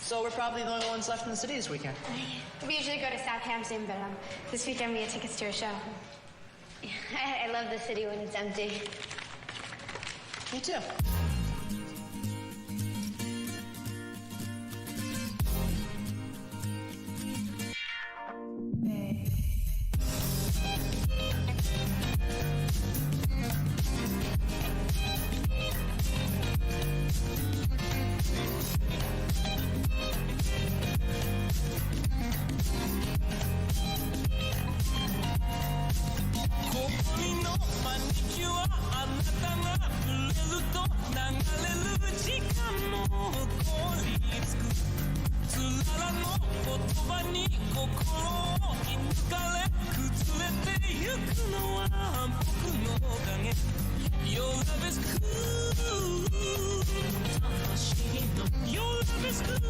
So we're probably the only ones left in the city this weekend. We usually go to Southampton, but this weekend we had tickets to a show. I love the city when it's empty. Me too. Your love is cool.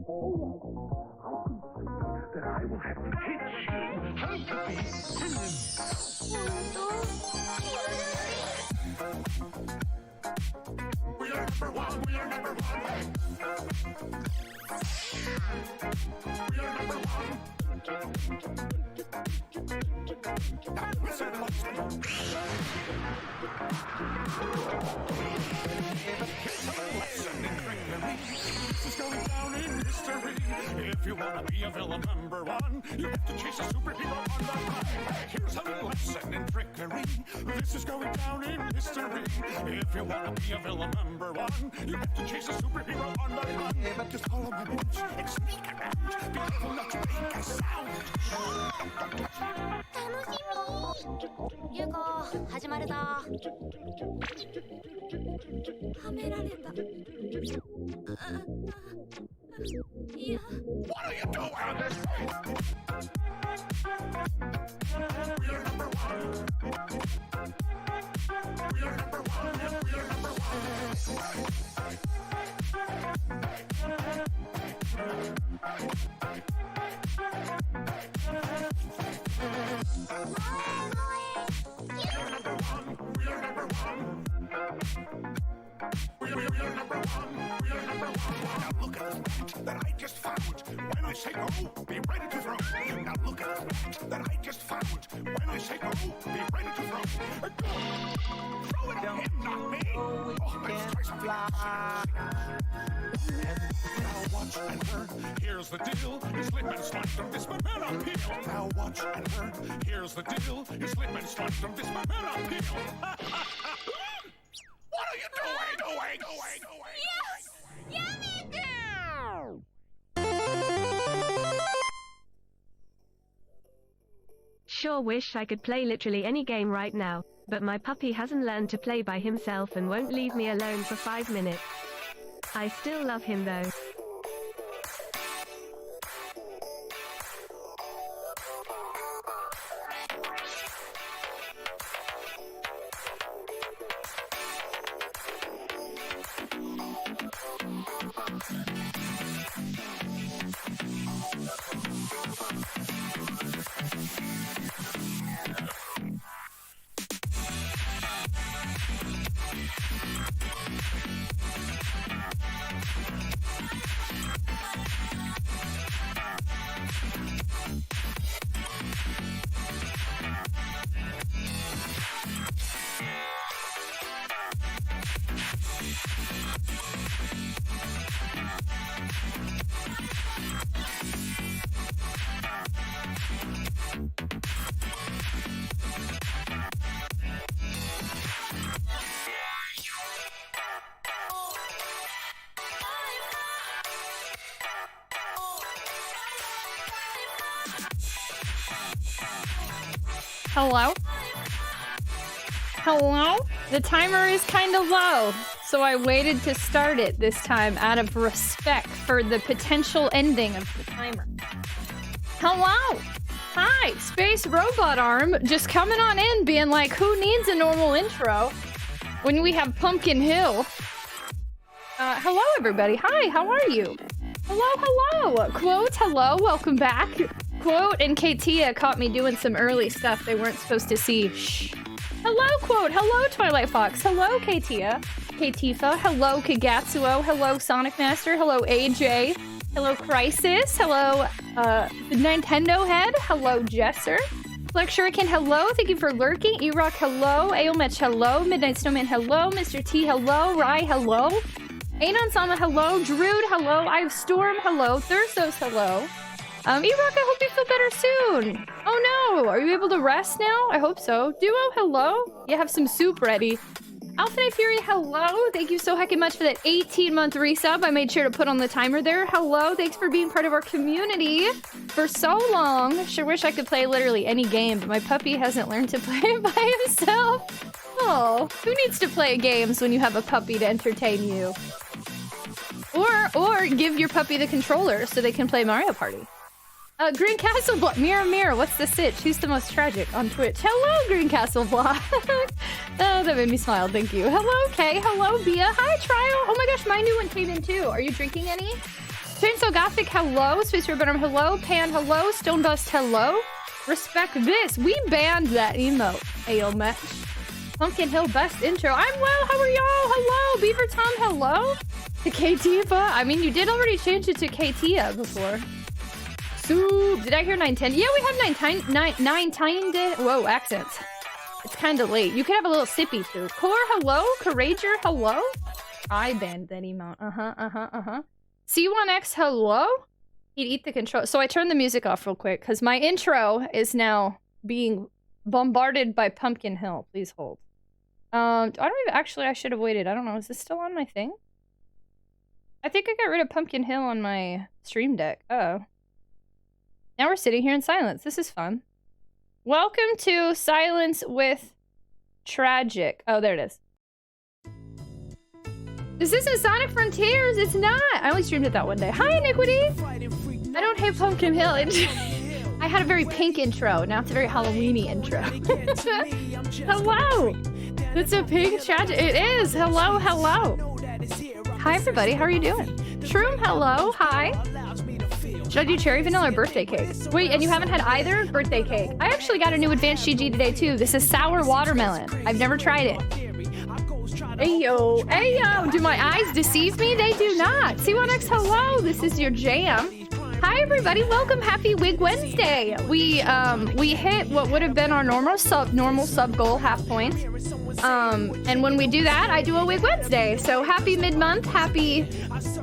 That I will have to hit you. We are number one. We are number one. We are number one. This is going down in history. If you want to be a villain number one, you have to chase a superhero on the run. Here's a little lesson in trickery. This is going down in history. If you want to be a villain number one, you have to chase a superhero on the run. But just follow my boots and sneak around. Be careful not to make a sound. ゆうこ始まるぞ。はめられた。いや。What are you doing? We are number one. We are number one. We are number Now look at this match that I just found. When I say go, be ready to throw. Now look at this match that I just found. When I say go, be ready to throw. Go! Throw it at him, not me. Oh, let's try something else. Now watch and learn. Here's the deal. You slip and slide from this banana peel. Now watch and learn. Here's the deal. You slip and slide from this banana peel. What are you doing? Yes! Sure wish I could play literally any game right now, but my puppy hasn't learned to play by himself and won't leave me alone for 5 minutes. I still love him though. Hello? Hello? The timer is kind of low, so I waited to start it this time out of respect for the potential ending of the timer. Hello? Hi, Space Robot Arm, just coming on in being like, who needs a normal intro when we have Pumpkin Hill? Hello everybody. Hi, how are you? Hello. Quote, hello, welcome back. Quote and Katia caught me doing some early stuff they weren't supposed to see. Shh. Hello, Quote. Hello, Twilight Fox. Hello, Katia. Katifa. Hello, Kagatsuo. Hello, Sonic Master. Hello, AJ. Hello, Crisis. Hello, Nintendo Head. Hello, Jesser. Flex Shuriken, hello. Thank you for lurking. E-Rock, hello. Aomech, hello. Midnight Snowman, hello. Mr. T, hello. Rai, hello. Anon Sama, hello. Druid, hello. I have Storm, hello. Thursos, hello. E-Rock, I hope you feel better soon. Oh no, are you able to rest now? I hope so. Duo, hello. You have some soup ready. Alfred Fury, hello. Thank you so heckin' much for that 18-month resub. I made sure to put on the timer there. Hello, thanks for being part of our community for so long. Sure wish I could play literally any game, but my puppy hasn't learned to play by himself. Oh, who needs to play games when you have a puppy to entertain you? Or give your puppy the controller so they can play Mario Party. Green Castle Block. Mirror, what's the sitch? Who's the most tragic on Twitch? Hello, Green Castle Block. Oh, that made me smile. Thank you. Hello, Kay. Hello, Bia. Hi, Trial. Oh my gosh, my new one came in too. Are you drinking any? Chainsaw Gothic, hello. Space Ribbon, hello. Pan, hello. Stone Dust, hello. Respect this. We banned that emote. Ayo match. Pumpkin Hill, best intro. I'm well. How are y'all? Hello. Beaver Tom, hello. To Katia. I mean, you did already change it to Katia before. Soup. Did I hear 910? Yeah, we have 910. Whoa, accents. It's kind of late. You could have a little sippy too. Core, hello. Courager, hello. I banned that emote. C1X, hello. He'd eat the control. So I turned the music off real quick because my intro is now being bombarded by Pumpkin Hill. Please hold. I don't even, actually, I should have waited. I don't know. Is this still on my thing? I think I got rid of Pumpkin Hill on my stream deck. Uh-oh. Now we're sitting here in silence. This is fun. Welcome to Silence with Tragic. Oh, there it is. This isn't Sonic Frontiers. It's not. I only streamed it that one day. Hi, Iniquity. I don't hate Pumpkin Hill. I had a very pink intro. Now it's a very Halloween-y intro. Hello. It's a pink tragic. It is. Hello, hello. Hi, everybody. How are you doing? Shroom, hello. Hi. Should I do cherry vanilla or birthday cake? Wait, and you haven't had either? Birthday cake. I actually got a new advanced GG today, too. This is sour watermelon. I've never tried it. Ayo. Ayo. Do my eyes deceive me? They do not. C1X, hello. This is your jam. Hi, everybody. Welcome. Happy Wig Wednesday. We hit what would have been our normal sub goal, half point. And when we do that, I do a Wig Wednesday. So happy mid-month. Happy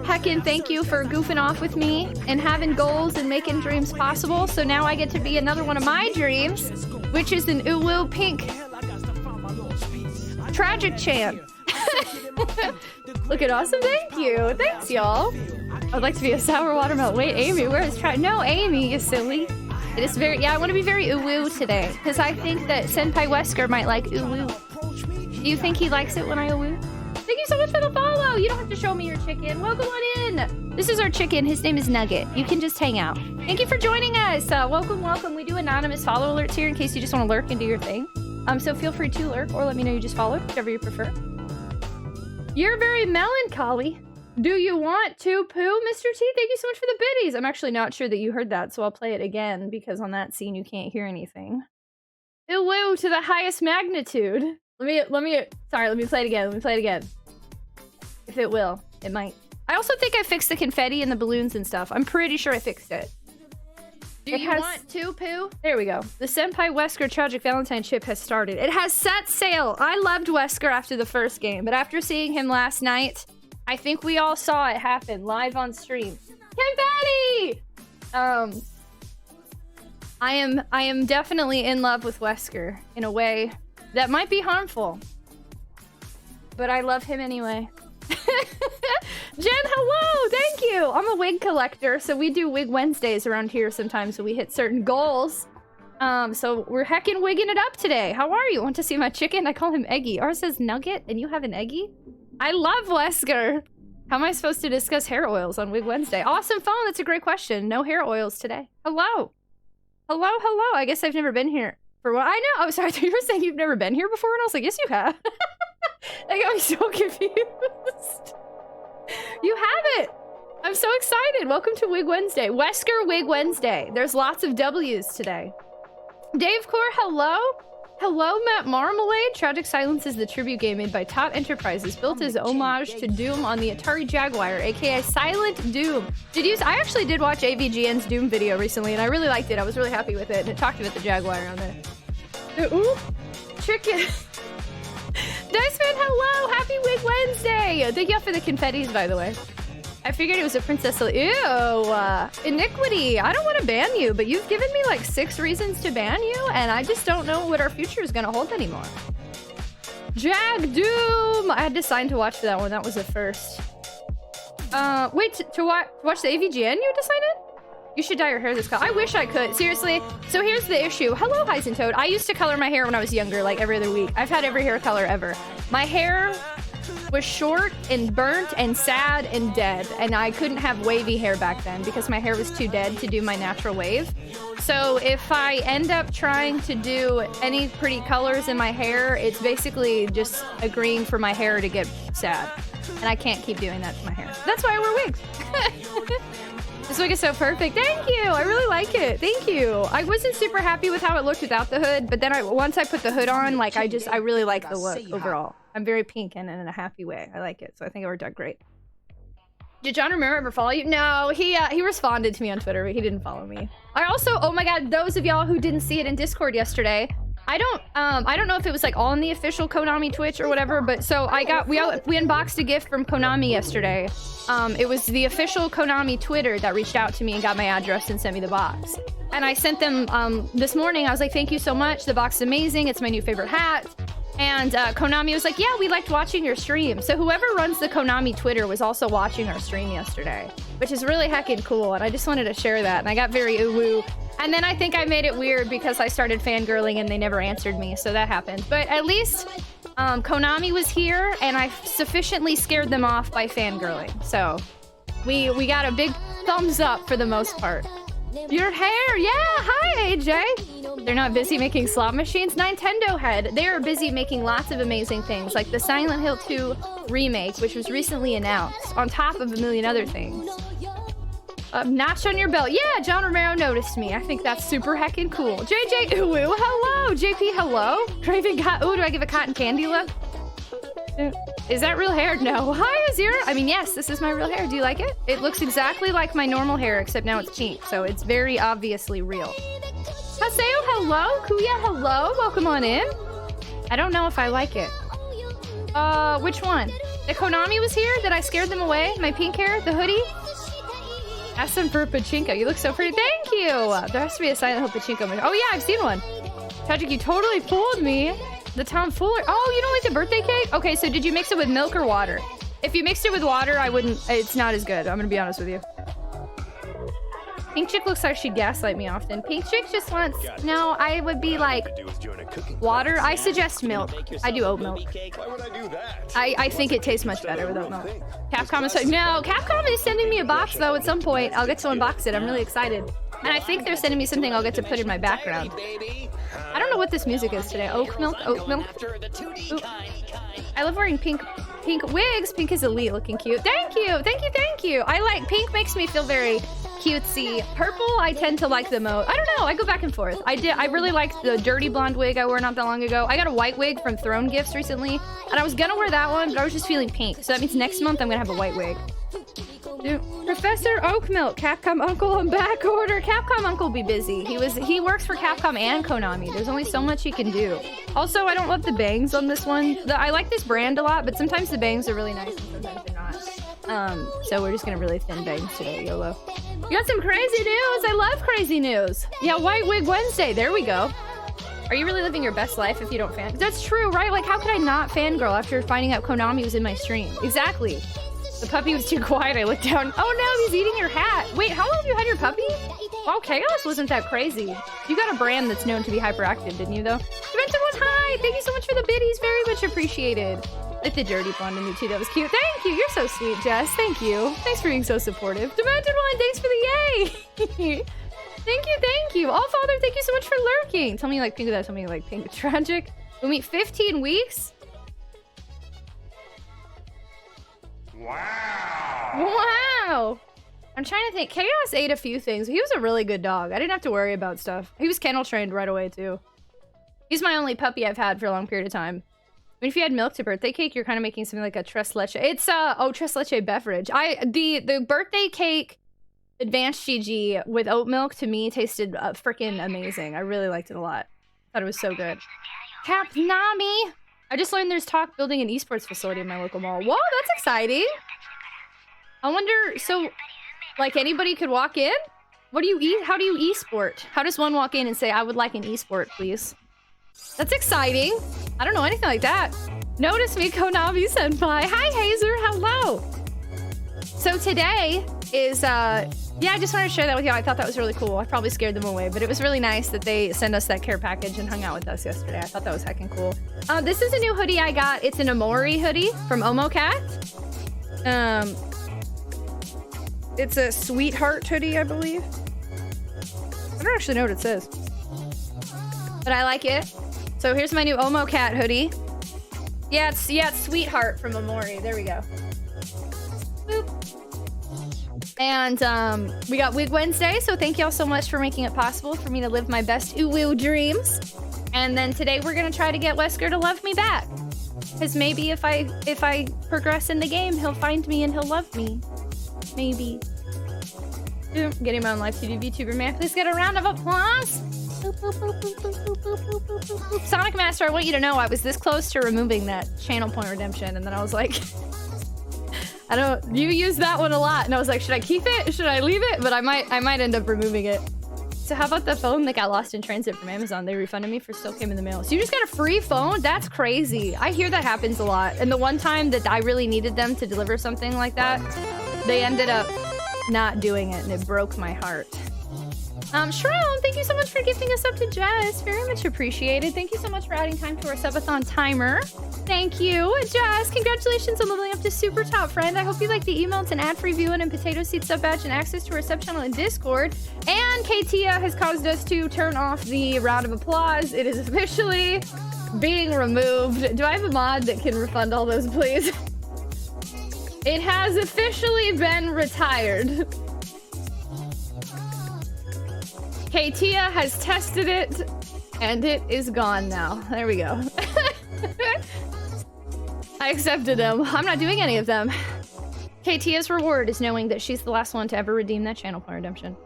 heckin' thank you for goofing off with me and having goals and making dreams possible. So now I get to be another one of my dreams, which is an uwu pink tragic chan. Look at awesome. Thank you. Thanks, y'all. I'd like to be a sour watermelon. Wait, Amy, where is No, Amy, you silly. It is very, yeah, I want to be very uwu today. Because I think that Senpai Wesker might like uwu. Do you think he likes it when I uwu? Thank you so much for the follow. You don't have to show me your chicken. Welcome on in. This is our chicken. His name is Nugget. You can just hang out. Thank you for joining us. Welcome, welcome. We do anonymous follow alerts here in case you just want to lurk and do your thing. So feel free to lurk or let me know you just followed, whichever you prefer. You're very melancholy. Do you want to poo, Mr. T? Thank you so much for the biddies. I'm actually not sure that you heard that, so I'll play it again because on that scene you can't hear anything. Ew, to the highest magnitude. Let me play it again. Let me play it again. If it will, it might. I also think I fixed the confetti and the balloons and stuff. I'm pretty sure I fixed it. Do you want to poo? There we go. The Senpai Wesker Tragic Valentine chip has started. It has set sail. I loved Wesker after the first game, but after seeing him last night, I think we all saw it happen live on stream. Confetti! I am definitely in love with Wesker in a way that might be harmful, but I love him anyway. Jen, hello! Thank you! I'm a wig collector, so we do Wig Wednesdays around here sometimes when we hit certain goals. So we're heckin' wigging it up today. How are you? Want to see my chicken? I call him Eggy. Ours says Nugget, and you have an Eggy? I love Wesker! How am I supposed to discuss hair oils on Wig Wednesday? Awesome phone, that's a great question. No hair oils today. Hello! Hello, hello! I guess I've never been here for what I know. Oh, sorry, you were saying you've never been here before, and I was like, yes, you have. That got me so confused. You have it! I'm so excited! Welcome to Wig Wednesday. Wesker Wig Wednesday. There's lots of W's today. Dave Core, hello? Hello, Matt Marmalade. Tragic Silence is the tribute game made by Tot Enterprises, built as homage to Doom on the Atari Jaguar, aka Silent Doom. I actually did watch AVGN's Doom video recently, and I really liked it. I was really happy with it, and it talked about the Jaguar on there. Ooh, chicken. Diceman, hello! Happy Wig Wednesday! Thank you for the confettis, by the way. I figured it was a princess. Ew! Iniquity! I don't want to ban you, but you've given me like 6 reasons to ban you, and I just don't know what our future is going to hold anymore. Jag Doom! I had to sign to watch for that one. That was the first. Wait, to watch the AVGN you had to sign in? You should dye your hair this color. I wish I could. Seriously. So here's the issue. Hello, Heisentoad. I used to color my hair when I was younger, like every other week. I've had every hair color ever. My hair was short and burnt and sad and dead, and I couldn't have wavy hair back then because my hair was too dead to do my natural wave. So if I end up trying to do any pretty colors in my hair, it's basically just agreeing for my hair to get sad. And I can't keep doing that to my hair. That's why I wear wigs. This wig is so perfect. Thank you. I really like it. Thank you. I wasn't super happy with how it looked without the hood, but then once I put the hood on, like I really like the look overall. I'm very pink and in a happy way. I like it. So I think it worked out great. Did John Romero ever follow you? No, he responded to me on Twitter, but he didn't follow me. I also, oh my god, those of y'all who didn't see it in Discord yesterday, I don't know if it was like all in the official Konami Twitch or whatever, but so we unboxed a gift from Konami yesterday. It was the official Konami Twitter that reached out to me and got my address and sent me the box. And I sent them this morning. I was like, thank you so much. The box is amazing. It's my new favorite hat. And Konami was like, yeah, we liked watching your stream. So whoever runs the Konami Twitter was also watching our stream yesterday, which is really heckin' cool. And I just wanted to share that. And I got very ooh-woo. And then I think I made it weird because I started fangirling and they never answered me. So that happened. But at least Konami was here and I sufficiently scared them off by fangirling. So we got a big thumbs up for the most part. Your hair, yeah, hi AJ. They're not busy making slot machines. Nintendo Head, they are busy making lots of amazing things, like the Silent Hill 2 remake, which was recently announced, on top of a million other things. Notch on your belt. Yeah, John Romero noticed me. I think that's super heckin' cool. JJ Uwu, hello. JP, hello. Craven got, ooh, do I give a cotton candy look? Is that real hair? No. Hi, Azira. I mean, yes, this is my real hair. Do you like it? It looks exactly like my normal hair, except now it's pink, so it's very obviously real. Haseo, hello. Kuya, hello. Welcome on in. I don't know if I like it. Which one? The Konami was here? Did I scare them away? My pink hair? The hoodie? Ask them for a pachinko. You look so pretty. Thank you. There has to be a Silent Hill pachinko. Oh yeah, I've seen one. Tragic, you totally fooled me. The tomfoolery. Oh, you don't like the birthday cake? Okay, so did you mix it with milk or water? If you mixed it with water, I wouldn't. It's not as good. I'm gonna be honest with you. Pink Chick looks like she'd gaslight me often. Pink Chick just wants... No, I would be like... Water? I suggest milk. I do oat milk. I think it tastes much better with oat milk. Capcom is... No, Capcom is sending me a box, though, at some point. I'll get to unbox it. I'm really excited. And I think they're sending me something I'll get to put in my background. I don't know what this music is today. Oat milk? Oat milk? Ooh. I love wearing pink wigs. Pink is elite, looking cute. Thank you! Thank you, thank you! I like... Pink makes me feel very... cutesy. Purple, I tend to like the most. I don't know. I go back and forth. I really liked the dirty blonde wig I wore not that long ago. I got a white wig from Throne Gifts recently, and I was gonna wear that one, but I was just feeling pink. So that means next month I'm gonna have a white wig. Dude, Professor Oak Milk, Capcom Uncle on back order. Capcom Uncle be busy. He works for Capcom and Konami. There's only so much he can do. Also, I don't love the bangs on this one. I like this brand a lot, but sometimes the bangs are really nice and sometimes they're not. So we're just gonna really thin bangs today, YOLO. You got some crazy news! I love crazy news! Yeah, White Wig Wednesday, there we go. Are you really living your best life if you don't fan? That's true, right? Like, how could I not fangirl after finding out Konami was in my stream? Exactly. The puppy was too quiet, I looked down. Oh no, he's eating your hat! Wait, how long have you had your puppy? Wow, Chaos wasn't that crazy. You got a brand that's known to be hyperactive, didn't you, though? Dimension was hi! Thank you so much for the biddies, very much appreciated. Like the dirty blonde in you too, that was cute. Thank you, you're so sweet, Jess. Thank you. Thanks for being so supportive. Dimension One, thanks for the yay! Thank you. All Father, thank you so much for lurking. Tell me you like pink without telling me you like pink. Tragic. We'll meet 15 weeks? Wow. I'm trying to think. Chaos ate a few things. He was a really good dog. I didn't have to worry about stuff. He was kennel trained right away too. He's my only puppy I've had for a long period of time. I mean, if you had milk to birthday cake, you're kind of making something like a tres leche. It's tres leche beverage. The birthday cake advanced GG with oat milk to me tasted freaking amazing. I really liked it a lot. Thought it was so good. Capnami. I just learned there's talk building an esports facility in my local mall. Whoa, that's exciting. I wonder, so like anybody could walk in? What do you eat? How do you e-sport? How does one walk in and say, I would like an e-sport, please? That's exciting. I don't know anything like that. Notice me, Konami Senpai. Hi, Hazer. Hello. So today is, yeah, I just wanted to share that with you. I thought that was really cool. I probably scared them away, but it was really nice that they sent us that care package and hung out with us yesterday. I thought that was heckin' cool. This is a new hoodie I got. It's an Omori hoodie from OmoCat. It's a sweetheart hoodie, I believe. I don't actually know what it says, but I like it. So here's my new OmoCat hoodie. Yeah, it's sweetheart from Omori. There we go. And we got Wig Wednesday, so thank y'all so much for making it possible for me to live my best ooh-woo dreams. And then today we're gonna try to get Wesker to love me back. Because maybe if I progress in the game, he'll find me and he'll love me. Maybe. Getting my own live TV VTuber, man. Please get a round of applause. Sonic Master, I want you to know I was this close to removing that channel point redemption, and then I was like, you use that one a lot, and I was like, should I keep it? Should I leave it? But I might end up removing it. So how about the phone that got lost in transit from Amazon? They refunded me for still came in the mail. So you just got a free phone? That's crazy. I hear that happens a lot. And the one time that I really needed them to deliver something like that, they ended up not doing it, and it broke my heart. Shroom, thank you so much for gifting us up to Jess. Very much appreciated. Thank you so much for adding time to our subathon timer. Thank you, Jess. Congratulations on leveling up to super top, friend. I hope you like the emotes and ad-free viewing and potato seed sub badge and access to our sub channel in Discord. And Katia has caused us to turn off the round of applause. It is officially being removed. Do I have a mod that can refund all those, please? It has officially been retired. Katia has tested it, and it is gone now. There we go. I accepted them. I'm not doing any of them. Katia's reward is knowing that she's the last one to ever redeem that channel point redemption.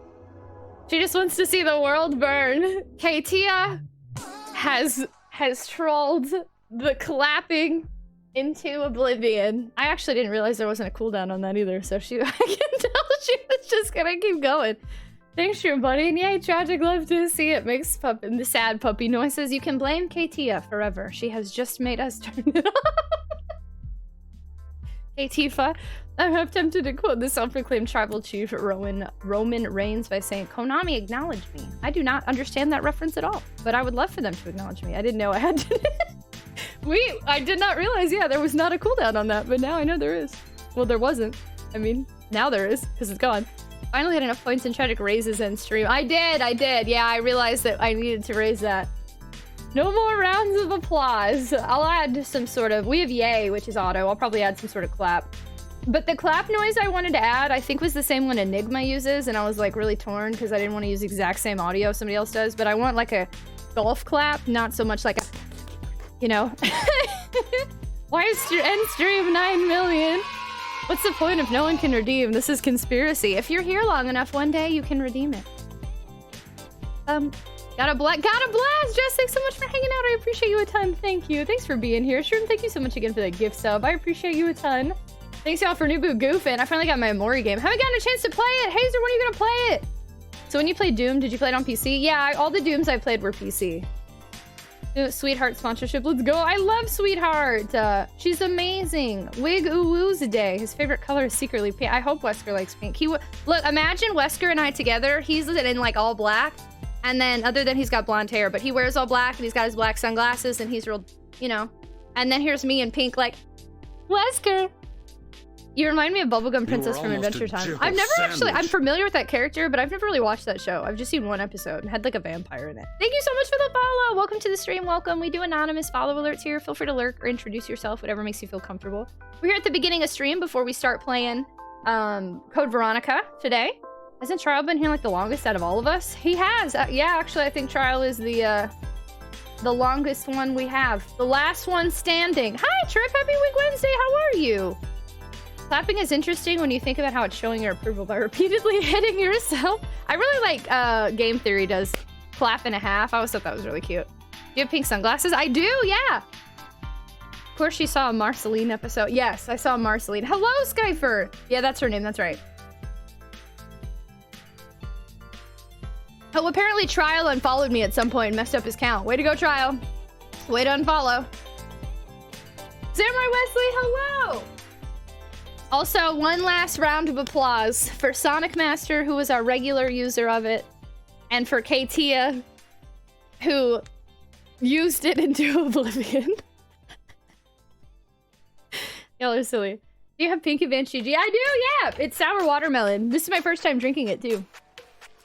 She just wants to see the world burn. Katia has trolled the clapping into oblivion. I actually didn't realize there wasn't a cooldown on that either, so I can tell she was just gonna keep going. Thanks, your buddy. And yay, Tragic, love to see it. Makes the sad puppy noises. You can blame Katia forever. She has just made us turn it off. Katifa, I'm tempted to quote the self-proclaimed tribal chief Roman Reigns by saying, Konami, acknowledge me. I do not understand that reference at all, but I would love for them to acknowledge me. I didn't know I had to. I did not realize, yeah, there was not a cooldown on that, but now I know there is. Well, there wasn't. I mean, now there is, because it's gone. Finally had enough points in Tragic raises and stream. I did. Yeah, I realized that I needed to raise that. No more rounds of applause. I'll add some sort of... We have yay, which is auto. I'll probably add some sort of clap. But the clap noise I wanted to add, I think was the same one Enigma uses, and I was like really torn because I didn't want to use the exact same audio somebody else does, but I want like a golf clap, not so much like a... You know? Why is end stream 9 million? What's the point if no one can redeem? This is conspiracy. If you're here long enough, one day you can redeem it. Got a blast, Jess. Thanks so much for hanging out. I appreciate you a ton. Thank you. Thanks for being here. Shroom, thank you so much again for that gift sub. I appreciate you a ton. Thanks y'all for Nubu goofing. I finally got my Mori game. Haven't gotten a chance to play it. Hazer, when are you gonna play it? So when you played Doom, did you play it on PC? Yeah, all the Dooms I played were PC. Sweetheart sponsorship, let's go. I love Sweetheart. She's amazing. Wig Uwoo's day. His favorite color is secretly pink. I hope Wesker likes pink. Look, imagine Wesker and I together. He's in like all black, and then other than he's got blonde hair, but he wears all black and he's got his black sunglasses and he's real, you know. And then here's me in pink, like Wesker. You remind me of Bubblegum Princess from Adventure Time. I've never actually, I'm familiar with that character, but I've never really watched that show. I've just seen one episode and had like a vampire in it. Thank you so much for the follow. Welcome to the stream. Welcome. We do anonymous follow alerts here. Feel free to lurk or introduce yourself, whatever makes you feel comfortable. We're here at the beginning of stream before we start playing Code Veronica today. Hasn't Trial been here like the longest out of all of us? He has. Yeah, actually, I think Trial is the longest one we have. The last one standing. Hi, Trip. Happy Week Wednesday. How are you? Clapping is interesting when you think about how it's showing your approval by repeatedly hitting yourself. I really like Game Theory does clap and a half. I always thought that was really cute. Do you have pink sunglasses? I do, yeah. Of course she saw a Marceline episode. Yes, I saw Marceline. Hello, Skyfer. Yeah, that's her name. That's right. Oh, apparently Trial unfollowed me at some point and messed up his count. Way to go, Trial. Way to unfollow. Samurai Wesley, hello. Also, one last round of applause for Sonic Master, who was our regular user of it, and for Katia, who used it into oblivion. Y'all are silly. Do you have Pink Advanced GG? I do, yeah! It's sour watermelon. This is my first time drinking it, too.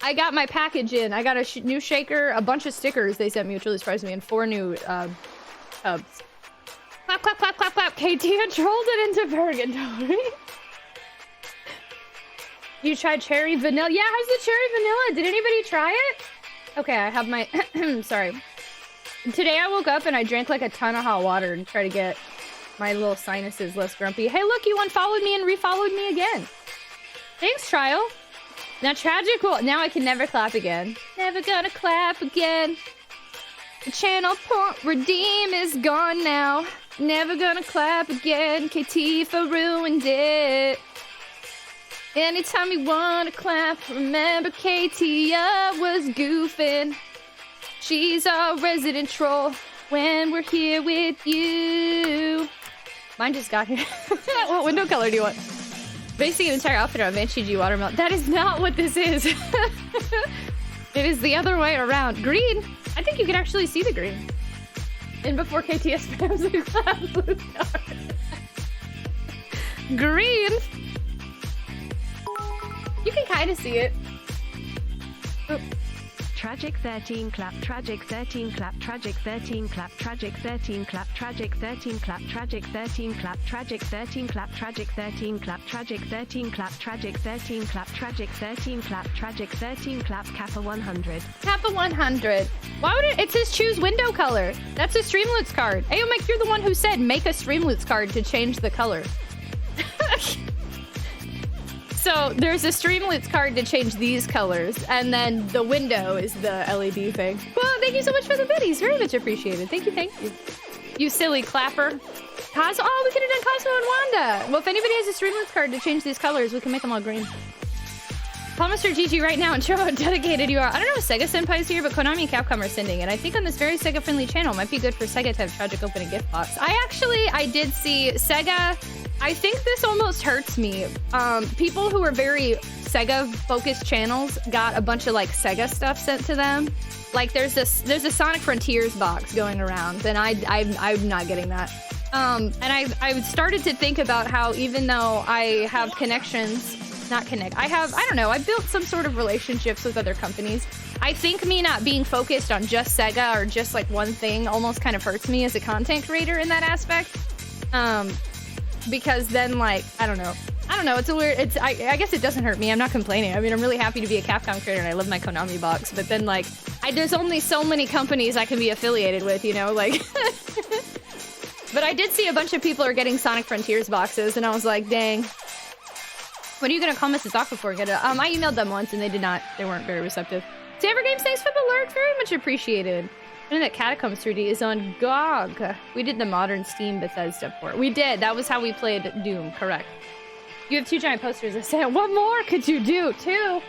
I got my package in. I got a new shaker, a bunch of stickers they sent me, which really surprised me, and 4 new tubs. Clap, clap, clap, clap, clap. Katia trolled it into purgatory. You tried cherry vanilla? Yeah, how's the cherry vanilla? Did anybody try it? Okay, I have my... Sorry. Today I woke up and I drank like a ton of hot water to try to get my little sinuses less grumpy. Hey, look, you unfollowed me and refollowed me again. Thanks, Trial. Now, Tragic will... Now I can never clap again. Never gonna clap again. The channel point redeem is gone now. Never gonna clap again. Katifa ruined it. Anytime you wanna clap, remember Katia was goofing. She's our resident troll when we're here with you. Mine just got here. What window color do you want? Basing an entire outfit on Manchiji watermelon. That is not what this is. It is the other way around. Green. I think you can actually see the green. And before KTS spams the clap blue card. Green. You can kind of see it. Oh. Tragic 13 clap, tragic 13 clap, tragic 13 clap, tragic 13 clap, tragic 13 clap, tragic 13 clap, tragic 13 clap, tragic 13 clap, tragic 13 clap, tragic 13 clap, tragic 13 clap, tragic 13 clap, Kappa 100. Kappa 100. Why would it says choose window color? That's a Streamloots card. Ayo, Mike, you're the one who said make a Streamloots card to change the color. So there's a Streamloots card to change these colors, and then the window is the LED thing. Well, thank you so much for the biddies. Very much appreciated. Thank you, thank you. You silly clapper. Cosmo, oh, we could have done Cosmo and Wanda. Well, if anybody has a Streamloots card to change these colors, we can make them all green. Call Mr. GG right now and show how dedicated you are. I don't know if Sega Senpai's here, but Konami and Capcom are sending it. I think on this very Sega-friendly channel, it might be good for Sega to have Tragic open a gift box. I did see Sega... I think this almost hurts me. People who are very Sega-focused channels got a bunch of like Sega stuff sent to them. Like there's a Sonic Frontiers box going around, and I'm not getting that. And I started to think about how even though I have connections, I don't know, I built some sort of relationships with other companies. I think me not being focused on just Sega or just like one thing almost kind of hurts me as a content creator in that aspect. Because then, like, I don't know, it's a weird, I guess it doesn't hurt me, I'm not complaining. I mean, I'm really happy to be a Capcom creator and I love my Konami box, but then, like, there's only so many companies I can be affiliated with, you know, like, but I did see a bunch of people are getting Sonic Frontiers boxes, and I was like, dang. When are you gonna call Mrs. Doc before I get it? I emailed them once, and they weren't very receptive. Saver Games, thanks for the alert, very much appreciated. I know that Catacombs 3D is on GOG. We did the modern Steam Bethesda port. We did. That was how we played Doom, correct. You have 2 giant posters that say, what more could you do? 2.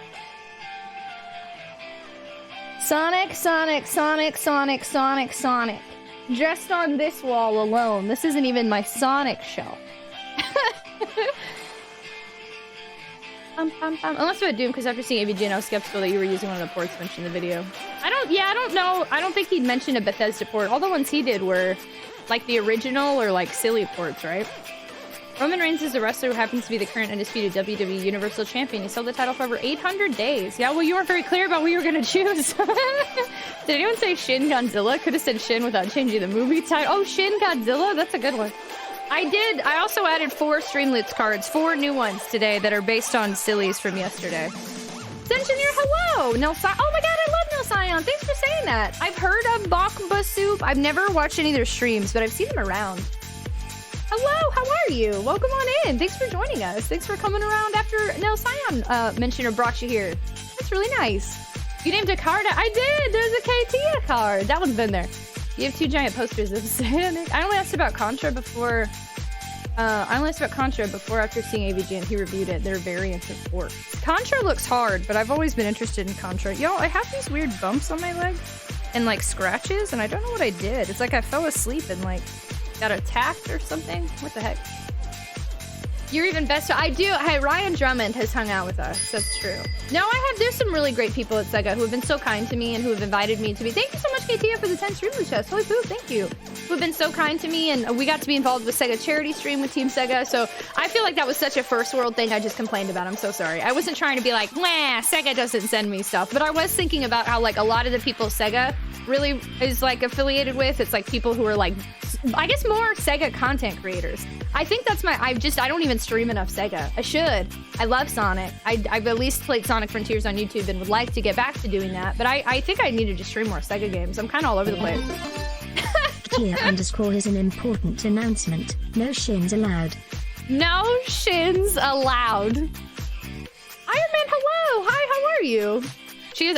Sonic, Sonic, Sonic, Sonic, Sonic, Sonic. Just on this wall alone. This isn't even my Sonic shelf. Unless about Doom, because after seeing AVG, I was skeptical that you were using one of the ports mentioned in the video. I don't know. I don't think he'd mentioned a Bethesda port. All the ones he did were like the original or like silly ports, right? Roman Reigns is a wrestler who happens to be the current undisputed WWE Universal Champion. He held the title for over 800 days. Yeah, well, you weren't very clear about what you were going to choose. Did anyone say Shin Godzilla? Could have said Shin without changing the movie title. Oh, Shin Godzilla? That's a good one. I also added 4 Streamloots cards, 4 new ones today that are based on sillies from yesterday. Engineer, hello! Oh my god, I love Nelsion. Thanks for saying that. I've heard of Bakba Soup. I've never watched any of their streams, but I've seen them around. Hello, how are you? Welcome on in. Thanks for joining us. Thanks for coming around after Nelsion mentioned or brought you here. That's really nice. You named a card? I did! There's a KT card. That one's been there. You have 2 giant posters of Sonic. I only asked about Contra before after seeing AVG and he reviewed it. They're variants of ports. Contra looks hard, but I've always been interested in Contra. Yo, I have these weird bumps on my leg and like scratches, and I don't know what I did. It's like I fell asleep and like got attacked or something. What the heck? You're even best. I do. Hey, Ryan Drummond has hung out with us. That's true. No, there's some really great people at Sega who have been so kind to me and who have invited me to be. Thank you so much, KTF, for the 10 streamer chest. Holy poo, thank you. Who have been so kind to me, and we got to be involved with Sega charity stream with Team Sega. So I feel like that was such a first world thing I just complained about. I'm so sorry. I wasn't trying to be like, Sega doesn't send me stuff. But I was thinking about how like a lot of the people at Sega really is like affiliated with. It's like people who are like, I guess more Sega content creators. I think that's my, I don't even stream enough Sega. I should. I love Sonic. I've at least played Sonic Frontiers on YouTube and would like to get back to doing that. But I think I need to just stream more Sega games. I'm kind of all over the place. Kia _ is an important announcement. No shins allowed. No shins allowed. Iron Man, hello. Hi, how are you?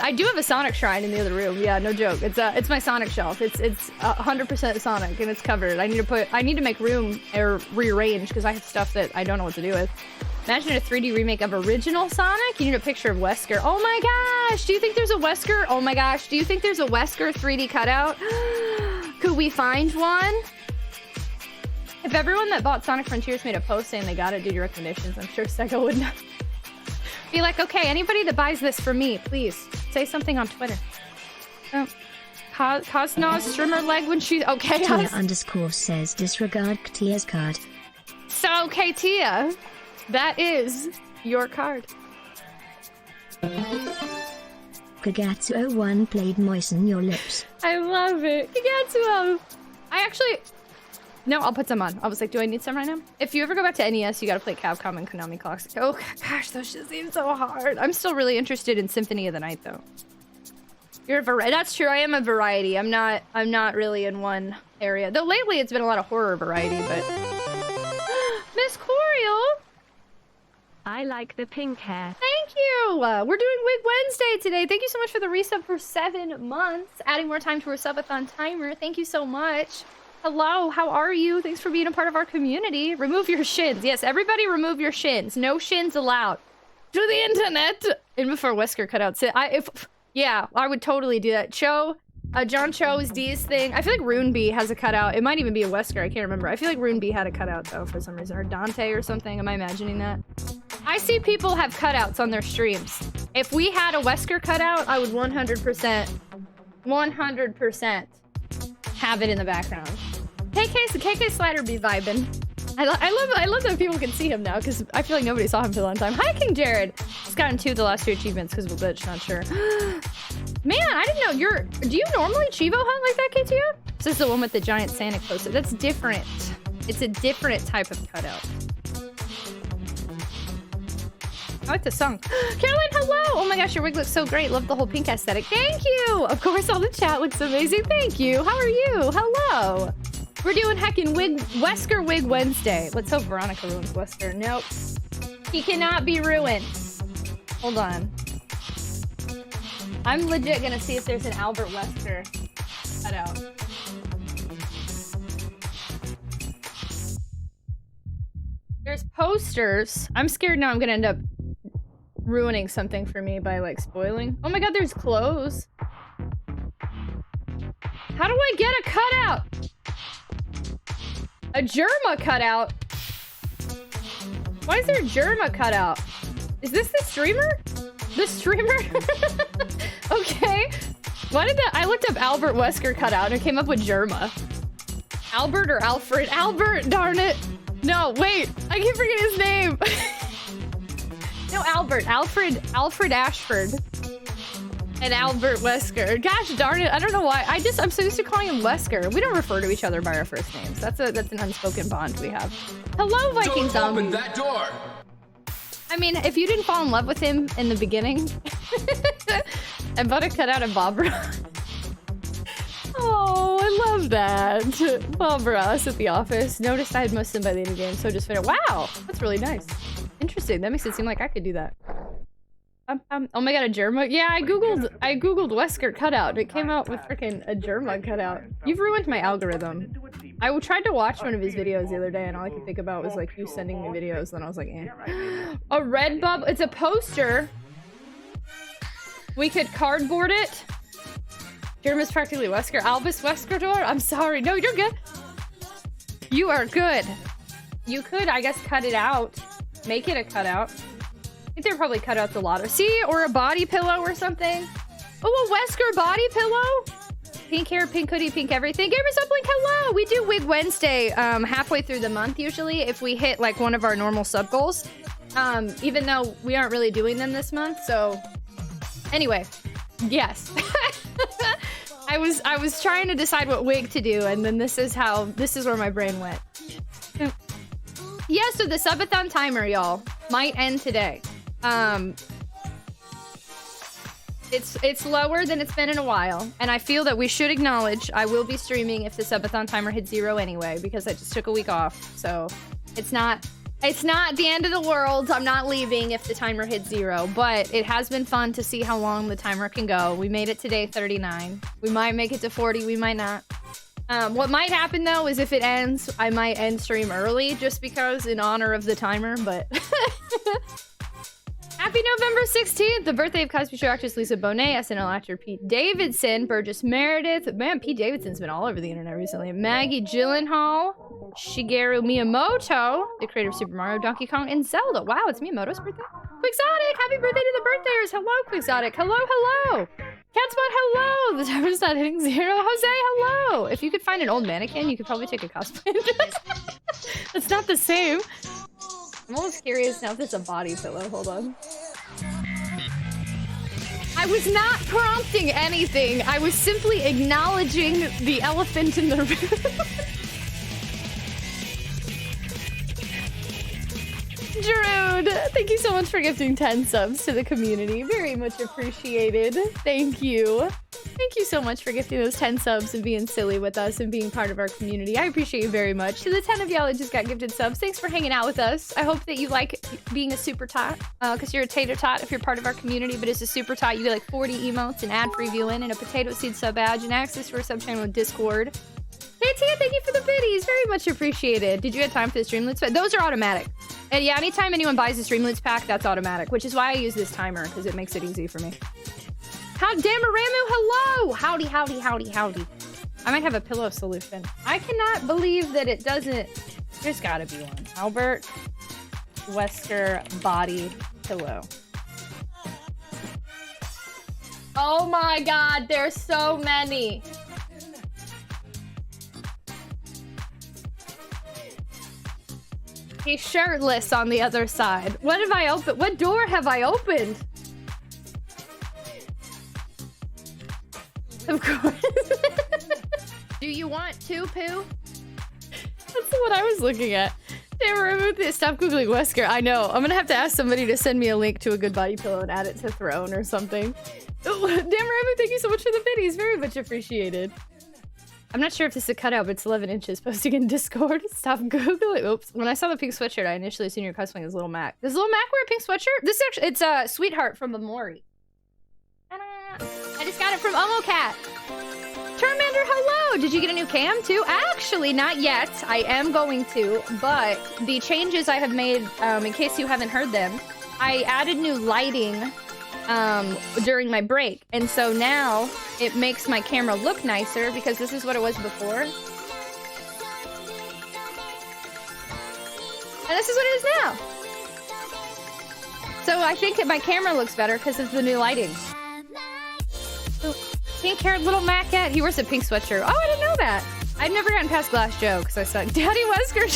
I do have a Sonic shrine in the other room. Yeah, no joke. It's my Sonic shelf. It's 100% Sonic and it's covered. I need to make room or rearrange because I have stuff that I don't know what to do with. Imagine a 3D remake of original Sonic. You need a picture of Wesker. Oh my gosh. Do you think there's a Wesker? Oh my gosh. Do you think there's a Wesker 3D cutout? Could we find one? If everyone that bought Sonic Frontiers made a post saying they got it due to recommendations, I'm sure Sega would not. Be like, okay, anybody that buys this for me, please say something on Twitter. Cosno's streamer leg when she... Okay, Tia _ says disregard Tia's card. So, okay, Tia, that is your card. Kagatsu01 played moisten your lips. I love it. Kagatsu. I actually... No, I'll put some on. I was like, do I need some right now? If you ever go back to NES, you gotta play Capcom and Konami Classic. Oh gosh, those just seem so hard. I'm still really interested in Symphony of the Night though. You're a variety. That's true. I am a variety. I'm not really in one area. Though lately it's been a lot of horror variety, but Miss Coriel. I like the pink hair. Thank you. We're doing Wig Wednesday today. Thank you so much for the resub for 7 months. Adding more time to our subathon timer. Thank you so much. Hello, how are you? Thanks for being a part of our community. Remove your shins. Yes, everybody remove your shins. No shins allowed. To the internet. And before Wesker cutouts. Yeah, I would totally do that. John Cho's D's thing. I feel like RuneB has a cutout. It might even be a Wesker. I can't remember. I feel like RuneB had a cutout though for some reason. Or Dante or something. Am I imagining that? I see people have cutouts on their streams. If we had a Wesker cutout, I would 100% have it in the background. KK Slider be vibing. I love that people can see him now because I feel like nobody saw him for a long time. Hi, King Jared. Just gotten 2 of the last 2 achievements because of a glitch. Not sure. Man, I didn't know do you normally Chivo hunt like that, KTO? This is the one with the giant Santa poster. That's different. It's a different type of cutout. I like the song. Caroline, hello! Oh my gosh, your wig looks so great. Love the whole pink aesthetic. Thank you! Of course, all the chat looks amazing. Thank you. How are you? Hello! We're doing heckin' Wesker Wig Wednesday. Let's hope Veronica ruins Wesker. Nope. He cannot be ruined. Hold on. I'm legit gonna see if there's an Albert Wesker cutout. There's posters. I'm scared now I'm gonna end up ruining something for me by like spoiling. Oh my god, there's clothes. How do I get a cutout? A Germa cutout? Why is there a Germa cutout? Is this the streamer? The streamer? Okay. Why did that? I looked up Albert Wesker cutout and it came up with Germa. Albert or Alfred? Albert, darn it. No, wait. I keep forgetting his name. No, Albert. Alfred Ashford. And Albert Wesker. Gosh darn it. I don't know why. I'm so used to calling him Wesker. We don't refer to each other by our first names. That's an unspoken bond we have. Hello, Viking Zombie. Open that door. I mean, if you didn't fall in love with him in the beginning, and Butter cut out of Bob Ross. Oh, I love that. Bob Ross at the office. Noticed I had most of them by the end of the game, so just finished. Wow, that's really nice. Interesting. That makes it seem like I could do that. Oh my god, a Germa? Yeah, I googled Wesker cutout. It came out with freaking a Germa cutout. You've ruined my algorithm. I tried to watch one of his videos the other day, and all I could think about was like you sending me videos. And I was like, eh. A red bubble. It's a poster. We could cardboard it. Germa's practically Wesker. Albus Wesker door. I'm sorry. No, you're good. You are good. You could, I guess, cut it out. Make it a cutout. I think they're probably cut out the lot of... See? Or a body pillow or something. Oh, a Wesker body pillow? Pink hair, pink hoodie, pink everything. Gamers Uplink, hello! We do Wig Wednesday halfway through the month, usually, if we hit, like, one of our normal sub goals. Even though we aren't really doing them this month, so... Anyway. Yes. I was trying to decide what wig to do, and then this is where my brain went. Yeah, so the subathon timer, y'all, might end today. It's lower than it's been in a while, and I feel that we should acknowledge I will be streaming if the subathon timer hits 0 anyway, because I just took a week off. So it's not the end of the world. I'm not leaving if the timer hits 0, but it has been fun to see how long the timer can go. We made it today 39. We might make it to 40, we might not. What might happen though is if it ends, I might end stream early just because in honor of the timer, but Happy November 16th, the birthday of Cosby Show actress Lisa Bonet, SNL actor Pete Davidson, Burgess Meredith. Man, Pete Davidson's been all over the internet recently. Maggie Gyllenhaal, Shigeru Miyamoto, the creator of Super Mario, Donkey Kong, and Zelda. Wow, it's Miyamoto's birthday? Quixotic, happy birthday to the birthdays. Hello, Quixotic. Hello, hello. Catspot, hello. The timer's not hitting 0. Jose, hello. If you could find an old mannequin, you could probably take a cosplay. It's not the same. I'm almost curious now if there's a body pillow. Hold on. I was not prompting anything. I was simply acknowledging the elephant in the room. Drude, thank you so much for gifting 10 subs to the community. Very much appreciated. Thank you. Thank you so much for gifting those 10 subs and being silly with us and being part of our community. I appreciate you very much. To the 10 of y'all that just got gifted subs, thanks for hanging out with us. I hope that you like being a super tot, because you're a tater tot if you're part of our community, but as a super tot, you get like 40 emotes, an ad-free viewing, and a potato seed sub badge, and access to our sub-channel with Discord. Hey Tia, thank you for the biddies. Very much appreciated. Did you have time for the Streamloots pack? Those are automatic. And yeah, anytime anyone buys the Streamloots pack, that's automatic, which is why I use this timer, because it makes it easy for me. How Damaramu, hello! Howdy, howdy, howdy, howdy. I might have a pillow solution. I cannot believe that it doesn't... There's gotta be one. Albert Wesker body pillow. Oh my god, there's so many. He's shirtless on the other side. What have I opened? What door have I opened? Of course. Do you want to poo? That's what I was looking at. Damn, stop Googling Wesker. I know. I'm gonna have to ask somebody to send me a link to a good body pillow and add it to Throne or something. Oh, damn, Ramu, thank you so much for the biddies. Very much appreciated. I'm not sure if this is a cutout, but it's 11 inches. Posting in Discord. Stop Googling. Oops. When I saw the pink sweatshirt, I initially assumed you're cosplaying as Little Mac. Does Little Mac wear a pink sweatshirt? This is actually, it's a Sweetheart from Amori. I just got it from Omocat. Charmander, hello! Did you get a new cam too? Actually, not yet. I am going to, but the changes I have made, in case you haven't heard them, I added new lighting during my break, and so now it makes my camera look nicer because this is what it was before. And this is what it is now. So I think my camera looks better because of the new lighting. Pink-haired little Macette. He wears a pink sweatshirt. Oh, I didn't know that. I've never gotten past Glass Joe because I suck. Daddy Wesker.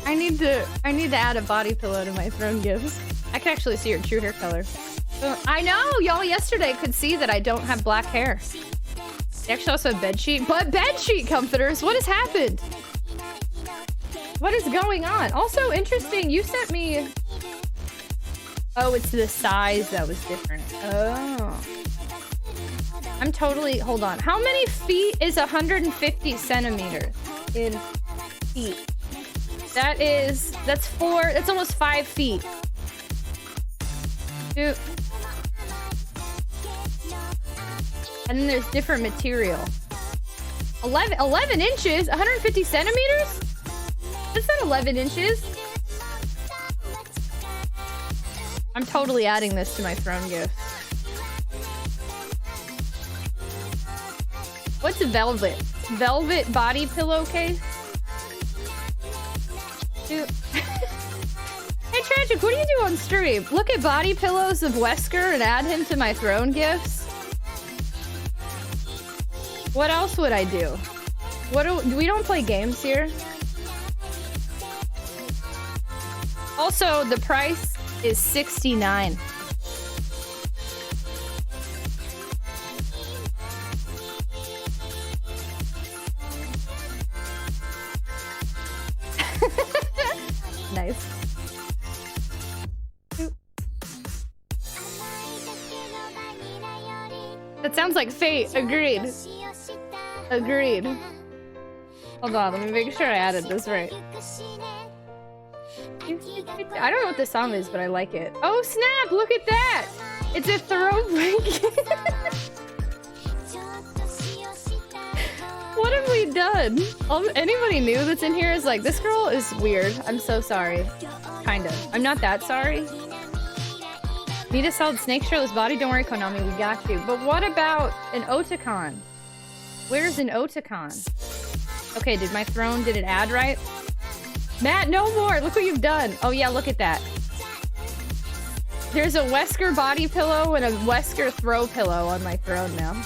I need to add a body pillow to my throne gifts. I can actually see your true hair color. I know, y'all yesterday could see that I don't have black hair. They actually also have bedsheet. But bedsheet comforters, what has happened? What is going on? Also interesting, you sent me... Oh, it's the size that was different. Oh. I'm totally... Hold on. How many feet is 150 centimeters in feet? That's almost 5 feet. Dude. And then there's different material. 11 inches? 150 centimeters? That's not 11 inches. I'm totally adding this to my throne gift. What's velvet? Velvet body pillowcase? Dude. Hey Tragic, what do you do on stream? Look at body pillows of Wesker and add him to my throne gifts? What else would I do? We don't play games here. Also, the price is $69. That sounds like fate. Agreed. Agreed. Hold on, let me make sure I added this right. I don't know what the song is, but I like it. Oh snap, look at that! It's a throwback. What have we done? Anybody new that's in here is like, this girl is weird. I'm so sorry. Kind of. I'm not that sorry. Need a solid snake shirtless body? Don't worry, Konami, we got you. But what about an Otakon? Where's an Otakon? Okay, did my throne, did it add right? Matt, no more! Look what you've done! Oh yeah, look at that. There's a Wesker body pillow and a Wesker throw pillow on my throne now.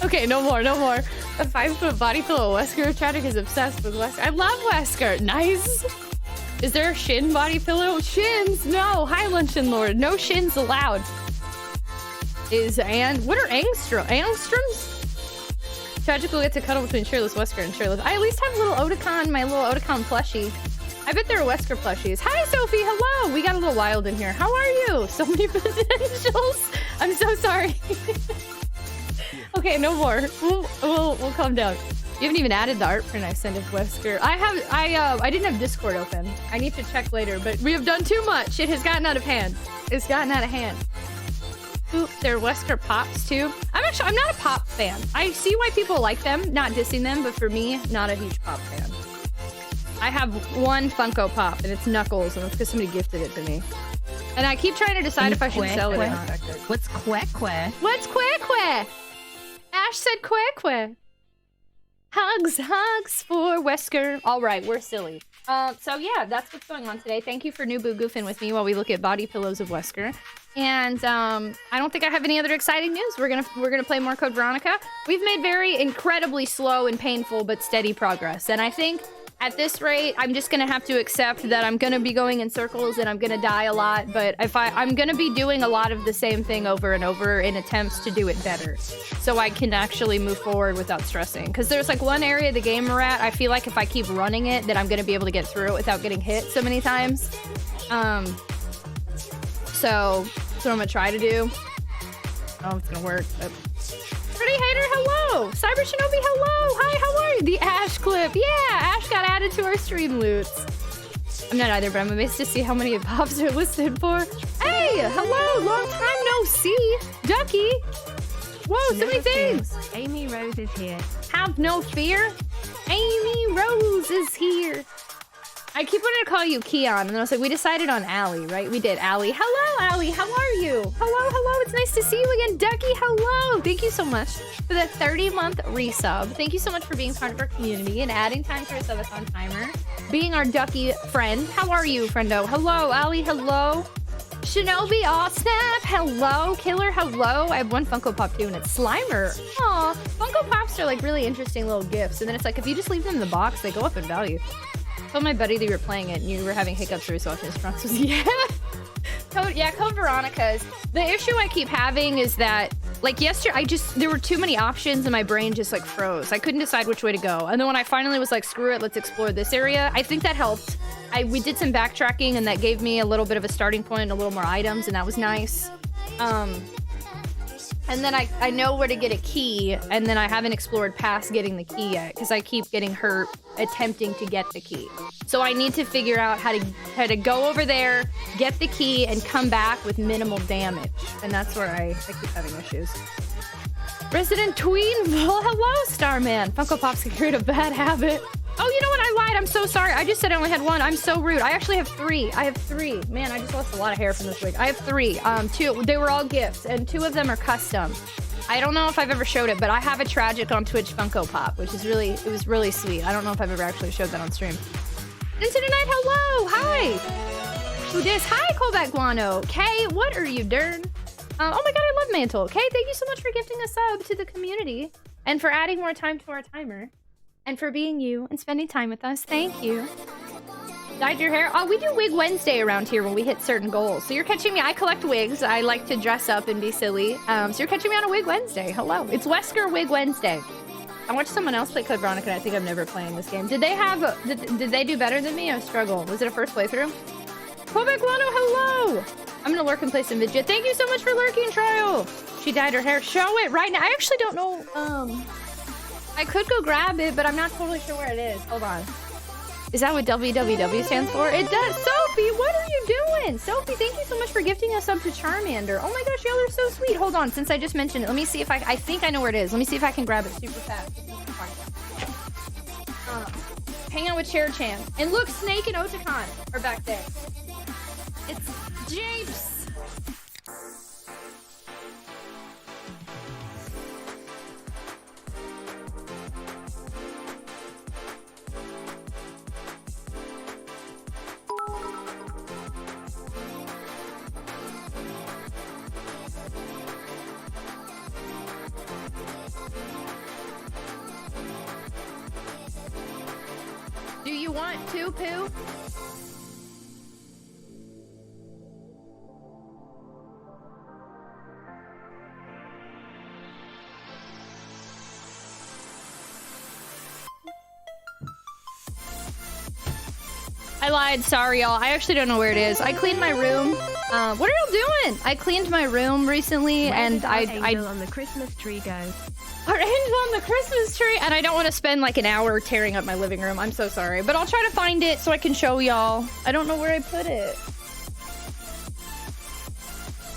Okay, no more, no more. A 5-foot body pillow. Wesker Tragic is obsessed with Wesker. I love Wesker! Nice! Is there a shin body pillow? Shins! No! Hi, Luncheon Lord. No shins allowed. What are angstroms? Tragic will get to cuddle between shirtless Wesker and shirtless. I at least have a little Otakon, my little Otakon plushie. I bet there are Wesker plushies. Hi, Sophie. Hello. We got a little wild in here. How are you? So many potentials. I'm so sorry. Okay, no more. We'll calm down. You haven't even added the art print I sent of Wesker. I didn't have Discord open. I need to check later, but we have done too much. It has gotten out of hand. It's gotten out of hand. Oop, there are Wesker pops too. I'm not a pop fan. I see why people like them, not dissing them, but for me, not a huge pop fan. I have one Funko Pop, and it's Knuckles, and it's because somebody gifted it to me. And I keep trying to decide if I should sell it or not. What's Kwekwe? What's Kwekwe? Ash said Kwekwe. Hugs for Wesker. All right, we're silly. So yeah, that's what's going on today. Thank you for Nubu goofing with me while we look at body pillows of Wesker. And I don't think I have any other exciting news. We're gonna play more Code Veronica. We've made very incredibly slow and painful but steady progress. And I think at this rate, I'm just gonna have to accept that I'm gonna be going in circles and I'm gonna die a lot. But I'm gonna be doing a lot of the same thing over and over in attempts to do it better, so I can actually move forward without stressing. Because there's like one area of the game we're at, I feel like if I keep running it, that I'm gonna be able to get through it without getting hit so many times. So that's what I'm gonna try to do. I don't know if it's gonna work, but... Pretty Hater, hello! Cyber Shinobi, hello! Hi, how are you? The Ash clip. Yeah, Ash got added to our stream loots. I'm not either, but I'm amazed to see how many pops are listed for. Hey, hello! Long time no see! Ducky! Whoa, so many things! Amy Rose is here. Have no fear! Amy Rose is here! I keep wanting to call you Keon, and then I was like, we decided on Allie, right? We did Allie. Hello, Allie, how are you? Hello, it's nice to see you again. Ducky, hello! Thank you so much for the 30-month resub. Thank you so much for being part of our community and adding time to our subathon timer. Being our Ducky friend. How are you, friendo? Hello, Allie, hello. Shinobi, aw, snap, hello. Killer, hello. I have one Funko Pop too, and it's Slimer. Aw, Funko Pops are like really interesting little gifts, and then it's like, if you just leave them in the box, they go up in value. I told my buddy that you were playing it and you were having hiccups or so his trunks was Code Veronica's. The issue I keep having is that like yesterday there were too many options and my brain just like froze. I couldn't decide which way to go. And then when I finally was like, screw it, let's explore this area, I think that helped. We did some backtracking and that gave me a little bit of a starting point and a little more items, and that was nice. And then I know where to get a key, and then I haven't explored past getting the key yet because I keep getting hurt attempting to get the key. So I need to figure out how to go over there, get the key, and come back with minimal damage. And that's where I keep having issues. Resident Tweenville, hello, Starman. Funko Pops can create a bad habit. Oh, you know what? I lied. I'm so sorry. I just said I only had one. I'm so rude. I actually have three. I have three. Man, I just lost a lot of hair from this wig. I have three. Two. They were all gifts, and two of them are custom. I don't know if I've ever showed it, but I have a TragicOnTwitch Funko Pop, which is it was really sweet. I don't know if I've ever actually showed that on stream. Into the night, hello. Hi. Who dis? Hi, Colback Guano. Kay, what are you doing? Oh my god, I love Mantle. Kay, thank you so much for gifting a sub to the community and for adding more time to our timer. And for being you and spending time with us. Thank you. Dyed your hair? Oh, we do Wig Wednesday around here when we hit certain goals. So you're catching me. I collect wigs. I like to dress up and be silly. So you're catching me on a Wig Wednesday. Hello. It's Wesker Wig Wednesday. I watched someone else play Code Veronica, and I think I'm never playing this game. Did they have... Did they do better than me? I struggle. Was it a first playthrough? Kobeck Wano, hello! I'm gonna lurk and play some Vidya. Thank you so much for lurking, Trial. She dyed her hair. Show it right now. I actually don't know. I could go grab it, but I'm not totally sure where it is. Hold on. Is that what WWW stands for? It does. Sophie, what are you doing? Sophie, thank you so much for gifting us up to Charmander. Oh my gosh, y'all are so sweet. Hold on, since I just mentioned it, let me see if I think I know where it is. Let me see if I can grab it super fast. Hang out with Cher-chan. And look, Snake and Otakon are back there. It's Japes. Do you want to, Pooh? I lied, sorry y'all. I actually don't know where it is. I cleaned my room. What are y'all doing? I cleaned my room recently and I on the Christmas tree go. Our angel on the Christmas tree, and I don't want to spend like an hour tearing up my living room. I'm so sorry, but I'll try to find it so I can show y'all. I don't know where I put it.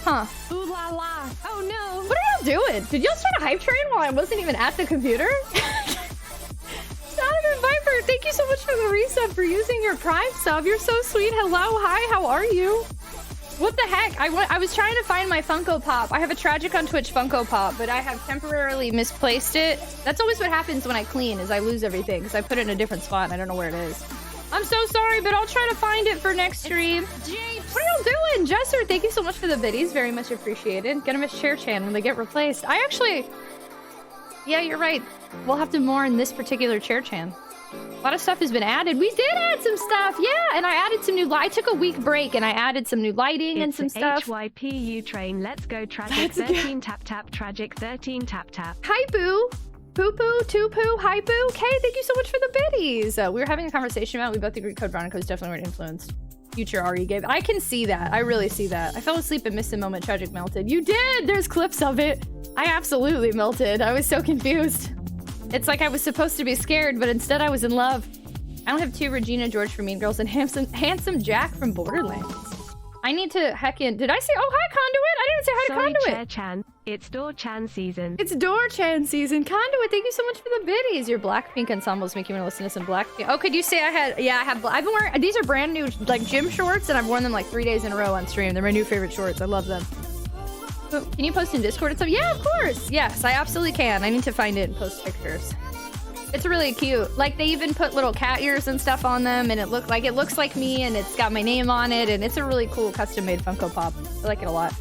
Huh. Ooh la la. Oh no. What are y'all doing? Did y'all start a hype train while I wasn't even at the computer? Donovan Viper, thank you so much for the resub, for using your Prime sub. You're so sweet. Hello, hi, how are you? What the heck? I was trying to find my Funko Pop. I have a TragicOnTwitch Funko Pop, but I have temporarily misplaced it. That's always what happens when I clean, is I lose everything, because I put it in a different spot and I don't know where it is. I'm so sorry, but I'll try to find it for next stream. Japes. What are y'all doing? Jesser, thank you so much for the biddies. Very much appreciated. Gonna miss Cher-chan when they get replaced. I actually... Yeah, you're right. We'll have to mourn this particular Cher-chan. A lot of stuff has been added. We did add some stuff, yeah. And I added some new I took a week break and I added some new lighting and some stuff. HYPU train. Let's go. Tragic 13 tap tap. Tragic 13 tap tap. Hi Boo. Poo poo, two poo, hi Boo. Okay, thank you so much for the biddies. We were having a conversation about, we both agreed Code Veronica's definitely weren't influenced. Future RE gave. I can see that. I really see that. I fell asleep and missed the moment Tragic melted. You did! There's clips of it. I absolutely melted. I was so confused. It's like I was supposed to be scared, but instead I was in love. I don't have two Regina George from Mean Girls and handsome Jack from Borderlands. I need to heckin'. Did I say, oh, hi, Conduit? I didn't say hi to Conduit. Chair-chan. It's Door-chan season. It's Door-chan season. Conduit, thank you so much for the biddies. Your Blackpink ensembles make you want to listen to some Blackpink. Oh, could you say I had, yeah, I've been wearing, these are brand new, like, gym shorts, and I've worn them like 3 days in a row on stream. They're my new favorite shorts. I love them. Can you post in Discord and stuff? Yeah, of course. Yes, I absolutely can. I need to find it and post pictures. It's really cute. Like, they even put little cat ears and stuff on them, and it looks like me, and it's got my name on it, and it's a really cool custom-made Funko Pop. I like it a lot.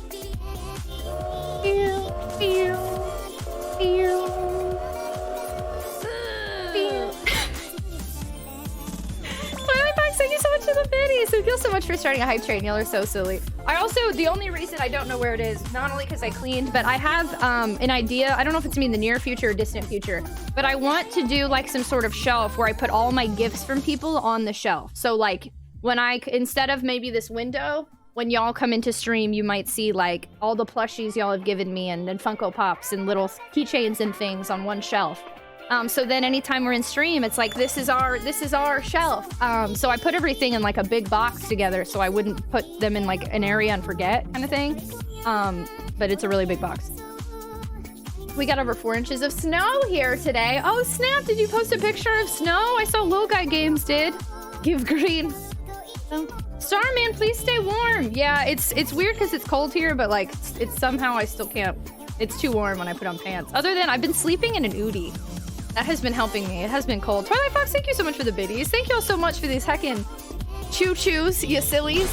Thank you so much for the biddies. Thank you so much for starting a hype train. Y'all are so silly. I also, the only reason I don't know where it is, not only because I cleaned, but I have an idea. I don't know if it's me in the near future or distant future, but I want to do like some sort of shelf where I put all my gifts from people on the shelf. So like when instead of maybe this window, when y'all come into stream, you might see like all the plushies y'all have given me and then Funko Pops and little keychains and things on one shelf. So then anytime we're in stream, it's like, this is our shelf. So I put everything in like a big box together so I wouldn't put them in like an area and forget kind of thing. But it's a really big box. We got over 4 inches of snow here today. Oh snap, did you post a picture of snow? I saw Low Guy Games did. Give green. Starman, please stay warm. Yeah, it's weird because it's cold here, but like it's somehow I still can't. It's too warm when I put on pants. Other than I've been sleeping in an Udi. That has been helping me. It has been cold. Twilight Fox, thank you so much for the biddies. Thank you all so much for these heckin' choo-choos, you sillies.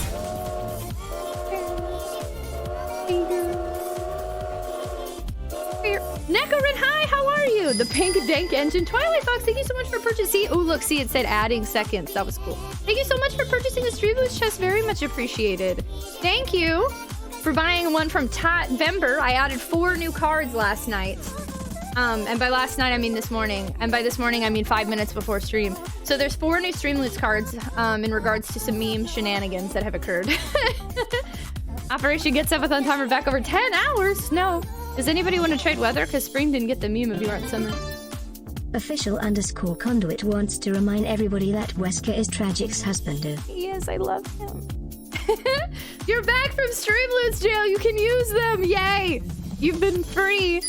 Nekorin, hi, how are you? The pink dank engine. Twilight Fox, thank you so much for purchasing. Oh, look, see, it said adding seconds. That was cool. Thank you so much for purchasing the Street Boost chest. Very much appreciated. Thank you for buying one from Vember. I added 4 new cards last night. And by last night, I mean this morning. And by this morning, I mean 5 minutes before stream. So there's 4 new Streamloots cards in regards to some meme shenanigans that have occurred. Operation Get Sabbath on timer back over 10 hours? No. Does anybody want to trade weather? Because spring didn't get the meme of you aren't summer. Official_conduit wants to remind everybody that Wesker is Tragic's husband. Yes, I love him. You're back from Streamloots jail. You can use them. Yay. You've been free.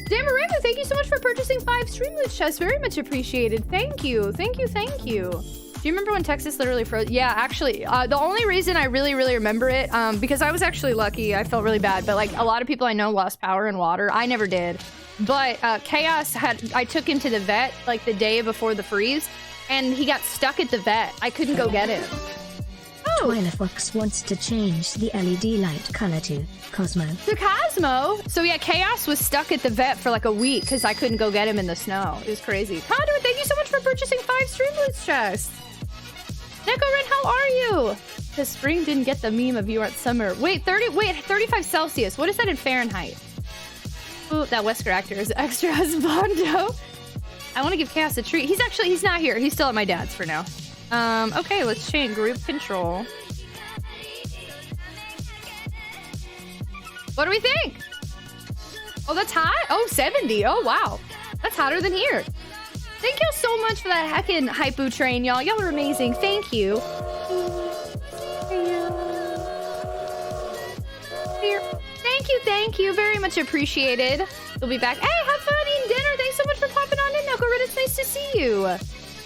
Damarama, thank you so much for purchasing 5 Streamloots chests. Very much appreciated. Thank you. Thank you. Thank you. Do you remember when Texas literally froze? Yeah, actually, the only reason I really remember it, because I was actually lucky. I felt really bad, but like a lot of people I know lost power and water. I never did. But Chaos I took him to the vet like the day before the freeze, and he got stuck at the vet. I couldn't go get him. Oh. Twilafox wants to change the LED light color to Cosmo. To Cosmo? So yeah, Chaos was stuck at the vet for like a week because I couldn't go get him in the snow. It was crazy. Conduit, thank you so much for purchasing 5 Streamloots chests. Nekorin, how are you? The spring didn't get the meme of you aren't summer. Wait, 35 Celsius. What is that in Fahrenheit? Ooh, that Wesker actor is extra husbando. I want to give Chaos a treat. He's not here. He's still at my dad's for now. Okay, let's change group control. What do we think? Oh, that's hot? Oh, 70. Oh, wow. That's hotter than here. Thank you so much for that heckin' hypo train, y'all. Y'all are amazing. Thank you. Thank you. Very much appreciated. We'll be back. Hey, have fun eating dinner. Thanks so much for popping on in, Knucklerid. It's nice to see you.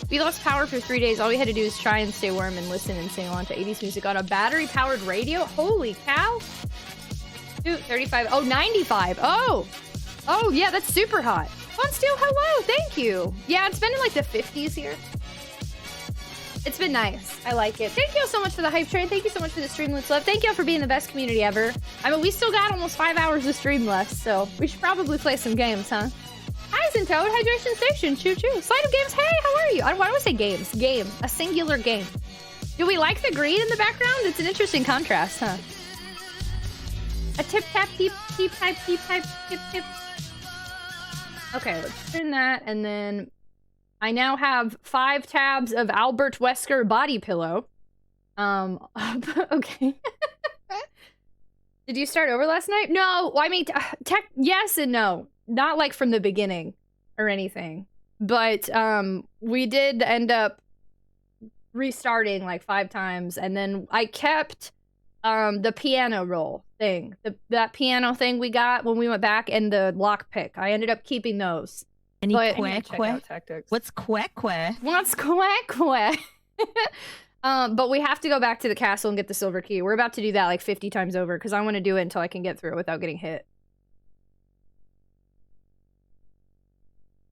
We lost power for 3 days. All we had to do is try and stay warm and listen and sing along to 80s music on a battery-powered radio. Holy cow. Ooh, 35. Oh, 95. Oh, yeah, that's super hot. Fun Steel, hello. Thank you. Yeah, it's been in like the 50s here. It's been nice. I like it. Thank you all so much for the hype train. Thank you so much for the Streamloots love. Thank you all for being the best community ever. I mean, we still got almost 5 hours of stream left, so we should probably play some games, huh? Hi, Zintoad. Hydration Station. Choo-choo. Slide of Games. Hey, how are you? Why do I say games? Game. A singular game. Do we like the green in the background? It's an interesting contrast, huh? A tip-tap, teep-type, teep-type, tip-tip. Okay, let's turn that, and then I now have 5 tabs of Albert Wesker body pillow. Okay. Did you start over last night? No, I mean, yes and no. Not like from the beginning or anything. But we did end up restarting like 5 times, and then I kept the piano roll thing. That piano thing we got when we went back, and the lockpick. I ended up keeping those. Any but quack? What's quack? What's quack? But we have to go back to the castle and get the silver key. We're about to do that like 50 times over because I want to do it until I can get through it without getting hit.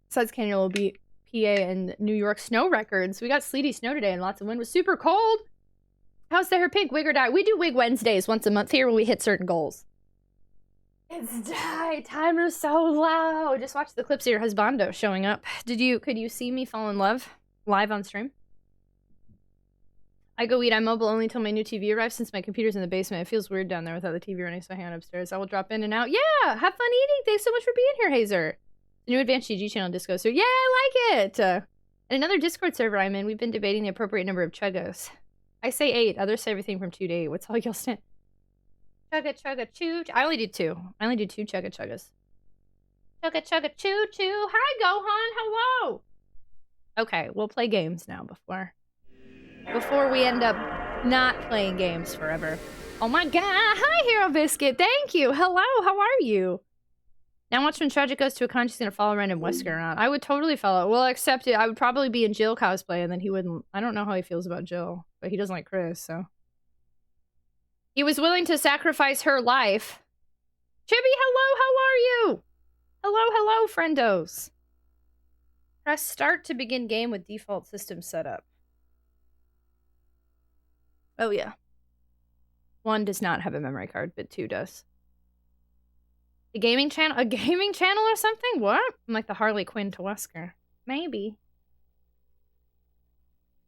Suds Canyon will beat PA and New York snow records. We got sleety snow today and lots of wind. It was super cold. How's the hair pink? Wig or dye? We do wig Wednesdays once a month here when we hit certain goals. It's dye. Timer's so low. Just watch the clips of your husbando showing up. Could you see me fall in love live on stream? I go eat. I'm mobile only until my new TV arrives since my computer's in the basement. It feels weird down there without the TV running, so I hang out upstairs. I will drop in and out. Yeah, have fun eating. Thanks so much for being here, Hazer. The new Advanced GG channel Disco server. Yeah, I like it. And another Discord server I'm in, we've been debating the appropriate number of chuggos. I say 8. Others say everything from 2 to 8. What's all y'all stand? Chugga choo. I only do 2. I only do 2 chugga chuggas. Chugga choo choo. Hi, Gohan. Hello. Okay, we'll play games now before we end up not playing games forever. Oh my god. Hi, Hero Biscuit. Thank you. Hello. How are you? Now watch when Tragic goes to a con, she's gonna follow random Wesker around. I would totally follow. Well, except I would probably be in Jill cosplay, and then he wouldn't. I don't know how he feels about Jill, but he doesn't like Chris, so. He was willing to sacrifice her life. Chibi, hello, how are you? Hello, friendos. Press start to begin game with default system setup. Oh yeah. 1 does not have a memory card, but 2 does. A gaming channel or something? What? I'm like the Harley Quinn to Wesker. Maybe.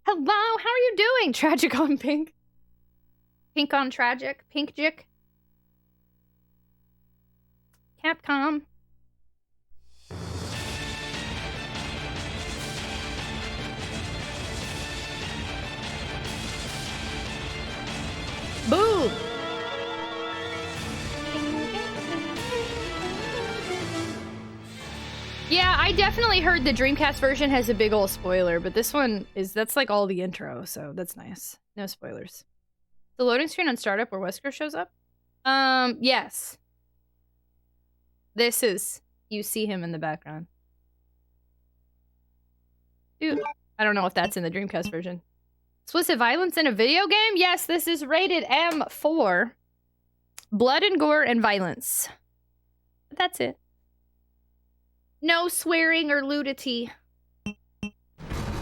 Hello, how are you doing? Tragic on Pink. Pink on Tragic. Pink Jick. Capcom. Boom! I definitely heard the Dreamcast version has a big old spoiler, but this one that's like all the intro, so that's nice. No spoilers. The loading screen on startup where Wesker shows up? Yes. This is, you see him in the background. Dude, I don't know if that's in the Dreamcast version. Explicit violence in a video game? Yes, this is rated M for blood and gore and violence. That's it. No swearing or nudity.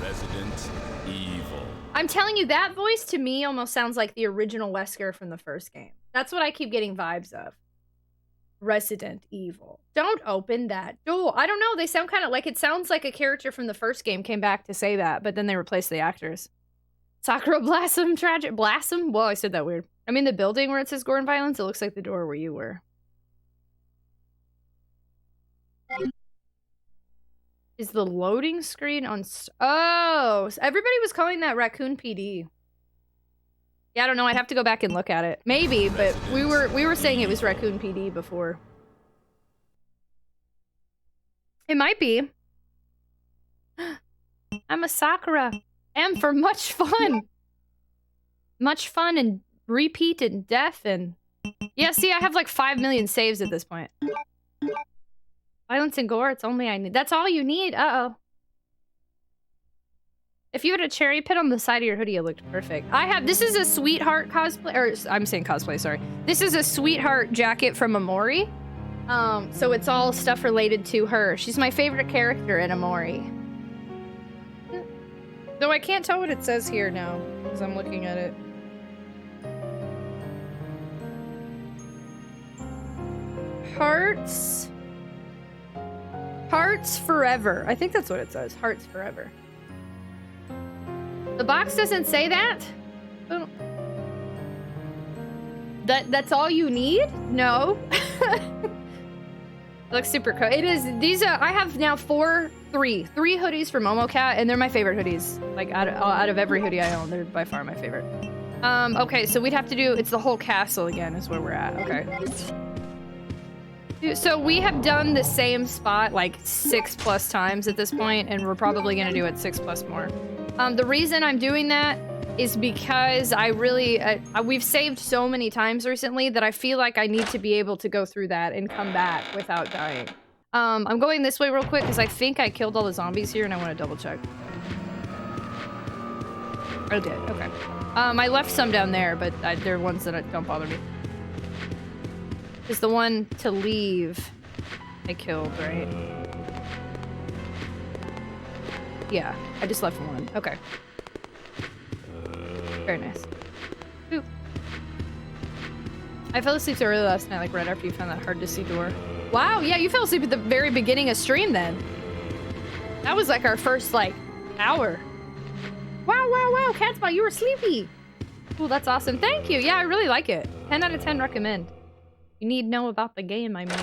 Resident Evil. I'm telling you, that voice to me almost sounds like the original Wesker from the first game. That's what I keep getting vibes of. Resident Evil. Don't open that door. I don't know, they sound kind of like, it sounds like a character from the first game came back to say that, but then they replaced the actors. Sakura Blossom, tragic. Blossom? Whoa, I said that weird. I mean, the building where it says gore and violence, it looks like the door where you were. Is the loading screen on... Oh, so everybody was calling that Raccoon PD. Yeah, I don't know. I'd have to go back and look at it. Maybe, but we were saying it was Raccoon PD before. It might be. I'm a Sakura. M for much fun. Much fun and repeat and death and... Yeah, see, I have like 5 million saves at this point. Violence and gore, it's only I need. That's all you need? Uh-oh. If you had a cherry pit on the side of your hoodie, it looked perfect. I have, this is a sweetheart cosplay, or I'm saying cosplay, sorry. This is a sweetheart jacket from Amori. So it's all stuff related to her. She's my favorite character in Amori. Though I can't tell what it says here now, because I'm looking at it. Hearts... Hearts forever. I think that's what it says. Hearts forever. The box doesn't say that? Oh. That's all you need? No. It looks super cool. It is. These are. I have now three hoodies from Momocat, and they're my favorite hoodies. Like out of every hoodie I own, they're by far my favorite. Okay, so we'd have to do. It's the whole castle again. Is where we're at. Okay. So we have done the same spot like 6+ times at this point, and we're probably gonna do it 6+ more. The reason I'm doing that is because I really, we've saved so many times recently that I feel like I need to be able to go through that and come back without dying. I'm going this way real quick because I think I killed all the zombies here and I want to double check. I did, okay. I left some down there, but they're ones that don't bother me. Is the one to leave I killed, right? Yeah, I just left one. Okay. Very nice. Boop. I fell asleep so early last night, like right after you found that hard to see door. Wow, yeah, you fell asleep at the very beginning of stream then. That was like our first, like, hour. Wow, wow, wow, Catspot, you were sleepy. Cool, that's awesome. Thank you. Yeah, I really like it. 10 out of 10 recommend. You need to know about the game, I mean.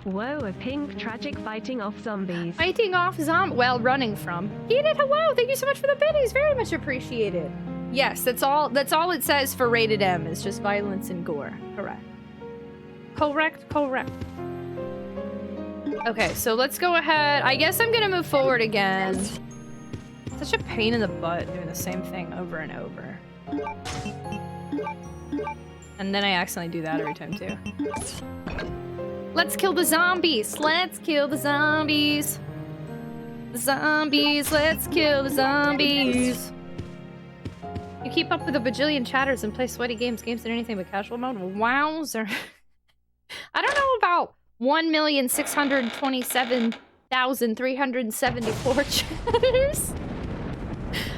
Whoa, a pink tragic fighting off zombies. Fighting off well, running from. Edith, hello! Thank you so much for the biddies! Very much appreciated. Yes, that's all it says for rated M, is just violence and gore. Correct. Correct. Okay, so let's go ahead. I guess I'm gonna move forward again. Such a pain in the butt doing the same thing over and over. And then I accidentally do that every time too. Let's kill the zombies! Let's kill the zombies! The zombies! Let's kill the zombies! You keep up with a bajillion chatters and play sweaty games that are anything but casual mode? Wowzer. I don't know about 1,627,374 chatters.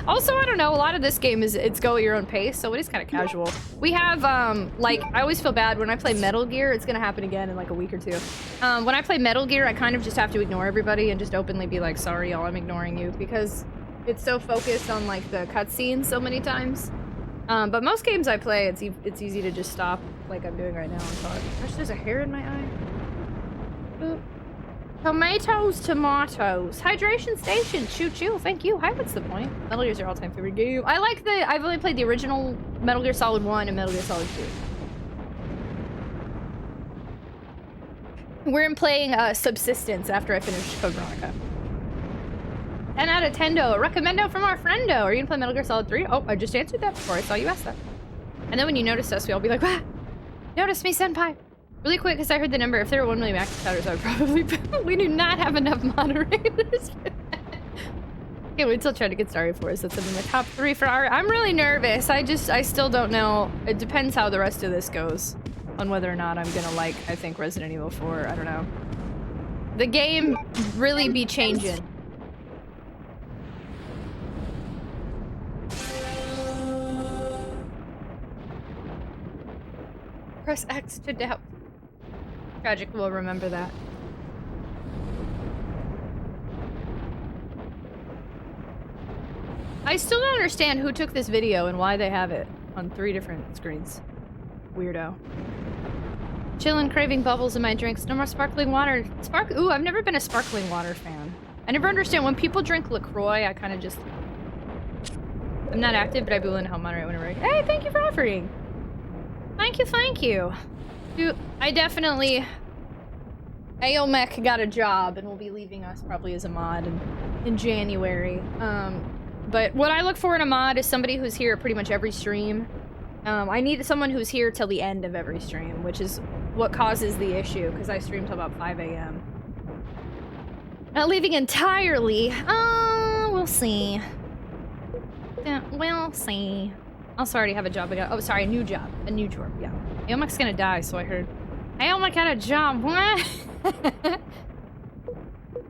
Also, I don't know, a lot of this game is, it's go at your own pace, so it is kind of casual. We have, like, I always feel bad when I play Metal Gear. It's gonna happen again in like a week or two. When I play Metal Gear, I kind of just have to ignore everybody and just openly be like, sorry y'all, I'm ignoring you, because it's so focused on like the cutscenes so many times. But most games I play, it's easy to just stop like I'm doing right now and talk. Gosh, there's a hair in my eye. Boop. Tomatoes. Hydration Station. Choo-choo. Thank you. Hi, what's the point? Metal Gear's your all-time favorite game. I've only played the original Metal Gear Solid 1 and Metal Gear Solid 2. We're playing Subsistence after I finish Code Veronica. 10 out of 10do. Recommendo from our friendo. Are you gonna play Metal Gear Solid 3? Oh, I just answered that before I saw you ask that. And then when you noticed us, we all be like, "Wah! Notice me, senpai!" Really quick, because I heard the number. If there were 1 million active chatters, I would probably... We do not have enough moderators. Okay, wait till I try to get started for us. That's in the top 3 for our... I'm really nervous. I still don't know. It depends how the rest of this goes. On whether or not I'm gonna like, I think, Resident Evil 4. I don't know. The game really be changing. Press X to doubt. Tragic will remember that. I still don't understand who took this video and why they have it on 3 different screens. Weirdo. Chillin', craving bubbles in my drinks. No more sparkling water. Ooh, I've never been a sparkling water fan. I never understand when people drink LaCroix. I kind of just. I'm not active, but I'd be willing to help moderate whenever I. Hey, thank you for offering. Thank you, thank you. Dude, I definitely. Aomech got a job and will be leaving us probably as a mod in January. But what I look for in a mod is somebody who's here at pretty much every stream. I need someone who's here till the end of every stream, which is what causes the issue, because I stream till about 5 a.m. Not leaving entirely. We'll see. Yeah, we'll see. Also, I already have a job. Oh, sorry, a new job. A new job, yeah. Aomech's gonna die, so I heard. Aomech got a job. What?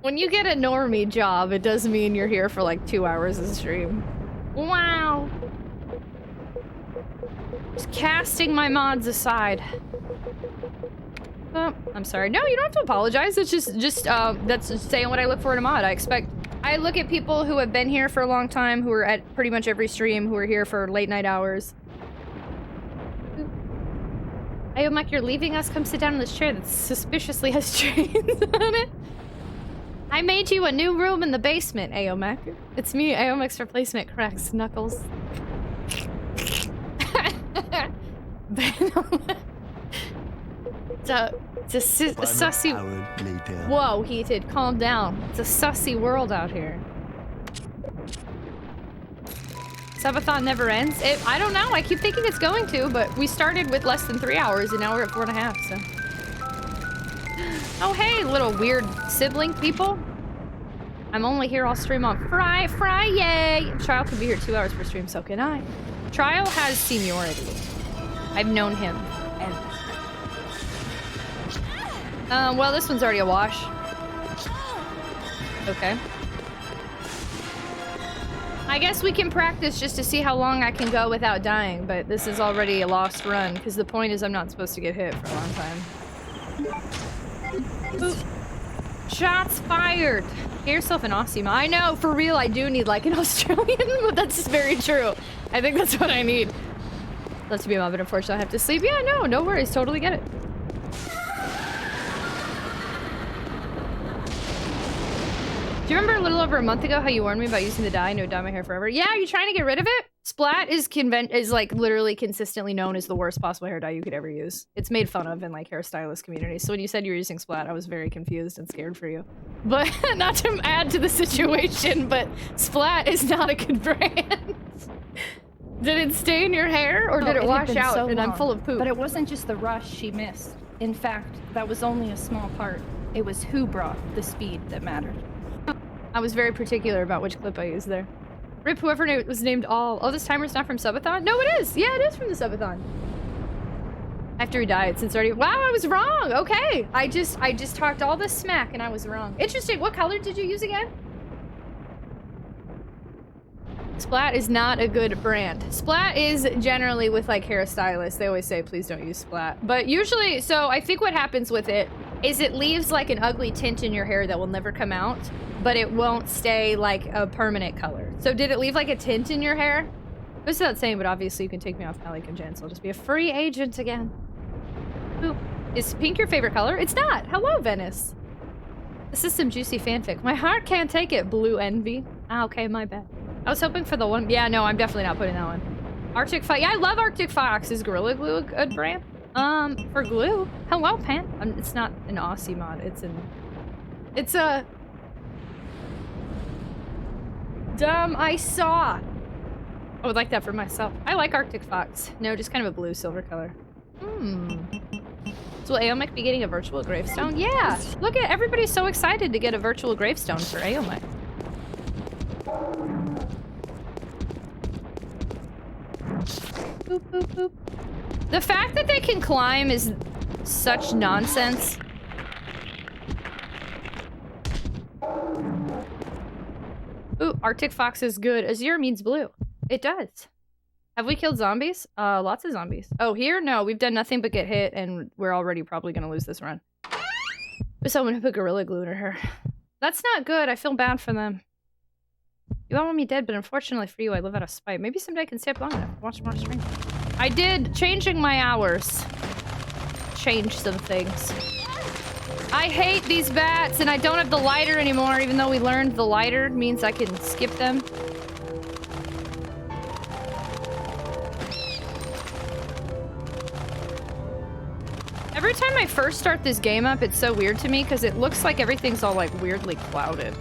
When you get a normie job, it does mean you're here for like 2 hours of stream. Wow. Just casting my mods aside. Oh, I'm sorry. No, you don't have to apologize. It's just that's just saying what I look for in a mod. I look at people who have been here for a long time, who are at pretty much every stream, who are here for late night hours. Aomech, you're leaving us? Come sit down in this chair that suspiciously has chains on it. I made you a new room in the basement, Aomech. It's me, Aomech's replacement, cracks knuckles. It's a sussy... Whoa, Heated, calm down. It's a sussy world out here. Subathon never ends? I don't know, I keep thinking it's going to, but we started with less than 3 hours and now we're at 4.5, so... Oh hey, little weird sibling people. I'm only here, I'll stream on Friday! Trial could be here 2 hours per stream, so can I. Trial has seniority. I've known him. And... well, this one's already a wash. Okay. I guess we can practice just to see how long I can go without dying, but this is already a lost run, because the point is I'm not supposed to get hit for a long time. Oop. Shots fired! Get yourself an Aussie mod. I know, for real, I do need like an Australian, but that's very true. I think that's what I need. Let's be a mod, but unfortunately I have to sleep. Yeah, no worries, totally get it. Do you remember a little over a month ago how you warned me about using the dye and it would dye my hair forever? Yeah, are you trying to get rid of it? Splat is like literally consistently known as the worst possible hair dye you could ever use. It's made fun of in like hairstylist communities. So when you said you were using Splat, I was very confused and scared for you. But not to add to the situation, but Splat is not a good brand. Did it stain your hair or did it wash out so and I'm full of poop? But it wasn't just the rush she missed. In fact, that was only a small part. It was who brought the speed that mattered. I was very particular about which clip I used there. Rip whoever was named All. Oh, this timer's not from Subathon? No, it is! Yeah, it is from the Subathon. After he died, since already- Wow, I was wrong! Okay! I just talked all this smack and I was wrong. Interesting, what color did you use again? Splat is not a good brand. Splat is generally with like hairstylists. They always say, please don't use Splat. But usually, so I think what happens with it is it leaves like an ugly tint in your hair that will never come out, but it won't stay like a permanent color. So did it leave like a tint in your hair? This is not saying, but obviously you can take me off Pally Congen, so I'll just be a free agent again. Ooh. Is pink your favorite color? It's not! Hello, Venice! This is some juicy fanfic. My heart can't take it, Blue Envy. Ah, okay, my bad. I was hoping for the one- yeah, no, I'm definitely not putting that one. Arctic Fox, yeah, I love Arctic Fox. Is Gorilla Glue a good brand? For glue. Hello, Pan. It's not an Aussie mod. It's a... Dumb, I saw. I would like that for myself. I like Arctic Fox. No, just kind of a blue silver color. So will Aomec be getting a virtual gravestone? Yeah! Look at everybody's so excited to get a virtual gravestone for Aomec. Boop, boop, boop. The fact that they can climb is such nonsense. Ooh, Arctic Fox is good. Azure means blue. It does. Have we killed zombies? Lots of zombies. Oh, here? No, we've done nothing but get hit, and we're already probably gonna lose this run. But someone who put Gorilla Glue in her. That's not good. I feel bad for them. You all want me dead, but unfortunately for you, I live out of spite. Maybe someday I can stay up long enough. Watch more streams. I did. Changing my hours. Change some things. I hate these bats, and I don't have the lighter anymore, even though we learned the lighter means I can skip them. Every time I first start this game up, it's so weird to me because it looks like everything's all like weirdly clouded.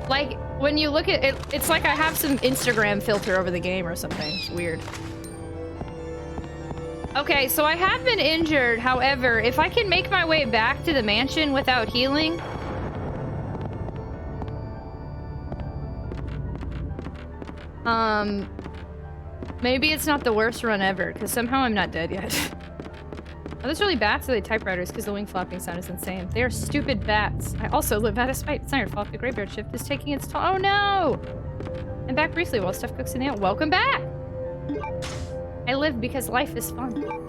Like when you look at it, it's like I have some Instagram filter over the game or something. It's weird. Okay, so I have been injured. However, if I can make my way back to the mansion without healing, maybe it's not the worst run ever, because somehow I'm not dead yet. Are those really bats or are they typewriters? Because the wing flopping sound is insane. They are stupid bats. I also live out of spite. It's not your fault. The graveyard shift is taking its toll. Oh no! I'm back briefly while stuff cooks in the oven. Welcome back! I live because life is fun.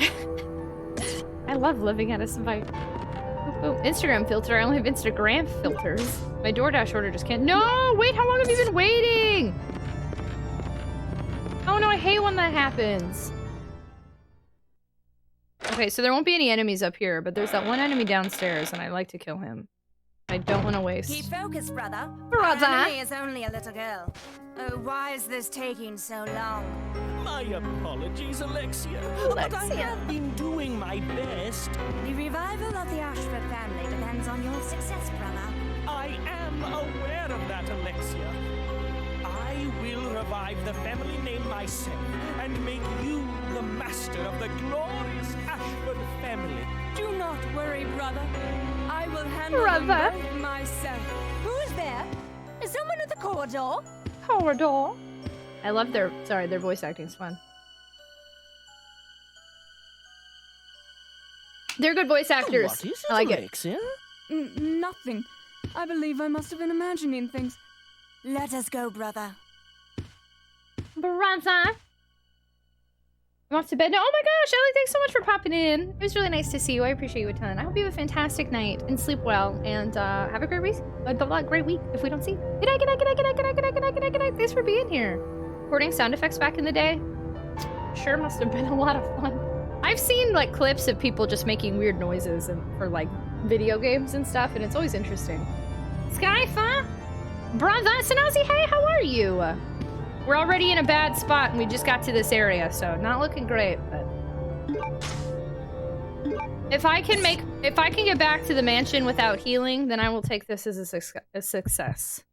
I love living out of spite. Oh, Instagram filter. I only have Instagram filters. My DoorDash order just can't. No! Wait, how long have you been waiting? Oh no, I hate when that happens. Okay, so there won't be any enemies up here, but there's that one enemy downstairs, and I like to kill him. I don't want to waste. Keep focused, brother. Brother! Our enemy is only a little girl. Oh, why is this taking so long? My apologies, Alexia. But I have been doing my best. The revival of the Ashford family depends on your success, brother. I am aware of that, Alexia. I will revive the family name myself and make you the master of the glorious Ashford family. Do not worry, brother. I will handle them both myself. Who is there? Is someone at the corridor? Corridor? I love their voice acting's fun. They're good voice actors. What is it, I like Alexia? Nothing. I believe I must have been imagining things. Let us go, brother. Brother. I'm off to bed now. Oh my gosh, Ellie, thanks so much for popping in. It was really nice to see you. I appreciate you a ton. I hope you have a fantastic night and sleep well and have a great week. Great week if we don't see you. Good night, good night, good night, good night, good night, good night, good night, good night, good night. Thanks for being here. Recording sound effects back in the day. Sure must have been a lot of fun. I've seen like clips of people just making weird noises and for like video games and stuff, and it's always interesting. Skyfa? Brother, Sanazi, hey, how are you? We're already in a bad spot and we just got to this area, so not looking great, but if I can get back to the mansion without healing, then I will take this as a success.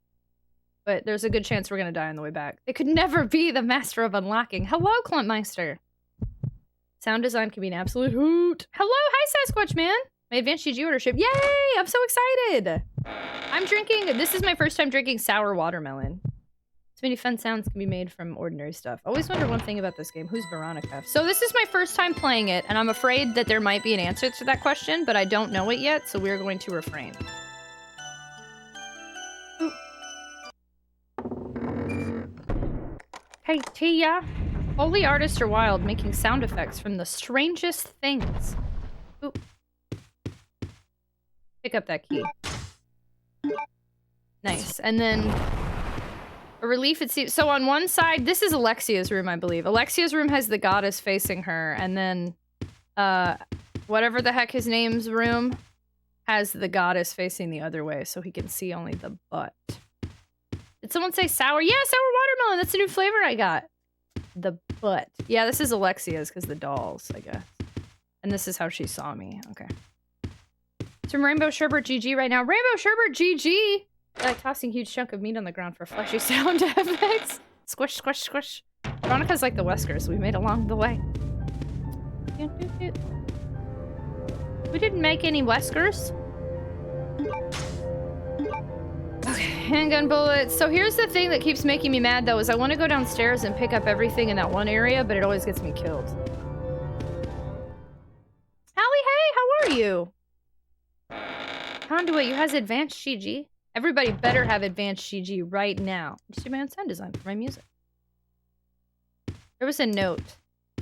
But there's a good chance we're gonna die on the way back. It could never be the master of unlocking. Hello, Clumpmeister. Sound design can be an absolute hoot. Hello, hi Sasquatch man. My advanced GG ordership. Yay! I'm so excited. I'm drinking, this is my first time drinking sour watermelon. So many fun sounds can be made from ordinary stuff. Always wonder one thing about this game. Who's Veronica? So this is my first time playing it, and I'm afraid that there might be an answer to that question, but I don't know it yet, so we're going to refrain. Ooh. Hey, Tia. Holy artists are wild, making sound effects from the strangest things. Ooh. Pick up that key. Nice. And then a relief, it seems. So on one side, this is Alexia's room, I believe. Alexia's room has the goddess facing her, and then whatever the heck his name's room has the goddess facing the other way, so he can see only the butt. Did someone say sour? Yeah, sour watermelon. That's a new flavor I got. the butt. Yeah, this is Alexia's because the dolls, I guess. And this is how she saw me. Okay. It's from Rainbow Sherbert GG right now. Rainbow Sherbert GG! Tossing huge chunk of meat on the ground for fleshy sound effects. Squish, squish, squish. Veronica's like the Weskers. We made along the way. We didn't make any Weskers. Okay, handgun bullets. So here's the thing that keeps making me mad though, is I want to go downstairs and pick up everything in that one area, but it always gets me killed. Hallie, hey, how are you? Conduit, you has advanced CG. Everybody better have advanced CG right now. You see my own sound design for my music. There was a note,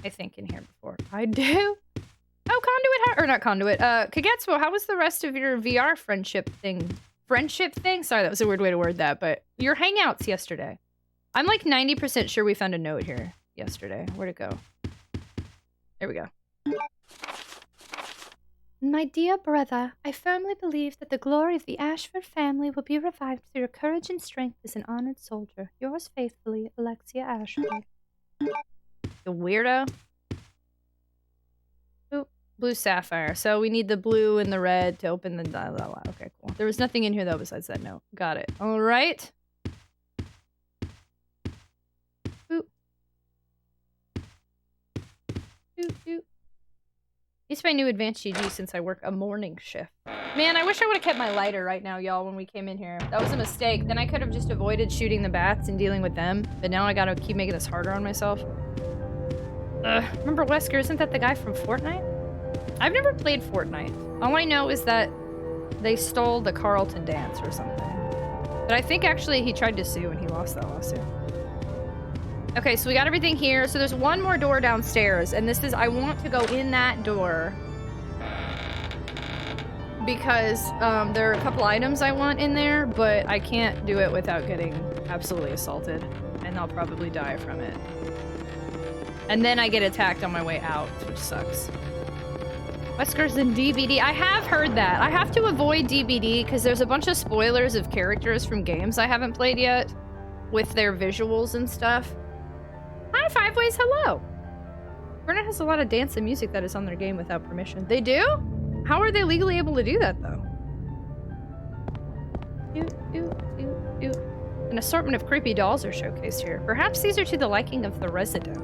I think, in here before. I do. Oh, Conduit, or not Conduit. Kagetsuo, how was the rest of your VR friendship thing? Friendship thing? Sorry, that was a weird way to word that, but your hangouts yesterday. I'm like 90% sure we found a note here yesterday. Where'd it go? There we go. My dear brother, I firmly believe that the glory of the Ashford family will be revived through your courage and strength as an honored soldier. Yours faithfully, Alexia Ashford. The weirdo. Ooh, blue sapphire. So we need the blue and the red to open the dialogue. Okay, cool. There was nothing in here though besides that note. Got it. All right. Ooh. Ooh, ooh. It's my new advanced GG since I work a morning shift. Man, I wish I would have kept my lighter right now, y'all, when we came in here. That was a mistake. Then I could have just avoided shooting the bats and dealing with them. But now I gotta keep making this harder on myself. Remember Wesker? Isn't that the guy from Fortnite? I've never played Fortnite. All I know is that they stole the Carlton dance or something. But I think actually he tried to sue and he lost that lawsuit. Okay, so we got everything here. So there's one more door downstairs, and this is, I want to go in that door because there are a couple items I want in there, but I can't do it without getting absolutely assaulted, and I'll probably die from it. And then I get attacked on my way out, which sucks. Wesker's in DBD. I have heard that. I have to avoid DBD because there's a bunch of spoilers of characters from games I haven't played yet with their visuals and stuff. Hi, Five Ways, hello! Fortnite has a lot of dance and music that is on their game without permission. They do? How are they legally able to do that, though? An assortment of creepy dolls are showcased here. Perhaps these are to the liking of the resident.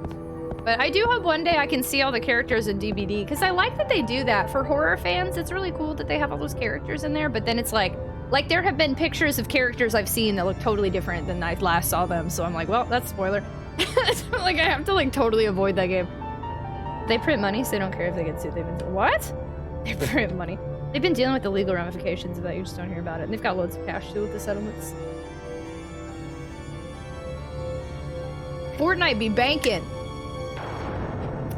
But I do hope one day I can see all the characters in DBD, because I like that they do that. For horror fans, it's really cool that they have all those characters in there, but then it's like there have been pictures of characters I've seen that look totally different than I last saw them, so I'm like, well, that's spoiler. So, like, I have to, like, totally avoid that game. They print money, so they don't care if they get sued. What? They print money. They've been dealing with the legal ramifications of that, you just don't hear about it. And they've got loads of cash, too, with the settlements. Fortnite be banking.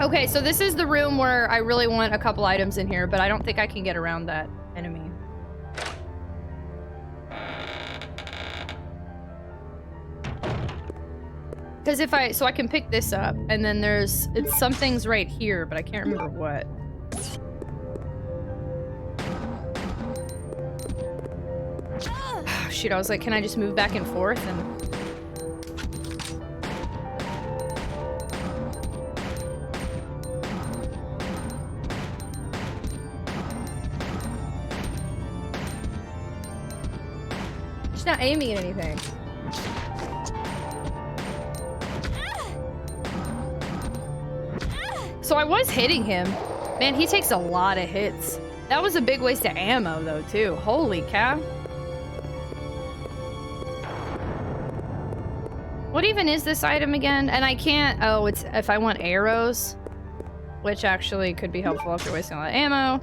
Okay, so this is the room where I really want a couple items in here, but I don't think I can get around that enemy. Because if so I can pick this up, and then there's, something's right here, but I can't remember what. Oh, shoot, I was like, can I just move back and forth? And she's not aiming at anything. So I was hitting him. Man, he takes a lot of hits. That was a big waste of ammo, though, too. Holy cow. What even is this item again? And I can't... Oh, it's if I want arrows, which actually could be helpful after wasting a lot of ammo.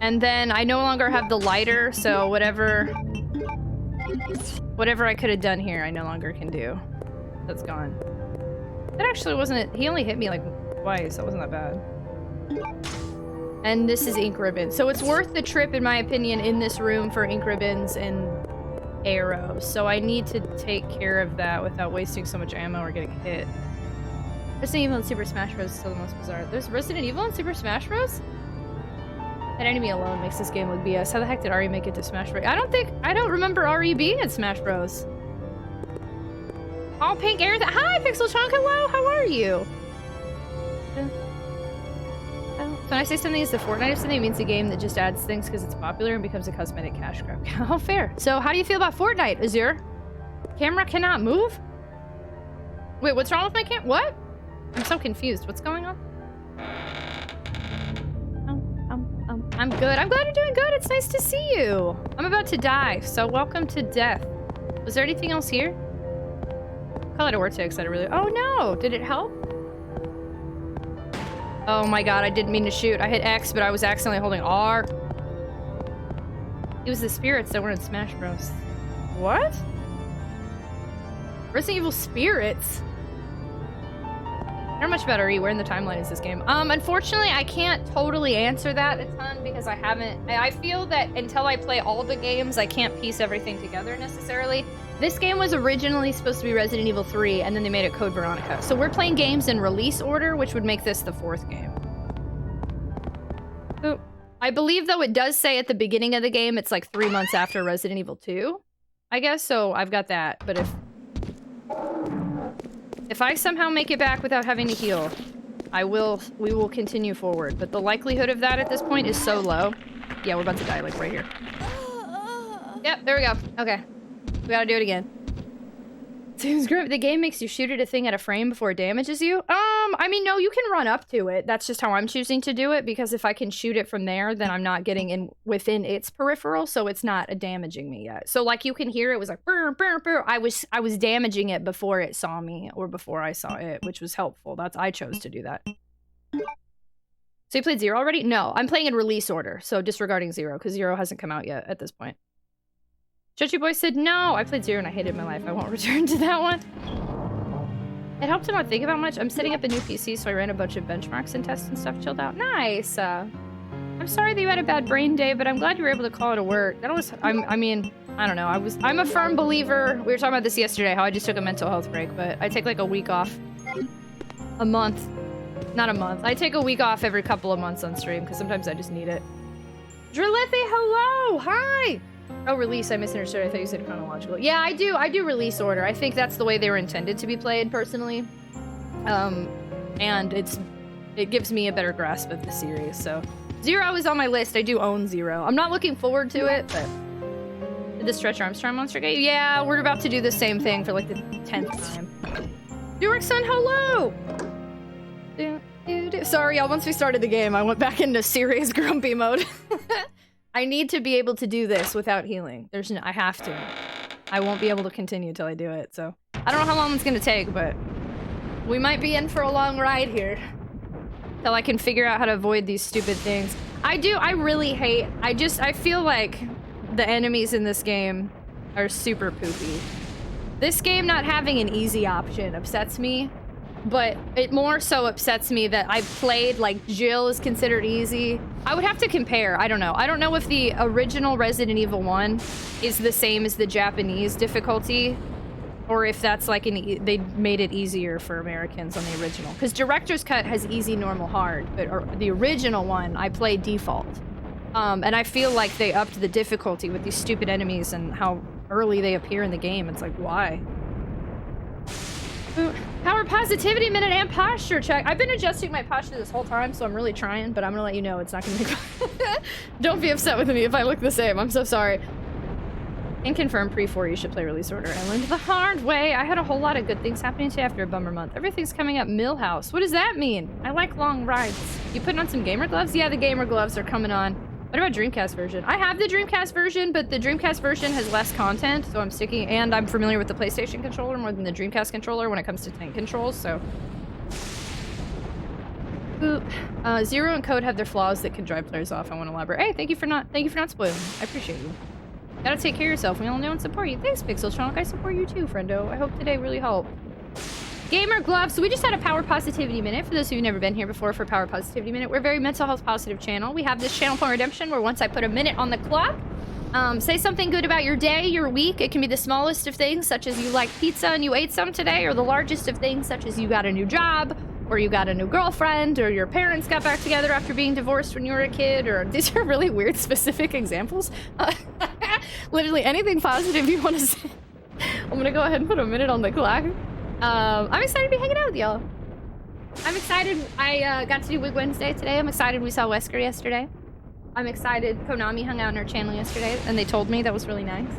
And then I no longer have the lighter, so whatever I could have done here, I no longer can do. That's gone. That actually wasn't... He only hit me like twice. That wasn't that bad. And this is ink ribbon. So it's worth the trip, in my opinion, in this room for ink ribbons and arrows. So I need to take care of that without wasting so much ammo or getting hit. Resident Evil and Super Smash Bros. Is still the most bizarre. There's Resident Evil and Super Smash Bros? That enemy alone makes this game look BS. How the heck did Ari make it to Smash Bros? I don't remember Ari being at Smash Bros. All pink air. Hi, Pixel Chunk. Hello. How are you? When I say something is the Fortnite of something, it means a game that just adds things because it's popular and becomes a cosmetic cash grab. Oh, fair. So how do you feel about Fortnite, Azure? Camera cannot move? Wait, what's wrong with my cam? What? I'm so confused. What's going on? I'm good. I'm glad you're doing good. It's nice to see you. I'm about to die, so welcome to death. Was there anything else here? Call it a vortex. I really. Oh no! Did it help? Oh my god! I didn't mean to shoot. I hit X, but I was accidentally holding R. It was the spirits that were in Smash Bros. What? Resident Evil spirits? Not much about RE. Where in the timeline is this game? Unfortunately, I can't totally answer that a ton because I haven't. I feel that until I play all the games, I can't piece everything together necessarily. This game was originally supposed to be Resident Evil 3, and then they made it Code Veronica. So we're playing games in release order, which would make this the 4th game. Ooh. I believe, though, it does say at the beginning of the game, it's like 3 months after Resident Evil 2, I guess. So I've got that. But if I somehow make it back without having to heal, we will continue forward. But the likelihood of that at this point is so low. Yeah, we're about to die, like, right here. Yep, there we go. Okay. We gotta do it again. Seems great. The game makes you shoot at a thing at a frame before it damages you? I mean, no, you can run up to it. That's just how I'm choosing to do it, because if I can shoot it from there, then I'm not getting within its peripheral, so it's not damaging me yet. So, like, you can hear it was like, burr, burr, burr. I was damaging it before it saw me, or before I saw it, which was helpful. I chose to do that. So you played 0 already? No, I'm playing in release order, so disregarding 0, because 0 hasn't come out yet at this point. Chochi Boy said, no, I played 0 and I hated my life. I won't return to that one. It helped to not think about much. I'm setting up a new PC, so I ran a bunch of benchmarks and tests and stuff, chilled out. Nice. I'm sorry that you had a bad brain day, but I'm glad you were able to call it a work. That was, I mean, I don't know. I'm a firm believer. We were talking about this yesterday, how I just took a mental health break, but I take like a week off. A month. Not a month. I take a week off every couple of months on stream, because sometimes I just need it. Drilithi, hello! Hi! Oh, release. I misunderstood. I thought you said chronological. Yeah, I do release order. I think that's the way they were intended to be played, personally. And it gives me a better grasp of the series, so. 0 is on my list. I do own 0. I'm not looking forward to it, but... Did the Stretch Armstrong monster get you? Yeah, we're about to do the same thing for, like, the 10th time. Durek-san, hello! Sorry, y'all. Once we started the game, I went back into serious grumpy mode. I need to be able to do this without healing. I have to. I won't be able to continue till I do it, so. I don't know how long it's gonna take, but we might be in for a long ride here. Till I can figure out how to avoid these stupid things. I really hate, I feel like the enemies in this game are super poopy. This game not having an easy option upsets me, but it more so upsets me that I've played, like, Jill is considered easy. I would have to compare. I don't know. I don't know if the original Resident Evil 1 is the same as the Japanese difficulty, or if that's like they made it easier for Americans on the original. Because Director's Cut has easy, normal, hard, but the original one, I played default. And I feel like they upped the difficulty with these stupid enemies and how early they appear in the game. It's like, why? Ooh, power positivity minute and posture check. I've been adjusting my posture this whole time, so I'm really trying, but I'm gonna let you know it's not gonna make Don't be upset with me if I look the same. I'm so sorry. And confirm pre-4 you should play release order. I learned the hard way. I had a whole lot of good things happening today after a bummer month. Everything's coming up Millhouse. What does that mean? I like long rides. You putting on some gamer gloves? Yeah, the gamer gloves are coming on. What about Dreamcast version? I have the Dreamcast version, but the Dreamcast version has less content, so I'm sticking, and I'm familiar with the PlayStation controller more than the Dreamcast controller when it comes to tank controls, so. Oop. 0 and Code have their flaws that can drive players off. I want to elaborate. Hey, thank you for not spoiling. I appreciate you. Gotta take care of yourself. We all know and support you. Thanks, Pixel Chonk. I support you too, friendo. I hope today really helped. Gamer gloves. So we just had a Power Positivity Minute. For those of you who've never been here before for Power Positivity Minute, we're a very mental health positive channel. We have this channel point redemption where once I put a minute on the clock, say something good about your day, your week. It can be the smallest of things, such as you like pizza and you ate some today, or the largest of things, such as you got a new job, or you got a new girlfriend, or your parents got back together after being divorced when you were a kid, or these are really weird specific examples. Literally anything positive you want to say. I'm gonna go ahead and put a minute on the clock. I'm excited to be hanging out with y'all. I'm excited. I got to do Wig Wednesday today. I'm excited we saw Wesker yesterday. I'm excited Konami hung out on our channel yesterday, and they told me that was really nice.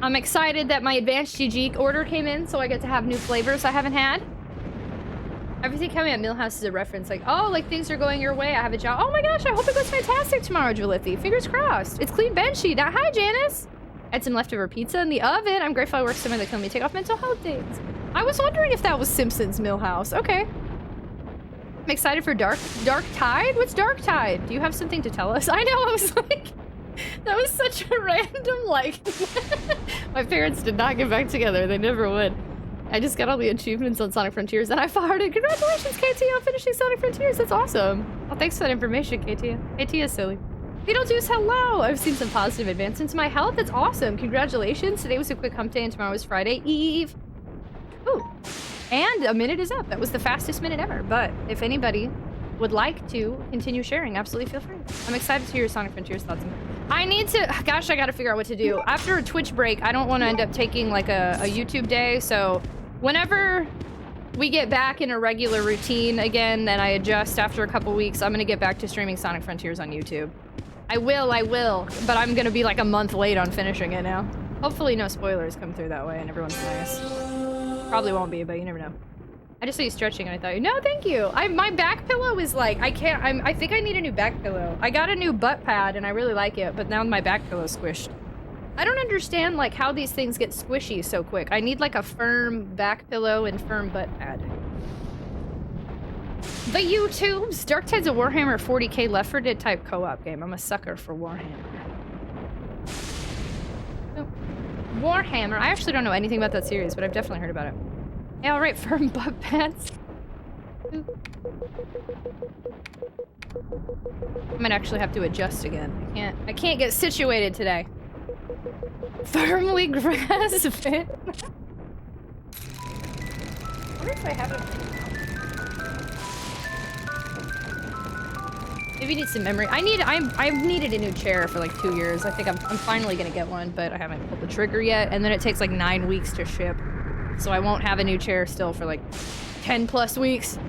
I'm excited that my Advanced GG order came in, so I get to have new flavors I haven't had. Everything coming at Millhouse is a reference, like, oh, like things are going your way. I have a job. Oh my gosh, I hope it goes fantastic tomorrow, Julithi. Fingers crossed. It's clean benchy. Now, hi, Janice. I had some leftover pizza in the oven. I'm grateful I worked somewhere that can let me take off mental health days. I was wondering if that was Simpsons Millhouse. Okay. I'm excited for Dark Tide? What's Dark Tide? Do you have something to tell us? I know, I was like, that was such a random, like, my parents did not get back together. They never would. I just got all the achievements on Sonic Frontiers and I farted. Congratulations, KT, on finishing Sonic Frontiers. That's awesome. Well, thanks for that information, KT. KT is silly. Beetlejuice, hello! I've seen some positive advancements in my health. That's awesome. Congratulations. Today was a quick hump day and tomorrow is Friday Eve. Ooh. And a minute is up. That was the fastest minute ever. But if anybody would like to continue sharing, absolutely feel free. I'm excited to hear your Sonic Frontiers thoughts. I need to... Gosh, I gotta figure out what to do. After a Twitch break, I don't want to end up taking like a YouTube day, so... Whenever we get back in a regular routine again, and I adjust after a couple weeks, I'm gonna get back to streaming Sonic Frontiers on YouTube. I will, but I'm gonna be like a month late on finishing it now. Hopefully no spoilers come through that way and everyone's nice. Probably won't be, but you never know. I just saw you stretching and I thought, no, thank you. My back pillow is like, I think I need a new back pillow. I got a new butt pad and I really like it, but now my back pillow's squished. I don't understand, like, how these things get squishy so quick. I need, like, a firm back pillow and firm butt pad. The YouTubes! Dark Tide's a Warhammer 40k Left 4 Dead type co-op game. I'm a sucker for Warhammer. Oh. Warhammer. I actually don't know anything about that series, but I've definitely heard about it. Yeah, alright, firm butt pads. I might actually have to adjust again. I can't get situated today. Firmly grasp it. I wonder if I have it. Maybe need some memory. I've needed a new chair for like 2 years. I think I'm finally gonna get one, but I haven't pulled the trigger yet. And then it takes like 9 weeks to ship, so I won't have a new chair still for like 10+ weeks.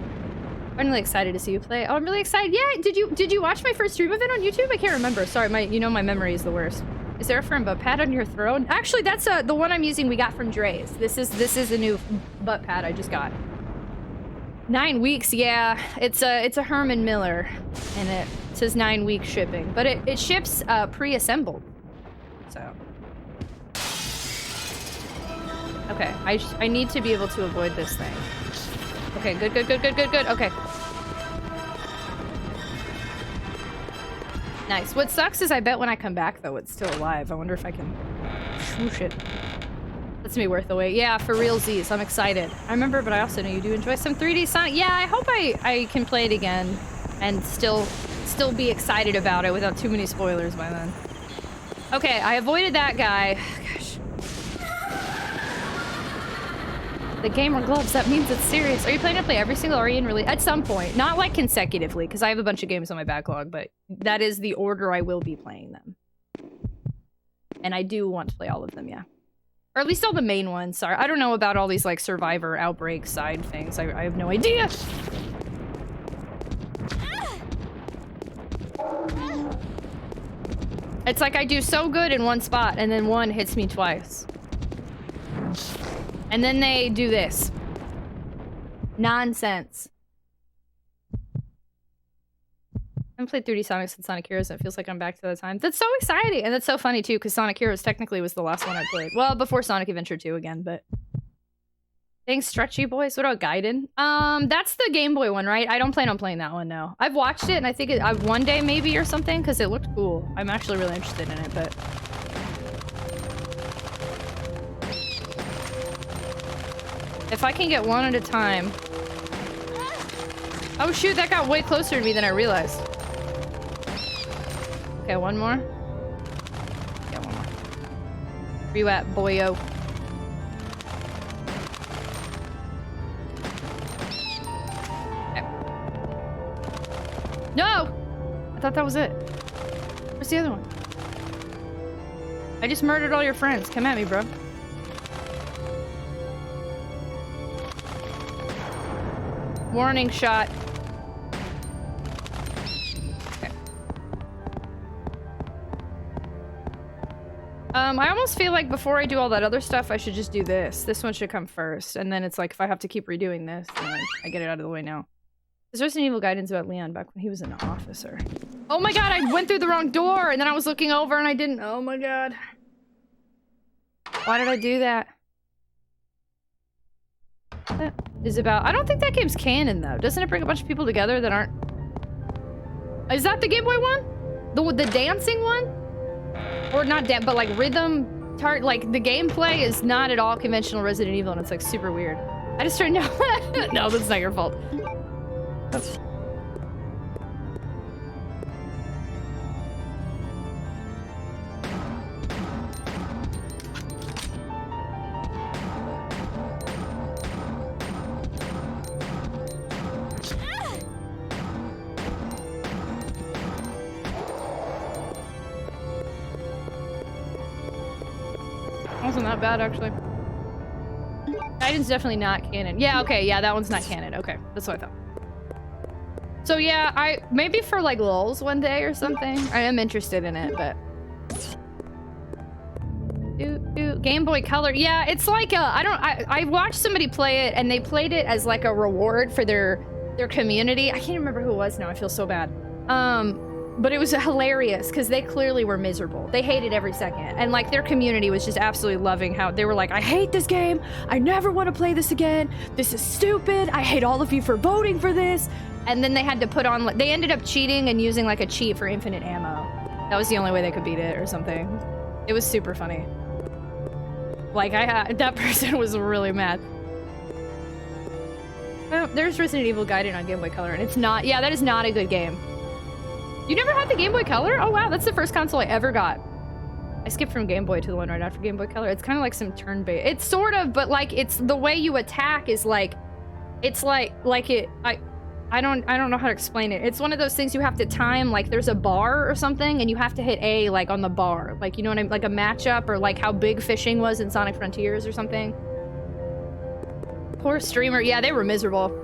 I'm really excited to see you play. Oh, I'm really excited. Yeah, did you watch my first stream of it on YouTube? I can't remember. Sorry, my memory is the worst. Is there a firm butt pad on your throne? Actually, that's the one I'm using we got from Dre's. This is a new butt pad I just got. 9 weeks, yeah. It's a Herman Miller, and it says 9 weeks shipping, but it ships pre-assembled. So. Okay, I need to be able to avoid this thing. Okay, good. Okay. Nice. What sucks is I bet when I come back, though, it's still alive. I wonder if I can swoosh it. That's me worth the wait. Yeah, for realsies. I'm excited. I remember, but I also know you do enjoy some 3D Sonic. Yeah, I hope I can play it again and still be excited about it without too many spoilers by then. Okay, I avoided that guy. Gosh. The gamer gloves, that means it's serious. Are you planning to play every single Arian release? At some point. Not like consecutively, because I have a bunch of games on my backlog, but that is the order I will be playing them. And I do want to play all of them, yeah. Or at least all the main ones. Sorry, I don't know about all these like Survivor, Outbreak side things. I have no idea. It's like I do so good in one spot, and then one hits me twice. And then they do this. Nonsense. I haven't played 3D Sonic since Sonic Heroes, and it feels like I'm back to that time. That's so exciting! And that's so funny, too, because Sonic Heroes technically was the last one I played. Well, before Sonic Adventure 2 again, but... Thanks, Stretchy Boys. What about Gaiden? That's the Game Boy one, right? I don't plan on playing that one, no. I've watched it, and I think one day maybe or something, because it looked cool. I'm actually really interested in it, but... If I can get one at a time... Oh shoot, that got way closer to me than I realized. Okay, one more. Yeah, one more. Where you at, boyo? Okay. No! I thought that was it. Where's the other one? I just murdered all your friends. Come at me, bro. Warning shot. Okay. I almost feel like before I do all that other stuff, I should just do this. This one should come first, and then it's like if I have to keep redoing this, then I get it out of the way now. There's Resident Evil guidance about Leon back when he was an officer. Oh my god, I went through the wrong door, and then I was looking over and I didn't. Oh my god. Why did I do that? That is about... I don't think that game's canon, though. Doesn't it bring a bunch of people together that aren't... Is that the Game Boy one? The dancing one? Or not dance, but like rhythm... Like, the gameplay is not at all conventional Resident Evil, and it's like super weird. I just turned... No, that's not your fault. Oops. Wasn't that bad, actually. Guidance definitely not canon. Yeah, okay, yeah, that one's not canon. Okay, that's what I thought. So yeah, maybe for like lulz one day or something. I am interested in it, but... Game Boy Color. Yeah, it's like I watched somebody play it, and they played it as like a reward for their community. I can't remember who it was now, I feel so bad. But it was hilarious because they clearly were miserable. They hated every second. And like their community was just absolutely loving how they were like, I hate this game. I never want to play this again. This is stupid. I hate all of you for voting for this. And then they had to put on, they ended up cheating and using like a cheat for infinite ammo. That was the only way they could beat it or something. It was super funny. Like that person was really mad. Oh, there's Resident Evil Gaiden on Game Boy Color and it's not, yeah, that is not a good game. You never had the Game Boy Color? Oh wow, that's the first console I ever got. I skipped from Game Boy to the one right after Game Boy Color. It's kind of like some turn-based. It's sort of, but like it's the way you attack is like, it's like it. I don't know how to explain it. It's one of those things you have to time. Like there's a bar or something, and you have to hit A like on the bar. Like you know what I mean? Like a matchup or like how big fishing was in Sonic Frontiers or something. Poor streamer. Yeah, they were miserable.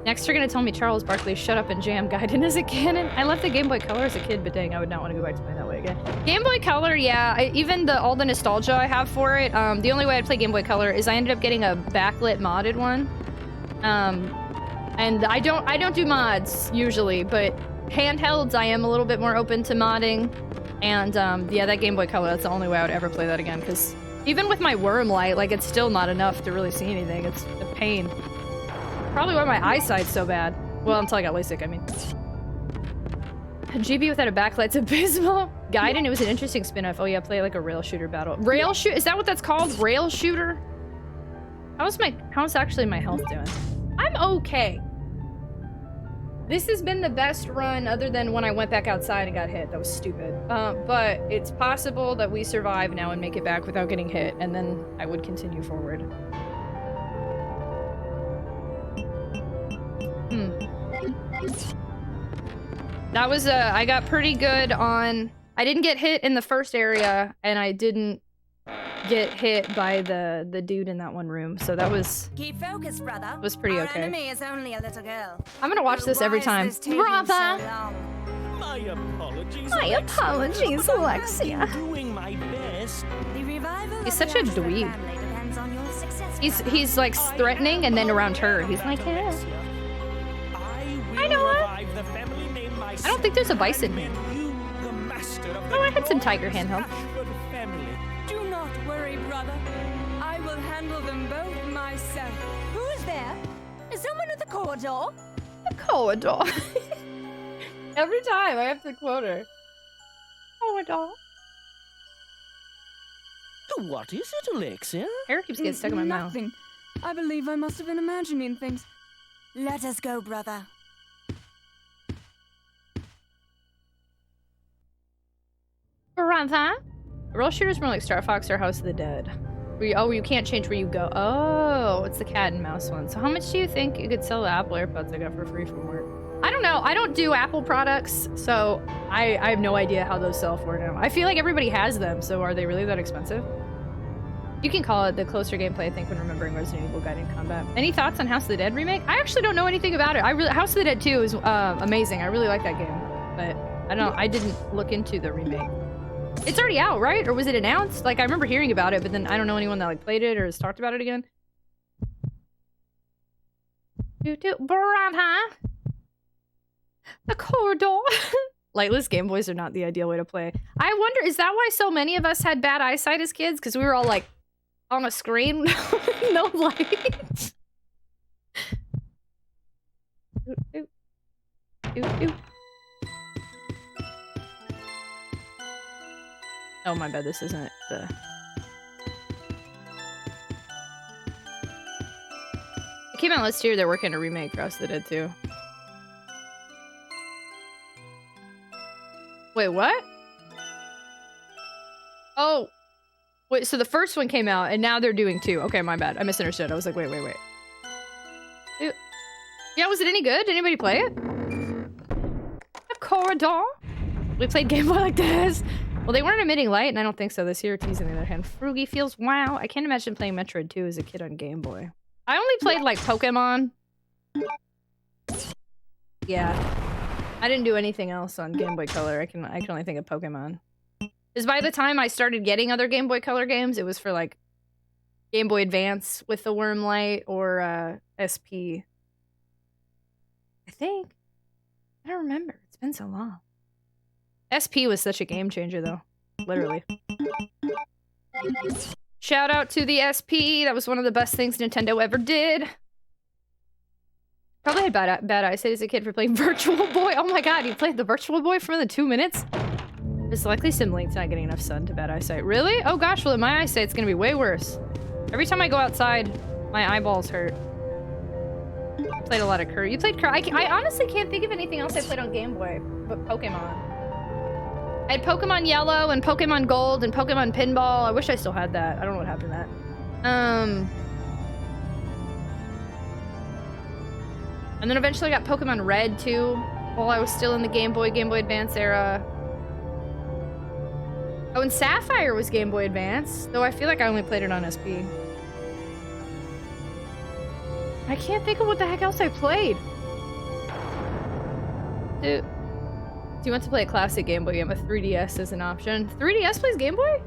Next, you're gonna tell me Charles Barkley shut up and jam Gaiden as a canon. I left the Game Boy Color as a kid, but dang, I would not want to go back to playing that way again. Game Boy Color, yeah, even all the nostalgia I have for it, the only way I'd play Game Boy Color is I ended up getting a backlit modded one. And I don't do mods usually, but handhelds I am a little bit more open to modding. And yeah, that Game Boy Color, that's the only way I would ever play that again, because even with my worm light, like it's still not enough to really see anything. It's a pain. Probably why my eyesight's so bad. Well, until I got LASIK, I mean. A GB without a backlight's abysmal. Gaiden, it was an interesting spin-off. Oh yeah, play like a rail shooter battle. Rail shoot? Is that what that's called? Rail shooter? How's actually my health doing? I'm okay. This has been the best run other than when I went back outside and got hit. That was stupid. But it's possible that we survive now and make it back without getting hit, and then I would continue forward. That was I got pretty good on... I didn't get hit in the first area, and I didn't get hit by the dude in that one room, so that was... Keep focused, brother. Was pretty okay. Our enemy is only a little girl. I'm gonna watch this every time. Brother! My apologies, Alexia. Doing my best. He's such a dweeb. He's like threatening, and then around her, he's like, yeah. I know what? I don't think there's a bison here. Oh, I had some tiger handheld. Do not worry, brother. I will handle them both myself. Who is there? Is someone at the corridor? The corridor. Every time I have to quote her. Corridor. What is it, Alexia? Hair keeps getting stuck in my mouth. Nothing. I believe I must have been imagining things. Let us go, brother. Brother? Rail shooter's more like Star Fox or House of the Dead. Oh, you can't change where you go. Oh, it's the cat and mouse one. So how much do you think you could sell the Apple AirPods I got for free from work? I don't know. I don't do Apple products, so I have no idea how those sell for now. I feel like everybody has them, so are they really that expensive? You can call it the closer gameplay, I think, when remembering Resident Evil Guiding Combat. Any thoughts on House of the Dead remake? I actually don't know anything about it. House of the Dead 2 is amazing. I really like that game, but I didn't look into the remake. It's already out, right? Or was it announced? Like, I remember hearing about it, but then I don't know anyone that like played it or has talked about it again. Brother. The corridor. Lightless Game Boys are not the ideal way to play. I wonder, is that why so many of us had bad eyesight as kids? Because we were all like on a screen, no light. Oh my bad, this isn't the... It came out last year, they're working on a remake for House of the Dead 2. Wait, what? Oh. Wait, so the first one came out, and now they're doing 2. Okay, my bad. I misunderstood. I was like, wait. Ew. Yeah, was it any good? Did anybody play it? A corridor? We played Game Boy like this. Well, they weren't emitting light, and I don't think so this year. Tease on the other hand. Froogie feels wow. I can't imagine playing Metroid 2 as a kid on Game Boy. I only played, like, Pokemon. Yeah. I didn't do anything else on Game Boy Color. I can only think of Pokemon. Because by the time I started getting other Game Boy Color games, it was for like Game Boy Advance with the Worm Light or SP. I think. I don't remember. It's been so long. SP was such a game changer though. Literally. Shout out to the SP. That was one of the best things Nintendo ever did. Probably had bad eyesight as a kid for playing Virtual Boy. Oh my god, you played the Virtual Boy for more than 2 minutes? It's likely sibling to not getting enough sun to bad eyesight. Really? Oh gosh, well my eyesight's gonna be way worse. Every time I go outside, my eyeballs hurt. I played a lot of Curry. You played Curry? I honestly can't think of anything else I played on Game Boy but Pokemon. I had Pokemon Yellow and Pokemon Gold and Pokemon Pinball. I wish I still had that. I don't know what happened to that. And then eventually I got Pokemon Red, too, while I was still in the Game Boy Advance era. Oh, and Sapphire was Game Boy Advance, though I feel like I only played it on SP. I can't think of what the heck else I played. Do you want to play a classic Game Boy game? A 3DS is an option. 3DS plays Game Boy?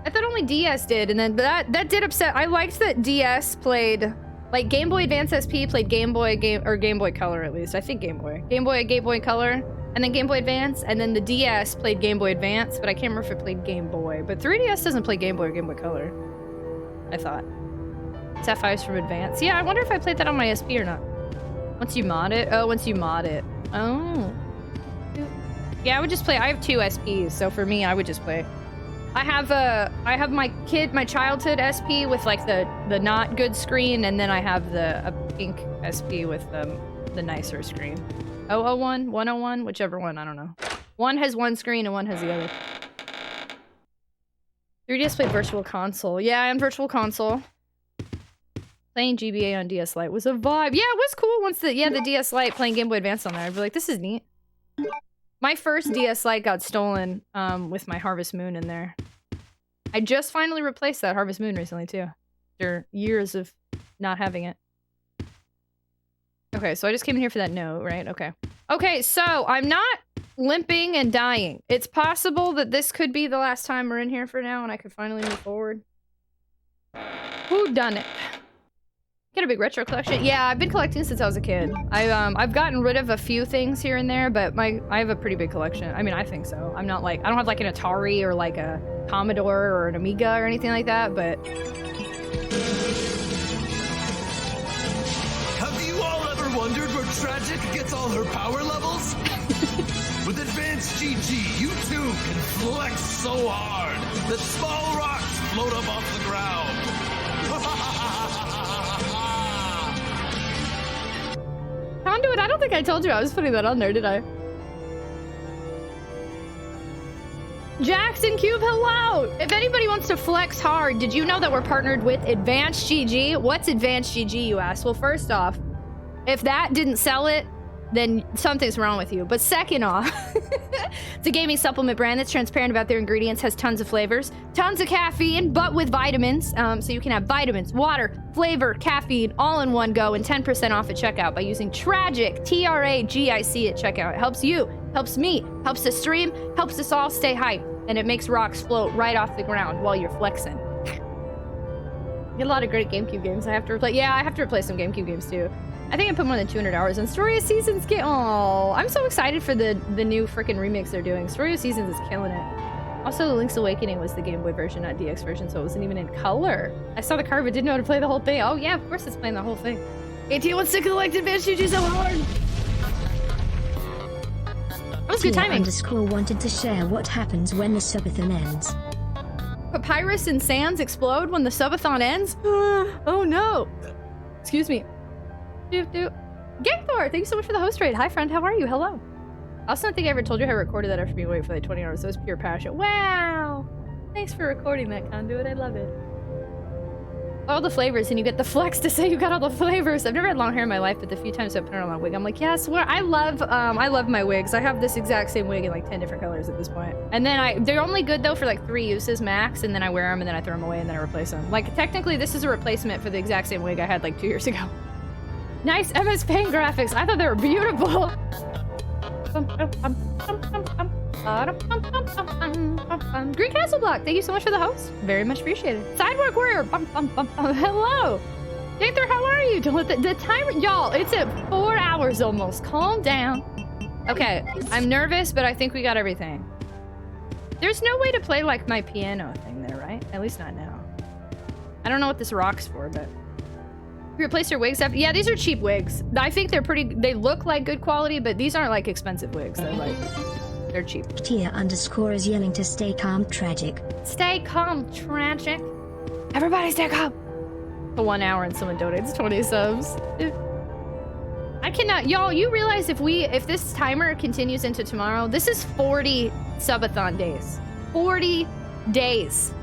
I thought only DS did, and then that did upset. I liked that DS played... Like, Game Boy Advance SP played Game Boy Color, at least. I think Game Boy. Game Boy Color, and then Game Boy Advance, and then the DS played Game Boy Advance, but I can't remember if it played Game Boy. But 3DS doesn't play Game Boy or Game Boy Color. I thought. Sapphire's from Advance. Yeah, I wonder if I played that on my SP or not. Once you mod it? Oh, once you mod it. Oh. Yeah, I would just play. I have 2 SPs, so for me, I would just play. I have my childhood SP with like the not good screen, and then I have a pink SP with the nicer screen. 001, 101, whichever one, I don't know. One has one screen and one has the other. 3DS played Virtual Console. Yeah, and Virtual Console. Playing GBA on DS Lite was a vibe. Yeah, it was cool once the DS Lite playing Game Boy Advance on there. I'd be like, this is neat. My first DS Lite got stolen with my Harvest Moon in there. I just finally replaced that Harvest Moon recently, too. After years of not having it. Okay, so I just came in here for that note, right? Okay. Okay, so I'm not limping and dying. It's possible that this could be the last time we're in here for now and I could finally move forward. Who done it? Get a big retro collection. Yeah, I've been collecting since I was a kid. I've gotten rid of a few things here and there, but I have a pretty big collection. I mean, I think so. I'm not like, I don't have like an Atari or like a Commodore or an Amiga or anything like that, but... Have you all ever wondered where Tragic gets all her power levels? With Advanced GG, you too can flex so hard that small rocks float up off the ground. Conduit, I don't think I told you I was putting that on there, did I? Jackson Cube, hello! If anybody wants to flex hard, did you know that we're partnered with Advanced GG? What's Advanced GG, you ask? Well, first off, if that didn't sell it, then something's wrong with you. But second off, it's a gaming supplement brand that's transparent about their ingredients, has tons of flavors, tons of caffeine, but with vitamins. So you can have vitamins, water, flavor, caffeine, all in one go, and 10% off at checkout by using TRAGIC, T-R-A-G-I-C at checkout. It helps you, helps me, helps the stream, helps us all stay hyped, and it makes rocks float right off the ground while you're flexing. Get a lot of great GameCube games I have to replay. Yeah, I have to replay some GameCube games too. I think I put more than 200 hours in Story of Seasons. Oh, I'm so excited for the new freaking remix they're doing. Story of Seasons is killing it. Also, Link's Awakening was the Game Boy version, not DX version, so it wasn't even in color. I saw the card but didn't know how to play the whole thing. Oh yeah, of course it's playing the whole thing. AT wants to collect Advanced GG so hard. That was good timing. _ wanted to share what happens when the subathon ends. Papyrus and sands explode when the subathon ends? Oh no. Excuse me. Gangthor, thank you so much for the host raid. Hi friend, how are you? Hello. I also don't think I ever told you how I recorded that after being away for like 20 hours. That was pure passion. Wow. Thanks for recording that, Conduit. I love it. All the flavors, and you get the flex to say you got all the flavors. I've never had long hair in my life, but the few times I've put on a long wig, I'm like, yes, well, I love my wigs. I have this exact same wig in like 10 different colors at this point. And then they're only good though for like 3 uses max, and then I wear them and then I throw them away and then I replace them. Like technically this is a replacement for the exact same wig I had like 2 years ago. Nice MS Paint graphics. I thought they were beautiful. Green Castle Block, thank you so much for the host. Very much appreciated. Sidewalk Warrior, hello. Gangthor, how are you? Don't let the timer, y'all, it's at 4 hours almost. Calm down. Okay, I'm nervous, but I think we got everything. There's no way to play like my piano thing there, right? At least not now. I don't know what this rock's for, but... You replace your wigs after? Yeah, these are cheap wigs. I think they're pretty... They look like good quality, but these aren't like expensive wigs. They're like... They're cheap. Tia_ is yelling to stay calm, Tragic. Stay calm, Tragic. Everybody stay calm. For 1 hour and someone donates 20 subs. I cannot... Y'all, you realize if this timer continues into tomorrow, this is 40 subathon days. 40 days.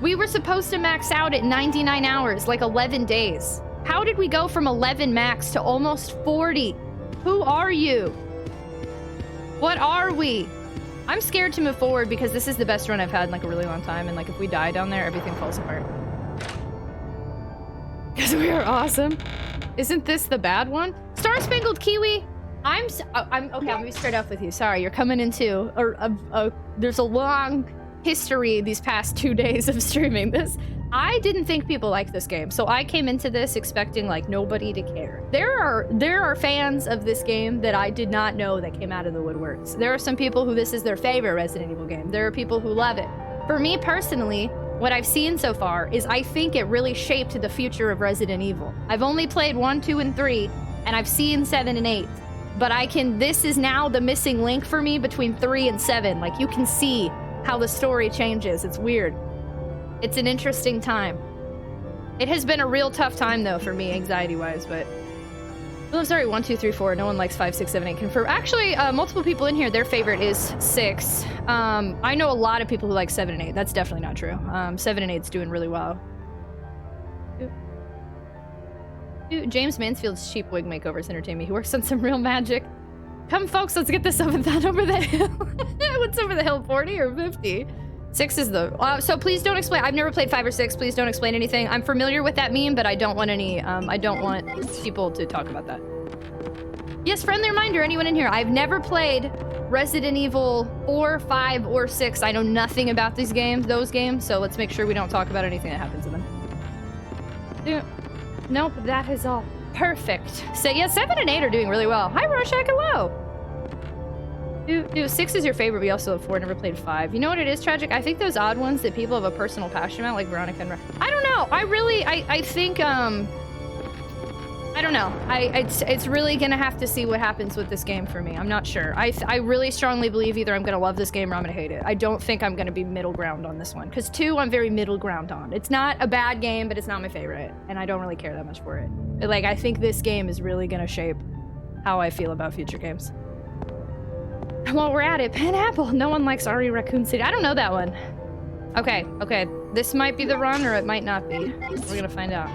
We were supposed to max out at 99 hours, like 11 days. How did we go from 11 max to almost 40? Who are you? What are we? I'm scared to move forward because this is the best run I've had in like a really long time, and like if we die down there, everything falls apart. Because we are awesome. Isn't this the bad one? Star Spangled Kiwi. I'm okay. I'm gonna be straight up with you. Sorry, you're coming into there's a long history these past 2 days of streaming this. I didn't think people liked this game, so I came into this expecting like nobody to care. There are fans of this game that I did not know that came out of the woodworks. There are some people who this is their favorite Resident Evil game. There are people who love it. For me personally, what I've seen so far is I think it really shaped the future of Resident Evil. I've only played 1, 2, and 3, and I've seen 7 and 8. But this is now the missing link for me between 3 and 7. Like you can see how the story changes. It's weird. It's an interesting time. It has been a real tough time though for me, anxiety-wise, but... Oh, sorry, 1, 2, 3, 4. No one likes 5, 6, 7, 8. Confirm. Actually, multiple people in here, their favorite is 6. I know a lot of people who like 7 and 8. That's definitely not true. 7 and 8's doing really well. Dude, James Mansfield's cheap wig makeovers entertain me. He works on some real magic. Come, folks, let's get this subathon over the hill. What's over the hill, 40 or 50? 6 is the... so please don't explain. I've never played 5 or 6. Please don't explain anything. I'm familiar with that meme, but I don't want any... I don't want people to talk about that. Yes, friendly reminder, anyone in here. I've never played Resident Evil 4, 5, or 6. I know nothing about those games, so let's make sure we don't talk about anything that happens in them. Dude. Nope, that is all perfect. So yeah, 7 and 8 are doing really well. Hi, Rorschach, hello. Dude, 6 is your favorite. We also have 4. Never played 5. You know what it is, Tragic? I think those odd ones that people have a personal passion about, like Veronica and... I don't know. I think, I don't know. It's really gonna have to see what happens with this game for me. I'm not sure. I really strongly believe either I'm gonna love this game or I'm gonna hate it. I don't think I'm gonna be middle ground on this one. Because 2, I'm very middle ground on. It's not a bad game, but it's not my favorite. And I don't really care that much for it. But, like, I think this game is really gonna shape how I feel about future games. While we're at it, Pineapple. No one likes RE Raccoon City. I don't know that one. Okay. This might be the run or it might not be. We're gonna find out.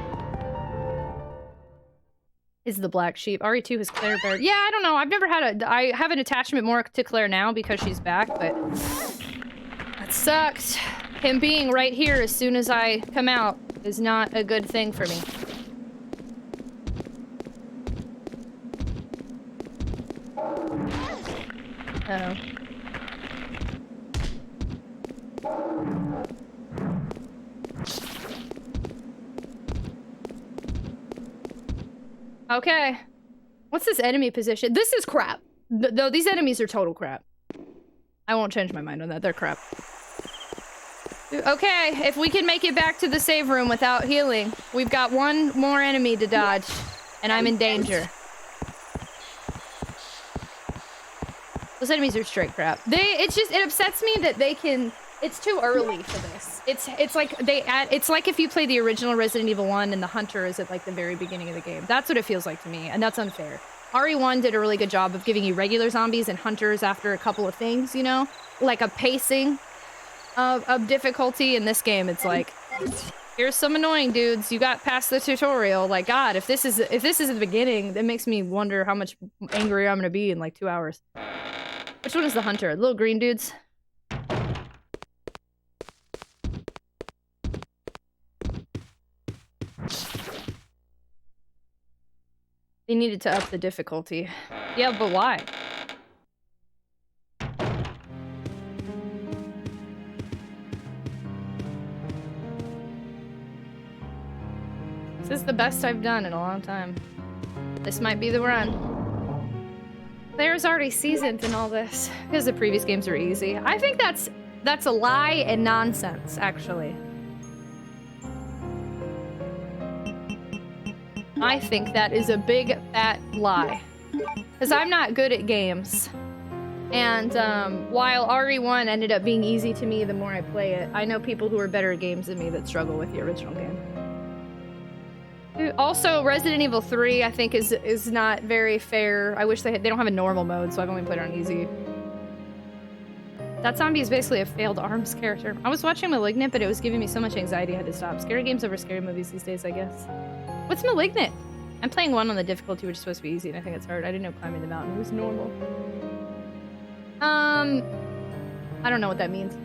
Is the black sheep. RE2 has Claire Bear. Yeah, I don't know. I've never had a... I have an attachment more to Claire now because she's back, but... That sucked. Him being right here as soon as I come out is not a good thing for me. Uh-oh. Okay. What's this enemy position? This is crap. Though these enemies are total crap. I won't change my mind on that. They're crap. Okay, if we can make it back to the save room without healing, we've got one more enemy to dodge, and I'm in danger. Those enemies are straight crap. It upsets me that they can... It's too early for this. It's like it's like if you play the original Resident Evil 1 and the hunter is at like the very beginning of the game. That's what it feels like to me, and that's unfair. RE1 did a really good job of giving you regular zombies and hunters after a couple of things, you know? Like a pacing of difficulty. In this game, it's like, here's some annoying dudes. You got past the tutorial. Like, God, if this is the beginning, that makes me wonder how much angrier I'm gonna be in like 2 hours. Which one is the hunter? The little green dudes? They needed to up the difficulty. Yeah, but why? This is the best I've done in a long time. This might be the run. Claire's already seasoned in all this because the previous games were easy. I think that's a lie and nonsense, actually. I think that is a big, fat lie. Because I'm not good at games. And while RE1 ended up being easy to me the more I play it, I know people who are better at games than me that struggle with the original game. Also, Resident Evil 3, I think, is not very fair. I wish they don't have a normal mode, so I've only played it on easy. That zombie is basically a failed ARMS character. I was watching Malignant, but it was giving me so much anxiety I had to stop. Scary games over scary movies these days, I guess. What's Malignant? I'm playing 1 on the difficulty, which is supposed to be easy, and I think it's hard. I didn't know climbing the mountain was normal. I don't know what that means.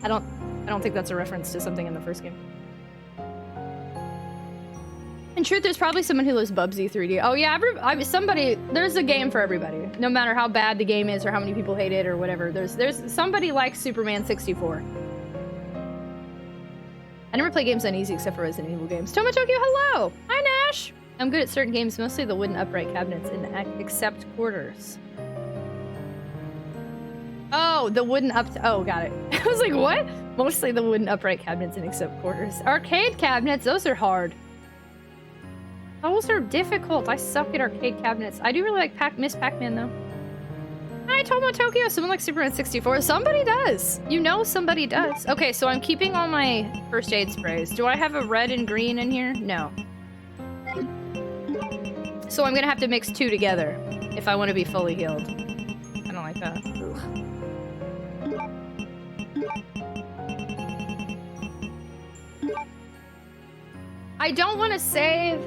I don't think that's a reference to something in the first game. In truth, there's probably someone who loves Bubsy 3D. Oh yeah, there's a game for everybody. No matter how bad the game is or how many people hate it or whatever. There's somebody like Superman 64. I never play games on easy except for Resident Evil games. Toma Tokyo, hello! Hi, Nash! I'm good at certain games, mostly the wooden upright cabinets in the except quarters. Oh, the wooden oh, got it. I was like, what? Mostly the wooden upright cabinets in except quarters. Arcade cabinets, those are hard. Those are difficult. I suck at arcade cabinets. I do really like Miss Pac-Man, though. Hi, Tomo Tokyo. Someone like Superman 64. Somebody does. You know somebody does. Okay, so I'm keeping all my first aid sprays. Do I have a red and green in here? No. So I'm gonna have to mix 2 together if I want to be fully healed. I don't like that. Ugh. I don't want to save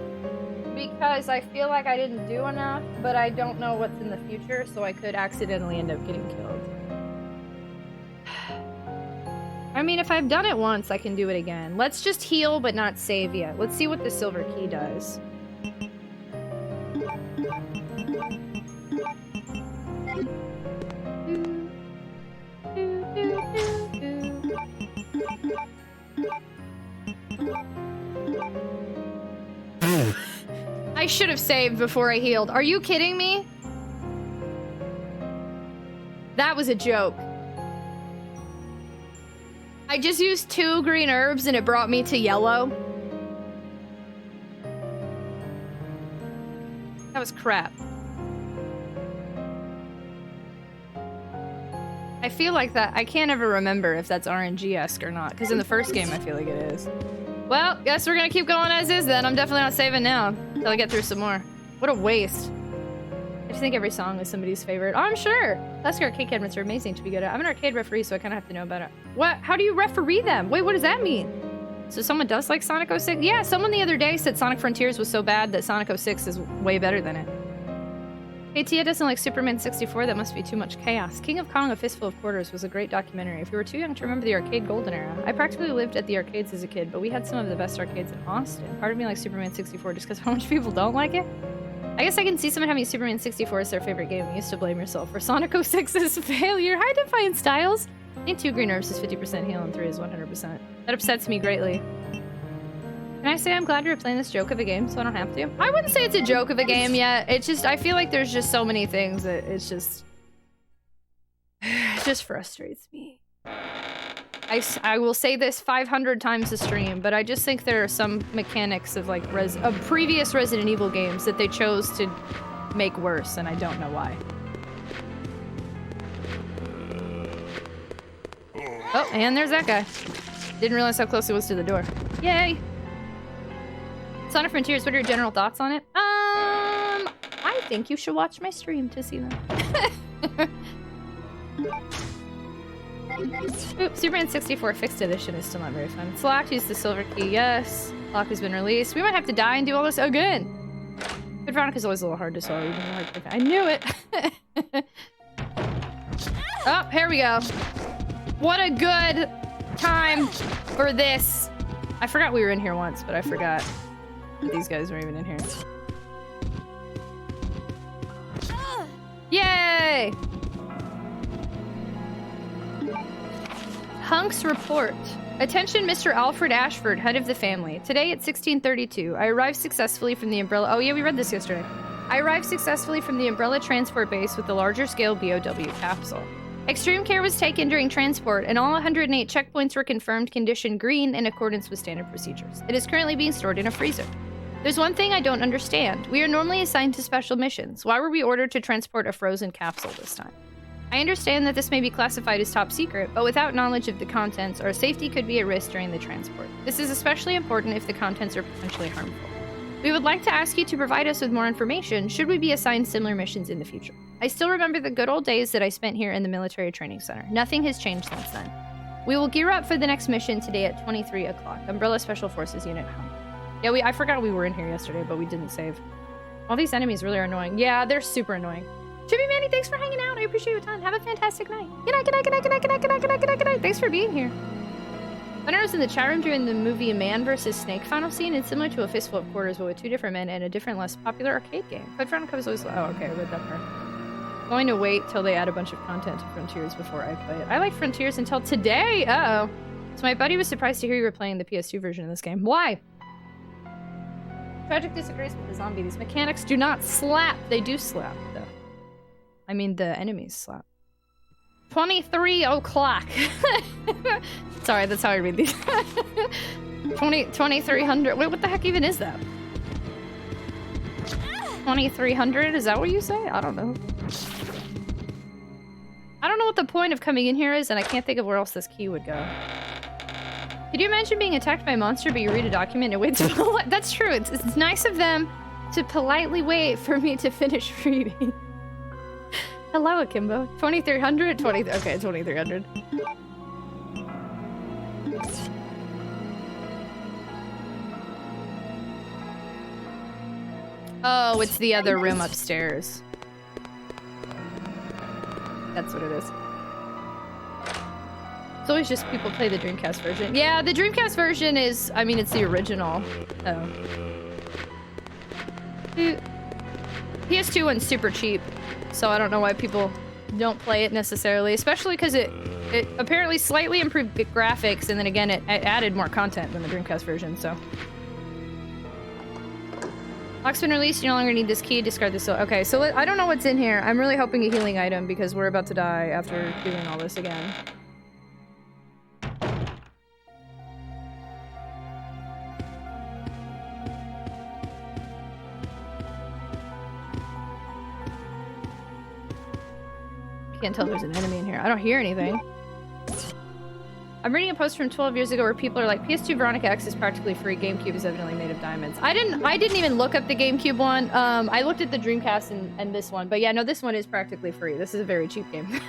because I feel like I didn't do enough, but I don't know what's in the future, so I could accidentally end up getting killed. I mean, if I've done it once, I can do it again. Let's just heal, but not save yet. Let's see what the silver key does. I should have saved before I healed. Are you kidding me? That was a joke. I just used 2 green herbs and it brought me to yellow. That was crap. I feel like that. I can't ever remember if that's RNG-esque or not, because in the first game I feel like it is. Well, guess we're gonna keep going as is then. I'm definitely not saving now until I get through some more. What a waste. I just think every song is somebody's favorite. Oh, I'm sure. Classic arcade cabinets are amazing to be good at. I'm an arcade referee, so I kind of have to know about it. What? How do you referee them? Wait, what does that mean? So someone does like Sonic 06? Yeah, someone the other day said Sonic Frontiers was so bad that Sonic 06 is way better than it. Hey, Tia doesn't like Superman 64. That must be too much chaos. King of Kong, A Fistful of Quarters was a great documentary. If you were too young to remember the arcade golden era. I practically lived at the arcades as a kid, but we had some of the best arcades in Austin. Part of me likes Superman 64 just because how much people don't like it. I guess I can see someone having Superman 64 as their favorite game. You used to blame yourself for Sonic 06's failure. Hi, Defiant Styles. I think 2 green herbs is 50% heal and 3 is 100%. That upsets me greatly. Can I say I'm glad you're playing this joke of a game so I don't have to? I wouldn't say it's a joke of a game yet. It's just, I feel like there's just so many things that it's just... it just frustrates me. I will say this 500 times a stream, but I just think there are some mechanics of like previous Resident Evil games that they chose to make worse, and I don't know why. Oh, and there's that guy. Didn't realize how close he was to the door. Yay! Sonic Frontiers, what are your general thoughts on it? I think you should watch my stream to see them. Oops, Superman 64 Fixed Edition is still not very fun. Slack used the silver key, yes. Lock has been released. We might have to die and do all this again. But Veronica's always a little hard to solve. Even though I knew it. Oh, here we go. What a good time for this. I forgot we were in here once, but I forgot that these guys were even in here. Yay! Hunk's report. Attention, Mr. Alfred Ashford, head of the family. Today at 1632, I arrived successfully from the Umbrella... Oh yeah, we read this yesterday. I arrived successfully from the Umbrella transport base with the larger scale BOW capsule. Extreme care was taken during transport, and all 108 checkpoints were confirmed condition green in accordance with standard procedures. It is currently being stored in a freezer. There's one thing I don't understand. We are normally assigned to special missions. Why were we ordered to transport a frozen capsule this time? I understand that this may be classified as top secret, but without knowledge of the contents, our safety could be at risk during the transport. This is especially important if the contents are potentially harmful. We would like to ask you to provide us with more information should we be assigned similar missions in the future. I still remember the good old days that I spent here in the military training center. Nothing has changed since then. We will gear up for the next mission today at 23 o'clock. Umbrella Special Forces Unit home. Yeah, I forgot we were in here yesterday, but we didn't save. All these enemies really are annoying. Yeah, they're super annoying. Chippy Manny, thanks for hanging out. I appreciate your time. Have a fantastic night. Good night, good night, good night, good night, good night, good night, good night, good night, good night. Thanks for being here. When I was in the chat room during the movie Man vs. Snake final scene, it's similar to A Fistful of Quarters, but with 2 different men and a different, less popular arcade game. But Veronica was always... Oh, okay, I read that part. I'm going to wait till they add a bunch of content to Frontiers before I play it. I liked Frontiers until today! Uh-oh. So my buddy was surprised to hear you were playing the PS2 version of this game. Why? Tragic disagrees with the zombie. These mechanics do not slap. They do slap, though. I mean, the enemies slap. 23 o'clock. Sorry, that's how I read these. 2300. Wait, what the heck even is that? 2300? Is that what you say? I don't know. I don't know what the point of coming in here is, and I can't think of where else this key would go. Could you imagine being attacked by a monster, but you read a document and wait to... That's true. It's nice of them to politely wait for me to finish reading. Hello, Akimbo. 2300? Okay, 2300. Oh, it's the other room upstairs. That's what it is. It's always just people play the Dreamcast version. Yeah, the Dreamcast version is... I mean, it's the original. Oh. PS2 one's super cheap, so I don't know why people don't play it necessarily, especially because it apparently slightly improved graphics, and then again, it added more content than the Dreamcast version, so. Lock's been released, you no longer need this key, discard this. Okay, so I don't know what's in here. I'm really hoping a healing item because we're about to die after doing all this again. Can't tell if there's an enemy in here. I don't hear anything. I'm reading a post from 12 years ago where people are like, PS2 Veronica X is practically free. GameCube is evidently made of diamonds. I didn't even look up the GameCube one. I looked at the Dreamcast and this one. But yeah, no, this one is practically free. This is a very cheap game.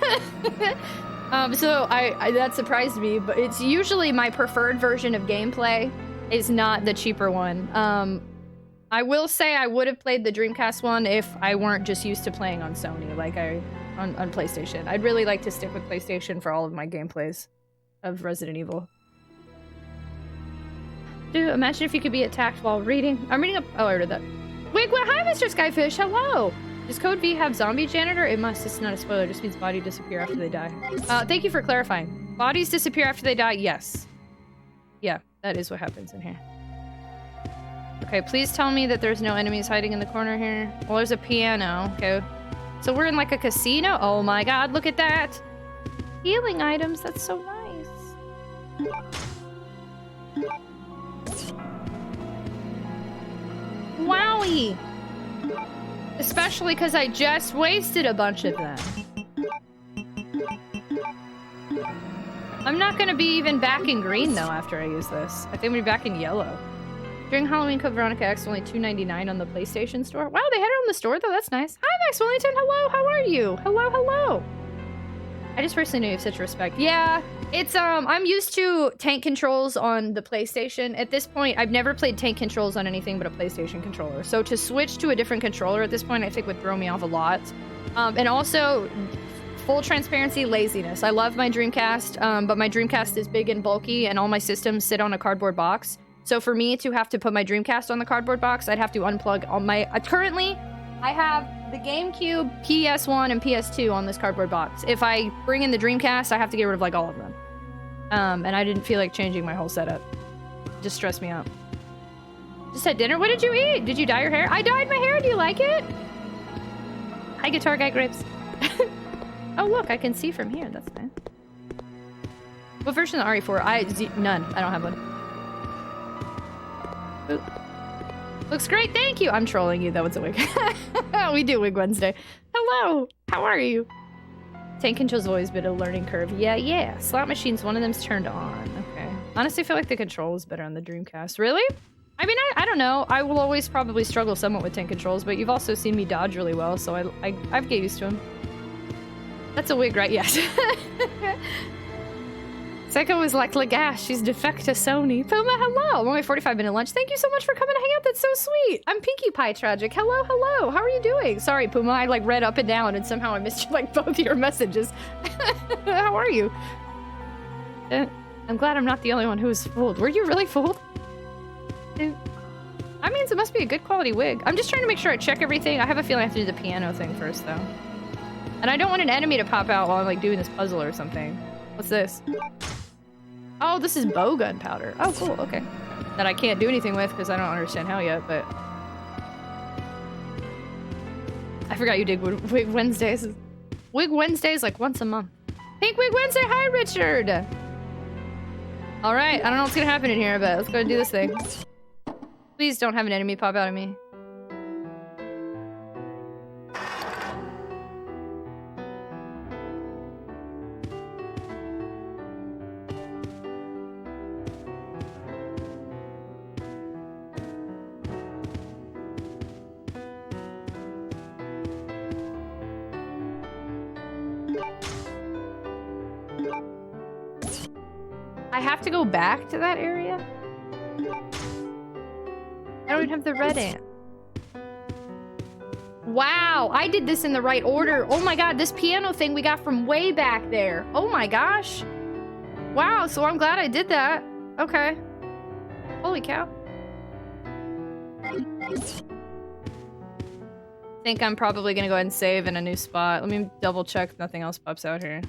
So that surprised me, but it's usually my preferred version of gameplay is not the cheaper one. I will say I would have played the Dreamcast one if I weren't just used to playing on Sony, like on PlayStation. I'd really like to stick with PlayStation for all of my gameplays of Resident Evil. Dude, imagine if you could be attacked while reading. I'm reading oh, I read that. Wait, what? Hi, Mr. Skyfish. Hello. Does Code V have zombie janitor? It must. It's not a spoiler. It just means body disappear after they die. Thank you for clarifying. Bodies disappear after they die? Yes. Yeah, that is what happens in here. Okay, please tell me that there's no enemies hiding in the corner here. Well, there's a piano. Okay. So we're in like a casino? Oh my god, look at that! Healing items, that's so nice. Wowie! Especially because I just wasted a bunch of them. I'm not gonna be even back in green though after I use this. I think I'm gonna be back in yellow. During Halloween, code Veronica X only $2.99 on the PlayStation Store. Wow, they had it on the store though. That's nice. Hi, Max Wellington. Hello. How are you? Hello, hello. I just personally know you have such respect. Yeah, it's I'm used to tank controls on the PlayStation. At this point, I've never played tank controls on anything but a PlayStation controller. So to switch to a different controller at this point, I think would throw me off a lot. And also, full transparency, laziness. I love my Dreamcast, but my Dreamcast is big and bulky, and all my systems sit on a cardboard box. So for me to have to put my Dreamcast on the cardboard box, I'd have to unplug all my... currently, I have the GameCube, PS1, and PS2 on this cardboard box. If I bring in the Dreamcast, I have to get rid of, like, all of them. And I didn't feel like changing my whole setup. It just stressed me out. Just had dinner? What did you eat? Did you dye your hair? I dyed my hair! Do you like it? Hi, Guitar Guy Grapes. Oh, look, I can see from here. That's nice. What version of the RE4? None. I don't have one. Ooh. Looks great, thank you! I'm trolling you, though. It's a wig. We do Wig Wednesday. Hello! How are you? Tank control's always been a learning curve. Yeah. Slot machines, one of them's turned on. Okay. Honestly, I feel like the control is better on the Dreamcast. Really? I mean, I don't know. I will always probably struggle somewhat with tank controls, but you've also seen me dodge really well, so I've get used to them. That's a wig, right? Yes. Seiko was like, Lagash, she's defect to Sony. Puma, hello! I'm on my 45-minute lunch. Thank you so much for coming to hang out. That's so sweet. I'm Pinkie Pie Tragic. Hello. How are you doing? Sorry, Puma. I like read up and down, and somehow I missed like both your messages. How are you? I'm glad I'm not the only one who was fooled. Were you really fooled? I mean, it must be a good quality wig. I'm just trying to make sure I check everything. I have a feeling I have to do the piano thing first, though. And I don't want an enemy to pop out while I'm like doing this puzzle or something. What's this? Oh, this is bow gunpowder. Oh, cool. Okay. That I can't do anything with because I don't understand how yet, but... I forgot you did Wig Wednesdays. Wig Wednesdays like once a month. Pink Wig Wednesday! Hi, Richard! Alright, I don't know what's gonna happen in here, but let's go and do this thing. Please don't have an enemy pop out at me. I have to go back to that area? I don't even have the red ant. Wow, I did this in the right order. Oh my god, this piano thing we got from way back there. Oh my gosh. Wow, so I'm glad I did that. Okay. Holy cow. I think I'm probably gonna go ahead and save in a new spot. Let me double check if nothing else pops out here.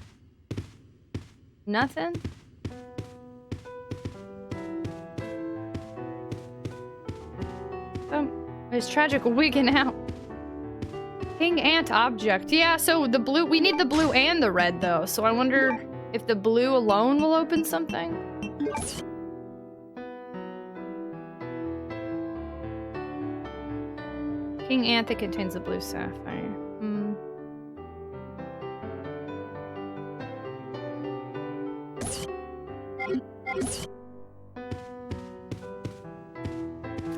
Nothing? There's Tragic wigging out. King Ant object. Yeah, so the blue, we need the blue and the red though. So I wonder if the blue alone will open something. King Ant that contains the blue sapphire.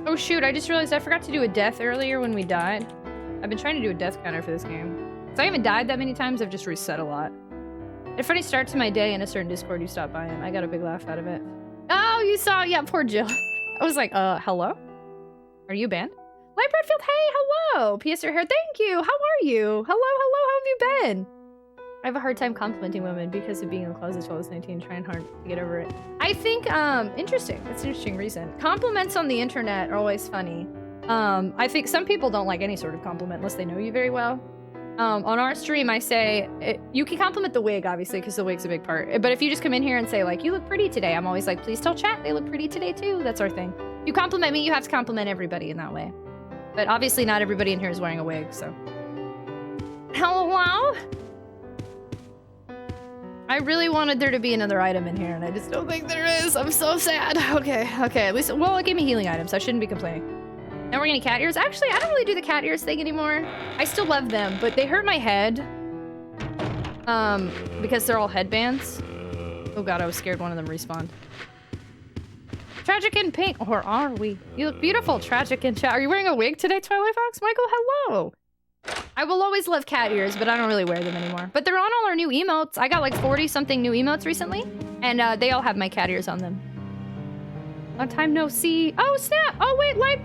Oh shoot, I just realized I forgot to do a death earlier when we died. I've been trying to do a death counter for this game. So I haven't died that many times, I've just reset a lot. A funny start to my day in a certain Discord you stopped by in. I got a big laugh out of it. Oh, you saw, yeah, poor Jill. I was like, hello? Are you banned? Light Bradfield, hey, hello! P.S. your hair, thank you! How are you? Hello, how have you been? I have a hard time complimenting women because of being in the closet as well as 19, trying hard to get over it. I think, interesting. That's an interesting reason. Compliments on the internet are always funny. I think some people don't like any sort of compliment unless they know you very well. On our stream, I say, you can compliment the wig, obviously, because the wig's a big part. But if you just come in here and say, like, you look pretty today, I'm always like, please tell chat they look pretty today, too. That's our thing. If you compliment me, you have to compliment everybody in that way. But obviously not everybody in here is wearing a wig, so. Hello? I really wanted there to be another item in here, and I just don't think there is. I'm so sad. Okay, at least, well, it gave me healing items, so I shouldn't be complaining. Now we're getting cat ears. Actually, I don't really do the cat ears thing anymore. I still love them, but they hurt my head. Because they're all headbands. Oh god, I was scared one of them respawned. Tragic in pink, or are we? You look beautiful, Tragic in chat. Are you wearing a wig today, Twilight Fox? Michael, hello! I will always love cat ears, but I don't really wear them anymore. But they're on all our new emotes. I got like 40-something new emotes recently, and they all have my cat ears on them. Long time no see. Oh, snap! Oh,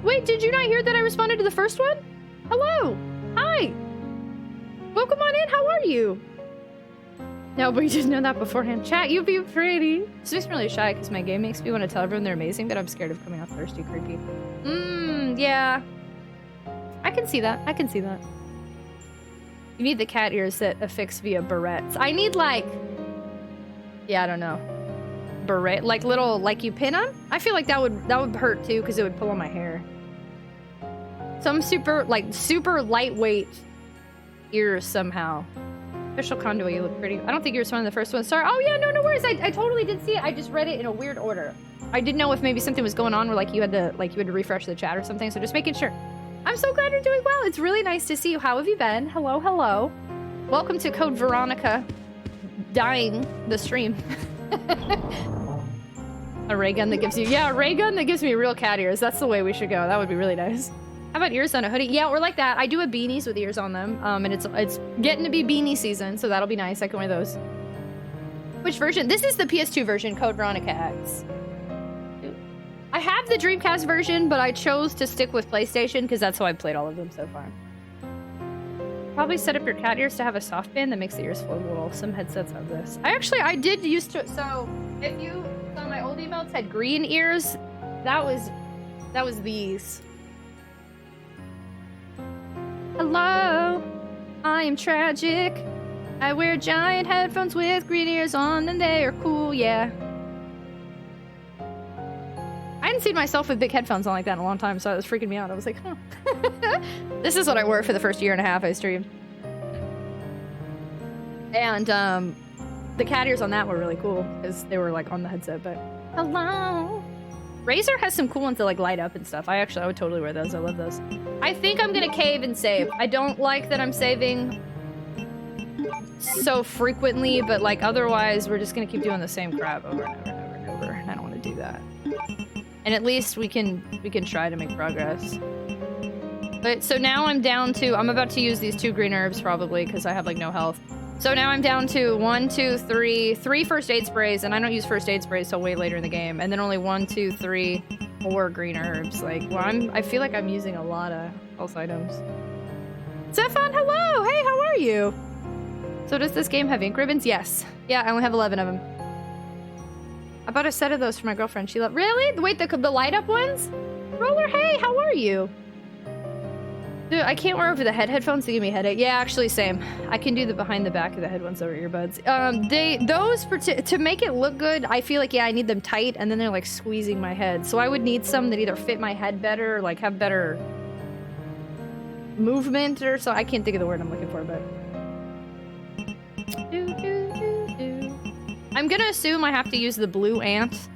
wait, did you not hear that I responded to the first one? Hello! Hi! Welcome on in, how are you? No, but you didn't know that beforehand. Chat, you'd be pretty. This makes me really shy because my game makes me want to tell everyone they're amazing, but I'm scared of coming off thirsty creepy. Yeah. I can see that. You need the cat ears that affix via barrettes. I need like... Yeah, I don't know. Barrette, like little, like you pin them? I feel like that would hurt too because it would pull on my hair. Some super lightweight ears somehow. Official Conduit, you look pretty. I don't think you were one of the first ones. Sorry. Oh yeah, no worries. I totally did see it. I just read it in a weird order. I didn't know if maybe something was going on where like you had to refresh the chat or something. So just making sure. I'm so glad you're doing well. It's really nice to see you. How have you been? Hello. Welcome to Code Veronica. Dying the stream. A ray gun that gives you, a ray gun that gives me real cat ears. That's the way we should go. That would be really nice. How about ears on a hoodie? Yeah, or like that. I do have beanies with ears on them. And it's getting to be beanie season, so that'll be nice. I can wear those. Which version? This is the PS2 version, Code Veronica X. I have the Dreamcast version, but I chose to stick with PlayStation because that's how I've played all of them so far. Probably set up your cat ears to have a soft band that makes the ears float a little. Some headsets have this. I did used to. So if you saw my old emotes had green ears, that was these. Hello, I am Tragic. I wear giant headphones with green ears on, and they are cool, yeah. I hadn't seen myself with big headphones on like that in a long time, so it was freaking me out. I was like, huh. This is what I wore for the first year and a half I streamed. And the cat ears on that were really cool because they were like on the headset, but hello. Razer has some cool ones that like light up and stuff. I would totally wear those. I love those. I think I'm gonna cave and save. I don't like that I'm saving so frequently, but like otherwise we're just gonna keep doing the same crap over and over and over and over. And I don't want to do that. And at least we can try to make progress. But so now I'm about to use these 2 green herbs probably because I have like no health. So now I'm down to 1, 2, 3 first aid sprays, and I don't use first aid sprays till way later in the game. And then only 1, 2, 3, 4 green herbs. Like, well, I feel like I'm using a lot of health items. Stefan, hello! Hey, how are you? So does this game have ink ribbons? Yes. Yeah, I only have 11 of them. I bought a set of those for my girlfriend. She loved. Really? Wait, the light up ones? Roller, hey, how are you? Dude, I can't wear over the headphones to give me a headache. Yeah, actually, same. I can do the behind the back of the head ones over earbuds. To make it look good, I feel like, yeah, I need them tight, and then they're like squeezing my head. So I would need some that either fit my head better, or like have better movement, or so. I can't think of the word I'm looking for, but. I'm gonna assume I have to use the blue ant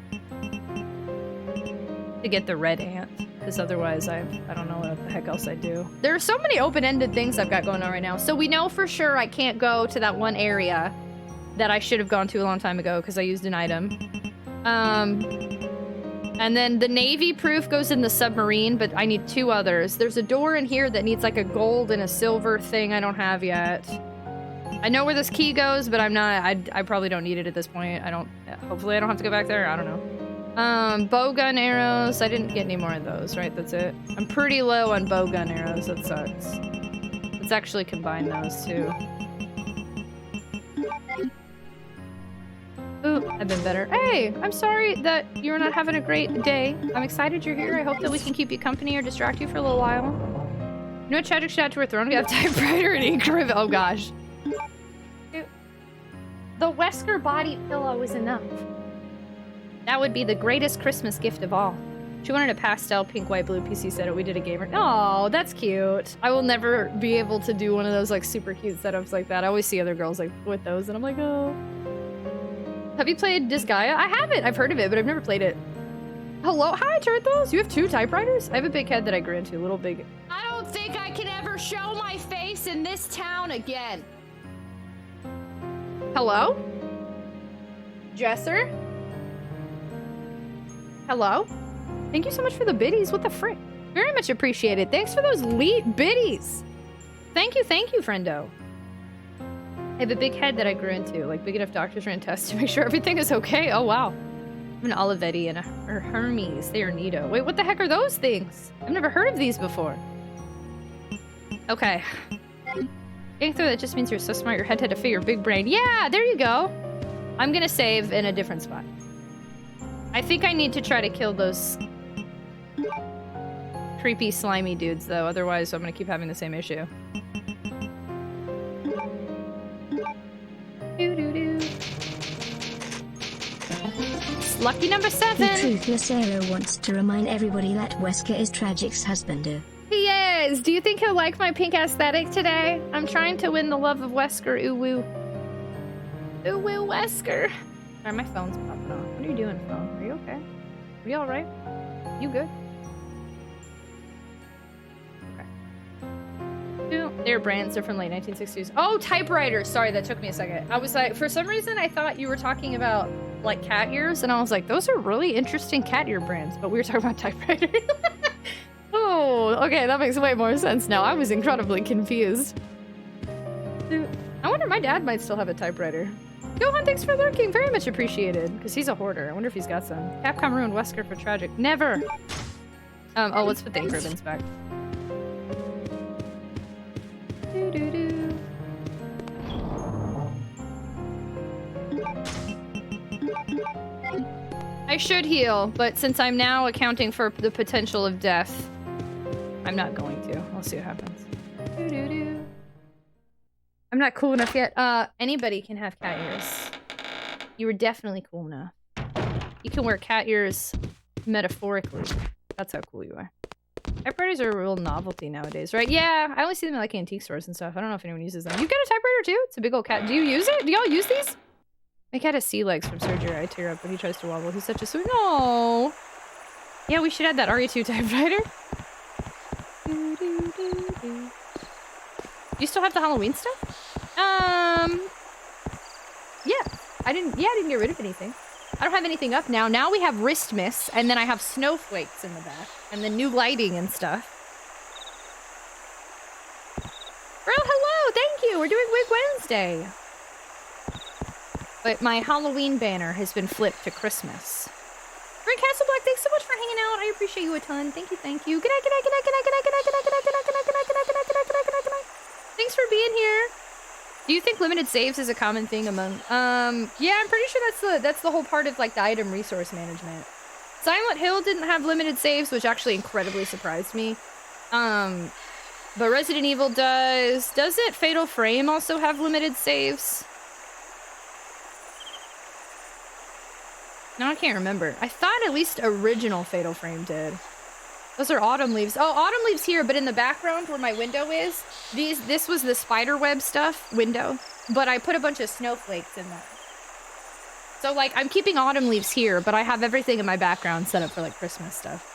to get the red ant. Because otherwise, I don't know what the heck else I do. There are so many open-ended things I've got going on right now. So we know for sure I can't go to that one area that I should have gone to a long time ago because I used an item. And then the navy proof goes in the submarine, but I need 2 others. There's a door in here that needs like a gold and a silver thing I don't have yet. I know where this key goes, but I'm not. I probably don't need it at this point. I don't. Hopefully, I don't have to go back there. I don't know. Bow gun arrows. I didn't get any more of those. Right, that's it. I'm pretty low on bow gun arrows. That sucks. Let's actually combine those too. Ooh, I've been better. Hey, I'm sorry that you're not having a great day. I'm excited you're here. I hope that we can keep you company or distract you for a little while. You know what tragic shout to her throne? We have typewriter and ink ribbon. Oh gosh. Dude, the Wesker body pillow is enough. That would be the greatest Christmas gift of all. She wanted a pastel pink, white, blue PC setup. We did a gamer. Oh, that's cute. I will never be able to do one of those like super cute setups like that. I always see other girls like with those and I'm like, oh. Have you played Disgaea? I haven't. I've heard of it, but I've never played it. Hello? Hi, Turtles. You have 2 typewriters? I have a big head that I grew into. A little big. I don't think I can ever show my face in this town again. Hello? Jesser? Hello? Thank you so much for the biddies. What the frick? Very much appreciated. Thanks for those biddies. Thank you, friendo. I have a big head that I grew into, like big enough doctors ran tests to make sure everything is okay. Oh, wow. I'm an Olivetti and a Hermes. They are neato. Wait, what the heck are those things? I've never heard of these before. Okay. Getting through that just means you're so smart your head had to fit your big brain. Yeah, there you go. I'm gonna save in a different spot. I think I need to try to kill those creepy, slimy dudes, though. Otherwise, I'm gonna keep having the same issue. Lucky number 7! The Truthless Arrow wants to remind everybody that Wesker is Tragic's husband. He is! Do you think he'll like my pink aesthetic today? I'm trying to win the love of Wesker. Ooh woo. Ooh woo, Wesker. Alright, my phone's popping off. What are you doing, phone? Are you okay? Are you alright? You good? Their brands are from late 1960s. Oh, typewriters! Sorry, that took me a second. I was like, for some reason, I thought you were talking about, like, cat ears, and I was like, those are really interesting cat ear brands, but we were talking about typewriters. Oh, okay, that makes way more sense now. I was incredibly confused. Dude, I wonder, my dad might still have a typewriter. Johan, thanks for lurking. Very much appreciated, because he's a hoarder. I wonder if he's got some. Capcom ruined Wesker for Tragic. Never! Oh, let's put the ink ribbons back. I should heal, but since I'm now accounting for the potential of death, I'm not going to. I'll see what happens. I'm not cool enough yet. Anybody can have cat ears. You were definitely cool enough. You can wear cat ears metaphorically. That's how cool you are. Typewriters are a real novelty nowadays, right? Yeah, I only see them in like antique stores and stuff. I don't know if anyone uses them. You've got a typewriter too? It's a big old cat. Do you use it? Do y'all use these? My cat has sea legs from surgery. I tear up when he tries to wobble. He's such a sweet. No. Yeah, we should add that RE2 typewriter. You still have the Halloween stuff? Yeah. I didn't get rid of anything. I don't have anything up now. Now we have wrist mists, and then I have snowflakes in the back, and the new lighting and stuff. Bro, hello! Thank you! We're doing Wig Wednesday! But my Halloween banner has been flipped to Christmas. Frank Hasselblack, thanks so much for hanging out. I appreciate you a ton. Thank you, thank you. Good night, good night, good night, good night, good night, good night, good night, good night, good night, good night, good night, good night, good night, good night, good night, good night, good night. Thanks for being here. Do you think limited saves is a common thing among... yeah, I'm pretty sure that's the whole part of, like, the item resource management. Silent Hill didn't have limited saves, which actually incredibly surprised me. But Resident Evil does. Does it? Fatal Frame also have limited saves? No, I can't remember. I thought at least original Fatal Frame did. Those are autumn leaves. Oh, autumn leaves here, but in the background where my window is, this was the spiderweb stuff window, but I put a bunch of snowflakes in there. So, like, I'm keeping autumn leaves here, but I have everything in my background set up for, like, Christmas stuff.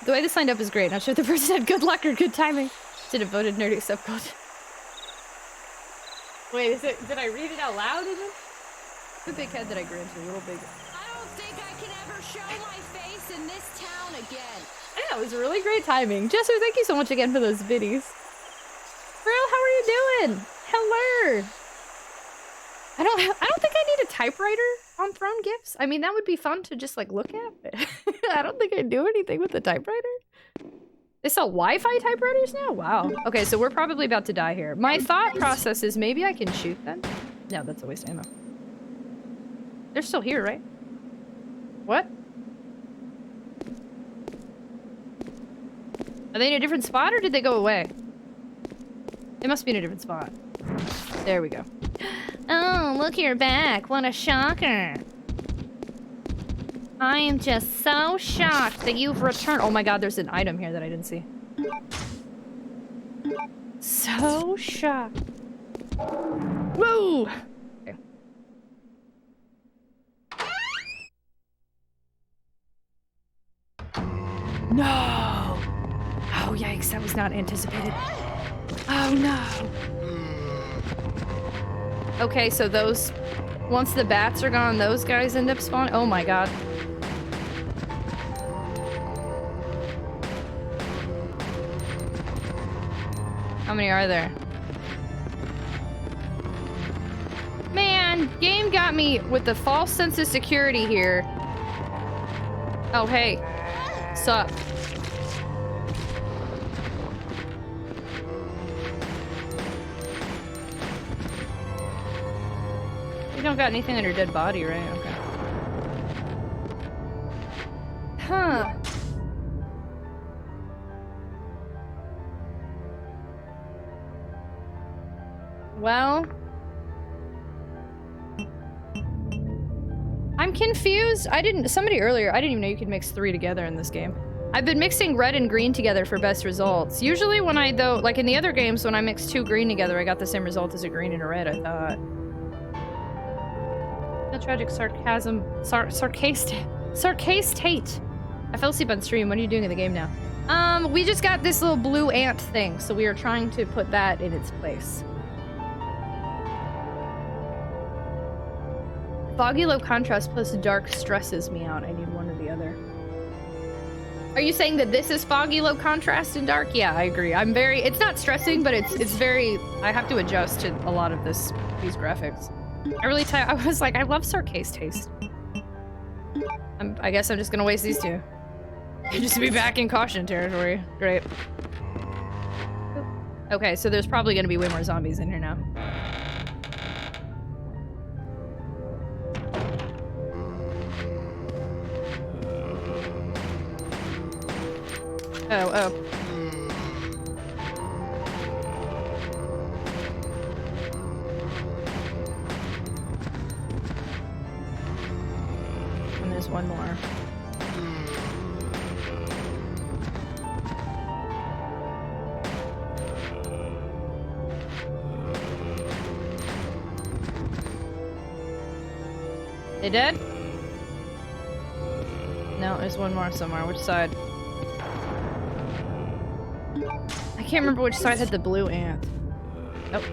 The way this lined up is great. Not sure if the person had good luck or good timing. It's a devoted nerdy subculture. Wait, did I read it out loud, is it? The big head that I grew into, a little big. I don't think I can ever show my face in this town again. Yeah, it was really great timing. Jesser, thank you so much again for those biddies. Bro, how are you doing? Hello. I don't think I need a typewriter on Throne Gifts. I mean, that would be fun to just like look at, but I don't think I do anything with the typewriter. They sell Wi-Fi typewriters now? Wow. Okay, so we're probably about to die here. My thought process is maybe I can shoot them. No, that's a waste of ammo. They're still here, right? What? Are they in a different spot or did they go away? They must be in a different spot. There we go. Oh, look, you're back. What a shocker. I am just so shocked that you've returned. Oh my god, there's an item here that I didn't see. So shocked. Whoa! Okay. No! Oh, yikes, that was not anticipated. Oh no! Okay, so those... Once the bats are gone, those guys end up spawning? Oh my god. How many are there? Man, game got me with the false sense of security here. Oh, hey. Sup? You don't got anything on your dead body, right? Okay. Huh. Well, I'm confused. Somebody earlier, I didn't even know you could mix 3 together in this game. I've been mixing red and green together for best results. Usually when like in the other games, when I mix 2 green together, I got the same result as a green and a red, I thought. No tragic sarcasm, sarcastate. I fell asleep on stream. What are you doing in the game now? We just got this little blue ant thing, so we are trying to put that in its place. Foggy low contrast plus dark stresses me out. I need one or the other. Are you saying that this is foggy low contrast and dark? Yeah, I agree. It's not stressing, but it's very, I have to adjust to a lot of these graphics. I was like, I love sarcastate. I guess I'm just gonna waste these 2. Just to be back in caution territory. Great. Okay, so there's probably gonna be way more zombies in here now. Oh. And there's one more. They dead? No, there's one more somewhere. Which side? I can't remember which side had the blue ant. Nope.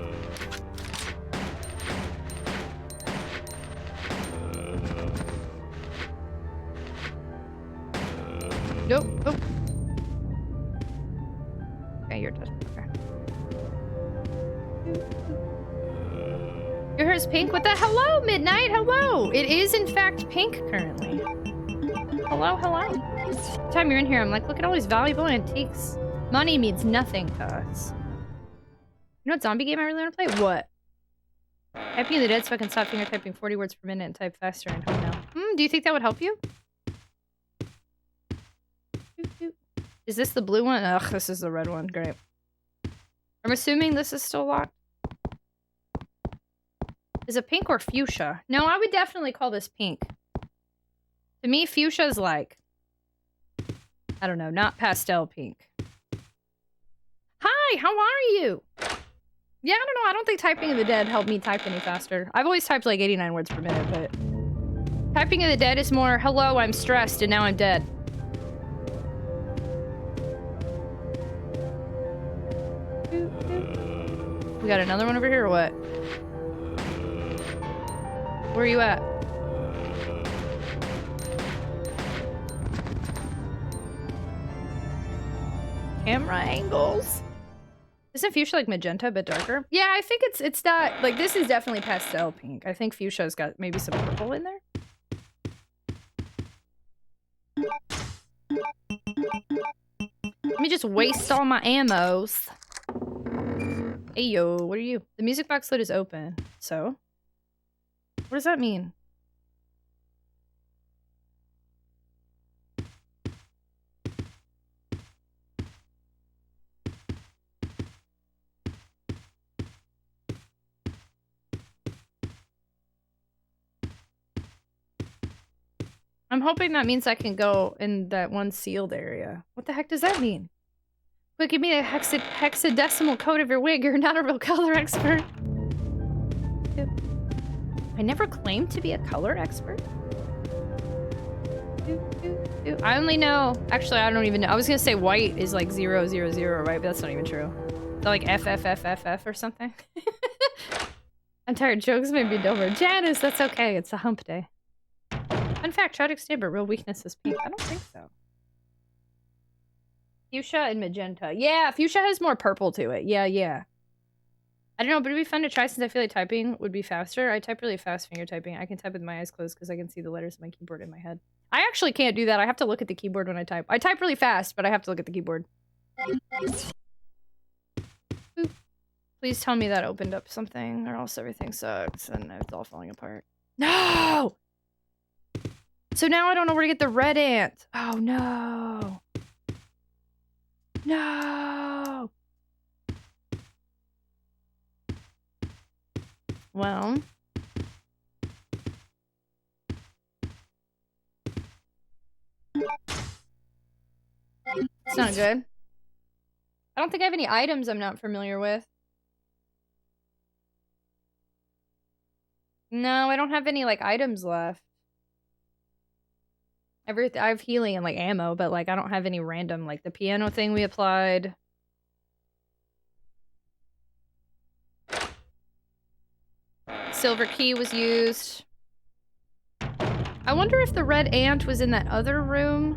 Nope. Oh. Okay, you're dead. Okay. Your hair is pink? What the? Hello, Midnight. Hello. It is in fact pink currently. Hello. Every time you're in here, I'm like, look at all these valuable antiques. Money means nothing to us. You know what zombie game I really want to play? What? Typing in the dead so I can stop finger typing 40 words per minute and type faster and home now. Do you think that would help you? Is this the blue one? Ugh, this is the red one. Great. I'm assuming this is still locked. Is it pink or fuchsia? No, I would definitely call this pink. To me, fuchsia is like... I don't know, not pastel pink. Hi, how are you? Yeah, I don't know. I don't think typing in the dead helped me type any faster. I've always typed like 89 words per minute, but... Typing in the dead is more, hello, I'm stressed, and now I'm dead. We got another one over here, or what? Where are you at? Camera angles. Isn't fuchsia like magenta but darker? Yeah, I think it's not like this is definitely pastel pink. I think fuchsia's got maybe some purple in there. Let me just waste all my ammos. Hey yo, what are you? The music box lid is open. So? What does that mean? I'm hoping that means I can go in that one sealed area. What the heck does that mean? Quick, give me a hexadecimal code of your wig. You're not a real color expert. I never claimed to be a color expert. I only know... Actually, I don't even know. I was gonna say white is like 0, 0, 0, right? But that's not even true. Is that like FFFFF or something? I'm tired. Jokes made me dumber. Janice, that's okay. It's a hump day. Fun fact, Tragic's neighbor, real weakness is pink. I don't think so. Fuchsia and magenta. Yeah, fuchsia has more purple to it. Yeah, yeah. I don't know, but it'd be fun to try since I feel like typing would be faster. I type really fast finger typing. I can type with my eyes closed because I can see the letters on my keyboard in my head. I actually can't do that. I have to look at the keyboard when I type. I type really fast, but I have to look at the keyboard. Boop. Please tell me that opened up something or else everything sucks and it's all falling apart. No! So now I don't know where to get the red ant. Oh, no. No. Well. It's not good. I don't think I have any items I'm not familiar with. No, I don't have any, like, items left. I have healing and like ammo, but like I don't have any random like the piano thing we applied. Silver key was used. I wonder if the red ant was in that other room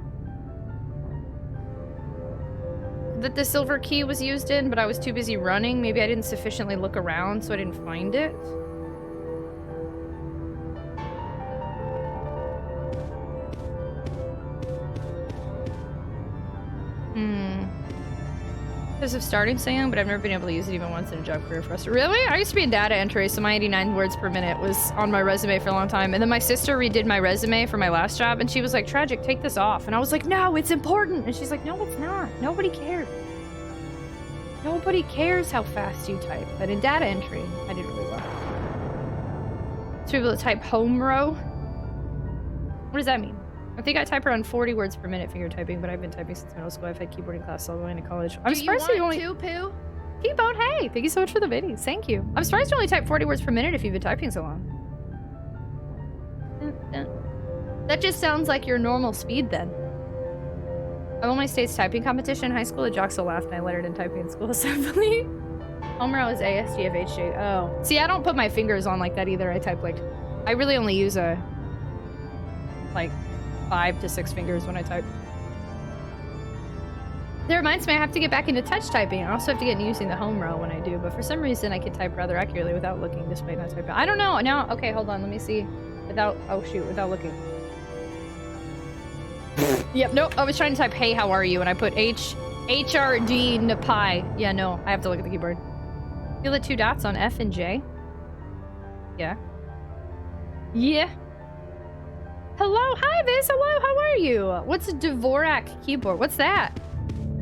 that the silver key was used in, but I was too busy running. Maybe I didn't sufficiently look around, so I didn't find it. Because of starting so young, but I've never been able to use it even once in a job career for us. Really? I used to be in data entry, so my 89 words per minute was on my resume for a long time. And then my sister redid my resume for my last job, and she was like, Tragic, take this off. And I was like, no, it's important. And she's like, no, it's not. Nobody cares. Nobody cares how fast you type. But in data entry, I did really well. To be able to type home row. What does that mean? I think I type around 40 words per minute finger typing, but I've been typing since middle school. I've had keyboarding class all the way into college. I'm surprised you only... Poo? T-Bone, hey! Thank you so much for the biddies. Thank you. I'm surprised you only type 40 words per minute if you've been typing so long. That just sounds like your normal speed then. I won my state's typing competition in high school. The jocks all laughed and I lettered in typing in school assembly. Home row is ASGFHJ. Oh. See, I don't put my fingers on like that either. I type like... I really only use a... like... 5 to 6 fingers when I type. That reminds me, I have to get back into touch typing. I also have to get into using the home row when I do, but for some reason I can type rather accurately without looking despite not typing. I don't know. Now, okay, hold on. Let me see. Without, oh shoot, without looking. Yep, nope. I was trying to type, hey, how are you? And I put HRD Napai. Yeah, no, I have to look at the keyboard. Feel the 2 dots on F and J? Yeah. Yeah. Hello, hi Viz, hello, how are you? What's a Dvorak keyboard? What's that?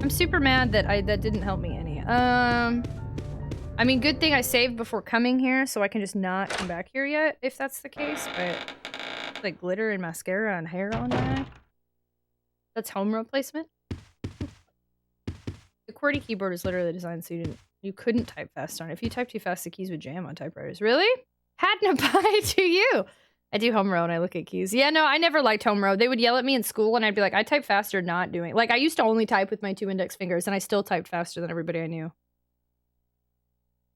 I'm super mad that that didn't help me any. I mean, good thing I saved before coming here, so I can just not come back here yet, if that's the case, but... like glitter and mascara and hair on my eye. That's home row placement? The QWERTY keyboard is literally designed so you couldn't type fast on it. If you type too fast, the keys would jam on typewriters. Really? Hadna bye to you! I do home row and I look at keys. Yeah, no, I never liked home row. They would yell at me in school and I'd be like, I type faster not doing... Like, I used to only type with my 2 index fingers and I still typed faster than everybody I knew.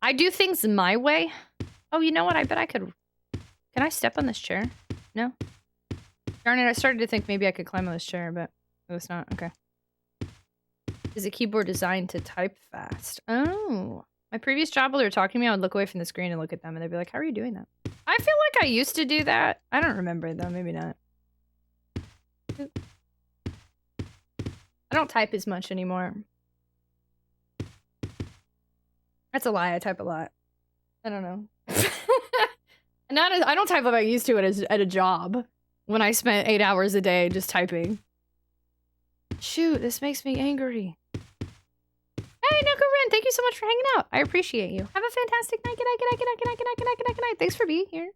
I do things my way. Oh, you know what? I bet I could... Can I step on this chair? No? Darn it, I started to think maybe I could climb on this chair, but it's not. Okay. is a keyboard designed to type fast. Oh. My previous job, while they were talking to me, I would look away from the screen and look at them, and they'd be like, how are you doing that? I feel like I used to do that. I don't remember it, though. Maybe not. I don't type as much anymore. That's a lie. I type a lot. I don't know. I don't type like I used to at a job when I spent 8 hours a day just typing. Shoot, this makes me angry. Hey, Nuka Ren, thank you so much for hanging out. I appreciate you. Have a fantastic night. Good night, good night, good night, good night, good night, good night, good night, good night. Thanks for being here.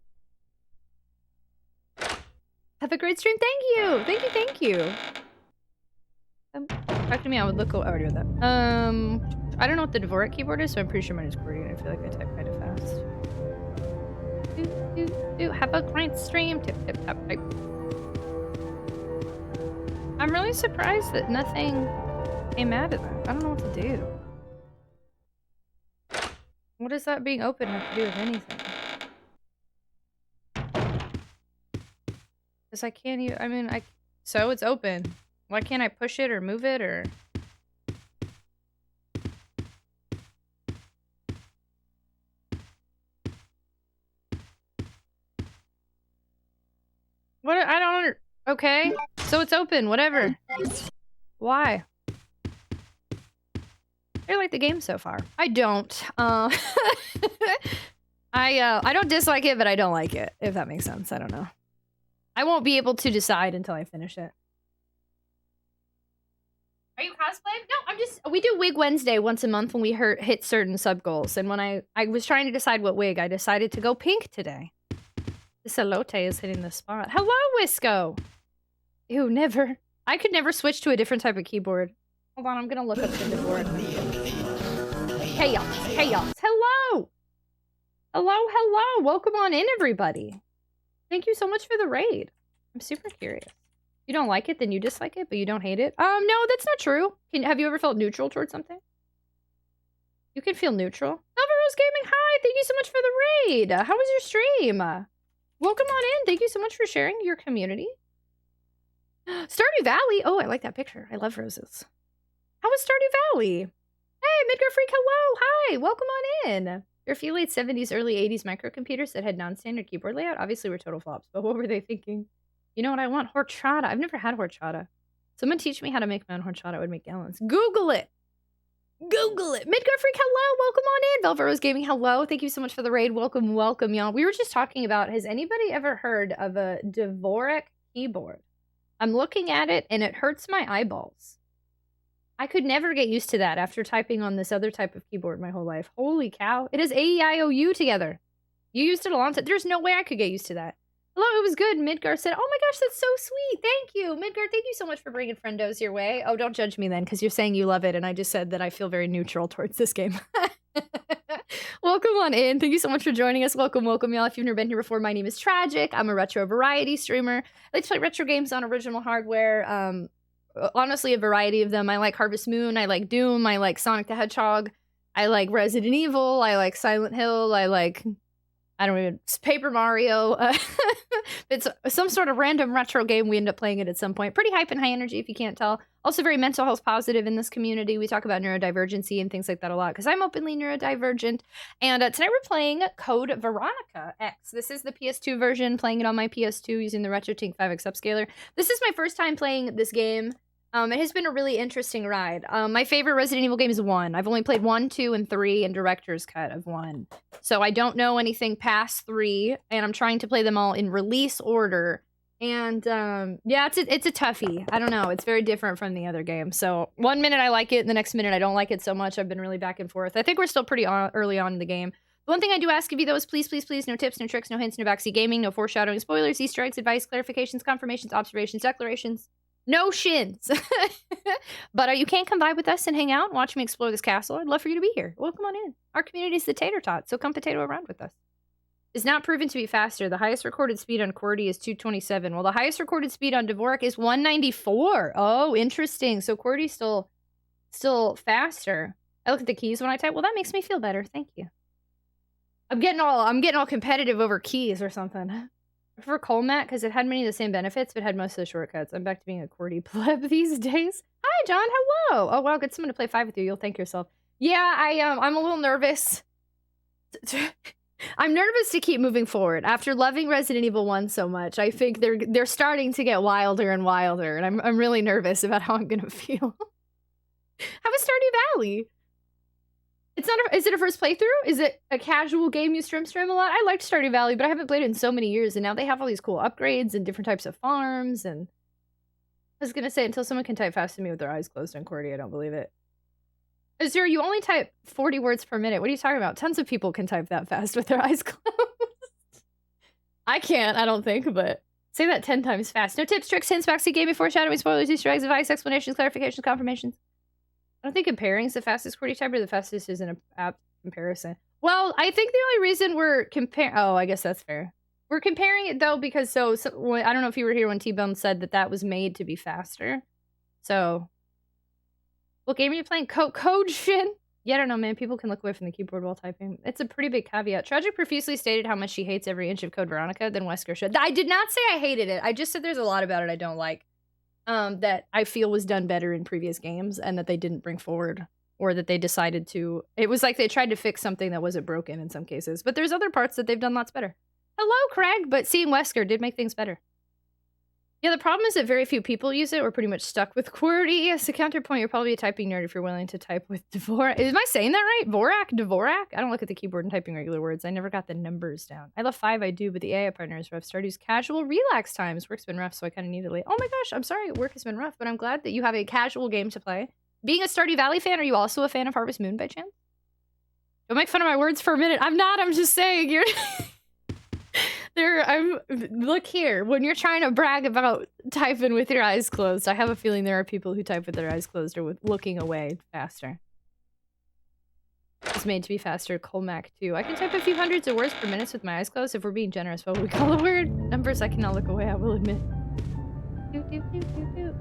Have a great stream. Thank you. Thank you, thank you. Talk to me, I would look. I already read that. I don't know what the Dvorak keyboard is, so I'm pretty sure mine is QWERTY, and I feel like I type kind of fast. Have a great stream. Tip, tip, tap, type. I'm really surprised that nothing came out of that. I don't know what to do. What does that being open have to do with anything? Because I can't even, I mean, so it's open. Why can't I push it or move it or? What? I don't okay. So it's open, whatever. Why? I like the game so far. I don't. I don't dislike it, but I don't like it, if that makes sense. I don't know. I won't be able to decide until I finish it. Are you cosplaying? No, I'm just... We do Wig Wednesday once a month when we hit certain sub-goals. And when I was trying to decide what wig, I decided to go pink today. This elote is hitting the spot. Hello, Wisco! Ew, never. I could never switch to a different type of keyboard. Hold on, I'm gonna look up the board. Chaos, chaos. Hello! Hello, hello! Welcome on in, everybody. Thank you so much for the raid. I'm super curious. You don't like it, then you dislike it, but you don't hate it? No, that's not true. Have you ever felt neutral towards something? You can feel neutral. Alvaro's Gaming, hi! Thank you so much for the raid! How was your stream? Welcome on in. Thank you so much for sharing your community. Stardew Valley! Oh, I like that picture. I love roses. How was Stardew Valley? Hey, Midgar Freak, hello! Hi! Welcome on in! There are a few late 70s, early 80s microcomputers that had non-standard keyboard layout. Obviously, were total flops, but what were they thinking? You know what I want? Horchata. I've never had horchata. Someone teach me how to make my own horchata. I would make gallons. Google it! Google it! Midgar Freak, hello! Welcome on in! Velvero's Gaming, hello! Thank you so much for the raid. Welcome, welcome, y'all. We were just talking about, has anybody ever heard of a Dvorak keyboard? I'm looking at it, and it hurts my eyeballs. I could never get used to that after typing on this other type of keyboard my whole life. Holy cow. It is A-E-I-O-U together. You used it a long time. There's no way I could get used to that. Hello, it was good. Midgar said, oh my gosh, that's so sweet. Thank you. Midgar, thank you so much for bringing friendos your way. Oh, don't judge me then, because you're saying you love it, and I just said that I feel very neutral towards this game. Welcome on in. Thank you so much for joining us. Welcome, welcome, y'all. If you've never been here before, my name is Tragic. I'm a retro variety streamer. I like to play retro games on original hardware. Honestly, a variety of them. I like Harvest Moon. I like Doom. I like Sonic the Hedgehog. I like Resident Evil. I like Silent Hill. I like... I don't even... Paper Mario. It's some sort of random retro game. We end up playing it at some point. Pretty hype and high energy, if you can't tell. Also very mental health positive in this community. We talk about neurodivergency and things like that a lot, because I'm openly neurodivergent. And tonight we're playing Code Veronica X. This is the PS2 version, playing it on my PS2 using the RetroTINK 5X Upscaler. This is my first time playing this game. It has been a really interesting ride. My favorite Resident Evil game is 1. I've only played 1, 2, and 3, and Director's Cut of 1. So I don't know anything past 3, and I'm trying to play them all in release order. And yeah, it's a toughie. I don't know. It's very different from the other game. So 1 minute I like it, and the next minute I don't like it so much. I've been really back and forth. I think we're still pretty early on in the game. The one thing I do ask of you, though, is please, please, please, no tips, no tricks, no hints, no backseat gaming, no foreshadowing, spoilers, Easter eggs, advice, clarifications, confirmations, observations, declarations. No shins. But you can come by with us and hang out and watch me explore this castle. I'd love for you to be here. Welcome on in. Our community is the tater tot, so come potato around with us. It's not proven to be faster. The highest recorded speed on QWERTY is 227, while the highest recorded speed on Dvorak is 194. Oh, interesting. So QWERTY's still faster. I look at the keys when I type. Well, that makes me feel better. Thank you. I'm getting all competitive over keys or something. prefer Colmac because it had many of the same benefits, but had most of the shortcuts. I'm back to being a QWERTY pleb these days. Hi, John. Hello. Oh, wow. Get someone to play 5 with you. You'll thank yourself. Yeah, I'm a little nervous. I'm nervous to keep moving forward. After loving Resident Evil 1 so much, I think they're starting to get wilder and wilder, and I'm really nervous about how I'm gonna feel. Have a Stardew Valley. It's not is it a first playthrough? Is it a casual game you stream a lot? I liked Stardew Valley, but I haven't played it in so many years, and now they have all these cool upgrades and different types of farms, and I was gonna say, until someone can type fast to me with their eyes closed on QWERTY, I don't believe it. Azure, you only type 40 words per minute. What are you talking about? Tons of people can type that fast with their eyes closed. I can't, I don't think, but say that 10 times fast. No tips, tricks, hints, backseat gaming, foreshadowing, spoilers, Easter eggs, advice, explanations, clarifications, confirmations. I don't think comparing is the fastest QWERTY typer. The fastest is an app comparison. Well, I think the only reason we're comparing... Oh, I guess that's fair. We're comparing it, though, because I don't know if you were here when T-Bone said that was made to be faster. So... What game are you playing? Code Shin? Yeah, I don't know, man. People can look away from the keyboard while typing. It's a pretty big caveat. Tragic profusely stated how much she hates every inch of Code Veronica, then Wesker should. I did not say I hated it. I just said there's a lot about it I don't like. That I feel was done better in previous games and that they didn't bring forward. Or that they decided to... It was like they tried to fix something that wasn't broken in some cases. But there's other parts that they've done lots better. Hello, Craig! But seeing Wesker did make things better. Yeah, the problem is that very few people use it. We're pretty much stuck with QWERTY. Yes, a counterpoint, you're probably a typing nerd if you're willing to type with Dvorak. Am I saying that right? Dvorak? I don't look at the keyboard and typing regular words. I never got the numbers down. I love 5, I do, but the AI partner is rough. Stardew's casual relax times. Work's been rough, so I kind of need it late. Oh my gosh, I'm sorry, work has been rough, but I'm glad that you have a casual game to play. Being a Stardew Valley fan, are you also a fan of Harvest Moon by chance? Don't make fun of my words for a minute. I'm not, I'm just saying, you're... Look here, when you're trying to brag about typing with your eyes closed, I have a feeling there are people who type with their eyes closed or with looking away faster. It's made to be faster. Colmac too. I can type a few hundreds of words per minute with my eyes closed if we're being generous. What would we call a word? Numbers I cannot look away, I will admit.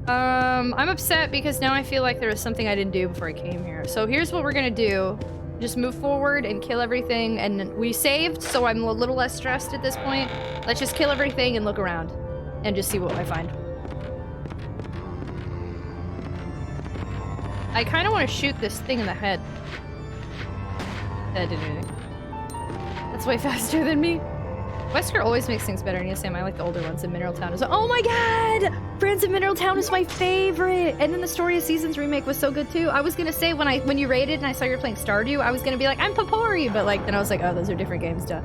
I'm upset because now I feel like there was something I didn't do before I came here. So here's what we're gonna do. Just move forward and kill everything, and we saved, so I'm a little less stressed at this point. Let's just kill everything and look around, and just see what I find. I kind of want to shoot this thing in the head. That didn't do anything. That's way faster than me. Wesker always makes things better, and yes, Sam, I like the older ones in Mineral Town. Oh my god! Friends of Mineral Town is my favorite! And then the Story of Seasons remake was so good too. I was gonna say, when you raided and I saw you were playing Stardew, I was gonna be like, I'm Papori! But like, then I was like, oh, those are different games, duh.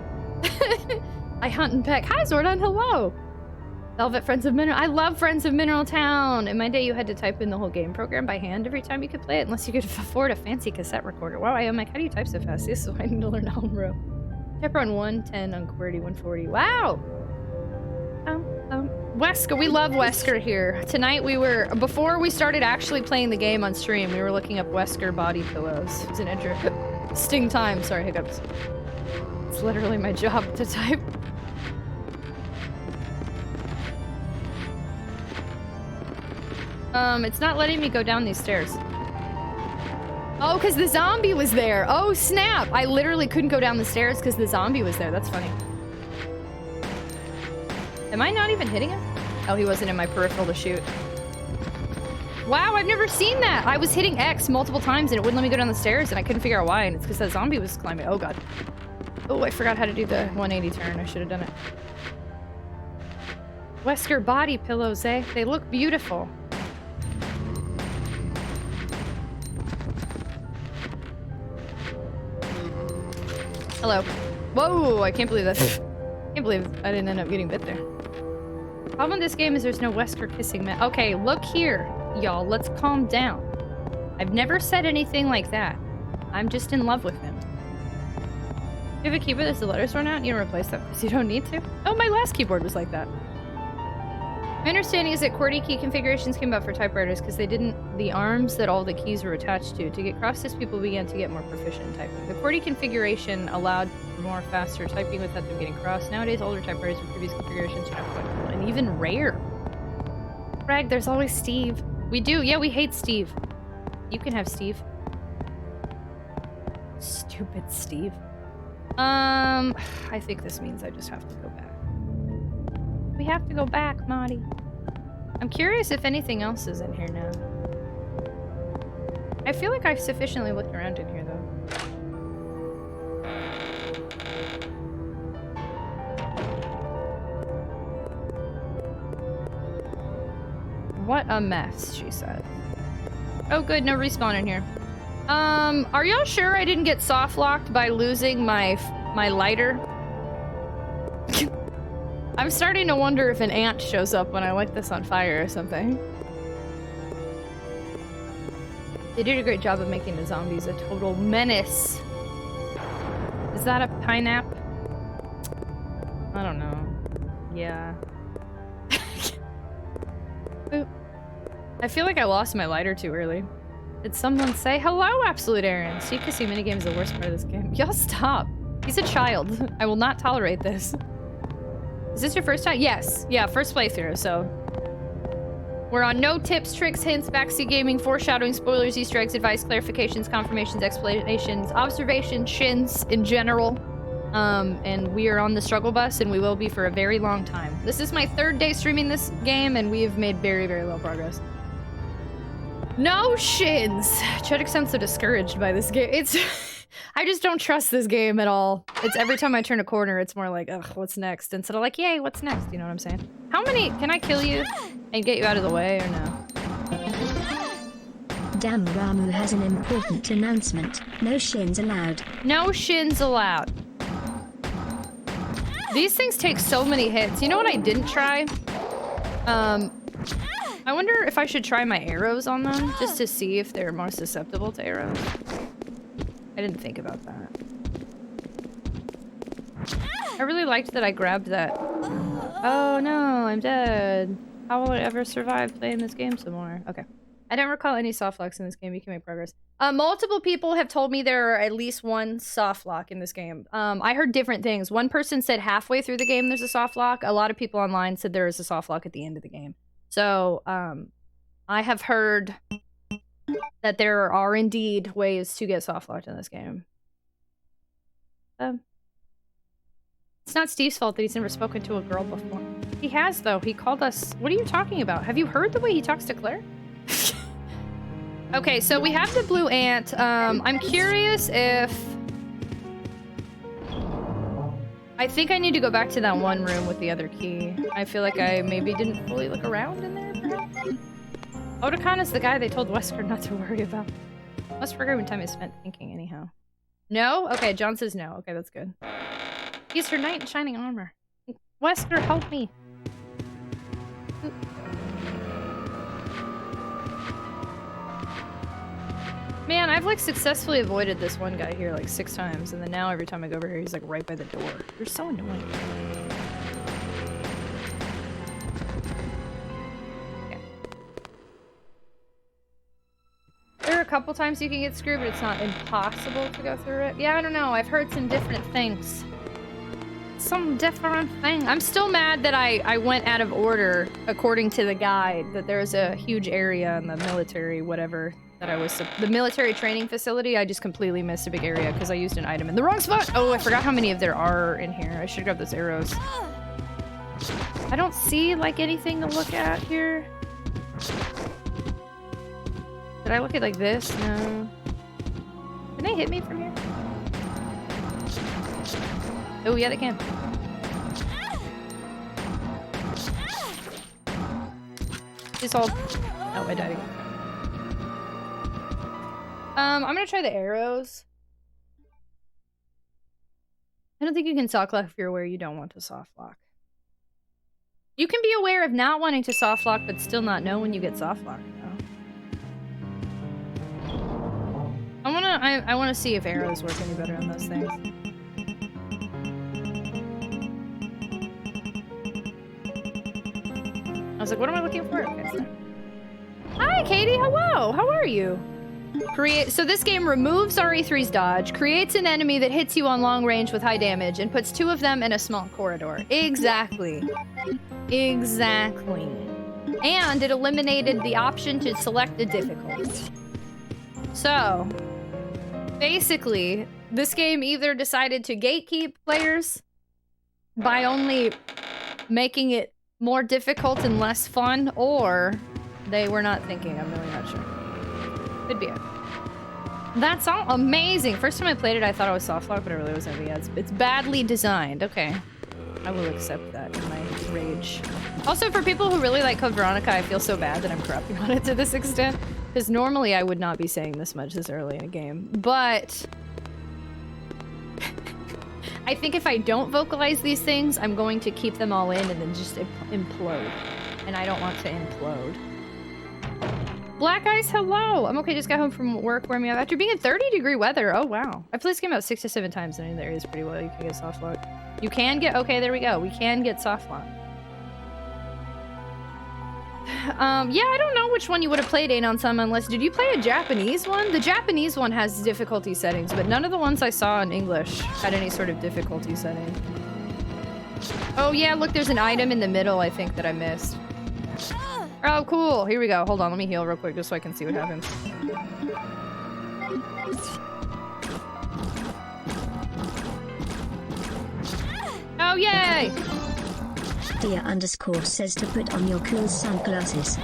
I hunt and peck. Hi, Zordon, hello! Velvet Friends of Mineral. I love Friends of Mineral Town! In my day, you had to type in the whole game program by hand every time you could play it, unless you could afford a fancy cassette recorder. Wow, I'm like, how do you type so fast? This is why I need to learn Almro. Type on 110 on QWERTY 140. Wow! Wesker, we love Wesker here. Tonight before we started actually playing the game on stream, we were looking up Wesker body pillows. It was an interesting time. Sorry, hiccups. It's literally my job to type. It's not letting me go down these stairs. Oh, because the zombie was there. Oh, snap. I literally couldn't go down the stairs because the zombie was there. That's funny. Am I not even hitting him? Oh, he wasn't in my peripheral to shoot. Wow, I've never seen that. I was hitting X multiple times and it wouldn't let me go down the stairs and I couldn't figure out why. And it's because that zombie was climbing. Oh, God. Oh, I forgot how to do the 180 turn. I should have done it. Wesker body pillows, eh? They look beautiful. Hello. Whoa, I can't believe that. I can't believe I didn't end up getting bit there. Problem with this game is there's no Wesker kissing man. Okay, look here, y'all. Let's calm down. I've never said anything like that. I'm just in love with him. You have a keyboard that's the letters run out? You don't replace them because you don't need to? Oh, my last keyboard was like that. My understanding is that QWERTY key configurations came about for typewriters because they didn't the arms that all the keys were attached to. To get across this, people began to get more proficient in typing. The QWERTY configuration allowed for more faster typing without them getting crossed. Nowadays, older typewriters with previous configurations are not quite cool and even rare. Bragg, there's always Steve. We do, yeah, we hate Steve. You can have Steve. Stupid Steve. I think this means I just have to go back. We have to go back, Marty. I'm curious if anything else is in here now. I feel like I've sufficiently looked around in here, though. What a mess, she said. Oh good, no respawn in here. Are y'all sure I didn't get soft locked by losing my lighter? I'm starting to wonder if an ant shows up when I light this on fire or something. They did a great job of making the zombies a total menace. Is that a pineapple? I don't know. Yeah. Boop. I feel like I lost my lighter too early. Did someone say hello, Absolute Aaron? See, Cassie minigame is the worst part of this game. Y'all stop. He's a child. I will not tolerate this. Is this your first time? Yes. Yeah, first playthrough, so. We're on no tips, tricks, hints, backseat gaming, foreshadowing, spoilers, Easter eggs, advice, clarifications, confirmations, explanations, observations, shins in general. And we are on the struggle bus, and we will be for a very long time. This is my 3rd day streaming this game, and we have made very, very low progress. No shins! Tragic sounds so discouraged by this game. It's... I just don't trust this game at all. It's every time I turn a corner, it's more like, ugh, what's next? Instead of like, yay, what's next? You know what I'm saying? How many... Can I kill you and get you out of the way, or no? Damn, Ramu has an important announcement. No shins allowed. No shins allowed. These things take so many hits. You know what I didn't try? I wonder if I should try my arrows on them, just to see if they're more susceptible to arrows. I didn't think about that. I really liked that I grabbed that. Oh no, I'm dead. How will I ever survive playing this game some more? Okay. I don't recall any soft locks in this game. You can make progress. Multiple people have told me there are at least one soft lock in this game. I heard different things. One person said halfway through the game there's a soft lock. A lot of people online said there is a soft lock at the end of the game. So, I have heard that there are indeed ways to get soft locked in this game. It's not Steve's fault that he's never spoken to a girl before. He has, though. He called us... What are you talking about? Have you heard the way he talks to Claire? Okay, so we have the blue ant. I'm curious if... I think I need to go back to that one room with the other key. I feel like I maybe didn't fully look around in there, perhaps? Otakon is the guy they told Wesker not to worry about. Must forget when time is spent thinking, anyhow. No? Okay, John says no. Okay, that's good. He's her knight in shining armor. Wesker, help me. Man, I've like successfully avoided this one guy here like 6 times, and then now every time I go over here, he's like right by the door. You're so annoying. Okay. There are a couple times you can get screwed, but it's not impossible to go through it. Yeah, I don't know. I've heard some different things. Some different thing. I'm still mad that I went out of order according to the guide, that there's a huge area in the military, whatever, that I was... The military training facility, I just completely missed a big area because I used an item in the wrong spot! Oh, I forgot how many of there are in here. I should grab those arrows. I don't see, like, anything to look at here. Did I look at, like, this? No. Can they hit me from here? Oh, yeah, they can. Please hold. Oh, I died again. I'm gonna try the arrows. I don't think you can soft lock if you're aware you don't want to soft lock. You can be aware of not wanting to soft lock, but still not know when you get soft locked, though. I wanna see if arrows work any better on those things. I was like, what am I looking for? Okay, hi, Katie. Hello. How are you? So this game removes RE3's dodge, creates an enemy that hits you on long range with high damage, and puts 2 of them in a small corridor. Exactly. Exactly. And it eliminated the option to select the difficulty. So, basically, this game either decided to gatekeep players by only making it more difficult and less fun, or they were not thinking. I'm really not sure. Could be it. That's all amazing. First time I played it, I thought it was soft lock, but it really wasn't. Yeah, it's badly designed. Okay. I will accept that in my rage. Also, for people who really like Code Veronica, I feel so bad that I'm crapping on it to this extent. Because normally I would not be saying this much this early in a game. But I think if I don't vocalize these things, I'm going to keep them all in and then just implode. And I don't want to implode. Black Ice, hello! I'm okay, just got home from work warming up after being in 30-degree weather. Oh, wow. I've played this game about 6 to 7 times and in the areas pretty well. You can get soft lock. You can get... Okay, there we go. We can get soft lock. Yeah, I don't know which one you would have played, Anon Some, unless... Did you play a Japanese one? The Japanese one has difficulty settings, but none of the ones I saw in English had any sort of difficulty setting. Oh, yeah, look, there's an item in the middle, I think, that I missed. Oh, cool. Here we go. Hold on, let me heal real quick just so I can see what happens. Oh, yay! Dia underscore says to put on your cool sunglasses.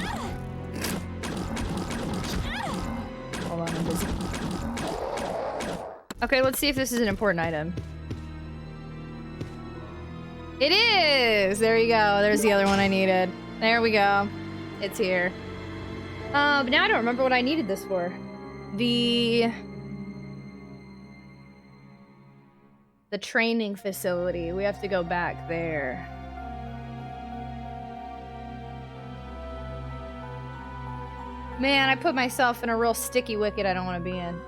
Hold on, I'm busy. Okay, let's see if this is an important item. It is! There you go. There's the other one I needed. There we go. It's here. But now I don't remember what I needed this for. The training facility. We have to go back there. Man, I put myself in a real sticky wicket I don't want to be in.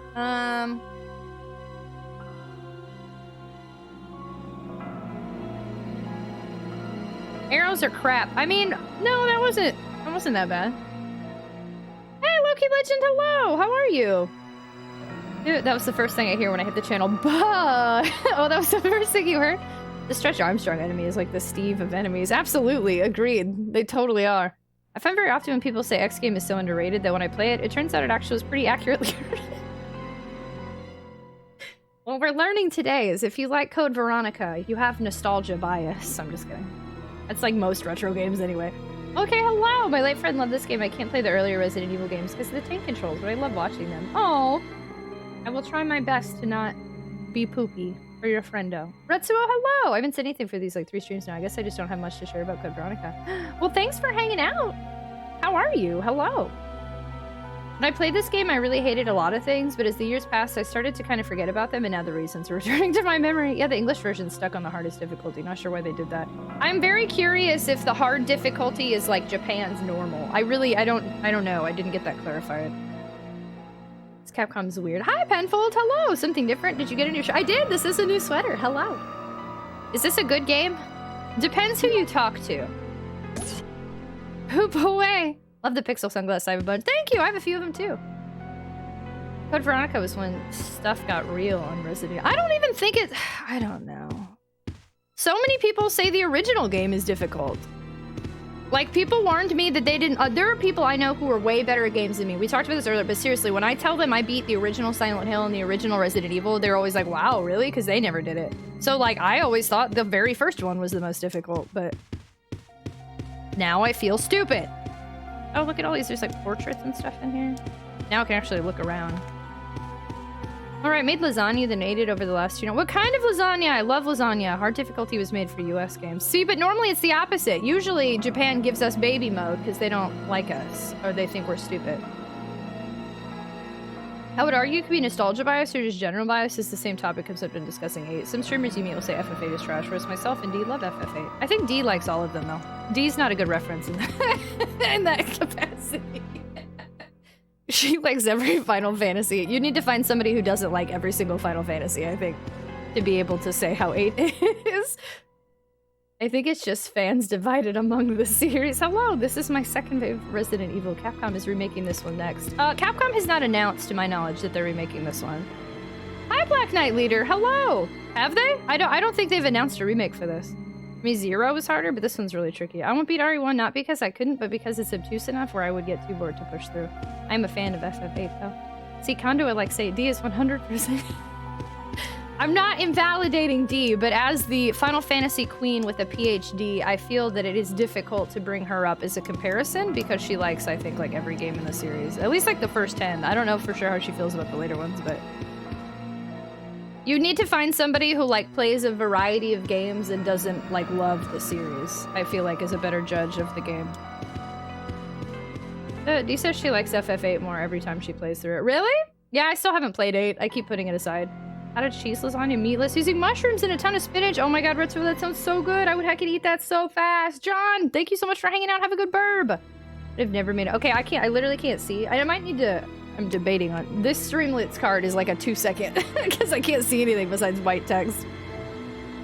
Arrows are crap. I mean, no, that wasn't that bad. Hey, Loki Legend, hello! How are you? Dude, that was the first thing I hear when I hit the channel. Bah! Oh, that was the first thing you heard? The Stretch Armstrong enemy is like the Steve of enemies. Absolutely, agreed. They totally are. I find very often when people say X game is so underrated that when I play it, it turns out it actually was pretty accurately What we're learning today is if you like Code Veronica, you have nostalgia bias. I'm just kidding. That's like most retro games anyway. Okay, hello! My late friend loved this game. I can't play the earlier Resident Evil games because of the tank controls, but I love watching them. Oh, I will try my best to not be poopy for your friendo. Retsuo, hello! I haven't said anything for these like 3 streams now. I guess I just don't have much to share about Code Veronica. Well, thanks for hanging out! How are you? Hello! When I played this game, I really hated a lot of things, but as the years passed, I started to kind of forget about them, and now the reasons are returning to my memory. Yeah, the English version's stuck on the hardest difficulty. Not sure why they did that. I'm very curious if the hard difficulty is like Japan's normal. I don't know. I didn't get that clarified. This Capcom's weird. Hi, Penfold. Hello. Something different. Did you get a new shirt? I did. This is a new sweater. Hello. Is this a good game? Depends who you talk to. Poop away. Love the pixel sunglasses. I have a bunch. Thank you. I have a few of them too. Code Veronica was when stuff got real on Resident Evil. I don't even think it... I don't know. So many people say the original game is difficult. Like, people warned me that they didn't... there are people I know who are way better at games than me. We talked about this earlier, but seriously, when I tell them I beat the original Silent Hill and the original Resident Evil, they're always like, wow, really? Because they never did it. So, like, I always thought the very first one was the most difficult, but... now I feel stupid. Oh, look at all these. There's, like, portraits and stuff in here. Now I can actually look around. Alright, made lasagna, then ate it over the last 2 nights. What kind of lasagna? I love lasagna. Hard difficulty was made for US games. See, but normally it's the opposite. Usually Japan gives us baby mode because they don't like us. Or they think we're stupid. I would argue it could be nostalgia bias or just general bias. It's the same topic comes up in discussing 8. Some streamers you meet will say FF8 is trash, whereas myself and D love FF8. I think D likes all of them, though. D's not a good reference in that capacity. She likes every Final Fantasy. You need to find somebody who doesn't like every single Final Fantasy, I think, to be able to say how 8 is. I think it's just fans divided among the series. Hello, this is my second favorite Resident Evil. Capcom is remaking this one next. Capcom has not announced, to my knowledge, that they're remaking this one. Hi, Black Knight Leader. Hello. Have they? I don't think they've announced a remake for this. I mean, 0 was harder, but this one's really tricky. I won't beat RE1 not because I couldn't, but because it's obtuse enough where I would get too bored to push through. I'm a fan of FF8, though. See, Kondo would like say D is 100%. I'm not invalidating D, but as the Final Fantasy queen with a PhD, I feel that it is difficult to bring her up as a comparison because she likes, I think, like every game in the series. At least like the first 10. I don't know for sure how she feels about the later ones, but... You need to find somebody who like plays a variety of games and doesn't like love the series, I feel like is a better judge of the game. Dee says she likes FF8 more every time she plays through it. Really? Yeah, I still haven't played 8. I keep putting it aside. How did cheese lasagna meatless using mushrooms and a ton of spinach? Oh my god, Retro, that sounds so good. I would heckin' eat that so fast. John, thank you so much for hanging out. Have a good burb. I've never made it. Okay, I literally can't see. I might need to... I'm debating on... This Streamlits card is like a 2-second because I can't see anything besides white text.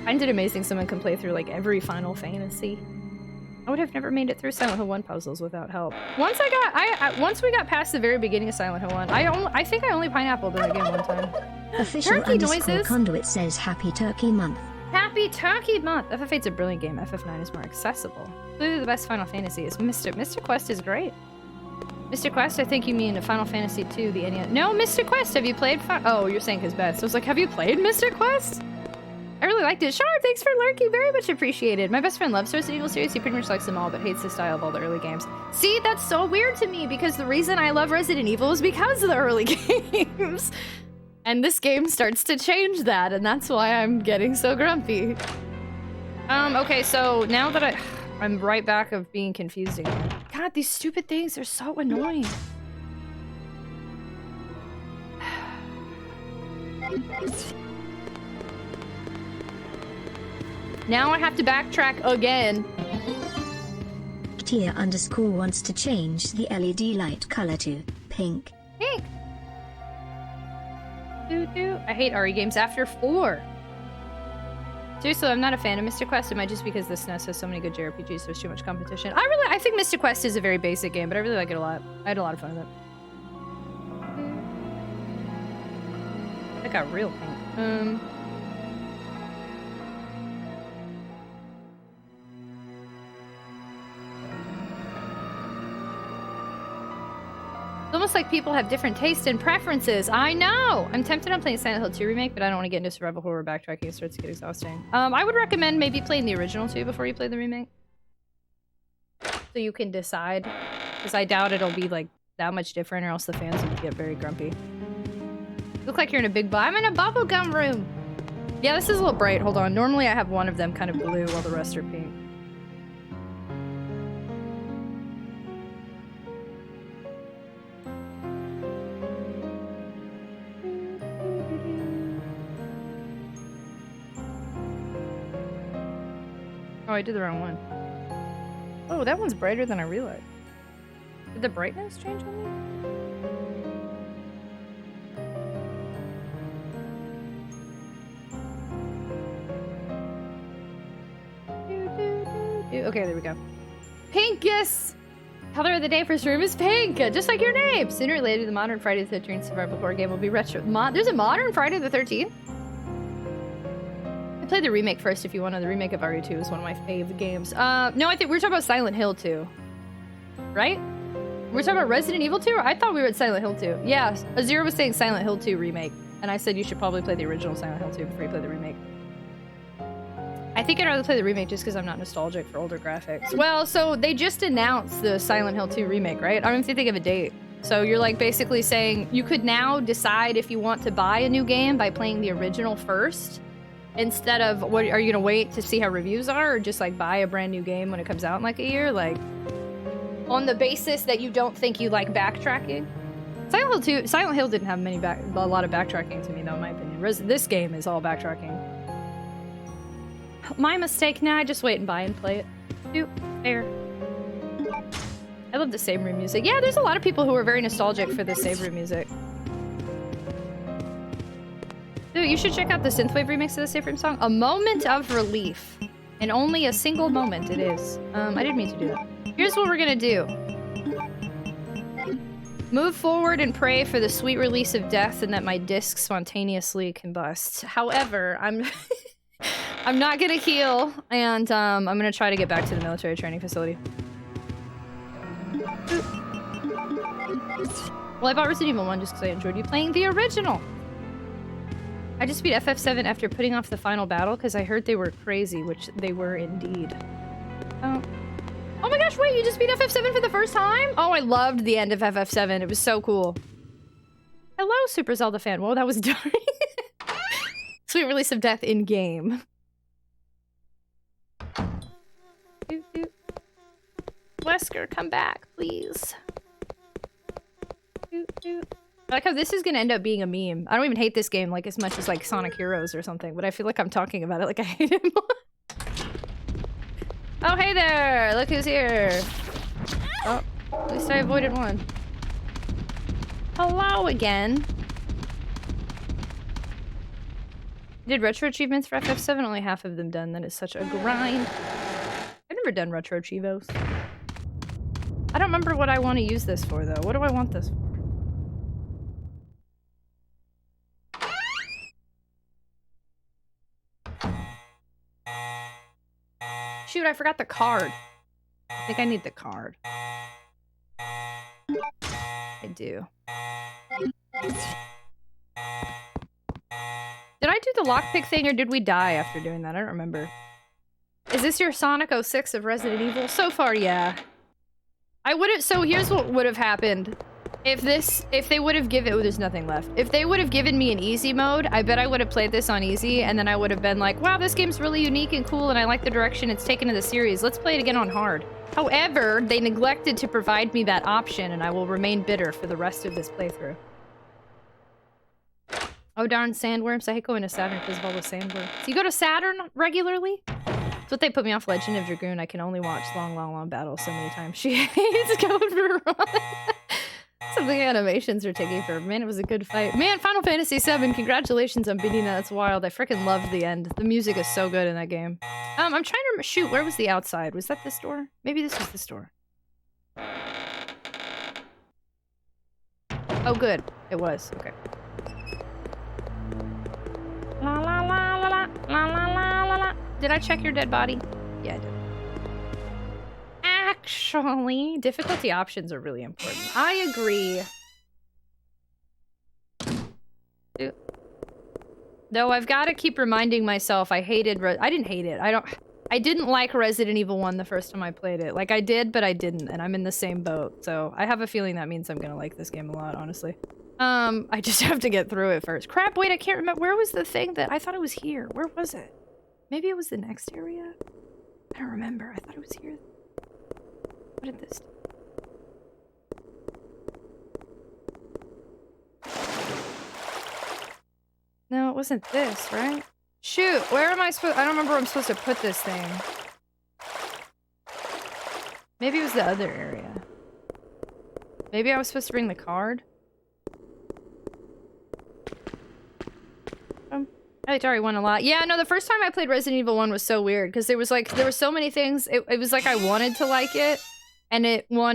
I find it amazing someone can play through like every Final Fantasy. I would have never made it through Silent Hill 1 puzzles without help. Once once we got past the very beginning of Silent Hill 1, I think I only pineappled in that game one time. Official Turkey _ noises. Conduit says Happy Turkey Month. Happy Turkey Month! FF8's a brilliant game. FF9 is more accessible. Clearly the best Final Fantasy is Mr. Quest is great. Mr. Quest, I think you mean Final Fantasy 2, the NES. No, Mr. Quest, have you played Oh, you're saying his best. So I was like, have you played Mr. Quest? I really liked it. Sharp, thanks for lurking. Very much appreciated. My best friend loves Resident Evil series. He pretty much likes them all, but hates the style of all the early games. See, that's so weird to me because the reason I love Resident Evil is because of the early games. And this game starts to change that, and that's why I'm getting so grumpy. Okay, so now that I'm right back of being confused again. God, these stupid things are so annoying. Now I have to backtrack again. Tia _ wants to change the LED light color to pink. Pink! I hate RE games after 4. Seriously, I'm not a fan of Mr. Quest. It might just because the SNES has so many good JRPGs, there's too much competition. I think Mr. Quest is a very basic game, but I really like it a lot. I had a lot of fun with it. It got real pink. It's almost like people have different tastes and preferences. I know! I'm tempted on playing Silent Hill 2 Remake, but I don't want to get into survival horror backtracking. It starts to get exhausting. I would recommend maybe playing the original 2 before you play the remake. So you can decide. Because I doubt it'll be like that much different or else the fans would get very grumpy. Look like you're in a big I'm in a bubblegum room! Yeah, this is a little bright. Hold on. Normally I have one of them kind of blue while the rest are pink. Oh, I did the wrong one. Oh, that one's brighter than I realized. Did the brightness change on me? Okay, there we go. Pink, yes! Color of the day for this room is pink, just like your name! Sooner or later, the modern Friday the 13th survival horror game will be retro. There's a modern Friday the 13th? Play the remake first if you want to. The remake of RE2 is one of my fave games. No, I think we're talking about Silent Hill 2. Right? We're talking about Resident Evil 2? I thought we were at Silent Hill 2. Yeah, Azira was saying Silent Hill 2 remake. And I said you should probably play the original Silent Hill 2 before you play the remake. I think I'd rather play the remake just because I'm not nostalgic for older graphics. Well, so they just announced the Silent Hill 2 remake, right? I don't think they give a date. So you're like basically saying you could now decide if you want to buy a new game by playing the original first. Instead of, what are you gonna wait to see how reviews are, or just like buy a brand new game when it comes out in like a year? Like, on the basis that you don't think you like backtracking? Silent Hill didn't have a lot of backtracking to me though, in my opinion. This game is all backtracking. My mistake. Nah, just wait and buy and play it. Fair. I love the save room music. Yeah, there's a lot of people who are very nostalgic for the save room music. Dude, you should check out the synthwave remix of the Safe Room song. A moment of relief. And only a single moment it is. I didn't mean to do that. Here's what we're gonna do. Move forward and pray for the sweet release of death and that my disc spontaneously combust. However, I'm not gonna heal, and I'm gonna try to get back to the military training facility. Well, I bought Resident Evil 1 just because I enjoyed you playing the original. I just beat FF7 after putting off the final battle because I heard they were crazy, which they were indeed. Oh. Oh my gosh, wait, you just beat FF7 for the first time? Oh, I loved the end of FF7. It was so cool. Hello, Super Zelda fan. Whoa, that was dark. Sweet release of death in game. Wesker, come back, please. I like how this is gonna end up being a meme. I don't even hate this game like as much as like Sonic Heroes or something, but I feel like I'm talking about it like I hate it more. Oh, hey there! Look who's here! Oh, at least I avoided one. Hello again. Did retro achievements for FF7? Only half of them done. That is such a grind. I've never done retro achievos. I don't remember what I want to use this for, though. What do I want this for? Shoot, I forgot the card. I think I need the card. I do. Did I do the lockpick thing or did we die after doing that? I don't remember. Is this your Sonic 06 of Resident Evil? So far, yeah. I would've- so here's what would have happened. If they would have given- oh, there's nothing left. If they would have given me an easy mode, I bet I would have played this on easy and then I would have been like, wow, this game's really unique and cool and I like the direction it's taken in the series. Let's play it again on hard. However, they neglected to provide me that option and I will remain bitter for the rest of this playthrough. Oh darn, sandworms. I hate going to Saturn because of all the sandworms. So you go to Saturn regularly? That's what they put me off Legend of Dragoon. I can only watch long battles so many times. She hates going for a run. Some of the animations are taking forever. Man, it was a good fight. Man, Final Fantasy VII, congratulations on beating that. That's wild. I freaking loved the end. The music is so good in that game. I'm trying to shoot, where was the outside? Was that this door? Maybe this was this door. Oh good. It was. Okay. La la la la la la la la la. Did I check your dead body? Yeah, I did. Actually, difficulty options are really important. I agree. Though I've got to keep reminding myself I hated I didn't hate it. I didn't like Resident Evil 1 the first time I played it. Like I did, but I didn't, and I'm in the same boat. So I have a feeling that means I'm gonna like this game a lot, honestly. I just have to get through it first. Crap, wait, I can't remember. Where was the thing that I thought it was here? Where was it? Maybe it was the next area? I don't remember. I thought it was here. What did this do? No, it wasn't this, right? Shoot, where am I supposed- I don't remember where I'm supposed to put this thing. Maybe it was the other area. Maybe I was supposed to bring the card? I already won a lot. Yeah, no, the first time I played Resident Evil 1 was so weird, because there was so many things, it was like I wanted to like it, and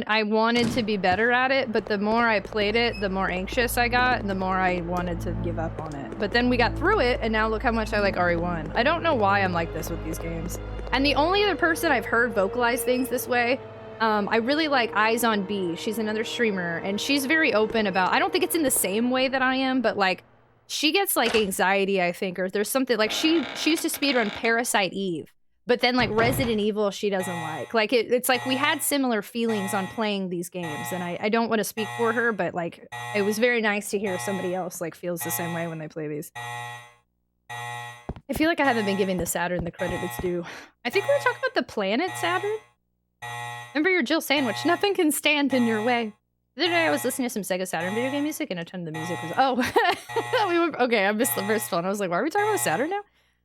I wanted to be better at it, but the more I played it, the more anxious I got, and the more I wanted to give up on it. But then we got through it, and now look how much I like RE1. I don't know why I'm like this with these games. And the only other person I've heard vocalize things this way, I really like Eyes on B. She's another streamer, and she's very open about, I don't think it's in the same way that I am, but like, she gets like anxiety, I think, or there's something like she used to speedrun Parasite Eve, but then like Resident Evil she doesn't like. Like it's like we had similar feelings on playing these games, and I don't want to speak for her, but like it was very nice to hear somebody else like feels the same way when they play these. I feel like I haven't been giving the Saturn the credit it's due. I think we were talking about the planet Saturn. Remember your Jill sandwich? Nothing can stand in your way. The other day I was listening to some Sega Saturn video game music and a ton of the music was- oh! Okay, I missed the first one. I was like, why are we talking about Saturn now?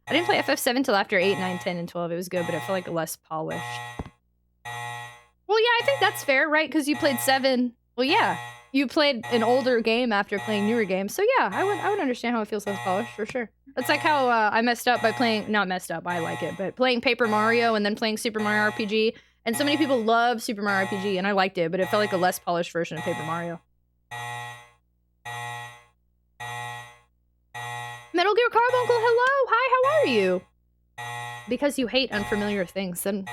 I didn't play FF7 till after 8, 9, 10, and 12. It was good, but it felt like less polished. Well, yeah, I think that's fair, right? Because you played 7. Well, yeah. You played an older game after playing newer games. So yeah, I would understand how it feels less polished, for sure. It's like how I messed up by playing- not messed up, I like it, but playing Paper Mario and then playing Super Mario RPG. And so many people love Super Mario RPG, and I liked it, but it felt like a less polished version of Paper Mario. Metal Gear Carbuncle, hello! Hi, how are you? Because you hate unfamiliar things, then...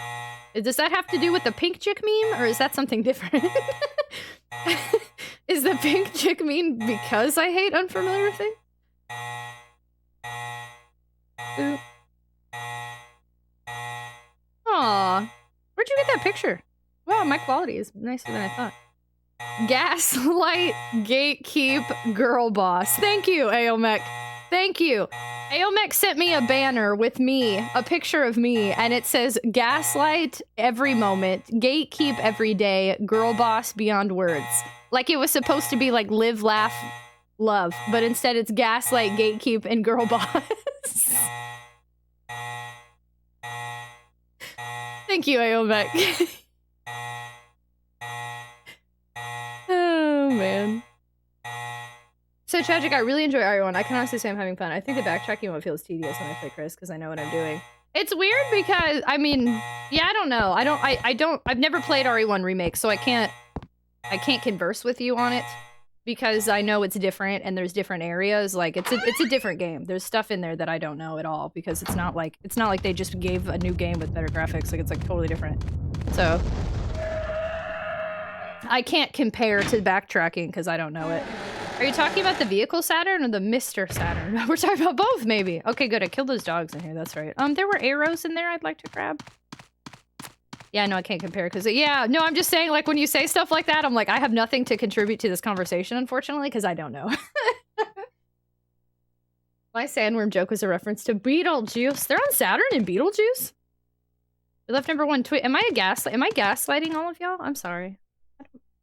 Does that have to do with the pink chick meme, or is that something different? Is the pink chick meme because I hate unfamiliar things? Ooh. Aw. Where'd you get that picture? Wow, my quality is nicer than I thought. Gaslight, gatekeep, girl boss. Thank you, Aomec. Thank you. Aomec sent me a banner with me, a picture of me, and it says gaslight every moment, gatekeep every day, girl boss beyond words. Like it was supposed to be like live, laugh, love, but instead it's gaslight, gatekeep, and girl boss. Thank you, Aomec. Oh, man. So, Tragic, I really enjoy RE1. I can honestly say I'm having fun. I think the backtracking one feels tedious when I play Chris, because I know what I'm doing. It's weird because, I mean, yeah, I don't know. I've never played RE1 Remake, so I can't converse with you on it, because I know it's different, and there's different areas. Like, it's a different game. There's stuff in there that I don't know at all, because it's not like they just gave a new game with better graphics. Like, it's, like, totally different. So I can't compare to backtracking because I don't know it. Are you talking about the vehicle Saturn or the Mr. Saturn? We're talking about both, maybe. Okay, good. I killed those dogs in here. That's right. There were arrows in there I'd like to grab. Yeah, no, I can't compare because, yeah, no, I'm just saying, like, when you say stuff like that, I'm like, I have nothing to contribute to this conversation, unfortunately, because I don't know. My sandworm joke was a reference to Beetlejuice. They're on Saturn in Beetlejuice? We left number 1 tweet. Am I gaslighting all of y'all? I'm sorry.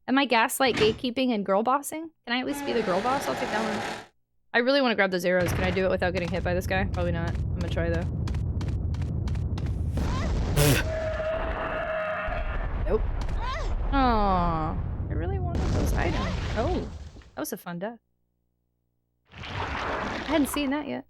Am I gaslight, gatekeeping, and girl bossing? Can I at least be the girl boss? I'll take that one. I really want to grab those arrows. Can I do it without getting hit by this guy? Probably not. I'm gonna try, though. Nope. Aww. I really wanted those items. Oh. That was a fun death. I hadn't seen that yet.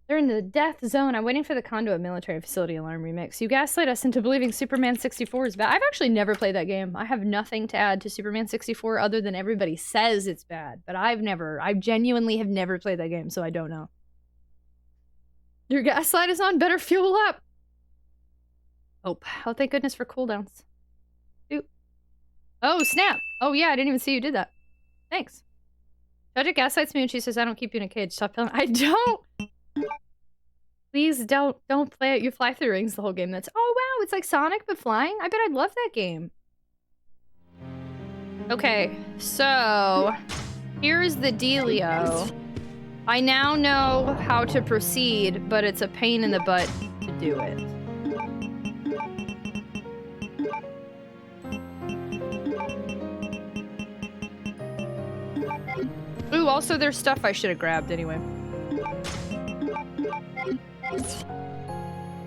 They're in the death zone. I'm waiting for the Conduit Military Facility Alarm remix. You gaslight us into believing Superman 64 is bad. I've actually never played that game. I have nothing to add to Superman 64 other than everybody says it's bad. But I genuinely have never played that game, so I don't know. Your gaslight is on. Better fuel up. Oh, thank goodness for cooldowns. Ooh. Oh, snap. Oh, yeah, I didn't even see you did that. Thanks. Tragic gaslights me and she says, I don't keep you in a cage. Stop telling. I don't. Please don't play it. You fly through rings the whole game. That's, oh wow, it's like Sonic but flying. I bet I'd love that game. Okay, so here's the dealio. I now know how to proceed, but it's a pain in the butt to do it. Ooh, also there's stuff I should have grabbed anyway.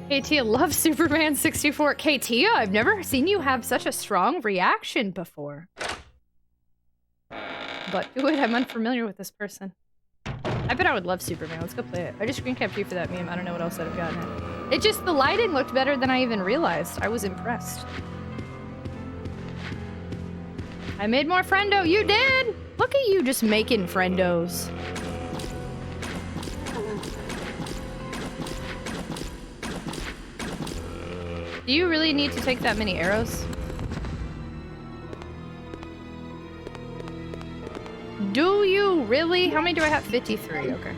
Katia loves Superman 64. Katia, I've never seen you have such a strong reaction before. But good, I'm unfamiliar with this person. I bet I would love Superman. Let's go play it. I just screen capped you for that meme. I don't know what else I'd have gotten it. It just, the lighting looked better than I even realized. I was impressed. I made more friendo. You did! Look at you just making friendos. Do you really need to take that many arrows? Do you really? How many do I have? 53, okay.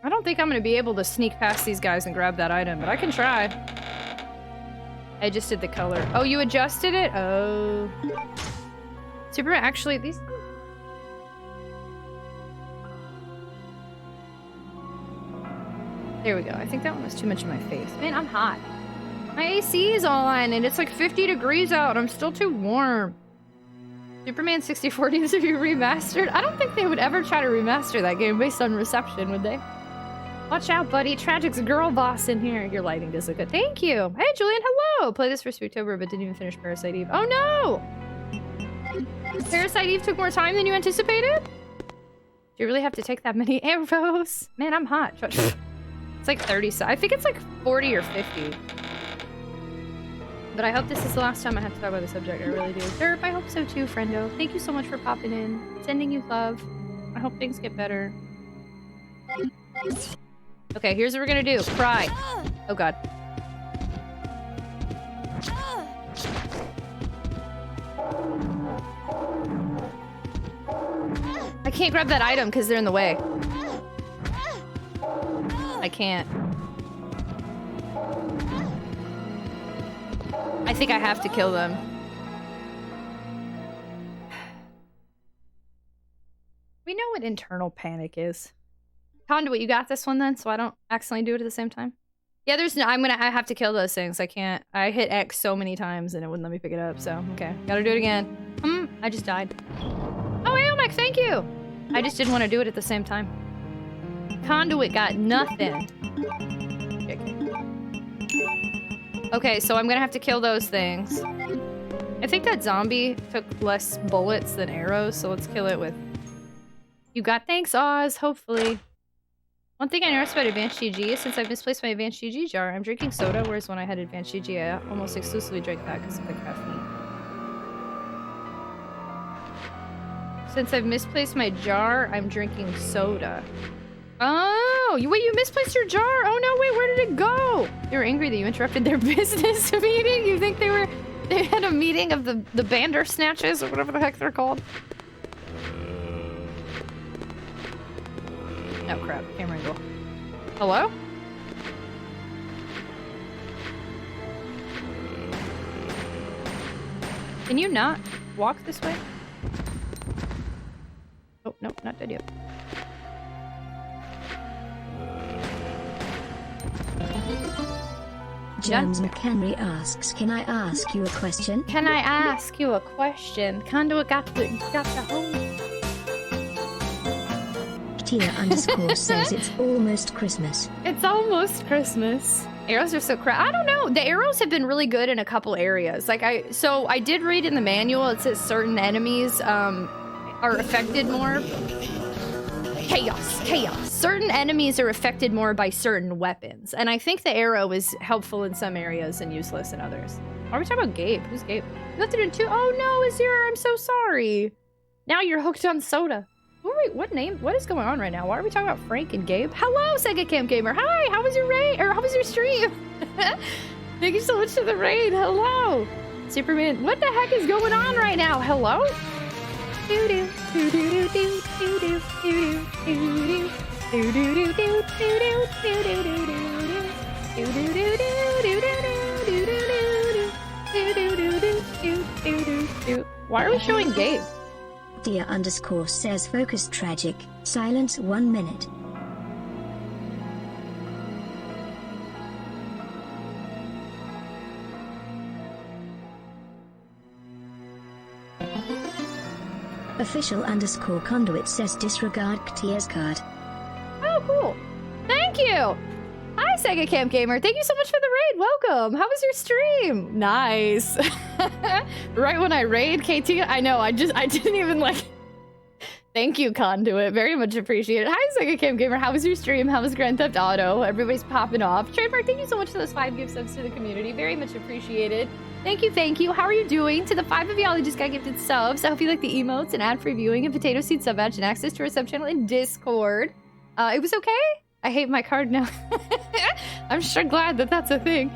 I don't think I'm gonna be able to sneak past these guys and grab that item, but I can try. I just did the color. Oh, you adjusted it? Oh. Superman, actually, these... There we go. I think that one was too much in my face. Man, I'm hot. My AC is all on and it's like 50 degrees out. I'm still too warm. Superman 64 needs to be remastered. I don't think they would ever try to remaster that game based on reception, would they? Watch out, buddy. Tragic's girl boss in here. Your lighting does look good. Thank you. Hey, Julian, hello. Play this for Spooktober, but didn't even finish Parasite Eve. Oh, no! Parasite Eve took more time than you anticipated? Do you really have to take that many arrows? Man, I'm hot. It's like 30, I think it's like 40 or 50. But I hope this is the last time I have to talk about the subject. I really do. Derp, I hope so too, friendo. Thank you so much for popping in. Sending you love. I hope things get better. Okay, here's what we're gonna do. Cry. Oh god. can't grab that item because they're in the way. I can't. I think I have to kill them. We know what internal panic is. Conduit, you got this one then, so I don't accidentally do it at the same time? Yeah, there's no- I have to kill those things. I can't. I hit X so many times and it wouldn't let me pick it up, so okay. Gotta do it again. I just died. Oh, Aomek, thank you! I just didn't want to do it at the same time. Conduit got nothing. Okay, so I'm gonna have to kill those things. I think that zombie took less bullets than arrows, so let's kill it with... You got thanks, Oz, hopefully. One thing I noticed about Advanced GG is since I've misplaced my Advanced GG jar, I'm drinking soda, whereas when I had Advanced GG, I almost exclusively drank that because of the caffeine. Since I've misplaced my jar, I'm drinking soda. Oh, wait, you misplaced your jar? Oh no, wait, where did it go? They were angry that you interrupted their business meeting? You think they had a meeting of the Bandersnatches or whatever the heck they're called? Oh crap, camera angle. Hello? Can you not walk this way? Oh, no, not dead yet. James McHenry asks, can I ask you a question? Can I ask you a question? Conduit got the home. Tia _ says it's almost Christmas. It's almost Christmas. Arrows are so crap. I don't know. The arrows have been really good in a couple areas. Like so I did read in the manual, it says certain enemies are affected more. Chaos. Certain enemies are affected more by certain weapons. And I think the arrow is helpful in some areas and useless in others. Why are we talking about Gabe? Who's Gabe? You left it in 2. Oh no, Azir, I'm so sorry. Now you're hooked on soda. What is going on right now? Why are we talking about Frank and Gabe? Hello, Sega Camp Gamer. Hi, how was your raid? Or how was your stream? Thank you so much for the raid. Hello. Superman, what the heck is going on right now? Hello? Why are we showing Gabe? Dia _ says focus tragic. Silence 1 minute. Official _ conduit says disregard Tia's card. Oh, cool. Thank you. Hi, Sega Camp Gamer. Thank you so much for the raid. Welcome. How was your stream? Nice. Right when I raid KT, I know. I didn't even like. Thank you, Conduit. Very much appreciated. Hi, Sega Camp Gamer. How was your stream? How was Grand Theft Auto? Everybody's popping off. Trademark, thank you so much for those 5 gift subs to the community. Very much appreciated. Thank you. How are you doing? To the 5 of y'all who just got gifted subs, I hope you like the emotes and ad-free viewing and Potato Seed sub badge and access to our sub channel in Discord. It was okay? I hate my card now. I'm sure glad that that's a thing.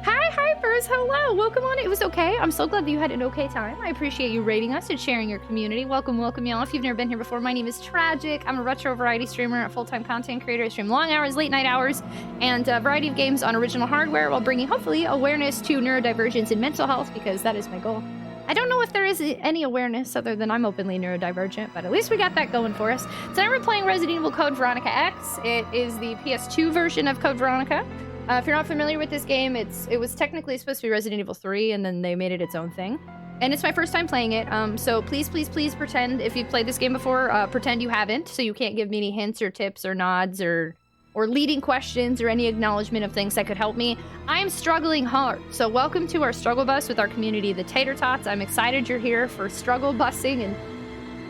Hi, Hypers. Hello. Welcome on. It was okay. I'm so glad that you had an okay time. I appreciate you rating us and sharing your community. Welcome, y'all. If you've never been here before, my name is Tragic. I'm a retro variety streamer, a full-time content creator. I stream long hours, late night hours, and a variety of games on original hardware while bringing, hopefully, awareness to neurodivergence and mental health, because that is my goal. I don't know if there is any awareness other than I'm openly neurodivergent, but at least we got that going for us. Tonight we're playing Resident Evil Code Veronica X. It is the PS2 version of Code Veronica. If you're not familiar with this game, it was technically supposed to be Resident Evil 3, and then they made it its own thing. And it's my first time playing it, so please pretend, if you've played this game before, pretend you haven't, so you can't give me any hints or tips or nods or leading questions or any acknowledgement of things that could help me. I am struggling hard, so welcome to our struggle bus with our community, the Tater Tots. I'm excited you're here for struggle busing and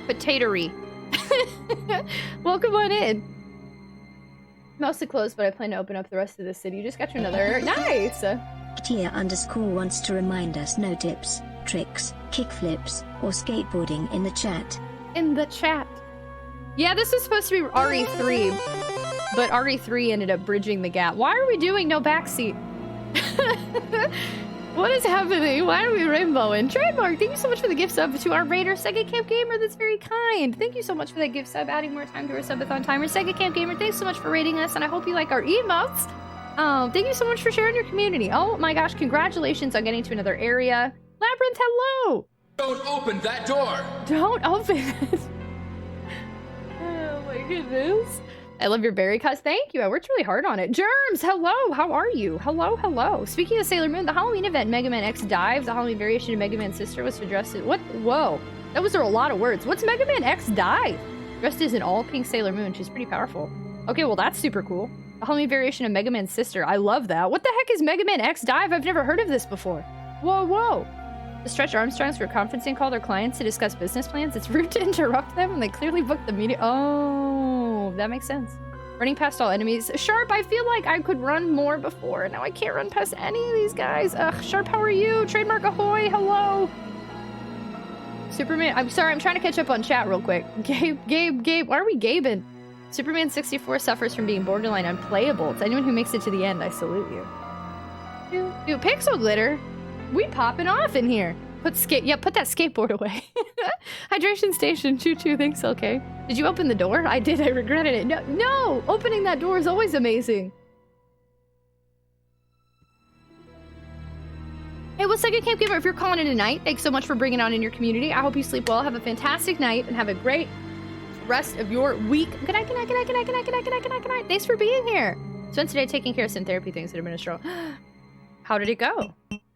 potatory. Welcome on in. Mostly closed, but I plan to open up the rest of the city. You just got to another. Nice! Tia _ wants to remind us no tips, tricks, kickflips, or skateboarding in the chat. In the chat. Yeah, this was supposed to be RE3, but RE3 ended up bridging the gap. Why are we doing no backseat? What is happening? Why are we rainbowing? Trademark, thank you so much for the gift sub to our raider, Sega Camp Gamer. That's very kind. Thank you so much for that gift sub, adding more time to our subathon timer. Sega Camp Gamer, thanks so much for rating us, and I hope you like our emotes. Thank you so much for sharing your community. Oh my gosh, congratulations on getting to another area. Labyrinth, hello! Don't open that door! Don't open it. Oh my goodness. I love your berry cuts. Thank you. I worked really hard on it. Germs, hello. How are you? Hello, hello. Speaking of Sailor Moon, the Halloween event Mega Man X Dive, the Halloween variation of Mega Man's sister, was dressed as... What? Whoa. That was a lot of words. What's Mega Man X Dive? Dressed as an all-pink Sailor Moon. She's pretty powerful. Okay, well, that's super cool. The Halloween variation of Mega Man's sister. I love that. What the heck is Mega Man X Dive? I've never heard of this before. Whoa, whoa. The Stretch Armstrongs for a conferencing call their clients to discuss business plans. It's rude to interrupt them, and they clearly booked the meeting. Oh, that makes sense. Running past all enemies. Sharp, I feel like I could run more before. Now I can't run past any of these guys. Ugh, Sharp, how are you? Trademark ahoy, hello. Superman, I'm sorry, I'm trying to catch up on chat real quick. Gabe, why are we gabing? Superman 64 suffers from being borderline unplayable. To anyone who makes it to the end, I salute you. Dude, Pixel Glitter, we popping off in here. Put that skateboard away. Hydration station, choo-choo, thanks, okay. Did you open the door? I did, I regretted it. No! Opening that door is always amazing. Hey, what's Second Camp Gamer? If you're calling it a night, thanks so much for bringing on in your community. I hope you sleep well, have a fantastic night, and have a great rest of your week. Good night, good night, good night, good night, good night, good night, good night, good night, good night. Thanks for being here. Spent today taking care of some therapy things that have been a struggle. How did it go?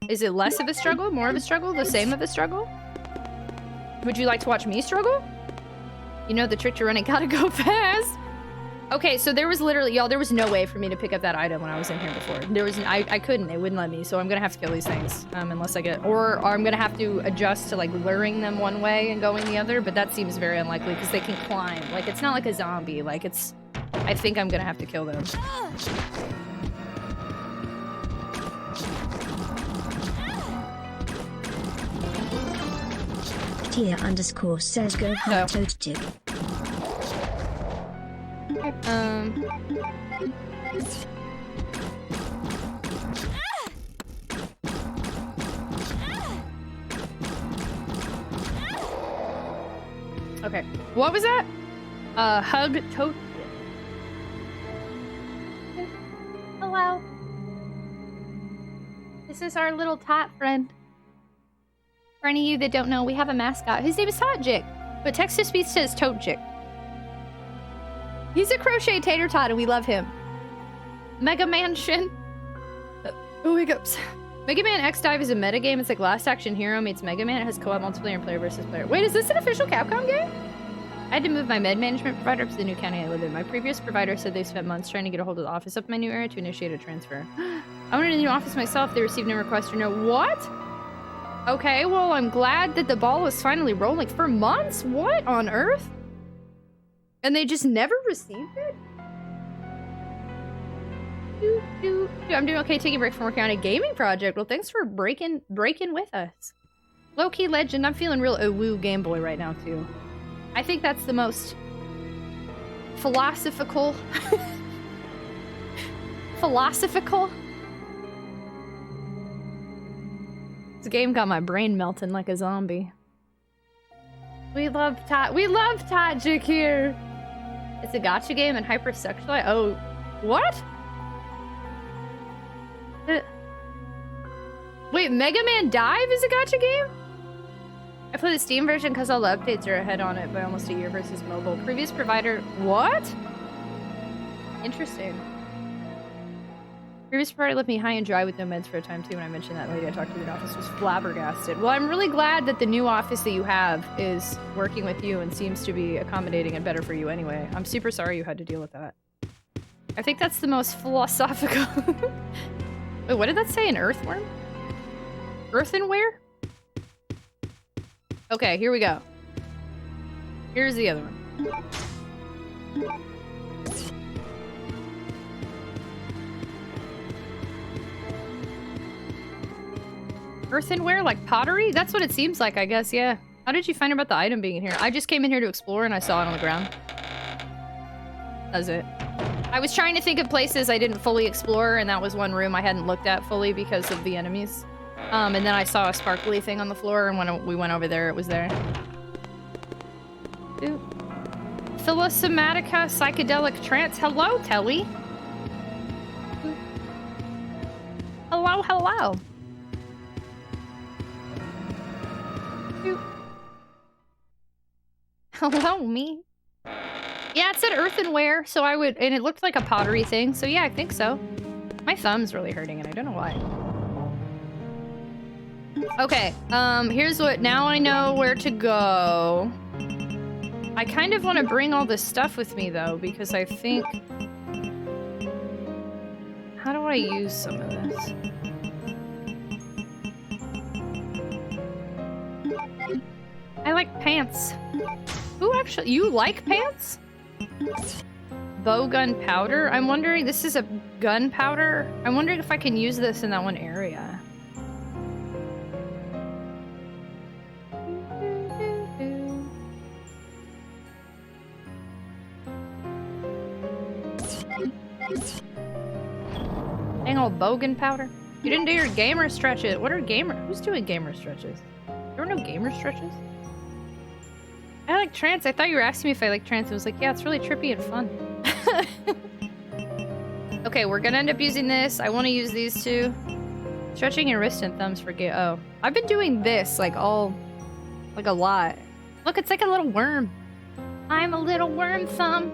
Is it less of a struggle, more of a struggle, the same of a struggle? Would you like to watch me struggle? You know the trick to running, gotta go fast. Okay, so there was literally, y'all, there was no way for me to pick up that item when I was in here before. There was, I couldn't, it wouldn't let me, so I'm gonna have to kill these things, unless I get, or I'm gonna have to adjust to like luring them one way and going the other, but that seems very unlikely because they can climb. Like, it's not like a zombie, like it's, I think I'm gonna have to kill them. Tia _ says go hard toad tip. Okay, what was that? Hug toad. Hello. This is our little tot friend. For any of you that don't know, we have a mascot. His name is Totjik, but text-to-speech says Toadjik. He's a crochet tater tot, and we love him. Mega Mansion. Oh, hiccups. Mega Man X Dive is a metagame. It's like Last Action Hero meets Mega Man. It has co-op multiplayer and player versus player. Wait, is this an official Capcom game? I had to move my med management provider to the new county I live in. My previous provider said they spent months trying to get a hold of the office up in my new area to initiate a transfer. I went to the new office myself. They received no request or no... What? Okay, well, I'm glad that the ball was finally rolling. For months? What on earth? And they just never received it? I'm doing okay taking a break from working on a gaming project. Well, thanks for breaking with us. Low-key legend. I'm feeling real woo Game Boy right now, too. I think that's the most philosophical... This game got my brain melting like a zombie. We love Totjik here. It's a gacha game and hypersexual. Oh, what? Wait, Mega Man Dive is a gacha game? I play the Steam version because all the updates are ahead on it by almost a year versus mobile. Previous provider, what? Interesting. Previous provider left me high and dry with no meds for a time too. When I mentioned that lady I talked to in the office was flabbergasted. Well, I'm really glad that the new office that you have is working with you and seems to be accommodating and better for you anyway. I'm super sorry you had to deal with that. I think that's the most philosophical... Wait, what did that say? An earthworm? Earthenware? Okay, here we go. Here's the other one. Earthenware, like pottery? That's what it seems like, I guess, yeah. How did you find out about the item being in here? I just came in here to explore and I saw it on the ground. That's it. I was trying to think of places I didn't fully explore, and that was one room I hadn't looked at fully because of the enemies. And then I saw a sparkly thing on the floor, and when we went over there, it was there. Ooh. Philosomatica psychedelic trance. Hello, Telly. Ooh. Hello, hello. Ooh. Hello, me. Yeah, it said earthenware, so I would, and it looked like a pottery thing, so yeah, I think so. My thumb's really hurting, and I don't know why. Okay, here's what, now I know where to go. I kind of want to bring all this stuff with me, though, because I think... How do I use some of this? I like pants. Who actually... You like pants? Bow gunpowder? I'm wondering... This is a gunpowder? I'm wondering if I can use this in that one area. Dang old bogan powder. You didn't do your gamer stretches. What are who's doing gamer stretches? There are no gamer stretches? I like trance. I thought you were asking me if I like trance. I was like, yeah, it's really trippy and fun. Okay, we're gonna end up using this. I want to use these two. Stretching your wrist and thumbs for oh. I've been doing this like a lot. Look, it's like a little worm. I'm a little worm thumb.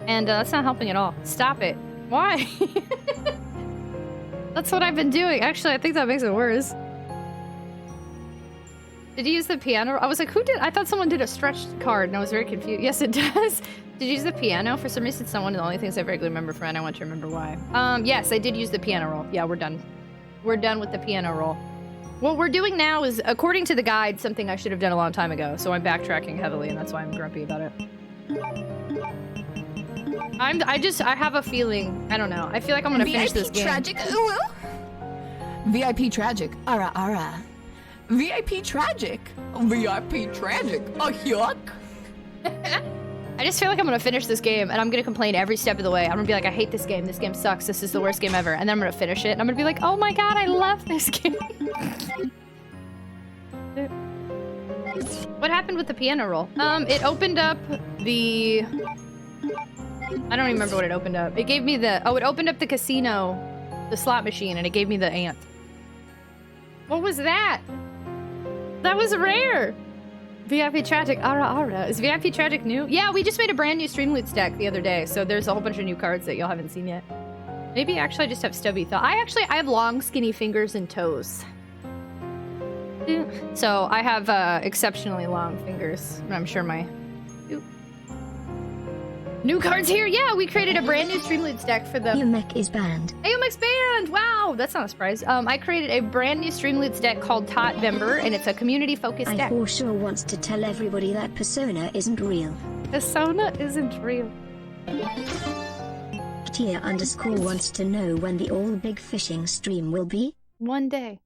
And that's not helping at all. Stop it. Why? That's what I've been doing. Actually, I think that makes it worse. Did you use the piano? I was like, who did? I thought someone did a stretched card, and I was very confused. Yes, it does. Did you use the piano? For some reason, it's not one of the only things I vaguely remember from, and I want to remember why. Yes, I did use the piano roll. Yeah, we're done. We're done with the piano roll. What we're doing now is, according to the guide, something I should have done a long time ago, so I'm backtracking heavily, and that's why I'm grumpy about it. I have a feeling. I don't know. I feel like I'm gonna finish this game. Tragic, ooh, ooh. VIP tragic, ara ara. VIP tragic, VIP tragic, a yuck. I just feel like I'm gonna finish this game, and I'm gonna complain every step of the way. I'm gonna be like, I hate this game. This game sucks. This is the worst game ever. And then I'm gonna finish it, and I'm gonna be like, oh my god, I love this game. What happened with the piano roll? It opened up the... I don't remember what it opened up. It gave me the... Oh, it opened up the casino, the slot machine, and it gave me the ant. What was that? That was rare! VIP Tragic, ara ara. Is VIP Tragic new? Yeah, we just made a brand new Streamloots deck the other day, so there's a whole bunch of new cards that y'all haven't seen yet. Maybe actually I just have stubby thumb. I have long, skinny fingers and toes. So I have exceptionally long fingers, and I'm sure my... New cards here! Yeah, we created a brand new Streamloots deck for the... Umek is banned. Umek's banned! Wow, that's not a surprise. I created a brand new Streamloots deck called Totvember, and it's a community-focused deck. I for sure wants to tell everybody that Persona isn't real. Persona isn't real. Tia _ wants to know when the all big fishing stream will be. One day.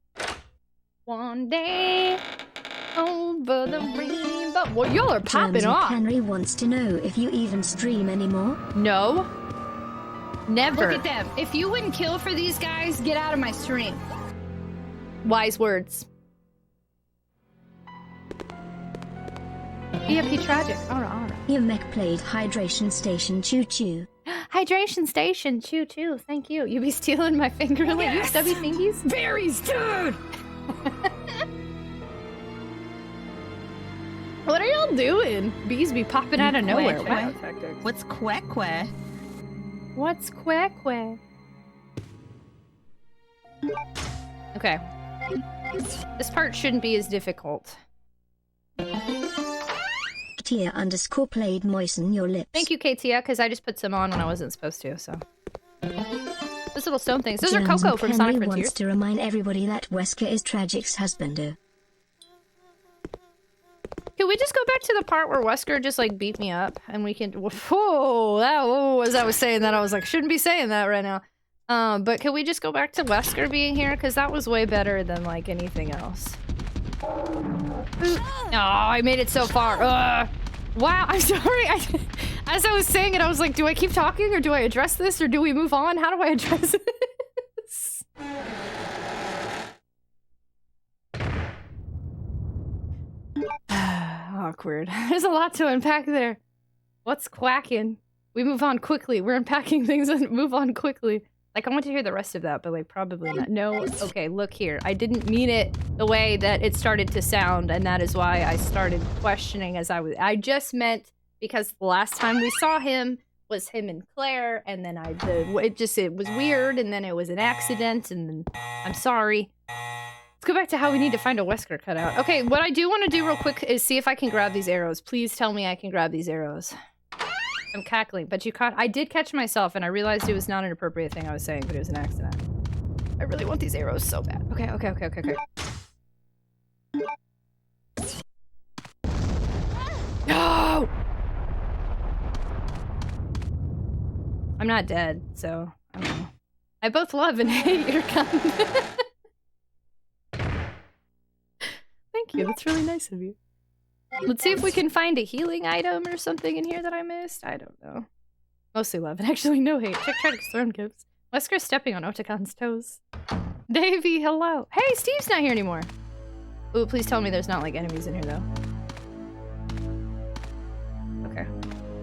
One day. Over the rainbow. Well, y'all are popping off. Henry wants to know if you even stream anymore. No. Never. Look at them. If you wouldn't kill for these guys, get out of my stream. Wise words. VIP Tragic. Alright. Umek played Hydration Station Choo Choo. Hydration Station Choo Choo. Thank you. You be stealing my finger like you stubby fingies? Berries, dude! What are y'all doing? Bees be popping out of nowhere. Wow. What's quack-quack? What's quack-quack? Okay. This part shouldn't be as difficult. Tia _ played moisten your lips. Thank you, Katia, because I just put some on when I wasn't supposed to, so. Those little stone things. Those are Coco from Sonic Frontiers. Wants to remind everybody that Wesker is Tragic's husband. Can we just go back to the part where Wesker just like beat me up and we can... Whoa, as I was saying that, I was like, shouldn't be saying that right now. But can we just go back to Wesker being here? Because that was way better than like anything else. Oh, I made it so far. Wow, I'm sorry. As I was saying it, I was like, do I keep talking or do I address this or do we move on? How do I address this? awkward. There's a lot to unpack there. What's quacking? We move on quickly. We're unpacking things and move on quickly. Like, I want to hear the rest of that, but like, probably not. No, okay, look here. I didn't mean it the way that it started to sound, and that is why I started questioning as I just meant because the last time we saw him was him and Claire, and then it was weird, and then it was an accident, and then I'm sorry. Let's go back to how we need to find a Wesker cutout. Okay, what I do want to do real quick is see if I can grab these arrows. Please tell me I can grab these arrows. I'm cackling, but you caught- I did catch myself, and I realized it was not an appropriate thing I was saying, but it was an accident. I really want these arrows so bad. Okay. No! I'm not dead, so I don't know. I both love and hate your gun. Thank you, that's really nice of you. Let's see if we can find a healing item or something in here that I missed. I don't know. Mostly love and actually no hate. Check Tradic's throne gifts. Wesker's stepping on Otacon's toes. Davey, hello. Hey, Steve's not here anymore. Ooh, please tell me there's not like enemies in here though. Okay.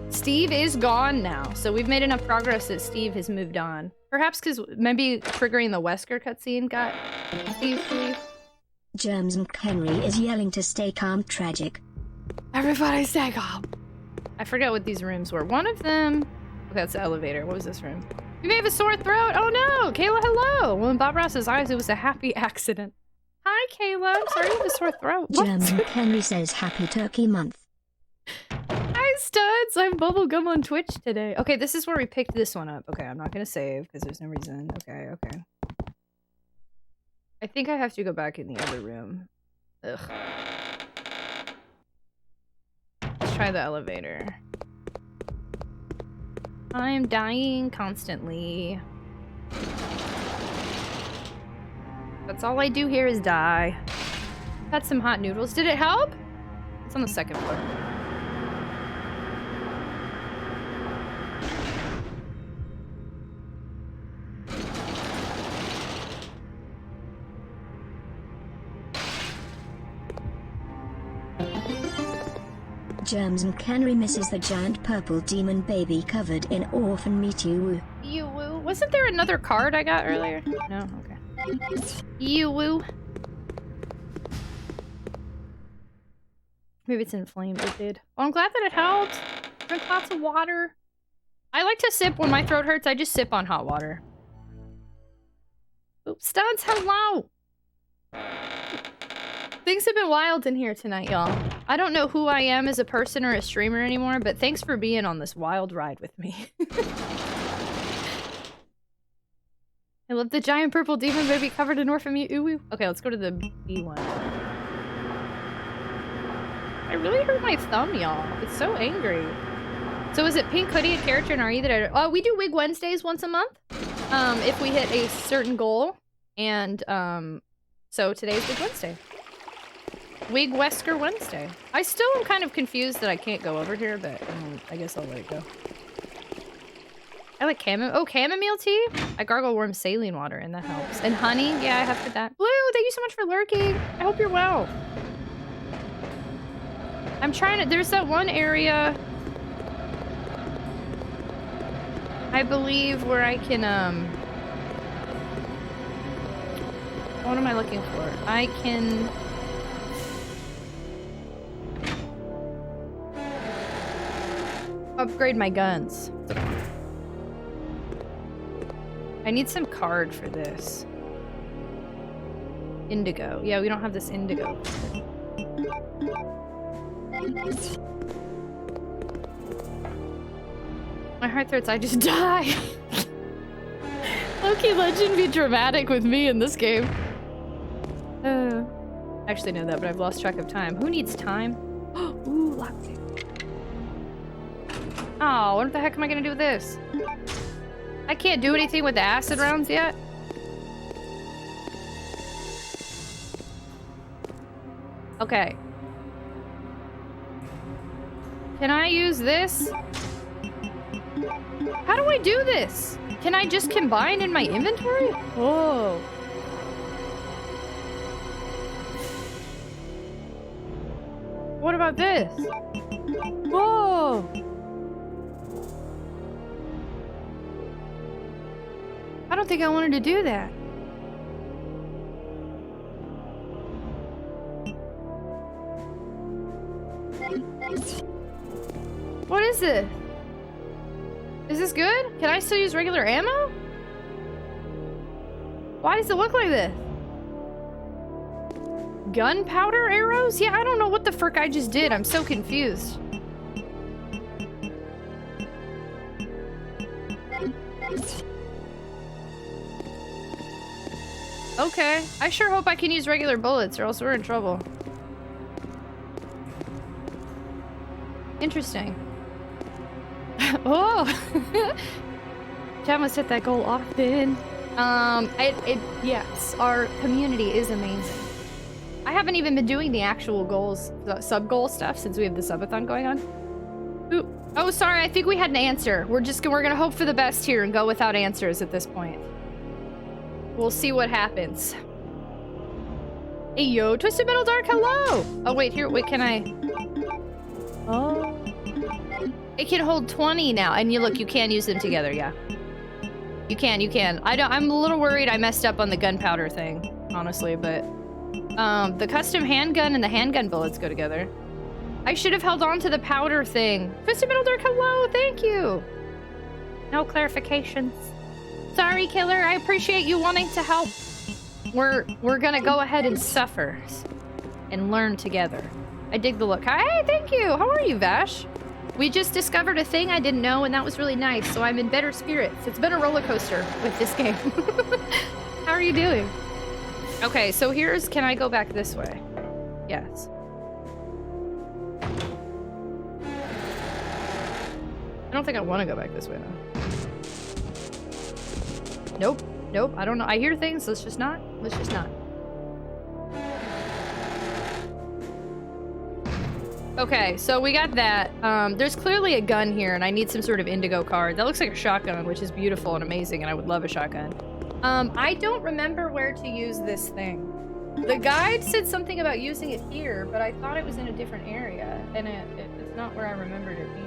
Steve is gone now, so we've made enough progress that Steve has moved on. Perhaps because maybe triggering the Wesker cutscene got Steve to leave. Germs and Henry is yelling to stay calm, Tragic. Everybody stay calm. I forget what these rooms were. One of them... Okay, that's the elevator. What was this room? You may have a sore throat. Oh no! Kayla, hello! Well, in Bob Ross's eyes, it was a happy accident. Hi, Kayla. I'm sorry you have a sore throat. Germs and Henry says happy turkey month. Hi, studs! I'm Bubblegum on Twitch today. Okay, this is where we picked this one up. Okay, I'm not gonna save, because there's no reason. Okay. I think I have to go back in the other room. Ugh. Let's try the elevator. I am dying constantly. That's all I do here is die. Had some hot noodles. Did it help? It's on the second floor. Germs and Henry misses the giant purple demon baby covered in orphan meat. You woo. Wasn't there another card I got earlier? No? Okay. You woo. Maybe it's inflamed. It did. Well, I'm glad that it helped. Drink lots of water. I like to sip when my throat hurts. I just sip on hot water. Oops, Studs, hello! Things have been wild in here tonight, y'all. I don't know who I am as a person or a streamer anymore, but thanks for being on this wild ride with me. I love the giant purple demon baby covered in orphan meat. Ooh, ooh. Okay, let's go to the B one. I really hurt my thumb, y'all. It's so angry. So is it Pink Hoodie, a character in RE that I... we do Wig Wednesdays once a month. If we hit a certain goal. And, so today's Wig Wednesday. Wig Wesker Wednesday. I still am kind of confused that I can't go over here, but I guess I'll let it go. I like chamomile tea? I gargle warm saline water and that helps. And honey, yeah, I have for that. Blue, thank you so much for lurking. I hope you're well. I'm trying to, there's that one area, I believe, where I can, what am I looking for? I can... upgrade my guns. I need some card for this. Indigo. Yeah, we don't have this indigo. My heart hurts, I just die. Loki Legend be dramatic with me in this game. I actually know that, but I've lost track of time. Who needs time? Ooh, lockpick. Oh, what the heck am I gonna do with this? I can't do anything with the acid rounds yet? Okay. Can I use this? How do I do this? Can I just combine in my inventory? Whoa. What about this? Whoa! I don't think I wanted to do that. What is this? Is this good? Can I still use regular ammo? Why does it look like this? Gunpowder arrows? Yeah, I don't know what the frick I just did. I'm so confused. Okay. I sure hope I can use regular bullets or else we're in trouble. Interesting. Oh! Chat must hit that goal often. Yes, our community is amazing. I haven't even been doing the actual goals, the sub-goal stuff since we have the subathon going on. Ooh. Oh, sorry, I think we had an answer. We're gonna hope for the best here and go without answers at this point. We'll see what happens. Hey, yo, Twisted Metal Dark, hello! Oh, wait, wait, can I... Oh. It can hold 20 now, and you can use them together, yeah. You can. I'm a little worried I messed up on the gunpowder thing, honestly, but... the custom handgun and the handgun bullets go together. I should have held on to the powder thing. Twisted Metal Dark, hello, thank you! No clarifications. Sorry, Killer, I appreciate you wanting to help. We're gonna go ahead and suffer. And learn together. I dig the look. Hi, thank you! How are you, Vash? We just discovered a thing I didn't know, and that was really nice, so I'm in better spirits. It's been a roller coaster with this game. How are you doing? Okay, so can I go back this way? Yes. I don't think I want to go back this way, though. Nope, I don't know. I hear things, let's just not. Okay, so we got that. There's clearly a gun here, and I need some sort of indigo card. That looks like a shotgun, which is beautiful and amazing, and I would love a shotgun. I don't remember where to use this thing. The guide said something about using it here, but I thought it was in a different area, and it's not where I remembered it being.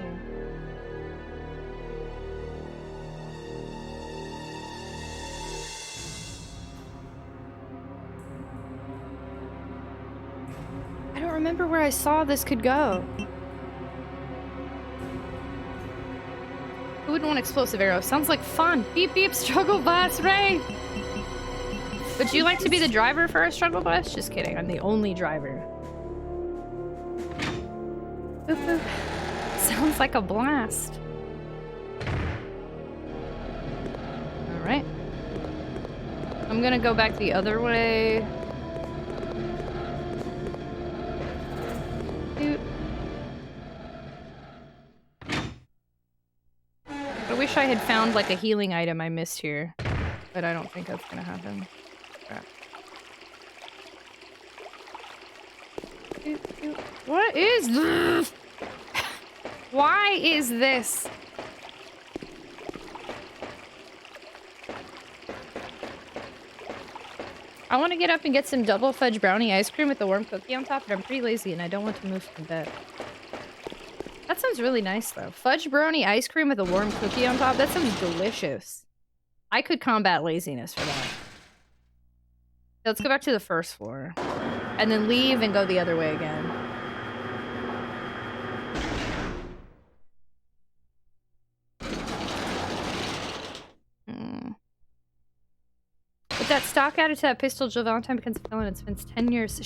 I don't remember where I saw this could go. Who wouldn't want explosive arrows? Sounds like fun. Beep beep, struggle bus, Ray! Would you like to be the driver for a struggle bus? Just kidding, I'm the only driver. Boop, boop. Sounds like a blast. Alright. I'm gonna go back the other way. I wish I had found like a healing item I missed here, but I don't think that's gonna happen. Crap. What is this? Why is this? I want to get up and get some double fudge brownie ice cream with the warm cookie on top, but I'm pretty lazy and I don't want to move from bed. That sounds really nice, though. Fudge brownie ice cream with a warm cookie on top? That sounds delicious. I could combat laziness for that. Let's go back to the first floor. And then leave and go the other way again. With that stock added to that pistol, Jill Valentine becomes a felon and spends 10 years.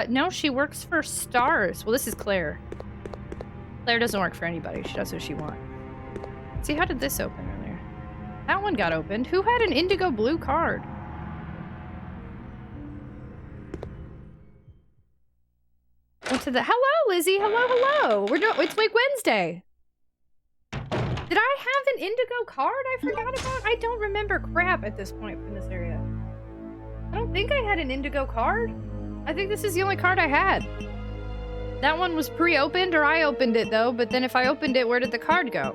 No, she works for Stars. Well, this is Claire. Claire doesn't work for anybody. She does what she wants. See, how did this open earlier? That one got opened. Who had an indigo blue card? Went to the... Hello, Lizzie. Hello. It's like Wednesday. Did I have an indigo card I forgot about? I don't remember crap at this point from this area. I don't think I had an indigo card. I think this is the only card I had. That one was pre-opened, or I opened it, though. But then if I opened it, where did the card go?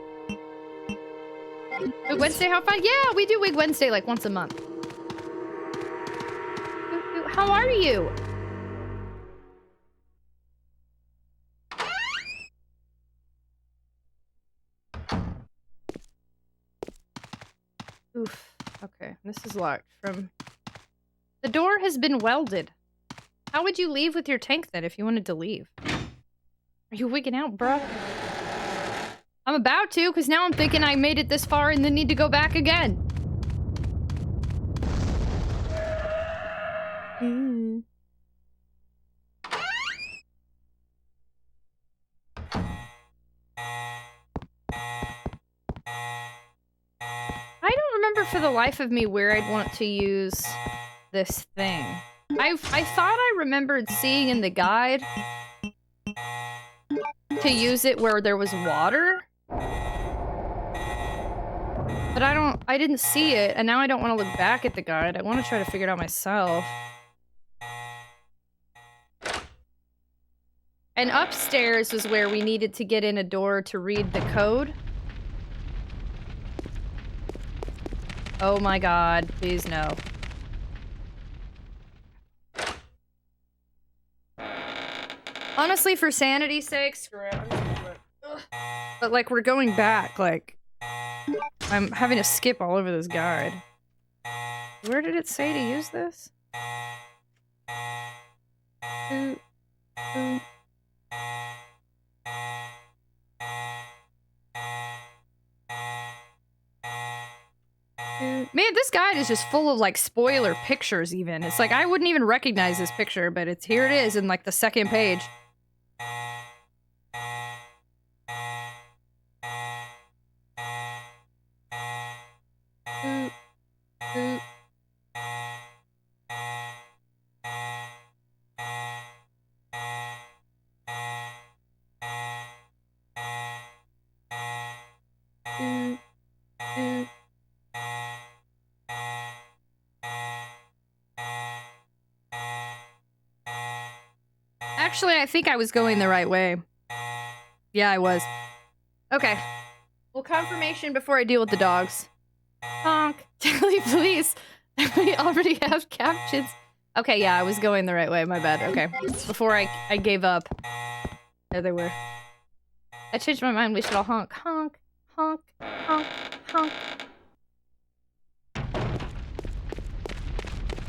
Wig Wednesday, how fun? Yeah, we do Wig Wednesday like once a month. How are you? Oof. Okay, this is locked from... The door has been welded. How would you leave with your tank then if you wanted to leave? Are you wigging out, bruh? I'm about to, because now I'm thinking I made it this far and then need to go back again. I don't remember for the life of me where I'd want to use this thing. I thought I remembered seeing in the guide to use it where there was water. But I didn't see it, and now I don't want to look back at the guide. I want to try to figure it out myself. And upstairs was where we needed to get in a door to read the code. Oh my god, please no. Honestly, for sanity's sake, screw it. I'm just gonna do it. Ugh. But like, we're going back, like... I'm having to skip all over this guide. Where did it say to use this? Man, this guide is just full of, like, spoiler pictures, even. It's like, I wouldn't even recognize this picture, but it's here it is in, like, the second page. Actually, I think I was going the right way. Yeah, I was. Okay. Well, confirmation before I deal with the dogs. Honk. Telly, please. We already have captions. Okay, yeah, I was going the right way. My bad. Okay. Before I gave up. There they were. I changed my mind. We should all honk. Honk. Honk. Honk. Honk.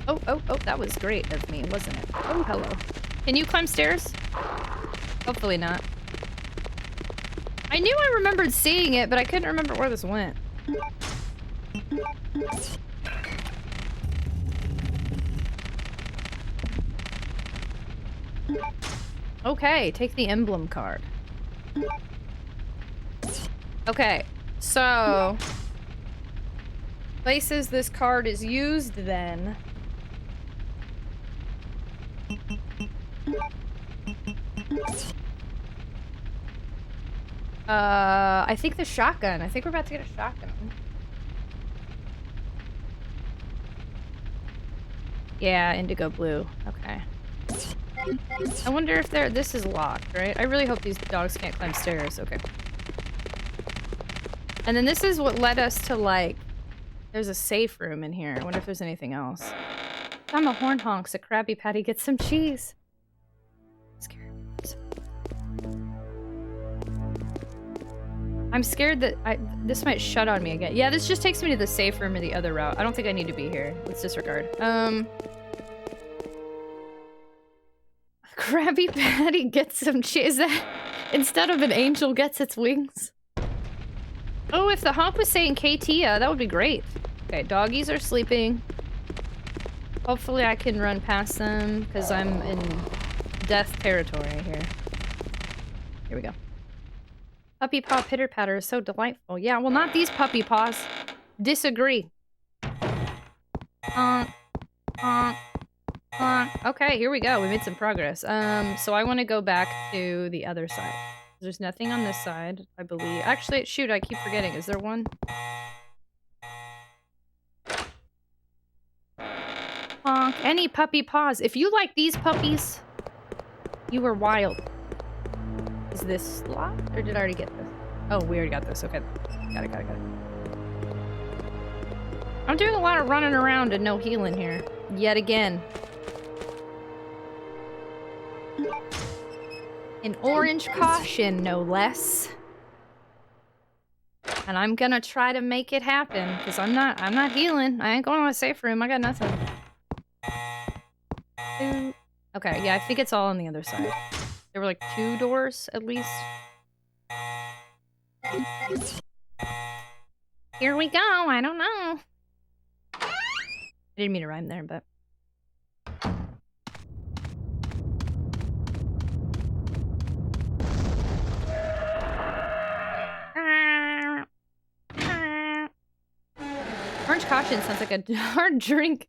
Oh, oh, oh, that was great of me, wasn't it? Oh, hello. Can you climb stairs? Hopefully not. I knew I remembered seeing it, but I couldn't remember where this went. Okay, take the emblem card. Okay, so... places this card is used then... I think the shotgun. I think we're about to get a shotgun. Yeah, indigo blue. Okay. I wonder if this is locked, right? I really hope these dogs can't climb stairs. Okay. And then this is what led us to, like... There's a safe room in here. I wonder if there's anything else. I'm a horn honks. A Krabby Patty gets some cheese. I'm scared that this might shut on me again. Yeah, this just takes me to the safe room or the other route. I don't think I need to be here. Let's disregard. Krabby Patty gets some cheese. Instead of an angel gets its wings. Oh, if the honk was saying Katia, that would be great. Okay, doggies are sleeping. Hopefully I can run past them, because I'm in death territory here. Here we go. Puppy paw pitter patter is so delightful. Yeah, well, not these puppy paws. Disagree. Okay, here we go. We made some progress. So I want to go back to the other side. There's nothing on this side, I believe. Actually, shoot, I keep forgetting. Is there one? Honk. Any puppy paws. If you like these puppies, you are wild. Is this locked? Or did I already get this? Oh, we already got this. Okay. Got it. I'm doing a lot of running around and no healing here. Yet again. An orange caution, no less. And I'm gonna try to make it happen, because I'm not healing. I ain't going to a safe room. I got nothing. Okay, yeah, I think it's all on the other side. There were like 2 doors, at least. Here we go. I don't know. I didn't mean to rhyme there, but... Orange caution sounds like a hard drink.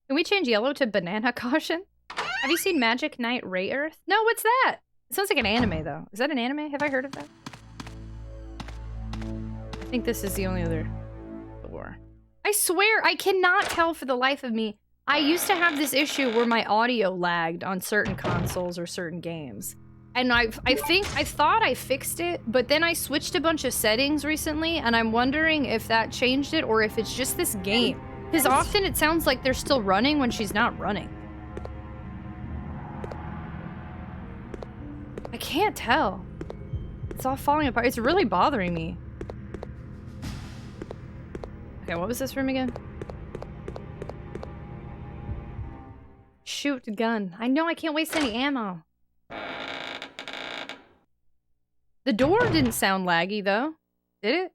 Can we change yellow to banana caution? Have you seen Magic Knight Ray Earth? No, what's that? It sounds like an anime, though. Is that an anime? Have I heard of that? I think this is the only other door. I swear, I cannot tell for the life of me. I used to have this issue where my audio lagged on certain consoles or certain games. And I thought I fixed it, but then I switched a bunch of settings recently, and I'm wondering if that changed it or if it's just this game. Because often it sounds like they're still running when she's not running. I can't tell. It's all falling apart. It's really bothering me. Okay, what was this room again? Shoot gun. I know I can't waste any ammo. The door didn't sound laggy, though. Did it?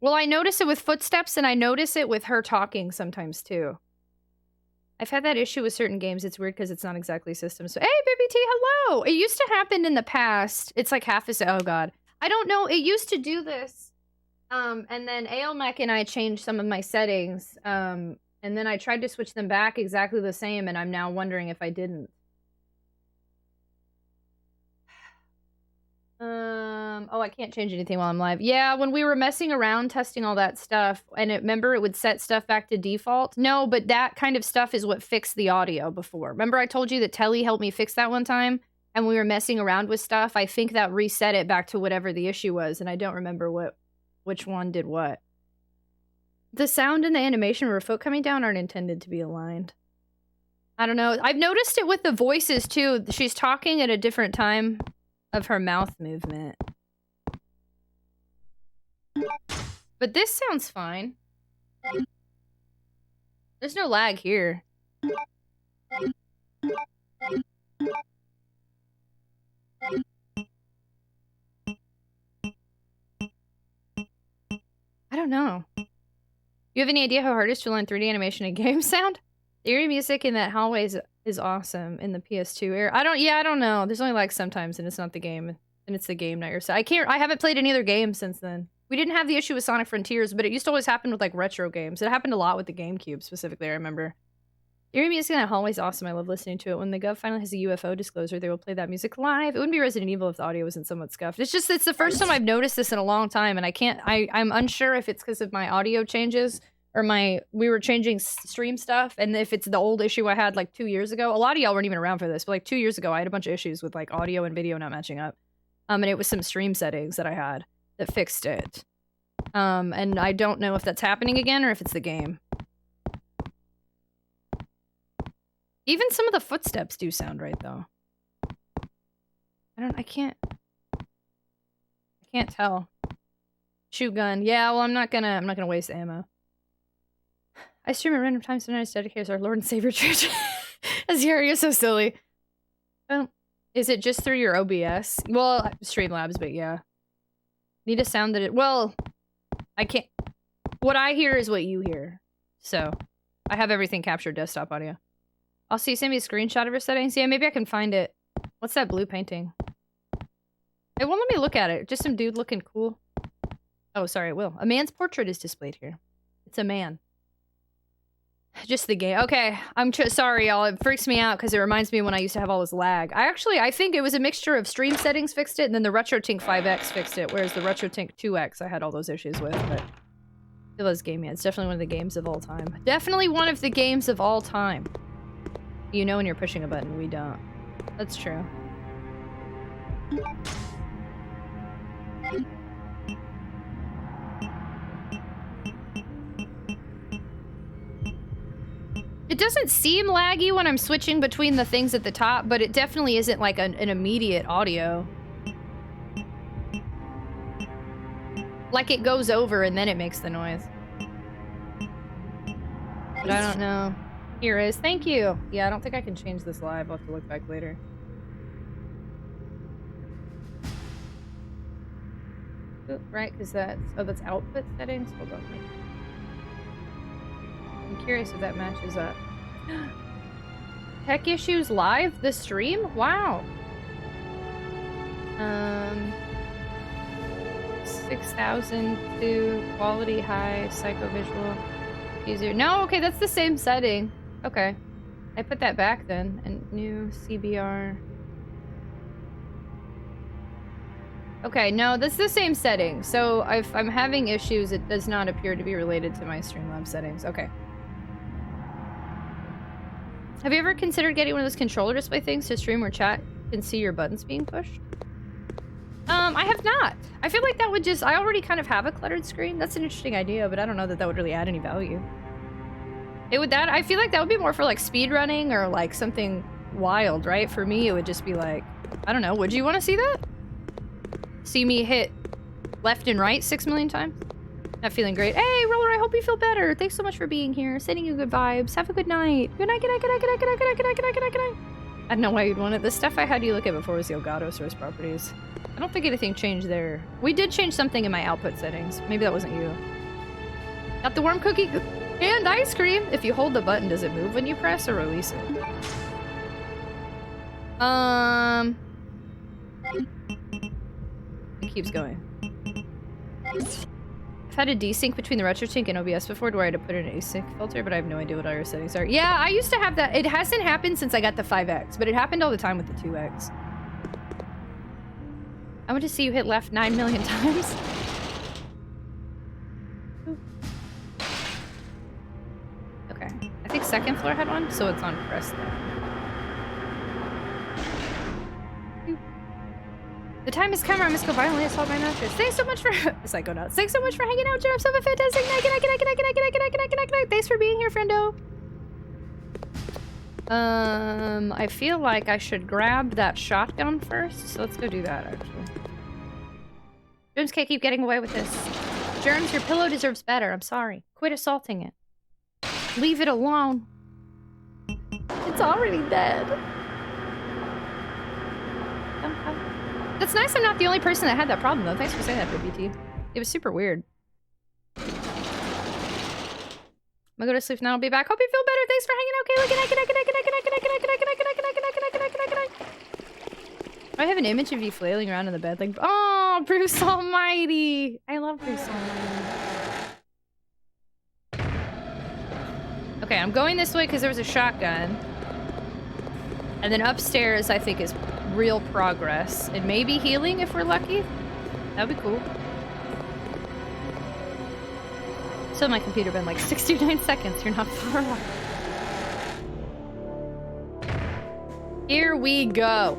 Well, I notice it with footsteps, and I notice it with her talking sometimes, too. I've had that issue with certain games. It's weird because it's not exactly systems. So, hey, Baby T, hello! It used to happen in the past. It's like half a... Oh, God. I don't know. It used to do this. And then Aelmech and I changed some of my settings. And then I tried to switch them back exactly the same, and I'm now wondering if I didn't. Oh, I can't change anything while I'm live. Yeah, when we were messing around testing all that stuff, and remember it would set stuff back to default? No, but that kind of stuff is what fixed the audio before. Remember I told you that Telly helped me fix that one time? And we were messing around with stuff? I think that reset it back to whatever the issue was, and I don't remember which one did what. The sound and the animation of her foot coming down aren't intended to be aligned. I don't know. I've noticed it with the voices, too. She's talking at a different time of her mouth movement. But this sounds fine. There's no lag here. I don't know. You have any idea how hard it is to learn 3D animation in game sound? The eerie music in that hallway is awesome in the PS2 era. I don't know. There's only like sometimes, and it's not the game, and it's the game, not your side. I haven't played any other games since then. We didn't have the issue with Sonic Frontiers, but it used to always happen with like retro games. It happened a lot with the GameCube specifically, I remember. Eerie music in that hallway is awesome. I love listening to it. When the Gov finally has a UFO disclosure, they will play that music live. It wouldn't be Resident Evil if the audio wasn't somewhat scuffed. It's the first time I've noticed this in a long time, and I'm unsure if it's because of my audio changes or we were changing stream stuff, and if it's the old issue I had like 2 years ago. A lot of y'all weren't even around for this, but like 2 years ago, I had a bunch of issues with like audio and video not matching up. And it was some stream settings that I had that fixed it. And I don't know if that's happening again or if it's the game. Even some of the footsteps do sound right, though. I can't tell. Shoot gun. Yeah, well, I'm not gonna waste ammo. I stream at random times when I dedicate our Lord and Savior Church. As you're so silly. Oh, is it just through your OBS? Well, Streamlabs, but yeah. Need a sound that well, I can't. What I hear is what you hear. So, I have everything captured desktop audio. Also, you send me a screenshot of her settings? Yeah, maybe I can find it. What's that blue painting? It won't let me look at it. Just some dude looking cool. Oh, sorry, it will. A man's portrait is displayed here. It's a man. Just the game. Okay, I'm sorry, y'all. It freaks me out because it reminds me when I used to have all this lag. I think it was a mixture of stream settings fixed it, and then the RetroTINK 5X fixed it, whereas the RetroTINK 2X I had all those issues with, but... It was game, yeah. It's definitely one of the games of all time. Definitely one of the games of all time. You know when you're pushing a button, we don't. That's true. It doesn't seem laggy when I'm switching between the things at the top, but it definitely isn't like an immediate audio. Like it goes over and then it makes the noise. But I don't know. Here is. Thank you. Yeah, I don't think I can change this live. I'll have to look back later. Oop, right, because that's... Oh, that's output settings? Hold on. I'm curious if that matches up. Tech issues live? The stream? Wow. 6,000 to quality high, psychovisual, easier. No, okay, that's the same setting. Okay. I put that back then. And new CBR. Okay, no, that's the same setting. So if I'm having issues, it does not appear to be related to my Streamlabs settings. Okay. Have you ever considered getting one of those controller display things to stream where chat can see your buttons being pushed? I have not. I feel like that would just... I already kind of have a cluttered screen. That's an interesting idea, but I don't know that that would really add any value. It would that... I feel like that would be more for like speed running or like something wild, right? For me, it would just be like... I don't know. Would you want to see that? See me hit left and right 6 million times? Not feeling great. Hey, Roller, I hope you feel better. Thanks so much for being here. Sending you good vibes. Have a good night. Good night, good night, good night, good night, good night, good night, good night, good night, good night, good night. I don't know why you'd want it. The stuff I had you look at before was the Elgato source properties. I don't think anything changed there. We did change something in my output settings. Maybe that wasn't you. Got the warm cookie and ice cream. If you hold the button, does it move when you press or release it? It keeps going. I've had a desync between the RetroTINK and OBS before to where I had to put in an async filter, but I have no idea what all your settings are. Yeah, I used to have that. It hasn't happened since I got the 5X, but it happened all the time with the 2X. I want to see you hit left 9 million times. Okay. I think second floor had one, so it's on press there. The time has come where I must go violently assault my mattress. Thanks so much for Psychonauts. Thanks so much for hanging out, Jeremy. Have a fantastic night. Good night, good night, good night, good night, good night, good night, good night, good night, good night. Thanks for being here, friendo. I feel like I should grab that shotgun first, so let's go do that, actually. Germs can't keep getting away with this. Germs, your pillow deserves better. I'm sorry. Quit assaulting it. Leave it alone. It's already dead. That's nice I'm not the only person that had that problem, though. Thanks for saying that, BBT. It was super weird. I'm gonna go to sleep now. I'll be back. Hope you feel better. Thanks for hanging out, Kayla. Good night, good night, good night, good night, good night, good night, good night, good night, good night, good night, good night, good night, good night, good night, good night. I have an image of you flailing around in the bed like, oh, Bruce Almighty. I love Bruce Almighty. Okay, I'm going this way because there was a shotgun. And then upstairs, I think, is real progress. And maybe healing if we're lucky. That'd be cool. So my computer been like 69 seconds. You're not far off. Here we go.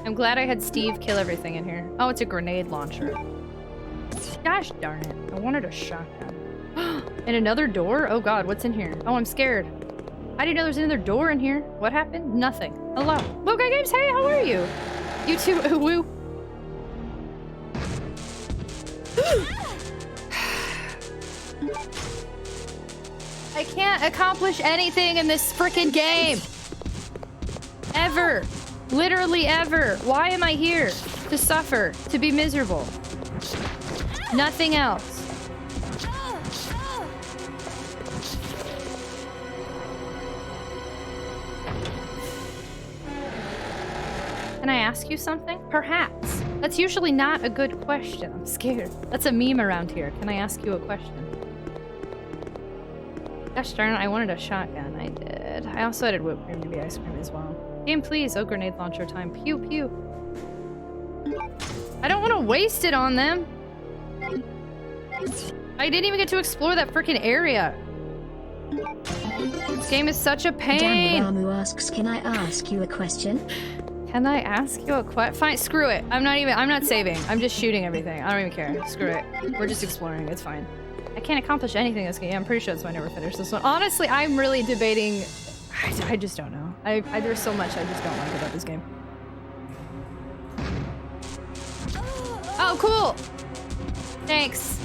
I'm glad I had Steve kill everything in here. Oh, it's a grenade launcher. Gosh darn it. I wanted a shotgun. And another door? Oh god, what's in here? Oh, I'm scared. I didn't know there was another door in here. What happened? Nothing. Hello. Lokai Games, hey, how are you? You too, woo. I can't accomplish anything in this frickin' game. Ever. Literally ever. Why am I here? To suffer. To be miserable. Nothing else. Can I ask you something? Perhaps. That's usually not a good question. I'm scared. That's a meme around here. Can I ask you a question? Gosh darn it, I wanted a shotgun. I did. I also added whipped cream to be ice cream as well. Game, please. Oh, grenade launcher time. Pew, pew. I don't want to waste it on them. I didn't even get to explore that freaking area. This game is such a pain. Dan Ramu asks, can I ask you a question? Can I ask you a question? Fine, screw it. I'm not saving. I'm just shooting everything. I don't even care. Screw it. We're just exploring. It's fine. I can't accomplish anything this game. I'm pretty sure that's why I never finished this one. Honestly, I'm really debating. I just don't know. There's so much I just don't like about this game. Oh, cool. Thanks.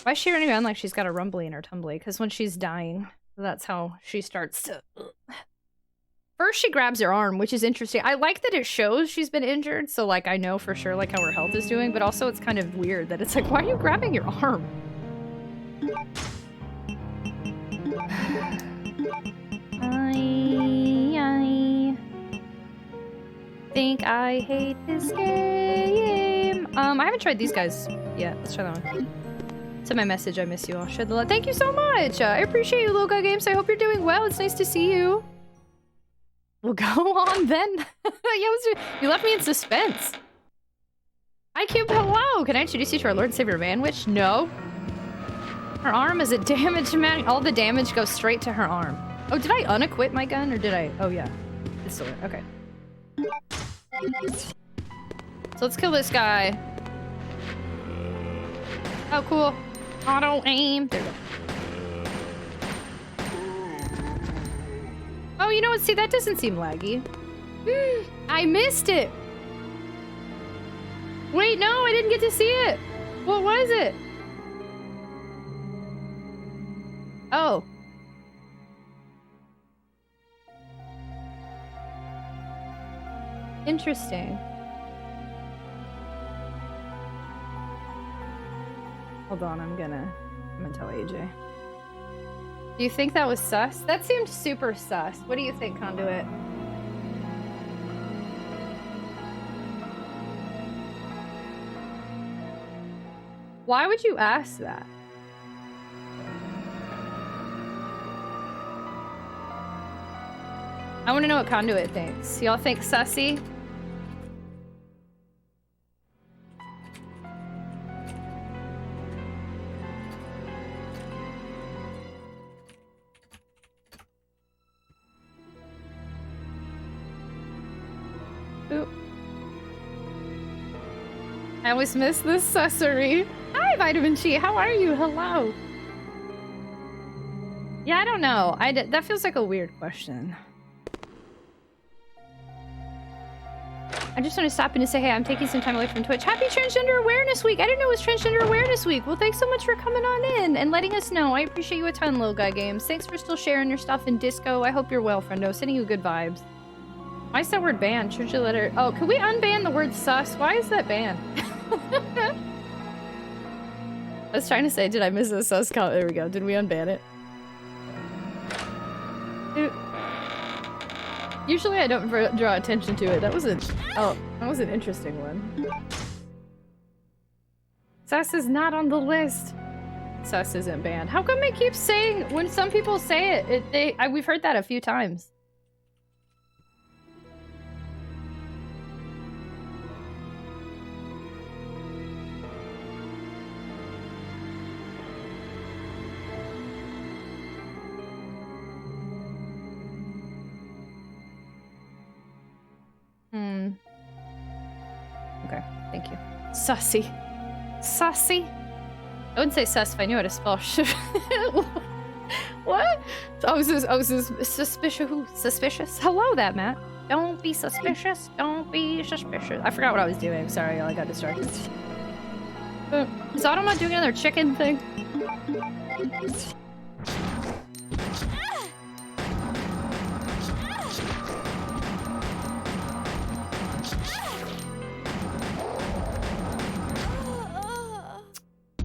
Why is she running around like she's got a rumbly in her tumbly? Because when she's dying, that's how she starts to... First, she grabs her arm, which is interesting. I like that it shows she's been injured, so, like, I know for sure, like, how her health is doing, but also it's kind of weird that it's like, why are you grabbing your arm? I think I hate this game. I haven't tried these guys yet. Let's try that one. Send my message, I miss you all. Shed the light. Thank you so much! I appreciate you, Little Guy Games. I hope you're doing well. It's nice to see you. We'll go on then. You left me in suspense. Hi, Cube. Hello. Can I introduce you to our Lord and Savior Vanwich? No. Her arm is a damaged man. All the damage goes straight to her arm. Oh, did I unequip my gun or did I? Oh, yeah. It's still there. Okay. So let's kill this guy. Oh, cool. Auto aim. There we go. Oh, you know what? See, that doesn't seem laggy. I missed it. Wait, no, I didn't get to see it. What was it? Oh. Interesting. Hold on, I'm gonna tell AJ. Do you think that was sus? That seemed super sus. What do you think, Conduit? Why would you ask that? I want to know what Conduit thinks. Y'all think sussy? I always miss this sussery. Hi, Vitamin Chi. How are you? Hello. Yeah, I don't know. That feels like a weird question. I just want to stop in to say, hey, I'm taking some time away from Twitch. Happy Transgender Awareness Week. I didn't know it was Transgender Awareness Week. Well, thanks so much for coming on in and letting us know. I appreciate you a ton, Little Guy Games. Thanks for still sharing your stuff in Disco. I hope you're well, friendo. Sending you good vibes. Why is that word banned? Should you let her... Oh, could we unban the word sus? Why is that banned? I was trying to say, did I miss a sus comment? There we go. Did we unban it? Usually I don't draw attention to it. That was an interesting one. Sus is not on the list. Sus isn't banned. How come it keeps saying, when some people say it, we've heard that a few times. Okay, thank you. Sussy. Sussy? I wouldn't say sus if I knew how to spell What? Oh, suspicious. Suspicious? Hello, that Matt. Don't be suspicious. Don't be suspicious. I forgot what I was doing. Sorry, y'all. I got distracted. Is Automa doing another chicken thing?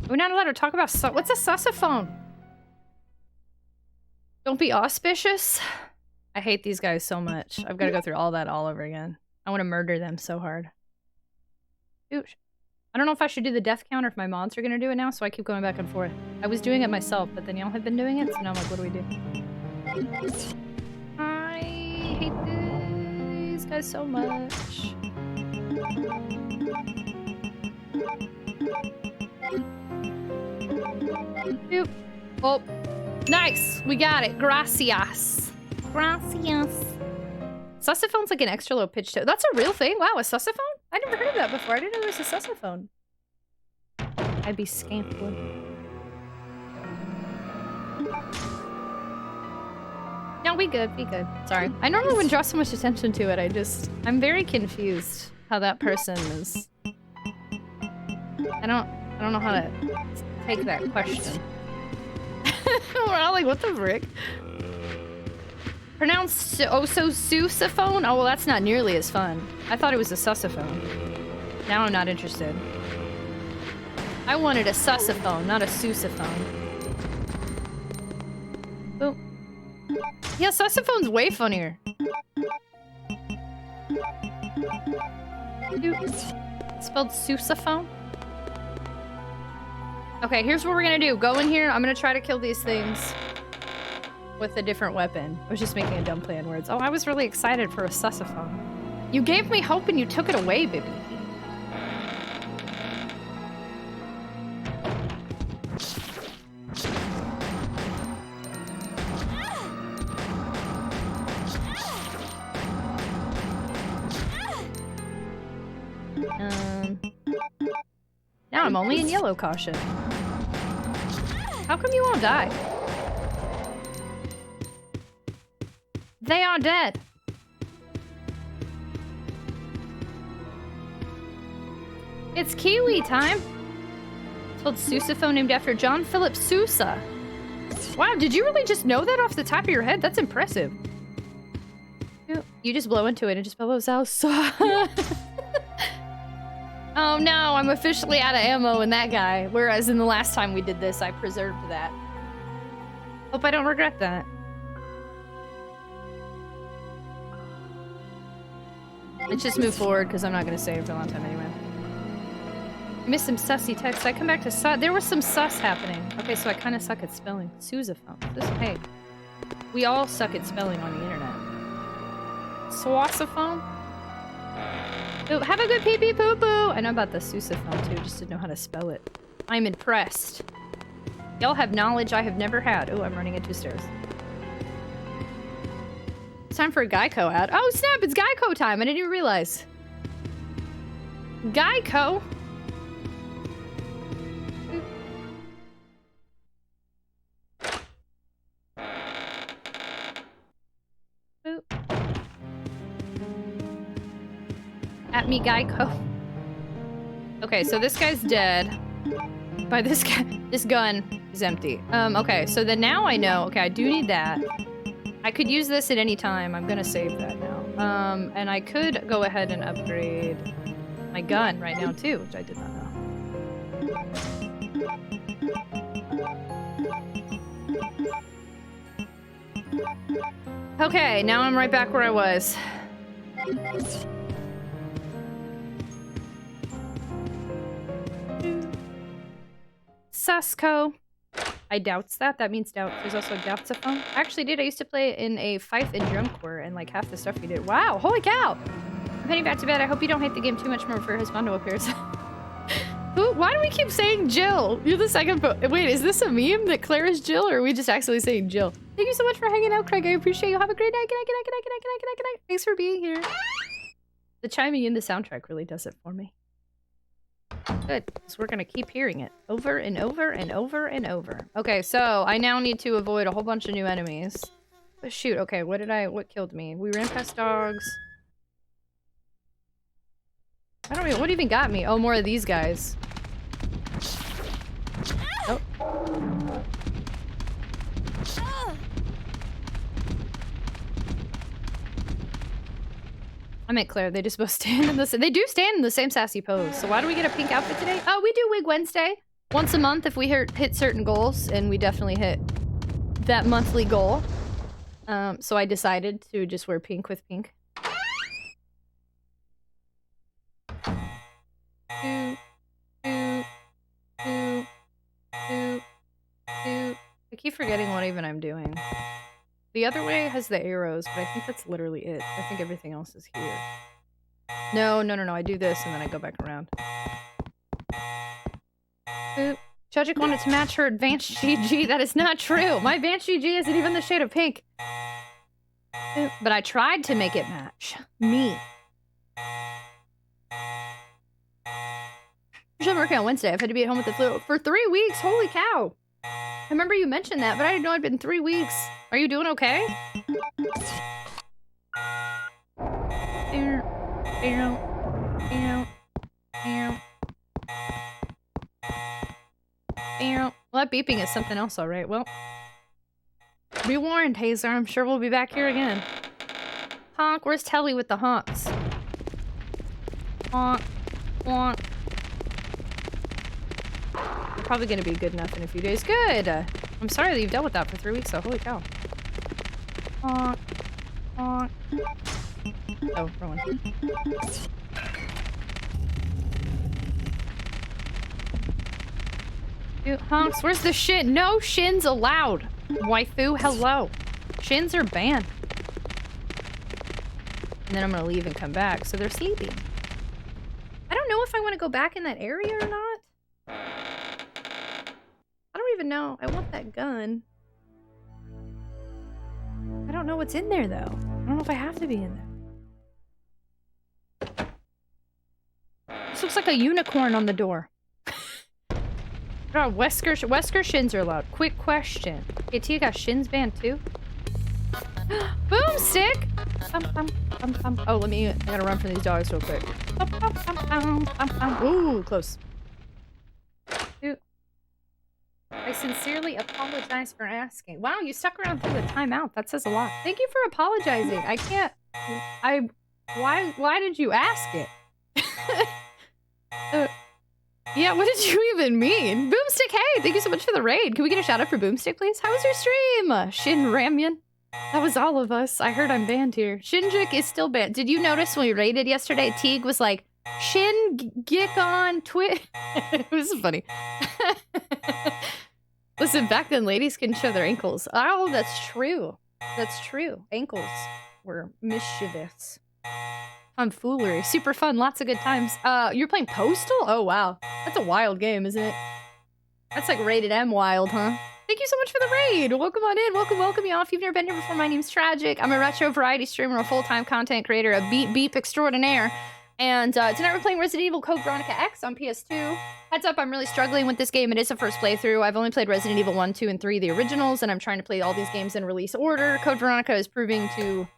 We're not allowed to talk about what's a susaphone? Don't be auspicious. I hate these guys so much. I've got to go through all that all over again. I want to murder them so hard. Ooh. I don't know if I should do the death count or if my mods are going to do it now, so I keep going back and forth. I was doing it myself, but then y'all have been doing it, so now I'm like, what do we do? I hate these guys so much. Boop. Oh, nice. We got it. Gracias. Gracias. Sussophone's like an extra low pitch tone. That's a real thing? Wow, a sussophone? I never heard of that before. I didn't know there was a sussophone. I'd be scantly. No, we good, we good. Sorry. I normally wouldn't draw so much attention to it. I'm very confused how that person is. I don't know how to take that question. We're all like, what the frick? Pronounced sousaphone? Oh, well, that's not nearly as fun. I thought it was a sussophone. Now I'm not interested. I wanted a sussophone, not a sousaphone. Oh. Yeah, sussophone's way funnier. Spelled sousaphone? Okay, here's what we're gonna do. Go in here. I'm gonna try to kill these things with a different weapon. I was just making a dumb play on words. Oh, I was really excited for a sussophone. You gave me hope and you took it away, baby. Now I'm only in yellow caution. How come you won't die? They are dead. It's Kiwi time. It's called Sousaphone, named after John Philip Sousa. Wow, did you really just know that off the top of your head? That's impressive. You just blow into it and just bellows out. Oh no, I'm officially out of ammo in that guy. Whereas in the last time we did this, I preserved that. Hope I don't regret that. Let's just move forward because I'm not going to save for a long time anyway. I missed some sussy texts. I come back to sus. There was some sus happening. Okay, so I kind of suck at spelling. Sousaphone. Hey, we all suck at spelling on the internet. Swassophone? Ooh, have a good pee-pee poo-poo! I know about the sousaphone too, just didn't know how to spell it. I'm impressed. Y'all have knowledge I have never had. Oh, I'm running into stairs. It's time for a Geico ad. Oh snap, it's Geico time! I didn't even realize. Geico? At me, Geico. Okay, so this guy's dead. By this guy, this gun is empty. Okay, so then now I know. Okay, I do need that. I could use this at any time. I'm gonna save that now. And I could go ahead and upgrade my gun right now too, which I did not know. Okay, now I'm right back where I was. Susco. I doubts that. That means doubt. There's also doubtsophone. I actually did. I used to play in a fife and drum corps, and like half the stuff we did. Wow, holy cow! I'm heading back to bed. I hope you don't hate the game too much more before Husbando appears. Who? Why do we keep saying Jill? You're the second. Wait, is this a meme that Claire is Jill, or are we just actually saying Jill? Thank you so much for hanging out, Craig. I appreciate you. Have a great night. Good night. Good night. Good night. Good night. Good night. Good night. Good night. Thanks for being here. The chiming in the soundtrack really does it for me. Good, so we're gonna keep hearing it over and over and over and over. Okay, so I now need to avoid a whole bunch of new enemies. Oh, shoot, okay, what killed me? We ran past dogs. I don't even, what even got me? Oh, more of these guys. Oh. I meant Claire, they just both stand in the same— they do stand in the same sassy pose. So why do we get a pink outfit today? Oh, we do Wig Wednesday. Once a month if we hit certain goals, and we definitely hit that monthly goal. So I decided to just wear pink with pink. I keep forgetting what even I'm doing. The other way has the arrows, but I think that's literally it. I think everything else is here. No, I do this and then I go back around. Oop. Tragic wanted to match her advanced GG. That is not true. My advanced GG isn't even the shade of pink. But I tried to make it match. Me. I'm working on Wednesday. I've had to be at home with the flu for 3 weeks. Holy cow. I remember you mentioned that, but I didn't know it'd been 3 weeks. Are you doing okay? Well, that beeping is something else, all right. Well, be warned, Hazer. I'm sure we'll be back here again. Honk. Where's Telly with the honks? Honk. Honk. You're probably going to be good enough in a few days. Good. I'm sorry that you've dealt with that for 3 weeks, though. Holy cow. Honk. Honk. Oh, wrong one. Dude, honks, where's the shin? No shins allowed. Waifu, hello. Shins are banned. And then I'm gonna leave and come back, so they're sleeping. I don't know if I want to go back in that area or not. I don't even know. I want that gun. I don't know what's in there, though. I don't know if I have to be in there. This looks like a unicorn on the door. Oh, Wesker shins are allowed. Quick question. Okay, Tia got shins banned too? Boomstick! Oh, I gotta run from these dogs real quick. Ooh, close. Dude. I sincerely apologize for asking. Wow, you stuck around through the timeout. That says a lot. Thank you for apologizing. I can't... Why did you ask it? Yeah, what did you even mean? Boomstick, hey, thank you so much for the raid. Can we get a shout out for Boomstick, please? How was your stream? Shin Ramyun. That was all of us. I heard I'm banned here. Shinjik is still banned. Did you notice when we raided yesterday, Teague was like, TragicOnTwitch. It was funny. Listen, back then ladies couldn't show their ankles. Oh, that's true. That's true. Ankles were mischievous. Tomfoolery. Super fun. Lots of good times. You're playing Postal? Oh, wow. That's a wild game, isn't it? That's like rated M wild, huh? Thank you so much for the raid. Welcome on in. Welcome y'all. If you've never been here before, my name's Tragic. I'm a retro variety streamer, a full-time content creator, a beep extraordinaire. And tonight we're playing Resident Evil Code Veronica X on PS2. Heads up, I'm really struggling with this game. It is a first playthrough. I've only played Resident Evil 1, 2, and 3, the originals, and I'm trying to play all these games in release order. Code Veronica is proving to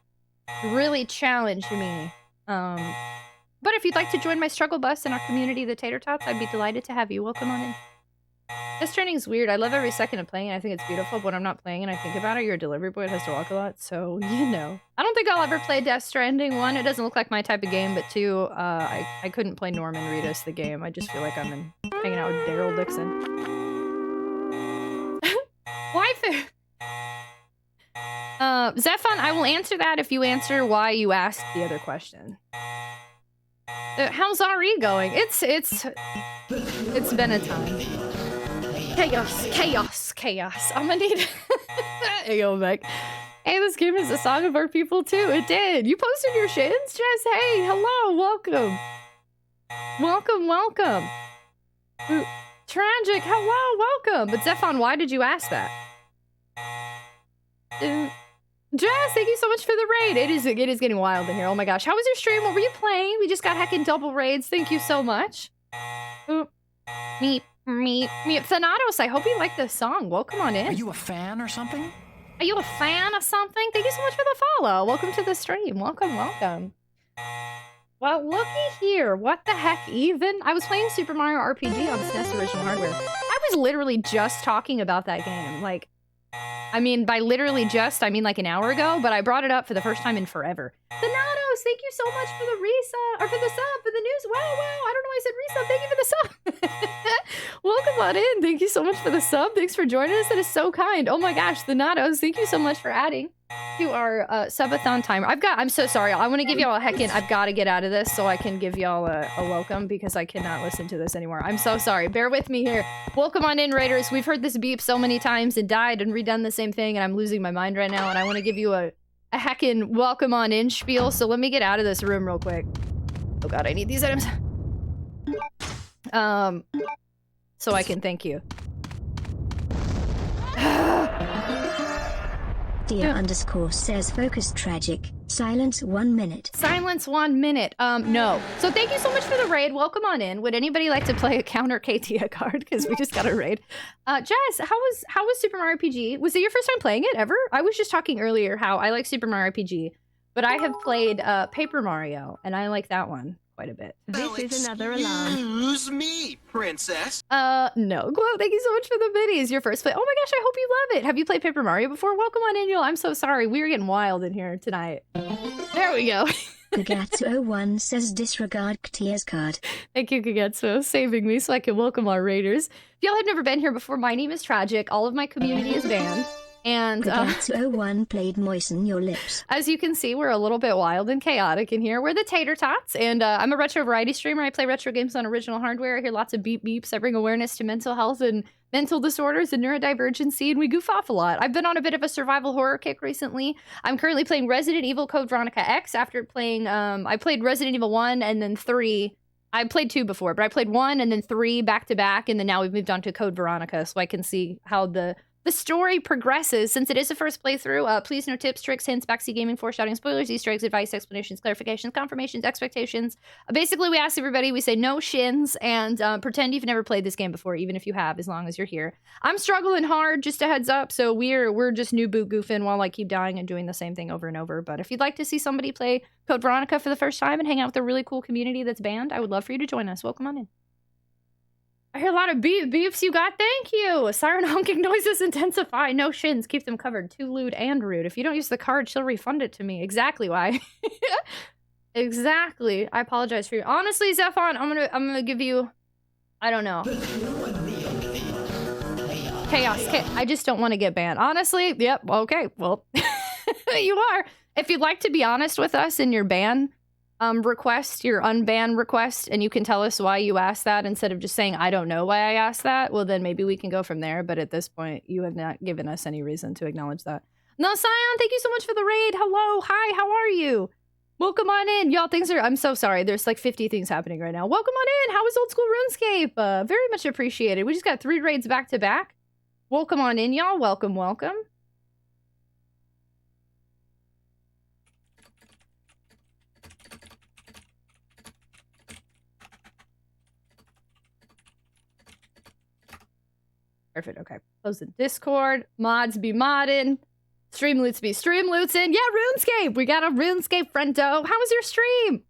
really challenge me. But if you'd like to join my struggle bus in our community, the Tater Tots, I'd be delighted to have you. Welcome on in. Death Stranding's weird. I love every second of playing it. I think it's beautiful. But when I'm not playing and I think about it, you're a delivery boy that has to walk a lot. So, you know. I don't think I'll ever play Death Stranding. 1, it doesn't look like my type of game. But 2, I couldn't play Norman Reedus, the game. I just feel like I'm hanging out with Daryl Dixon. Waifu! Zephon, I will answer that if you answer why you asked the other question. How's RE going? It's been a time. Chaos. I'm gonna need Ayo, Mike. Hey, this game is a song of our people too. It did. You posted your shins, Jess. Hey, hello, welcome. Welcome. Ooh, Tragic, hello, welcome. But Zephon, why did you ask that? Jazz, thank you so much for the raid. It is getting wild in here. Oh my gosh. How was your stream? What were you playing? We just got heckin' double raids. Thank you so much. Ooh. Meep. Thanatos, I hope you like this song. Welcome on in. Are you a fan or something? Are you a fan of something? Thank you so much for the follow. Welcome to the stream. Welcome. Well, looky here. What the heck even? I was playing Super Mario RPG on SNES original hardware. I was literally just talking about that game. Like, I mean, by literally just, I mean like an hour ago, but I brought it up for the first time in forever. Thanatos, thank you so much for the resub, or for the sub, for the news. Wow, I don't know why I said resub. Thank you for the sub. Welcome on in. Thank you so much for the sub. Thanks for joining us. That is so kind. Oh my gosh, Thanatos, thank you so much for adding to our subathon timer. I'm so sorry. I want to give y'all a heckin', I've got to get out of this so I can give y'all a welcome because I cannot listen to this anymore. I'm so sorry. Bear with me here. Welcome on in, Raiders. We've heard this beep so many times and died and redone the same thing, and I'm losing my mind right now, and I want to give you a heckin' welcome on in spiel, so let me get out of this room real quick. Oh god, I need these items. So I can thank you. Dia_ says focus tragic. Silence 1 minute. Silence 1 minute. No. So thank you so much for the raid. Welcome on in. Would anybody like to play a counter Katia card? Because we just got a raid. Jazz, how was Super Mario RPG? Was it your first time playing it ever? I was just talking earlier how I like Super Mario RPG, but I have played Paper Mario, and I like that one quite a bit. This is another alarm. Excuse me, princess. No. Glow, thank you so much for the biddies. Your first play. Oh my gosh, I hope you love it. Have you played Paper Mario before? Welcome on in, y'all. I'm so sorry. We're getting wild in here tonight. There we go. Kagatsu01 says disregard Ktia's card. Thank you, Kagetsu, saving me so I can welcome our raiders. If y'all have never been here before, my name is Tragic. All of my community is banned. And Kagatsu01 played moisten your lips. As you can see, we're a little bit wild and chaotic in here. We're the Tater Tots, and I'm a retro variety streamer. I play retro games on original hardware. I hear lots of beep beeps. I bring awareness to mental health and mental disorders and neurodivergency, and we goof off a lot. I've been on a bit of a survival horror kick recently. I'm currently playing Resident Evil Code Veronica X after playing, I played Resident Evil 1 and then 3. I played 2 before, but I played 1 and then 3 back to back, and then now we've moved on to Code Veronica, so I can see how the story progresses. Since it is a first playthrough, please no tips, tricks, hints, backseat gaming, foreshadowing, spoilers, Easter eggs, advice, explanations, clarifications, confirmations, expectations. Basically, we ask everybody, we say no shins, and pretend you've never played this game before, even if you have, as long as you're here. I'm struggling hard, just a heads up, so we're just new boot goofing while I keep dying and doing the same thing over and over. But if you'd like to see somebody play Code Veronica for the first time and hang out with a really cool community that's banned, I would love for you to join us. Welcome on in. I hear a lot of beeps you got. Thank you. Siren honking noises intensify. No shins. Keep them covered. Too lewd and rude. If you don't use the card, she'll refund it to me. Exactly why. Exactly. I apologize for you. Honestly, Zephon, I'm gonna give you, I don't know. Chaos. I just don't want to get banned. Honestly, yep. Okay. Well, you are. If you'd like to be honest with us in your ban request, your unban request, and you can tell us why you asked that instead of just saying, I don't know why I asked that, well, then maybe we can go from there. But at this point, you have not given us any reason to acknowledge that. No, Scion, thank you so much for the raid. Hello. Hi, how are you? Welcome on in. Y'all, I'm so sorry. There's like 50 things happening right now. Welcome on in. How was old school RuneScape? Very much appreciated. We just got 3 raids back to back. Welcome on in, y'all. Welcome, welcome. Perfect. Okay. Close the Discord. Mods be modding. Streamloots be streamlootsing. Yeah, RuneScape. We got a RuneScape friendo. How was your stream?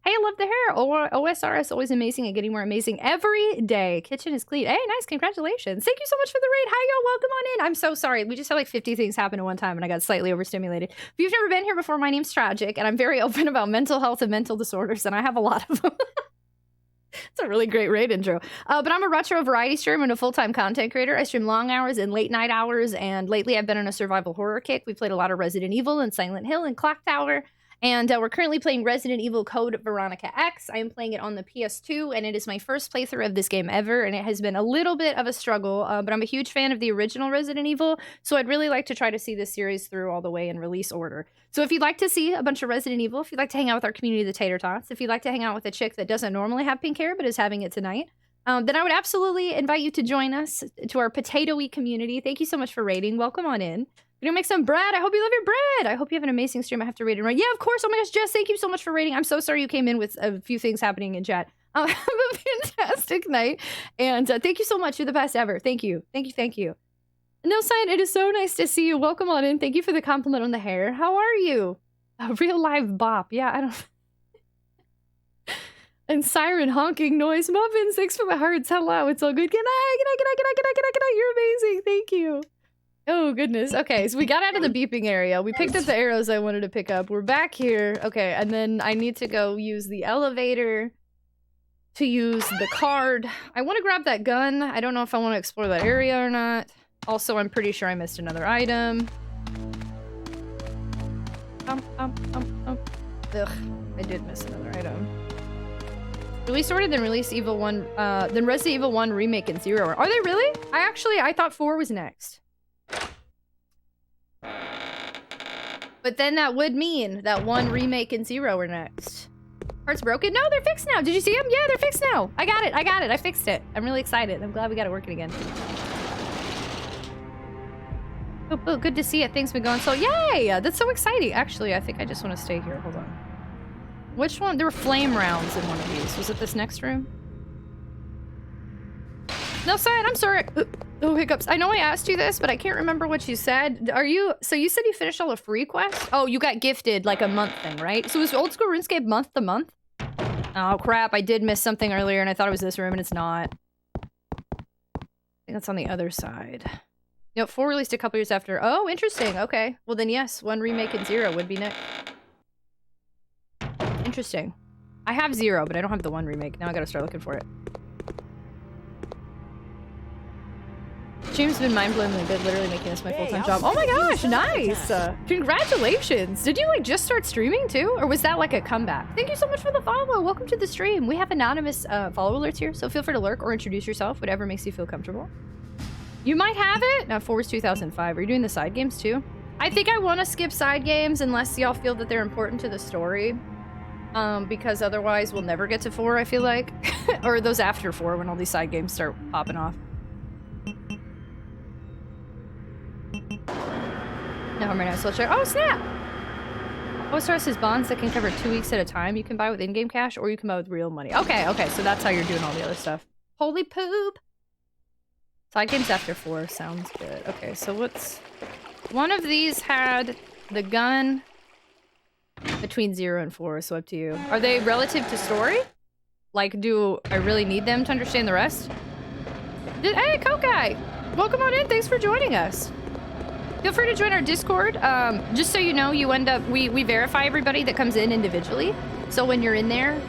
Hey, I love the hair. OSRS always amazing and getting more amazing every day. Kitchen is clean. Hey, nice. Congratulations. Thank you so much for the raid. Hi, y'all. Welcome on in. I'm so sorry. We just had like 50 things happen at one time and I got slightly overstimulated. If you've never been here before, my name's Tragic and I'm very open about mental health and mental disorders, and I have a lot of them. It's a really great raid intro. But I'm a retro variety streamer and a full-time content creator. I stream long hours and late night hours, and lately I've been on a survival horror kick. We played a lot of Resident Evil and Silent Hill and Clock Tower, and we're currently playing Resident Evil Code Veronica X. I am playing it on the PS2, and it is my first playthrough of this game ever, and it has been a little bit of a struggle, but I'm a huge fan of the original Resident Evil, so I'd really like to try to see this series through all the way in release order. So if you'd like to see a bunch of Resident Evil, if you'd like to hang out with our community, the Tater Tots, if you'd like to hang out with a chick that doesn't normally have pink hair but is having it tonight, then I would absolutely invite you to join us, to our potato-y community. Thank you so much for raiding. Welcome on in. We're gonna make some bread. I hope you love your bread. I hope you have an amazing stream. I have to rate it right. Yeah, of course. Oh my gosh, Jess, thank you so much for rating. I'm so sorry you came in with a few things happening in chat. Have a fantastic night. And thank you so much. You're the best ever. Thank you. Thank you. Thank you. No, Sign, it is so nice to see you. Welcome on in. Thank you for the compliment on the hair. How are you? A real live bop. Yeah, I don't... And siren honking noise. Muffins, thanks for the hearts. Hello, it's all good. Good night, good night, good night, good night, good night, good night, good night. You're amazing. Thank you. Oh, goodness. Okay, so we got out of the beeping area. We picked up the arrows I wanted to pick up. We're back here. Okay, and then I need to go use the elevator to use the card. I want to grab that gun. I don't know if I want to explore that area or not. Also, I'm pretty sure I missed another item. Ugh, I did miss another item. Release order, then release Evil 1, then Resident Evil 1 Remake and 0. Are they really? I thought 4 was next. But then that would mean that 1 Remake and 0 are next. Parts broken? No, they're fixed now. Did you see them? Yeah, they're fixed now. I got it. I fixed it. I'm really excited. I'm glad we got it working again. Oh, good to see you. Things been going so. Yay! That's so exciting. Actually, I think I just want to stay here. Hold on. Which one? There were flame rounds in one of these. Was it this next room? No, Sad, I'm sorry. Oh, hiccups. I know I asked you this, but I can't remember what you said. So you said you finished all the free quests? Oh, you got gifted like a month thing, right? So was Old School RuneScape month to month? Oh, crap. I did miss something earlier, and I thought it was this room, and it's not. I think that's on the other side. Nope, 4 released a couple years after. Oh, interesting. Okay. Well, then yes, 1 remake and 0 would be next. Interesting. I have 0, but I don't have the 1 remake. Now I gotta start looking for it. Stream's been mind-blowingly good, literally making this my full-time job. Oh my gosh, nice! Congratulations! Did you like just start streaming too? Or was that like a comeback? Thank you so much for the follow! Welcome to the stream! We have anonymous follow alerts here, so feel free to lurk or introduce yourself, whatever makes you feel comfortable. You might have it! Now 4 is 2005. Are you doing the side games too? I think I want to skip side games unless y'all feel that they're important to the story. Because otherwise we'll never get to 4, I feel like. Or those after 4 when all these side games start popping off. Never mind, so let's check. Oh, snap! OSRS is bonds that can cover 2 weeks at a time. You can buy with in-game cash or you can buy with real money. Okay, okay, so that's how you're doing all the other stuff. Holy poop! Side games after 4 sounds good. Okay, so what's... One of these had the gun between 0 and 4, so up to you. Are they relative to story? Like, do I really need them to understand the rest? Hey, Kokai! Welcome on in, thanks for joining us. Feel free to join our Discord. Just so you know, you end up... We verify everybody that comes in individually. So when you're in there,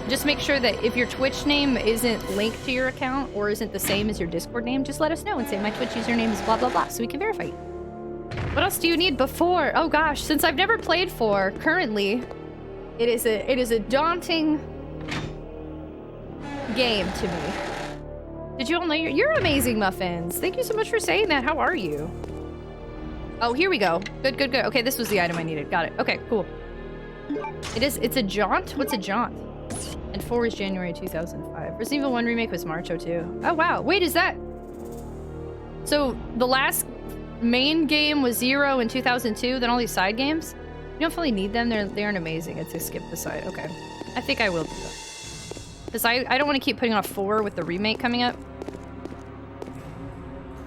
just make sure that if your Twitch name isn't linked to your account or isn't the same as your Discord name, just let us know and say, my Twitch username is blah, blah, blah, so we can verify you. What else do you need before? Oh gosh, since I've never played 4, currently, it is a daunting game to me. Did you all know you're amazing, Muffins? Thank you so much for saying that. How are you? Oh, here we go. Good, good, good. Okay, this was the item I needed. Got it. Okay, cool. It's a jaunt? What's a jaunt? And 4 is January 2005. Resident Evil 1 remake was March 02. Oh, wow. Wait, is that... So, the last main game was 0 in 2002, then all these side games? You don't really need them. They aren't amazing. It's a skip the side. Okay. I think I will do that. Because I don't want to keep putting off 4 with the remake coming up.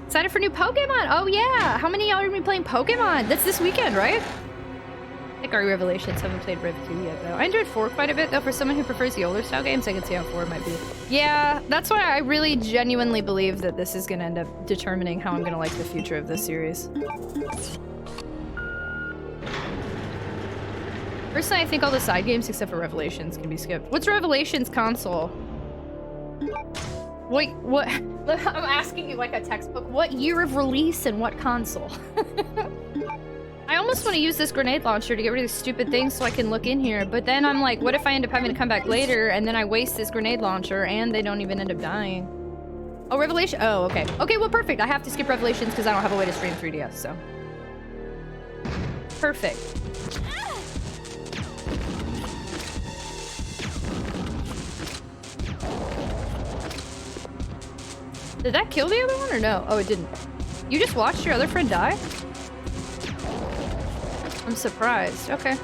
Excited for new Pokemon! Oh yeah! How many of y'all are going to be playing Pokemon? That's this weekend, right? I think our Revelations haven't played Rev 2 yet, though. I enjoyed 4 quite a bit, though. For someone who prefers the older style games, I can see how 4 might be. Yeah, that's why I really genuinely believe that this is going to end up determining how I'm going to like the future of this series. Personally, I think all the side games except for Revelations can be skipped. What's Revelations console? Wait, what? I'm asking you like a textbook. What year of release and what console? I almost want to use this grenade launcher to get rid of these stupid things so I can look in here, but then I'm like, what if I end up having to come back later and then I waste this grenade launcher and they don't even end up dying? Oh, Revelation? Oh, okay. Okay, well, perfect. I have to skip Revelations because I don't have a way to stream 3DS, so. Perfect. Did that kill the other one or no? Oh, it didn't. You just watched your other friend die? I'm surprised. Okay.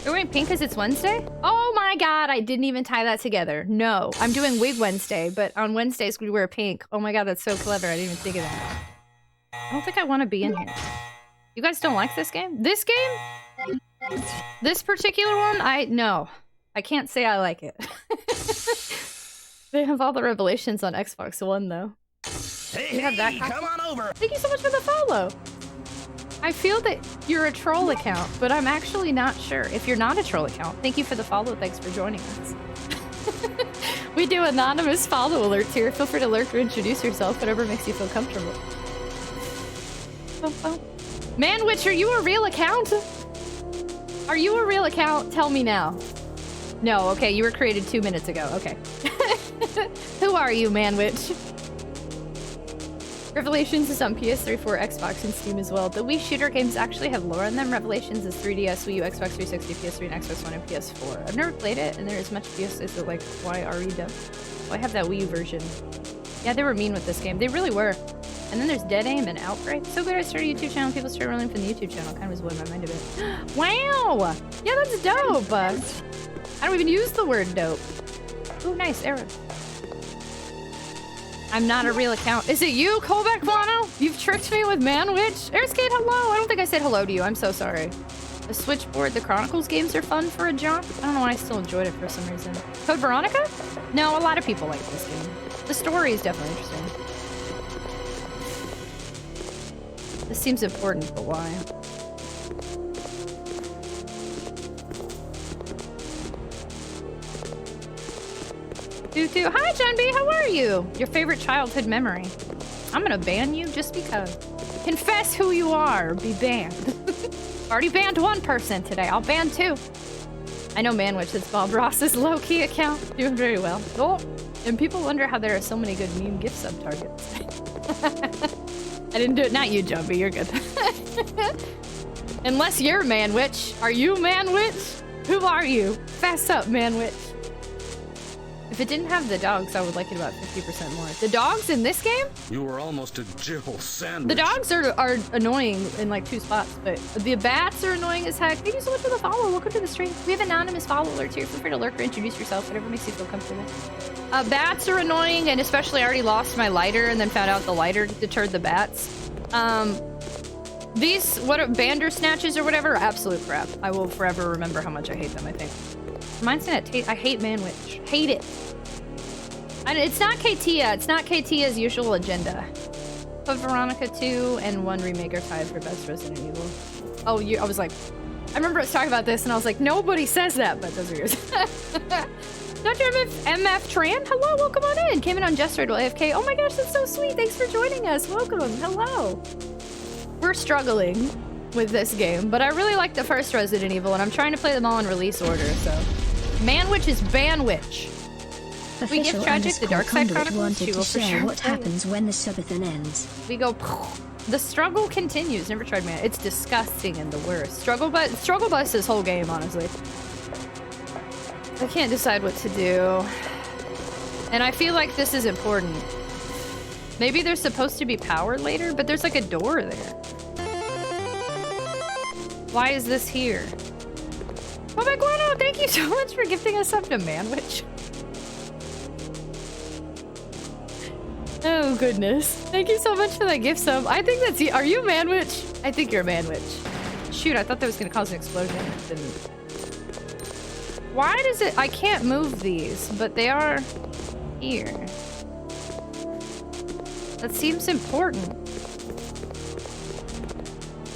You're wearing pink because it's Wednesday? Oh my god, I didn't even tie that together. No, I'm doing Wig Wednesday, but on Wednesdays we wear pink. Oh my god, that's so clever. I didn't even think of that. I don't think I want to be in here. You guys don't like this game? This game? This particular one? No. I can't say I like it. They have all the Revelations on Xbox One, though. Hey, come on over! Thank you so much for the follow! I feel that you're a troll account, but I'm actually not sure. If you're not a troll account, thank you for the follow. Thanks for joining us. We do anonymous follow alerts here. Feel free to lurk or introduce yourself, whatever makes you feel comfortable. Oh. Manwitch, are you a real account? Are you a real account? Tell me now. No, okay, you were created 2 minutes ago. Okay. Who are you, Manwitch? Revelations is on PS3, 4, Xbox, and Steam as well. The Wii shooter games actually have lore in them. Revelations is 3DS, Wii U, Xbox 360, PS3, and Xbox One, and PS4. I've never played it, and there is much PS is like YRE dub. Oh, I have that Wii U version. Yeah, they were mean with this game. They really were. And then there's Dead Aim and Outbreak. So good I started a YouTube channel. People started running from the YouTube channel. Kind of was blowing my mind a bit. Wow! Yeah, that's dope! I don't even use the word dope. Ooh, nice, arrow. I'm not a real account. Is it you, Colbeck Wano? You've tricked me with Manwitch? Airskate, hello! I don't think I said hello to you. I'm so sorry. The Switchboard, the Chronicles games are fun for a jaunt. I don't know why I still enjoyed it for some reason. Code Veronica? No, a lot of people like this game. The story is definitely interesting. This seems important, but why? Hi, John B. How are you? Your favorite childhood memory? I'm gonna ban you just because. Confess who you are. Or be banned. Already banned one person today. I'll ban two. I know Manwitch. It's Bob Ross's low-key account. Doing very well. Oh, and people wonder how there are so many good meme gift sub targets. I didn't do it. Not you, Jumpy. You're good. Unless you're Manwitch. Are you Manwitch? Who are you? Fast up, Manwitch. If it didn't have the dogs, I would like it about 50% more. The dogs in this game? You were almost a Jill sandwich. The dogs are annoying in like 2 spots, but the bats are annoying as heck. Thank you so much for the follow. Welcome to the stream. We have anonymous follow alerts here. Feel free to lurk or introduce yourself, whatever makes you feel comfortable. Bats are annoying, and especially I already lost my lighter and then found out the lighter deterred the bats. These, Bandersnatches or whatever, are absolute crap. I will forever remember how much I hate them, I think. Mine's not I hate Manwitch. Hate it. And it's not Katia. It's not Katia's usual agenda. But Veronica 2 and 1 remake are tied for best Resident Evil. Oh, I was like, I remember us talking about this and I was like, nobody says that, but those are yours. Dr. MF Tran, hello, welcome on in. Came in on Jester while AFK. Oh my gosh, that's so sweet. Thanks for joining us. Welcome. Hello. We're struggling with this game, but I really like the first Resident Evil and I'm trying to play them all in release order, so. Manwitch is Banwitch. We give Tragic the Dark Side Chronicles. She will for sure. What happens when the subathon ends? We go. The struggle continues. Never tried man. It's disgusting and the worst. Struggle bus this whole game, honestly. I can't decide what to do, and I feel like this is important. Maybe there's supposed to be power later, but there's like a door there. Why is this here? Oh my God, thank you so much for gifting us up to Manwitch. Oh goodness. Thank you so much for that gift sub. I think that's are you Manwitch? I think you're Manwitch. Shoot, I thought that was gonna cause an explosion. It didn't. Why does it I can't move these, but they are here. That seems important.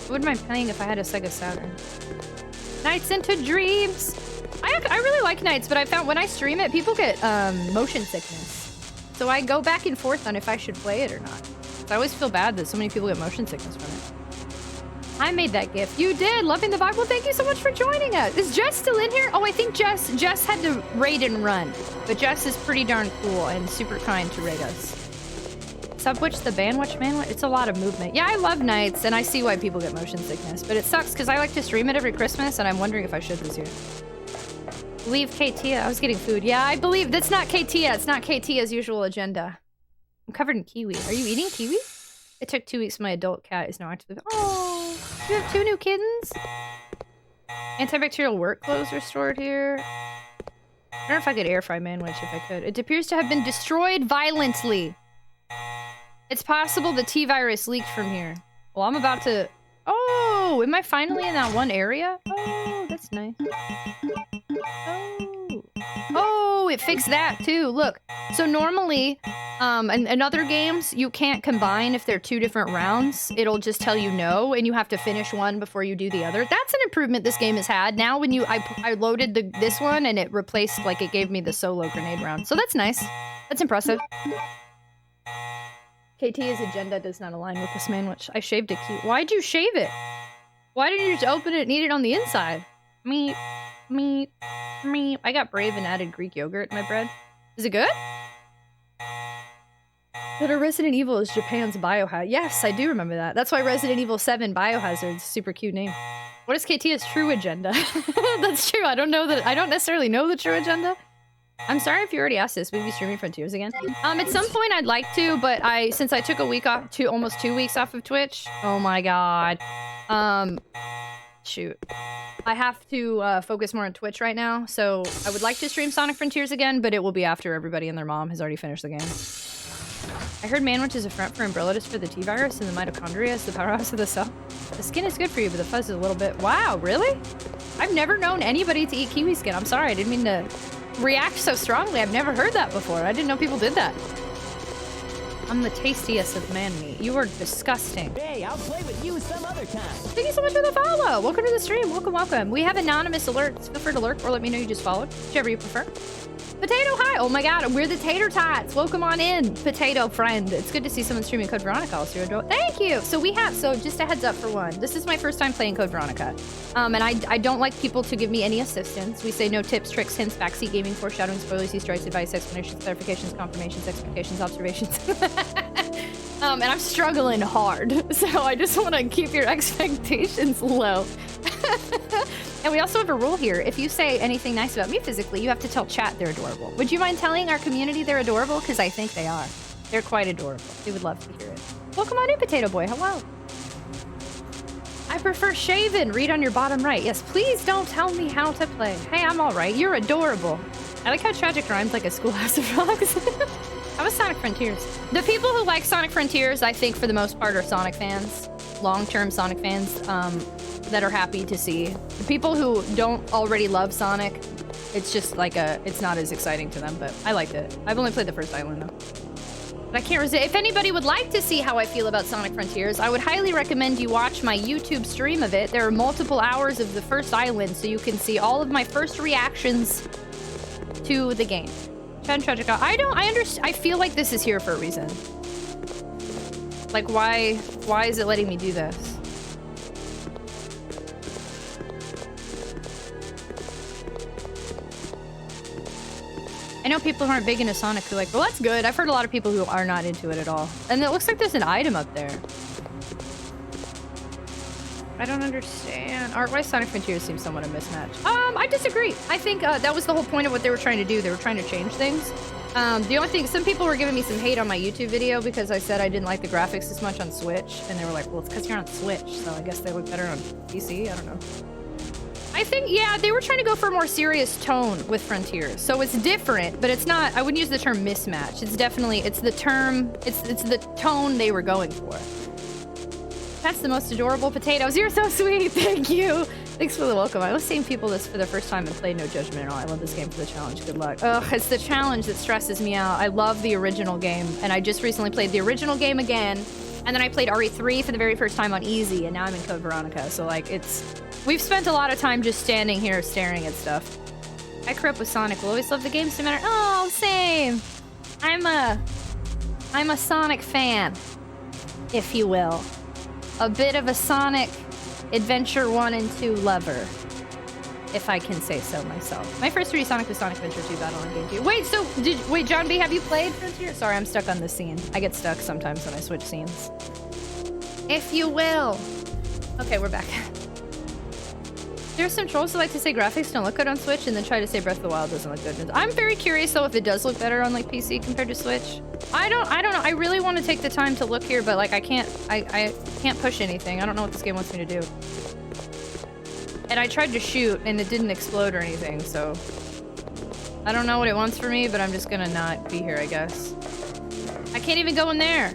I wouldn't mind playing if I had a Sega Saturn. Nights into Dreams! I really like Nights, but I found when I stream it, people get motion sickness. So I go back and forth on if I should play it or not. So I always feel bad that so many people get motion sickness from it. I made that gift. You did! Loving the vibe. Well, thank you so much for joining us. Is Jess still in here? Oh, I think Jess had to raid and run. But Jess is pretty darn cool and super kind to raid us. Subwitch the Banwitch Manwitch? It's a lot of movement. Yeah, I love Nights, and I see why people get motion sickness. But it sucks, because I like to stream it every Christmas, and I'm wondering if I should this year. Leave Katia. I was getting food. Yeah, I believe that's not Katia. It's not Katia's usual agenda. I'm covered in kiwi. Are you eating kiwi? It took 2 weeks. My adult cat is now active. Oh, you have 2 new kittens? Antibacterial work clothes are stored here. I don't know if I could air fry Manwitch if I could. It appears to have been destroyed violently. It's possible the T-virus leaked from here. Well, I'm about to... Oh, am I finally in that one area? Oh, that's nice. Oh, it fixed that too. Look. So normally, in other games, you can't combine if they're 2 different rounds. It'll just tell you no, and you have to finish one before you do the other. That's an improvement this game has had. Now when I loaded this one, and it replaced, like, it gave me the solo grenade round. So that's nice. That's impressive. KT's agenda does not align with this Manwitch. I shaved it cute. Why'd you shave it? Why didn't you just open it and eat it on the inside? Meep. I got brave and added Greek yogurt in my bread. Is it good? That Resident Evil is Japan's Biohazard. Yes, I do remember that. That's why Resident Evil 7 Biohazard is a super cute name. What is KT's true agenda? That's true. I don't necessarily know the true agenda. I'm sorry if you already asked this. Will you be streaming Frontiers again? At some point I'd like to, but since I took a week off, almost 2 weeks off of Twitch. Oh my god. Shoot. I have to focus more on Twitch right now, so I would like to stream Sonic Frontiers again, but it will be after everybody and their mom has already finished the game. I heard manwich is a front for Umbrella just for the T-virus, and the mitochondria is the powerhouse of the cell. The skin is good for you, but the fuzz is a little bit... Wow, really? I've never known anybody to eat kiwi skin. I'm sorry, I didn't mean to react so strongly. I've never heard that before. I didn't know people did that. I'm the tastiest of man meat. You are disgusting. Hey, I'll play with you some other time. Thank you so much for the follow. Welcome to the stream. Welcome, welcome. We have anonymous alerts. Feel free to lurk or let me know you just followed, whichever you prefer. Potato, hi. Oh my god, we're the Tater Tots. Welcome on in, Potato friend. It's good to see someone streaming Code Veronica also. Thank you. So just a heads up for one. This is my first time playing Code Veronica. And I don't like people to give me any assistance. We say no tips, tricks, hints, backseat gaming, foreshadowing, spoilers, Easter eggs, advice, explanations, clarifications, confirmations, expectations, observations. And I'm struggling hard. So I just want to keep your expectations low. And we also have a rule here. If you say anything nice about me physically, you have to tell chat they're adorable. Would you mind telling our community they're adorable? Because I think they are. They're quite adorable. They would love to hear it. Welcome on in, Potato Boy. Hello. I prefer shaven. Read on your bottom right. Yes, please don't tell me how to play. Hey, I'm all right. You're adorable. I like how Tragic rhymes like a Schoolhouse of Rocks. How was Sonic Frontiers? The people who like Sonic Frontiers, I think for the most part, are Sonic fans. Long-term Sonic fans. That are happy to see. The people who don't already love Sonic, it's just like it's not as exciting to them, but I liked it. I've only played the first island though. But I can't resist. If anybody would like to see how I feel about Sonic Frontiers, I would highly recommend you watch my YouTube stream of it. There are multiple hours of the first island, so you can see all of my first reactions to the game. Tragic. I feel like this is here for a reason. Like why is it letting me do this? I know people who aren't big into Sonic who are like, well, that's good. I've heard a lot of people who are not into it at all. And it looks like there's an item up there. I don't understand. Art-wise, Sonic Frontiers seems somewhat a mismatch. I disagree. I think that was the whole point of what they were trying to do. They were trying to change things. The only thing, some people were giving me some hate on my YouTube video because I said I didn't like the graphics as much on Switch. And they were like, well, it's because you're on Switch. So I guess they look better on PC. I don't know. I think, yeah, they were trying to go for a more serious tone with Frontiers. So it's different, but it's not, I wouldn't use the term mismatch. It's definitely, it's the term, it's the tone they were going for. That's the most adorable potatoes. You're so sweet. Thank you. Thanks for the welcome. I was seeing people this for the first time and played no judgment at all. I love this game for the challenge. Good luck. Ugh, it's the challenge that stresses me out. I love the original game, and I just recently played the original game again, and then I played RE3 for the very first time on easy, and now I'm in Code Veronica. So like, we've spent a lot of time just standing here staring at stuff. I grew up with Sonic. Will always love the games no matter. Oh, same. I'm a Sonic fan, if you will. A bit of a Sonic Adventure 1 and 2 lover, if I can say so myself. My first 3D Sonic was Sonic Adventure 2 Battle on GameCube. Wait, John B, have you played Frontier? Sorry, I'm stuck on this scene. I get stuck sometimes when I switch scenes. If you will. Okay, we're back. There's some trolls that like to say graphics don't look good on Switch and then try to say Breath of the Wild doesn't look good. I'm very curious though if it does look better on like PC compared to Switch. I don't know. I really want to take the time to look here, but like I can't push anything. I don't know what this game wants me to do. And I tried to shoot and it didn't explode or anything, so I don't know what it wants for me, but I'm just gonna not be here, I guess. I can't even go in there.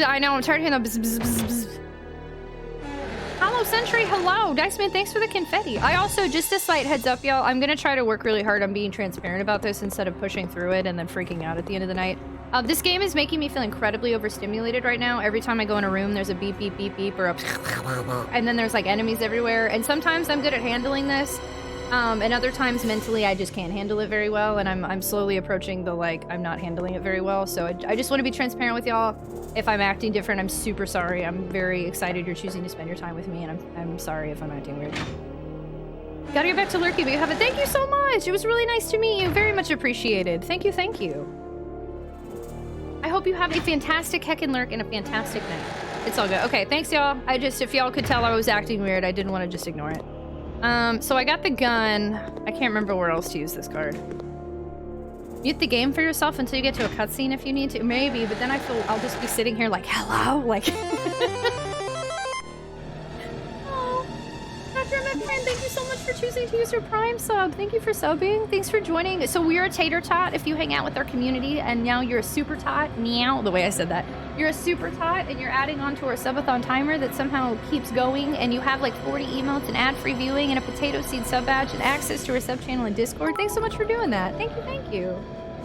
I know, I'm tired of hearing that bzz, bzz, bzz, bzz. Hollow Sentry, hello! Dexman, thanks for the confetti. I also, just a slight heads up, y'all, I'm gonna try to work really hard on being transparent about this instead of pushing through it and then freaking out at the end of the night. This game is making me feel incredibly overstimulated right now. Every time I go in a room, there's a beep, beep, beep, beep, or a and then there's like enemies everywhere. And sometimes I'm good at handling this, and other times mentally I just can't handle it very well, and I'm slowly approaching the like, I'm not handling it very well. So I just want to be transparent with y'all. If I'm acting different, I'm super sorry. I'm very excited you're choosing to spend your time with me, and I'm sorry if I'm acting weird. Gotta get back to Lurky, but you haven't. Thank you so much. It was really nice to meet you. Very much appreciated. Thank you, thank you. I hope you have a fantastic heckin' lurk and a fantastic night. It's all good. Okay, thanks, y'all. If y'all could tell I was acting weird, I didn't want to just ignore it. So I got the gun. I can't remember where else to use this card. Mute the game for yourself until you get to a cutscene if you need to. Maybe, but then I feel I'll just be sitting here like, hello? Like... Oh, Dr. McFan, thank you so much for choosing to use your Prime sub. Thank you for subbing. Thanks for joining. So we're a Tater Tot if you hang out with our community, and now you're a Super Tot. Meow, the way I said that. You're a Super Tot, and you're adding on to our subathon timer that somehow keeps going, and you have like 40 emotes and ad-free viewing and a Potato Seed sub badge and access to our sub channel and Discord. Thanks so much for doing that. Thank you, thank you.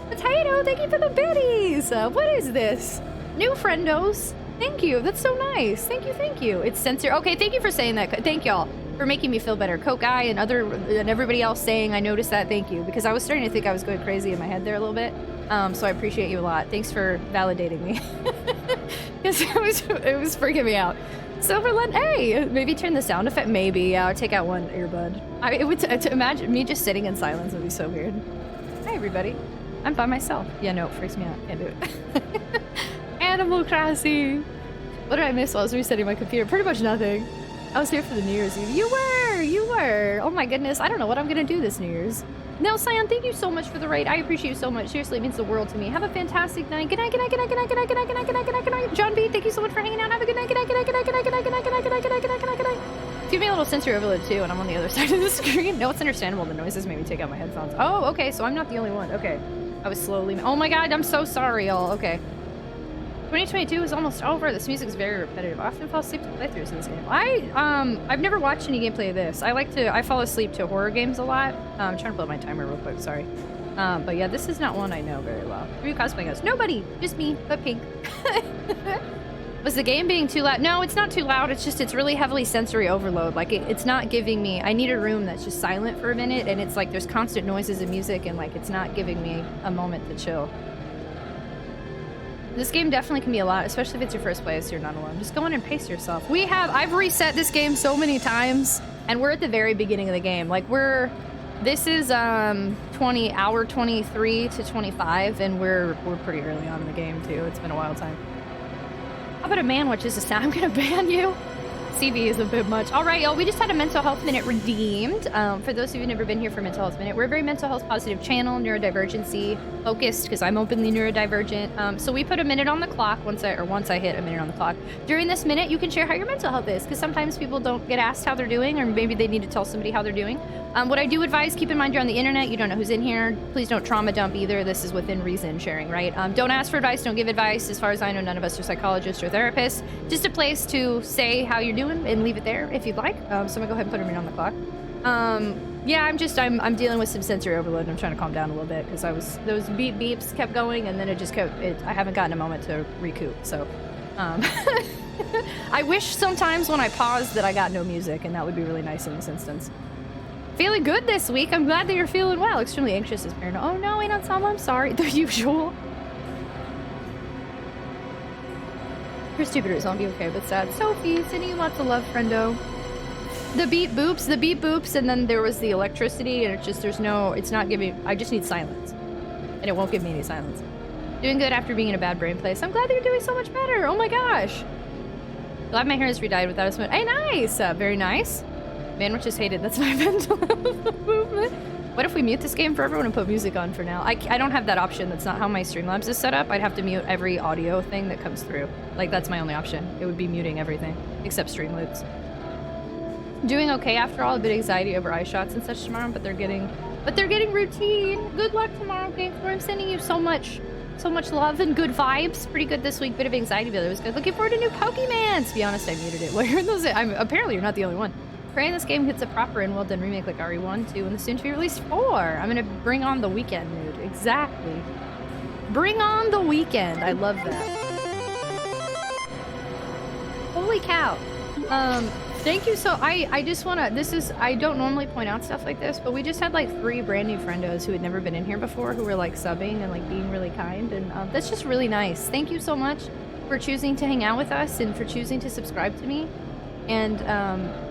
Potato, thank you for the biddies. What is this? New friendos. Thank you. That's so nice. Thank you, thank you. It's censored. Okay, thank you for saying that. Thank y'all for making me feel better. Coke Guy and everybody else saying I noticed that. Thank you, because I was starting to think I was going crazy in my head there a little bit. So I appreciate you a lot. Thanks for validating me. Because it was freaking me out. Silverland, hey, maybe turn the sound effect. Maybe, yeah, or take out one earbud. It would to imagine me just sitting in silence would be so weird. Hi, everybody. I'm by myself. Yeah, no, it freaks me out. Can't do it. Animal Crossing. What did I miss while I was resetting my computer? Pretty much nothing. I was here for the New Year's Eve. You were. Oh my goodness. I don't know what I'm gonna do this New Year's. No, Sion, thank you so much for the raid. I appreciate you so much. Seriously, it means the world to me. Have a fantastic night. Good night, good night, good night, good night, good night, good night, good night, good night, good night, good night. John B, thank you so much for hanging out. Have a good night, good night, good night, good night, good night, good night, good night, good night, good night, good night, good night, good night. Give me a little sensory overload too, and I'm on the other side of the screen. No, it's understandable. The noises made me take out my headphones. Oh, okay, so I'm not the only one. Okay. I was slowly... Oh my god, I'm so sorry, y'all. Okay. 2022 is almost over. This music's very repetitive. I often fall asleep to playthroughs in this game. I've never watched any gameplay of this. I fall asleep to horror games a lot. I'm trying to blow my timer real quick, sorry. But yeah, this is not one I know very well. Who are you cosplaying as? Nobody! Just me, but pink. Was the game being too loud? No, it's not too loud. It's just, it's really heavily sensory overload. Like, it's not giving me... I need a room that's just silent for a minute, and it's like there's constant noises and music, and like, it's not giving me a moment to chill. This game definitely can be a lot, especially if it's your first play, so you're not alone. Just go in and pace yourself. I've reset this game so many times, and we're at the very beginning of the game. Like, this is hour 23 to 25, and we're pretty early on in the game too. It's been a wild time. How about a man watches the sound? I'm gonna ban you. CV is a bit much. All right, y'all, we just had a mental health minute redeemed. For those of you who've never been here for mental health minute, we're a very mental health positive channel, neurodivergency focused, because I'm openly neurodivergent. So we put a minute on the clock once I hit a minute on the clock. During this minute, you can share how your mental health is, because sometimes people don't get asked how they're doing, or maybe they need to tell somebody how they're doing. What I do advise, keep in mind you're on the internet, you don't know who's in here. Please don't trauma dump either. This is within reason sharing, right? Don't ask for advice, don't give advice. As far as I know, none of us are psychologists or therapists. Just a place to say how you're doing and leave it there if you'd like. So I'm gonna go ahead and put a minute on the clock. Yeah, I'm dealing with some sensory overload and I'm trying to calm down a little bit because those beeps kept going and then it just kept, I haven't gotten a moment to recoup, so. I wish sometimes when I paused that I got no music, and that would be really nice in this instance. Feeling good this week. I'm glad that you're feeling well. Extremely anxious as paranoid. Oh no, ain't on some. I'm sorry. The usual. You're stupid or zombie, okay, but sad. Sophie, sending you lots of love, friendo. The beep boops, and then there was the electricity, and it's just, it's not giving, I just need silence. And it won't give me any silence. Doing good after being in a bad brain place. I'm glad that you're doing so much better. Oh my gosh. Glad my hair is re-dyed without a smoke. Hey, nice! Very nice. Man, which is hated. That's my mental health movement. What if we mute this game for everyone and put music on for now? I don't have that option. That's not how my Streamlabs is set up. I'd have to mute every audio thing that comes through. Like, that's my only option. It would be muting everything, except Streamloops. Doing okay after all. A bit of anxiety over eye shots and such tomorrow, but they're getting routine. Good luck tomorrow, Game4. I'm sending you so much love and good vibes. Pretty good this week. Bit of anxiety, but it was good. Looking forward to new Pokemon. To be honest, I muted it. Well, you're in those. Apparently, you're not the only one. Praying this game gets a proper and well-done remake like RE1, 2, and the soon-to-be-released 4. I'm gonna bring on the weekend mood. Exactly. Bring on the weekend. I love that. Holy cow. Thank you. So I just want to, I don't normally point out stuff like this, but we just had like 3 brand new friendos who had never been in here before who were like subbing and like being really kind, and that's just really nice. Thank you so much for choosing to hang out with us and for choosing to subscribe to me. And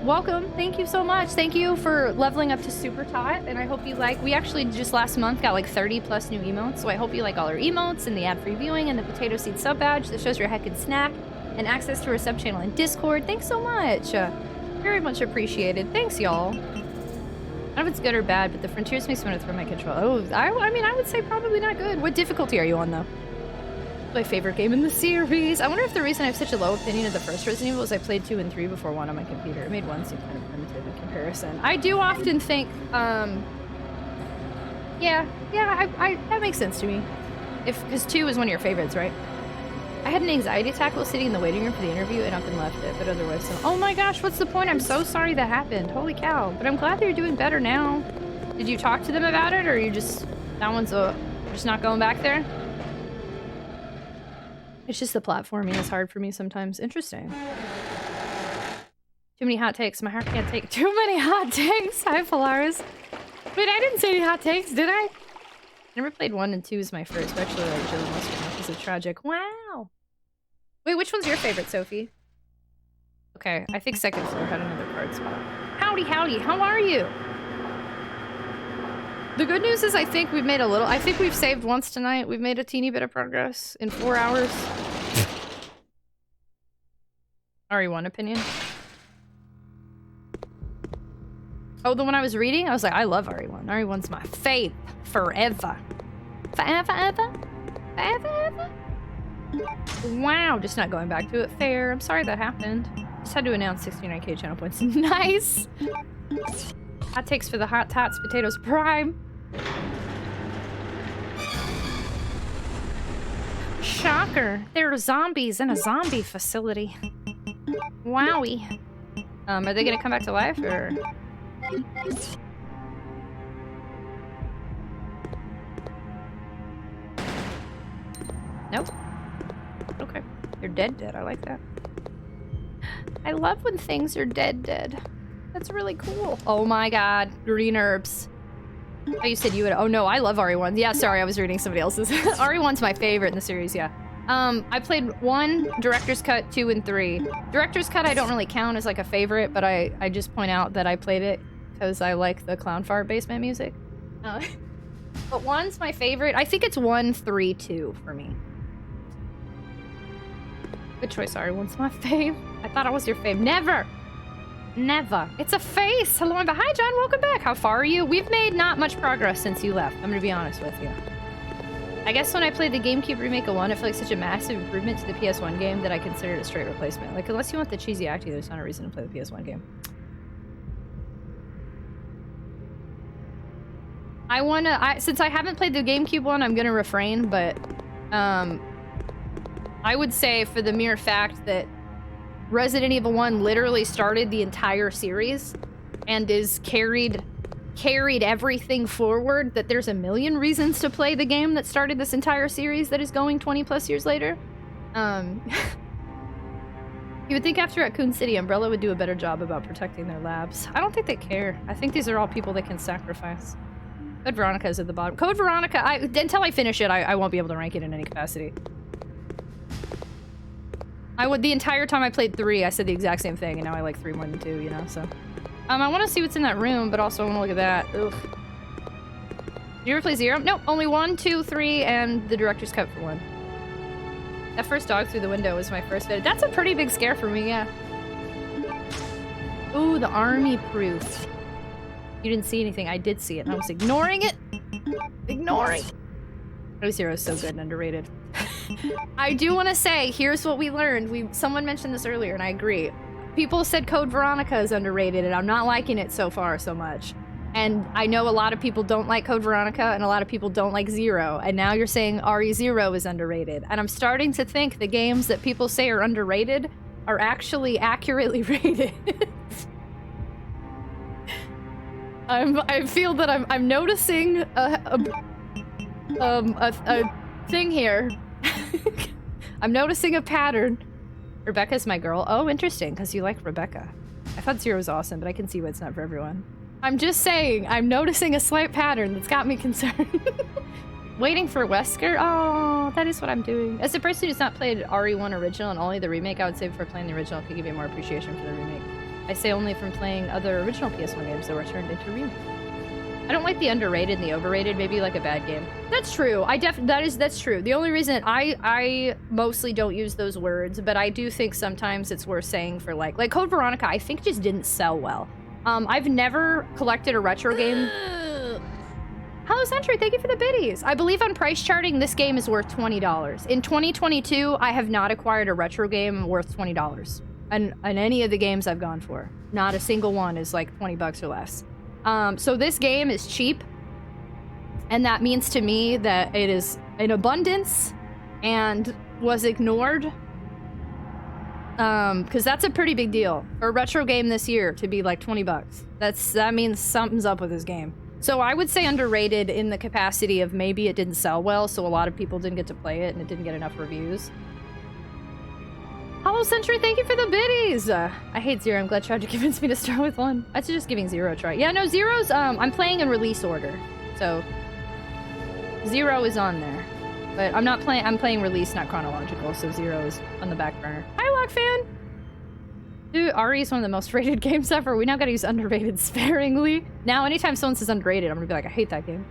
welcome. Thank you so much. Thank you for leveling up to Super Tot. And I hope you like... We actually just last month got like 30 plus new emotes. So I hope you like all our emotes and the ad-free viewing and the potato seed sub badge that shows your heckin' snack and access to our sub channel in Discord. Thanks so much. Very much appreciated. Thanks, y'all. I don't know if it's good or bad, but the Frontiers makes me want to throw my controller. Oh, I mean, I would say probably not good. What difficulty are you on, though? My favorite game in the series. I wonder if the reason I have such a low opinion of the first Resident Evil is I played 2 and 3 before 1 on my computer. It made 1 seem kind of primitive in comparison. I do often think, yeah, that makes sense to me. Because 2 is one of your favorites, right? I had an anxiety attack while sitting in the waiting room for the interview and up and left it, but otherwise so. Oh my gosh, what's the point? I'm so sorry that happened. Holy cow. But I'm glad that you're doing better now. Did you talk to them about it, or you just, that one's just not going back there? It's just the platforming is hard for me sometimes. Interesting. Too many hot takes. My heart can't take too many hot takes. Hi, Polaris. Wait, I didn't say any hot takes, did I? Never played 1 and 2 as my first. I actually like Jill because of Tragic. Wow. Wait, which one's your favorite, Sophie? Okay, I think second floor had another card spot. Howdy, howdy. How are you? The good news is I think we've made a little... I think we've saved once tonight. We've made a teeny bit of progress in 4 hours. RE1 opinion. Oh, the one I was reading? I was like, I love RE1. RE1's my fave. Forever. Forever, ever? Forever, ever? Wow, just not going back to it. Fair. I'm sorry that happened. Just had to announce 69k channel points. Nice! Hot takes for the Hot Tots Potatoes Prime. Shocker. There are zombies in a zombie facility. Wowie. Are they gonna come back to life, or...? Nope. Okay. They're dead. I like that. I love when things are dead. That's really cool. Oh my god. Green herbs. Oh, you said you would... Oh no, I love RE1. Yeah, sorry, I was reading somebody else's. RE1's my favorite in the series, yeah. I played 1, Director's Cut, 2, and 3. Director's Cut I don't really count as like a favorite, but I just point out that I played it because I like the clown fart basement music. But 1's my favorite. I think it's 1, 3, 2 for me. Good choice, RE1's my fave. I thought I was your fave. Never! Never. It's a face! Hello, and hi, John, welcome back. How far are you? We've made not much progress since you left. I'm gonna be honest with you. I guess when I played the GameCube remake of 1, it felt like such a massive improvement to the PS1 game that I considered it a straight replacement. Like, unless you want the cheesy acting, there's not a reason to play the PS1 game. Since I haven't played the GameCube one, I'm gonna refrain, but, I would say for the mere fact that Resident Evil 1 literally started the entire series and is carried everything forward, that there's a million reasons to play the game that started this entire series that is going 20 plus years later. You would think after Raccoon City, Umbrella would do a better job about protecting their labs. I don't think they care. I think these are all people that can sacrifice. Code Veronica is at the bottom. Code Veronica, until I finish it, I won't be able to rank it in any capacity. The entire time I played 3, I said the exact same thing, and now I like 3 more than 2, you know, so. I want to see what's in that room, but also I want to look at that. Ugh. Did you ever play 0? Nope, only 1, 2, 3, and the Director's Cut for 1. That first dog through the window was my first vid. That's a pretty big scare for me, yeah. Ooh, the army proof. You didn't see anything. I did see it, and I was ignoring it. Ignoring. RE0 is so good and underrated. I do want to say, here's what we learned. Someone mentioned this earlier, and I agree. People said Code Veronica is underrated, and I'm not liking it so far so much. And I know a lot of people don't like Code Veronica, and a lot of people don't like 0. And now you're saying RE0 is underrated. And I'm starting to think the games that people say are underrated are actually accurately rated. I feel that I'm noticing a thing here. I'm noticing a pattern. Rebecca's my girl. Oh, interesting, because you like Rebecca. I thought 0 was awesome, but I can see why it's not for everyone. I'm just saying, I'm noticing a slight pattern that's got me concerned. Waiting for Wesker? Oh, Oh, that is what I'm doing. As a person who's not played RE1 original and only the remake, I would say before playing the original could give you more appreciation for the remake. I say only from playing other original PS1 games that were turned into remake. I don't like the underrated and the overrated, maybe like a bad game. That's true. That's true. The only reason I mostly don't use those words, but I do think sometimes it's worth saying for like Code Veronica, I think just didn't sell well. I've never collected a retro game. Hello Century, thank you for the biddies. I believe on price charting, this game is worth $20. In 2022, I have not acquired a retro game worth $20. And any of the games I've gone for. Not a single one is like 20 bucks or less. So this game is cheap. And that means to me that it is in abundance and was ignored. Because that's a pretty big deal. For a retro game this year to be like 20 bucks. That means something's up with this game. So I would say underrated in the capacity of maybe it didn't sell well, so a lot of people didn't get to play it and it didn't get enough reviews. Hollow Century, thank you for the biddies! I hate Zero, I'm glad Tragic convinced me to start with 1. I suggest giving Zero a try. Yeah, no, Zero's, I'm playing in release order. So, Zero is on there. But I'm playing release, not chronological, so Zero is on the back burner. Hi, Lockfan! Dude, RE is one of the most rated games ever. We now gotta use underrated sparingly. Now, anytime someone says underrated, I'm gonna be like, I hate that game.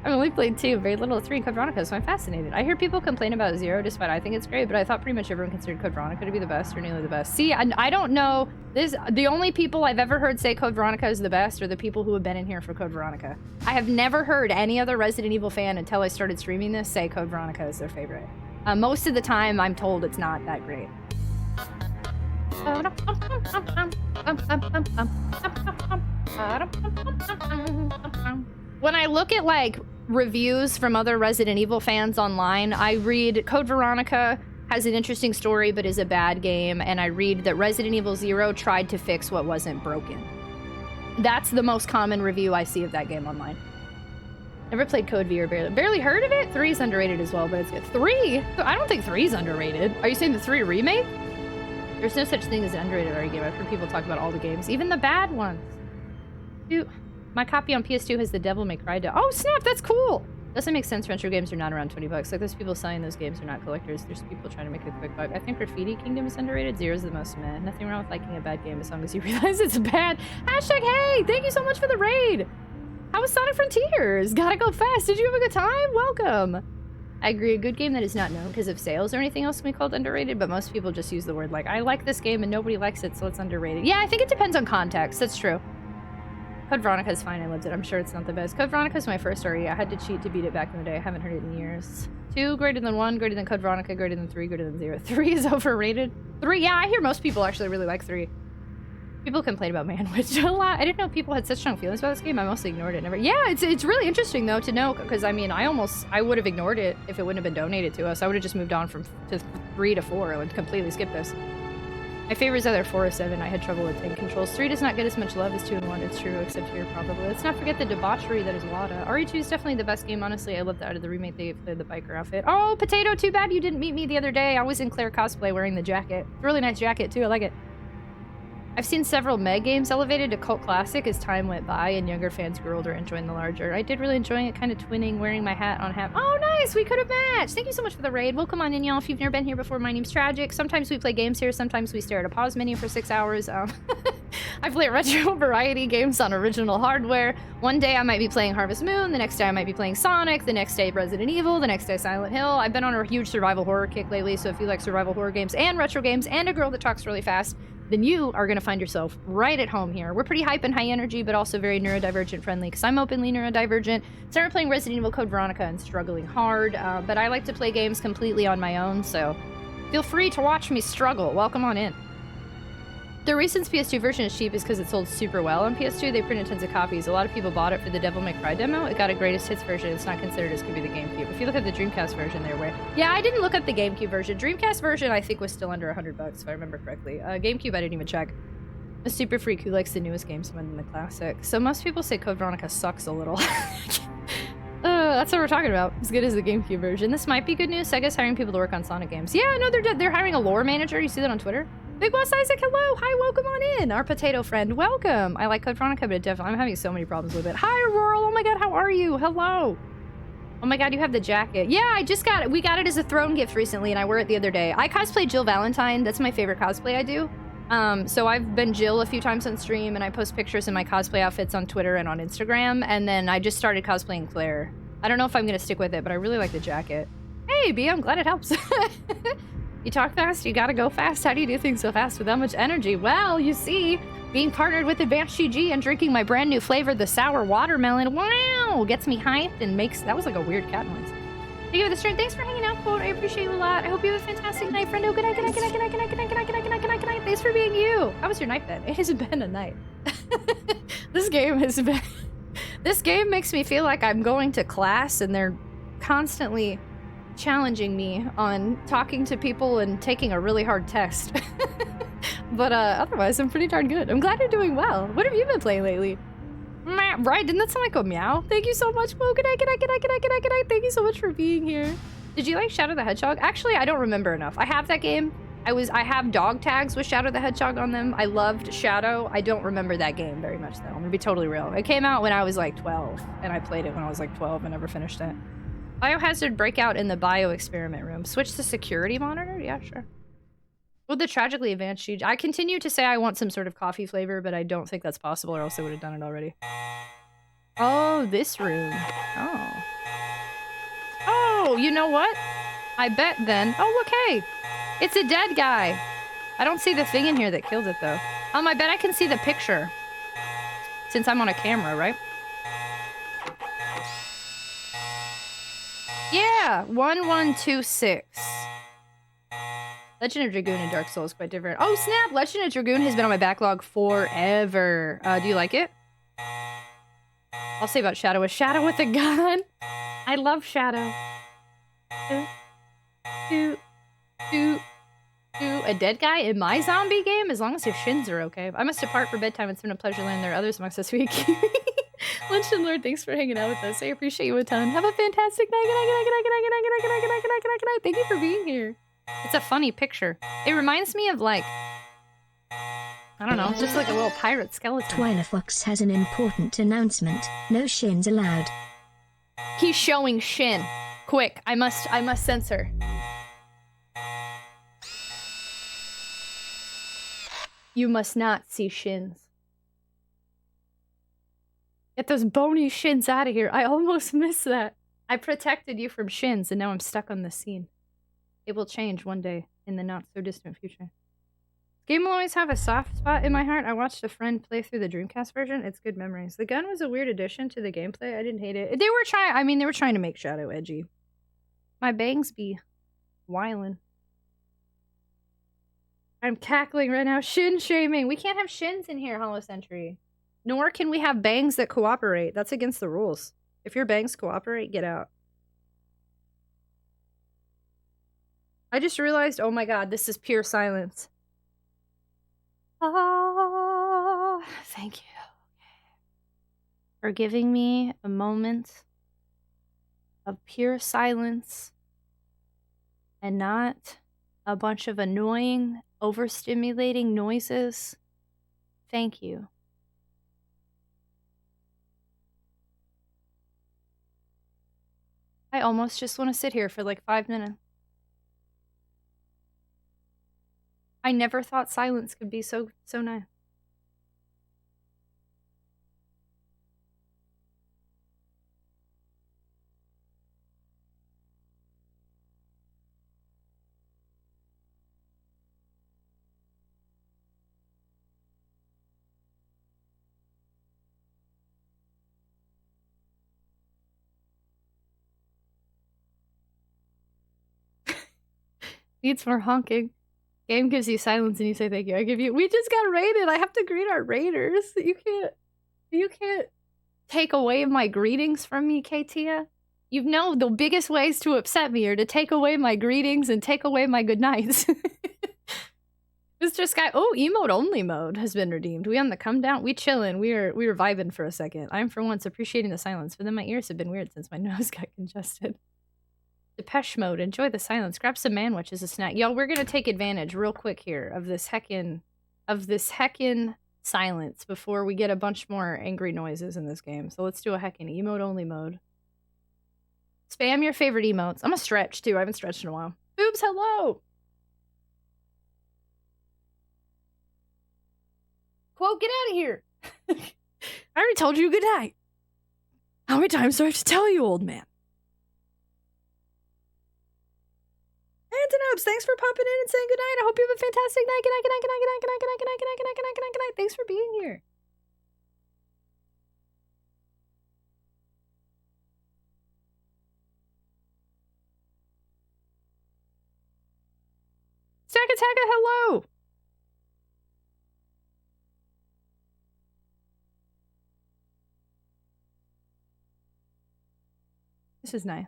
I've only played 2, very little 3 Code Veronica, so I'm fascinated. I hear people complain about 0, despite I think it's great, but I thought pretty much everyone considered Code Veronica to be the best, or nearly the best. See, I don't know. The only people I've ever heard say Code Veronica is the best are the people who have been in here for Code Veronica. I have never heard any other Resident Evil fan until I started streaming this say Code Veronica is their favorite. Most of the time, I'm told it's not that great. When I look at like reviews from other Resident Evil fans online, I read Code Veronica has an interesting story but is a bad game, and I read that Resident Evil 0 tried to fix what wasn't broken. That's the most common review I see of that game online. Never played Code V or barely heard of it? 3 is underrated as well, but it's good. 3? I don't think 3 is underrated. Are you saying the 3 remake? There's no such thing as an underrated RE game. I've heard people talk about all the games, even the bad ones. Dude, my copy on PS2 has the Devil May Cry. Oh snap, that's cool! Doesn't make sense retro games are not around 20 bucks. Like, there's people selling those games are not collectors. There's people trying to make a quick buck. I think Graffiti Kingdom is underrated. 0 is the most meh. Nothing wrong with liking a bad game as long as you realize it's bad. Hashtag hey! Thank you so much for the raid! How was Sonic Frontiers? Gotta go fast. Did you have a good time? Welcome! I agree, a good game that is not known because of sales or anything else can be called underrated, but most people just use the word like, I like this game and nobody likes it, so it's underrated. Yeah, I think it depends on context. That's true. Code Veronica is fine, I loved it. I'm sure it's not the best. Code Veronica is my first RE. I had to cheat to beat it back in the day. I haven't heard it in years. 2 greater than 1, greater than Code Veronica, greater than 3, greater than 0. 3 is overrated. 3, yeah, I hear most people actually really like 3. People complain about Manwich a lot. I didn't know people had such strong feelings about this game. I mostly ignored it. Never. Yeah, it's really interesting though to know, because I mean, I would have ignored it if it wouldn't have been donated to us. I would have just moved on to 3 to 4. I would completely skip this. My favorite is either 4 or 7. I had trouble with tank controls. 3 does not get as much love as 2 and 1. It's true, except here probably. Let's not forget the debauchery that is WADA. RE2 is definitely the best game, honestly. I loved that out of the remake. They played the biker outfit. Oh, Potato, too bad you didn't meet me the other day. I was in Claire cosplay wearing the jacket. It's a really nice jacket too. I like it. I've seen several Meg games elevated to cult classic as time went by and younger fans grew older enjoying the larger. I did really enjoy it, kind of twinning, wearing my hat on hat. Oh, nice! We could have matched! Thank you so much for the raid. Welcome on in, y'all. If you've never been here before, my name's Tragic. Sometimes we play games here, sometimes we stare at a pause menu for 6 hours. I play retro variety games on original hardware. One day I might be playing Harvest Moon, the next day I might be playing Sonic, the next day Resident Evil, the next day Silent Hill. I've been on a huge survival horror kick lately, so if you like survival horror games and retro games and a girl that talks really fast, then you are going to find yourself right at home here. We're pretty hype and high energy, but also very neurodivergent friendly, because I'm openly neurodivergent. Started playing Resident Evil Code Veronica and struggling hard, but I like to play games completely on my own, so feel free to watch me struggle. Welcome on in. The reason PS2 version is cheap is because it sold super well on PS2. They printed tons of copies. A lot of people bought it for the Devil May Cry demo. It got a greatest hits version. It's not considered as could be the GameCube. If you look at the Dreamcast version, they're way... Yeah, I didn't look at the GameCube version. Dreamcast version, I think, was still under $100, if I remember correctly. GameCube, I didn't even check. A super freak who likes the newest games more than the classic. So most people say Code Veronica sucks a little. That's what we're talking about. As good as the GameCube version. This might be good news. Sega's hiring people to work on Sonic games. Yeah, no, they're hiring a lore manager. You see that on Twitter? Big Boss Isaac, hello! Hi, welcome on in! Our potato friend, welcome! I like Code Veronica, but I'm having so many problems with it. Hi, Rural! Oh my god, how are you? Hello! Oh my god, you have the jacket. Yeah, I just got it. We got it as a throne gift recently, and I wore it the other day. I cosplay Jill Valentine. That's my favorite cosplay I do. So I've been Jill a few times on stream, and I post pictures in my cosplay outfits on Twitter and on Instagram, and then I just started cosplaying Claire. I don't know if I'm gonna stick with it, but I really like the jacket. Hey, B, I'm glad it helps. You talk fast, you gotta go fast. How do you do things so fast with that much energy? Well, you see, being partnered with Advanced GG and drinking my brand new flavor, the sour watermelon, wow, gets me hyped and makes... That was like a weird cat noise. Thank you for the stream. Thanks for hanging out, Quote. I appreciate you a lot. I hope you have a fantastic night, friendo. Good night, good night, good night, good night, good night, good night, good night, good night, good night, good night, good night. Thanks for being you. How was your night then? It has been a night. This game has been... This game makes me feel like I'm going to class and they're constantly challenging me on talking to people and taking a really hard test. But otherwise, I'm pretty darn good. I'm glad you're doing well. What have you been playing lately? Right, didn't that sound like a meow? Thank you so much, Mo. Good night, good night, good night, good night, good night, good night. Thank you so much for being here. Did you like Shadow the Hedgehog? Actually, I don't remember enough. I have that game. I have dog tags with Shadow the Hedgehog on them. I loved Shadow. I don't remember that game very much, though. I'm gonna be totally real. It came out when I was like 12, and I played it when I was like 12 and never finished it. Biohazard breakout in the bio experiment room. Switch to security monitor? Yeah, sure. With the tragically advanced GG. I continue to say I want some sort of coffee flavor, but I don't think that's possible or else I would have done it already. Oh, this room. Oh. Oh, you know what? I bet then. Oh, look, hey. It's a dead guy. I don't see the thing in here that killed it, though. I bet I can see the picture. Since I'm on a camera, right? Yeah, 1126. Legend of Dragoon and Dark Souls quite different. Oh, snap! Legend of Dragoon has been on my backlog forever. Do you like it? I'll say about Shadow. A Shadow with a gun. I love Shadow. A dead guy in my zombie game? As long as his shins are okay. I must depart for bedtime. It's been a pleasure learning there are others amongst us who Lunch and Lord, thanks for hanging out with us. I appreciate you a ton. Have a fantastic night. Good night, good night, good night, good night, good night, good night, good night, good night, good night, good night. Thank you for being here. It's a funny picture. It reminds me of like... I don't know, it's just like a little pirate skeleton. Twilerfox has an important announcement. No shins allowed. He's showing shin. Quick, I must censor. You must not see shins. Get those bony shins out of here. I almost missed that. I protected you from shins, and now I'm stuck on the scene. It will change one day in the not-so-distant future. Game will always have a soft spot in my heart. I watched a friend play through the Dreamcast version. It's good memories. The gun was a weird addition to the gameplay. I didn't hate it. They were trying to make Shadow edgy. My bangs be wildin'. I'm cackling right now. Shin shaming. We can't have shins in here, Hollow Sentry. Nor can we have bangs that cooperate. That's against the rules. If your bangs cooperate, get out. I just realized, oh my god, this is pure silence. Oh, thank you for giving me a moment of pure silence and not a bunch of annoying, overstimulating noises. Thank you. I almost just want to sit here for like 5 minutes. I never thought silence could be so nice. Needs more honking. Game gives you silence and you say thank you. I give you... We just got raided. I have to greet our raiders. You can't take away my greetings from me, Katia. You know the biggest ways to upset me are to take away my greetings and take away my good nights. Mr. Sky... Oh, emote only mode has been redeemed. We on the come down? We chillin'. We were vibing for a second. I'm for once appreciating the silence, but then my ears have been weird since my nose got congested. Depeche mode. Enjoy the silence. Grab some manwich as a snack. Yo, we're gonna take advantage real quick here of this heckin' silence before we get a bunch more angry noises in this game. So let's do a heckin' emote only mode. Spam your favorite emotes. I'm a stretch too. I haven't stretched in a while. Boobs, hello. Quote, get out of here. I already told you good night. How many times do I have to tell you, old man? Antonobes, thanks for popping in and saying good night. I hope you have a fantastic night. Good night, good night, good night, good night, good night, good night, good night, good night, good night, good night, good night, good night. Thanks for being here. Stack-a-tack-a, hello! This is nice.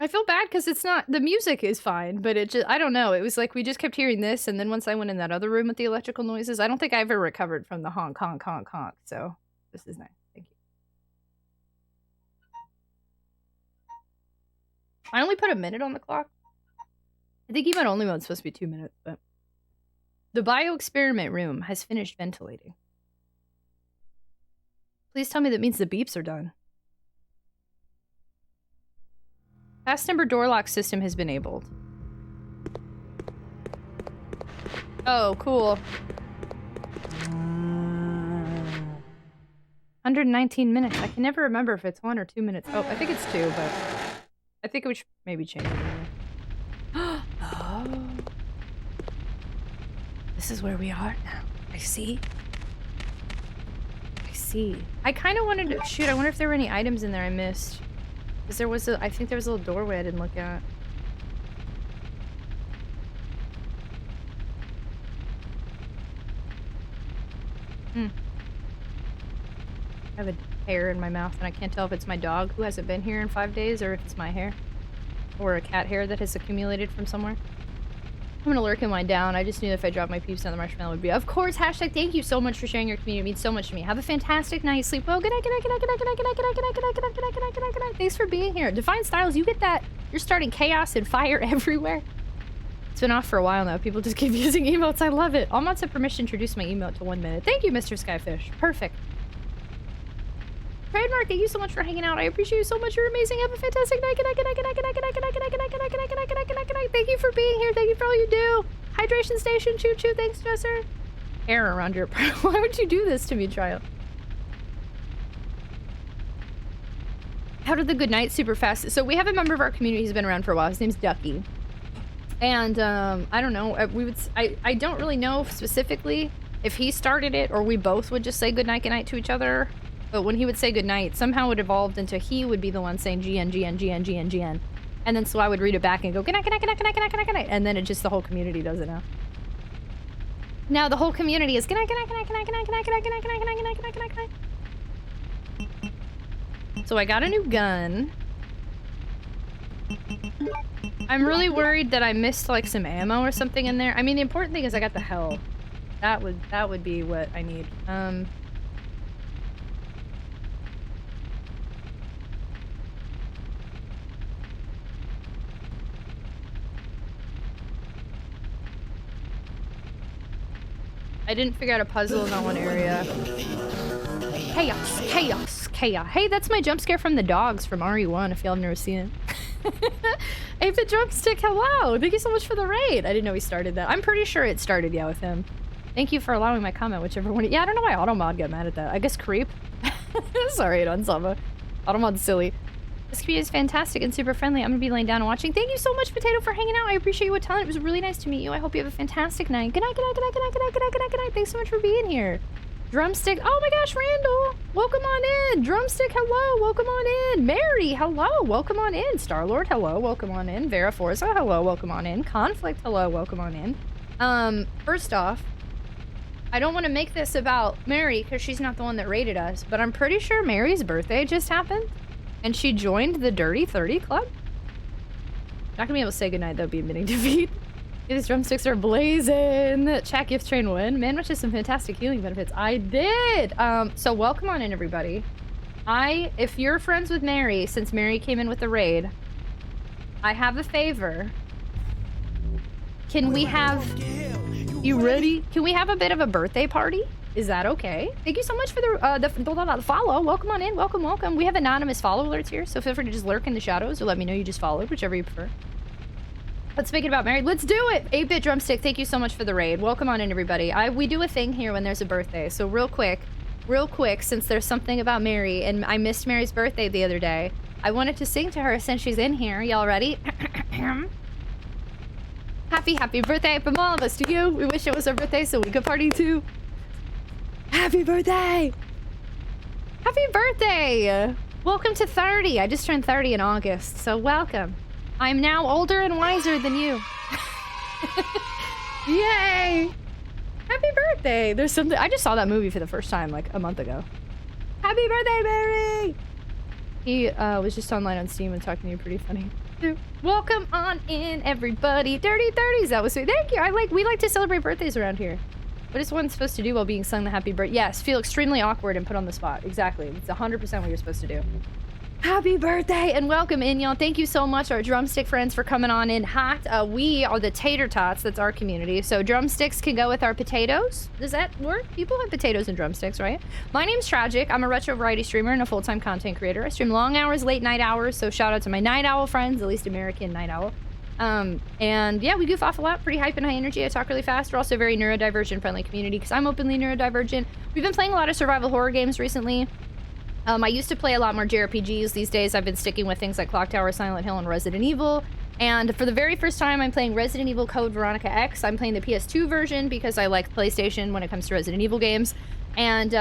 I feel bad because it's not, the music is fine, but it just, I don't know, it was like we just kept hearing this, and then once I went in that other room with the electrical noises, I don't think I ever recovered from the honk, honk, honk, honk, so this is nice. Thank you. I only put a minute on the clock. I think even only mode's supposed to be 2 minutes, but the bio-experiment room has finished ventilating. Please tell me that means the beeps are done. Fast number door lock system has been enabled. Oh, cool. 119 minutes. I can never remember if it's 1 or 2 minutes. Oh, I think it's 2, but I think we should maybe change it. Oh. This is where we are now. I see. I see. I kind of wanted to... Shoot, I wonder if there were any items in there I missed. Because there was a... I think there was a little doorway I didn't look at. I have a hair in my mouth and I can't tell if it's my dog who hasn't been here in 5 days or if it's my hair. Or a cat hair that has accumulated from somewhere. I'm gonna lurk and wind down. I just knew that if I dropped my peeps down the marshmallow would be... Of course, hashtag thank you so much for sharing your community. It means so much to me. Have a fantastic night. Sleep well. Good night, good night, good night, good night, good night, good night, good night, good night, good night, good night, good night, good night, good night, good night. Thanks for being here. Divine Styles, you get that. You're starting chaos and fire everywhere. It's been off for a while now. People just keep using emotes. I love it. All mods have permission to introduce my emote to 1 minute. Thank you, Mr. Skyfish. Perfect. Trademark, thank you so much for hanging out. I appreciate you so much. You're amazing. Have a fantastic night. Good night, good night, good night, good night, good night, good night, good night, good night, good night, good night, good night, good night, good night, good night. Thank you for being here. Thank you for all you do. Hydration station, choo choo. Thanks, Jesser. Hair around your... Why would you do this to me, child? How did the good night super fast? So we have a member of our community who's been around for a while. His name's Ducky. And I don't know. I don't really know specifically if he started it or we both would just say good night to each other. But when he would say good night, somehow it evolved into he would be the one saying GN, GN, GN, GN, GN. And then so I would read it back and go, good night, good night, good night, good night, good night, good night, good night. And then it just, the whole community does it now. Now the whole community is good night, good night, good night, good night, good night, good night, good night, good night, good night, good night, good night, good night, good night. So I got a new gun. I'm really worried that I missed like some ammo or something in there. I mean, the important thing is I got the hell. That would be what I need. I didn't figure out a puzzle in that one area. Chaos, chaos, chaos. Hey, that's my jump scare from the dogs from RE1 if y'all have never seen it. Hey, the drumstick, hello! Thank you so much for the raid. I didn't know he started that. I'm pretty sure it started, yeah, with him. Thank you for allowing my comment, whichever one. Yeah, I don't know why Automod got mad at that. I guess Creep. Sorry, Unsama. Automod's silly. This community is fantastic and super friendly. I'm gonna be laying down and watching. Thank you so much, Potato, for hanging out. I appreciate you a ton. It was really nice to meet you. I hope you have a fantastic night. Good night, good night, good night, good night, good night, good night, good night, good night. Thanks so much for being here. Drumstick. Oh my gosh, Randall. Welcome on in. Drumstick, hello. Welcome on in. Mary, hello. Welcome on in. Starlord, hello. Welcome on in. Vera Forza, hello. Welcome on in. Conflict, hello. Welcome on in. First off, I don't want to make this about Mary because she's not the one that raided us, but I'm pretty sure Mary's birthday just happened. And she joined the Dirty 30 Club? Not gonna be able to say goodnight though, be admitting defeat. These drumsticks are blazing. Chat gift train win. Man, which is some fantastic healing benefits. I did! So welcome on in, everybody. If you're friends with Mary, since Mary came in with the raid, I have a favor. Can we have... You ready? Can we have a bit of a birthday party? Is that okay? Thank you so much for the follow. Welcome on in. Welcome, welcome. We have anonymous follow alerts here, so feel free to just lurk in the shadows or let me know you just followed, whichever you prefer. Let's make it about married. Let's do it! 8-bit drumstick, thank you so much for the raid. Welcome on in, everybody. We do a thing here when there's a birthday, so real quick, since there's something about Mary, and I missed Mary's birthday the other day, I wanted to sing to her since she's in here. Y'all ready? Happy birthday from all of us to you. We wish it was our birthday so we could party too. Happy birthday! Happy birthday! Welcome to 30. I just turned 30 in August, so welcome. I'm now older and wiser than you. Yay! Happy birthday! There's something. I just saw that movie for the first time like a month ago. Happy birthday, Mary! He was just online on Steam and talking to you. Pretty funny. Welcome on in, everybody. Dirty 30s. That was sweet. Thank you. We like to celebrate birthdays around here. What is one supposed to do while being sung the happy birthday? Yes, feel extremely awkward and put on the spot. Exactly. It's 100% what you're supposed to do. Happy birthday and welcome in, y'all. Thank you so much, our drumstick friends, for coming on in hot. We are the tater tots. That's our community. So drumsticks can go with our potatoes. Does that work? People have potatoes and drumsticks, right? My name's Tragic. I'm a retro variety streamer and a full-time content creator. I stream long hours, late night hours. So shout out to my night owl friends, at least American night owl. And yeah, we goof off a lot. Pretty hype and high energy. I talk really fast. We're also a very neurodivergent friendly community because I'm openly neurodivergent. We've been playing a lot of survival horror games recently. I used to play a lot more JRPGs. These days I've been sticking with things like Clock Tower, Silent Hill, and Resident Evil. And for the very first time, I'm playing Resident Evil Code Veronica X. I'm playing the PS2 version because I like PlayStation when it comes to Resident Evil games. And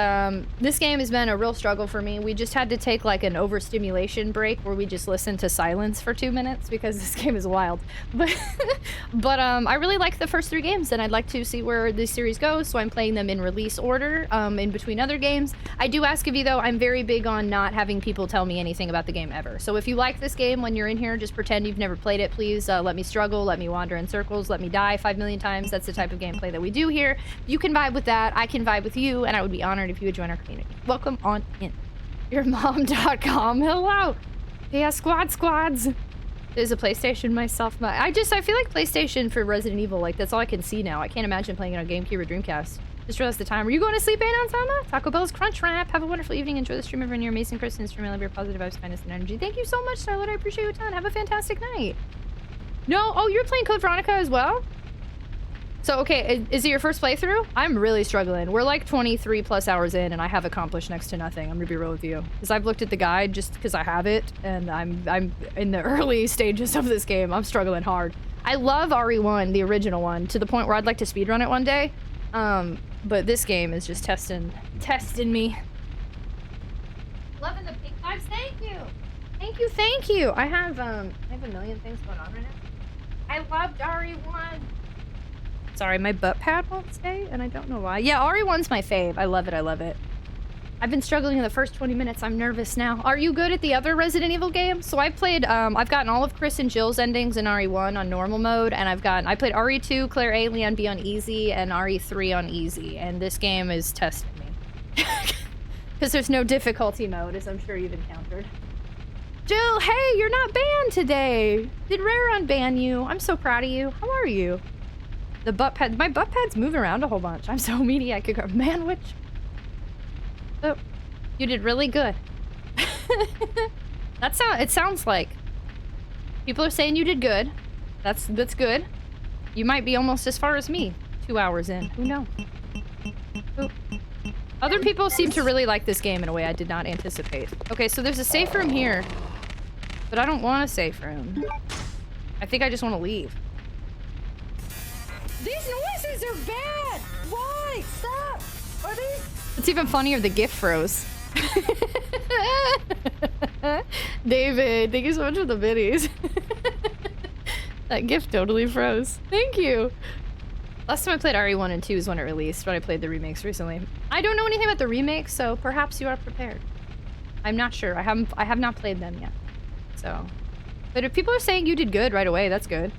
this game has been a real struggle for me. We just had to take like an overstimulation break where we just listened to silence for 2 minutes because this game is wild. But I really like the first 3 games and I'd like to see where this series goes, so I'm playing them in release order in between other games. I do ask of you though, I'm very big on not having people tell me anything about the game ever. So if you like this game when you're in here, just pretend you've never played it, please. Let me struggle, let me wander in circles, let me die 5 million times. That's the type of gameplay that we do here. You can vibe with that, I can vibe with you, and I would be honored if you would join our community. Welcome on in. Yourmom.com. Hello. Yeah, squads. There's a PlayStation myself. I feel like PlayStation for Resident Evil, like that's all I can see now. I can't imagine playing it on GameCube or Dreamcast. Just realized the time. Are you going to sleep, Anna Sama? Taco Bell's Crunch Wrap. Have a wonderful evening. Enjoy the stream, everyone. You're amazing, Kristen. Stream, I love your positive vibes, kindness, and energy. Thank you so much, Starlet. I appreciate you a ton. Have a fantastic night. No, oh, you're playing Code Veronica as well? So, okay, is it your first playthrough? I'm really struggling. We're like 23 plus hours in and I have accomplished next to nothing. I'm gonna be real with you. Because I've looked at the guide just because I have it and I'm in the early stages of this game. I'm struggling hard. I love RE1, the original one, to the point where I'd like to speedrun it one day. But this game is just testing me. Loving the pink vibes, thank you! Thank you! I have a million things going on right now. I loved RE1. Sorry, my butt pad won't stay, and I don't know why. Yeah, RE1's my fave. I love it. I've been struggling in the first 20 minutes. I'm nervous now. Are you good at the other Resident Evil games? So I played, I've gotten all of Chris and Jill's endings in RE1 on normal mode, and I played RE2, Claire A, Leon B on easy, and RE3 on easy, and this game is testing me. Because there's no difficulty mode, as I'm sure you've encountered. Jill, hey, you're not banned today. Did Rare unban you? I'm so proud of you. How are you? The butt pad, my butt pad's moving around a whole bunch. I'm so meaty I could go, man, which? Oh, you did really good. It sounds like. People are saying you did good. That's good. You might be almost as far as me. 2 hours in, who knows? Ooh. Other people seem to really like this game in a way I did not anticipate. Okay, so there's a safe room here, but I don't want a safe room. I think I just want to leave. These noises are bad! Why? Stop! Are these? It's even funnier, the GIF froze. David, thank you so much for the biddies. That GIF totally froze. Thank you. Last time I played RE1 and 2 is when it released, but I played the remakes recently. I don't know anything about the remakes, so perhaps you are prepared. I'm not sure. I have not played them yet. So, but if people are saying you did good right away, that's good.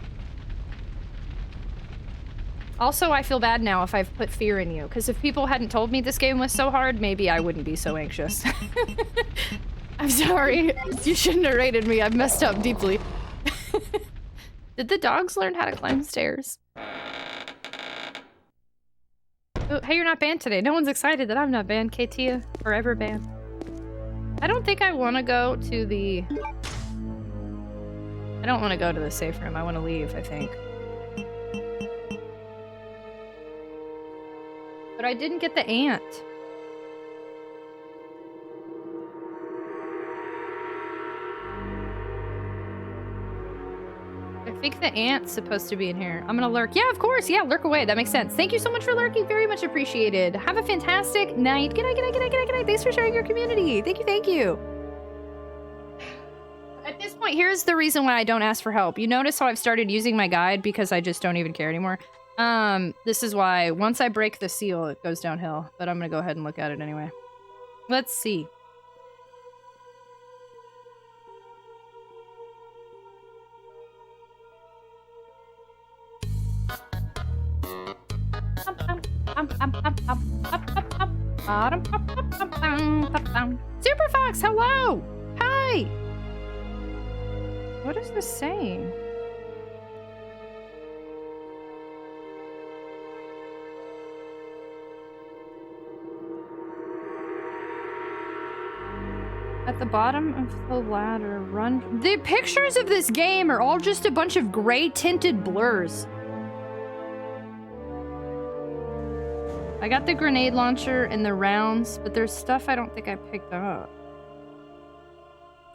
Also, I feel bad now if I've put fear in you, because if people hadn't told me this game was so hard, maybe I wouldn't be so anxious. I'm sorry. You shouldn't have rated me. I've messed up deeply. Did the dogs learn how to climb stairs? Oh, hey, you're not banned today. No one's excited that I'm not banned. Katia, forever banned. I don't think I want to go to the... I don't want to go to the safe room. I want to leave, I think. But I didn't get the ant. I think the ant's supposed to be in here. I'm gonna lurk. Yeah, of course. Yeah, lurk away. That makes sense. Thank you so much for lurking. Very much appreciated. Have a fantastic night. Good night, good night, good night, good night, good night. Thanks for sharing your community. Thank you, thank you. At this point, here's the reason why I don't ask for help. You notice how I've started using my guide because I just don't even care anymore. This is why once I break the seal, it goes downhill. But I'm gonna go ahead and look at it anyway. Let's see. Super Fox, hello! Hi! What is this saying? At the bottom of the ladder, run... The pictures of this game are all just a bunch of gray tinted blurs. I got the grenade launcher and the rounds, but there's stuff I don't think I picked up.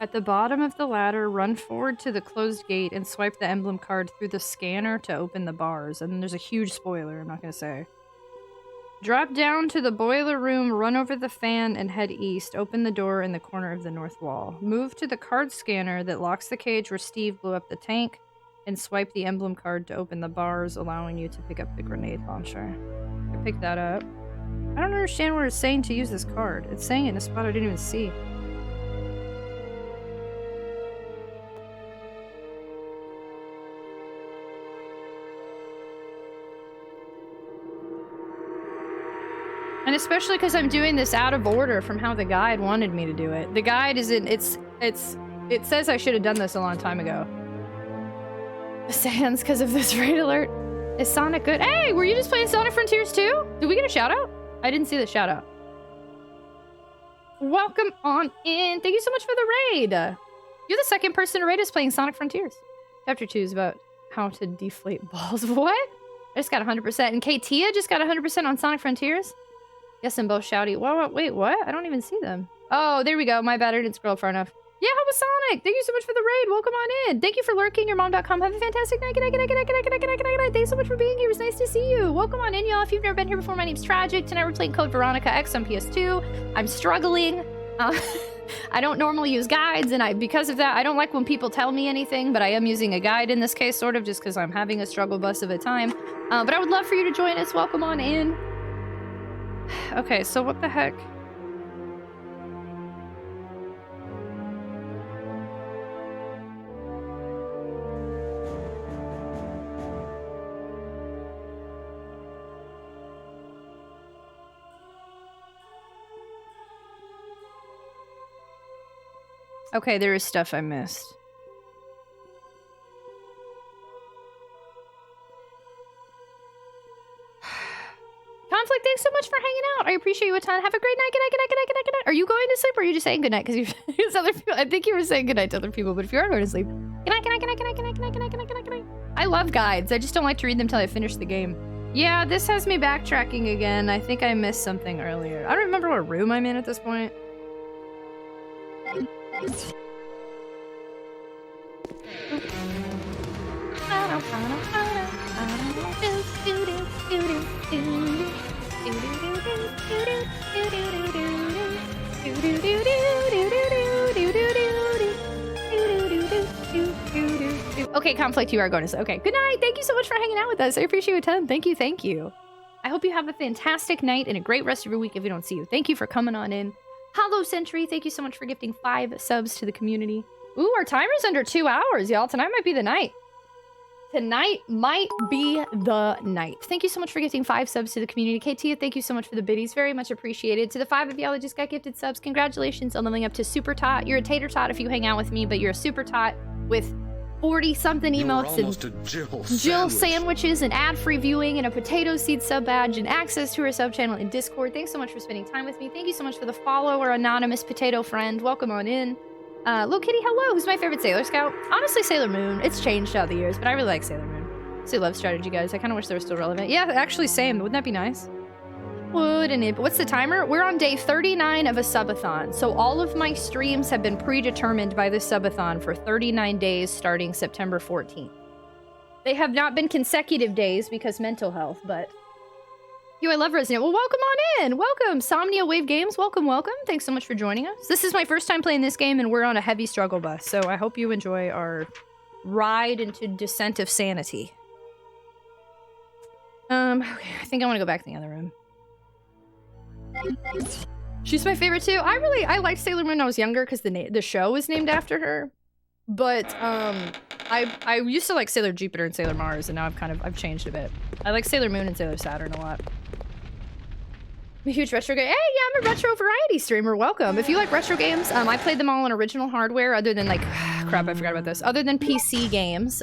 At the bottom of the ladder, run forward to the closed gate and swipe the emblem card through the scanner to open the bars. And then there's a huge spoiler, I'm not gonna say. Drop down to the boiler room, run over the fan, and head east. Open the door in the corner of the north wall. Move to the card scanner that locks the cage where Steve blew up the tank, and swipe the emblem card to open the bars, allowing you to pick up the grenade launcher. I picked that up. I don't understand what it's saying to use this card. It's saying it in a spot I didn't even see. And especially because I'm doing this out of order from how the guide wanted me to do it. The guide isn't, it says I should have done this a long time ago. Sans because of this raid alert. Is Sonic good? Hey, were you just playing Sonic Frontiers too? Did we get a shout out? I didn't see the shout out. Welcome on in. Thank you so much for the raid. You're the second person to rate us playing Sonic Frontiers. Chapter 2 is about how to deflate balls. What? I just got 100%. And Katia just got 100% on Sonic Frontiers. Yes, and both shouty. Whoa, wait, what? I don't even see them. Oh, there we go. My bad. I didn't scroll far enough. Yeah, how was Sonic? Thank you so much for the raid. Welcome on in. Thank you for lurking. Yourmom.com. Have a fantastic night. Good night, good night, good night, good night, good night, good night, good night. Thanks so much for being here. It was nice to see you. Welcome on in, y'all. If you've never been here before, my name's Tragic. Tonight we're playing code Veronica X on PS2. I'm struggling. I don't normally use guides, and because of that, I don't like when people tell me anything, but I am using a guide in this case, sort of, just because I'm having a struggle bus of a time. But I would love for you to join us. Welcome on in. Okay, so what the heck? Okay, there is stuff I missed. Conflict, thanks so much for hanging out. I appreciate you a ton. Have a great night. Good night, good night, good night, good night, good night. Are you going to sleep or are you just saying good night? Because other people, I think you were saying good night to other people, but if you are going to sleep, good night, good night, good night, good night, good night, good night, good night, good night, good night, good night. I love guides. I just don't like to read them till I finish the game. Yeah, this has me backtracking again. I think I missed something earlier. I don't remember what room I'm in at this point. Okay, Conflict, you are going to say. Okay, good night. Thank you so much for hanging out with us. I appreciate you a ton. Thank you, thank you. I hope you have a fantastic night and a great rest of your week if we don't see you. Thank you for coming on in. Hollow Sentry, thank you so much for gifting 5 subs to the community. Ooh, our timer's under 2 hours, y'all. Tonight might be the night. Tonight might be the night. Thank you so much for gifting 5 subs to the community. Katia, thank you so much for the biddies. Very much appreciated. To the 5 of y'all that just got gifted subs, congratulations on leveling up to Super Tot. You're a Tater Tot if you hang out with me, but you're a Super Tot with 40-something You were emotes almost and a Jill sandwiches and ad-free viewing and a potato seed sub badge and access to her sub channel in Discord. Thanks so much for spending time with me. Thank you so much for the follow, our anonymous potato friend. Welcome on in. Little Kitty, hello. Who's my favorite Sailor Scout? Honestly, Sailor Moon. It's changed out the years, but I really like Sailor Moon. Still love strategy, guys. I kind of wish they were still relevant. Yeah, actually, same. Wouldn't that be nice? Wouldn't it? What's the timer? We're on day 39 of a subathon. So all of my streams have been predetermined by this subathon for 39 days starting September 14th. They have not been consecutive days because mental health, but... I love Resident Evil. Well, welcome on in! Welcome! Somnia Wave Games, welcome, welcome. Thanks so much for joining us. This is my first time playing this game, and we're on a heavy struggle bus, so I hope you enjoy our ride into descent of sanity. Okay, I think I want to go back to the other room. She's my favorite too. I liked Sailor Moon when I was younger because the show was named after her. But I used to like Sailor Jupiter and Sailor Mars, and now I've changed a bit. I like Sailor Moon and Sailor Saturn a lot. I'm a huge retro game. Hey, yeah, I'm a retro variety streamer. Welcome. If you like retro games, I played them all on original hardware, other than like crap, I forgot about this. Other than PC games,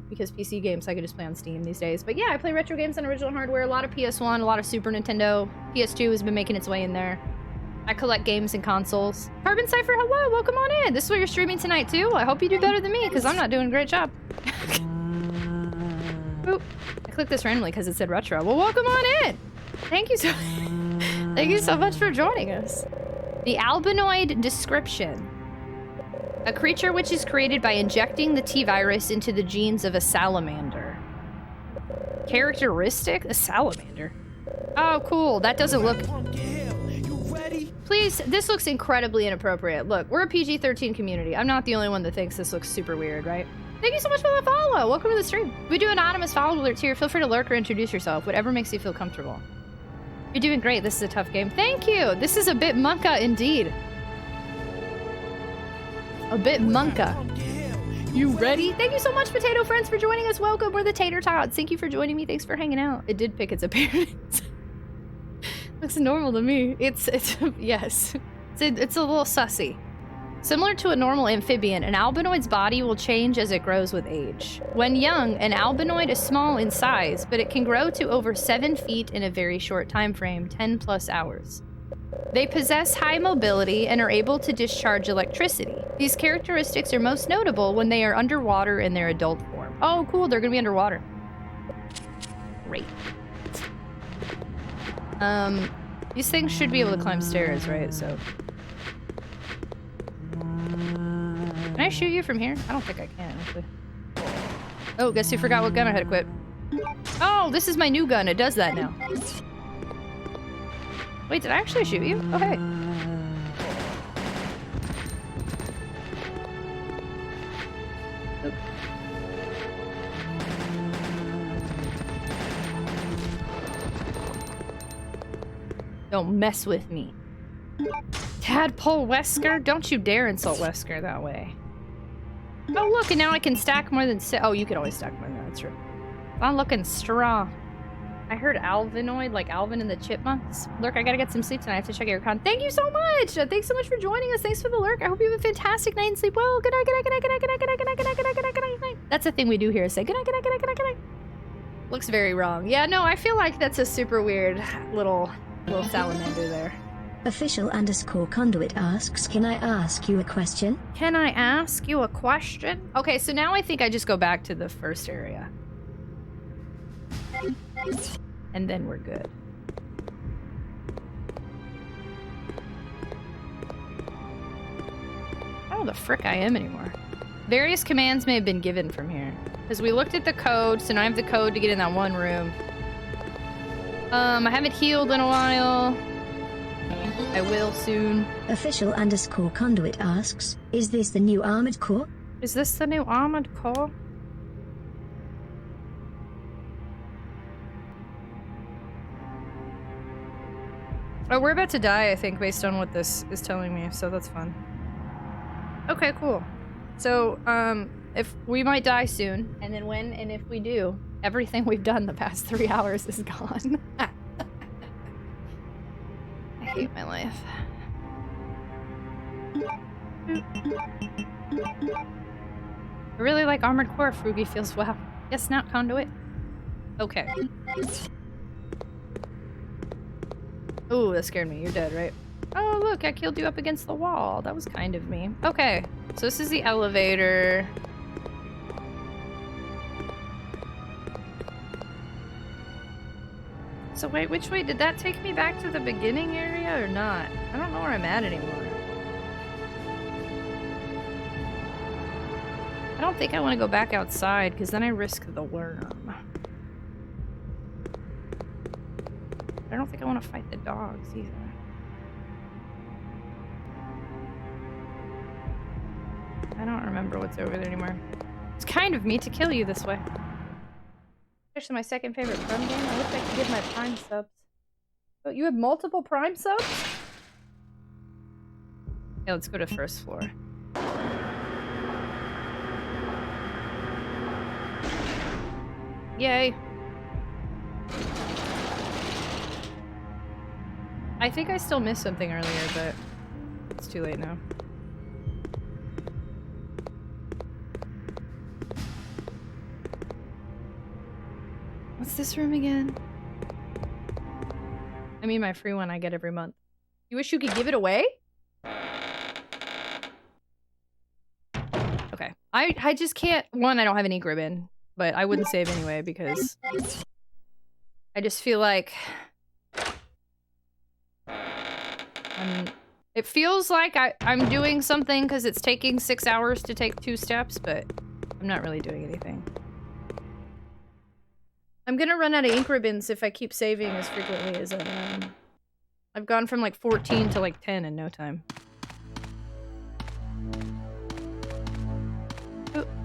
because PC games I could just play on Steam these days. But yeah, I play retro games on original hardware. A lot of PS1, a lot of Super Nintendo. PS2 has been making its way in there. I collect games and consoles. Carbon Cypher, hello, welcome on in. This is what you're streaming tonight too. I hope you do better than me, because I'm not doing a great job. Oop. I clicked this randomly because it said retro. Well, welcome on in. Thank you so much for joining us. The albinoid description. A creature which is created by injecting the T-virus into the genes of a salamander. Characteristic? A salamander. Oh, cool. That doesn't look... Please, this looks incredibly inappropriate. Look, we're a PG-13 community. I'm not the only one that thinks this looks super weird, right? Thank you so much for the follow. Welcome to the stream. We do anonymous follow alerts here. Feel free to lurk or introduce yourself. Whatever makes you feel comfortable. You're doing great. This is a tough game. Thank you. This is a bit monka indeed. A bit monka. You ready? Thank you so much, potato friends, for joining us. Welcome. We're the Tater Tots. Thank you for joining me. Thanks for hanging out. It did pick its appearance. Looks normal to me. It's yes. It's a little sussy. Similar to a normal amphibian, an albinoid's body will change as it grows with age. When young, an albinoid is small in size, but it can grow to over 7 feet in a very short time frame, 10 plus hours. They possess high mobility and are able to discharge electricity. These characteristics are most notable when they are underwater in their adult form. Oh, cool, they're gonna be underwater. Great. These things should be able to climb stairs, right? So... Can I shoot you from here? I don't think I can, actually. Oh, guess who forgot what gun I had equipped? Oh, this is my new gun. It does that now. Wait, did I actually shoot you? Oh, hey. Oop. Don't mess with me. Tadpole Wesker? Don't you dare insult Wesker that way. Oh, look, and now I can stack more than oh, you can always stack more than that, that's true. I'm looking strong. I heard Alvinoid, like Alvin and the Chipmunks. Lurk, I gotta get some sleep tonight. I have to check out your con. Thank you so much! Thanks so much for joining us. Thanks for the lurk. I hope you have a fantastic night and sleep well. Good night, good night, good night, good night, good night, good night, good night, good night, good night, good night, good night, good night. That's the thing we do here is say good night, good night, good night, good night, good night. Looks very wrong. Yeah, no, I feel like that's a super weird little salamander there. Official_conduit asks, can I ask you a question? Can I ask you a question? Okay, so now I think I just go back to the first area. And then we're good. I don't know the frick I am anymore. Various commands may have been given from here. Because we looked at the code, so now I have the code to get in that one room. I haven't healed in a while. I will soon. Official_conduit asks, is this the new armored core? Is this the new armored core? Oh, we're about to die, I think, based on what this is telling me, so that's fun. Okay, cool. So, if we might die soon, and then when and if we do, everything we've done the past 3 hours is gone. I hate my life. I really like Armored Core. Frugi feels well. Yes, not Conduit. Okay. Ooh, that scared me. You're dead, right? Oh, look, I killed you up against the wall. That was kind of me. Okay, so this is the elevator. So wait, which way? Did that take me back to the beginning area or not? I don't know where I'm at anymore. I don't think I want to go back outside because then I risk the worm. I don't think I want to fight the dogs either. I don't remember what's over there anymore. It's kind of me to kill you this way. Actually, my second favorite Prime game. I wish I could give my Prime subs. Oh, you have multiple Prime subs? Yeah, let's go to first floor. Yay. I think I still missed something earlier, but it's too late now. What's this room again? I mean my free one I get every month. You wish you could give it away? Okay. I just can't... One, I don't have any ribbon, but I wouldn't save anyway because I just feel like... It feels like I'm doing something because it's taking 6 hours to take 2 steps, but I'm not really doing anything. I'm gonna run out of ink ribbons if I keep saving as frequently as I am. I've gone from like 14 to like 10 in no time.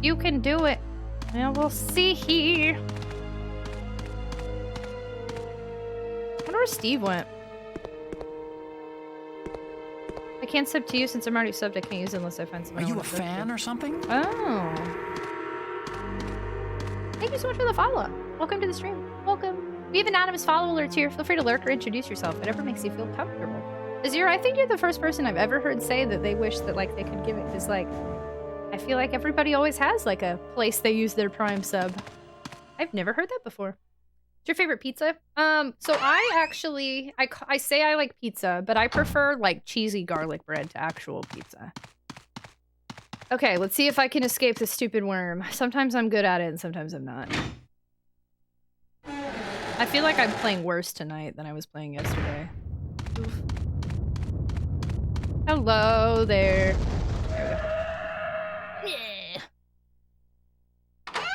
You can do it. Now we'll see here. I wonder where Steve went. I can't sub to you since I'm already subbed. I can't use it unless I find someone. Are you a fan or something? Oh. Thank you so much for the follow. Welcome to the stream. Welcome. We have anonymous follow alerts here. Feel free to lurk or introduce yourself. Whatever makes you feel comfortable. Azir, I think you're the first person I've ever heard say that they wish that like they could give it. Because like, I feel like everybody always has like a place they use their Prime sub. I've never heard that before. What's your favorite pizza? So I actually, I say I like pizza, but I prefer like cheesy garlic bread to actual pizza. Okay, let's see if I can escape this stupid worm. Sometimes I'm good at it and sometimes I'm not. I feel like I'm playing worse tonight than I was playing yesterday. Oof. Hello there. There we go. Yeah. Oh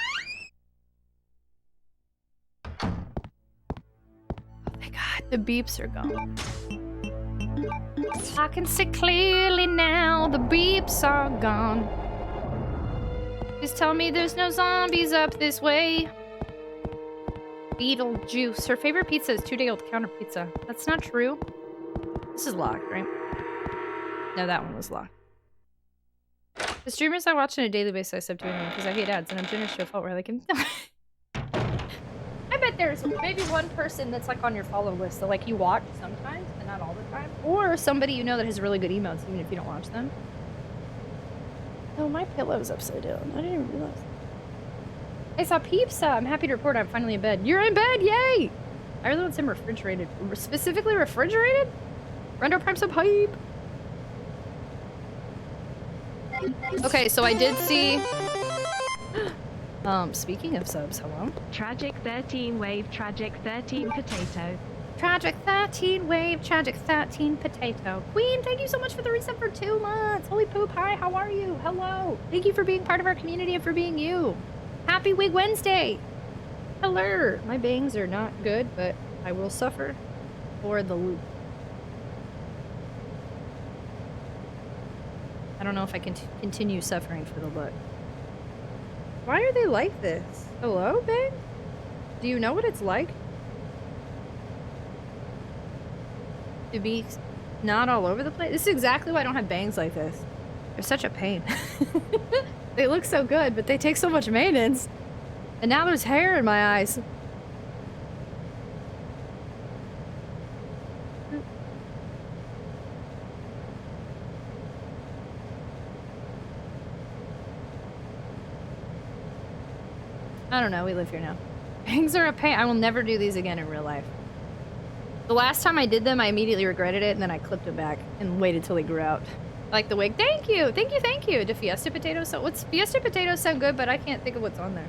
my god, the beeps are gone. I can see clearly now, the beeps are gone. Just tell me there's no zombies up this way. Beetlejuice. Her favorite pizza is 2-day-old counter pizza. That's not true. This is locked, right? No, that one was locked. The streamers I watch on a daily basis I sub to anyone because I hate ads and I'm generous to a fault where I like him. I bet there's maybe one person that's like on your follow list that like you watch sometimes, but not all the time. Or somebody you know that has really good emotes even if you don't watch them. Oh, my pillow's upside down. I didn't even realize. I saw pizza. I'm happy to report I'm finally in bed. You're in bed, yay! I really want some refrigerated. Specifically refrigerated? Render Prime sub hype. Okay, so I did see... speaking of subs, hello? Tragic 13 wave, tragic 13 potato. Tragic 13 wave, tragic 13 potato. Queen, thank you so much for the resub for 2 months. Holy poop, hi, how are you? Hello. Thank you for being part of our community and for being you. Happy Wig Wednesday. Hello. My bangs are not good, but I will suffer for the loop. I don't know if I can continue suffering for the look. Why are they like this? Hello, babe? Do you know what it's like to be not all over the place? This is exactly why I don't have bangs like this. They're such a pain. They look so good, but they take so much maintenance. And now there's hair in my eyes. I don't know, we live here now. Bangs are a pain. I will never do these again in real life. The last time I did them, I immediately regretted it, and then I clipped them back and waited till they grew out. I like the wig. Thank you! Thank you, thank you! Do Fiesta potatoes so what's Fiesta potatoes sound good, but I can't think of what's on there.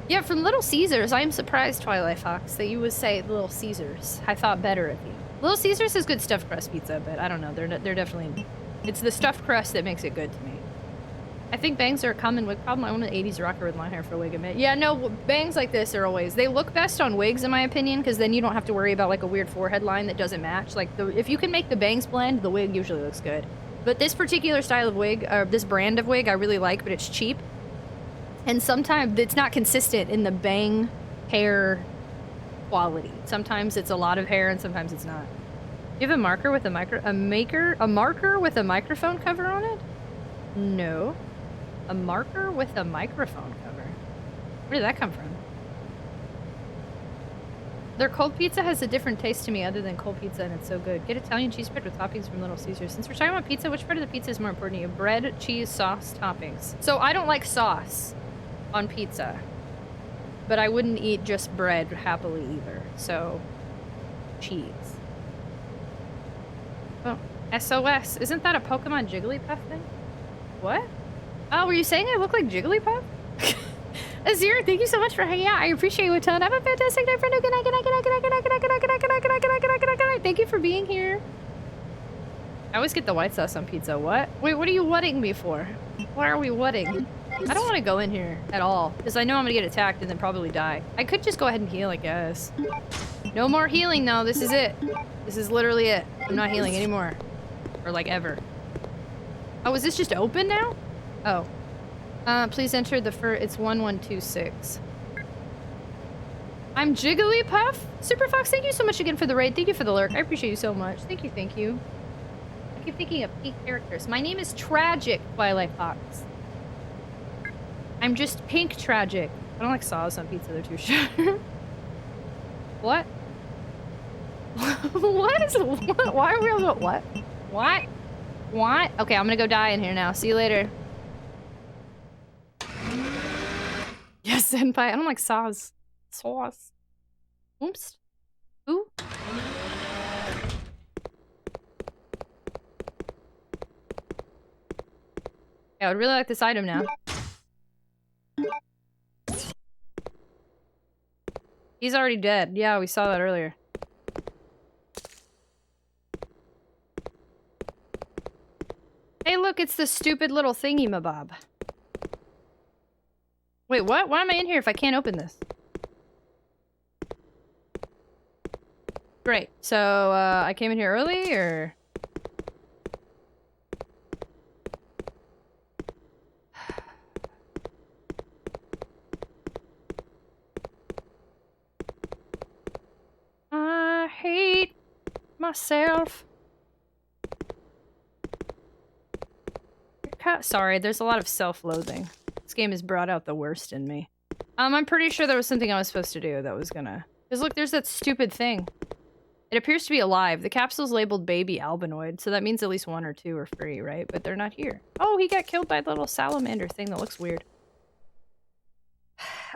Yeah, from Little Caesars, I am surprised, Twilight Fox, that you would say Little Caesars. I thought better of you. Little Caesars has good stuffed crust pizza, but I don't know. They're definitely... It's the stuffed crust that makes it good to me. I think bangs are a common wig problem. I want an 80s rocker with long hair for a wig a minute. Yeah, no, bangs like this are always... They look best on wigs, in my opinion, because then you don't have to worry about, like, a weird forehead line that doesn't match. Like, if you can make the bangs blend, the wig usually looks good. But this particular style of wig, or this brand of wig, I really like, but it's cheap. And sometimes it's not consistent in the bang hair quality. Sometimes it's a lot of hair, and sometimes it's not. Do you have a marker with a marker with a microphone cover on it? No. A marker with a microphone cover. Where did that come from? Their cold pizza has a different taste to me other than cold pizza, and it's so good. Get Italian cheese spread with toppings from Little Caesars. Since we're talking about pizza, which part of the pizza is more important to you? Bread, cheese, sauce, toppings. So I don't like sauce on pizza, but I wouldn't eat just bread happily either. So, cheese. Oh, SOS. Isn't that a Pokemon Jigglypuff thing? What? Oh, were you saying I look like Jigglypuff? Azir, thank you so much for hanging out. I appreciate you a ton. Have a fantastic night, friend. Good night, good night, good night, good night, good night, good night, good night, good night, good night, good night, good night, good night, good night, good night. Thank you for being here. I always get the white sauce on pizza. What? Wait, what are you whatting me for? Why are we whatting? I don't want to go in here at all, because I know I'm going to get attacked and then probably die. I could just go ahead and heal, I guess. No more healing, though. This is it. This is literally it. I'm not healing anymore. Or, like, ever. Oh, is this just open now? Oh. Please enter the it's 1126. I'm Jigglypuff? Super Fox, thank you so much again for the raid. Thank you for the lurk. I appreciate you so much. Thank you, thank you. I keep thinking of pink characters. My name is Tragic, Twilight Fox. I'm just pink tragic. I don't like sauce on pizza, they're too sharp. What? What? Why are we all going, what? What? What? Okay, I'm gonna go die in here now. See you later. Yes, senpai. I don't like sauce. Sauce. Oops. Ooh. Yeah, I would really like this item now. He's already dead. Yeah, we saw that earlier. Hey, look, it's the stupid little thingy-mabob. Wait, what? Why am I in here if I can't open this? Great. So, I came in here early, or...? I hate myself. Sorry, there's a lot of self-loathing. This game has brought out the worst in me. I'm pretty sure there was something I was supposed to do that was gonna... Because look, there's that stupid thing. It appears to be alive. The capsule's labeled baby albinoid, so that means at least 1 or 2 are free, right? But they're not here. Oh, he got killed by the little salamander thing that looks weird.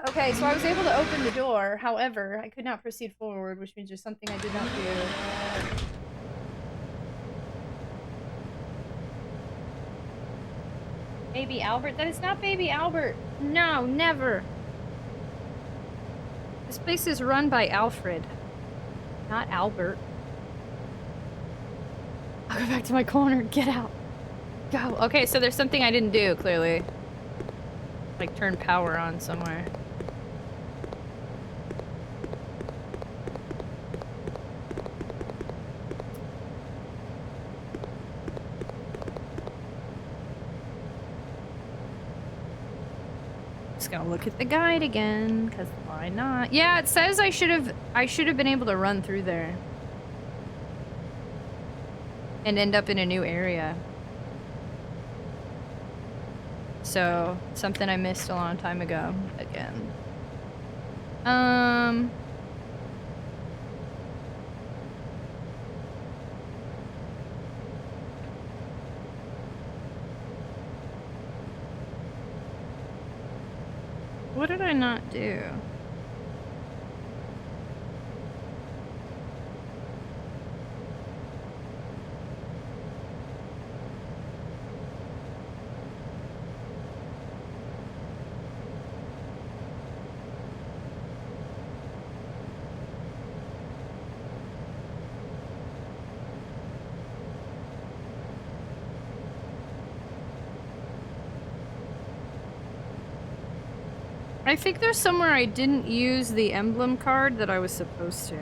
Okay, so I was able to open the door. However, I could not proceed forward, which means there's something I did not do. Baby Albert? That is not Baby Albert. No, never. This place is run by Alfred, not Albert. I'll go back to my corner. Get out. Go. Okay, so there's something I didn't do, clearly. Like, turn power on somewhere. Just gonna look at the guide again, because why not? Yeah, it says I should have been able to run through there. And end up in a new area. So, something I missed a long time ago, again. what did I not do? I think there's somewhere I didn't use the emblem card that I was supposed to.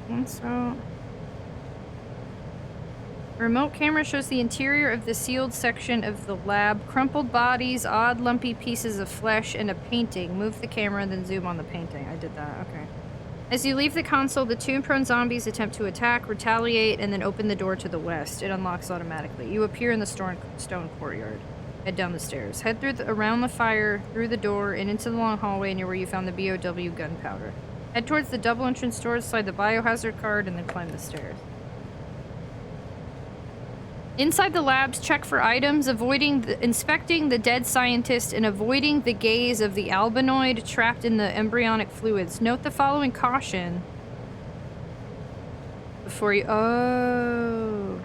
And so... Remote camera shows the interior of the sealed section of the lab. Crumpled bodies, odd lumpy pieces of flesh, and a painting. Move the camera and then zoom on the painting. I did that, okay. As you leave the console, the tomb-prone zombies attempt to attack, retaliate, and then open the door to the west. It unlocks automatically. You appear in the stone courtyard. Head down the stairs. Head around the fire, through the door, and into the long hallway near where you found the BOW gunpowder. Head towards the double entrance doors, slide the biohazard card, and then climb the stairs. Inside the labs, check for items, inspecting the dead scientist and avoiding the gaze of the albinoid trapped in the embryonic fluids. Note the following caution before you... Oh.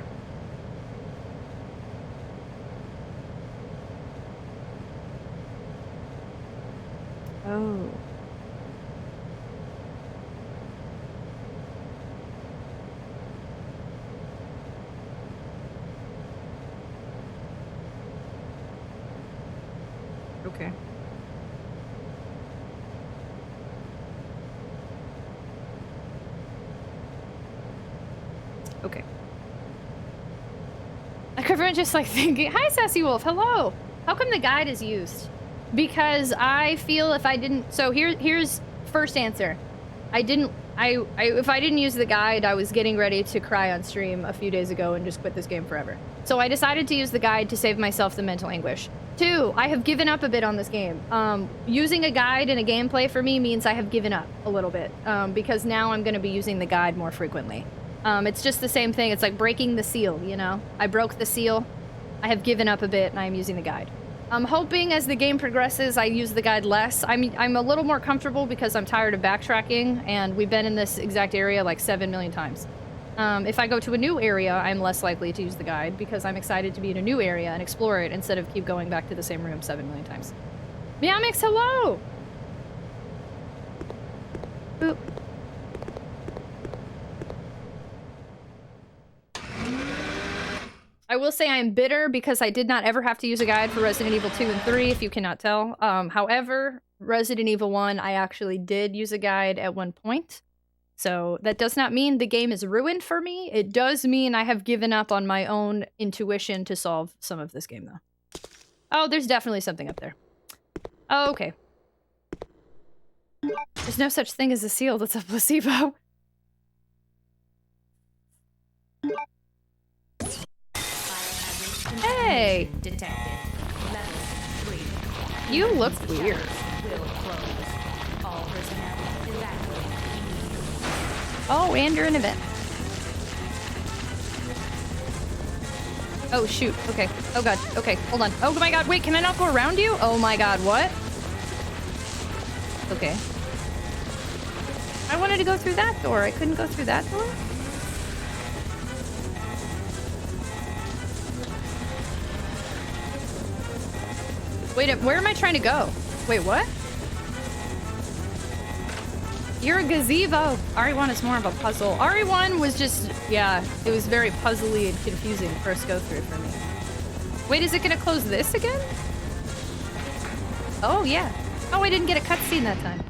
Oh. Okay. Okay. Like everyone just like thinking, hi Sassy Wolf, hello! How come the guide is used? Because I feel if I didn't, so here's first answer. If I didn't use the guide, I was getting ready to cry on stream a few days ago and just quit this game forever. So I decided to use the guide to save myself the mental anguish. 2, I have given up a bit on this game. Using a guide in a gameplay for me means I have given up a little bit, because now I'm going to be using the guide more frequently. It's just the same thing. It's like breaking the seal, you know? I broke the seal. I have given up a bit, and I am using the guide. I'm hoping as the game progresses, I use the guide less. I'm a little more comfortable because I'm tired of backtracking, and we've been in this exact area like 7 million times. If I go to a new area, I'm less likely to use the guide because I'm excited to be in a new area and explore it instead of keep going back to the same room 7 million times. Meowmix, hello! Boop. I will say I'm bitter because I did not ever have to use a guide for Resident Evil 2 and 3, if you cannot tell. However, Resident Evil 1, I actually did use a guide at one point. So that does not mean the game is ruined for me. It does mean I have given up on my own intuition to solve some of this game, though. Oh, there's definitely something up there. Oh, okay. There's no such thing as a seal that's a placebo. Hey! Detected. Level 3. You look weird. Will close. All personnel evacuate. Oh, and you're in an event. Oh, shoot. Okay. Oh, God. Okay, hold on. Oh, my God. Wait, can I not go around you? Oh, my God. What? Okay. I wanted to go through that door. I couldn't go through that door? Wait, where am I trying to go? Wait, what? You're a gazebo. RE1 is more of a puzzle. RE1 was just, yeah, it was very puzzly and confusing first go through for me. Wait, is it gonna close this again? Oh, yeah. Oh, I didn't get a cutscene that time.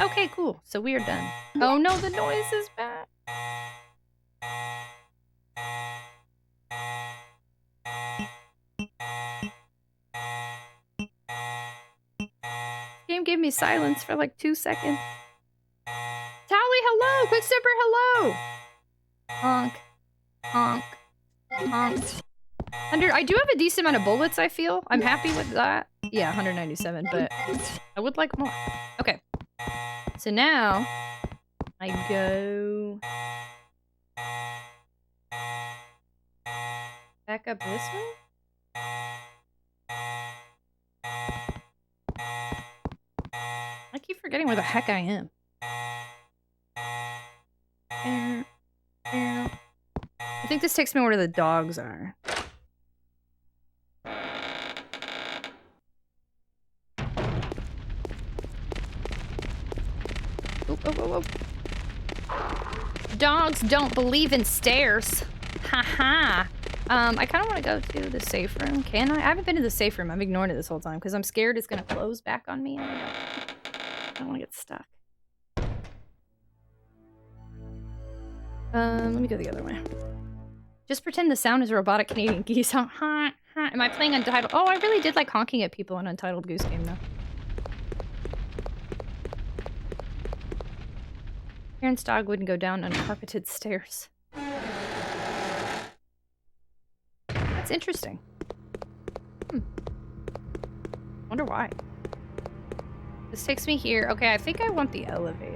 Okay, cool. So we are done. Oh no, the noise is back. Game gave me silence for like 2 seconds. Tally, hello! Quickstepper, hello! Honk. Honk. Honk. I do have a decent amount of bullets, I feel. I'm happy with that. Yeah, 197, but I would like more. Okay. So now I go back up this way. I keep forgetting where the heck I am. I think this takes me where the dogs are. Oh. Dogs don't believe in stairs. Haha. I kind of want to go to the safe room. Can I? I haven't been to the safe room. I've ignored it this whole time because I'm scared it's going to close back on me. And I don't want to get stuck. Let me go the other way. Just pretend the sound is robotic Canadian geese. Am I playing Untitled? Oh, I really did like honking at people in Untitled Goose Game, though. Parents' dog wouldn't go down uncarpeted stairs. That's interesting. Wonder why. This takes me here. Okay, I think I want the elevator.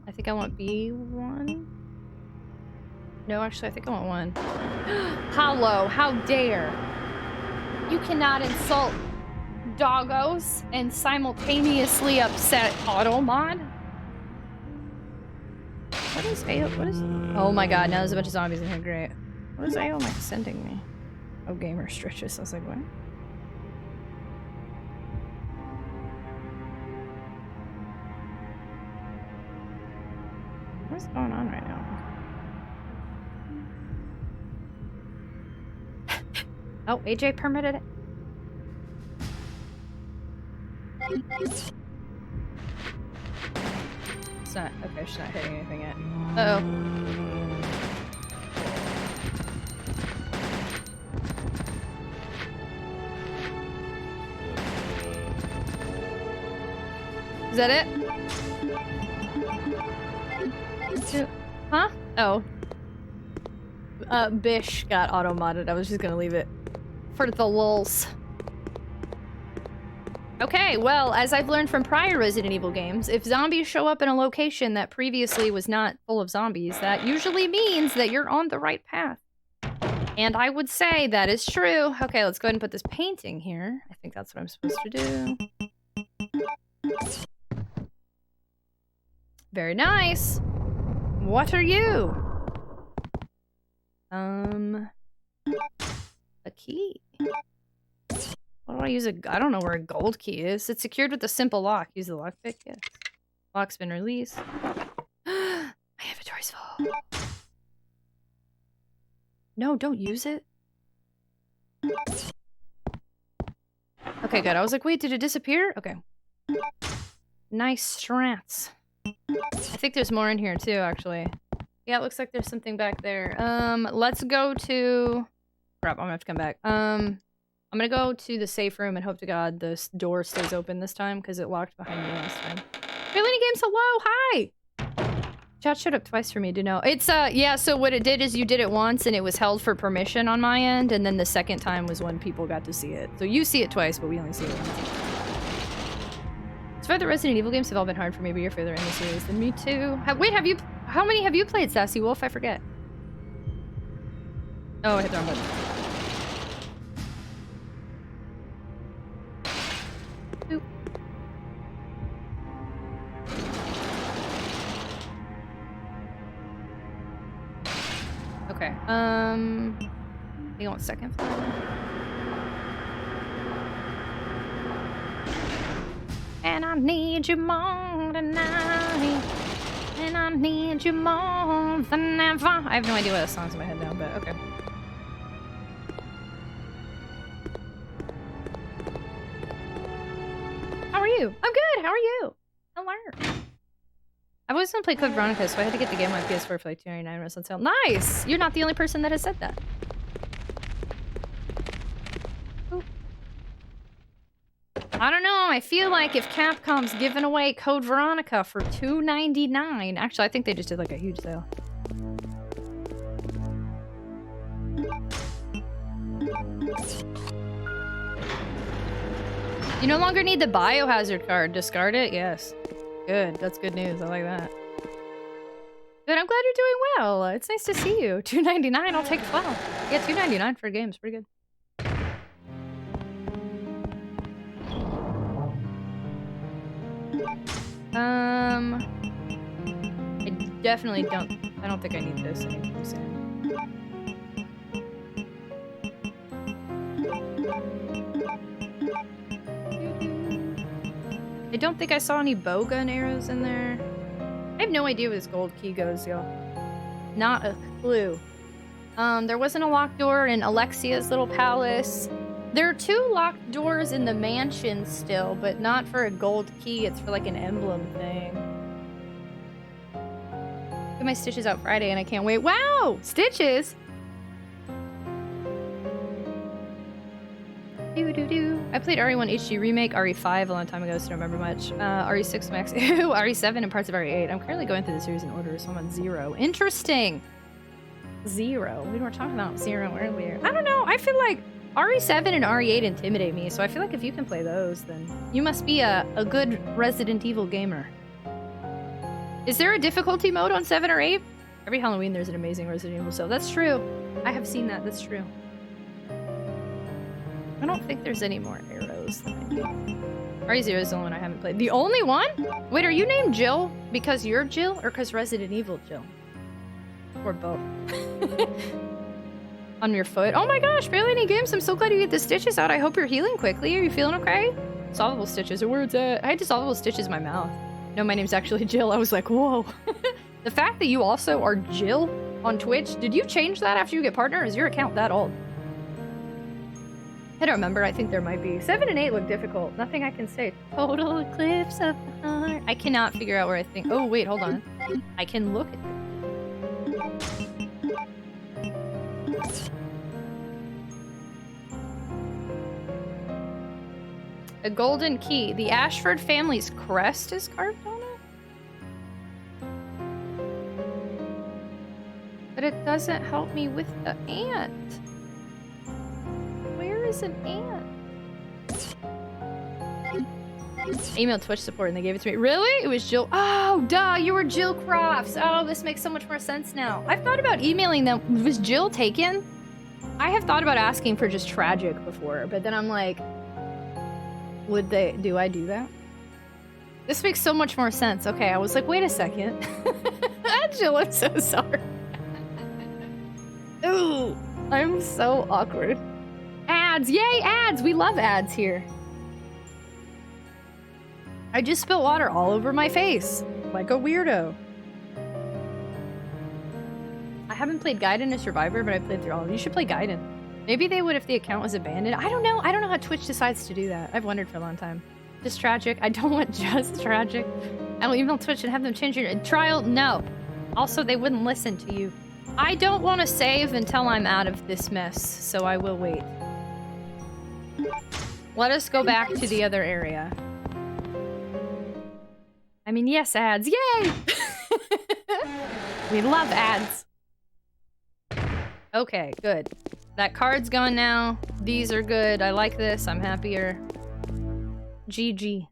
I think I want B1. No, actually, I think I want 1. Hollow, how dare. You cannot insult doggos and simultaneously upset Automod. What is AO? What is... Oh my god, now there's a bunch of zombies in here. Great. What is AO Mike sending me? Oh, gamer stretches. I was like, what? What's going on right now? Oh, AJ permitted it. It's not, okay, she's not hitting anything yet. Uh-oh. Is that it? Huh? Oh. Bish got auto-modded. I was just gonna leave it for the lulz. Okay, well, as I've learned from prior Resident Evil games, if zombies show up in a location that previously was not full of zombies, that usually means that you're on the right path. And I would say that is true. Okay, let's go ahead and put this painting here. I think that's what I'm supposed to do. Very nice. What are you? A key. What do I use? I don't know where a gold key is. It's secured with a simple lock. Use the lockpick. Yes. Lock's been released. My inventory's full. No, don't use it. Okay, good. I was like, wait, did it disappear? Okay. Nice strats. I think there's more in here too, actually. Yeah, it looks like there's something back there. Let's go to... Crap, I'm gonna have to come back. I'm gonna go to the safe room and hope to God this door stays open this time, because it locked behind me last time. Reality Games, hello! Hi! Chat showed up twice for me to know. It's, yeah, so what it did is you did it once, and it was held for permission on my end, and then the second time was when people got to see it. So you see it twice, but we only see it once. So far, the Resident Evil games have all been hard for me, but you're further in the series than me, too. Wait, have you... How many have you played, Sassy Wolf? I forget. Oh, I hit the wrong button. Oop. Okay, I think I want second floor. And I need you more tonight. And I need you more than ever. I have no idea what that song's in my head now, but okay. How are you? I'm good. How are you? Hello. I've always wanted to play Code Veronica, so I had to get the game on PS4 for like $2.99 when it's on sale. Nice! You're not the only person that has said that. Ooh. I don't know. I feel like if Capcom's giving away Code Veronica for $2.99, actually, I think they just did like a huge sale. You no longer need the biohazard card. Discard it? Yes. Good. That's good news. I like that. Good. I'm glad you're doing well. It's nice to see you. $2.99. I'll take 12. Yeah, $2.99 for a game is pretty good. I definitely don't. I don't think I need this anytime soon. I don't think I saw any bowgun arrows in there. I have no idea where this gold key goes, y'all. Not a clue. There wasn't a locked door in Alexia's little palace. There are 2 locked doors in the mansion still, but not for a gold key. It's for like an emblem thing. Get my Stitches out Friday and I can't wait. Wow! Stitches! I played RE1 HD Remake, RE5 a long time ago, so don't remember much. RE6 Max, RE7 and parts of RE8. I'm currently going through the series in order, so I'm on 0. Interesting! 0. We were talking about 0 earlier. I don't know, I feel like RE7 and RE8 intimidate me, so I feel like if you can play those, then you must be a good Resident Evil gamer. Is there a difficulty mode on 7 or 8? Every Halloween there's an amazing Resident Evil sale. That's true. I have seen that, that's true. I don't think there's any more arrows than I need. RE0 is the only one I haven't played. The only one? Wait, are you named Jill because you're Jill or because Resident Evil Jill? Or both. On your foot. Oh my gosh, barely any games. I'm so glad you get the stitches out. I hope you're healing quickly. Are you feeling okay? Solvable stitches are where it's at. I had dissolvable stitches in my mouth. No, my name's actually Jill. I was like, whoa. The fact that you also are Jill on Twitch, did you change that after you get partner? Or is your account that old? I don't remember. I think there might be. 7 and 8 look difficult. Nothing I can say. Total eclipse of the heart. I cannot figure out where I think. Oh, wait, hold on. I can look at it. A golden key. The Ashford family's crest is carved on it? But it doesn't help me with the ant. Where is an ant? Email Twitch support and they gave it to me. Really? It was Jill. Oh, duh. You were Jill Crofts. Oh, this makes so much more sense now. I've thought about emailing them. Was Jill taken? I have thought about asking for just Tragic before, but then I'm like, would they? Do I do that? This makes so much more sense. Okay, I was like, wait a second. Jill, I'm so sorry. Ooh, I'm so awkward. Ads! Yay, ads! We love ads here. I just spilled water all over my face. Like a weirdo. I haven't played Gaiden or Survivor, but I played through all of them. You should play Gaiden. Maybe they would if the account was abandoned. I don't know. I don't know how Twitch decides to do that. I've wondered for a long time. Just Tragic. I don't want just Tragic. I will email Twitch and have them change your trial. No. Also, they wouldn't listen to you. I don't want to save until I'm out of this mess, so I will wait. Let us go back to the other area. I mean, yes, ads. Yay! We love ads. Okay, good. That card's gone now. These are good. I like this. I'm happier. GG.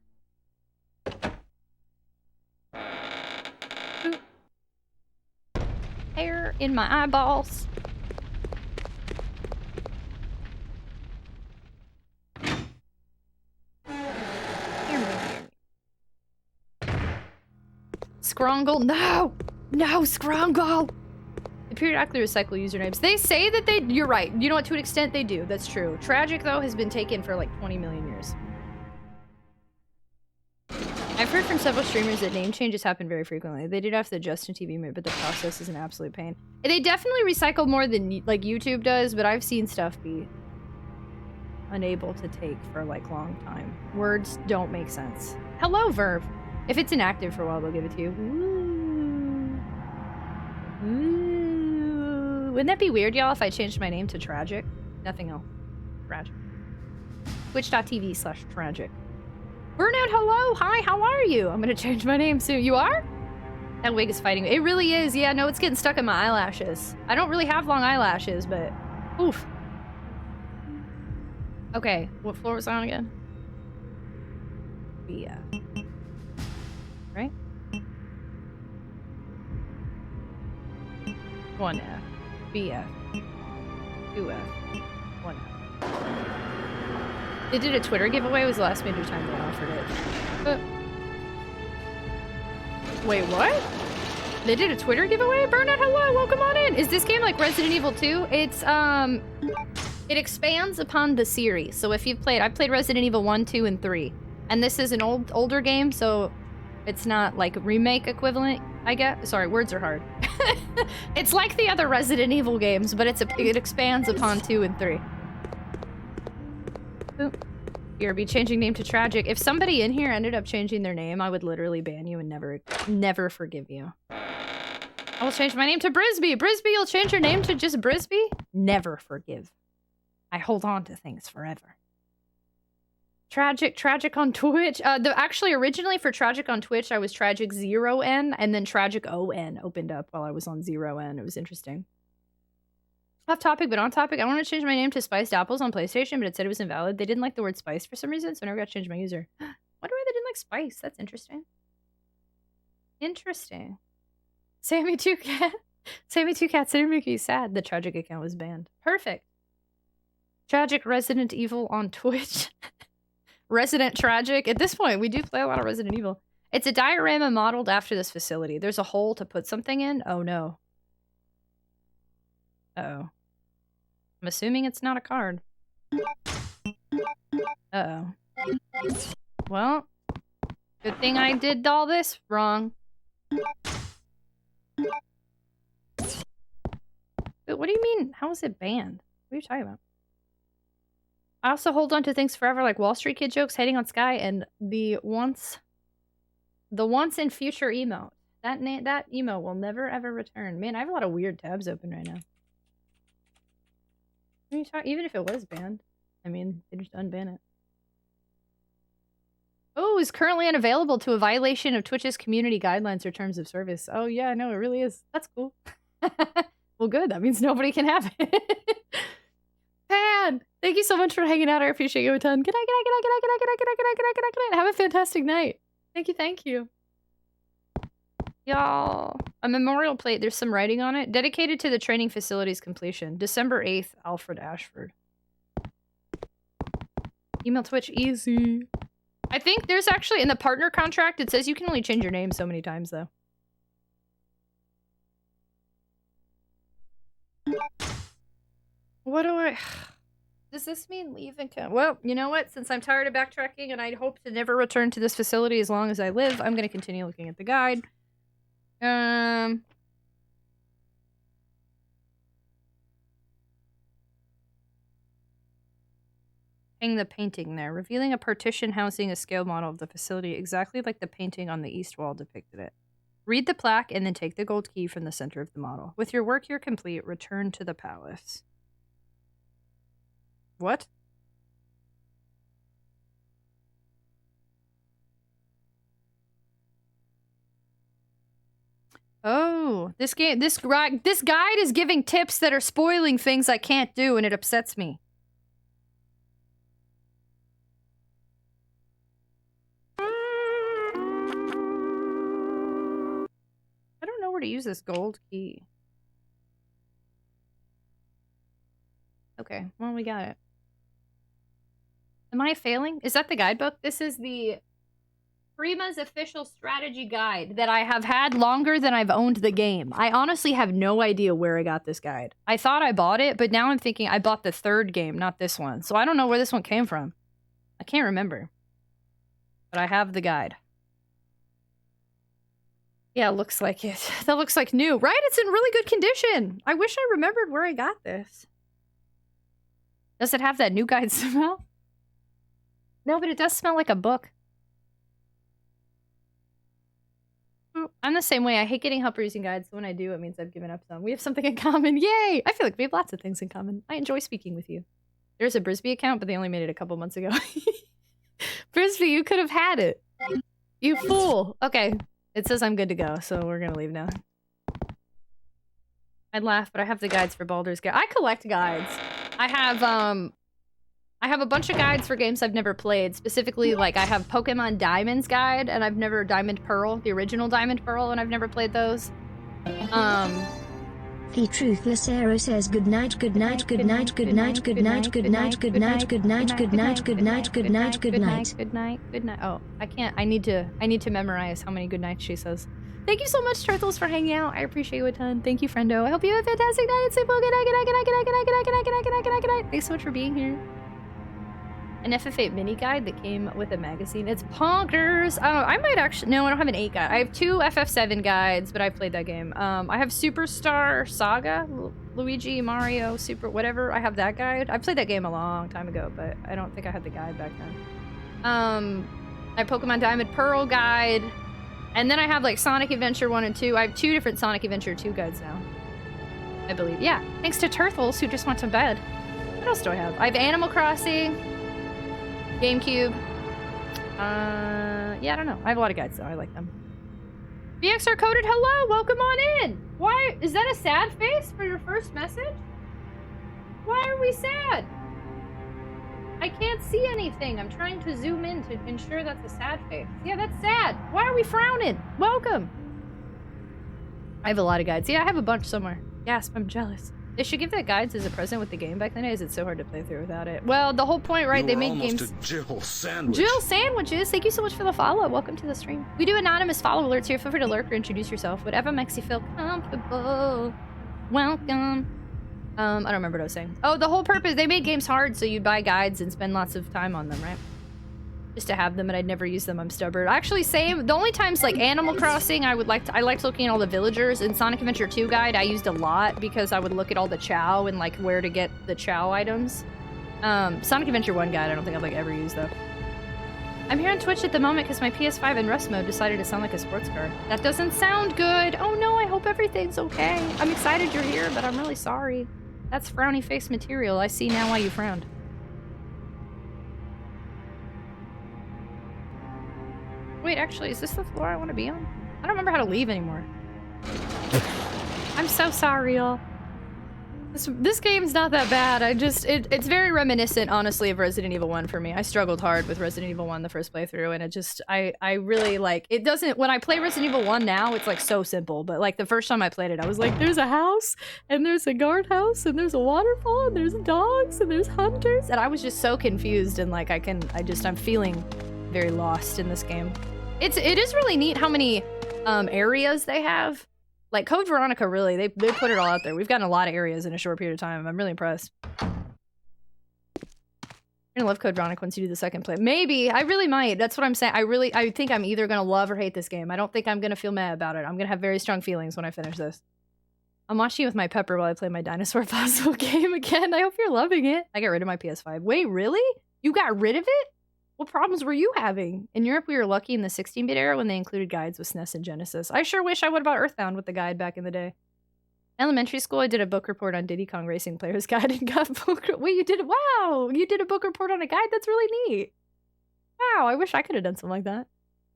Boop. Hair in my eyeballs. Scrongle, no! No, Scrongle! They periodically recycle usernames. They say that they- you're right. You know what, to an extent they do. That's true. Tragic, though, has been taken for like 20 million years. I've heard from several streamers that name changes happen very frequently. They did after the Justin TV move, but the process is an absolute pain. They definitely recycle more than like YouTube does, but I've seen stuff be unable to take for like long time. Words don't make sense. Hello, Verve. If it's inactive for a while, they'll give it to you. Ooh. Ooh. Wouldn't that be weird, y'all, if I changed my name to Tragic? Nothing else. Tragic. Twitch.tv/Tragic. Burnout, hello! Hi, how are you? I'm gonna change my name soon. You are? That wig is fighting me. It really is. Yeah, no, it's getting stuck in my eyelashes. I don't really have long eyelashes, but... Oof. Okay, what floor was I on again? Yeah. Right? 1F. BF. 2F. 1F. They did a Twitter giveaway. It was the last major time they offered it. Wait, what? They did a Twitter giveaway? Burnout, hello! Welcome on in! Is this game like Resident Evil 2? It's, it expands upon the series. So if you've played... I've played Resident Evil 1, 2, and 3. And this is an older game, so it's not like remake equivalent, I guess. Sorry, words are hard. It's like the other Resident Evil games, but it expands upon 2 and 3. You're be changing name to Tragic. If somebody in here ended up changing their name, I would literally ban you and never forgive you. I will change my name to Brisby. Brisby, you'll change your name to just Brisby? Never forgive. I hold on to things forever. Tragic on Twitch. Actually, originally for Tragic on Twitch, I was Tragic 0N, and then Tragic ON opened up while I was on 0N. It was interesting. Off topic, but on topic, I want to change my name to Spiced Apples on PlayStation, but it said it was invalid. They didn't like the word spice for some reason, so I never got to change my user. Wonder why they didn't like spice. That's interesting. Interesting. Sammy2Cat. Sammy2Cat didn't make you sad. The Tragic account was banned. Perfect. Tragic Resident Evil on Twitch. Resident Tragic. At this point, we do play a lot of Resident Evil. It's a diorama modeled after this facility. There's a hole to put something in. Oh no. Uh-oh. I'm assuming it's not a card. Uh-oh. Well, good thing I did all this wrong. But what do you mean? How is it banned? What are you talking about? I also hold on to things forever, like Wall Street Kid jokes, hating on Sky, and the once and future emote. That emote will never ever return. Man, I have a lot of weird tabs open right now. What are you talking? Even if it was banned, I mean, they just unban it. Oh, is currently unavailable to a violation of Twitch's community guidelines or terms of service. Oh yeah, no, it really is. That's cool. Well, good. That means nobody can have it. Pan, thank you so much for hanging out. I appreciate you a ton. Good night. Have a fantastic night. Thank you. Y'all, a memorial plate. There's some writing on it. Dedicated to the training facility's completion. December 8th, Alfred Ashford. Email Twitch, easy. I think there's actually, in the partner contract, it says you can only change your name so many times, though. What do I... Does this mean leave and come? Well, you know what? Since I'm tired of backtracking and I hope to never return to this facility as long as I live, I'm going to continue looking at the guide. Hang the painting there, revealing a partition housing a scale model of the facility exactly like the painting on the east wall depicted it. Read the plaque and then take the gold key from the center of the model. With your work here complete, return to the palace. What? Oh, this guide is giving tips that are spoiling things I can't do, and it upsets me. I don't know where to use this gold key. Okay, well, we got it. Am I failing? Is that the guidebook? This is the Prima's official strategy guide that I have had longer than I've owned the game. I honestly have no idea where I got this guide. I thought I bought it, but now I'm thinking I bought the third game, not this one. So I don't know where this one came from. I can't remember. But I have the guide. Yeah, it looks like it. That looks like new, right? It's in really good condition. I wish I remembered where I got this. Does it have that new guide smell? No, but it does smell like a book. I'm the same way. I hate getting help using guides, so when I do, it means I've given up some. We have something in common. Yay! I feel like we have lots of things in common. I enjoy speaking with you. There's a Brisby account, but they only made it a couple months ago. Frisbee, you could have had it. You fool. Okay, it says I'm good to go, so we're gonna leave now. I'd laugh, but I have the guides for Baldur's Gate. I collect guides. I have a bunch of guides for games I've never played. Specifically, like, I have Pokemon Diamond's guide, and I've never Diamond Pearl, the original Diamond Pearl, and I've never played those. The Truthless Arrow says good night, good night, good night, good night, good night, good night, good night, good night, good night, good night, good night, good night. Good night, good night. Oh, I can't. I need to memorize how many good nights she says. Thank you so much, Turtles, for hanging out. I appreciate you a ton. Thank you, friendo. I hope you have a fantastic night. Sleep well. Good night, good night, good night, good night, good night, good night, good night, good night, good night, good night, good night. Thanks so much for being here. An FF8 mini guide that came with a magazine. It's ponkers. Oh, I might actually... No, I don't have an 8 guide. I have 2 FF7 guides, but I've played that game. I have Superstar Saga, Luigi, Mario, Super... whatever. I have that guide. I played that game a long time ago, but I don't think I had the guide back then. I have Pokemon Diamond Pearl guide. And then I have, like, Sonic Adventure 1 and 2. I have 2 different Sonic Adventure 2 guides now. I believe. Yeah. Thanks to Turtles, who just went to bed. What else do I have? I have Animal Crossing... GameCube. Yeah, I don't know. I have a lot of guides though. I like them. BXR coded. Hello, welcome on in. Why is that a sad face for your first message? Why are we sad? I can't see anything. I'm trying to zoom in to ensure that's a sad face. Yeah, that's sad. Why are we frowning? Welcome. I have a lot of guides. Yeah, I have a bunch somewhere. Gasp, I'm jealous. They should give that guides as a present with the game back then. Is it so hard to play through without it? Well, the whole point, right? They make games. Jill sandwich. Jill sandwiches. Thank you so much for the follow. Welcome to the stream. We do anonymous follow alerts here. Feel free to lurk or introduce yourself. Whatever makes you feel comfortable. Welcome. I don't remember what I was saying. Oh, the whole purpose. They made games hard, so you'd buy guides and spend lots of time on them, right? Just to have them, and I'd never use them. I'm stubborn. Actually, same. The only times, like, Animal Crossing, I liked looking at all the villagers. In Sonic Adventure 2 guide, I used a lot because I would look at all the chow and, like, where to get the chow items. Sonic Adventure 1 guide, I don't think I've, like, ever used, though. I'm here on Twitch at the moment because my PS5 in Rust mode decided to sound like a sports car. That doesn't sound good. Oh, no, I hope everything's okay. I'm excited you're here, but I'm really sorry. That's frowny face material. I see now why you frowned. Wait, actually, is this the floor I want to be on? I don't remember how to leave anymore. I'm so sorry, y'all. This game's not that bad. It's very reminiscent, honestly, of Resident Evil 1 for me. I struggled hard with Resident Evil 1 the first playthrough, and I really, like, it doesn't, when I play Resident Evil 1 now, it's, like, so simple, but, like, the first time I played it, I was like, there's a house, and there's a guardhouse, and there's a waterfall, and there's dogs, and there's hunters, and I was just so confused, and, like, I'm feeling very lost in this game. It is really neat how many areas they have. Like, Code Veronica, really, they put it all out there. We've gotten a lot of areas in a short period of time. I'm really impressed. You're gonna love Code Veronica once you do the second play. Maybe. I really might. That's what I'm saying. I think I'm either gonna love or hate this game. I don't think I'm gonna feel mad about it. I'm gonna have very strong feelings when I finish this. I'm watching with my pepper while I play my dinosaur puzzle game again. I hope you're loving it. I got rid of my PS5. Wait, really? You got rid of it? What problems were you having? In Europe, we were lucky in the 16-bit era when they included guides with SNES and Genesis. I sure wish I would have bought Earthbound with the guide back in the day. Elementary school, I did a book report on Diddy Kong Racing Player's Guide and got book... Wait, you did it? Wow! You did a book report on a guide? That's really neat. Wow, I wish I could have done something like that.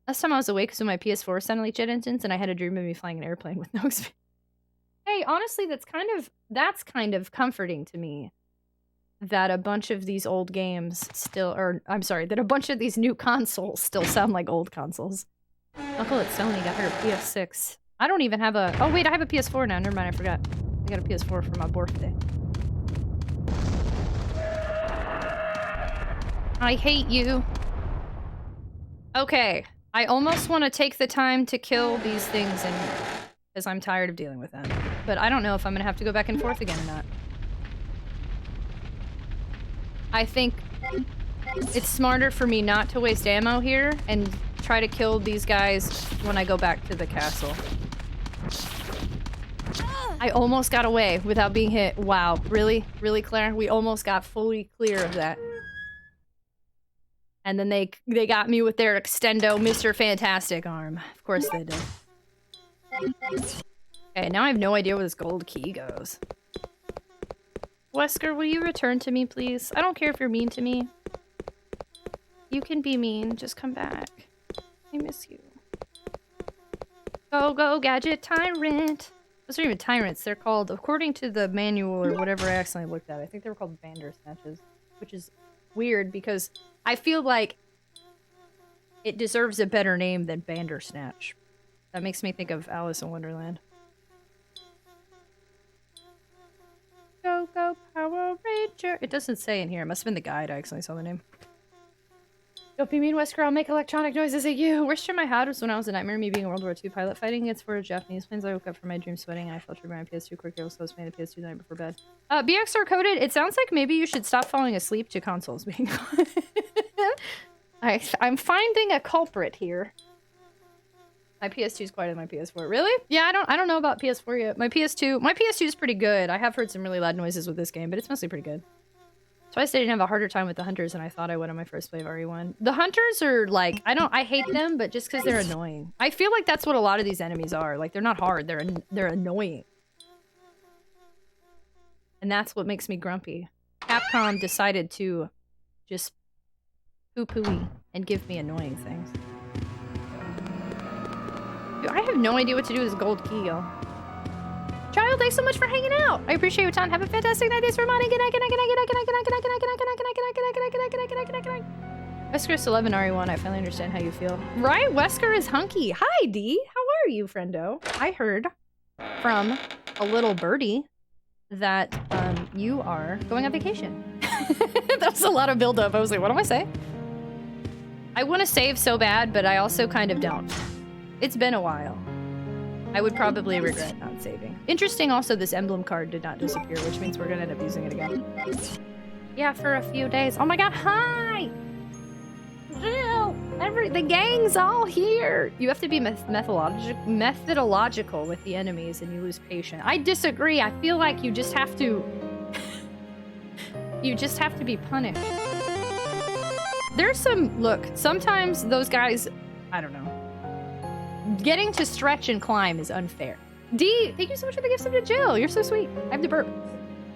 Last time I was awake was when my PS4 suddenly jet engines and I had a dream of me flying an airplane with no experience. Hey, honestly, that's kind of comforting to me. That a bunch of these old games still, or I'm sorry, that a bunch of these new consoles still sound like old consoles. Uncle at Sony got her a PS6. I don't even have a, oh wait, I have a PS4 now, never mind, I forgot. I got a PS4 for my birthday. I hate you. Okay, I almost want to take the time to kill these things in here, because I'm tired of dealing with them. But I don't know if I'm gonna have to go back and forth again or not. I think it's smarter for me not to waste ammo here and try to kill these guys when I go back to the castle. I almost got away without being hit. Wow, really? Really, Claire? We almost got fully clear of that. And then they got me with their extendo Mr. Fantastic arm. Of course they did. Okay, now I have no idea where this gold key goes. Wesker, will you return to me, please? I don't care if you're mean to me. You can be mean. Just come back. I miss you. Go, go, gadget tyrant. Those aren't even tyrants. They're called, according to the manual or whatever I accidentally looked at, I think they were called Bandersnatches, which is weird because I feel like it deserves a better name than Bandersnatch. That makes me think of Alice in Wonderland. Go, go, Power Ranger. It doesn't say in here. It must have been the guide. I accidentally saw the name. Don't be mean, Wesker. I'll make electronic noises at you. Worst dream I had was when I was a nightmare, me being a World War II pilot fighting against 4 Japanese planes. I woke up from my dream sweating, and I felt my PS2 quick. I was supposed to play the PS2 the night before bed. BXR coded. It sounds like maybe you should stop falling asleep to consoles being I'm finding a culprit here. My PS2 is quieter than my PS4. Really? Yeah, I don't know about PS4 yet. My PS2 is pretty good. I have heard some really loud noises with this game, but it's mostly pretty good. Twice I didn't have a harder time with the hunters than I thought I would on my first play of RE1. The hunters are like, I hate them, but just because they're annoying. I feel like that's what a lot of these enemies are. Like, they're not hard, they're annoying. And that's what makes me grumpy. Capcom decided to just poo-pooey and give me annoying things. Dude, I have no idea what to do with this gold key, y'all. Child, thanks so much for hanging out. I appreciate your time. Have a fantastic night. Thanks for modding. Good night, good night, good night, good night, good night, good night, good night, good night, good night, good night, good night, good night, good night, good night, good night, good night, good night, good night. Wesker's 11 RE1. I finally understand how you feel. Right? Wesker is hunky. Hi, D. How are you, friendo? I heard from a little birdie that you are going on vacation. That was a lot of build-up. I was like, what do I say? I want to save so bad, but I also kind of don't. It's been a while. I would probably regret not saving. Interesting also, this emblem card did not disappear, which means we're gonna end up using it again. Yeah, for a few days. Oh my god, hi! The gang's all here! You have to be methodological with the enemies and you lose patience. I disagree. I feel like you just have to... you just have to be punished. There's some... Look, sometimes those guys... I don't know. Getting to stretch and climb is unfair. D, thank you so much for the gift sub to Jill. You're so sweet. I have to burp.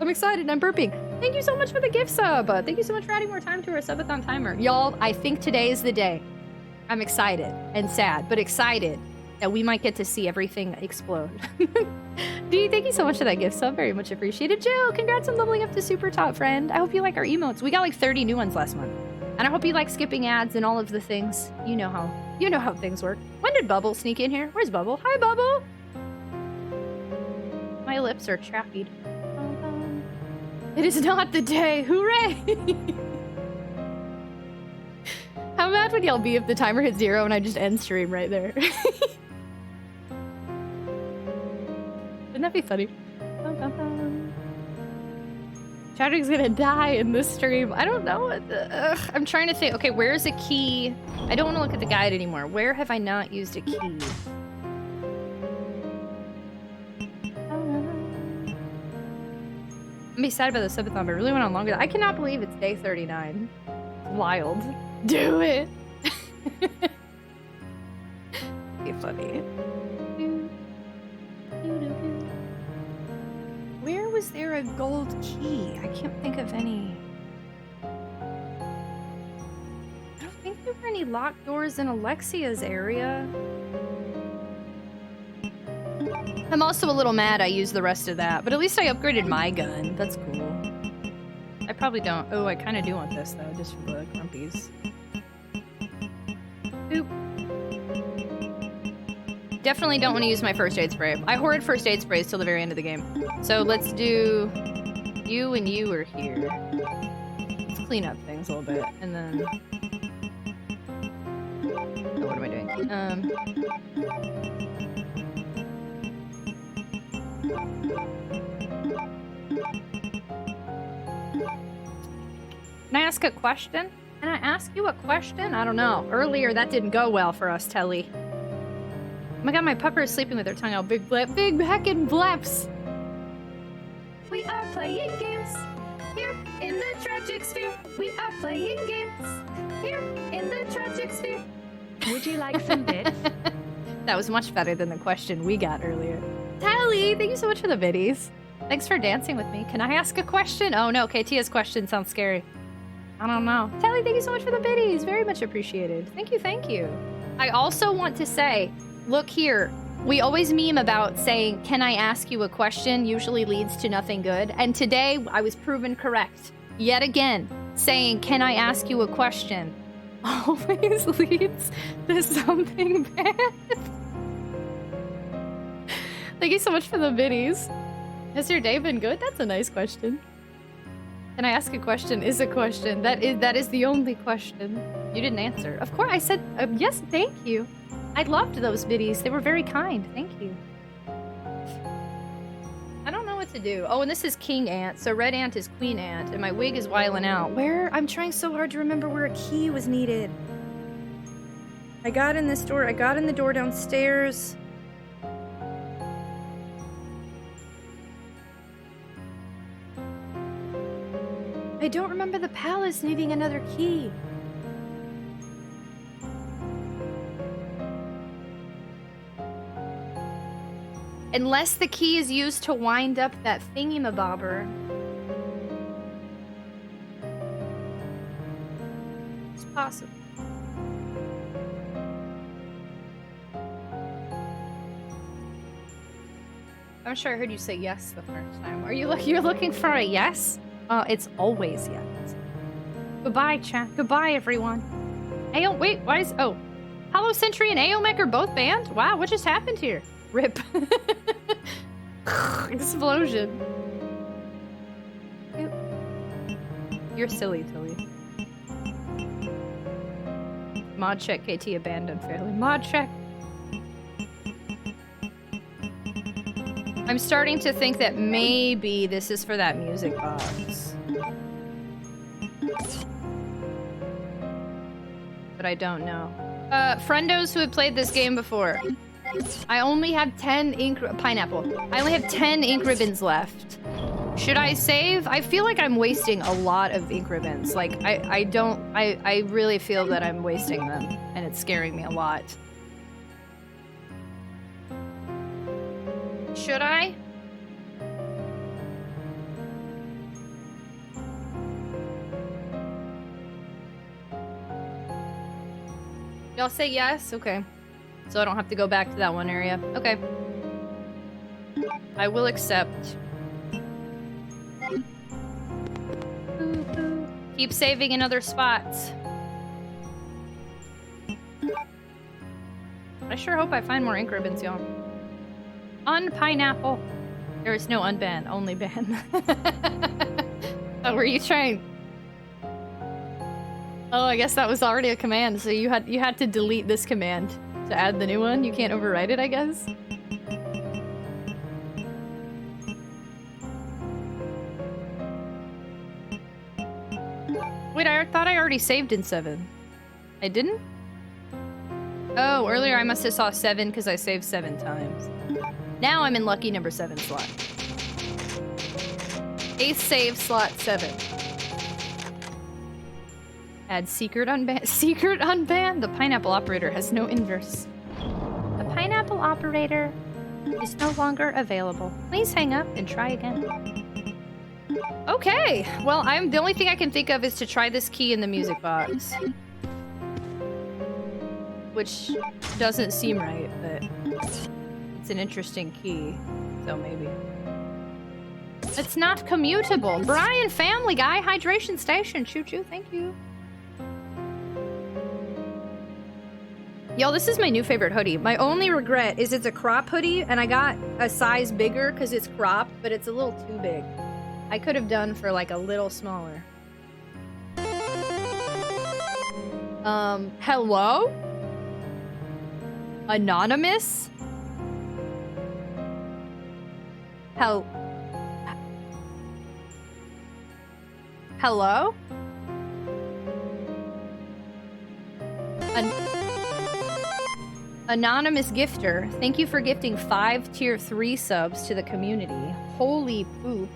I'm excited. I'm burping. Thank you so much for the gift sub. Thank you so much for adding more time to our subathon timer. Y'all, I think today is the day. I'm excited and sad, but excited that we might get to see everything explode. D, thank you so much for that gift sub. Very much appreciated. Jill, congrats on leveling up to super top, friend. I hope you like our emotes. We got like 30 new ones last month. And I hope you like skipping ads and all of the things. You know how things work. When did Bubble sneak in here? Where's Bubble? Hi, Bubble! My lips are chappied. It is not the day. Hooray! How mad would y'all be if the timer hit 0 and I just end stream right there? Wouldn't that be funny? Chadwick's gonna die in this stream. I don't know. I'm trying to think. Okay, where's a key? I don't want to look at the guide anymore. Where have I not used a key? I'm excited about the subathon, but I really went on longer. I cannot believe it's day 39. It's wild. Do it! Be funny. Where was there a gold key? I can't think of any. I don't think there were any locked doors in Alexia's area. I'm also a little mad I used the rest of that, but at least I upgraded my gun. That's cool. I probably don't. Oh, I kind of do want this, though, just for the grumpies. Boop. Definitely don't want to use my first aid spray. I hoard first aid sprays till the very end of the game. So let's do... You and you are here. Let's clean up things a little bit, and then... Oh, what am I doing? Can I ask a question? Can I ask you a question? I don't know. Earlier, that didn't go well for us, Telly. Oh my god, my pupper is sleeping with her tongue out. Big blip. Big heckin' bleps! We are playing games here in the tragic sphere. We are playing games here in the tragic sphere. Would you like some bits? That was much better than the question we got earlier. Tally, thank you so much for the biddies. Thanks for dancing with me. Can I ask a question? Oh no, Katia's question sounds scary. I don't know. Telly, thank you so much for the biddies. Very much appreciated. Thank you, thank you. I also want to say, look here. We always meme about saying, can I ask you a question? Usually leads to nothing good. And today, I was proven correct. Yet again, saying, can I ask you a question? Always leads to something bad. Thank you so much for the biddies. Has your day been good? That's a nice question. Can I ask a question is a question. That is the only question. You didn't answer. Of course, I said yes, thank you. I loved those biddies. They were very kind. Thank you. I don't know what to do. Oh, and this is King Ant. So Red Ant is Queen Ant, and my wig is wiling out. Where? I'm trying so hard to remember where a key was needed. I got in this door. I got in the door downstairs. I don't remember the palace needing another key. Unless the key is used to wind up that thingy-mabobber. It's possible. I'm sure I heard you say yes the first time. Are you you're looking for a yes? It's always yes. Goodbye, chat. Goodbye, everyone. Ayo, wait, why is... Oh. Hollow Sentry and Aomech are both banned? Wow, what just happened here? Rip. Explosion. You're silly, Tilly. Mod check KT abandoned fairly. Mod check. I'm starting to think that maybe this is for that music box. But I don't know. Friendos who have played this game before. I only have 10 ink... Pineapple. I only have 10 ink ribbons left. Should I save? I feel like I'm wasting a lot of ink ribbons. Like, I really feel that I'm wasting them. And it's scaring me a lot. Should I? Y'all say yes? Okay. So I don't have to go back to that one area. Okay. I will accept. Keep saving in other spots. I sure hope I find more ink ribbons, y'all. Unpineapple. There is no unban, only ban. Oh, were you trying? Oh, I guess that was already a command, so you had to delete this command to add the new one. You can't overwrite it, I guess. Wait, I thought I already saved in 7. I didn't? Oh, earlier I must have saw 7 because I saved 7 times. Now I'm in lucky number 7 slot. 8th save slot 7. Add secret unban. Secret unban? The pineapple operator has no inverse. The pineapple operator is no longer available. Please hang up and try again. Okay. Well, the only thing I can think of is to try this key in the music box. Which doesn't seem right, but it's an interesting key, so maybe. It's not commutable. Brian, Family Guy, Hydration Station, choo-choo, thank you. Y'all, this is my new favorite hoodie. My only regret is it's a crop hoodie, and I got a size bigger because it's cropped, but it's a little too big. I could have done for like a little smaller. Hello? Anonymous? Hello? Anonymous gifter, thank you for gifting 5 tier 3 subs to the community. Holy poop.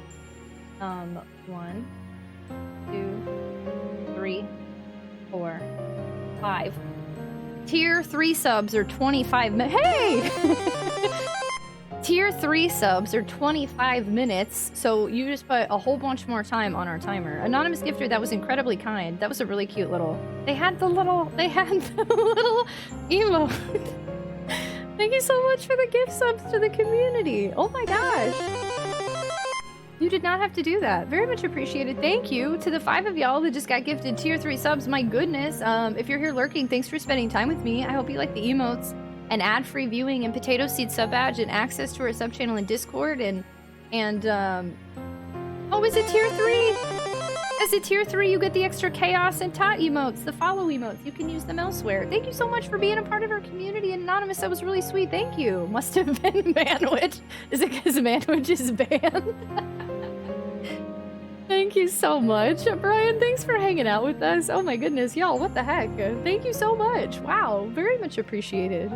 1, 2, 3, 4, 5. Tier 3 subs are 25 Hey! Tier 3 subs are 25 minutes, so you just put a whole bunch more time on our timer. Anonymous gifter, that was incredibly kind. That was a really cute little... They had the little emote. Thank you so much for the gift subs to the community. Oh my gosh. You did not have to do that. Very much appreciated. Thank you to the 5 of y'all that just got gifted tier 3 subs. My goodness. If you're here lurking, thanks for spending time with me. I hope you like the emotes and ad-free viewing and Potato Seed sub badge and access to our sub channel in Discord oh, is it tier 3? As a tier 3, you get the extra chaos and tot emotes, the follow emotes. You can use them elsewhere. Thank you so much for being a part of our community. Anonymous, that was really sweet. Thank you. Must have been Manwich. Is it because Manwich is banned? Thank you so much. Brian, thanks for hanging out with us. Oh my goodness, y'all, what the heck? Thank you so much. Wow, very much appreciated.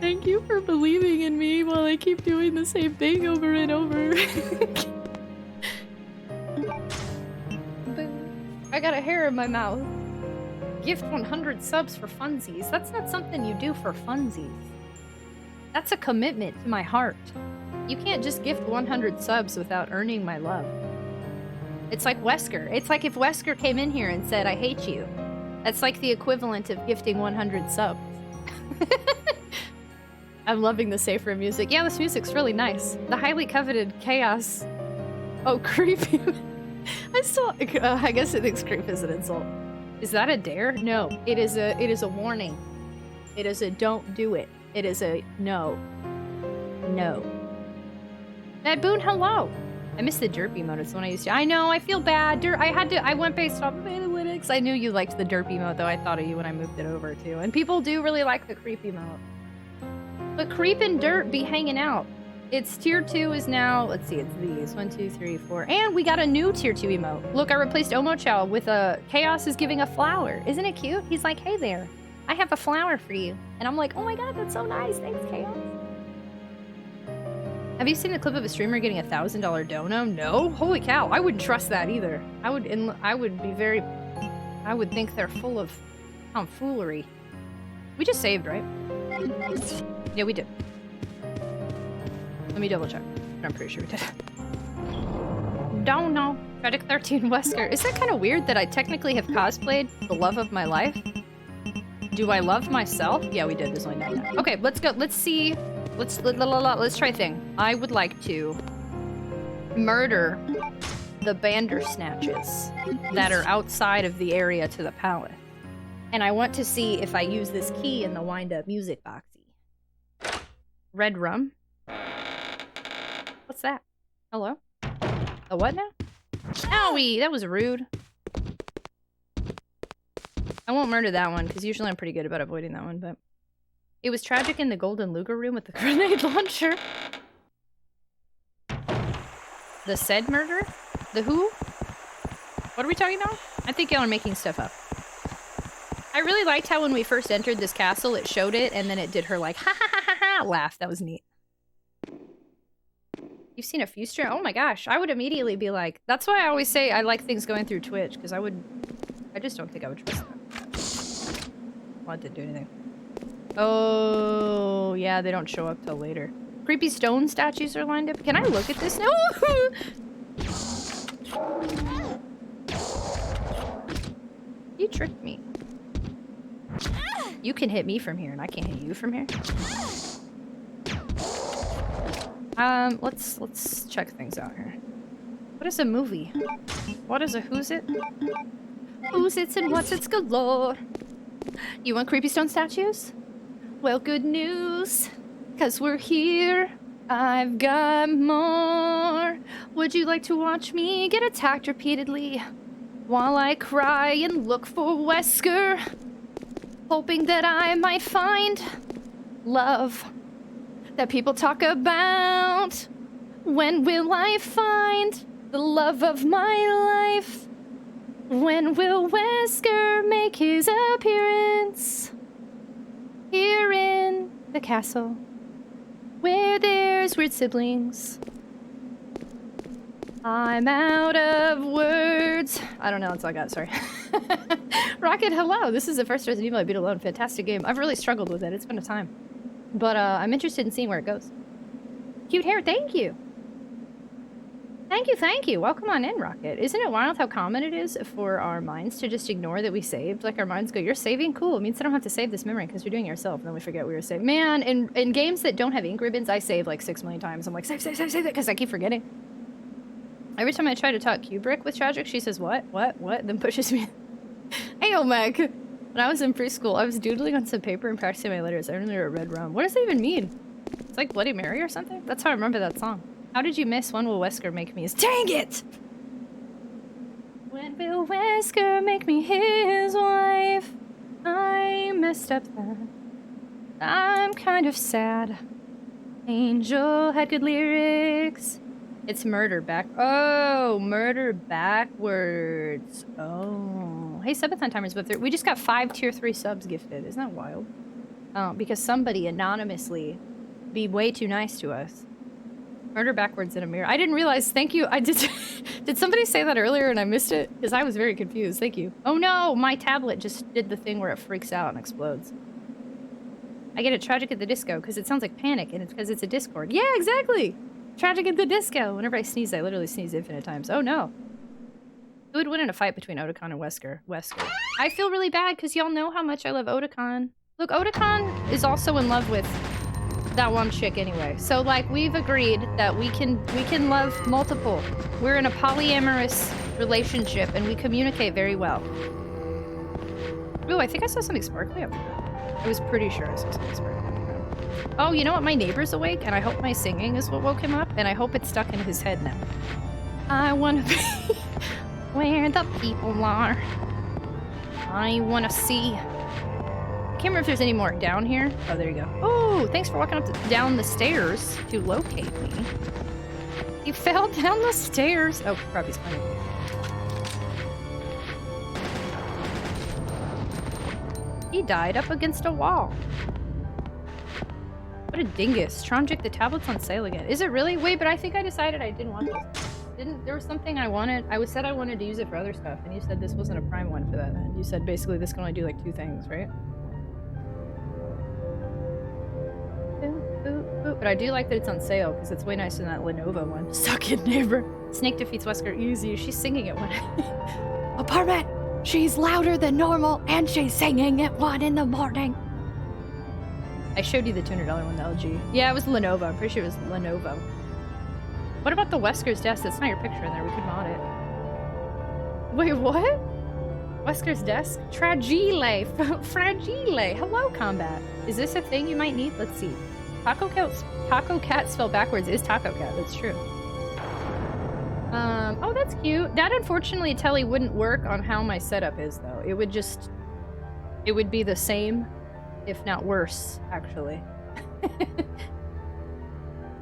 Thank you for believing in me while I keep doing the same thing over and over. I got a hair in my mouth. Gift 100 subs for funsies. That's not something you do for funsies. That's a commitment to my heart. You can't just gift 100 subs without earning my love. It's like Wesker. It's like if Wesker came in here and said, I hate you. That's like the equivalent of gifting 100 subs. I'm loving the safe room music. Yeah, this music's really nice. The highly coveted chaos. Oh, creepy. I guess it thinks creep is an insult. Is that a dare? No. It is a warning. It is a don't do it. It is a no. No. Mad Boon, hello. I missed the derp emote. It's the one I used to. I know, I feel bad. I went based off of analytics. I knew you liked the derp emote, though. I thought of you when I moved it over, too. And people do really like the creep emote. But creep and dirt be hanging out. It's tier 2 is now, let's see, it's these. 1, 2, 3, 4. And we got a new tier 2 emote. Look, I replaced Omochow with a Chaos is giving a flower. Isn't it cute? He's like, hey there, I have a flower for you. And I'm like, oh my god, that's so nice. Thanks, Chaos. Have you seen the clip of a streamer getting $1,000 dono? No? Holy cow, I wouldn't trust that either. I would think they're full of tomfoolery. We just saved, right? Yeah, we did. Let me double check. I'm pretty sure we did. Don't know. Tragic 13 Wesker. Is that kind of weird that I technically have cosplayed the love of my life? Do I love myself? Yeah, we did. There's only 9. Okay, let's go. Let's see. Let's try a thing. I would like to murder the Bandersnatches that are outside of the area to the palace. And I want to see if I use this key in the wind-up music boxy. Red rum. What's that? Hello? A what now? Owie! That was rude. I won't murder that one, because usually I'm pretty good about avoiding that one, but... It was tragic in the Golden Luger room with the grenade launcher. The said murder? The who? What are we talking about? I think y'all are making stuff up. I really liked how when we first entered this castle, it showed it, and then it did her like, ha ha ha ha ha laugh. That was neat. You've seen a few streams? Oh my gosh, I would immediately be like, that's why I always say I like things going through Twitch, because I just don't think I would trust that. Well, it didn't do anything. Oh, yeah, they don't show up till later. Creepy stone statues are lined up. Can I look at this now? You tricked me. You can hit me from here, and I can't hit you from here. Let's check things out here. What is a movie? What is a who's it? Who's it's and what's it's galore. You want creepy stone statues? Well, good news, 'cause we're here. I've got more. Would you like to watch me get attacked repeatedly while I cry and look for Wesker, hoping that I might find love that people talk about? When will I find the love of my life? When will Wesker make his appearance? Here in the castle, where there's weird siblings. I'm out of words. I don't know, that's all I got, sorry. Rocket, hello! This is the first Resident Evil I beat alone. Fantastic game. I've really struggled with it, it's been a time. But I'm interested in seeing where it goes. Cute hair, thank you. Thank you. Welcome on in, Rocket. Isn't it wild how common it is for our minds to just ignore that we saved? Like, our minds go, you're saving? Cool. It means I don't have to save this memory because you're doing it yourself. And then we forget we were saving. Man, in games that don't have ink ribbons, I save like 6 million times. I'm like, save it, because I keep forgetting. Every time I try to talk Kubrick with Tragic, she says, what? Then pushes me. Hey, Meg. When I was in preschool, I was doodling on some paper and practicing my letters. I only wrote Red Rum. What does that even mean? It's like Bloody Mary or something? That's how I remember that song. How did you miss When Will Wesker Make Me His... Dang it! When will Wesker make me his wife? I messed up then. I'm kind of sad. Angel had good lyrics. It's Murder Back... Oh, Murder Backwards. Oh. Hey, Subathon Timers, but we just got 5 tier 3 subs gifted. Isn't that wild? Because somebody anonymously be way too nice to us. Murder Backwards in a Mirror. I didn't realize. Thank you. I did. Did somebody say that earlier and I missed it? Because I was very confused. Thank you. Oh no, my tablet just did the thing where it freaks out and explodes. I get it Tragic at the Disco because it sounds like panic and it's because it's a Discord. Yeah, exactly. Tragic at the Disco. Whenever I sneeze, I literally sneeze infinite times. Oh no. Who would win in a fight between Otakon and Wesker? Wesker. I feel really bad because y'all know how much I love Otakon. Look, Otakon is also in love with that one chick anyway. So like we've agreed that we can love multiple. We're in a polyamorous relationship and we communicate very well. Ooh, I think I saw something sparkly up there. I was pretty sure I saw something sparkly up there. Oh, you know what? My neighbor's awake and I hope my singing is what woke him up and I hope it's stuck in his head now. I wanna be where the people are. I wanna see. I can't remember if there's any more down here. Oh, there you go. Oh, thanks for walking down the stairs to locate me. You fell down the stairs. Oh, crap, he's funny. He died up against a wall. What a dingus. Tragic, the tablet's on sale again. Is it really? Wait, but I think I decided I didn't want this. There was something I wanted. I said I wanted to use it for other stuff, and you said this wasn't a prime one for that. And you said basically this can only do like 2 things, right? But I do like that it's on sale because it's way nicer than that Lenovo one. Suck it, neighbor. Snake defeats Wesker easy. She's singing it when apartment. She's louder than normal and she's singing at 1 in the morning. I showed you the $200 one, the LG. Yeah, it was Lenovo. I'm pretty sure it was Lenovo. What about the Wesker's desk? That's not your picture in there. We could mod it. Wait, what? Wesker's desk? Fragile. Fragile. Hello, combat. Is this a thing you might need? Let's see. Taco Cat spelled backwards is Taco Cat. That's true. Oh, that's cute. That, unfortunately, Telly wouldn't work on how my setup is, though. It would be the same, if not worse, actually.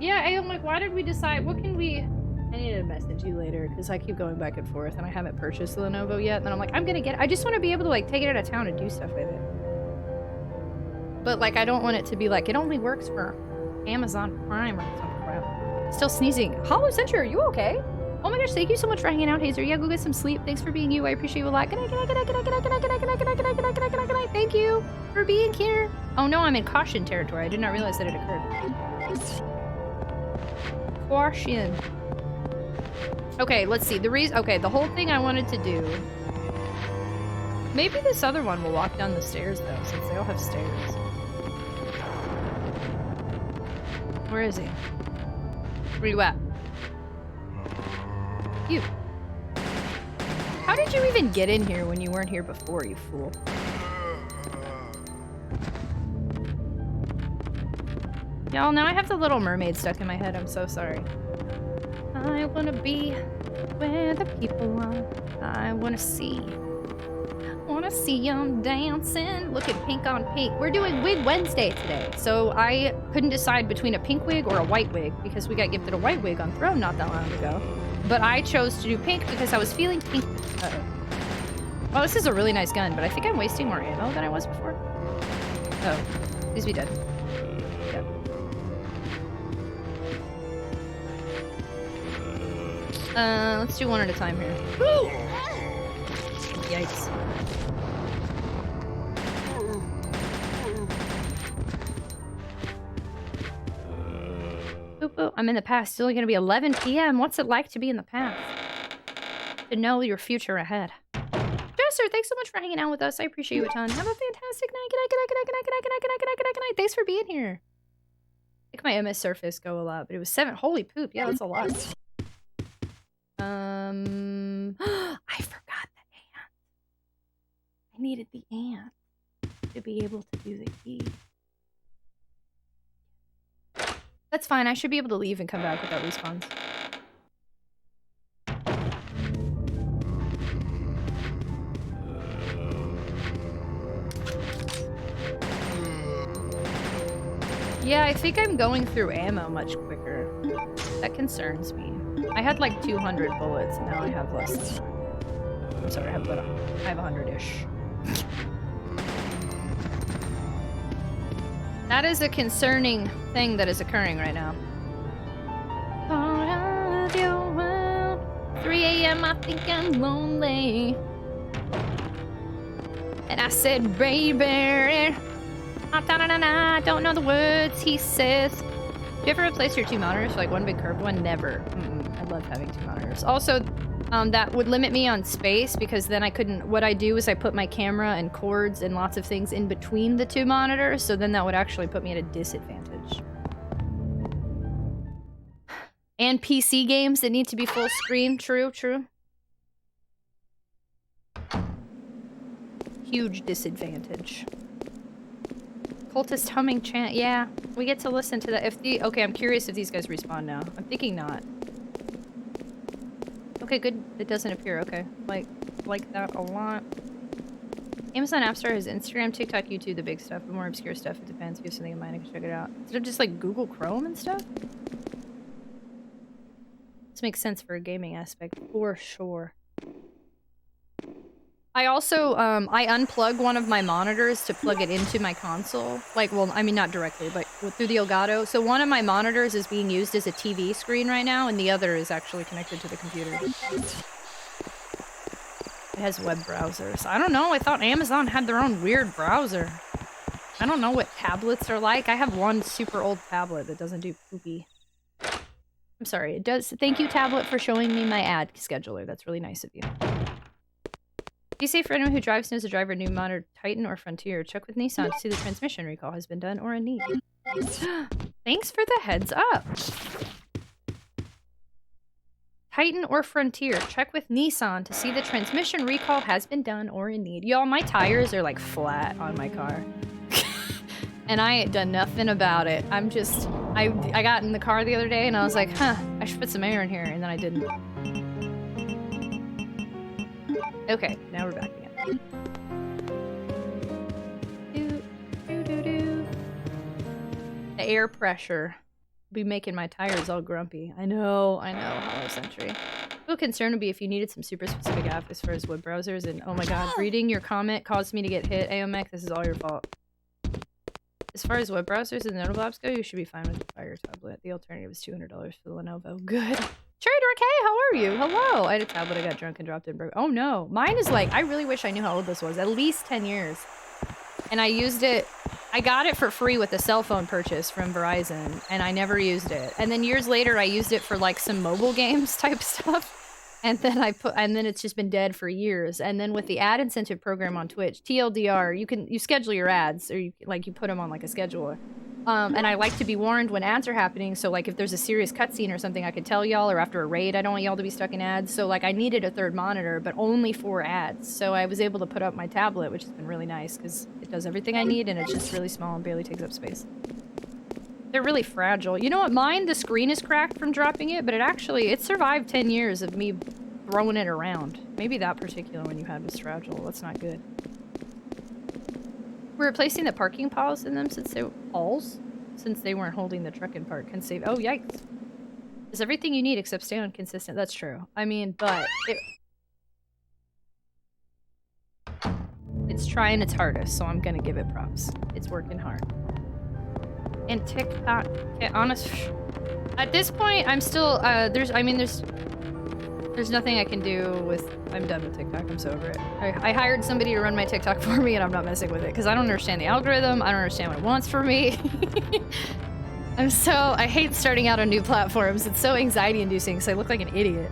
Yeah, I'm like, why did we decide? What can we... I need to message you later, because I keep going back and forth, and I haven't purchased the Lenovo yet. And then I'm like, I'm gonna get it. I just want to be able to, like, take it out of town and do stuff with it. But, like, I don't want it to be like, it only works for Amazon Prime or some crap. Still sneezing. Hollow Century, are you okay? Oh my gosh, thank you so much for hanging out, Hazer. Yeah, go get some sleep. Thanks for being you. I appreciate you a lot. Good night, good night, good night, good night, good night, good night, good night, good night, good night, good night, good night, good night, good night. Thank you for being here. Oh no, I'm in caution territory. I did not realize that it occurred. Caution. Okay, let's see. Okay, the whole thing I wanted to do. Maybe this other one will walk down the stairs, though, since they all have stairs. Where is he? Where you at? You. How did you even get in here when you weren't here before, you fool? Y'all, now I have the Little Mermaid stuck in my head. I'm so sorry. I wanna be where the people are. I wanna see them dancing. Look at Pink on Pink. We're doing Wig Wednesday today. So I couldn't decide between a pink wig or a white wig because we got gifted a white wig on Throne not that long ago. But I chose to do pink because I was feeling pink. Uh-oh. Oh, this is a really nice gun, but I think I'm wasting more ammo than I was before. Oh, please be dead. Yep. Let's do one at a time here. Woo! Yikes. Boop, boop. I'm in the past. Still gonna be 11 p.m. What's it like to be in the past? To know your future ahead. Jester, thanks so much for hanging out with us. I appreciate you a ton. Have a fantastic night. Good night, good night, good night, good night, good night, good night, good night, good night, good night, good night. Thanks for being here. I think my MS Surface go a lot, but it was 7. Holy poop. Yeah, that's a lot. I forgot the ant. I needed the ant to be able to do the key. That's fine. I should be able to leave and come back without respawns. Yeah, I think I'm going through ammo much quicker. That concerns me. I had like 200 bullets, and now I have less than that. I'm sorry, I have 100-ish. That is a concerning thing that is occurring right now. Part of your world. 3 a.m. I think I'm lonely. And I said, baby. I don't know the words he says. Do you ever replace your 2 monitors? Like one big curved one? Never. I love having 2 monitors. Also, that would limit me on space because then I couldn't... What I do is I put my camera and cords and lots of things in between the 2 monitors, so then that would actually put me at a disadvantage. And PC games that need to be full screen. True, true. Huge disadvantage. Cultist humming chant. Yeah, we get to listen to that. Okay, I'm curious if these guys respawn now. I'm thinking not. Okay, good. It doesn't appear. Okay, like that a lot. Amazon App Store has Instagram, TikTok, YouTube, the big stuff. The more obscure stuff, it depends. If you have something in mind, I can check it out. Instead of just like Google Chrome and stuff. This makes sense for a gaming aspect for sure. I also, I unplug one of my monitors to plug it into my console. Like, well, I mean, not directly, but through the Elgato. So one of my monitors is being used as a TV screen right now, and the other is actually connected to the computer. It has web browsers. I don't know, I thought Amazon had their own weird browser. I don't know what tablets are like. I have one super old tablet that doesn't do poopy. I'm sorry, it does. Thank you, tablet, for showing me my ad scheduler. That's really nice of you. Be safe for anyone who drives knows a driver new monitor Titan or Frontier. Check with Nissan to see the transmission recall has been done or in need. Thanks for the heads up. Titan or Frontier. Check with Nissan to see the transmission recall has been done or in need. Y'all, my tires are like flat on my car. And I ain't done nothing about it. I'm just... I got in the car the other day and I was like, huh, I should put some air in here. And then I didn't. Okay, now we're back again. The air pressure will be making my tires all grumpy. I know, Hollow Sentry. Real concern would be if you needed some super specific app as far as web browsers, and oh my god, reading your comment caused me to get hit. AOMEC, this is all your fault. As far as web browsers and notable apps go, you should be fine with the Fire tablet. The alternative is $200 for the Lenovo. Good. Trader K, how are you? Hello. I had a tablet, I got drunk and dropped it and broke. Oh no. Mine is like, I really wish I knew how old this was. At least 10 years. And I used it, I got it for free with a cell phone purchase from Verizon, and I never used it. And then years later, I used it for like some mobile games type stuff. And then and then it's just been dead for years. And then with the ad incentive program on Twitch, TLDR, you schedule your ads, or you put them on like a scheduler. And I like to be warned when ads are happening, so like if there's a serious cutscene or something, I could tell y'all, or after a raid, I don't want y'all to be stuck in ads. So like I needed a third monitor, but only for ads. So I was able to put up my tablet, which has been really nice, because it does everything I need, and it's just really small and barely takes up space. They're really fragile. You know what, mine, the screen is cracked from dropping it, but it survived 10 years of me throwing it around. Maybe that particular one you had was fragile. That's not good. We're replacing the parking pause in them since they weren't holding the truck in park. Can save. Oh, yikes. It's everything you need except stay on consistent. That's true. I mean, but it's trying its hardest, so I'm gonna give it props. It's working hard. And TikTok, honest. At this point, I'm still there's nothing I can do with... I'm done with TikTok. I'm so over it. I hired somebody to run my TikTok for me, and I'm not messing with it, because I don't understand the algorithm. I don't understand what it wants from me. I hate starting out on new platforms. It's so anxiety inducing because I look like an idiot.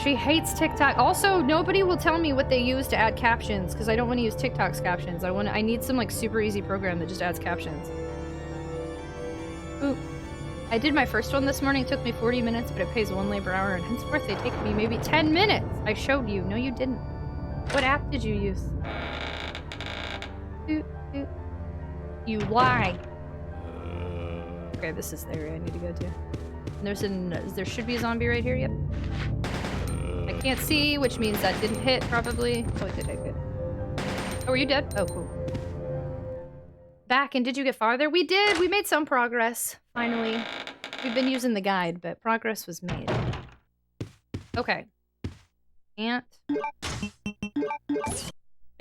She hates TikTok. Also, nobody will tell me what they use to add captions because I don't want to use TikTok's captions. I need some like super easy program that just adds captions. Ooh. I did my first one this morning. It took me 40 minutes, but it pays 1 labor hour, and henceforth they take me maybe 10 minutes. I showed you. No, you didn't. What app did you use? You lie. Okay, this is the area I need to go to. There should be a zombie right here. Yep. I can't see, which means that didn't hit, probably. Oh, it did hit. Good. Oh, were you dead? Oh, cool. Back, and did you get farther? We did! We made some progress, finally. We've been using the guide, but progress was made. Okay. Ant. I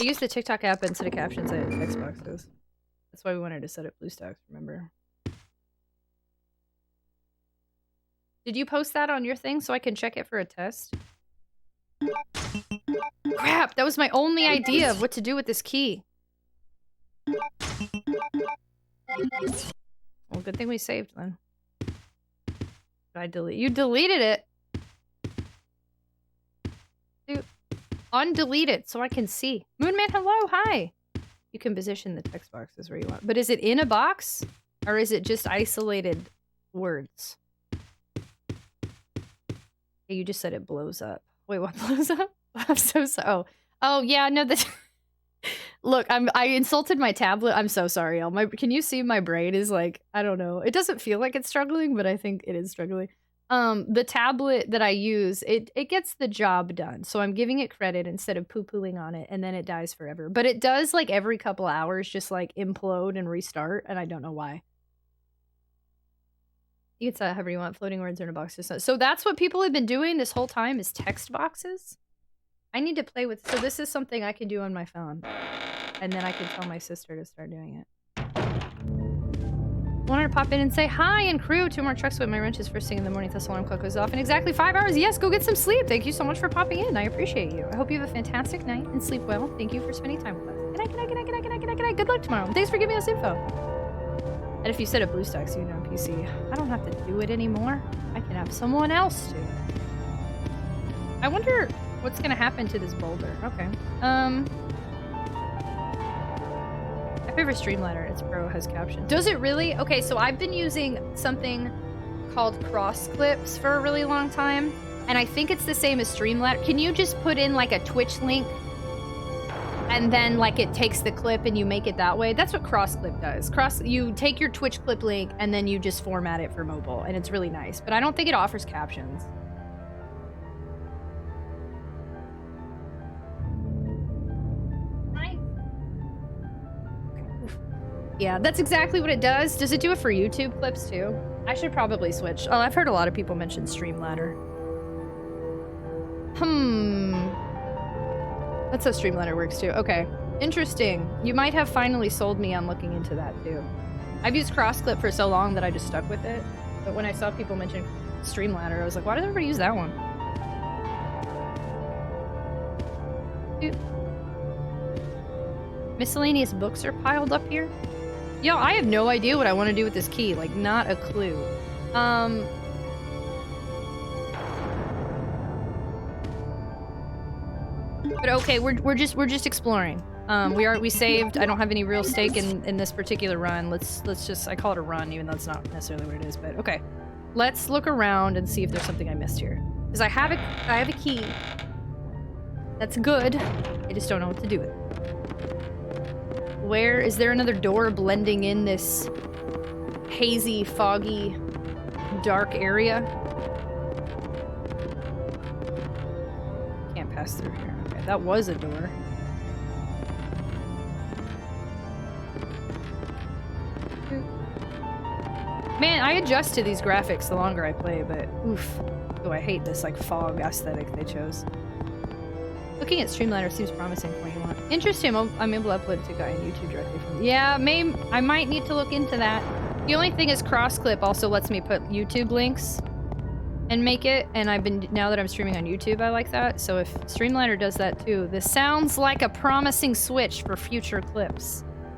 used the TikTok app instead of captions at Xboxes. That's why we wanted to set up BlueStacks, remember? Did you post that on your thing so I can check it for a test? Crap! That was my only idea of what to do with this key. Well, good thing we saved then. You deleted it! Dude, undelete it so I can see. Moonman, hello, hi! You can position the text boxes where you want. But is it in a box? Or is it just isolated words? Hey, you just said it blows up. Wait, what blows up? I'm so sorry. Oh, yeah, no, this... Look, I insulted my tablet. I'm so sorry, y'all. Can you see my brain is like, I don't know. It doesn't feel like it's struggling, but I think it is struggling. The tablet that I use, it gets the job done. So I'm giving it credit instead of poo-pooing on it, and then it dies forever. But it does, like, every couple hours just, like, implode and restart, and I don't know why. You can set however you want, floating words in a box. So that's what people have been doing this whole time is text boxes. I need to play with... So this is something I can do on my phone. And then I can tell my sister to start doing it. Wanted to pop in and say hi and crew. 2 more trucks with my wrenches first thing in the morning. The alarm clock goes off in exactly 5 hours. Yes, go get some sleep. Thank you so much for popping in. I appreciate you. I hope you have a fantastic night and sleep well. Thank you for spending time with us. Good night, good night, good night, good night, good night, good night, good night. Good luck tomorrow. Thanks for giving us info. And if you set up BlueStacks, you know, PC, I don't have to do it anymore. I can have someone else do it. I wonder what's gonna happen to this boulder. Okay. My favorite Streamliner, it's Pro, has caption. Does it really? Okay, so I've been using something called cross clips for a really long time, and I think it's the same as Streamliner. Can you just put in like a Twitch link and then like it takes the clip and you make it that way? That's what cross clip does. You take your Twitch clip link and then you just format it for mobile, and it's really nice, but I don't think it offers captions. Yeah, that's exactly what it does. Does it do it for YouTube clips too? I should probably switch. Oh, I've heard a lot of people mention Streamladder. That's how Streamladder works too. Okay, interesting. You might have finally sold me on looking into that too. I've used CrossClip for so long that I just stuck with it. But when I saw people mention Streamladder, I was like, why does everybody use that one? Dude. Miscellaneous books are piled up here. Yo, I have no idea what I want to do with this key. Like, not a clue. But okay, we're just exploring. We saved. I don't have any real stake in this particular run. Let's just, I call it a run, even though it's not necessarily what it is. But okay, let's look around and see if there's something I missed here. Because I have a key. That's good. I just don't know what to do with it. Where is there another door blending in this hazy, foggy, dark area? Can't pass through here. Okay, that was a door. Man, I adjust to these graphics the longer I play, but oof. Oh, I hate this like fog aesthetic they chose. Looking at Streamliner seems promising for what you want. Interesting, I'm able to upload to Guy on YouTube directly from... Yeah, I might need to look into that. The only thing is CrossClip also lets me put YouTube links and make it, and now that I'm streaming on YouTube, I like that. So if Streamliner does that too, this sounds like a promising switch for future clips.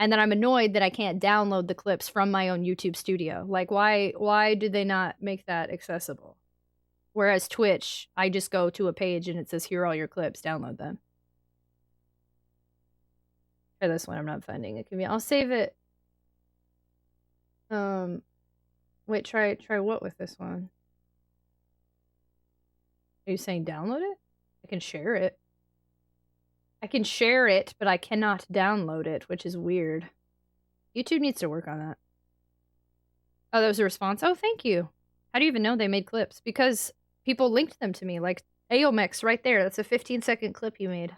And then I'm annoyed that I can't download the clips from my own YouTube studio. Like, why did they not make that accessible? Whereas Twitch, I just go to a page and it says, here are all your clips, download them. Try this one, I'm not finding it. I'll save it. Wait, try what with this one? Are you saying download it? I can share it. I can share it, but I cannot download it, which is weird. YouTube needs to work on that. Oh, that was a response? Oh, thank you. How do you even know they made clips? Because people linked them to me, like Aomex right there. That's a 15-second clip you made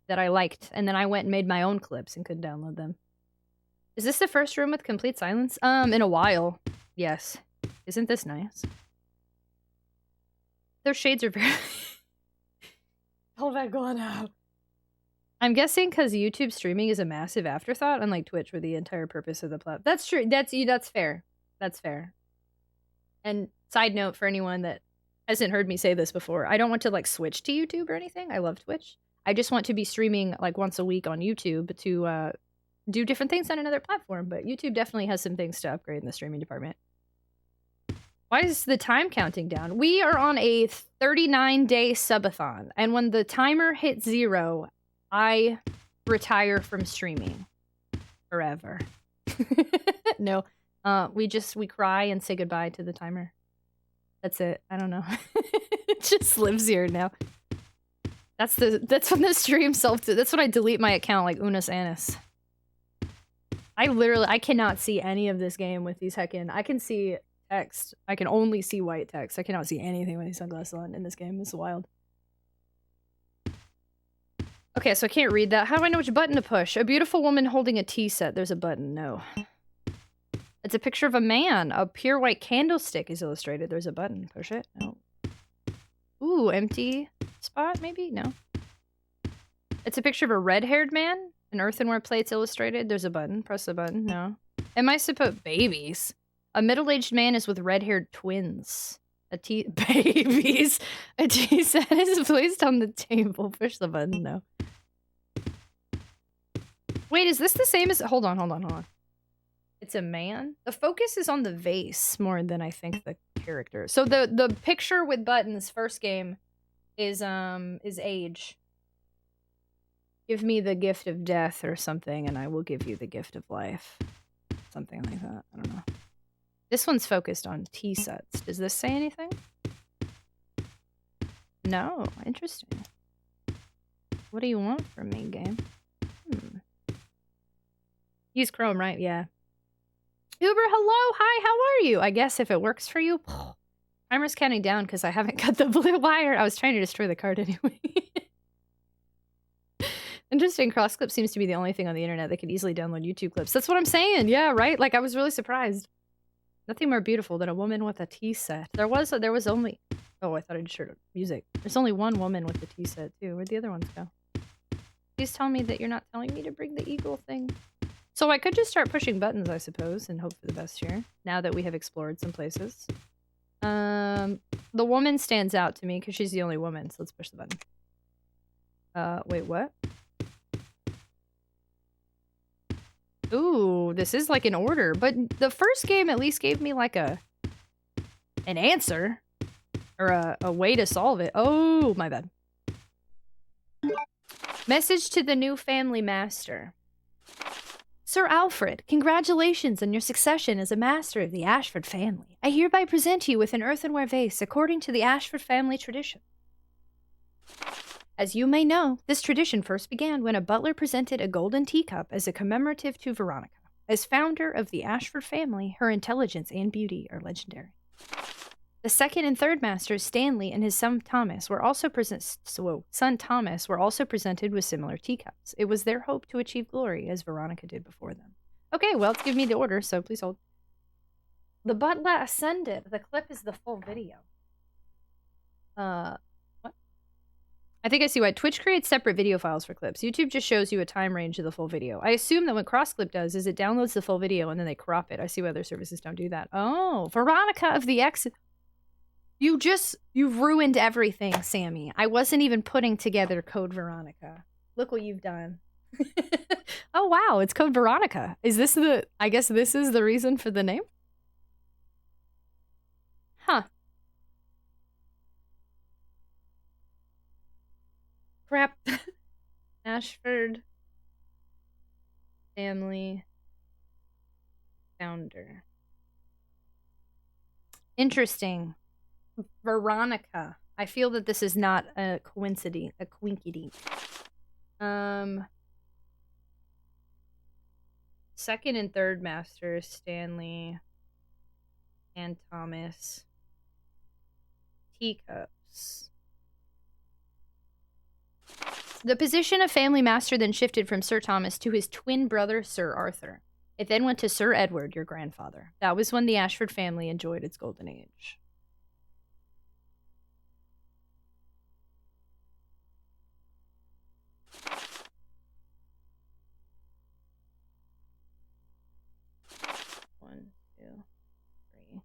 that I liked. And then I went and made my own clips and could download them. Is this the first room with complete silence? In a while. Yes. Isn't this nice? Those shades are very... Oh my god, now. I'm guessing because YouTube streaming is a massive afterthought, unlike Twitch, where the entire purpose of the platform. That's true. That's fair. That's fair. And side note for anyone that hasn't heard me say this before, I don't want to like switch to YouTube or anything. I love Twitch. I just want to be streaming like once a week on YouTube to do different things on another platform. But YouTube definitely has some things to upgrade in the streaming department. Why is the time counting down? We are on a 39-day subathon, and when the timer hits 0, I retire from streaming forever. No, we cry and say goodbye to the timer. That's it. I don't know. It just lives here now. That's when the stream that's when I delete my account like Unis Annis. I cannot see any of this game with these heckin'. I can see text. I can only see white text. I cannot see anything with these sunglasses on in this game. It's wild. Okay, so I can't read that. How do I know which button to push? A beautiful woman holding a tea set. There's a button. No. It's a picture of a man. A pure white candlestick is illustrated. There's a button. Push it. No. Ooh, empty spot, maybe? No. It's a picture of a red-haired man. An earthenware plate's illustrated. There's a button. Press the button. No. Am I supposed... Babies. A middle-aged man is with red-haired twins. Babies. A tea set is placed on the table. Push the button. No. Wait, is this the same as... Hold on. It's a man? The focus is on the vase more than I think the character. So the picture with buttons, first game, is age. Give me the gift of death or something, and I will give you the gift of life. Something like that. I don't know. This one's focused on tea sets. Does this say anything? No. Interesting. What do you want from me, game? Use Chrome, right? Yeah. Uber, hello! Hi, how are you? I guess if it works for you. Timer's counting down because I haven't cut the blue wire. I was trying to destroy the card anyway. Interesting. Crossclip seems to be the only thing on the internet that can easily download YouTube clips. That's what I'm saying. Yeah, right? Like, I was really surprised. Nothing more beautiful than a woman with a tea set. There was only... Oh, I thought I just heard music. There's only one woman with a tea set, too. Where'd the other ones go? Please tell me that you're not telling me to bring the eagle thing. So I could just start pushing buttons, I suppose, and hope for the best here, now that we have explored some places. The woman stands out to me, because she's the only woman, so let's push the button. Wait, what? Ooh, this is like an order, but the first game at least gave me like an answer or a way to solve it. Oh, my bad. Message to the new family master. Sir Alfred, congratulations on your succession as a master of the Ashford family. I hereby present you with an earthenware vase according to the Ashford family tradition. As you may know, this tradition first began when a butler presented a golden teacup as a commemorative to Veronica. As founder of the Ashford family, her intelligence and beauty are legendary. The second and third masters, Stanley and his son Thomas, were also presented with similar teacups. It was their hope to achieve glory, as Veronica did before them. Okay, well, it's giving me the order, so please hold. The butler ascended. The clip is the full video. What? I think I see why. Twitch creates separate video files for clips. YouTube just shows you a time range of the full video. I assume that what CrossClip does is it downloads the full video and then they crop it. I see why other services don't do that. Oh, Veronica of the X... You've ruined everything, Sammy. I wasn't even putting together Code Veronica. Look what you've done. Oh wow, it's code Veronica. Is this the... I guess this is the reason for the name? Huh. Crap. Ashford family founder. Interesting. Veronica. I feel that this is not a coincidence, a quinkydink. Second and third masters, Stanley and Thomas. Teacups. The position of family master then shifted from Sir Thomas to his twin brother, Sir Arthur. It then went to Sir Edward, your grandfather. That was when the Ashford family enjoyed its golden age. One, two, three.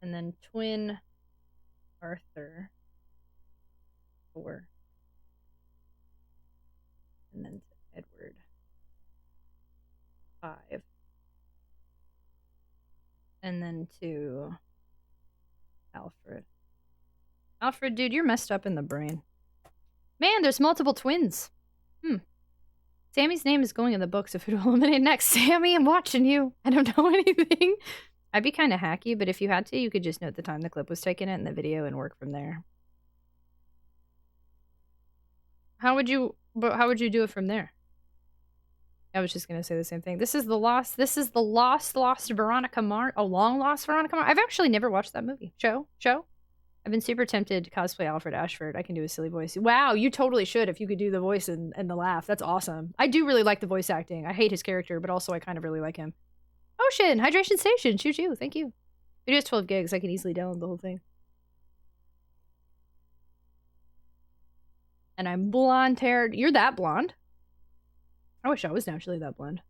And then twin Arthur. 4. And then Edward. 5. And then to Alfred. Alfred, dude, you're messed up in the brain. Man, there's multiple twins. Sammy's name is going in the books if it will eliminate next. Sammy, I'm watching you. I don't know anything. I'd be kind of hacky, but if you had to, you could just note the time the clip was taken in the video and work from there. How would you do it from there? I was just gonna say the same thing. This is the lost Veronica Mars. Oh, long lost Veronica Mars. I've actually never watched that movie. Show? I've been super tempted to cosplay Alfred Ashford. I can do a silly voice. Wow, you totally should if you could do the voice and the laugh. That's awesome. I do really like the voice acting. I hate his character, but also I kind of really like him. Ocean! Hydration Station! Choo-choo. Thank you. Video has 12 gigs. I can easily download the whole thing. And I'm blonde-haired. You're that blonde. I wish I was naturally that blonde.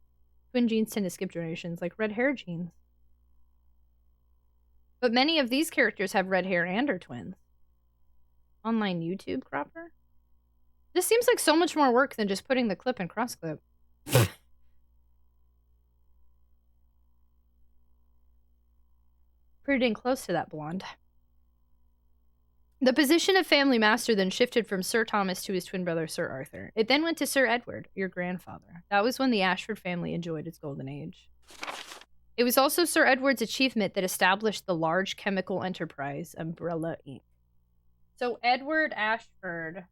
Twin genes tend to skip generations, like red hair genes. But many of these characters have red hair and are twins. Online YouTube cropper? This seems like so much more work than just putting the clip in cross-clip. Pretty dang close to that blonde. The position of family master then shifted from Sir Thomas to his twin brother, Sir Arthur. It then went to Sir Edward, your grandfather. That was when the Ashford family enjoyed its golden age. It was also Sir Edward's achievement that established the large chemical enterprise Umbrella Inc. So Edward Ashford...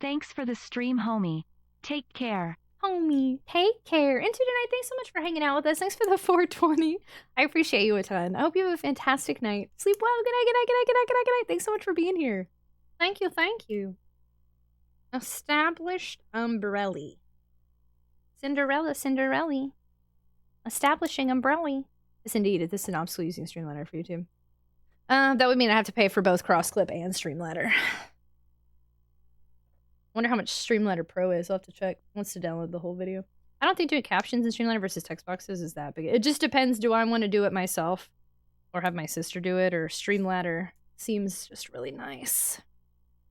Thanks for the stream, homie. Take care. Homie, take care. Into tonight, thanks so much for hanging out with us. Thanks for the 420. I appreciate you a ton. I hope you have a fantastic night. Sleep well. Good night, good night, good night, good night, good night, good night. Thanks so much for being here. Thank you, thank you. Established Umbrella. Cinderella. Establishing Umbrella. Yes, indeed. This is an obstacle using Streamladder for YouTube. That would mean I have to pay for both CrossClip and Streamladder. Wonder how much Streamladder Pro is. I'll have to check. Wants to download the whole video. I don't think doing captions in Streamladder versus text boxes is that big. It just depends. Do I want to do it myself or have my sister do it, or Streamladder seems just really nice.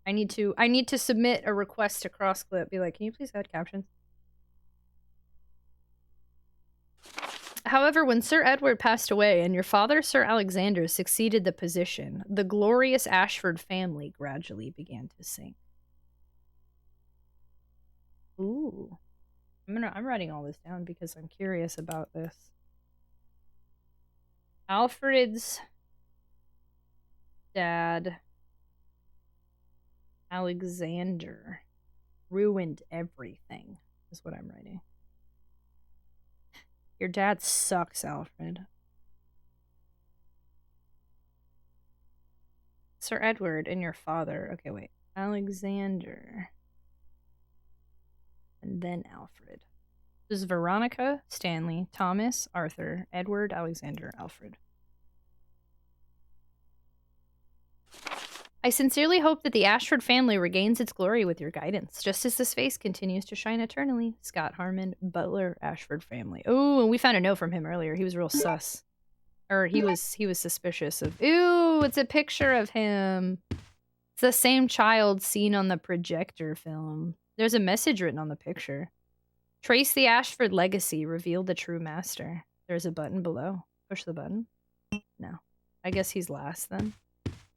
I need to submit a request to CrossClip. Be like, can you please add captions? However, when Sir Edward passed away and your father, Sir Alexander, succeeded the position, the glorious Ashford family gradually began to sink. Ooh. I'm writing all this down because I'm curious about this. Alfred's dad, Alexander, ruined everything, is what I'm writing. Your dad sucks, Alfred. Sir Edward and your father. Okay, wait. Alexander. And then Alfred. This is Veronica, Stanley, Thomas, Arthur, Edward, Alexander, Alfred. I sincerely hope that the Ashford family regains its glory with your guidance, just as this face continues to shine eternally. Scott Harmon, Butler, Ashford family. Oh, and we found a note from him earlier. He was real sus. Or he was suspicious of. Ooh, it's a picture of him. It's the same child seen on the projector film. There's a message written on the picture. Trace the Ashford legacy. Reveal the true master. There's a button below. Push the button. No. I guess he's last then.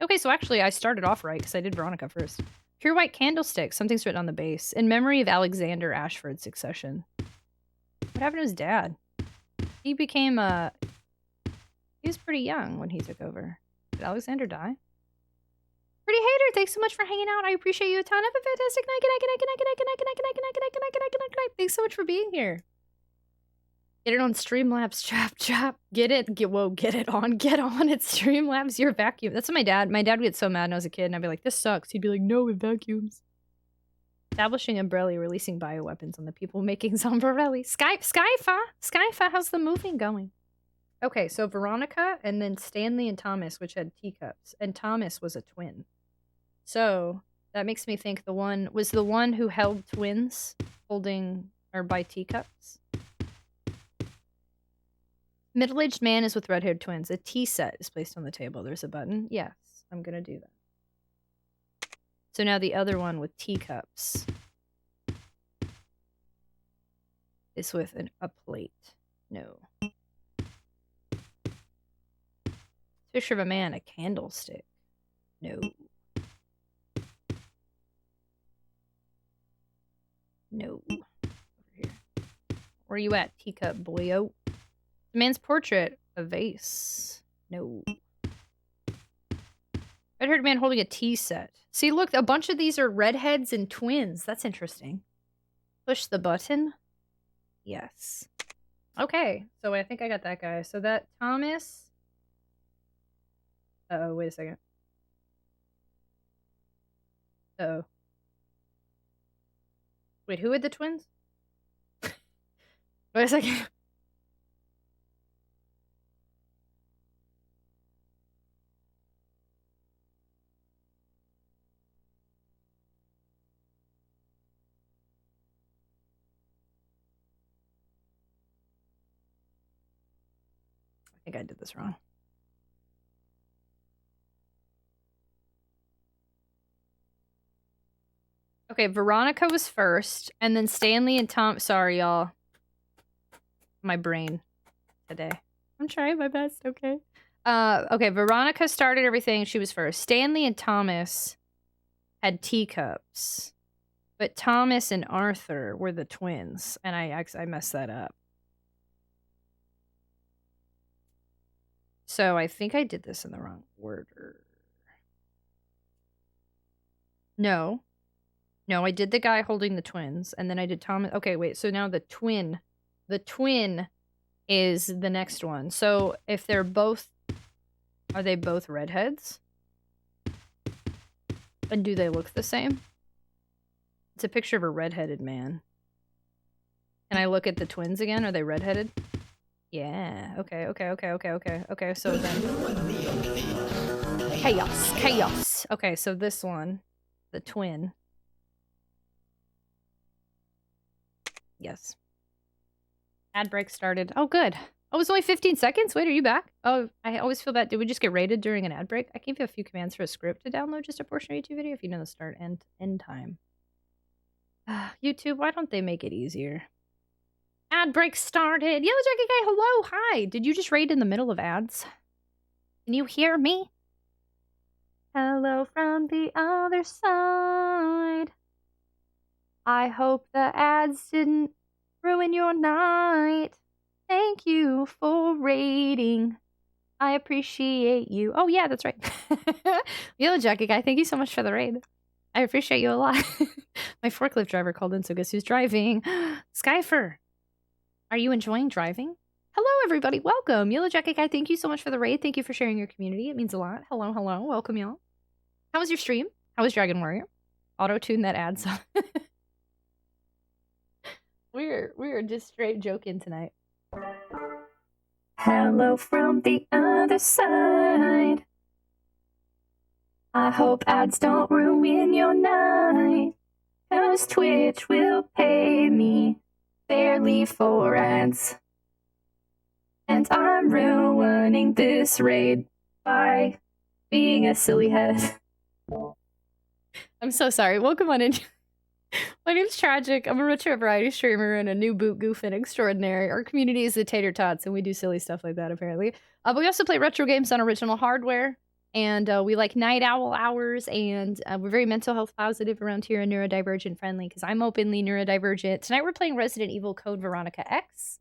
Okay, so actually I started off right because I did Veronica first. Pure white candlestick. Something's written on the base. In memory of Alexander Ashford's succession. What happened to his dad? He became he was pretty young when he took over. Did Alexander die? Pretty hater, thanks so much for hanging out. I appreciate you a ton. Have a fantastic night. Good night, good night, good night, good night, good night, good night, good night, good night, good night, good night, good night, good night. Thanks so much for being here. Get it on Streamlabs, chap. Get it on. Get on it, Streamlabs, your vacuum. That's what my dad would get so mad when I was a kid and I'd be like, this sucks. He'd be like, no, it vacuums. Establishing Umbrella, releasing bioweapons on the people making Zombarelli. Skyfa, how's the moving going? Okay, so Veronica and then Stanley and Thomas, which had teacups. And Thomas was a twin. So that makes me think the one who held twins holding or by teacups. Middle-aged man is with red-haired twins. A tea set is placed on the table. There's a button. Yes, I'm gonna do that. So now the other one with teacups is with a plate. No. Picture of a man, a candlestick. No. No. Over here. Where you at, teacup boyo? The man's portrait, a vase. No. Red-haired man holding a tea set. See, look, a bunch of these are redheads and twins. That's interesting. Push the button. Yes. Okay, so I think I got that guy. So that Thomas... Uh-oh, wait a second. Uh-oh. Wait, who had the twins? Wait a second. I think I did this wrong. Okay, Veronica was first, and then Stanley and Tom. Sorry, y'all. My brain today. I'm trying my best, okay? Okay, Veronica started everything. She was first. Stanley and Thomas had teacups, but Thomas and Arthur were the twins, and I messed that up. So I think I did this in the wrong order. No. No, I did the guy holding the twins, and then I did Thomas. Okay, wait, so now the twin is the next one. So if they're both, are they both redheads? And do they look the same? It's a picture of a redheaded man. Can I look at the twins again? Are they redheaded? Yeah, okay, so then... Chaos. Okay, so this one, the twin. Yes. Ad break started. Oh, good. Oh, it was only 15 seconds? Wait, are you back? Oh, I always feel that. Did we just get raided during an ad break? I gave you a few commands for a script to download just a portion of YouTube video if you know the start and end time. YouTube, why don't they make it easier? Ad break started. Yellow Jacket Guy, hello, hi. Did you just raid in the middle of ads? Can you hear me? Hello from the other side. I hope the ads didn't ruin your night. Thank you for raiding. I appreciate you. Oh, yeah, that's right. Yellow Jacket Guy, thank you so much for the raid. I appreciate you a lot. My forklift driver called in, so guess who's driving? Skyfer, are you enjoying driving? Hello, everybody. Welcome. Yellow Jacket Guy, thank you so much for the raid. Thank you for sharing your community. It means a lot. Hello. Welcome, y'all. How was your stream? How was Dragon Warrior? Auto-tune that ad song. We're just straight joking tonight. Hello from the other side. I hope ads don't ruin your night, 'cause Twitch will pay me fairly for ads. And I'm ruining this raid by being a silly head. I'm so sorry. Welcome on in. My name's Tragic. I'm a retro variety streamer and a new boot goofing extraordinary. Our community is the Tater Tots, and we do silly stuff like that, apparently. But we also play retro games on original hardware, and we like night owl hours, and we're very mental health positive around here and neurodivergent friendly, because I'm openly neurodivergent. Tonight we're playing Resident Evil Code Veronica X.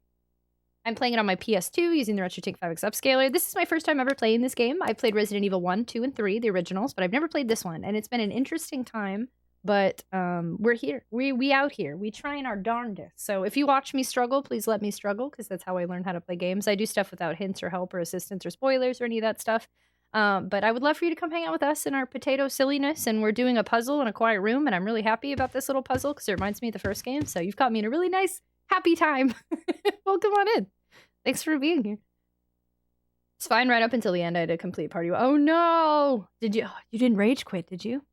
I'm playing it on my PS2 using the RetroTINK 5X Upscaler. This is my first time ever playing this game. I've played Resident Evil 1, 2, and 3, the originals, but I've never played this one, and it's been an interesting time. But we're here. We out here. We trying our darndest. So if you watch me struggle, please let me struggle, because that's how I learn how to play games. I do stuff without hints or help or assistance or spoilers or any of that stuff. But I would love for you to come hang out with us in our potato silliness. And we're doing a puzzle in a quiet room, and I'm really happy about this little puzzle because it reminds me of the first game. So you've got me in a really nice, happy time. Welcome on in. Thanks for being here. It's fine right up until the end. I had a complete party. Oh no! You didn't rage quit, did you?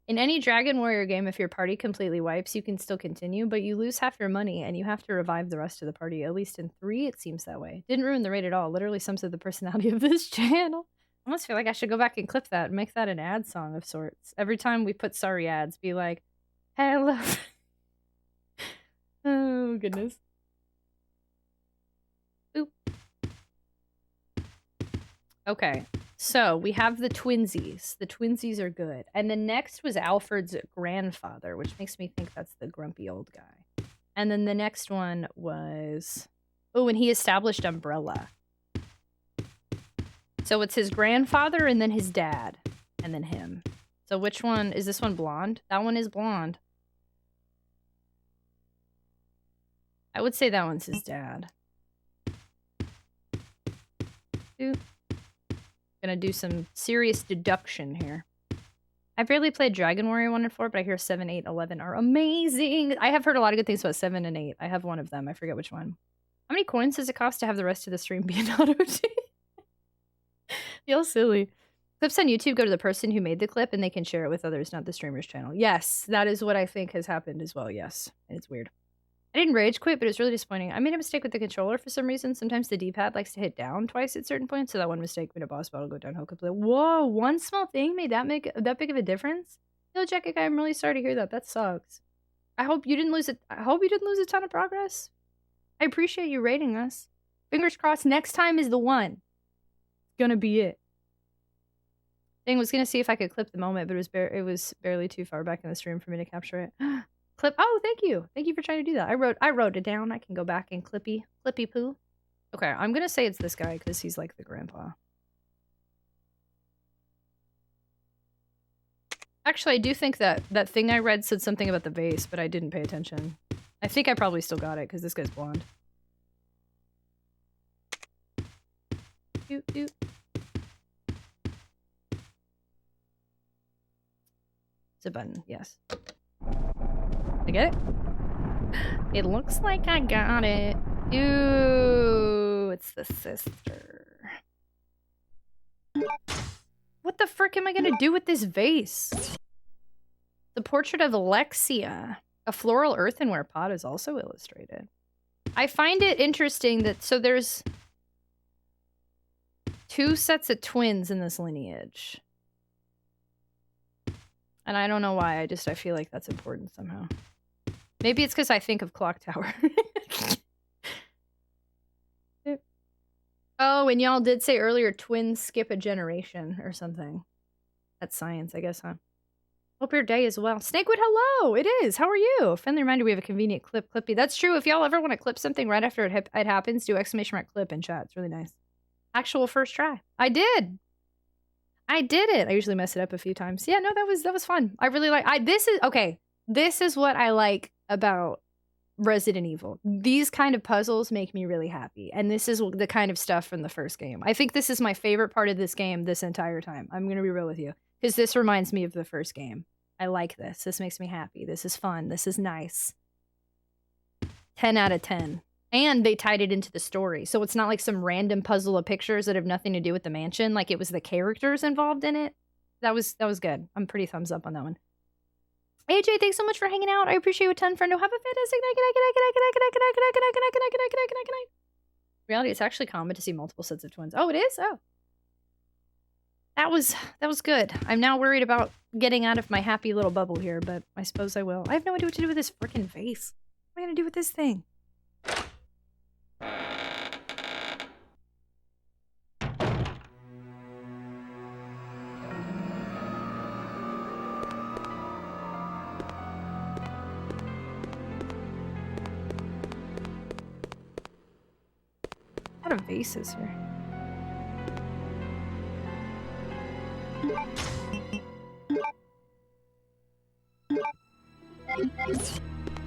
In any Dragon Warrior game, if your party completely wipes, you can still continue, but you lose half your money and you have to revive the rest of the party. At least in 3, it seems that way. Didn't ruin the raid at all. Literally sums up the personality of this channel. I almost feel like I should go back and clip that and make that an ad song of sorts. Every time we put sorry ads, be like, hello. Oh, goodness. Boop. Okay. So, we have the twinsies. The twinsies are good. And the next was Alfred's grandfather, which makes me think that's the grumpy old guy. And then the next one was... Oh, and he established Umbrella. So it's his grandfather and then his dad. And then him. So which one? Is this one blonde? That one is blonde. I would say that one's his dad. Ooh. Gonna do some serious deduction here. I barely played Dragon Warrior 1 and 4, but I hear 7, 8, 11 are amazing. I have heard a lot of good things about 7 and 8. I have one of them. I forget which one. How many coins does it cost to have the rest of the stream be an auto-T? Feel silly. Clips on YouTube go to the person who made the clip and they can share it with others, not the streamer's channel. Yes, that is what I think has happened as well, yes. And it's weird. I didn't rage quit, but it was really disappointing. I made a mistake with the controller for some reason. Sometimes the D-pad likes to hit down twice at certain points, so that one mistake made a boss battle go downhill completely. Whoa, one small thing made that make that big of a difference? Yo, Jackie, I'm really sorry to hear that. That sucks. I hope you didn't lose it. I hope you didn't lose a ton of progress. I appreciate you rating us. Fingers crossed. Next time is the one. It's gonna be it. Thing was gonna see if I could clip the moment, but it was barely too far back in the stream for me to capture it. Clip. Oh, thank you. Thank you for trying to do that. I wrote it down. I can go back and clippy poo. Okay, I'm gonna say it's this guy because he's like the grandpa. Actually, I do think that thing I read said something about the vase, but I didn't pay attention. I think I probably still got it because this guy's blonde. Doot, doot. It's a button, yes. I get it? It looks like I got it. Ooh, it's the sister. What the frick am I gonna do with this vase? The portrait of Alexia. A floral earthenware pot is also illustrated. I find it interesting that, so there's 2 sets of twins in this lineage. And I don't know why, I feel like that's important somehow. Maybe it's because I think of Clock Tower. Oh, and y'all did say earlier twins skip a generation or something. That's science, I guess, huh? Hope your day is well. Snakewood, hello! It is! How are you? Friendly reminder, we have a convenient clippy. That's true. If y'all ever want to clip something right after it happens, do ! Clip in chat. It's really nice. Actual first try. I did! I did it! I usually mess it up a few times. Yeah, no, that was fun. I really like... This is what I like about Resident Evil. These kind of puzzles make me really happy. And this is the kind of stuff from the first game. I think this is my favorite part of this game this entire time. I'm going to be real with you. Because this reminds me of the first game. I like this. This makes me happy. This is fun. This is nice. 10 out of 10. And they tied it into the story. So it's not like some random puzzle of pictures that have nothing to do with the mansion. Like it was the characters involved in it. That was good. I'm pretty thumbs up on that one. AJ, thanks so much for hanging out. I appreciate you a ton, friendo. Have a fantastic night. Good night. reality, it's actually common to see multiple sets of twins. Oh, it is? Oh. That was good. I'm now worried about getting out of my happy little bubble here, but I suppose I will. I have no idea what to do with this frickin' vase. What am I gonna do with this thing? A lot of vases here.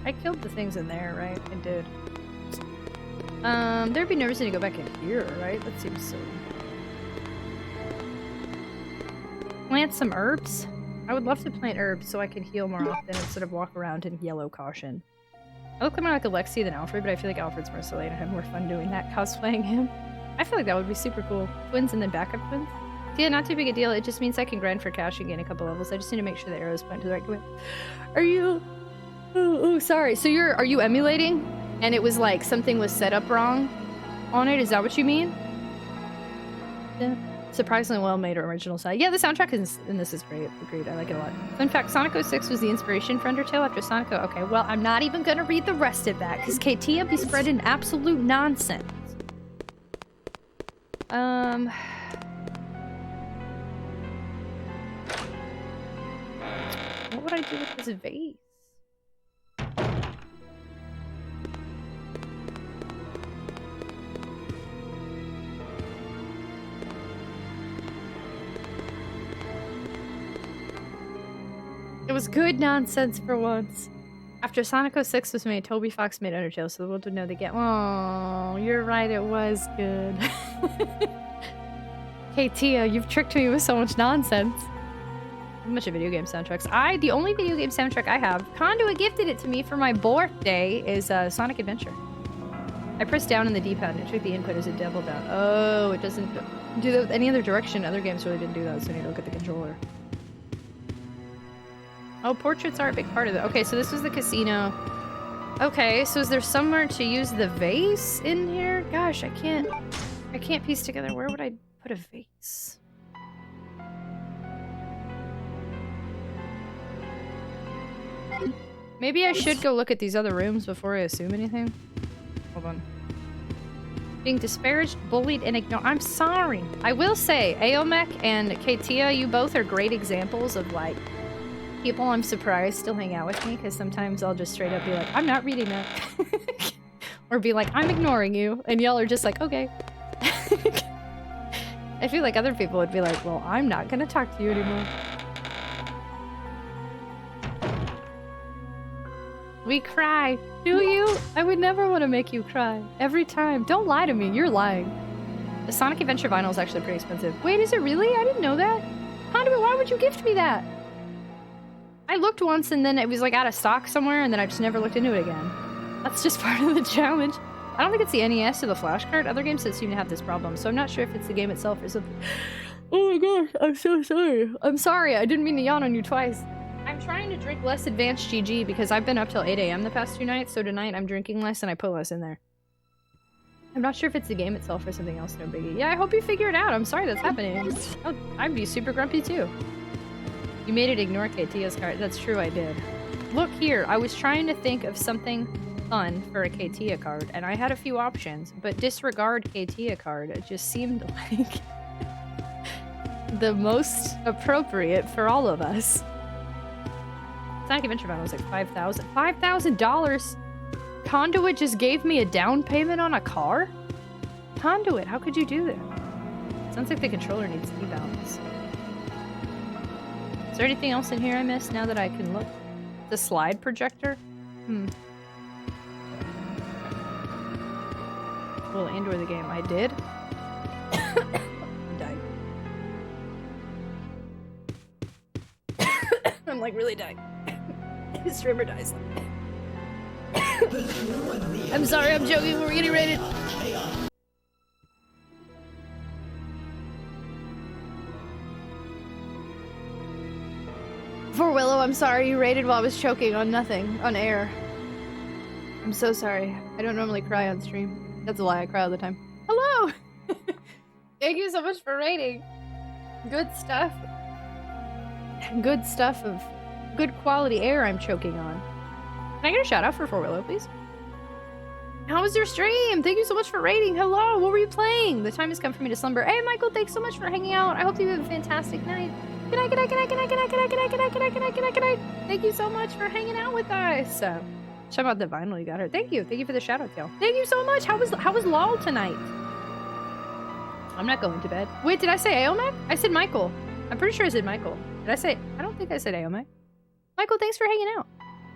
I killed the things in there, right? I did. There'd be no reason to go back in here, right? That seems silly. Plant some herbs? I would love to plant herbs so I can heal more often instead of walk around in yellow caution. I look more like Alexia than Alfred, but I feel like Alfred's more silly and I have more fun doing that, cosplaying him. I feel like that would be super cool. Twins and then backup twins? Yeah, not too big a deal. It just means I can grind for cash and gain a couple levels. I just need to make sure the arrows point to the right way. Are you... Oh, sorry. So are you emulating? And it was like something was set up wrong on it? Is that what you mean? Yeah. Surprisingly well-made original side. Yeah, the soundtrack in this is great. Agreed. I like it a lot. In fact, Sonic 06 was the inspiration for Undertale after Sonic 0. Okay, well, I'm not even gonna read the rest of that because Katia be spreading absolute nonsense. What would I do with this vase? It was good nonsense for once. After Sonic 06 was made, Toby Fox made Undertale, so the world would know they get. Oh, you're right, it was good. Hey Tia, you've tricked me with so much nonsense. A bunch of video game soundtracks. The only video game soundtrack I have, Conduit gifted it to me for my birthday, is Sonic Adventure. I pressed down on the D-pad and it took the input as a double down. Oh, it doesn't do that with any other direction. Other games really didn't do that, so I need to look at the controller. Oh, portraits are a big part of it. Okay, so this was the casino. Okay, so is there somewhere to use the vase in here? Gosh, I can't piece together. Where would I put a vase? Maybe I should go look at these other rooms before I assume anything. Hold on. Being disparaged, bullied, and ignored. I'm sorry. I will say, Aomek and Katia, you both are great examples of, like, people I'm surprised still hang out with me, because sometimes I'll just straight up be like, I'm not reading that. Or be like, I'm ignoring you, and y'all are just like, okay. I feel like other people would be like, well, I'm not gonna talk to you anymore. We cry. Do you? I would never want to make you cry. Every time. Don't lie to me. You're lying. The Sonic Adventure vinyl is actually pretty expensive. Wait, is it really? I didn't know that. Conduit, why would you gift me that? I looked once and then it was like out of stock somewhere and then I just never looked into it again. That's just part of the challenge. I don't think it's the NES or the flash card. Other games that seem to have this problem, so I'm not sure if it's the game itself or something. Oh my gosh, I'm so sorry. I'm sorry, I didn't mean to yawn on you twice. I'm trying to drink less advanced GG because I've been up till 8 AM the past 2 nights, so tonight I'm drinking less and I put less in there. I'm not sure if it's the game itself or something else, no biggie. Yeah, I hope you figure it out. I'm sorry that's happening. Oh, I'd be super grumpy too. You made it ignore Katia's card. That's true, I did. Look here, I was trying to think of something fun for a Katia card, and I had a few options, but disregard Katia card. It just seemed like the most appropriate for all of us. Sonic Adventure Vinyl was like $5,000. $5,000? Conduit just gave me a down payment on a car? Conduit, how could you do that? Sounds like the controller needs to be balanced. Is there anything else in here I missed now that I can look? The slide projector? Well, and/or the game. I did. I died. I'm like really dying. His streamer dies. I'm sorry, I'm joking. We're getting rated. For Willow, I'm sorry you rated while I was choking on nothing, on air. I'm so sorry. I don't normally cry on stream. That's a lie, I cry all the time. Thank you so much for rating. Good stuff. Good stuff of good quality air I'm choking on. Can I get a shout out for 4Willow, please? How was your stream? Thank you so much for rating. Hello, what were you playing? The time has come for me to slumber. Hey, Michael, thanks so much for hanging out. I hope you have a fantastic night. Good night, good night, good night, good night, good night, good night, good night, good night, good night, good night, good night, good night. Thank you so much for hanging out with us. Shout out the vinyl you got her. Thank you. Thank you for the shout out, y'all. Thank you so much. How was LOL tonight? I'm not going to bed. Wait, did I say Aomek? I said Michael. I'm pretty sure I said Michael. Did I say? I don't think I said Aomek. Michael, thanks for hanging out.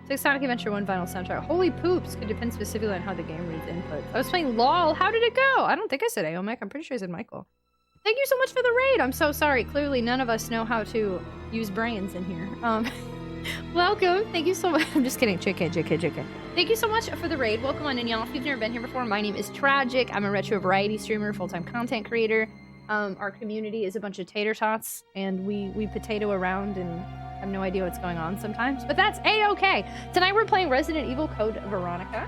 It's Sonic Adventure 1 vinyl soundtrack. Holy poops, could depend specifically on how the game reads inputs. I was playing LOL. How did it go? I don't think I said Aomek. I'm pretty sure I said Michael. Thank you so much for the raid. I'm so sorry. Clearly, none of us know how to use brains in here. Welcome. Thank you so much. I'm just kidding. JK. Thank you so much for the raid. Welcome on in, y'all. If you've never been here before, my name is Tragic. I'm a retro variety streamer, full-time content creator. Our community is a bunch of tater tots, and we potato around and have no idea what's going on sometimes, but that's a-okay. Tonight we're playing Resident Evil Code Veronica.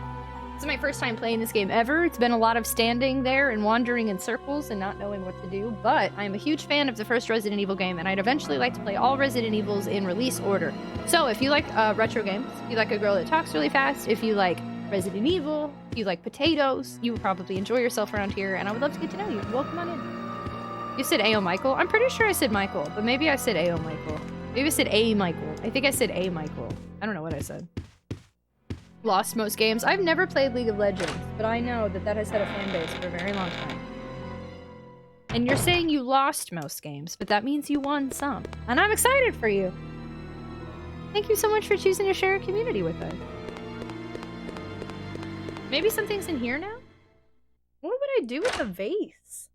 This is my first time playing this game ever. It's been a lot of standing there and wandering in circles and not knowing what to do, but I'm a huge fan of the first Resident Evil game, and I'd eventually like to play all Resident Evils in release order. So if you like retro games, if you like a girl that talks really fast, if you like Resident Evil, if you like potatoes, you would probably enjoy yourself around here, and I would love to get to know you. Welcome on in. You said A.O. Michael? I'm pretty sure I said Michael, but maybe I said A.O. Michael. Maybe I said A. Michael. I think I said A. Michael. I don't know what I said. Lost most games. I've never played League of Legends, but I know that that has had a fan base for a very long time. And you're saying you lost most games, but that means you won some. And I'm excited for you. Thank you so much for choosing to share a community with us. Maybe something's in here now? What would I do with a vase?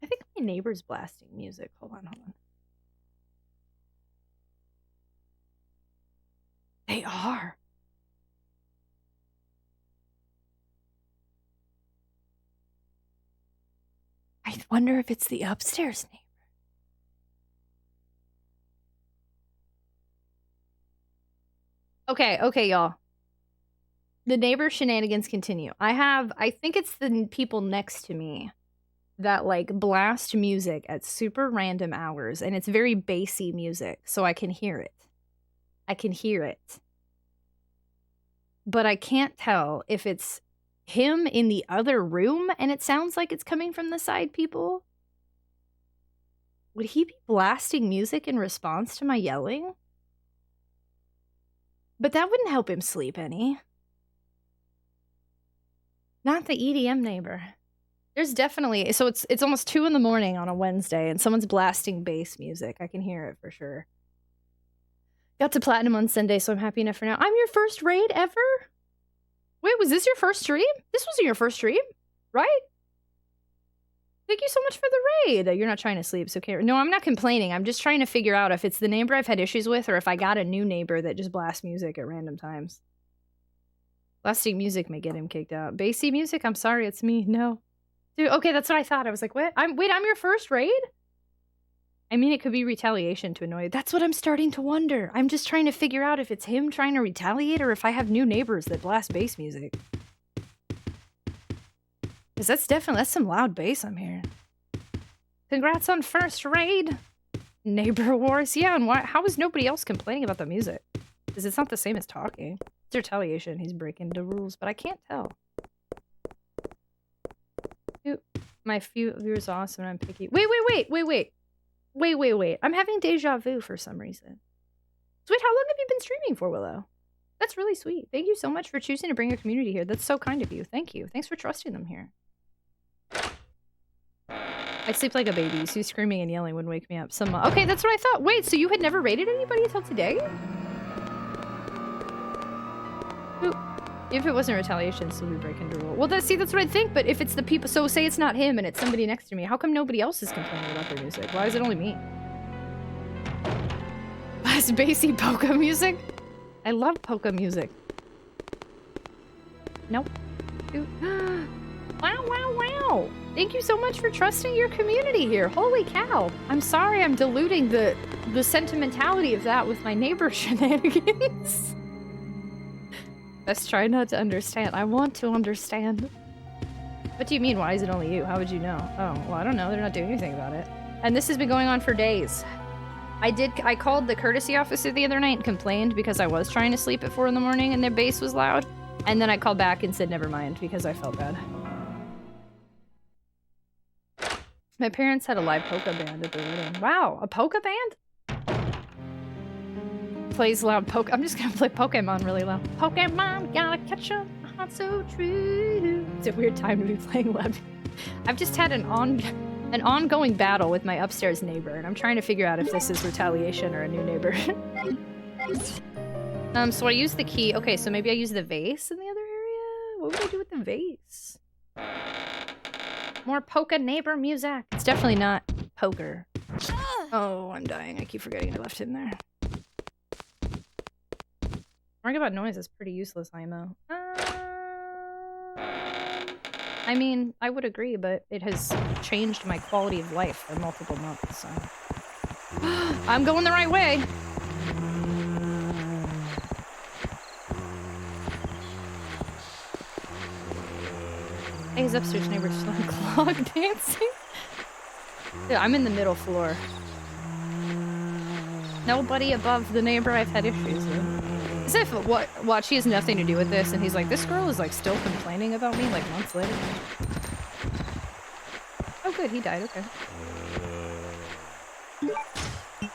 I think my neighbor's blasting music. Hold on. They are. I wonder if it's the upstairs neighbor. Okay, y'all. The neighbor shenanigans continue. I think it's the people next to me that like blast music at super random hours, and it's very bassy music, so I can hear it. But I can't tell if it's him in the other room and it sounds like it's coming from the side people. Would he be blasting music in response to my yelling? But that wouldn't help him sleep any. Not the EDM neighbor. There's definitely, so it's almost 2 in the morning on a Wednesday and someone's blasting bass music. I can hear it for sure. Got to platinum on Sunday, so I'm happy enough for now. I'm your first raid ever? Wait, was this your first stream? This wasn't your first stream, right? Thank you so much for the raid. You're not trying to sleep, so can't. No, I'm not complaining. I'm just trying to figure out if it's the neighbor I've had issues with or if I got a new neighbor that just blasts music at random times. Blasting music may get him kicked out. Bassy music? I'm sorry, it's me. No. Dude, okay, that's what I thought. I was like, what? I'm your first raid? I mean, it could be retaliation to annoy you. That's what I'm starting to wonder. I'm just trying to figure out if it's him trying to retaliate or if I have new neighbors that blast bass music. Because that's some loud bass I'm hearing. Congrats on first raid. Neighbor wars. Yeah, and why? How is nobody else complaining about the music? Because it's not the same as talking. It's retaliation. He's breaking the rules, but I can't tell. Dude, my few viewers are awesome and I'm picky. Wait. I'm having deja vu for some reason. Sweet, how long have you been streaming for, Willow? That's really sweet. Thank you so much for choosing to bring a community here. That's so kind of you. Thank you. Thanks for trusting them here. I sleep like a baby, so screaming and yelling would wake me up. Okay, that's what I thought. Wait, so you had never raided anybody until today? Ooh. If it wasn't retaliation, so we break into rule. Well, that's what I think, but if it's the people, so say it's not him and it's somebody next to me, how come nobody else is complaining about their music? Why is it only me? That's bassy polka music? I love polka music. Nope. Wow, wow, wow. Thank you so much for trusting your community here. Holy cow. I'm sorry I'm diluting the sentimentality of that with my neighbor shenanigans. Let's try not to understand. I want to understand. What do you mean? Why is it only you? How would you know? Oh, well, I don't know. They're not doing anything about it. And this has been going on for days. I called the courtesy officer the other night and complained because I was trying to sleep at 4 in the morning and their bass was loud. And then I called back and said never mind because I felt bad. My parents had a live polka band at their wedding. Wow, a polka band? Plays loud polka. I'm just gonna play Pokemon really loud. Pokemon, gotta catch 'em, heart so true. It's a weird time to be playing loud. I've just had an ongoing battle with my upstairs neighbor, and I'm trying to figure out if this is retaliation or a new neighbor. So I use the key. Okay, so maybe I use the vase in the other area? What would I do with the vase? More polka neighbor music. It's definitely not poker. Oh, I'm dying. I keep forgetting I left him there. Talking about noise is pretty useless, IMO. I mean, I would agree, but it has changed my quality of life for multiple months, so... I'm going the right way! Hey, his upstairs neighbor's still clog dancing? Yeah, I'm in the middle floor. Nobody above the neighbor I've had issues with. As if what she has nothing to do with this, and he's like, this girl is like still complaining about me like months later. Oh good, he died, okay.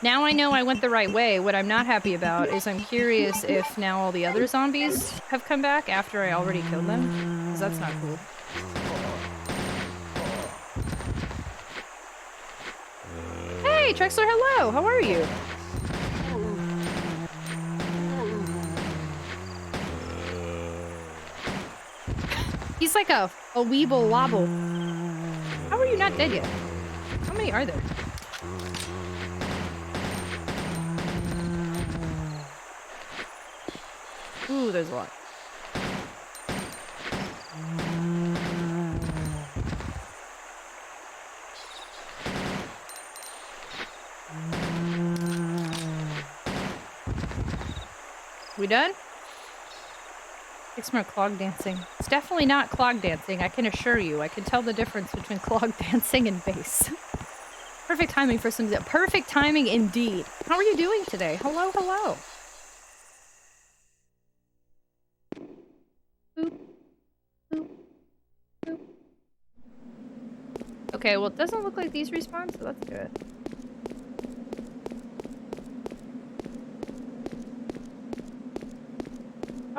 Now I know I went the right way. What I'm not happy about is I'm curious if now all the other zombies have come back after I already killed them. Because that's not cool. Hey, Trexler, hello! How are you? He's like a weeble wobble. How are you not dead yet? How many are there? Ooh, there's a lot. We done? It's more clog dancing. It's definitely not clog dancing, I can assure you. I can tell the difference between clog dancing and bass. Perfect timing for some... Perfect timing indeed. How are you doing today? Hello, hello. Boop. Boop. Boop. Okay, well it doesn't look like these respawn, so that's good.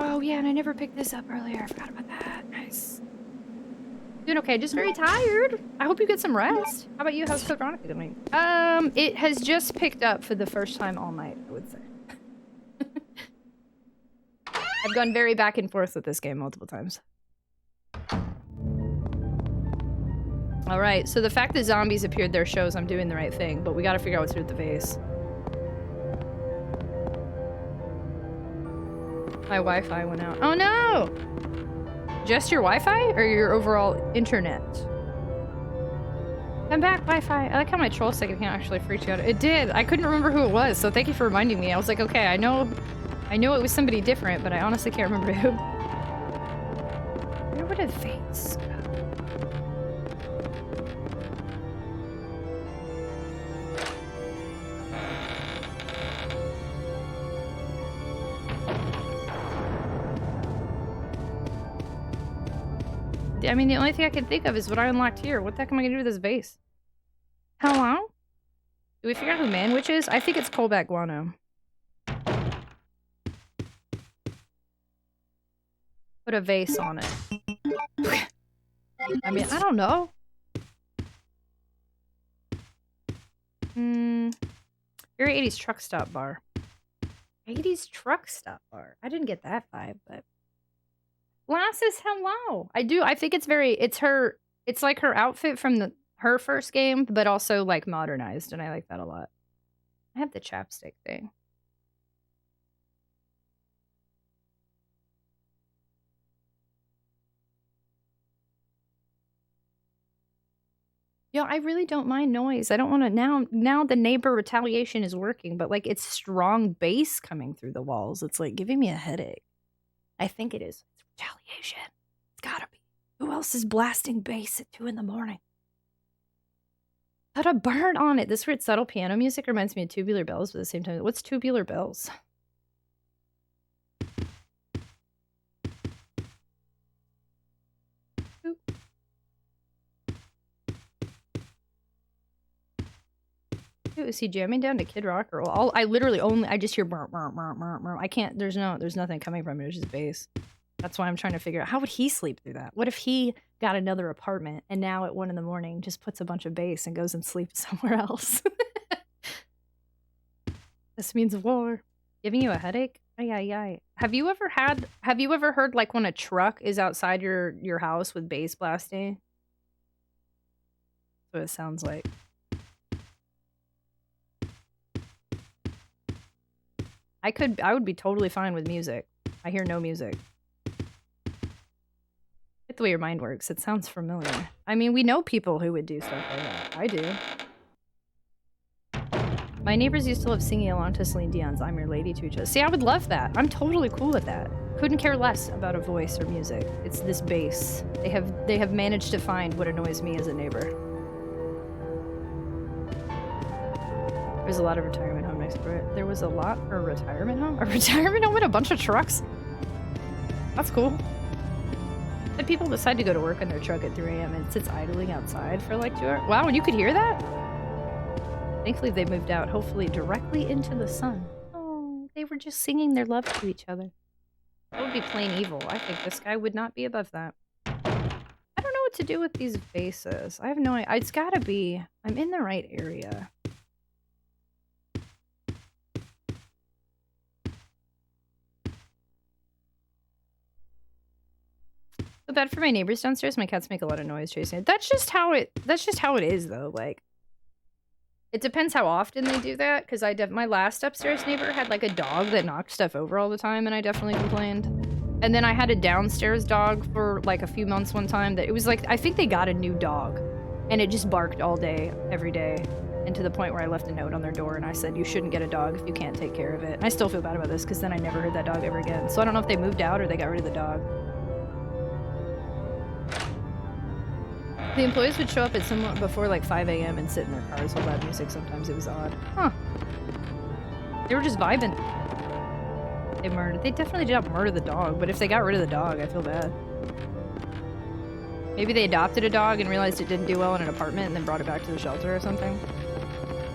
Oh yeah, and I never picked this up earlier. I forgot about that. Nice. Doing okay, just very tired. I hope you get some rest. How about you? How's Code Veronica doing? It has just picked up for the first time all night, I would say. I've gone very back and forth with this game multiple times. Alright, so the fact that zombies appeared there shows I'm doing the right thing, but we gotta figure out what to do with the vase. My Wi-Fi went out. Oh no! Just your Wi-Fi or your overall internet? Come back, Wi-Fi. I like how my troll second can't actually freak you out. It did. I couldn't remember who it was, so thank you for reminding me. I was like, okay, I know it was somebody different, but I honestly can't remember who. Where would a vase go? I mean, the only thing I can think of is what I unlocked here. What the heck am I gonna do with this vase? Hello? Do we figure out who Manwich is? I think it's Colback Guano. Put a vase on it. I mean, I don't know. Very 80s truck stop bar. 80s truck stop bar. I didn't get that vibe, but... Lasses, hello! I think it's very... It's like her outfit from her first game, but also, like, modernized, and I like that a lot. I have the chapstick thing. Yo, I really don't mind noise. I don't want to now the neighbor retaliation is working, but like it's strong bass coming through the walls. It's like giving me a headache. I think it is. It's retaliation. It's gotta be. Who else is blasting bass at 2 in the morning? Put a bird on it. This weird subtle piano music reminds me of Tubular Bells, but at the same time, what's Tubular Bells? Is he jamming down to Kid Rock? Or I literally I just hear burr, burr, burr, burr, burr. I can't, there's nothing coming from it, it's just bass. That's why I'm trying to figure out, how would he sleep through that? What if he got another apartment and now at 1 in the morning just puts a bunch of bass and goes and sleeps somewhere else? This means war. Giving you a headache? Ay, ay, ay. Have you ever heard like when a truck is outside your house with bass blasting? That's what it sounds like. I would be totally fine with music. I hear no music. It's the way your mind works. It sounds familiar. I mean, we know people who would do stuff like that. I do. My neighbors used to love singing along to Celine Dion's I'm Your Lady to each other. See, I would love that. I'm totally cool with that. Couldn't care less about a voice or music. It's this bass. They have managed to find what annoys me as a neighbor. There's a lot of retirement home next door. There was a lot for a retirement home? A retirement home with a bunch of trucks? That's cool. And people decide to go to work on their truck at 3 a.m. and it sits idling outside for like 2 hours. Wow, and you could hear that? Thankfully they moved out, hopefully directly into the sun. Oh, they were just singing their love to each other. That would be plain evil. I think this guy would not be above that. I don't know what to do with these bases. I have no idea. It's gotta be... I'm in the right area. So bad for my neighbors downstairs. My cats make a lot of noise chasing it. That's just how it is though. Like, it depends how often they do that. Because my last upstairs neighbor had like a dog that knocked stuff over all the time, and I definitely complained. And then I had a downstairs dog for like a few months one time that it was like, I think they got a new dog, and it just barked all day, every day, and to the point where I left a note on their door and I said, you shouldn't get a dog if you can't take care of it. And I still feel bad about this because then I never heard that dog ever again. So I don't know if they moved out or they got rid of the dog. The employees would show up at somewhat before like 5 a.m. and sit in their cars with loud music. Sometimes it was odd. Huh. They were just vibing. They definitely did not murder the dog, but if they got rid of the dog, I feel bad. Maybe they adopted a dog and realized it didn't do well in an apartment and then brought it back to the shelter or something.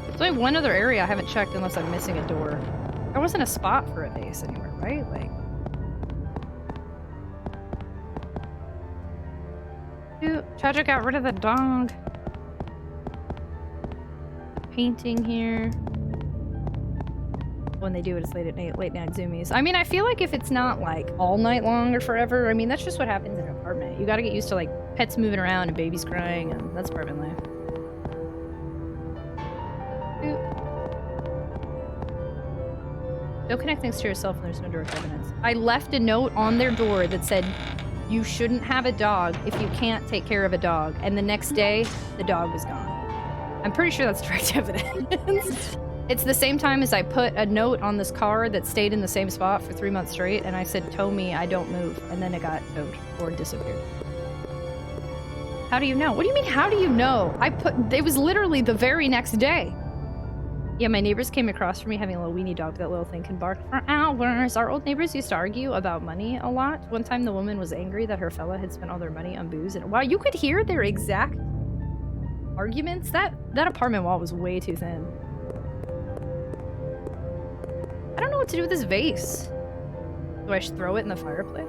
There's only one other area I haven't checked unless I'm missing a door. There wasn't a spot for a base anywhere, right? Like... Tragic got rid of the dog. Painting here. When they do it, it's late night zoomies. I mean, I feel like if it's not like all night long or forever, I mean, that's just what happens in an apartment. You gotta get used to like pets moving around and babies crying, and that's apartment life. Don't connect things to yourself when there's no direct evidence. I left a note on their door that said, you shouldn't have a dog if you can't take care of a dog. And the next day, the dog was gone. I'm pretty sure that's direct evidence. It's the same time as I put a note on this car that stayed in the same spot for 3 months straight, and I said, tow me, I don't move. And then it got towed or disappeared. How do you know? What do you mean, how do you know? It was literally the very next day. Yeah, my neighbors came across from me having a little weenie dog. That little thing can bark for hours. Our old neighbors used to argue about money a lot. One time the woman was angry that her fella had spent all their money on booze. And wow, you could hear their exact arguments. That apartment wall was way too thin. I don't know what to do with this vase. Do I throw it in the fireplace?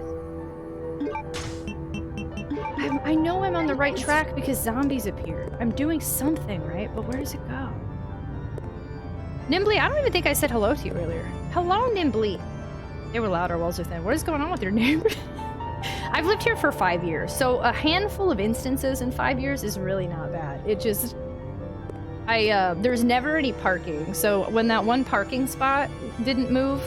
I know I'm on the right track because zombies appeared. I'm doing something, right? But where does it go? Nimbly, I don't even think I said hello to you earlier. Hello, Nimbly. They were loud, our walls are thin. What is going on with your neighbors? I've lived here for 5 years, so a handful of instances in 5 years is really not bad. It just... there's never any parking, so when that one parking spot didn't move,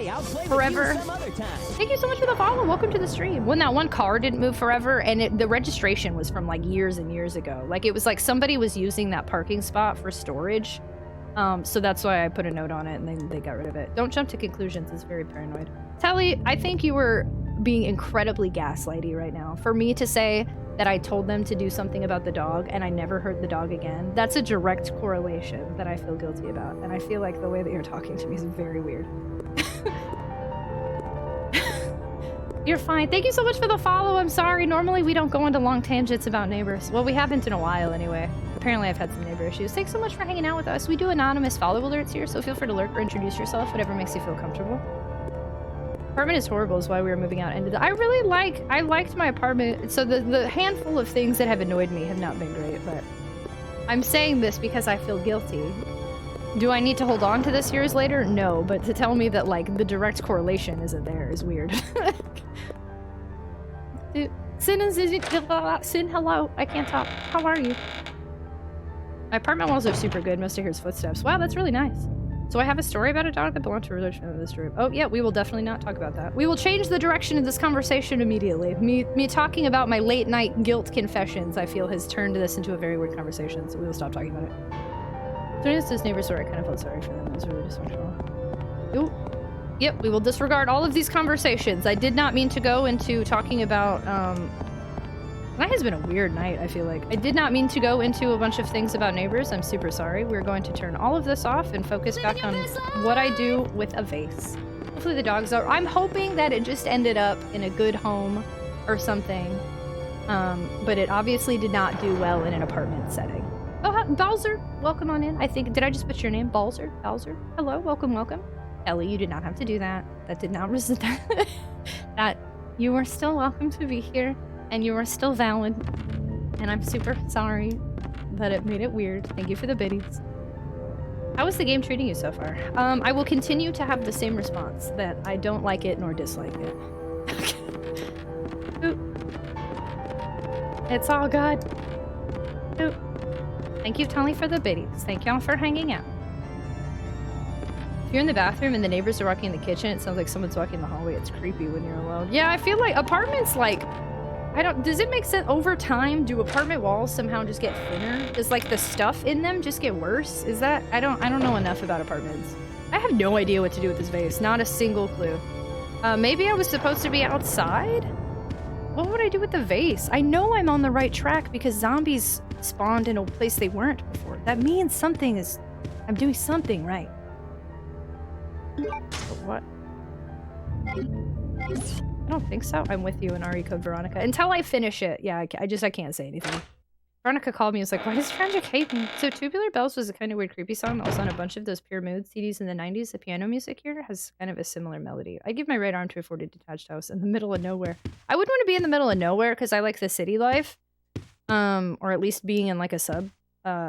Hey, I'll play forever. with you some other time. Thank you so much for the follow. Welcome to the stream. When that one car didn't move forever, and the registration was from like years and years ago. Like it was like somebody was using that parking spot for storage. So that's why I put a note on it, and then they got rid of it. Don't jump to conclusions. It's very paranoid. Tally, I think you were being incredibly gaslighty right now. For me to say that I told them to do something about the dog and I never heard the dog again, that's a direct correlation that I feel guilty about. And I feel like the way that you're talking to me is very weird. You're fine. Thank you so much for the follow. I'm sorry. Normally we don't go into long tangents about neighbors. Well, we haven't in a while anyway. Apparently I've had some neighbor issues. Thanks so much for hanging out with us. We do anonymous follow alerts here, so feel free to lurk or introduce yourself, whatever makes you feel comfortable. Apartment is horrible is why we were moving out. And I liked my apartment. So the handful of things that have annoyed me have not been great, but I'm saying this because I feel guilty. Do I need to hold on to this years later? No, but to tell me that like the direct correlation isn't there is weird. Sin, hello. I can't talk. How are you? My apartment walls are super good. Mostly hears footsteps. Wow, that's really nice. So I have a story about a dog that belonged to a relation of this group. Oh yeah, we will definitely not talk about that. We will change the direction of this conversation immediately. Me talking about my late night guilt confessions, I feel, has turned this into a very weird conversation, so we will stop talking about it. So this neighbor story, I kind of felt sorry for them. It was really dysfunctional. Ooh. Yep, we will disregard all of these conversations. I did not mean to go into talking about, Tonight has been a weird night, I feel like. I did not mean to go into a bunch of things about neighbors. I'm super sorry. We're going to turn all of this off and focus back on what I do with a vase. Hopefully the dogs are... I'm hoping that it just ended up in a good home or something. But it obviously did not do well in an apartment setting. Oh, Balzer, welcome on in. I think... Did I just put your name? Balzer? Balzer? Hello, welcome, welcome. Ellie, you did not have to do that. That did not resist that. You are still welcome to be here. And you are still valid. And I'm super sorry that it made it weird. Thank you for the biddies. How is the game treating you so far? I will continue to have the same response, that I don't like it nor dislike it. It's all good. Ooh. Thank you, Tony, for the biddies. Thank y'all for hanging out. If you're in the bathroom and the neighbors are walking in the kitchen, it sounds like someone's walking in the hallway. It's creepy when you're alone. Yeah, I feel like apartments, like... does it make sense over time? Do apartment walls somehow just get thinner? Does like the stuff in them just get worse? Is that, I don't know enough about apartments. I have no idea what to do with this vase. Not a single clue. Maybe I was supposed to be outside? What would I do with the vase? I know I'm on the right track because zombies spawned in a place they weren't before. That means I'm doing something right. But what? I don't think so. I'm with you in RE code Veronica. Until I finish it. Yeah, I can't say anything. Veronica called me and was like, why does Tragic hate me? So Tubular Bells was a kind of weird creepy song that was on a bunch of those Pure Mood CDs in the 90s. The piano music here has kind of a similar melody. I give my right arm to a 40 detached house in the middle of nowhere. I wouldn't want to be in the middle of nowhere because I like the city life. Or at least being in like a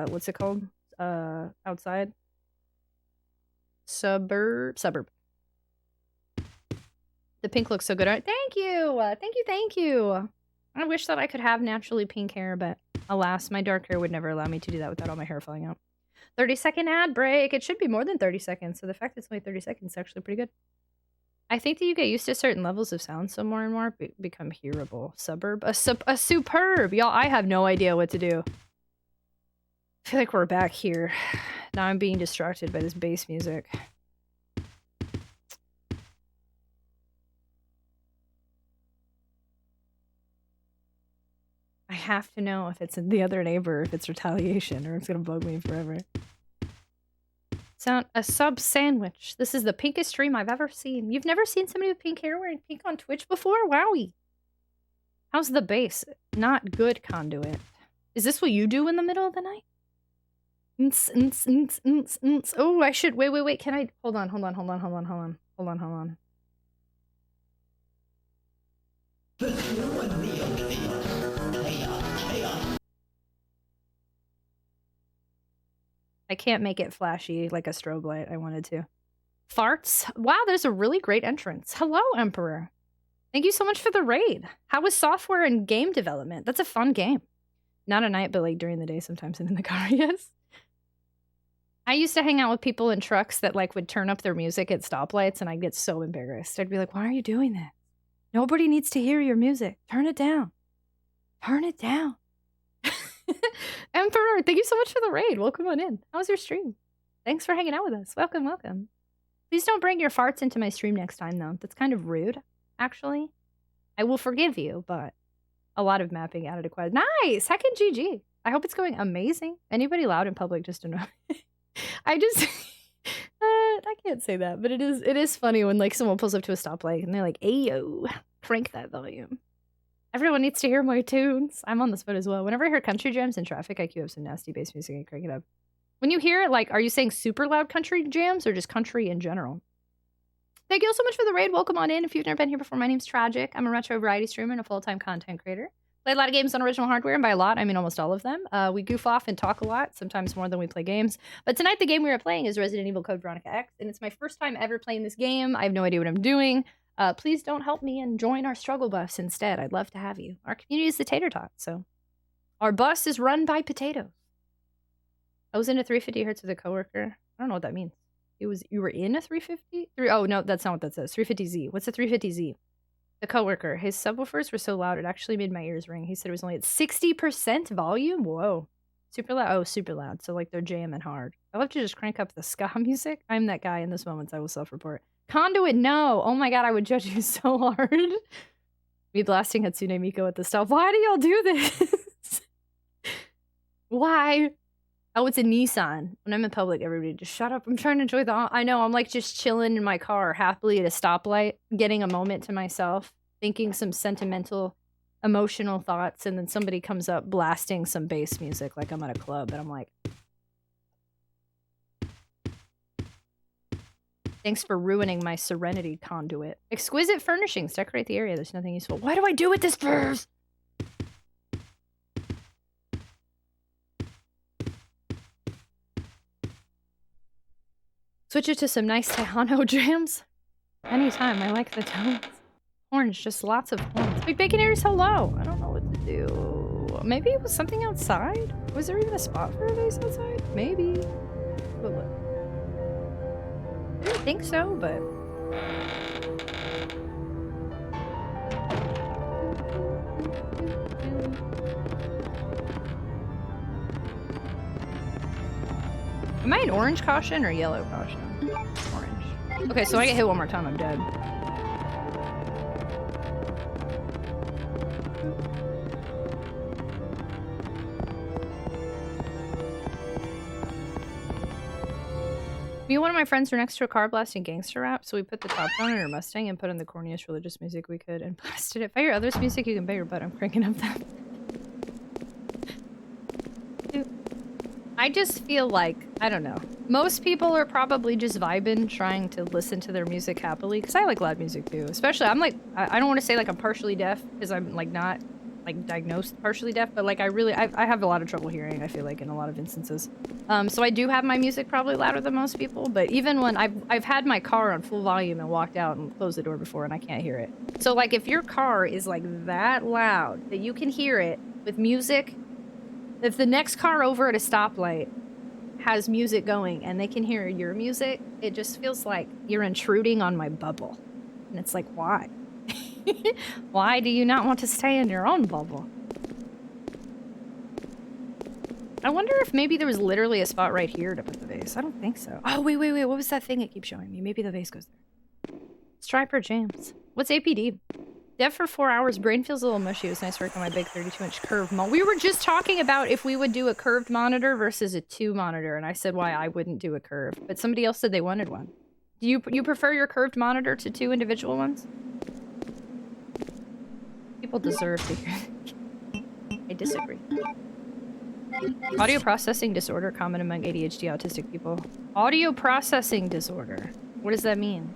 what's it called? Outside. Suburb. The pink looks so good. Thank you! Thank you! I wish that I could have naturally pink hair, but alas, my dark hair would never allow me to do that without all my hair falling out. 30-second ad break! It should be more than 30 seconds, so the fact that it's only 30 seconds is actually pretty good. I think that you get used to certain levels of sound, so more and more become hearable. Suburb? A superb! Y'all, I have no idea what to do. I feel like we're back here. Now I'm being distracted by this bass music. I have to know if it's in the other neighbor, if it's retaliation, or it's gonna bug me forever. A sub sandwich. This is the pinkest stream I've ever seen. You've never seen somebody with pink hair wearing pink on Twitch before? Wowie. How's the bass? Not good, Conduit. Is this what you do in the middle of the night? Oh, I should... Wait. Can I... Hold on. I can't make it flashy like a strobe light. I wanted to. Farts? Wow, there's a really great entrance. Hello, Emperor. Thank you so much for the raid. How was software and game development? That's a fun game. Not at night, but like during the day sometimes and in the car, yes. I used to hang out with people in trucks that like would turn up their music at stoplights, and I'd get so embarrassed. I'd be like, why are you doing that? Nobody needs to hear your music. Turn it down. Turn it down. Emperor, thank you so much for the raid. Welcome on in. How was your stream? Thanks for hanging out with us. Welcome, welcome. Please don't bring your farts into my stream next time, though. That's kind of rude, actually. I will forgive you, but a lot of mapping added a question. Nice! Heckin' GG. I hope it's going amazing. Anybody loud in public just to know. I just... I can't say that, but it is funny when like someone pulls up to a stoplight and they're like, "Ayo, crank that volume." Everyone needs to hear my tunes. I'm on this boat as well. Whenever I hear country jams in traffic, I queue up some nasty bass music and crank it up. When you hear it, like, are you saying super loud country jams or just country in general? Thank you all so much for the raid. Welcome on in. If you've never been here before, my name's Tragic. I'm a retro variety streamer and a full-time content creator. Play a lot of games on original hardware, and by a lot, I mean almost all of them. We goof off and talk a lot, sometimes more than we play games. But tonight, the game we are playing is Resident Evil Code Veronica X, and it's my first time ever playing this game. I have no idea what I'm doing. Please don't help me and join our struggle bus instead. I'd love to have you. Our community is the tater tot, so our bus is run by potatoes. I was in a 350 hertz with a coworker. I don't know what that means. You were in a 350? Oh no, that's not what that says. 350Z. What's a 350Z? The coworker. His subwoofers were so loud it actually made my ears ring. He said it was only at 60% volume. Whoa. Super loud. Oh, super loud. So like they're jamming hard. I love to just crank up the ska music. I'm that guy in this moment. I will self-report. Conduit, no. Oh my god, I would judge you so hard. Me blasting Hatsune Miku at the stop. Why do y'all do this? Why? Oh, it's a Nissan. When I'm in public, everybody just shut up. I'm trying to enjoy the... I know, I'm like just chilling in my car, happily at a stoplight, getting a moment to myself, thinking some sentimental, emotional thoughts, and then somebody comes up blasting some bass music like I'm at a club, and I'm like... Thanks for ruining my serenity, Conduit. Exquisite furnishings. Decorate the area. There's nothing useful. Why do I do it this first? Switch it to some nice Tejano jams. Anytime. I like the tones. Orange. Just lots of horns. Big Bacon Ears, hello. I don't know what to do. Maybe it was something outside? Was there even a spot for a vase outside? Maybe. But what? I didn't think so, but... Am I in orange caution or yellow caution? Orange. Okay, so I get hit one more time, I'm dead. Me and one of my friends were next to a car blasting gangster rap, so we put the top down on our Mustang and put on the corniest religious music we could and blasted it. If I hear others' music, you can bet your butt I'm cranking up that. I just feel like, I don't know. Most people are probably just vibing, trying to listen to their music happily, because I like loud music too. Especially, I'm like, I don't want to say like I'm partially deaf, because I'm like not like diagnosed partially deaf, but like I have a lot of trouble hearing, I feel like, in a lot of instances. So I do have my music probably louder than most people, but even when I've had my car on full volume and walked out and closed the door before and I can't hear it. So like if your car is like that loud that you can hear it with music, if the next car over at a stoplight has music going and they can hear your music, it just feels like you're intruding on my bubble. And it's like, why? Why do you not want to stay in your own bubble? I wonder if maybe there was literally a spot right here to put the vase. I don't think so. Oh, wait. What was that thing it keeps showing me? Maybe the vase goes there. Striper jams. What's APD? Dev for 4 hours. Brain feels a little mushy. It was nice working on my big 32-inch curved monitor. We were just talking about if we would do a curved monitor versus a 2 monitor, and I said why I wouldn't do a curve. But somebody else said they wanted one. Do you prefer your curved monitor to 2 individual ones? People deserve to hear. I disagree. Audio processing disorder, common among ADHD autistic people. Audio processing disorder. What does that mean?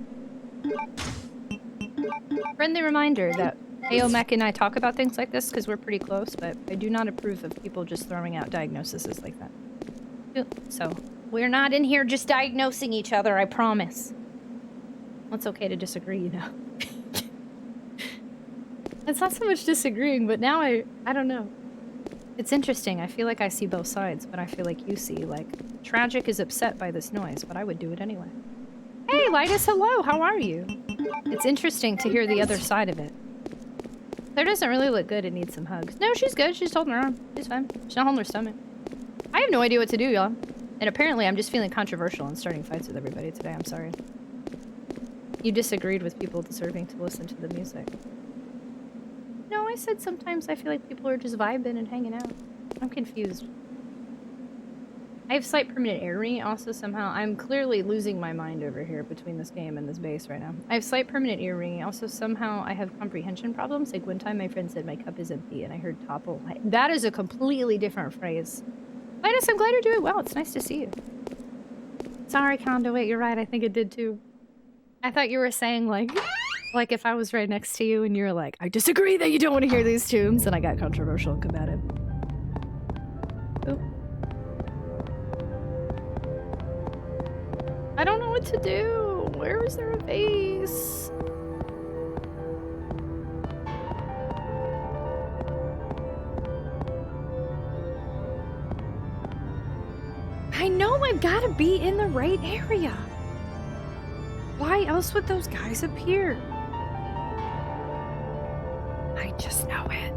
Friendly reminder that AOMEC and I talk about things like this because we're pretty close, but I do not approve of people just throwing out diagnoses like that. So, we're not in here just diagnosing each other, I promise. Well, it's okay to disagree, you know. It's not so much disagreeing, but now I don't know. It's interesting. I feel like I see both sides, but I feel like you see, like, Tragic is upset by this noise, but I would do it anyway. Hey, Lightus, hello! How are you? It's interesting to hear the other side of it. Claire doesn't really look good and needs some hugs. No, she's good. She's holding her arm. She's fine. She's not holding her stomach. I have no idea what to do, y'all. And apparently I'm just feeling controversial and starting fights with everybody today. I'm sorry. You disagreed with people deserving to listen to the music. No, I said sometimes I feel like people are just vibing and hanging out. I'm confused. I have slight permanent earring. Also, somehow, I'm clearly losing my mind over here between this game and this base right now. I have slight permanent earring. Also, somehow, I have comprehension problems. Like, one time my friend said my cup is empty, and I heard topple. That is a completely different phrase. Linus, I'm glad you're doing well. It's nice to see you. Sorry, Conduit. You're right. I think it did, too. I thought you were saying, like if I was right next to you, and you're like, I disagree that you don't want to hear these tunes, and I got controversial and combative. Oop. I don't know what to do. Where is there a vase? I know I've got to be in the right area. Why else would those guys appear? I just know it.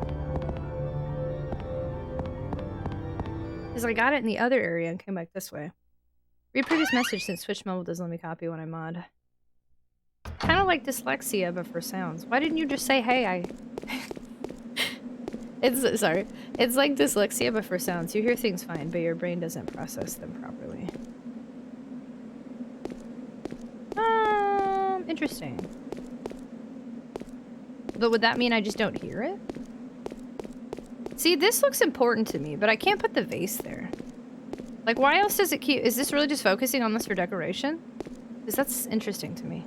Because I got it in the other area and came back this way. Read previous message since Twitch Mobile doesn't let me copy when I mod. Kind of like dyslexia, but for sounds. Why didn't you just say, hey, Sorry. It's like dyslexia, but for sounds. You hear things fine, but your brain doesn't process them properly. Interesting. But would that mean I just don't hear it? See, this looks important to me, but I can't put the vase there. Like, why else does it keep... Is this really just focusing on this for decoration? Because that's interesting to me.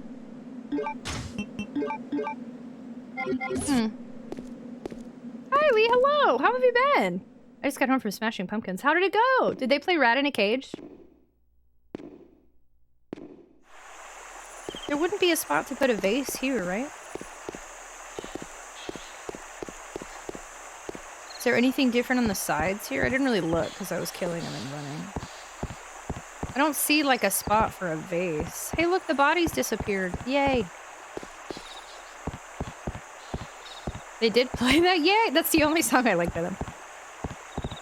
Hi, Lee. Hello. How have you been? I just got home from Smashing Pumpkins. How did it go? Did they play Rat in a Cage? There wouldn't be a spot to put a vase here, right? Is there anything different on the sides here? I didn't really look because I was killing them and running. I don't see like a spot for a vase. Hey, look, the bodies disappeared. Yay. They did play that? Yay! That's the only song I like by them.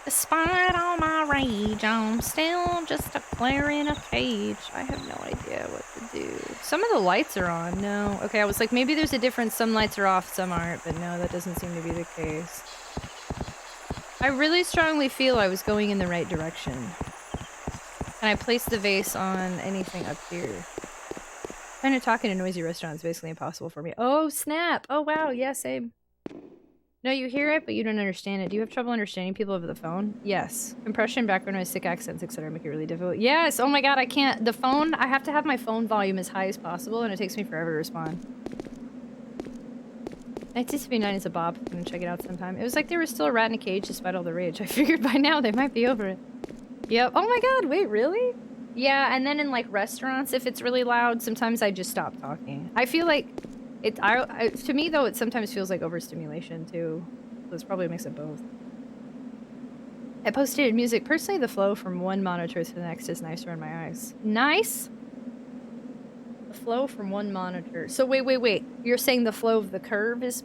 Despite all my rage, I'm still just a player in a cage. I have no idea what to do. Some of the lights are on. No. Okay, I was like, maybe there's a difference. Some lights are off, some aren't. But no, that doesn't seem to be the case. I really strongly feel I was going in the right direction. And I placed the vase on anything up here. Kind of talking in a noisy restaurant is basically impossible for me. Oh, snap! Oh, wow. Yeah, same. No, you hear it, but you don't understand it. Do you have trouble understanding people over the phone? Yes. Compression, background noise, sick accents, etc. make it really difficult. Yes! Oh my god, I can't. The phone, I have to have my phone volume as high as possible, and it takes me forever to respond. 1979 is a bop. I'm gonna check it out sometime. It was like they were still a rat in a cage despite all the rage. I figured by now they might be over it. Yep. Oh my god, wait, really? Yeah, and then in like restaurants, if it's really loud, sometimes I just stop talking. I feel like... to me, though, it sometimes feels like overstimulation, too. So it's probably a mix of both. I posted music. Personally, the flow from one monitor to the next is nicer on my eyes. Nice? The flow from one monitor. So wait. You're saying the flow of the curve is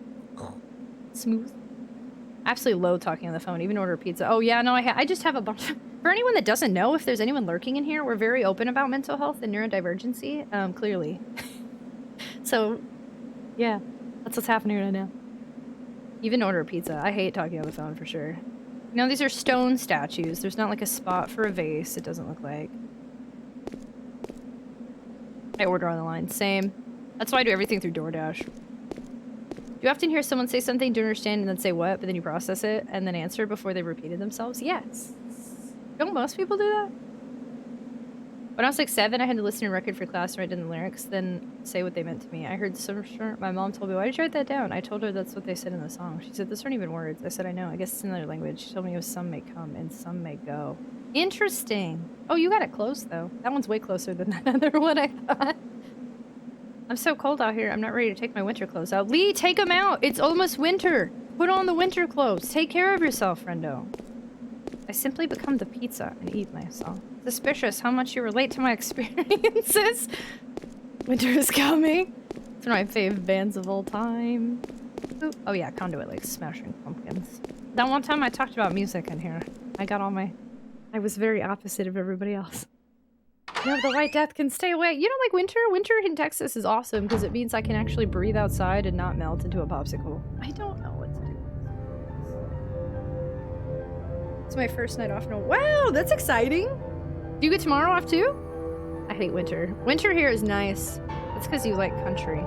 smooth? Absolutely low talking on the phone. Even order pizza. Oh, yeah, no, I just have a bunch of... For anyone that doesn't know, if there's anyone lurking in here, we're very open about mental health and neurodivergency. Clearly. So... yeah, that's what's happening right now. Even order pizza. I hate talking on the phone for sure. No, these are stone statues. There's not like a spot for a vase, it doesn't look like. I order on the line. Same. That's why I do everything through DoorDash. Do you often hear someone say something, don't understand, and then say what, but then you process it, and then answer before they repeated themselves? Yes. Don't most people do that? When I was like 7, I had to listen to a record for class and write in the lyrics, then say what they meant to me. I heard some my mom told me, why did you write that down? I told her that's what they said in the song. She said, those aren't even words. I said, I know. I guess it's another language. She told me it was some may come and some may go. Interesting. Oh, you got it close, though. That one's way closer than that other one I thought. I'm so cold out here. I'm not ready to take my winter clothes out. Lee, take them out. It's almost winter. Put on the winter clothes. Take care of yourself, friendo. I simply become the pizza and eat myself. Suspicious how much you relate to my experiences. Winter is coming. It's one of my fave bands of all time. Ooh. Oh yeah, Conduit like Smashing Pumpkins. That one time I talked about music in here. I got all my... I was very opposite of everybody else. No, the White Death can stay away. You don't like winter? Winter in Texas is awesome because it means I can actually breathe outside and not melt into a popsicle. I don't know what to do. It's my first night off. No, wow, that's exciting. Do you get tomorrow off too? I hate winter. Winter here is nice. That's because you like country.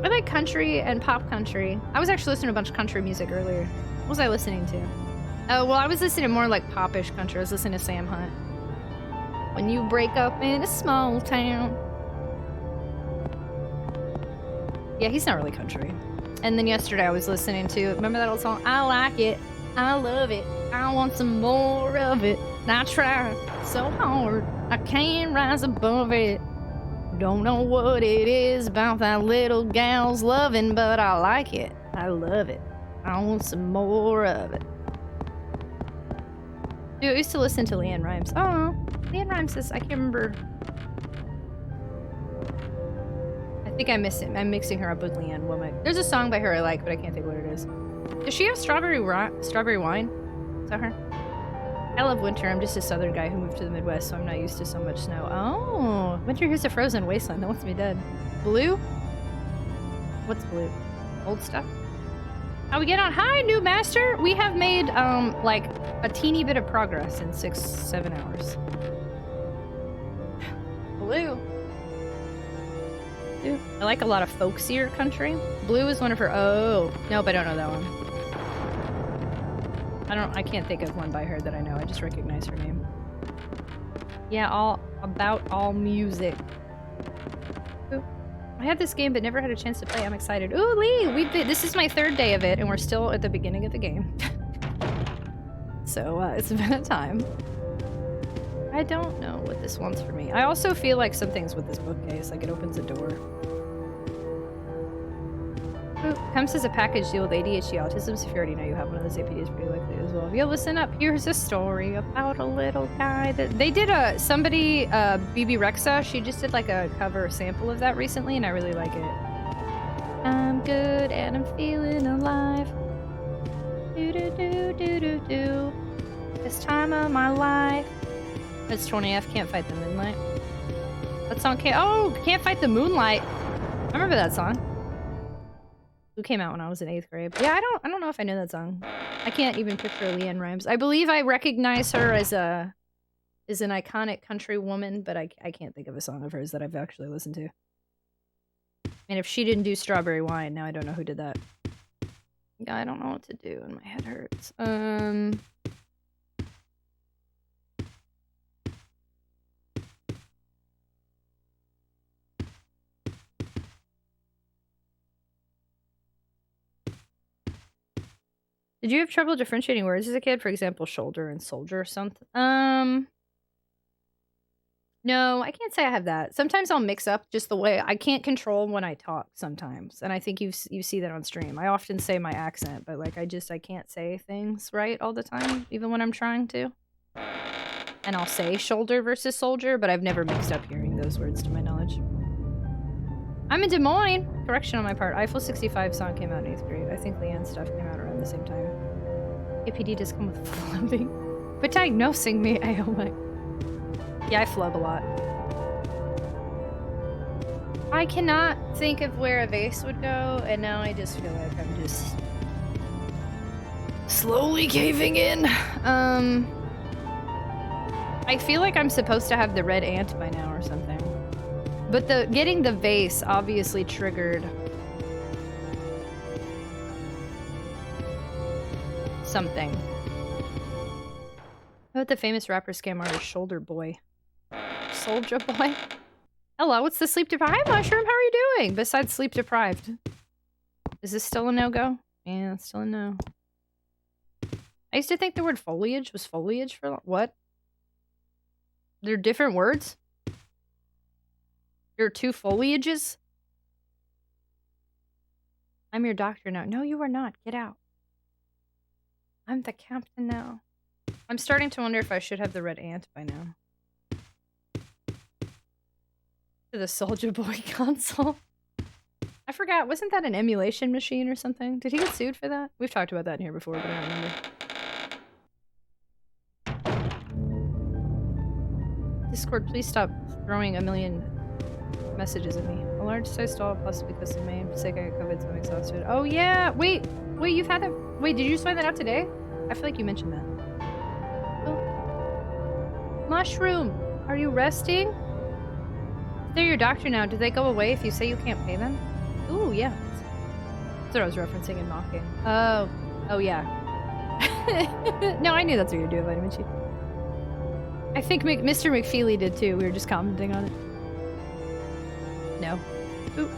I like country and pop country. I was actually listening to a bunch of country music earlier. What was I listening to? Oh, well, I was listening to more like popish country. I was listening to Sam Hunt. When you break up in a small town. Yeah, he's not really country. And then yesterday I was listening to, remember that old song? I like it. I love it. I want some more of it. And I try so hard. I can't rise above it. Don't know what it is about that little gal's loving, but I like it. I love it. I want some more of it. Dude, I used to listen to Leanne Rimes. Oh, Leanne Rimes is, I can't remember. I think I miss it. I'm mixing her up with Leanne Womack. There's a song by her I like, but I can't think what it is. Does she have strawberry wine? Is that her? I love winter. I'm just a southern guy who moved to the Midwest, so I'm not used to so much snow. Oh, winter here's a frozen wasteland. That wants me dead. Blue? What's blue? Old stuff? How we get on? Hi, new master! We have made, like, a teeny bit of progress in 6-7 hours. Blue. Blue. I like a lot of folksier country. Blue is one of her... Oh. Nope, I don't know that one. I can't think of one by her that I know. I just recognize her name. Yeah, all music. Ooh. I had this game but never had a chance to play. I'm excited. Ooh, Lee! This is my 3rd day of it, and we're still at the beginning of the game. So, it's been a time. I don't know what this wants for me. I also feel like some things with this bookcase, like it opens a door. Ooh, comes as a package deal with ADHD autism, so if you already know you have one of those APDs, pretty likely as well. Yeah, listen up. Here's a story about a little guy that... They did somebody, BB Rexa, she just did like a cover sample of that recently, and I really like it. I'm good and I'm feeling alive. Do-do-do-do-do-do. This time of my life. It's 20F, Can't Fight the Moonlight. That song Can't Fight the Moonlight. I remember that song. Who came out when I was in 8th grade. Yeah, I don't know if I know that song. I can't even picture Leanne Rimes. I believe I recognize her as an iconic country woman, but I can't think of a song of hers that I've actually listened to. And if she didn't do Strawberry Wine, now I don't know who did that. I don't know what to do and my head hurts. Did you have trouble differentiating words as a kid? For example, shoulder and soldier or something? No, I can't say I have that. Sometimes I'll mix up just the way I can't control when I talk sometimes. And I think you see that on stream. I often say my accent, but like I can't say things right all the time, even when I'm trying to. And I'll say shoulder versus soldier, but I've never mixed up hearing those words to my knowledge. I'm in Des Moines! Correction on my part. Eiffel 65 song came out in 8th grade. I think Leanne's stuff came out around the same time. APD does come with flubbing. But diagnosing me, oh my... Yeah, I flub a lot. I cannot think of where a vase would go, and now I just feel like I'm just... slowly caving in. I feel like I'm supposed to have the red ant by now or something. But getting the vase obviously triggered something. How about the famous rapper scam artist Shoulder Boy? Soldier Boy? Hello, it's the sleep deprived. Hi, Mushroom, how are you doing? Besides sleep deprived. Is this still a no-go? Yeah, it's still a no. I used to think the word foliage was foliage for what? They're different words? There are 2 foliages? I'm your doctor now. No, you are not. Get out. I'm the captain now. I'm starting to wonder if I should have the red ant by now. To the Soldier Boy console. I forgot, wasn't that an emulation machine or something? Did he get sued for that? We've talked about that in here before, but I don't remember. Discord, please stop throwing a million messages at me. A large size doll, possibly custom made. Say I got COVID, so I'm exhausted. Oh yeah! Wait, you've had that. Wait, did you just find that out today? I feel like you mentioned that. Oh. Mushroom, are you resting? They're your doctor now. Do they go away if you say you can't pay them? Ooh, yeah. That's what I was referencing and mocking. Oh yeah. No, I knew that's what you were doing, Vitamin Chi. I think Mr. McFeely did too. We were just commenting on it. No. Ooh.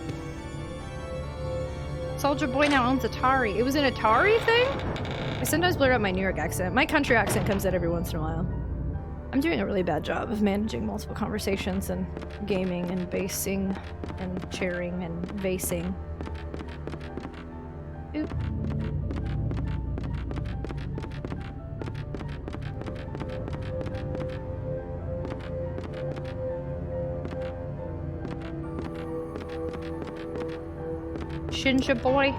Soldier Boy now owns Atari. It was an Atari thing? I sometimes blur out my New York accent. My country accent comes out every once in a while. I'm doing a really bad job of managing multiple conversations and gaming and basing and chairing and vasing. Oop. Ginger boy.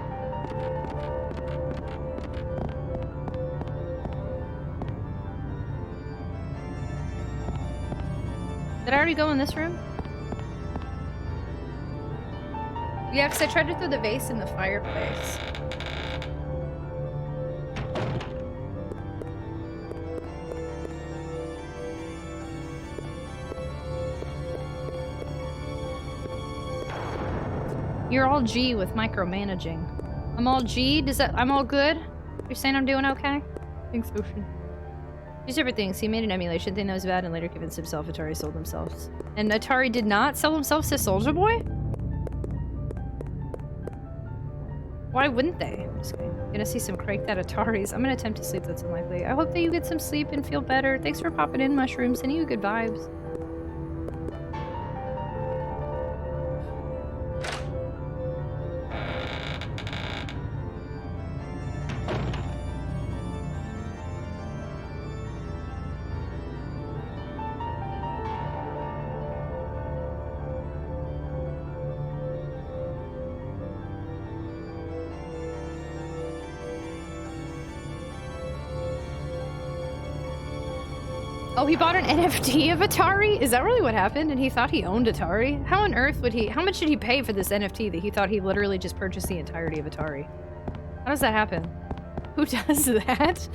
Did I already go in this room? Yeah, because I tried to throw the vase in the fireplace. You're all G with micromanaging. I'm all G? Does that- I'm all good? You're saying I'm doing okay? Thanks, Ocean. Two separate things. He made an emulation thing that was bad and later convinced himself Atari sold themselves. And Atari did not sell themselves to Soulja Boy? Why wouldn't they? I'm just kidding. Gonna see some cranked out Ataris. I'm gonna attempt to sleep, that's unlikely. I hope that you get some sleep and feel better. Thanks for popping in, Mushrooms. Sending you good vibes. Oh, he bought an NFT of Atari? Is that really what happened? And he thought he owned Atari? How on earth would he- how much did he pay for this NFT that he thought he literally just purchased the entirety of Atari? How does that happen? Who does that?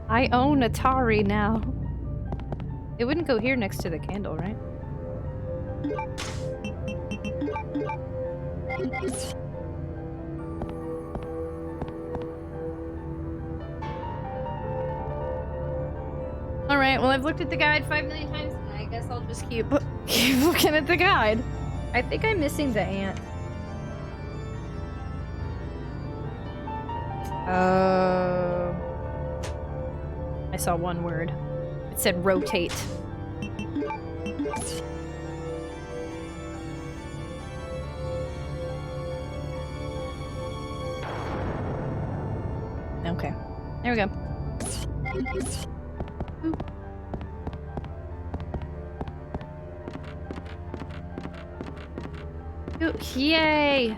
I own Atari now. It wouldn't go here next to the candle, right? Alright, well I've looked at the guide 5 million times and I guess I'll just keep looking at the guide. I think I'm missing the ant. I saw one word. It said rotate. Okay. There we go. Ooh, yay!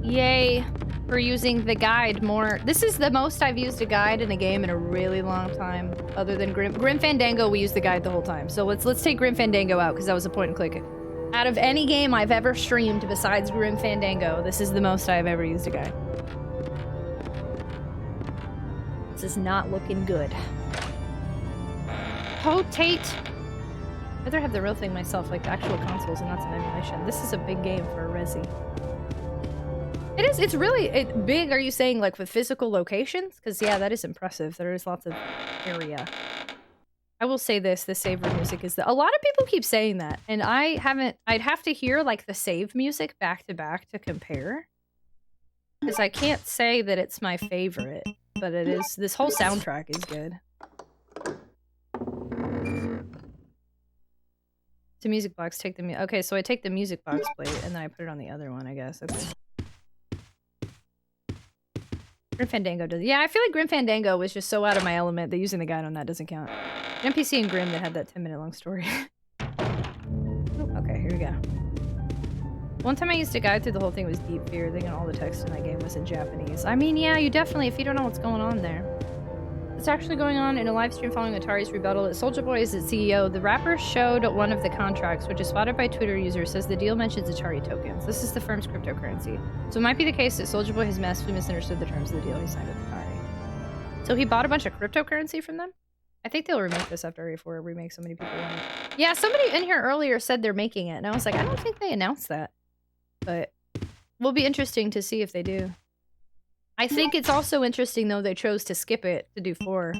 Yay for using the guide more. This is the most I've used a guide in a game in a really long time, other than Grim Fandango. We used the guide the whole time. So let's take Grim Fandango out because that was a point and click. Out of any game I've ever streamed besides Grim Fandango, this is the most I've ever used a guide. This is not looking good. Rotate. I'd rather have the real thing myself, like the actual consoles and not some emulation. This is a big game for a Resi. It is, it's really big, are you saying, like, with physical locations? Because, yeah, that is impressive. There is lots of area. I will say this, the save room music is a lot of people keep saying that, and I haven't, I'd have to hear, like, the save music back to back to compare. Because I can't say that it's my favorite, but it is, this whole soundtrack is good. To music box, take the okay, so I take the music box plate and then I put it on the other one, I guess. Okay. Grim Fandango does. Yeah, I feel like Grim Fandango was just so out of my element that using the guide on that doesn't count. An NPC in Grim that had that 10-minute long story. Okay, here we go. One time I used a guide through the whole thing was Deep Fear, thinking all the text in that game was in Japanese. I mean, yeah, you definitely, if you don't know what's going on there. It's actually going on in a live stream following Atari's rebuttal at Soulja Boy is its CEO. The rapper showed one of the contracts, which is spotted by Twitter users, says the deal mentions Atari tokens. This is the firm's cryptocurrency. So it might be the case that Soulja Boy has massively misunderstood the terms of the deal he signed with Atari. So he bought a bunch of cryptocurrency from them? I think they'll remake this after RE4 remake. So many people want it. Yeah, somebody in here earlier said they're making it, and I was like, I don't think they announced that. But will be interesting to see if they do. I think it's also interesting, though, they chose to skip it to do 4.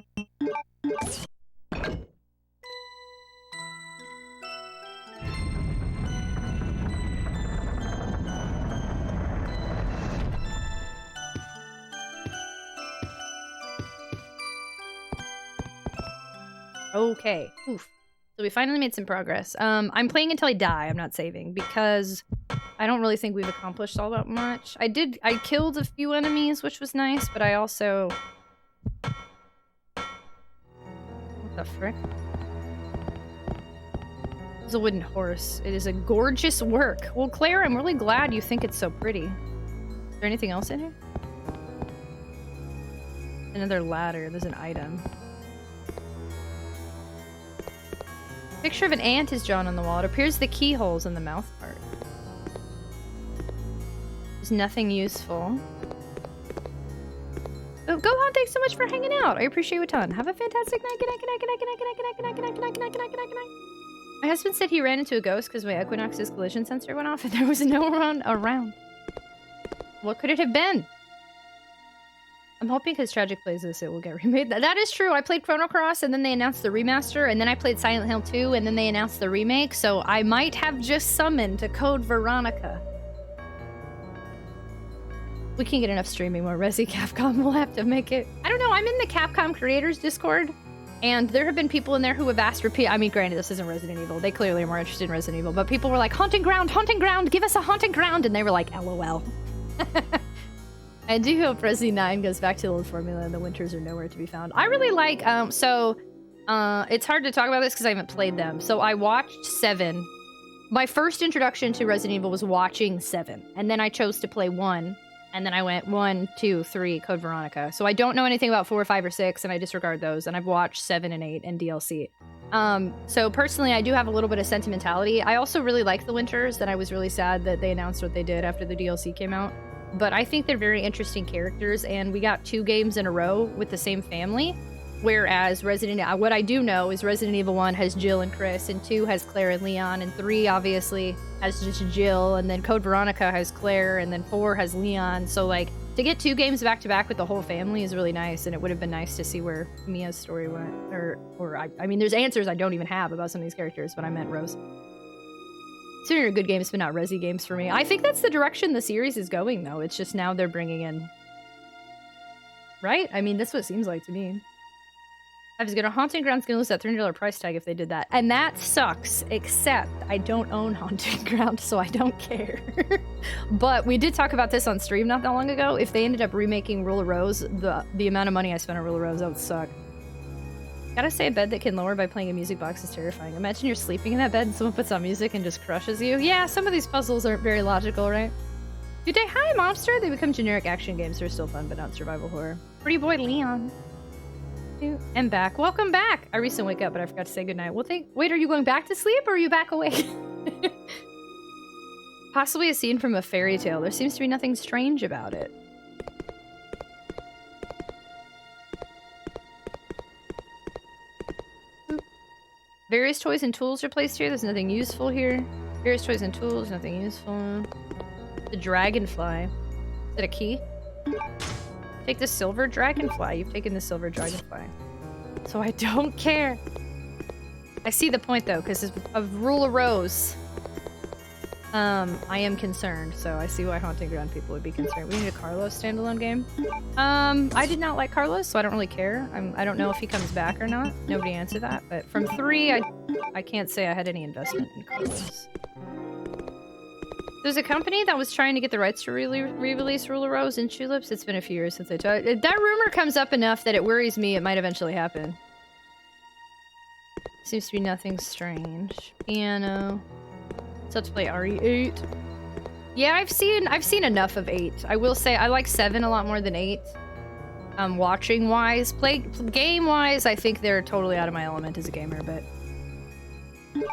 Okay. Oof. So we finally made some progress. I'm playing until I die. I'm not saving because I don't really think we've accomplished all that much. I killed a few enemies, which was nice, but I also... What the frick? It's a wooden horse. It is a gorgeous work. Well, Claire, I'm really glad you think it's so pretty. Is there anything else in here? Another ladder. There's an item. Picture of an ant is drawn on the wall. It appears the keyhole's in the mouth part. There's nothing useful. Oh, Gohan, thanks so much for hanging out. I appreciate you a ton. Have a fantastic night. Good night, good night, good night, good night, good night, good night, good night, good night, good night, good night, good night, good night. My husband said he ran into a ghost because my Equinox's collision sensor went off and there was no one around. What could it have been? I'm hoping because Tragic plays this, it will get remade. That is true. I played Chrono Cross, and then they announced the remaster, and then I played Silent Hill 2, and then they announced the remake, so I might have just summoned a Code Veronica. We can't get enough streaming more Resi Capcom. We'll have to make it. I don't know. I'm in the Capcom Creators Discord, and there have been people in there who have asked I mean, granted, this isn't Resident Evil. They clearly are more interested in Resident Evil, but people were like, Haunting Ground, give us a Haunting Ground, and they were like, LOL. I do hope Resi 9 goes back to the old formula and the winters are nowhere to be found. I really like, it's hard to talk about this because I haven't played them. So I watched 7. My first introduction to Resident Evil was watching 7. And then I chose to play 1. And then I went 1, 2, 3, Code Veronica. So I don't know anything about 4, 5, or 6, and I disregard those. And I've watched 7 and 8 and DLC. So personally, I do have a little bit of sentimentality. I also really like the winters, that I was really sad that they announced what they did after the DLC came out. But I think they're very interesting characters, and we got 2 games in a row with the same family. Whereas what I do know is Resident Evil 1 has Jill and Chris, and 2 has Claire and Leon, and 3 obviously has just Jill, and then Code Veronica has Claire, and then 4 has Leon. So like, to get 2 games back to back with the whole family is really nice, and it would have been nice to see where Mia's story went. I mean, there's answers I don't even have about some of these characters, but I meant Rose. Consider good games, but not Resi games for me. I think that's the direction the series is going, though. It's just now they're bringing in... Right? I mean, that's what it seems like to me. I was gonna Haunting Ground's gonna lose that $300 price tag if they did that. And that sucks, except I don't own Haunting Ground, so I don't care. But we did talk about this on stream not that long ago. If they ended up remaking Rule of Rose, the amount of money I spent on Rule of Rose, that would suck. Gotta say, a bed that can lower by playing a music box is terrifying. Imagine you're sleeping in that bed and someone puts on music and just crushes you. Yeah, some of these puzzles aren't very logical, right? Good day, hi, Mobster! They become generic action games. They're still fun, but not survival horror. Pretty boy Leon. And back. Welcome back! I recently wake up, but I forgot to say goodnight. Well, wait, are you going back to sleep, or are you back awake? Possibly a scene from a fairy tale. There seems to be nothing strange about it. Various toys and tools are placed here. There's nothing useful here. Various toys and tools, nothing useful. The dragonfly. Is that a key? Take the silver dragonfly. You've taken the silver dragonfly. So I don't care. I see the point, though, because of Rule of Rose. I am concerned, so I see why Haunting Ground people would be concerned. We need a Carlos standalone game. I did not like Carlos, so I don't really care. I don't know if he comes back or not. Nobody answered that. But from 3, I can't say I had any investment in Carlos. There's a company that was trying to get the rights to re-release Ruler Rose and Tulips. It's been a few years since I tried. That rumor comes up enough that it worries me it might eventually happen. Seems to be nothing strange. Piano. So let's play RE8. Yeah, I've seen enough of 8. I will say I like 7 a lot more than 8. Watching wise, game wise, I think they're totally out of my element as a gamer, but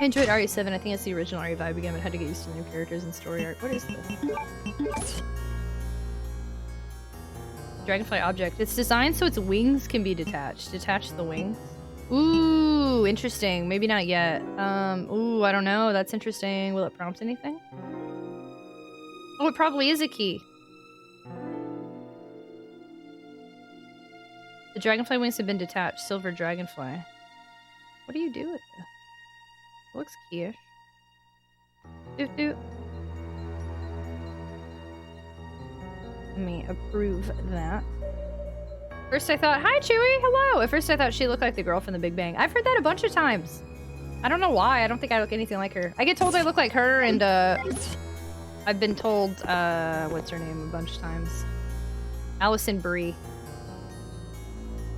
I enjoyed RE7. I think it's the original RE vibe again, but had to get used to the new characters and story art. What is this? Dragonfly object. It's designed so its wings can be detached. Detach the wings. Ooh, interesting. Maybe not yet. Ooh, I don't know. That's interesting. Will it prompt anything? Oh, it probably is a key. The dragonfly wings have been detached. Silver dragonfly. What do you do with this? Looks key-ish. Doot doot. Let me approve that. First I thought, hi Chewie, hello! At first I thought she looked like the girl from The Big Bang. I've heard that a bunch of times. I don't know why, I don't think I look anything like her. I get told I look like her, and I've been told, what's her name a bunch of times. Allison Brie.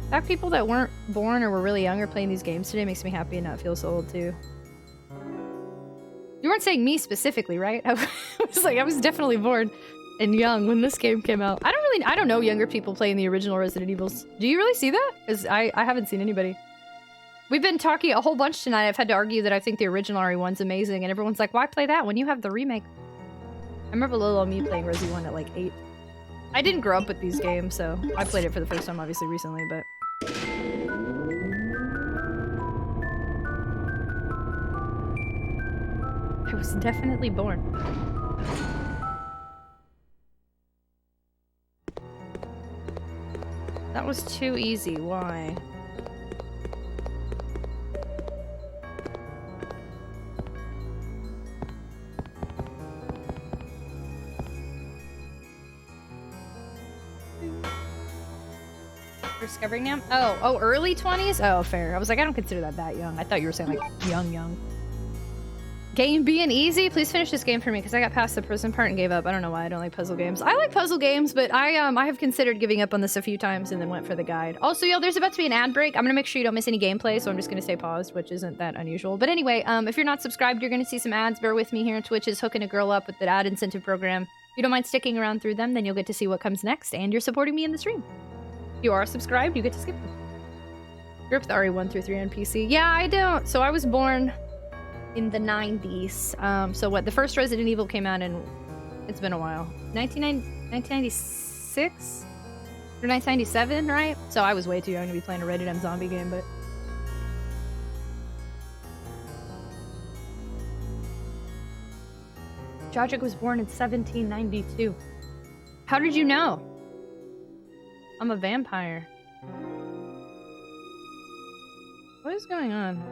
The fact people that weren't born or were really young are playing these games today makes me happy and not feel so old too. You weren't saying me specifically, right? I was definitely born and young when this game came out. I don't know younger people playing the original Resident Evils. Do you really see that? Because I haven't seen anybody. We've been talking a whole bunch tonight. I've had to argue that I think the original RE1's amazing, and everyone's like, why play that when you have the remake? I remember little old me playing Resi 1 at like 8. I didn't grow up with these games, so I played it for the first time obviously recently, but... I was definitely born. That was too easy. Why? Discovering now? Oh, early 20s? Oh, fair. I was like, I don't consider that young. I thought you were saying like young. Game being easy? Please finish this game for me because I got past the prison part and gave up. I don't know why I don't like puzzle games. I like puzzle games, but I have considered giving up on this a few times and then went for the guide. Also, yo, there's about to be an ad break. I'm gonna make sure you don't miss any gameplay, so I'm just gonna stay paused, which isn't that unusual. But anyway, if you're not subscribed, you're gonna see some ads. Bear with me here. Twitch is hooking a girl up with the ad incentive program. If you don't mind sticking around through them, then you'll get to see what comes next, and you're supporting me in the stream. If you are subscribed, you get to skip them. Grew up with the RE1 through 3 on PC. Yeah, I don't. So I was born in the 90s. So what, the first Resident Evil came out in, it's been a while. 1996? Or 1997, right? So I was way too young to be playing a Rated M zombie game, but... Tragic was born in 1792. How did you know? I'm a vampire. What is going on?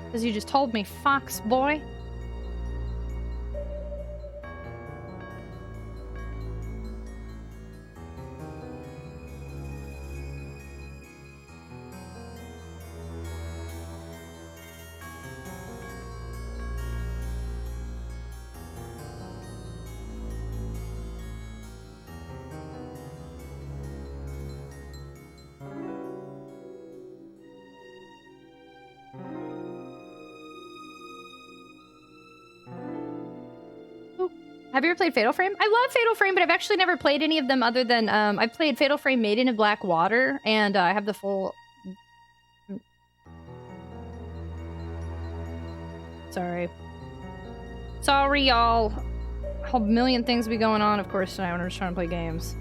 Because you just told me, fox boy. Have you ever played Fatal Frame? I love Fatal Frame, but I've actually never played any of them other than, I've played Fatal Frame Maiden of Black Water, and I have the full... Sorry, y'all. A whole million things be going on, of course, tonight when I'm just trying to play games.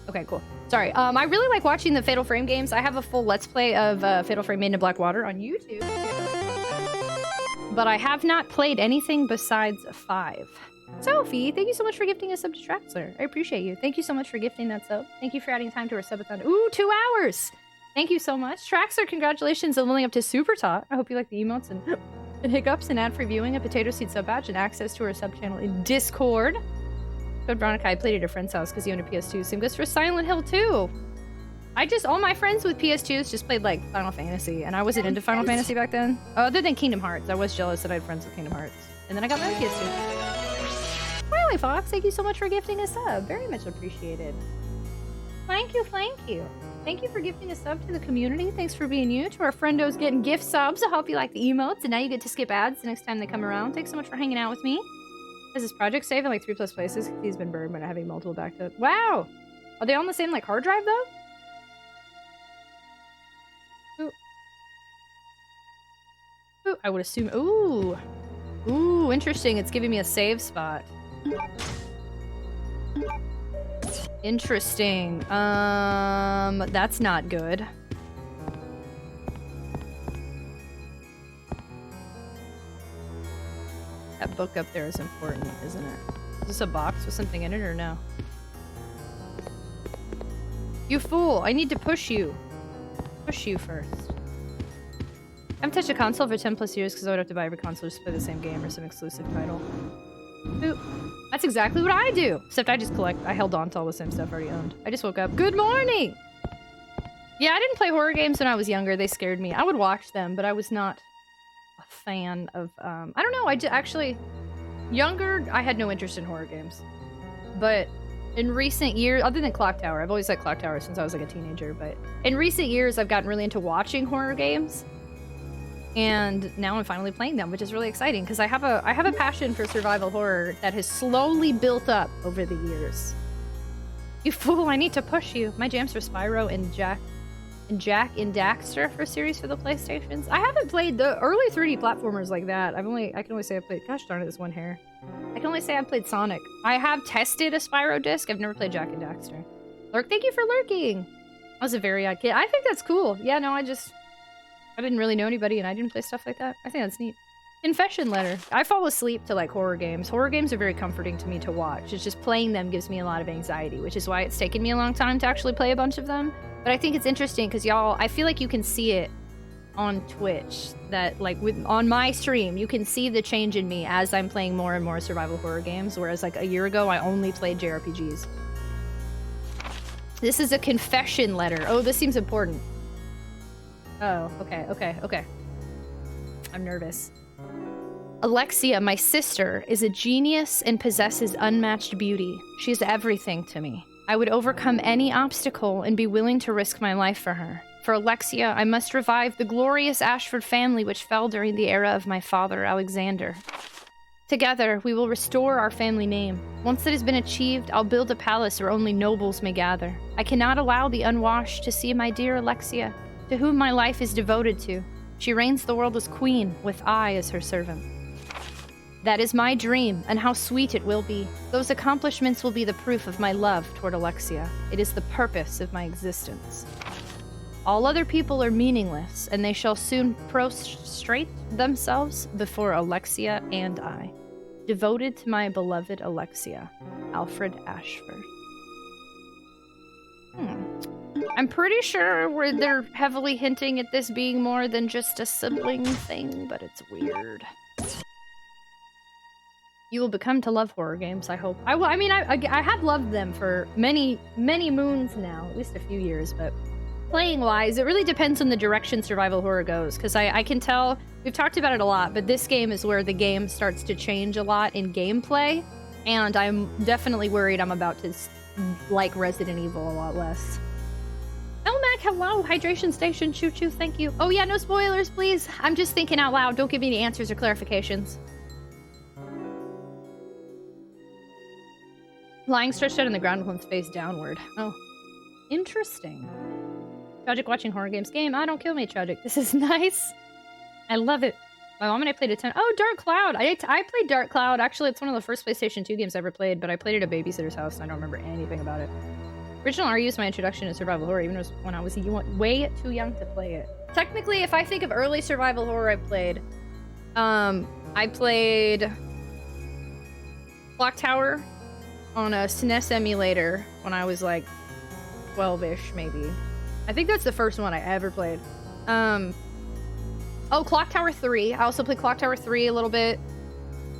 Okay, cool. Sorry. I really like watching the Fatal Frame games. I have a full Let's Play of Fatal Frame Maiden of Black Water on YouTube. But I have not played anything besides 5. Sophie, thank you so much for gifting a sub to Traxler. I appreciate you. Thank you so much for gifting that sub. Thank you for adding time to our subathon. Ooh, 2 hours! Thank you so much. Traxler, congratulations on leveling up to Super Tot. I hope you like the emotes and hiccups and ad-free viewing, a Potato Seed sub badge, and access to our sub channel in Discord. Code Veronica, I played at a friend's house because he owned a PS2. Same goes for Silent Hill 2. All my friends with PS2s just played, like, Final Fantasy, and I wasn't into Final Fantasy back then. Other than Kingdom Hearts. I was jealous that I had friends with Kingdom Hearts. And then I got my own PS2. Really, Fox, thank you so much for gifting a sub. Very much appreciated. Thank you, thank you. Thank you for gifting a sub to the community. Thanks for being you. To our friendos getting gift subs. I hope you like the emotes, and now you get to skip ads the next time they come around. Thanks so much for hanging out with me. Has this project saved in like 3+ places? He's been burned by not having multiple backed up. Wow! Are they on the same, like, hard drive, though? Ooh, I would assume. Ooh. Ooh, interesting. It's giving me a save spot. Interesting. That's not good. That book up there is important, isn't it? Is this a box with something in it or no? You fool! I need to push you. Push you first. I haven't touched a console for 10+ years because I would have to buy every console just to play the same game or some exclusive title. Ooh. That's exactly what I do! Except I just collect. I held on to all the same stuff I already owned. I just woke up. Good morning! Yeah, I didn't play horror games when I was younger. They scared me. I would watch them, but I was not a fan of, I don't know. Actually, younger, I had no interest in horror games. But in recent years, other than Clock Tower, I've always liked Clock Tower since I was like a teenager, but in recent years, I've gotten really into watching horror games. And now I'm finally playing them, which is really exciting because I have a passion for survival horror that has slowly built up over the years. You fool, I need to push you. My jams for Spyro and Jak and Daxter for series for the PlayStations. I haven't played the early 3D platformers like that. I can only say I played, gosh darn it, this one hair. I can only say I've played Sonic. I have tested a Spyro disc. I've never played Jak and Daxter. Lurk, thank you for lurking. I was a very odd kid. I think that's cool. Yeah, no, I didn't really know anybody and I didn't play stuff like that. I think that's neat. Confession letter. I fall asleep to like horror games. Horror games are very comforting to me to watch. It's just playing them gives me a lot of anxiety, which is why it's taken me a long time to actually play a bunch of them. But I think it's interesting because y'all, I feel like you can see it on Twitch that like on my stream, you can see the change in me as I'm playing more and more survival horror games. Whereas like a year ago, I only played JRPGs. This is a confession letter. Oh, this seems important. Oh, okay. I'm nervous. Alexia, my sister, is a genius and possesses unmatched beauty. She is everything to me. I would overcome any obstacle and be willing to risk my life for her. For Alexia, I must revive the glorious Ashford family which fell during the era of my father, Alexander. Together, we will restore our family name. Once it has been achieved, I'll build a palace where only nobles may gather. I cannot allow the unwashed to see my dear Alexia, to whom my life is devoted to. She reigns the world as queen, with I as her servant. That is my dream, and how sweet it will be. Those accomplishments will be the proof of my love toward Alexia. It is the purpose of my existence. All other people are meaningless, and they shall soon prostrate themselves before Alexia and I. Devoted to my beloved Alexia, Alfred Ashford. I'm pretty sure they're heavily hinting at this being more than just a sibling thing, but it's weird. You will become to love horror games, I hope. I have loved them for many, many moons now, at least a few years, but playing-wise, it really depends on the direction survival horror goes, because I can tell, we've talked about it a lot, but this game is where the game starts to change a lot in gameplay, and I'm definitely worried I'm about to like Resident Evil a lot less. Elmac, hello! Hydration station, choo-choo, thank you. Oh yeah, no spoilers, please! I'm just thinking out loud, don't give me any answers or clarifications. Lying stretched out on the ground with one's face downward. Oh. Interesting. Tragic watching horror games game. Oh, don't kill me, Tragic. This is nice. I love it. My mom and I played a ton. Oh, Dark Cloud! I played Dark Cloud. Actually, it's one of the first PlayStation 2 games I ever played, but I played it at a babysitter's house and I don't remember anything about it. Original RU is my introduction to survival horror, even when I was way too young to play it. Technically, if I think of early survival horror I played Clock Tower on a SNES emulator when I was like 12-ish, maybe. I think that's the first one I ever played. Oh, Clock Tower 3. I also played Clock Tower 3 a little bit.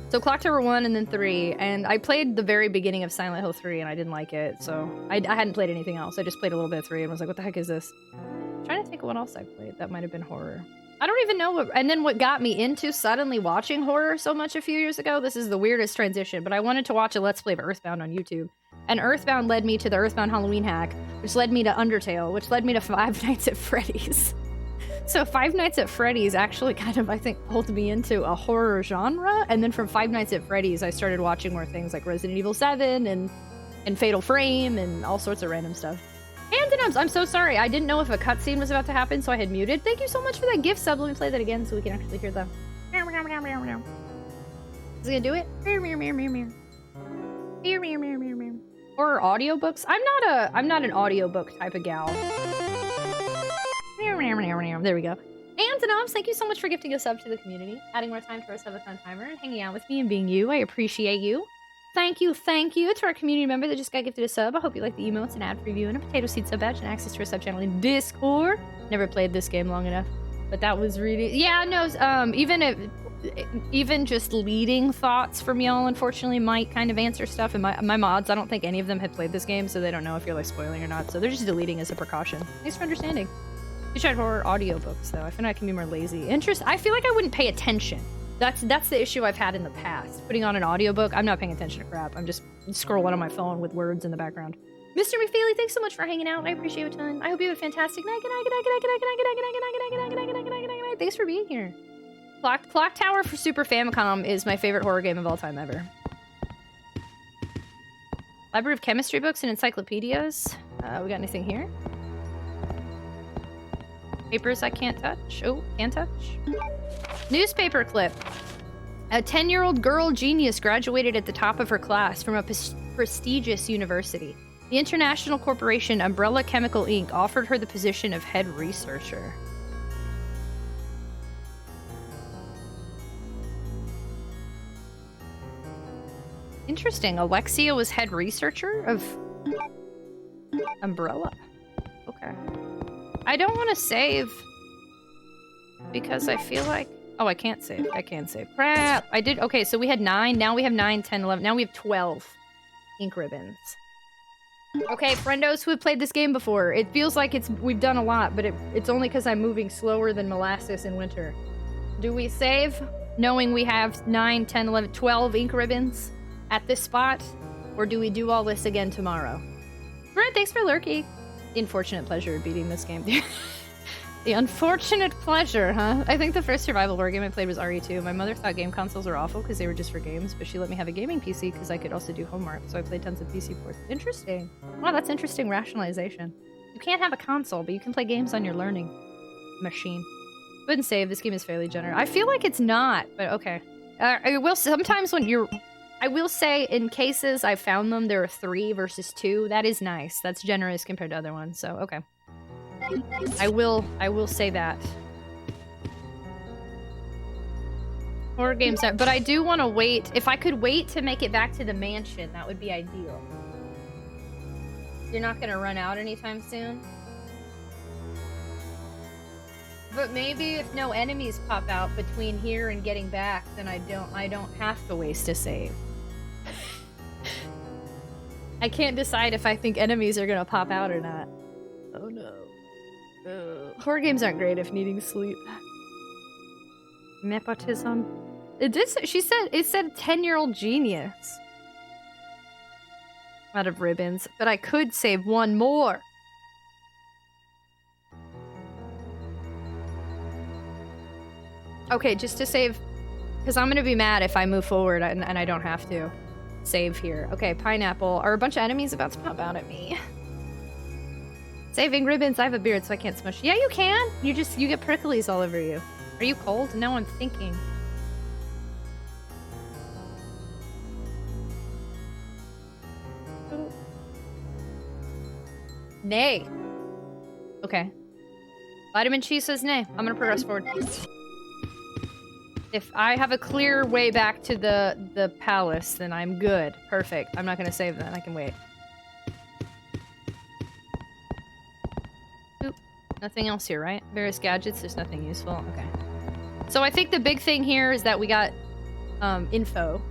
So Clock Tower 1 and then 3. And I played the very beginning of Silent Hill 3 and I didn't like it. So I hadn't played anything else. I just played a little bit of 3 and was like, what the heck is this? I'm trying to think of what else I played. That might have been horror. I don't even know what... And then what got me into suddenly watching horror so much a few years ago, this is the weirdest transition, but I wanted to watch a Let's Play of Earthbound on YouTube. And Earthbound led me to the Earthbound Halloween hack, which led me to Undertale, which led me to Five Nights at Freddy's. So Five Nights at Freddy's actually kind of, I think, pulled me into a horror genre. And then from Five Nights at Freddy's, I started watching more things like Resident Evil 7 and Fatal Frame and all sorts of random stuff. And I'm so sorry. I didn't know if a cutscene was about to happen, so I had muted. Thank you so much for that gift sub. Let me play that again so we can actually hear them. Is it gonna do it? Horror audiobooks? I'm not an audiobook type of gal. There we go. And Denoms, thank you so much for gifting a sub to the community, adding more time to our subathon timer, and hanging out with me and being you. I appreciate you. Thank you to our community member that just got gifted a sub. I hope you like the emotes, an ad preview, and a potato seed sub badge, and access to our sub channel in Discord. Never played this game long enough, but that was really... Yeah, no, even just leading thoughts from y'all, unfortunately, might kind of answer stuff. And my mods, I don't think any of them had played this game, so they don't know if you're like spoiling or not. So they're just deleting as a precaution. Thanks for understanding. You tried horror audiobooks, though. I feel like I can be more lazy. I feel like I wouldn't pay attention. That's the issue I've had in the past. Putting on an audiobook, I'm not paying attention to crap. I'm just scrolling on my phone with words in the background. Mr. McFeely, thanks so much for hanging out. I appreciate it a ton. I hope you have a fantastic night. Good night. Thanks for being here. Clock Tower for Super Famicom is my favorite horror game of all time ever. Library of chemistry books and encyclopedias. We got anything here? Papers I can't touch. Oh, can touch. Newspaper clip. A 10-year-old girl genius graduated at the top of her class from a prestigious university. The international corporation Umbrella Chemical Inc. offered her the position of head researcher. Interesting. Alexia was head researcher of Umbrella. Okay. I don't want to save because I feel like... Oh, I can't save. I can save. Crap! I did... Okay, so we had 9. Now we have 9, 10, 11. Now we have 12 ink ribbons. Okay, friendos who have played this game before. It feels like we've done a lot, but it's only because I'm moving slower than molasses in winter. Do we save knowing we have 9, 10, 11, 12 ink ribbons at this spot? Or do we do all this again tomorrow? Brent, thanks for lurking. The unfortunate pleasure of beating this game. The unfortunate pleasure, huh? I think the first survival horror game I played was RE2. My mother thought game consoles were awful because they were just for games, but she let me have a gaming PC because I could also do homework, so I played tons of PC ports. Interesting. Wow, that's interesting rationalization. You can't have a console, but you can play games on your learning machine. Go ahead and save. This game is fairly generous. I feel like it's not, but okay. I will sometimes when you're... I will say, in cases I found them, there are 3 versus 2. That is nice. That's generous compared to other ones, so okay. I will say that. Horror games are... But I do want to wait. If I could wait to make it back to the mansion, that would be ideal. You're not going to run out anytime soon? But maybe if no enemies pop out between here and getting back, then I don't have to waste a save. I can't decide if I think enemies are gonna pop out or not. Oh no. Horror games aren't great if needing sleep. Nepotism. It said 10-year-old genius. Out of ribbons, but I could save one more. Okay, just to save, because I'm gonna be mad if I move forward and I don't have to save here. Okay, pineapple. Are a bunch of enemies about to pop out at me? Saving ribbons. I have a beard, so I can't smush. Yeah, you can. You get pricklies all over you. Are you cold? Now I'm thinking. Nay. Okay. Vitamin Chi says nay. I'm gonna progress forward. If I have a clear way back to the palace, then I'm good. Perfect. I'm not gonna save that. I can wait. Oop. Nothing else here, right? Various gadgets. There's nothing useful. Okay. So I think the big thing here is that we got info.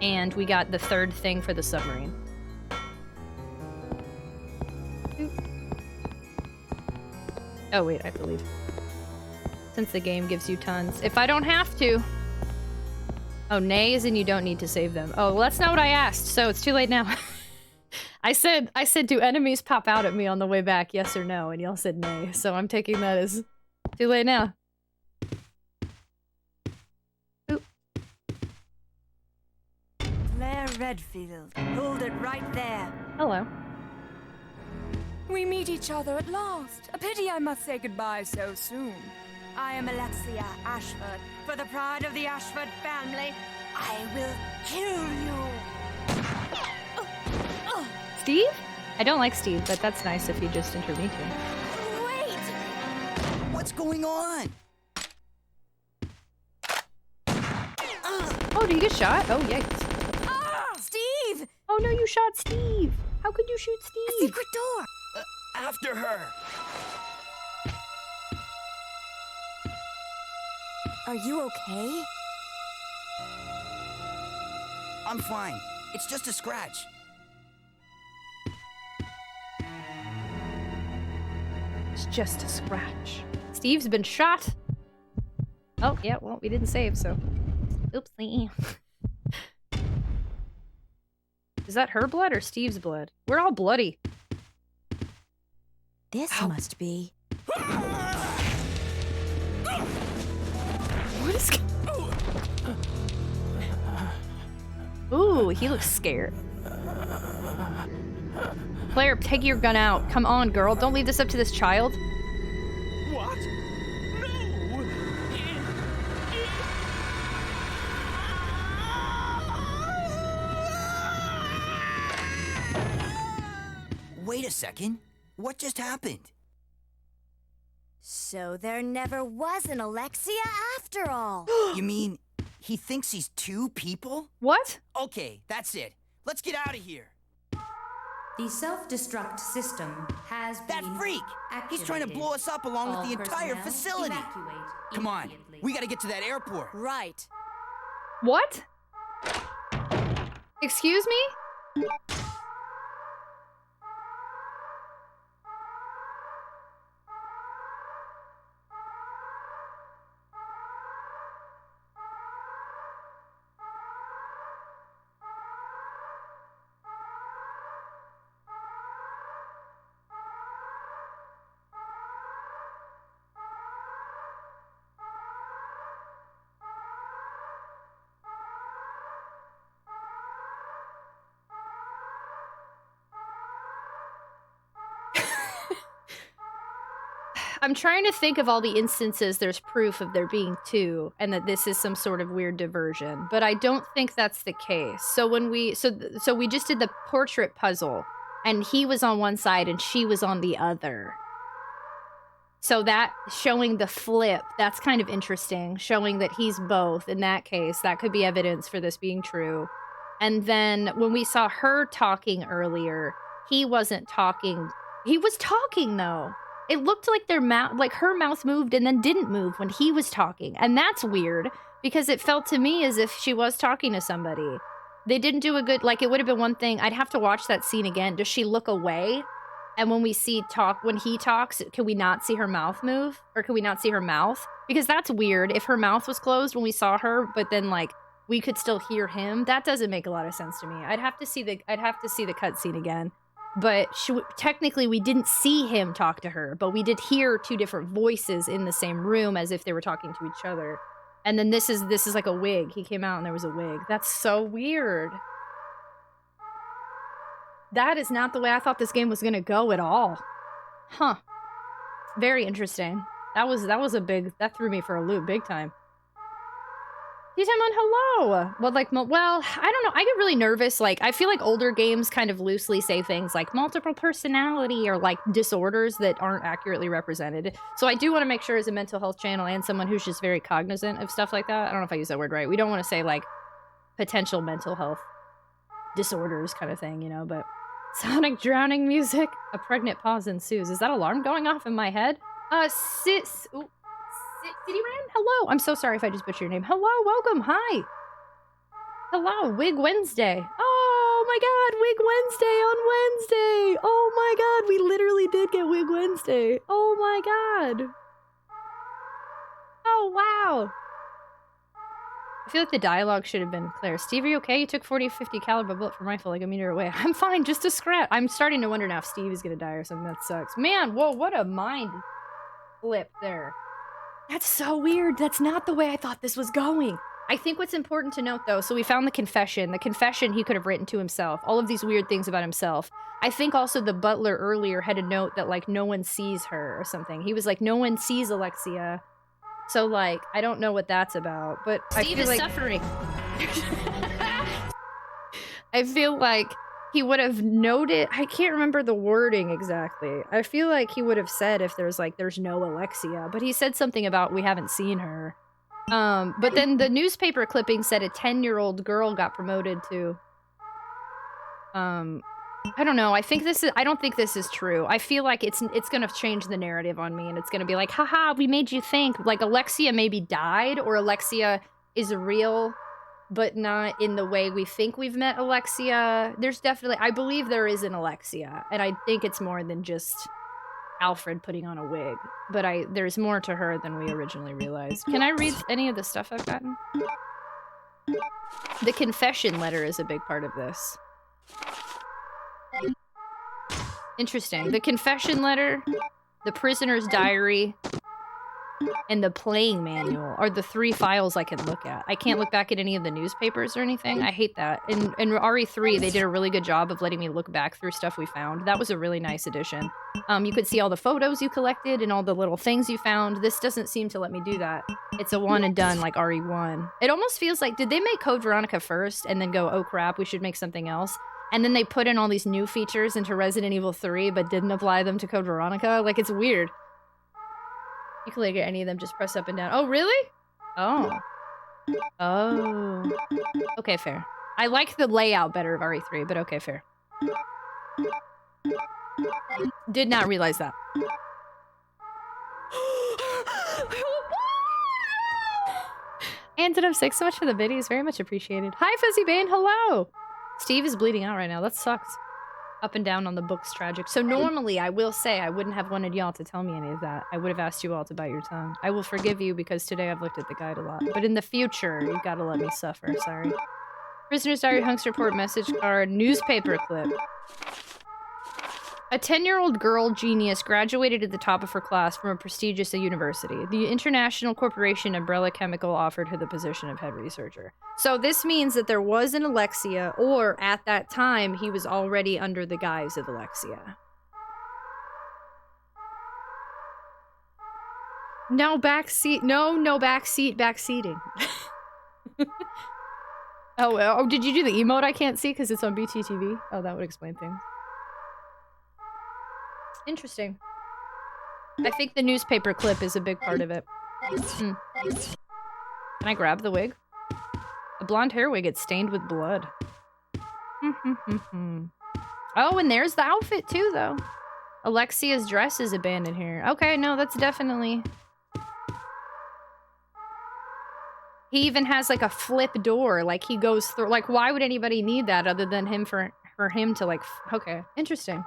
And we got the third thing for the submarine. Oop. Oh wait, I believe. Since the game gives you tons. If I don't have to. Oh, nay as in you don't need to save them. Oh, well, that's not what I asked, so it's too late now. I said, do enemies pop out at me on the way back, yes or no? And y'all said nay, so I'm taking that as too late now. Oop. Claire Redfield, hold it right there. Hello. We meet each other at last. A pity I must say goodbye so soon. I am Alexia Ashford. For the pride of the Ashford family, I will kill you. Steve? I don't like Steve, but that's nice if you just enter me too. Wait! What's going on? Oh, did you get shot? Oh, yikes. Ah! Steve! Oh no, you shot Steve! How could you shoot Steve? A secret door! After her. Are you okay? I'm fine. It's just a scratch. It's just a scratch. Steve's been shot! Oh, yeah, well, we didn't save, so... Oopsie. Is that her blood or Steve's blood? We're all bloody. This must be... What is... Ooh, he looks scared. Claire, take your gun out. Come on, girl. Don't leave this up to this child. What? Wait a second. What just happened? So there never was an Alexia after all. You mean he thinks he's two people? What? Okay, that's it. Let's get out of here. The self-destruct system has been That freak! He's trying to blow us up along with the entire facility. Come on, we gotta get to that airport. Right. What? Excuse me? I'm trying to think of all the instances there's proof of there being two and that this is some sort of weird diversion, but I don't think that's the case. So when we so we just did the portrait puzzle and he was on one side and she was on the other. So that showing the flip, that's kind of interesting, showing that he's both. In that case, that could be evidence for this being true. And then when we saw her talking earlier, he wasn't talking. He was talking though. It looked like their mouth, like her mouth moved and then didn't move when he was talking. And that's weird because it felt to me as if she was talking to somebody. They didn't do a good, like it would have been one thing. I'd have to watch that scene again. Does she look away? And when we see when he talks, can we not see her mouth move? Or can we not see her mouth? Because that's weird. If her mouth was closed when we saw her, but then like we could still hear him, that doesn't make a lot of sense to me. I'd have to see the cutscene again. But technically, we didn't see him talk to her, but we did hear two different voices in the same room as if they were talking to each other. And then this is like a wig. He came out and there was a wig. That's so weird. That is not the way I thought this game was gonna go at all. Huh. Very interesting. That threw me for a loop big time. T-Timon, hello! Well, like, well, I don't know. I get really nervous. Like, I feel like older games kind of loosely say things like multiple personality or like disorders that aren't accurately represented. So I do want to make sure as a mental health channel and someone who's just very cognizant of stuff like that. I don't know if I use that word right. We don't want to say like potential mental health disorders kind of thing, you know, but sonic drowning music. A pregnant pause ensues. Is that alarm going off in my head? City Ran? Hello. I'm so sorry if I just butchered your name. Hello, welcome. Hi. Hello, Wig Wednesday. Oh my god, Wig Wednesday on Wednesday. Oh my god, we literally did get Wig Wednesday. Oh my god. Oh wow. I feel like the dialogue should have been clear. Steve, are you okay? You took 40-50 caliber bullet from rifle like a meter away. I'm fine, just a scrap. I'm starting to wonder now if Steve is gonna die or something. That sucks. Man, whoa, what a mind flip there. That's so weird. That's not the way I thought this was going. I think what's important to note, though, so we found the confession. The confession he could have written to himself. All of these weird things about himself. I think also the butler earlier had a note that, like, no one sees her or something. He was like, no one sees Alexia. So, like, I don't know what that's about, but Steve is suffering. I feel like he would have noted, I can't remember the wording exactly. I feel like he would have said if there's no Alexia, but he said something about we haven't seen her. But then the newspaper clipping said a 10-year-old girl got promoted to, I don't know. I don't think this is true. I feel like it's gonna change the narrative on me and it's gonna be like, haha, we made you think like Alexia maybe died or Alexia is real but not in the way we think we've met Alexia. There's definitely, I believe there is an Alexia, and I think it's more than just Alfred putting on a wig, but there's more to her than we originally realized. Can I read any of the stuff I've gotten? The confession letter is a big part of this. Interesting. The confession letter, the prisoner's diary, and the playing manual are the 3 files I can look at. I can't look back at any of the newspapers or anything. I hate that. In RE3, they did a really good job of letting me look back through stuff we found. That was a really nice addition. You could see all the photos you collected and all the little things you found. This doesn't seem to let me do that. It's a one and done like RE1. It almost feels like, did they make Code Veronica first and then go, oh crap, we should make something else? And then they put in all these new features into Resident Evil 3 but didn't apply them to Code Veronica? Like, it's weird. You can get any of them, just press up and down. Oh, really? Oh. Oh. Okay, fair. I like the layout better of RE3, but okay, fair. Did not realize that. Antidote 6, so much for the biddies. Very much appreciated. Hi, Fuzzy Bane. Hello. Steve is bleeding out right now. That sucks. Up and down on the books, tragic. So normally, I will say, I wouldn't have wanted y'all to tell me any of that. I would have asked you all to bite your tongue. I will forgive you because today I've looked at the guide a lot. But in the future, you gotta let me suffer, sorry. Prisoner's diary, Hunks report, message card, newspaper clip. A 10-year-old girl genius graduated at the top of her class from a prestigious university. The International Corporation Umbrella Chemical offered her the position of head researcher. So this means that there was an Alexia, or at that time, he was already under the guise of Alexia. No backseat. No backseat. Backseating. Oh, did you do the emote I can't see because it's on BTTV? Oh, that would explain things. Interesting. I think the newspaper clip is a big part of it. Can I grab the wig? A blonde hair wig gets stained with blood. Oh, and there's the outfit too, though. Alexia's dress is abandoned here. Okay, no, that's definitely... He even has like a flip door, like he goes through, like why would anybody need that other than him for him to like, okay, interesting.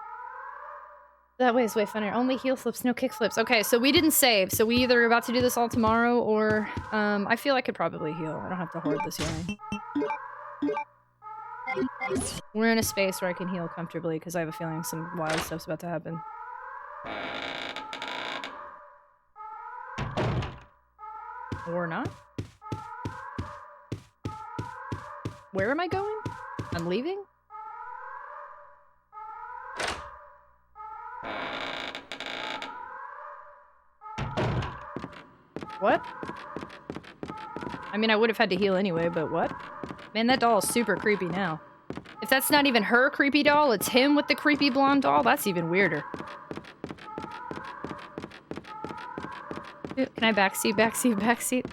That way is way funnier. Only heel flips, no kick flips. Okay, so we didn't save, so we either are about to do this all tomorrow or, I feel I could probably heal. I don't have to hoard this healing. We're in a space where I can heal comfortably because I have a feeling some wild stuff's about to happen. Or not? Where am I going? I'm leaving? What? I mean, I would have had to heal anyway, but what? Man, that doll is super creepy now. If that's not even her creepy doll, it's him with the creepy blonde doll, that's even weirder. Can I backseat, backseat, backseat?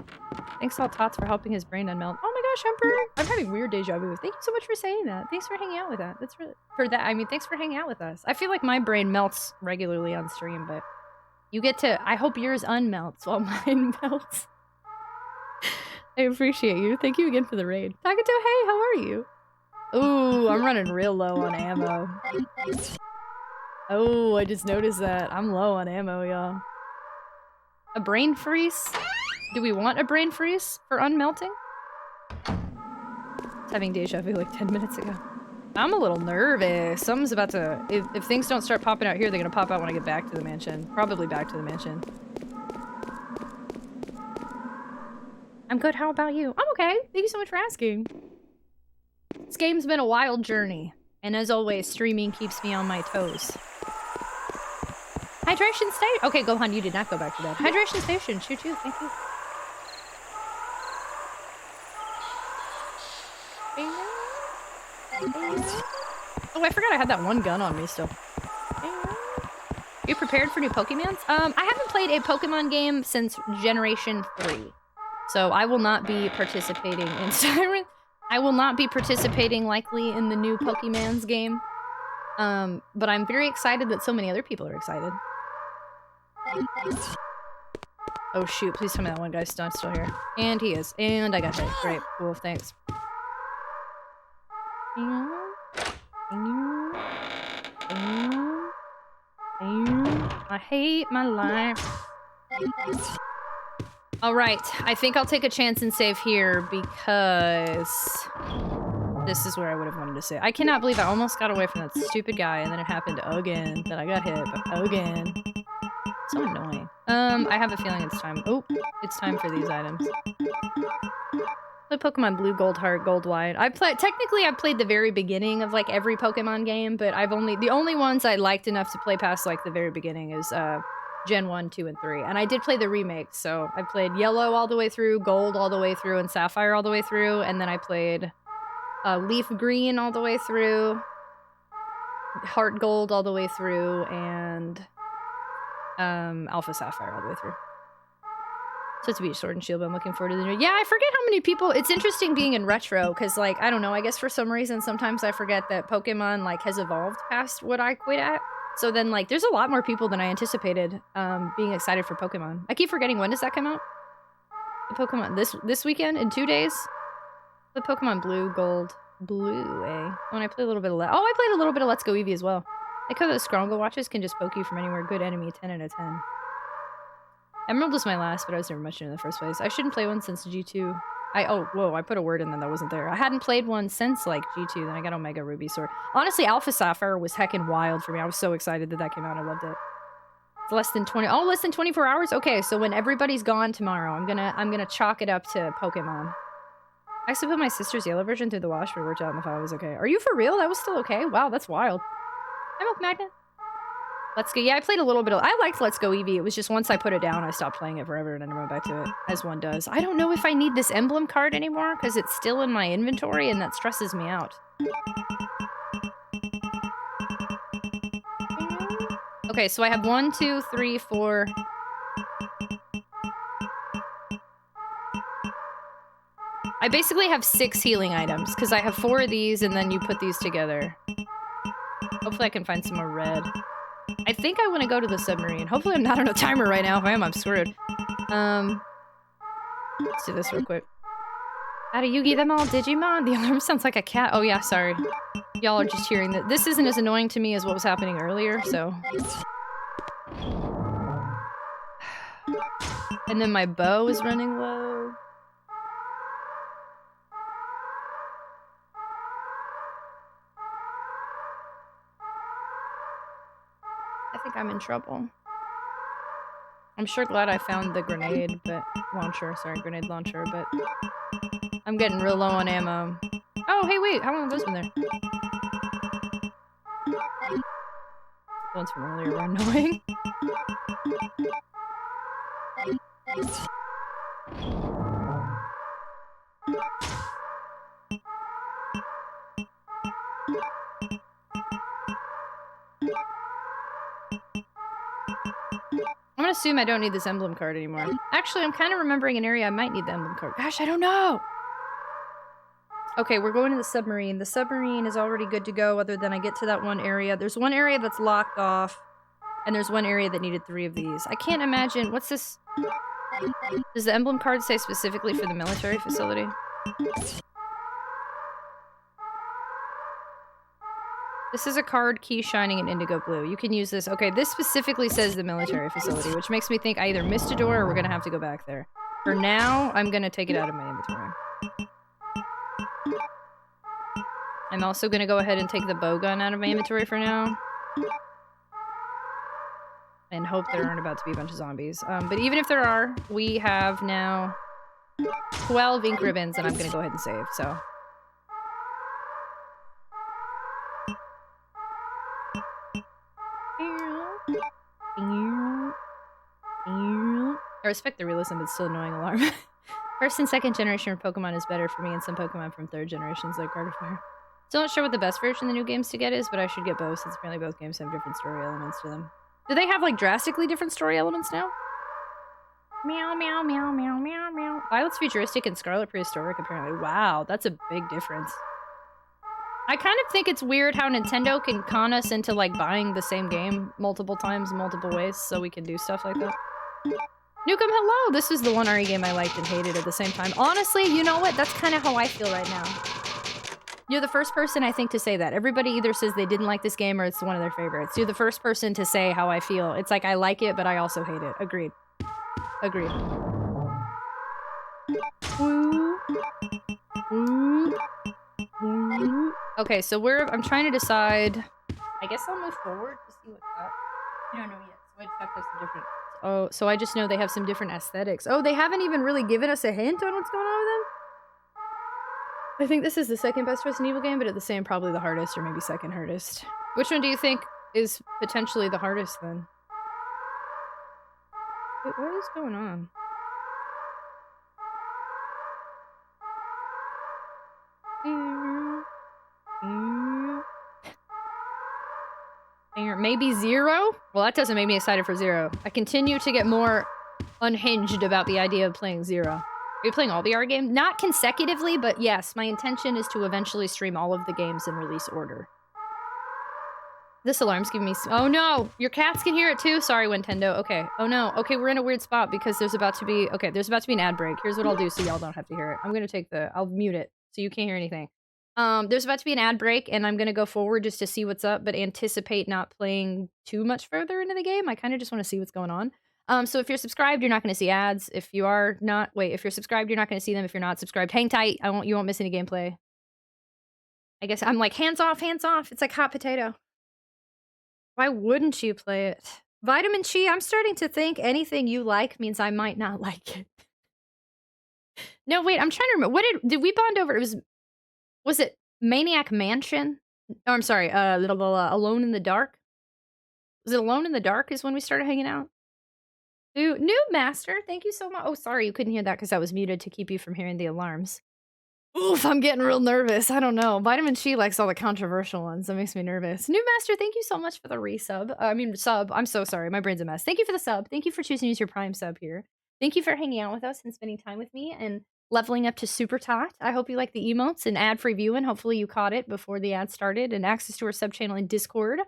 Thanks all Tots for helping his brain unmelt. Oh my gosh, Emperor! I'm having weird deja vu. Thank you so much for saying that. Thanks for hanging out with that. That's really I mean, thanks for hanging out with us. I feel like my brain melts regularly on stream, but you get to. I hope yours unmelts while mine melts. I appreciate you. Thank you again for the raid. Tagato, hey, how are you? Ooh, I'm running real low on ammo. Oh, I just noticed that. I'm low on ammo, y'all. A brain freeze? Do we want a brain freeze for unmelting? I was having deja vu like 10 minutes ago. I'm a little nervous. Something's about to... If things don't start popping out here, they're gonna pop out when I get back to the mansion. Probably back to the mansion. I'm good, how about you? I'm okay. Thank you so much for asking. This game's been a wild journey. And as always, streaming keeps me on my toes. Hydration station. Okay, Gohan, you did not go back to bed. Hydration station. Shoot you. Thank you. Oh, I forgot I had that one gun on me still. You prepared for new Pokemons? I haven't played a Pokemon game since Generation 3. So I will not be participating in Siren. I will not be participating likely in the new Pokemons game. But I'm very excited that so many other people are excited. Oh shoot, please tell me that one guy's not still here. And he is. And I got hit. Great. Cool, thanks. I hate my life. Alright, I think I'll take a chance and save here because this is where I would have wanted to save. I cannot believe I almost got away from that stupid guy and then it happened again that I got hit, but again. So annoying. I have a feeling it's time. Oh, it's time for these items. The Pokemon Blue, Gold Heart, Gold White. Technically I played the very beginning of like every Pokemon game, but the only ones I liked enough to play past like the very beginning is Gen 1, 2, and 3. And I did play the remakes, so I played Yellow all the way through, Gold all the way through, and Sapphire all the way through, and then I played Leaf Green all the way through, Heart Gold all the way through, and Alpha Sapphire all the way through. So it's to be Sword and Shield, but I'm looking forward to the new... Yeah, I forget how many people... It's interesting being in retro, because, like, I don't know, I guess for some reason, sometimes I forget that Pokemon, like, has evolved past what I quit at. So then, like, there's a lot more people than I anticipated being excited for Pokemon. I keep forgetting, when does that come out? The Pokemon... This weekend? In 2 days? The Pokemon Blue, Gold, Blue, eh? When I play a little bit of... I played a little bit of Let's Go Eevee as well. Like how those Skrongo watches can just poke you from anywhere. Good enemy, 10 out of 10. Emerald was my last, but I was never much into in the first place. I shouldn't play one since G2. I put a word in then that wasn't there. I hadn't played one since, like, G2, then I got Omega Ruby Sword. Honestly, Alpha Sapphire was heckin' wild for me. I was so excited that that came out. I loved it. It's less than 24 hours? Okay, so when everybody's gone tomorrow, I'm gonna chalk it up to Pokemon. I actually put my sister's yellow version through the wash, but it worked out and the file was okay. Are you for real? That was still okay? Wow, that's wild. Hi, Milk Magnet. Let's Go. Yeah, I played a little bit of... I liked Let's Go Eevee. It was just once I put it down, I stopped playing it forever and I never went back to it, as one does. I don't know if I need this emblem card anymore, because it's still in my inventory and that stresses me out. Okay, so I have 1, 2, 3, 4... I basically have 6 healing items, because I have 4 of these and then you put these together. Hopefully I can find some more red. I think I want to go to the submarine. Hopefully I'm not on a timer right now. If I am, I'm screwed. Let's do this real quick. How do you get them all Digimon? The alarm sounds like a cat. Oh yeah, sorry. Y'all are just hearing that. This isn't as annoying to me as what was happening earlier, so... And then my bow is running low. I think I'm in trouble. I'm sure glad I found the grenade, but... grenade launcher, but... I'm getting real low on ammo. Oh, hey, wait! How long have those been there? The ones from earlier were annoying. assume I don't need this emblem card anymore. Actually, I'm kind of remembering an area I might need the emblem card. Gosh, I don't know! Okay, we're going to the submarine. The submarine is already good to go other than I get to that one area. There's one area that's locked off, and there's one area that needed 3 of these. I can't imagine... What's this? Does the emblem card say specifically for the military facility? This is a card, key shining in indigo blue. You can use this. Okay, this specifically says the military facility, which makes me think I either missed a door or we're gonna have to go back there. For now, I'm gonna take it out of my inventory. I'm also gonna go ahead and take the bow gun out of my inventory for now. And hope there aren't about to be a bunch of zombies. But even if there are, we have now 12 ink ribbons that I'm gonna go ahead and save, so... I respect the realism, but still annoying alarm. First and second generation of Pokemon is better for me, and some Pokemon from third generations like Gardevoir. Still not sure what the best version of the new games to get is, but I should get both since apparently both games have different story elements to them. Do they have like drastically different story elements now? Meow, meow, meow, meow, meow, meow. Violet's futuristic and Scarlet prehistoric, apparently. Wow, that's a big difference. I kind of think it's weird how Nintendo can con us into like buying the same game multiple times, multiple ways, so we can do stuff like that. Newcomb, hello! This is the one RE game I liked and hated at the same time. Honestly, you know what? That's kind of how I feel right now. You're the first person, I think, to say that. Everybody either says they didn't like this game or it's one of their favorites. You're the first person to say how I feel. It's like, I like it, but I also hate it. Agreed. Agreed. Okay, so I'm trying to decide... I guess I'll move forward to see what's up. I don't know yet, so I just have to have some different... Oh, so I just know they have some different aesthetics. Oh, they haven't even really given us a hint on what's going on with them? I think this is the second best Resident Evil game, but at the same, probably the hardest, or maybe second hardest. Which one do you think is potentially the hardest, then? Wait, what is going on? Maybe 0? Well, that doesn't make me excited for 0. I continue to get more unhinged about the idea of playing 0. Are you playing all the R games? Not consecutively, but yes, my intention is to eventually stream all of the games in release order. This alarm's giving me... Oh no! Your cats can hear it too? Sorry, Nintendo. Okay. Oh no. Okay, we're in a weird spot because there's about to be... Okay, there's about to be an ad break. Here's what I'll do so y'all don't have to hear it. I'm gonna take the... I'll mute it so you can't hear anything. There's about to be an ad break, and I'm gonna go forward just to see what's up, but anticipate not playing too much further into the game. I kind of just want to see what's going on. So if you're subscribed, you're not gonna see ads. If you are not... Wait, if you're subscribed, you're not gonna see them. If you're not subscribed, hang tight. You won't miss any gameplay. I guess I'm like, hands off, hands off. It's like hot potato. Why wouldn't you play it? Vitamin Chi, I'm starting to think anything you like means I might not like it. No, wait, I'm trying to remember. What did we bond over? Was it Maniac Mansion? Oh, I'm sorry. Alone in the Dark? Was it Alone in the Dark is when we started hanging out? New Master, thank you so much. Oh, sorry, you couldn't hear that because I was muted to keep you from hearing the alarms. Oof, I'm getting real nervous. I don't know. Vitamin Chi likes all the controversial ones. That makes me nervous. New Master, thank you so much for the resub. Sub. I'm so sorry. My brain's a mess. Thank you for the sub. Thank you for choosing to use your Prime sub here. Thank you for hanging out with us and spending time with me and leveling up to Super Tot. I hope you like the emotes and ad-free viewing. Hopefully you caught it before the ad started and access to our sub-channel in Discord.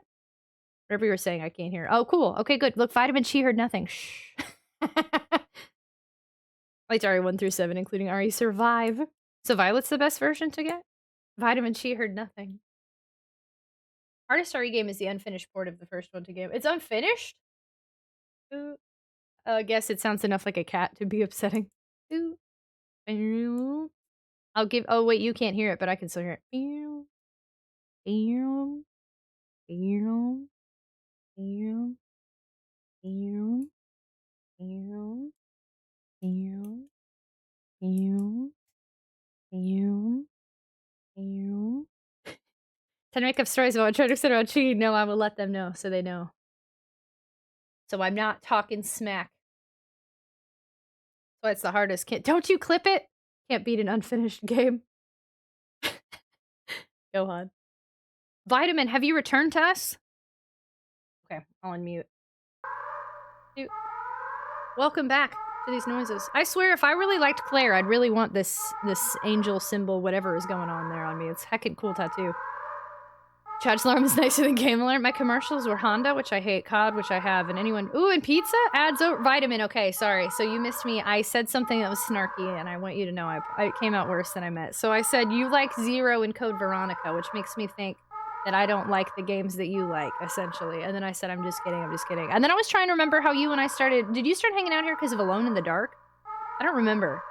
Whatever you were saying, I can't hear. Oh, cool. Okay, good. Look, Vitamin Chi heard nothing. Shh. Like RE 1 through 7, including RE Survive. So Violet's the best version to get? Vitamin Chi heard nothing. Hardest RE game is the unfinished port of the first one to game. It's unfinished? Ooh. I guess it sounds enough like a cat to be upsetting. Ooh. I'll give... Oh, wait, you can't hear it, but I can still hear it. To make up stories about Tragic about Chi, no, I will let them know so they know. So I'm not talking smack. So it's the hardest. Don't you clip it? Can't beat an unfinished game. Go on. Vitamin, have you returned to us? Okay, I'll unmute. Welcome back to these noises. I swear, if I really liked Claire, I'd really want this angel symbol, whatever is going on there on me. It's heckin' cool tattoo. Chat alarm is nicer than game alert. My commercials were Honda, which I hate, COD, which I have, and anyone... Ooh, and pizza? Adds over... Vitamin, okay, sorry. So you missed me. I said something that was snarky, and I want you to know it came out worse than I meant. So I said, you like Zero in Code Veronica, which makes me think that I don't like the games that you like, essentially. And then I said, I'm just kidding, I'm just kidding. And then I was trying to remember how you and I started... Did you start hanging out here because of Alone in the Dark? I don't remember.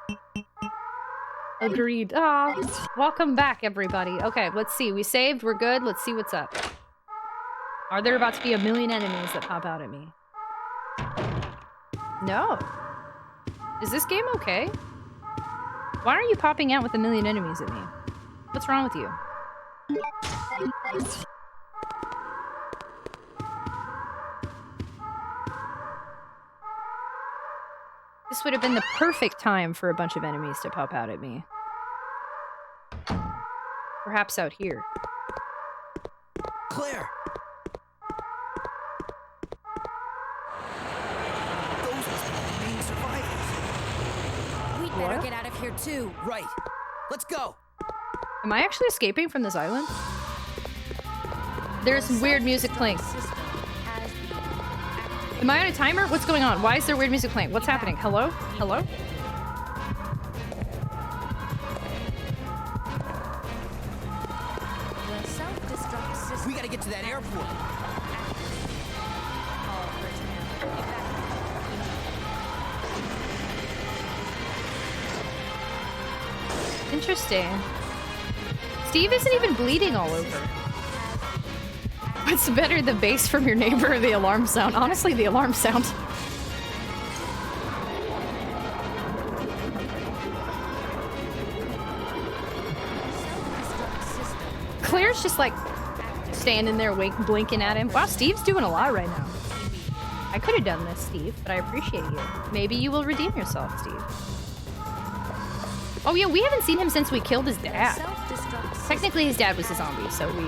Agreed. Oh, welcome back, everybody. Okay, let's see. We saved. We're good. Let's see what's up. Are there about to be a million enemies that pop out at me? No. Is this game okay? Why are you popping out with a million enemies at me? What's wrong with you? This would have been the perfect time for a bunch of enemies to pop out at me. Perhaps out here. Claire! Those must be the main survivors. We'd better get out of here too. Right. Let's go. Am I actually escaping from this island? There's weird music playing. Am I on a timer? What's going on? Why is there weird music playing? What's happening? Hello? Hello? We gotta get to that airport. Interesting. Steve isn't even bleeding all over. What's better, the bass from your neighbor or the alarm sound? Honestly, the alarm sound. Claire's just like standing there blinking at him. Wow, Steve's doing a lot right now. I could have done this, Steve, but I appreciate you. Maybe you will redeem yourself, Steve. Oh yeah, we haven't seen him since we killed his dad. Technically, his dad was a zombie, so we...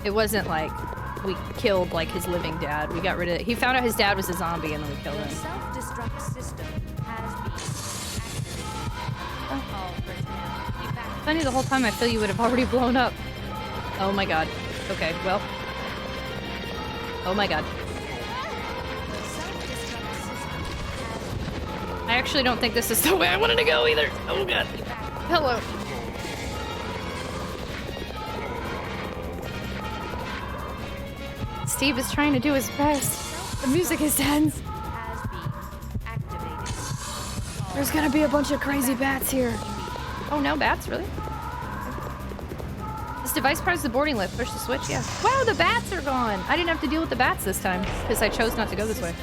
It wasn't like we killed like his living dad. We got rid of it. He found out his dad was a zombie and then we killed him. Self-destruct system has been Funny, the whole time I feel you would have already blown up. Oh my god. Okay, well. Oh my god. I actually don't think this is the way I wanted to go either. Oh god. Hello. Steve is trying to do his best. The music is tense. There's gonna be a bunch of crazy bats here. Oh no, bats? Really? This device powers the boarding lift. Push the switch, yeah. Wow, the bats are gone! I didn't have to deal with the bats this time, because I chose not to go this way.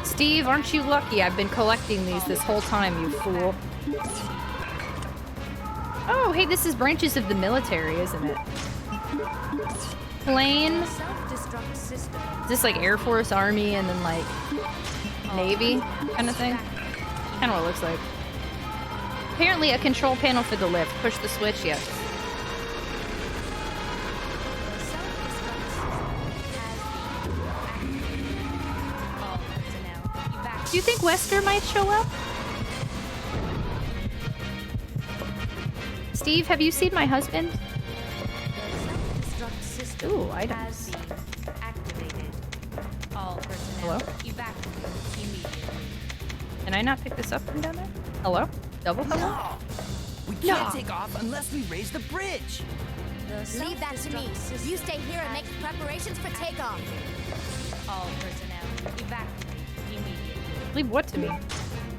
Steve, aren't you lucky? I've been collecting these this whole time, you fool. Oh, hey, this is branches of the military, isn't it? Plane. Is this like Air Force, Army, and then like Navy kind of thing? Kind of what it looks like. Apparently a control panel for the lift. Push the switch, yes. Do you think Wesker might show up? Steve, have you seen my husband? Ooh, items. Hello? Can I not pick this up from down there? Hello? Double hello? No! We can't take off unless we raise the bridge. Leave that to me. You stay here and make preparations for takeoff. All personnel evacuate immediately. Leave what to me?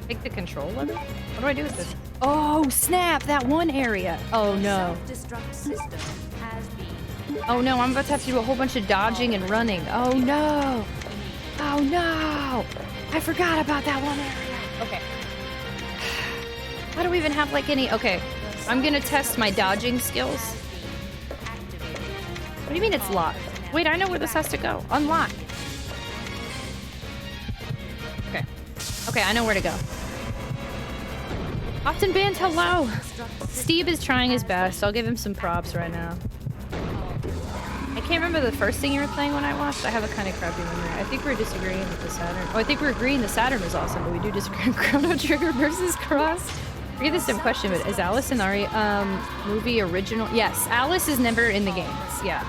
Take the control lever? What do I do with this? Oh, snap! That one area! Oh, no. Self-destruct system has been... Oh, no, I'm about to have to do a whole bunch of dodging and running. Oh, no! Oh, no! I forgot about that one area. Okay. How do we even have, like, any... Okay. I'm gonna test my dodging skills. What do you mean it's locked? Wait, I know where this has to go. Unlock. Okay. Okay, I know where to go. Often banned, hello! Steve is trying his best. I'll give him some props right now. I can't remember the first thing you were playing when I watched. I have a kind of crappy memory. I think we're disagreeing with the Saturn. Oh, I think we're agreeing the Saturn was awesome, but we do disagree on Chrono Trigger versus Cross. Forget this dumb question, but is Alice and Ari movie original? Yes, Alice is never in the games. Yeah,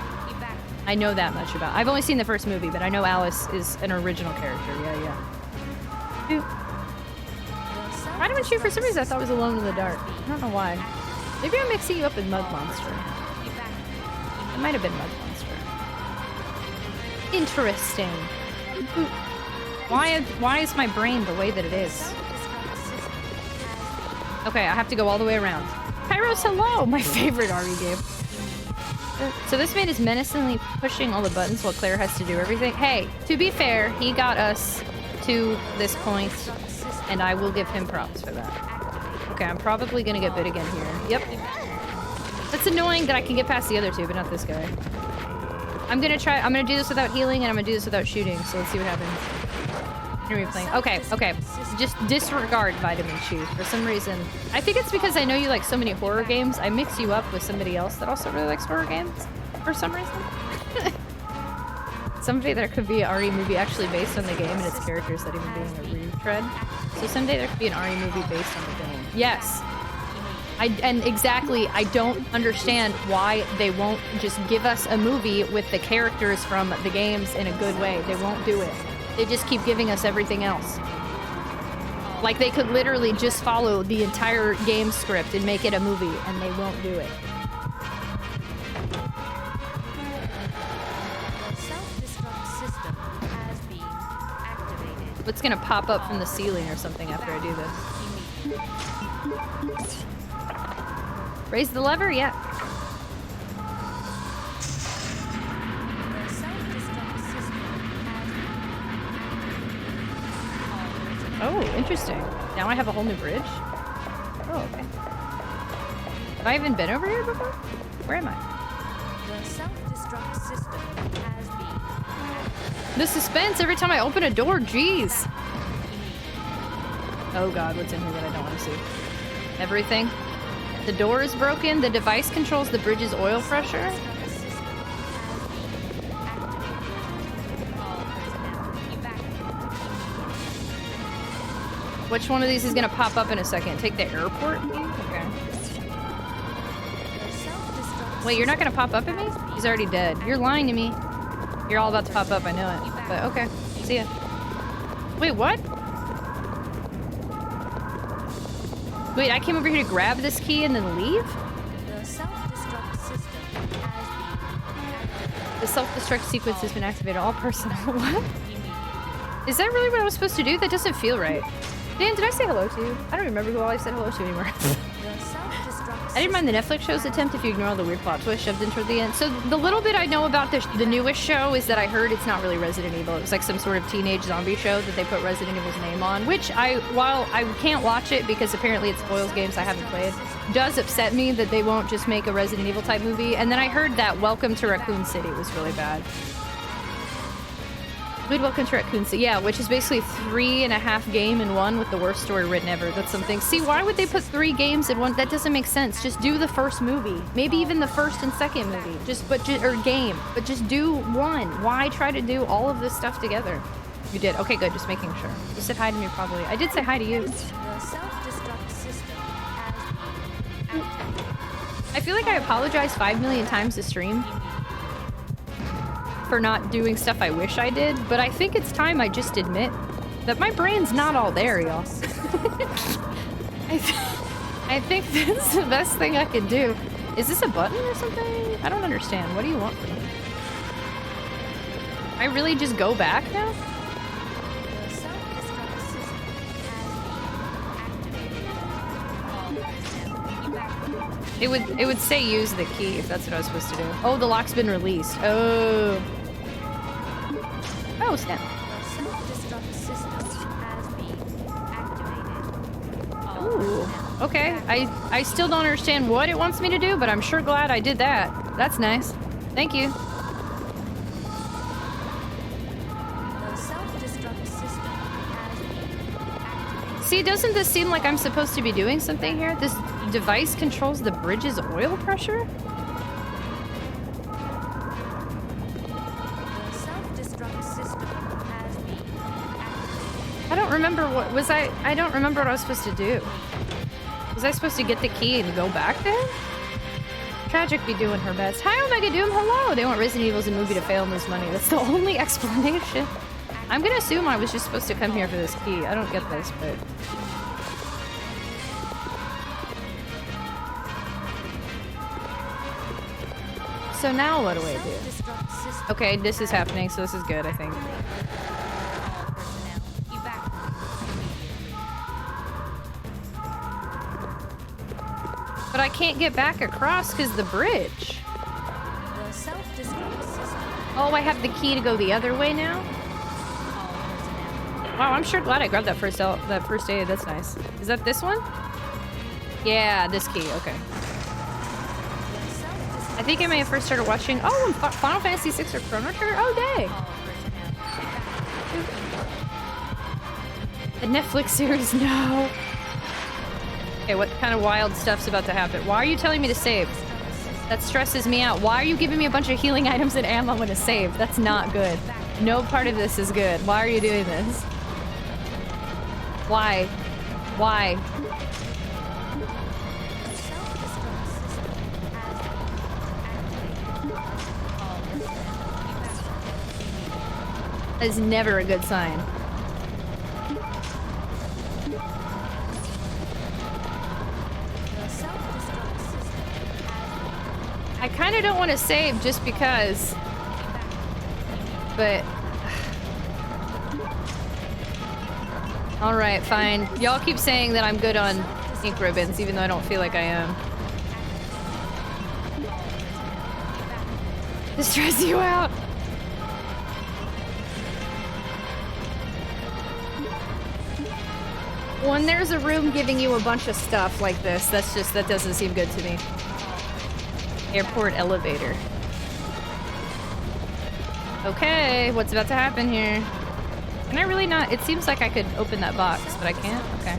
I know that much about. I've only seen the first movie, but I know Alice is an original character. Yeah. Why don't you? For some reason, I thought it was Alone in the Dark. I don't know why. Maybe I'm mixing you up with Mud Monster. It might have been Mud Monster. Interesting. Why is my brain the way that it is? Okay, I have to go all the way around. Kairos, hello! My favorite RE game. So this man is menacingly pushing all the buttons while Claire has to do everything. Hey, to be fair, he got us to this point, and I will give him props for that. Okay, I'm probably gonna get bit again here. Yep. That's annoying that I can get past the other two, but not this guy. I'm gonna do this without healing, and I'm gonna do this without shooting, so let's see what happens. Replaying. Okay. Just disregard Vitamin Chew for some reason. I think it's because I know you like so many horror games. I mix you up with somebody else that also really likes horror games for some reason. Someday there could be an RE movie actually based on the game and its characters that even being a retread. So someday there could be an RE movie based on the game. Yes. I don't understand why they won't just give us a movie with the characters from the games in a good way. They won't do it. They just keep giving us everything else. Like they could literally just follow the entire game script and make it a movie, and they won't do it. What's gonna pop up from the ceiling or something after I do this? Raise the lever? Yeah. Oh, interesting. Now I have a whole new bridge? Oh, okay. Have I even been over here before? Where am I? The self-destruct system has been... The suspense every time I open a door, jeez! Oh god, what's in here that I don't want to see? Everything. The door is broken, the device controls the bridge's oil pressure. Which one of these is gonna pop up in a second? Take the airport? Okay. Wait, you're not gonna pop up at me? He's already dead. You're lying to me. You're all about to pop up, I know it. But okay, see ya. Wait, what? Wait, I came over here to grab this key and then leave? The self-destruct system has been... The self-destruct sequence has been activated. All personnel. What? Is that really what I was supposed to do? That doesn't feel right. Dan, did I say hello to you? I don't remember who all I said hello to anymore. I didn't mind the Netflix show's attempt if you ignore all the weird plot twists shoved in toward the end. So the little bit I know about the newest show is that I heard it's not really Resident Evil. It was like some sort of teenage zombie show that they put Resident Evil's name on, which while I can't watch it because apparently it spoils games I haven't played, does upset me that they won't just make a Resident Evil type movie. And then I heard that Welcome to Raccoon City was really bad. Welcome to Raccoon City. Yeah, which is basically 3.5 game in one with the worst story written ever. That's something. See, why would they put 3 games in one? That doesn't make sense. Just do the first movie. Maybe even the first and second movie. Or game. But just do one. Why try to do all of this stuff together? You did. Okay, good. Just making sure. You said hi to me, probably. I did say hi to you. The self-destruct system has been... I feel like I apologized 5 million times this stream for not doing stuff I wish I did, but I think it's time I just admit that my brain's not all there, y'all. I think that's the best thing I can do. Is this a button or something? I don't understand. What do you want from me? I really just go back now? It would say use the key if that's what I was supposed to do. Oh, the lock's been released. Oh. Oh, snap. Ooh. Okay. I still don't understand what it wants me to do, but I'm sure glad I did that. That's nice. Thank you. See, doesn't this seem like I'm supposed to be doing something here? This device controls the bridge's oil pressure? don't remember what was I don't remember what I was supposed to do. Was I supposed to get the key and go back there? Tragic be doing her best. Hi Omega Doom, hello! They want Resident Evil as a movie to fail and lose money. That's the only explanation. I'm gonna assume I was just supposed to come here for this key. I don't get this, but... So now what do I do? Okay, this is happening, so this is good, I think. But I can't get back across because the bridge. Oh, I have the key to go the other way now? Wow, I'm sure glad I grabbed that first aid. That's nice. Is that this one? Yeah, this key. Okay. I think I may have first started watching. Oh, Final Fantasy VI or Chrono Trigger. Oh, dang. The Netflix series. No. Okay, what kind of wild stuff's about to happen? Why are you telling me to save? That stresses me out. Why are you giving me a bunch of healing items and ammo when to save? That's not good. No part of this is good. Why are you doing this? Why? Why? That is never a good sign. I kind of don't want to save just because, but all right, fine. Y'all keep saying that I'm good on ink ribbons, even though I don't feel like I am. To stress you out. When there's a room giving you a bunch of stuff like this, that doesn't seem good to me. Airport elevator. Okay, what's about to happen here? Can I really not? It seems like I could open that box, but I can't? Okay.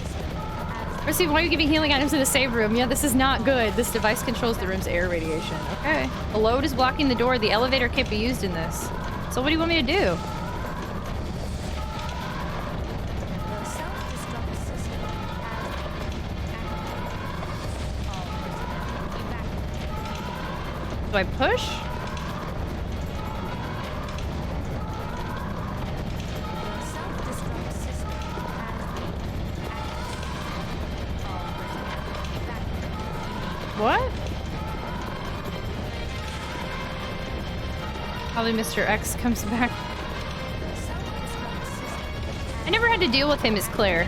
Receive, why are you giving healing items in the save room? Yeah, this is not good. This device controls the room's air radiation. Okay. The load is blocking the door. The elevator can't be used in this. So what do you want me to do? Do I push? What? Probably Mr. X comes back. I never had to deal with him as Claire.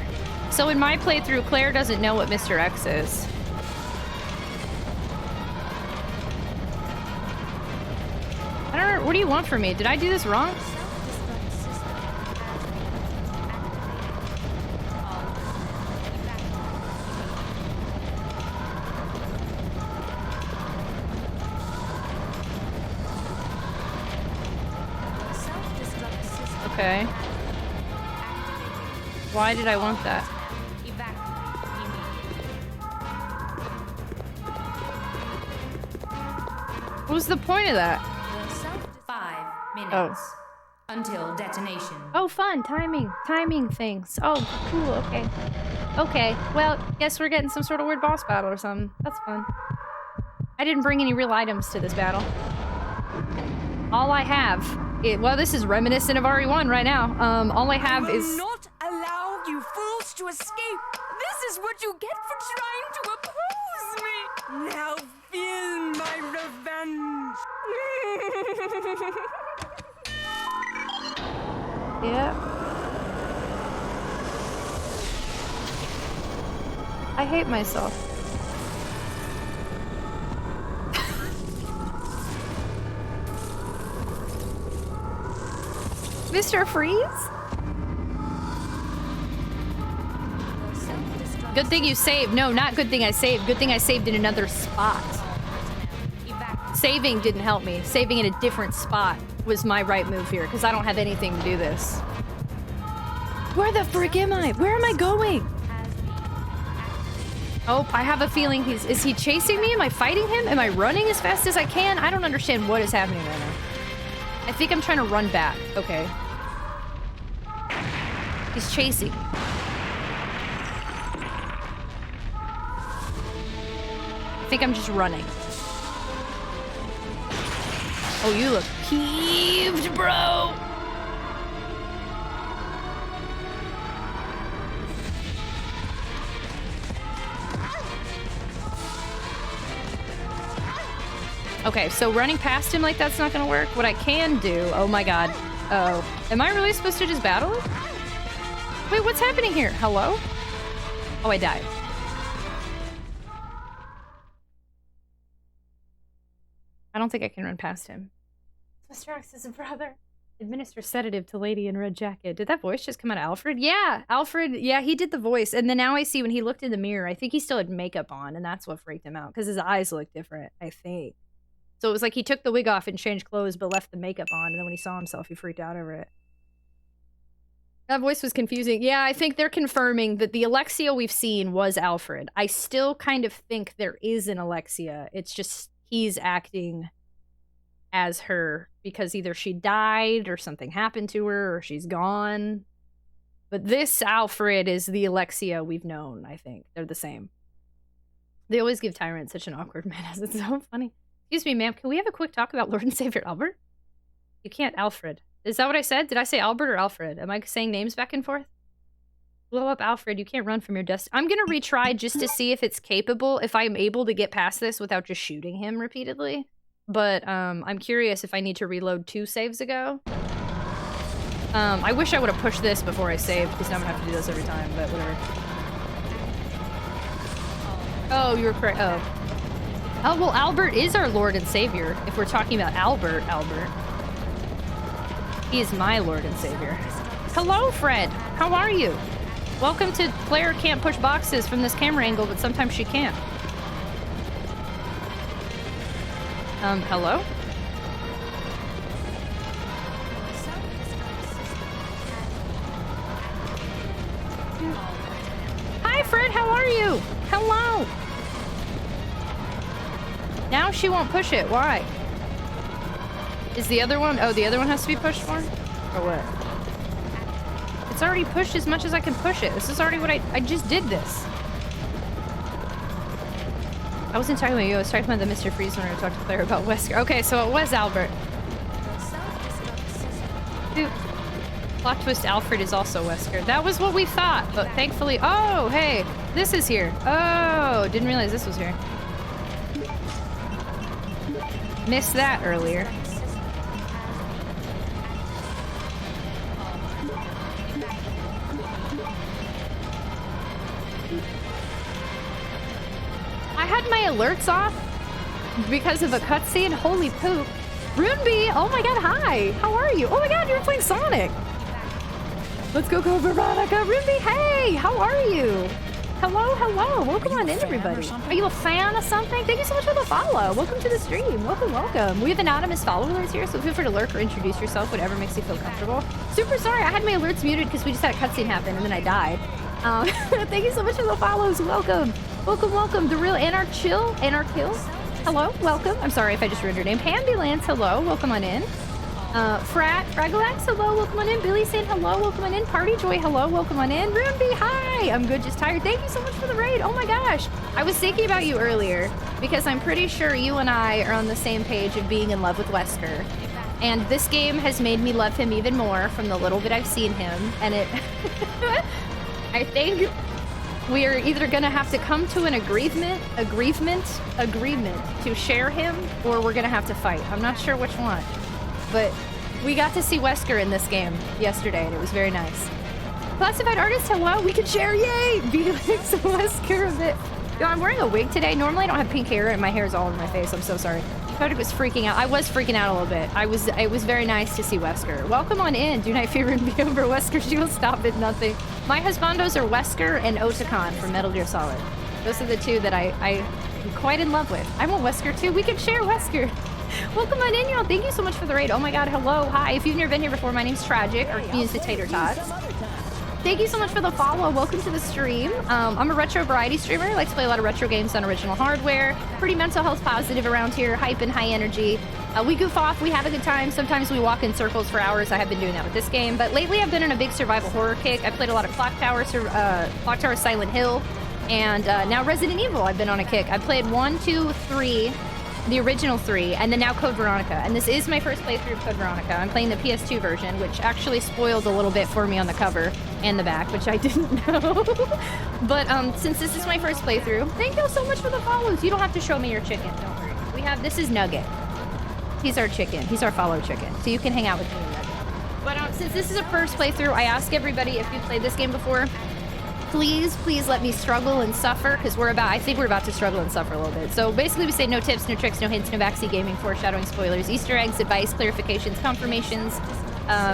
So in my playthrough, Claire doesn't know what Mr. X is. I don't know, what do you want from me? Did I do this wrong? Okay. Why did I want that? What was the point of that? 5 minutes until detonation. Oh, fun. Timing things. Oh, cool. Okay. Okay. Well, guess we're getting some sort of weird boss battle or something. That's fun. I didn't bring any real items to this battle. All I have... well, this is reminiscent of RE1 right now. All I have is... I will not allow you fools to escape. This is what you get for trying to oppose me. Now feel my revenge. Yeah. I hate myself. Mr. Freeze? Good thing you saved. No, not good thing I saved. Good thing I saved in another spot. Saving didn't help me. Saving in a different spot was my right move here, because I don't have anything to do this. Where the frick am I? Where am I going? Oh, I have a feeling is he chasing me? Am I fighting him? Am I running as fast as I can? I don't understand what is happening right now. I think I'm trying to run back. Okay. He's chasing. I think I'm just running. Oh, you look peeved, bro. Okay, so running past him like that's not gonna work. What I can do... Oh my god. Oh. Am I really supposed to just battle him? Wait, what's happening here? Hello? Oh, I died. I don't think I can run past him. Mr. X's brother. Administer sedative to lady in red jacket. Did that voice just come out of Alfred? Yeah, Alfred. Yeah, he did the voice. And then now I see when he looked in the mirror, I think he still had makeup on, and that's what freaked him out. Because his eyes look different, I think. So it was like he took the wig off and changed clothes, but left the makeup on. And then when he saw himself, he freaked out over it. That voice was confusing. Yeah, I think they're confirming that the Alexia we've seen was Alfred. I still kind of think there is an Alexia. It's just he's acting as her because either she died or something happened to her or she's gone. But this Alfred is the Alexia we've known, I think. They're the same. They always give Tyrant such an awkward menace. It's so funny. Excuse me, ma'am. Can we have a quick talk about Lord and Savior Albert? You can't, Alfred. Is that what I said? Did I say Albert or Alfred? Am I saying names back and forth? Blow up Alfred. You can't run from your desk. I'm gonna retry just to see if it's capable, if I'm able to get past this without just shooting him repeatedly. But I'm curious if I need to reload 2 saves ago. I wish I would have pushed this before I saved, because now I'm gonna have to do this every time, but whatever. Oh, you were correct. Oh. Oh, well, Albert is our Lord and Savior. If we're talking about Albert. He is my Lord and Savior. Hello, Fred. How are you? Welcome to Player Can't Push Boxes from this camera angle, but sometimes she can't. Hello? Hi, Fred. How are you? Hello. Now she won't push it. Why? Is the other one... Oh, the other one has to be pushed more? Or what? It's already pushed as much as I can push it. This is already what I just did this. I wasn't talking about you. I was talking about the Mr. Freeze when I talked to Claire about Wesker. Okay, so it was Albert. Dude. Plot twist, Alfred is also Wesker. That was what we thought, but thankfully... Oh, hey. This is here. Oh, didn't realize this was here. Missed that earlier. I had my alerts off because of a cutscene. Holy poop. Runeby! Oh my god, hi! How are you? Oh my god, you're playing Sonic! Let's go, Veronica! Runeby, hey! How are you? Hello, hello! Welcome on in, everybody. Are you a fan of something? Thank you so much for the follow. Welcome to the stream. Welcome, welcome. We have anonymous followers here, so feel free to lurk or introduce yourself, whatever makes you feel comfortable. Super sorry, I had my alerts muted because we just had a cutscene happen and then I died. Thank you so much for the follows. Welcome. Welcome, welcome. The real Anarchill. Hello, welcome. I'm sorry if I just ruined your name. Ambulance, hello. Welcome on in. Fragalax, hello. Welcome on in. Billy saying hello. Welcome on in. Party Joy, hello. Welcome on in. Runeby, hi. I'm good, just tired. Thank you so much for the raid. Oh my gosh. I was thinking about you earlier because I'm pretty sure you and I are on the same page of being in love with Wesker. And this game has made me love him even more from the little bit I've seen him. And it... I think we are either going to have to come to an agreement to share him, or we're going to have to fight. I'm not sure which one. But we got to see Wesker in this game yesterday, and it was very nice. Classified artist, hello. We can share, yay! Felix Wesker a bit. Yo, I'm wearing a wig today. Normally I don't have pink hair, and my hair is all over my face. I'm so sorry. Patrick was freaking out. I was freaking out a little bit. It was very nice to see Wesker. Welcome on in. Do not fear and be over Wesker. She will stop at nothing. My husbandos are Wesker and Otacon from Metal Gear Solid. Those are the two that I'm quite in love with. I want Wesker too. We can share Wesker. Welcome on in, y'all. Thank you so much for the raid. Oh my god, hello, hi. If you've never been here before, my name's Tragic, or use the Tater Tots. Thank you so much for the follow. Welcome to the stream. I'm a retro variety streamer. I like to play a lot of retro games on original hardware. Pretty mental health positive around here. Hype and high energy. We goof off, we have a good time. Sometimes we walk in circles for hours. I have been doing that with this game. But lately I've been on a big survival horror kick. I played a lot of Clock Tower, Silent Hill, and now Resident Evil I've been on a kick. I played 1, 2, 3, the original 3, and then now Code Veronica. And this is my first playthrough of Code Veronica. I'm playing the PS2 version, which actually spoiled a little bit for me on the cover and the back, which I didn't know. But since this is my first playthrough, thank you so much for the follows. You don't have to show me your chicken, don't worry. This is Nugget. He's our chicken. He's our follow chicken. So you can hang out with me and Nugget. But since this is a first playthrough, I ask everybody if you've played this game before, please let me struggle and suffer, because I think we're about to struggle and suffer a little bit. So basically we say no tips, no tricks, no hints, no backseat gaming, foreshadowing, spoilers, Easter eggs, advice, clarifications, confirmations,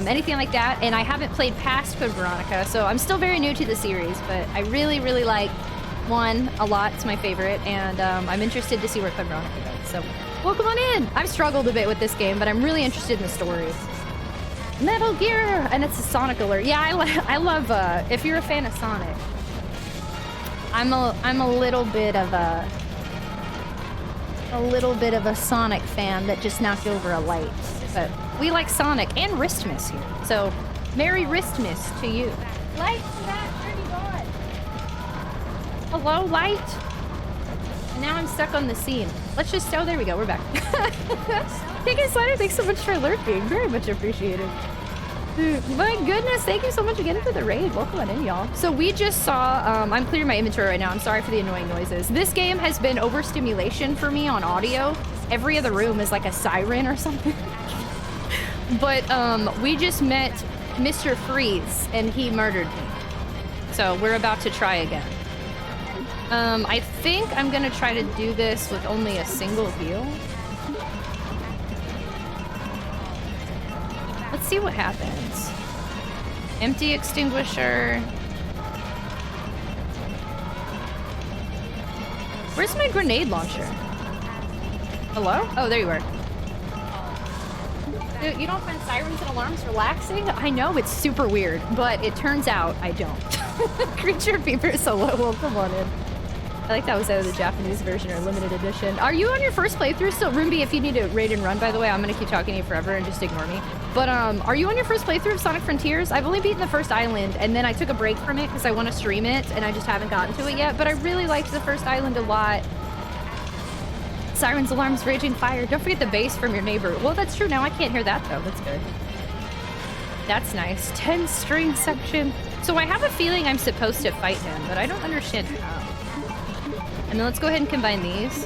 anything like that. And I haven't played past Code Veronica, so I'm still very new to the series, but I really like 1 a lot. It's my favorite, and I'm interested to see where Code Veronica goes. So welcome on in. I've struggled a bit with this game, but I'm really interested in the story. Metal Gear, and it's a Sonic alert. Yeah, I love. If you're a fan of Sonic, I'm a little bit of a Sonic fan that just knocked over a light. But we like Sonic and Wristmas here, so Merry Wristmas to you. Light, turn it on. Hello, light. And now I'm stuck on the scene. Let's just. Oh, there we go. We're back. Hey guys, Slider, thanks so much for lurking. Very much appreciated. My goodness, thank you so much again for the raid. Welcome on in, y'all. So we just saw, I'm clearing my inventory right now. I'm sorry for the annoying noises. This game has been overstimulation for me on audio. Every other room is like a siren or something. But we just met Mr. Freeze and he murdered me. So we're about to try again. I think I'm gonna try to do this with only a single heal. Let's see what happens. Empty extinguisher. Where's my grenade launcher? Hello? Oh, there you are. Dude, you don't find sirens and alarms relaxing? I know, it's super weird, but it turns out I don't. Creature Beaver Solo, welcome on in. I like that was either the Japanese version or limited edition. Are you on your first playthrough still? Roomby, if you need to raid and run, by the way, I'm gonna keep talking to you forever and just ignore me. But are you on your first playthrough of Sonic Frontiers? I've only beaten the first island, and then I took a break from it because I want to stream it, and I just haven't gotten to it yet. But I really liked the first island a lot. Sirens, alarms, raging fire. Don't forget the bass from your neighbor. Well, that's true. Now I can't hear that, though. That's good. That's nice. 10-string section. So I have a feeling I'm supposed to fight him, but I don't understand how. And then let's go ahead and combine these.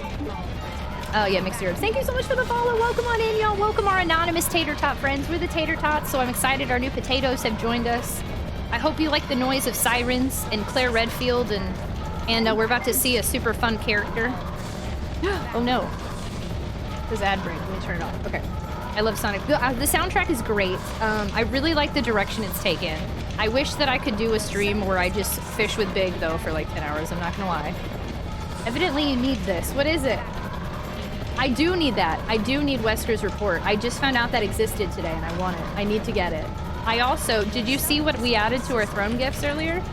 Oh yeah, mixed herbs. Thank you so much for the follow. Welcome on in, y'all. Welcome our anonymous Tater Tot friends. We're the Tater Tots, so I'm excited our new potatoes have joined us. I hope you like the noise of sirens and Claire Redfield, and we're about to see a super fun character. Oh no. This ad break. Let me turn it off. Okay. I love Sonic. The soundtrack is great. I really like the direction it's taken. I wish that I could do a stream where I just fish with Big, though, for like 10 hours. I'm not gonna lie. Evidently you need this. What is it? I do need that. I do need Wesker's report. I just found out that existed today and I want it. I need to get it. I also, did you see what we added to our throne gifts earlier?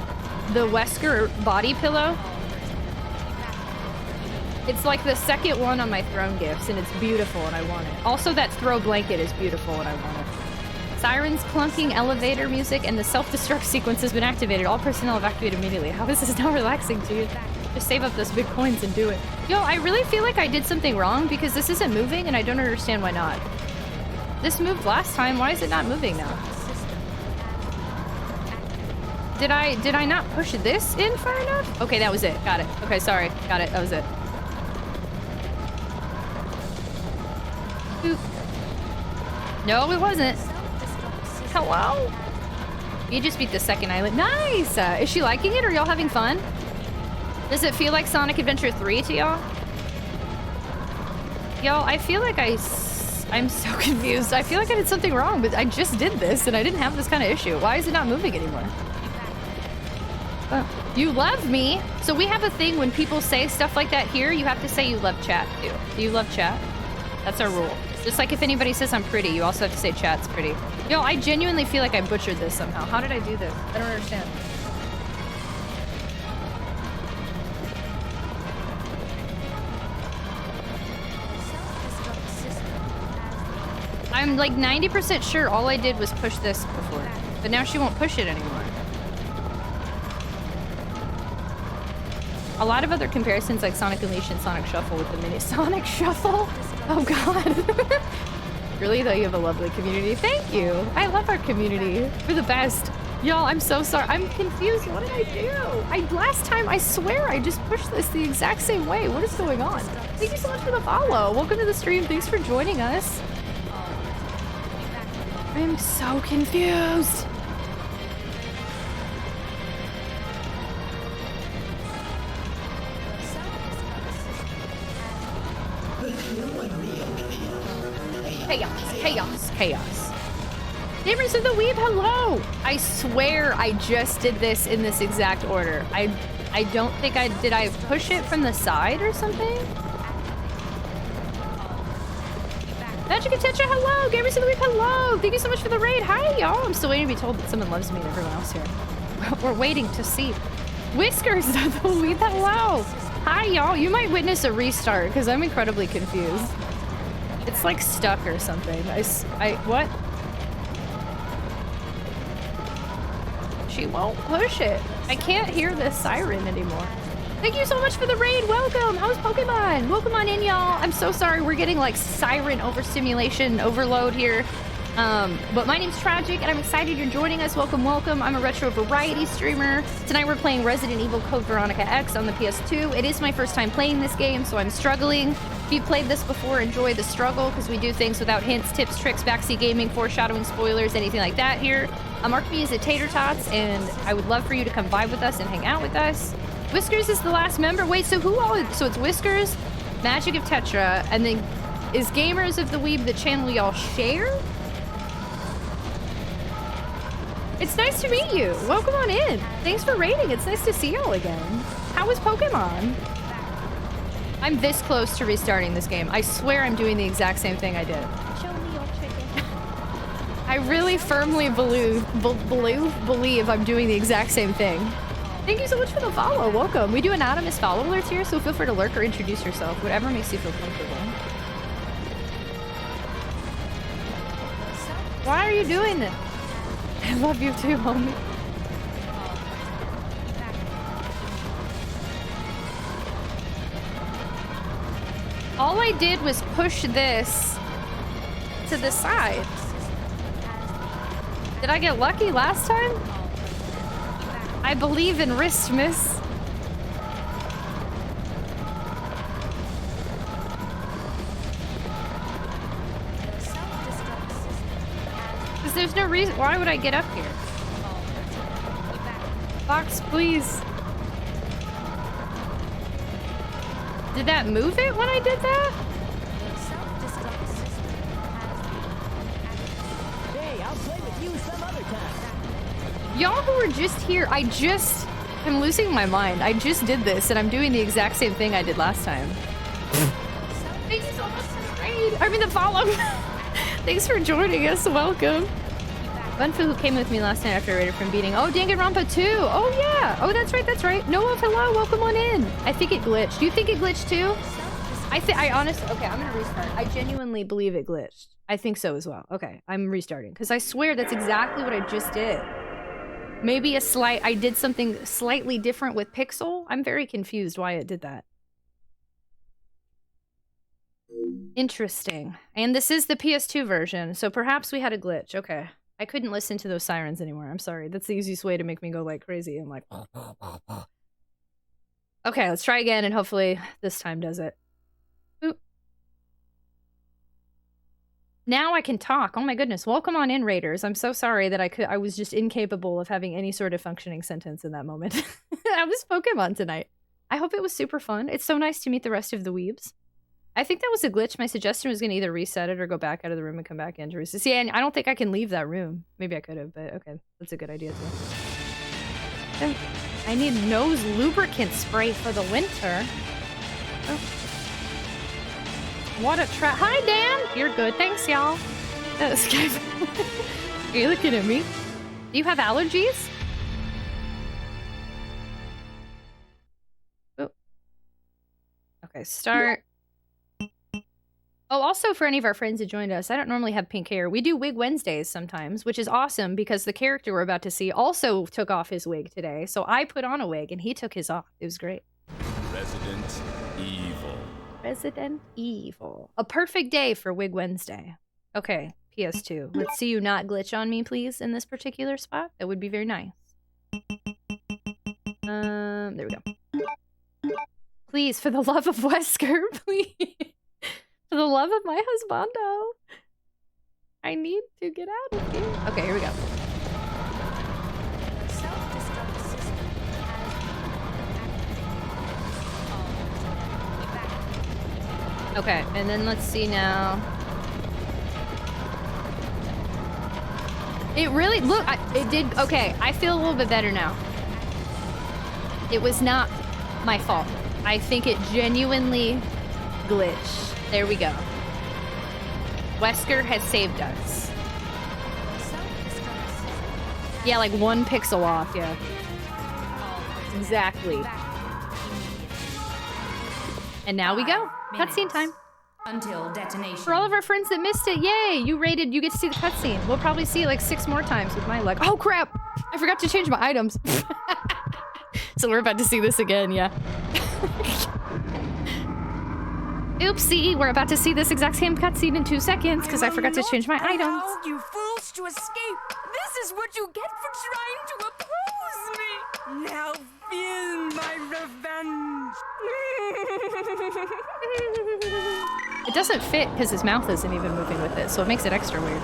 The Wesker body pillow. It's like the second one on my throne gifts and it's beautiful and I want it. Also that throw blanket is beautiful and I want it. Sirens, clunking, elevator music, and the self-destruct sequence has been activated. All personnel evacuate immediately. How is this not relaxing to you? Just save up those big coins and do it. Yo, I really feel like I did something wrong because this isn't moving and I don't understand why not. This moved last time. Why is it not moving now? Did I not push this in far enough? Okay, that was it. Got it. Okay, sorry. Got it. That was it. Oop. No, it wasn't. Hello? You just beat the second island. Nice! Is she liking it? Are y'all having fun? Does it feel like Sonic Adventure 3 to y'all? Y'all, I feel like I'm so confused. I feel like I did something wrong, but I just did this and I didn't have this kind of issue. Why is it not moving anymore? You love me. So we have a thing when people say stuff like that here, you have to say you love chat too. Do you love chat? That's our rule. Just like if anybody says I'm pretty, you also have to say chat's pretty. Yo, I genuinely feel like I butchered this somehow. How did I do this? I don't understand. I'm like 90% sure all I did was push this before. But now she won't push it anymore. A lot of other comparisons like Sonic Unleashed and Sonic Shuffle with the mini Sonic Shuffle. Oh god. Really though, you have a lovely community. Thank you. I love our community. We're the best. Y'all, I'm so sorry. I'm confused. What did I do? Last time, I swear I just pushed this the exact same way. What is going on? Thank you so much for the follow. Welcome to the stream. Thanks for joining us. I'm so confused. Chaos, chaos, chaos. Gamers of the Weeb, hello! I swear I just did this in this exact order. I don't think did I push it from the side or something? Magic and Tetra, hello! Gamers of the Weeb, hello! Thank you so much for the raid. Hi, y'all! I'm still waiting to be told that someone loves me and everyone else here. We're waiting to see. Whiskers of the Weeb, hello! Hi, y'all! You might witness a restart because I'm incredibly confused. It's like stuck or something. What? She won't push it. I can't hear this siren anymore. Thank you so much for the raid. Welcome. How's Pokemon? Welcome on in, y'all. I'm so sorry. We're getting like siren overstimulation overload here. But my name's Tragic, and I'm excited you're joining us. Welcome, welcome. I'm a retro variety streamer. Tonight we're playing Resident Evil Code Veronica X on the PS2. It is my first time playing this game, so I'm struggling. If you've played this before, enjoy the struggle, because we do things without hints, tips, tricks, backseat gaming, foreshadowing, spoilers, anything like that here. Mark me as a Tater Tots, and I would love for you to come vibe with us and hang out with us. Whiskers is the last member. Wait, so who all? So it's Whiskers, Magic of Tetra, and then is Gamers of the Weeb the channel y'all share? It's nice to meet you. Welcome on in. Thanks for raiding. It's nice to see y'all again. How was Pokemon? I'm this close to restarting this game. I swear I'm doing the exact same thing I did. Show me your chicken. I really firmly believe I'm doing the exact same thing. Thank you so much for the follow. Welcome. We do anonymous follow alerts here, so feel free to lurk or introduce yourself. Whatever makes you feel comfortable. Why are you doing this? I love you too, homie. All I did was push this to the side. Did I get lucky last time? I believe in wrist miss. Because there's no reason. Why would I get up here? Box, please. Did that move it when I did that? Hey, I'll play with you some other time. Y'all who are just here, I'm losing my mind. I just did this and I'm doing the exact same thing I did last time. Thank you so much for the raid. I mean the follow. Thanks for joining us. Welcome. Bunfu, who came with me last night after I raided from beating. Oh, Danganronpa 2. Oh, yeah. Oh, that's right. That's right. Noah, hello. Welcome on in. I think it glitched. Do you think it glitched too? I honestly... Okay, I'm going to restart. I genuinely believe it glitched. I think so as well. Okay, I'm restarting. Because I swear that's exactly what I just did. Maybe I did something slightly different with Pixel. I'm very confused why it did that. Interesting. And this is the PS2 version, so perhaps we had a glitch. Okay. I couldn't listen to those sirens anymore. I'm sorry. That's the easiest way to make me go like crazy. I'm like... Okay, let's try again, and hopefully this time does it. Oop. Now I can talk. Oh my goodness. Welcome on in, Raiders. I'm so sorry that I was just incapable of having any sort of functioning sentence in that moment. I was Pokemon tonight. I hope it was super fun. It's so nice to meet the rest of the weebs. I think that was a glitch. My suggestion was going to either reset it or go back out of the room and come back in to reset. See, I don't think I can leave that room. Maybe I could have, but okay. That's a good idea, too. I need nose lubricant spray for the winter. Oh. What a trap. Hi, Dan! You're good. Thanks, y'all. Are you looking at me? Do you have allergies? Oh. Okay, start. Oh, also for any of our friends who joined us, I don't normally have pink hair. We do Wig Wednesdays sometimes, which is awesome because the character we're about to see also took off his wig today. So I put on a wig and he took his off. It was great. Resident Evil. Resident Evil. A perfect day for Wig Wednesday. Okay, PS2. Let's see you not glitch on me, please, in this particular spot. That would be very nice. There we go. Please, for the love of Wesker, please. For the love of my husbando. I need to get out of here. Okay, here we go. Okay, and then let's see now. It really, look, it did, okay, I feel a little bit better now. It was not my fault. I think it genuinely glitched. There we go. Wesker has saved us. Yeah, like 1 pixel off, yeah. Exactly. And now we go. Cutscene time. Until detonation. For all of our friends that missed it, yay! You rated, you get to see the cutscene. We'll probably see it like 6 more times with my luck. Oh crap! I forgot to change my items. So we're about to see this again, yeah. Oopsie, we're about to see this exact same cutscene in 2 seconds because I forgot to change my items. Allow you fools to escape. This is what you get for trying to oppose me. Now feel my revenge. It doesn't fit because his mouth isn't even moving with it, so it makes it extra weird.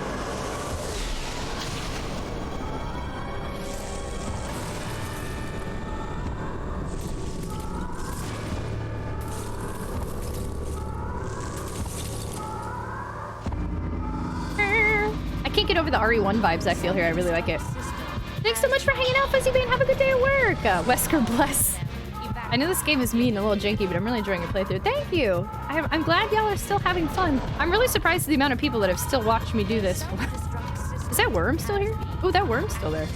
I can't get over the RE1 vibes I feel here. I really like it. Thanks so much for hanging out, Fuzzy Bane. Have a good day at work. Wesker, bless. I know this game is mean and a little janky, but I'm really enjoying your playthrough. Thank you. I'm glad y'all are still having fun. I'm really surprised at the amount of people that have still watched me do this. Is that worm still here? Oh, that worm's still there.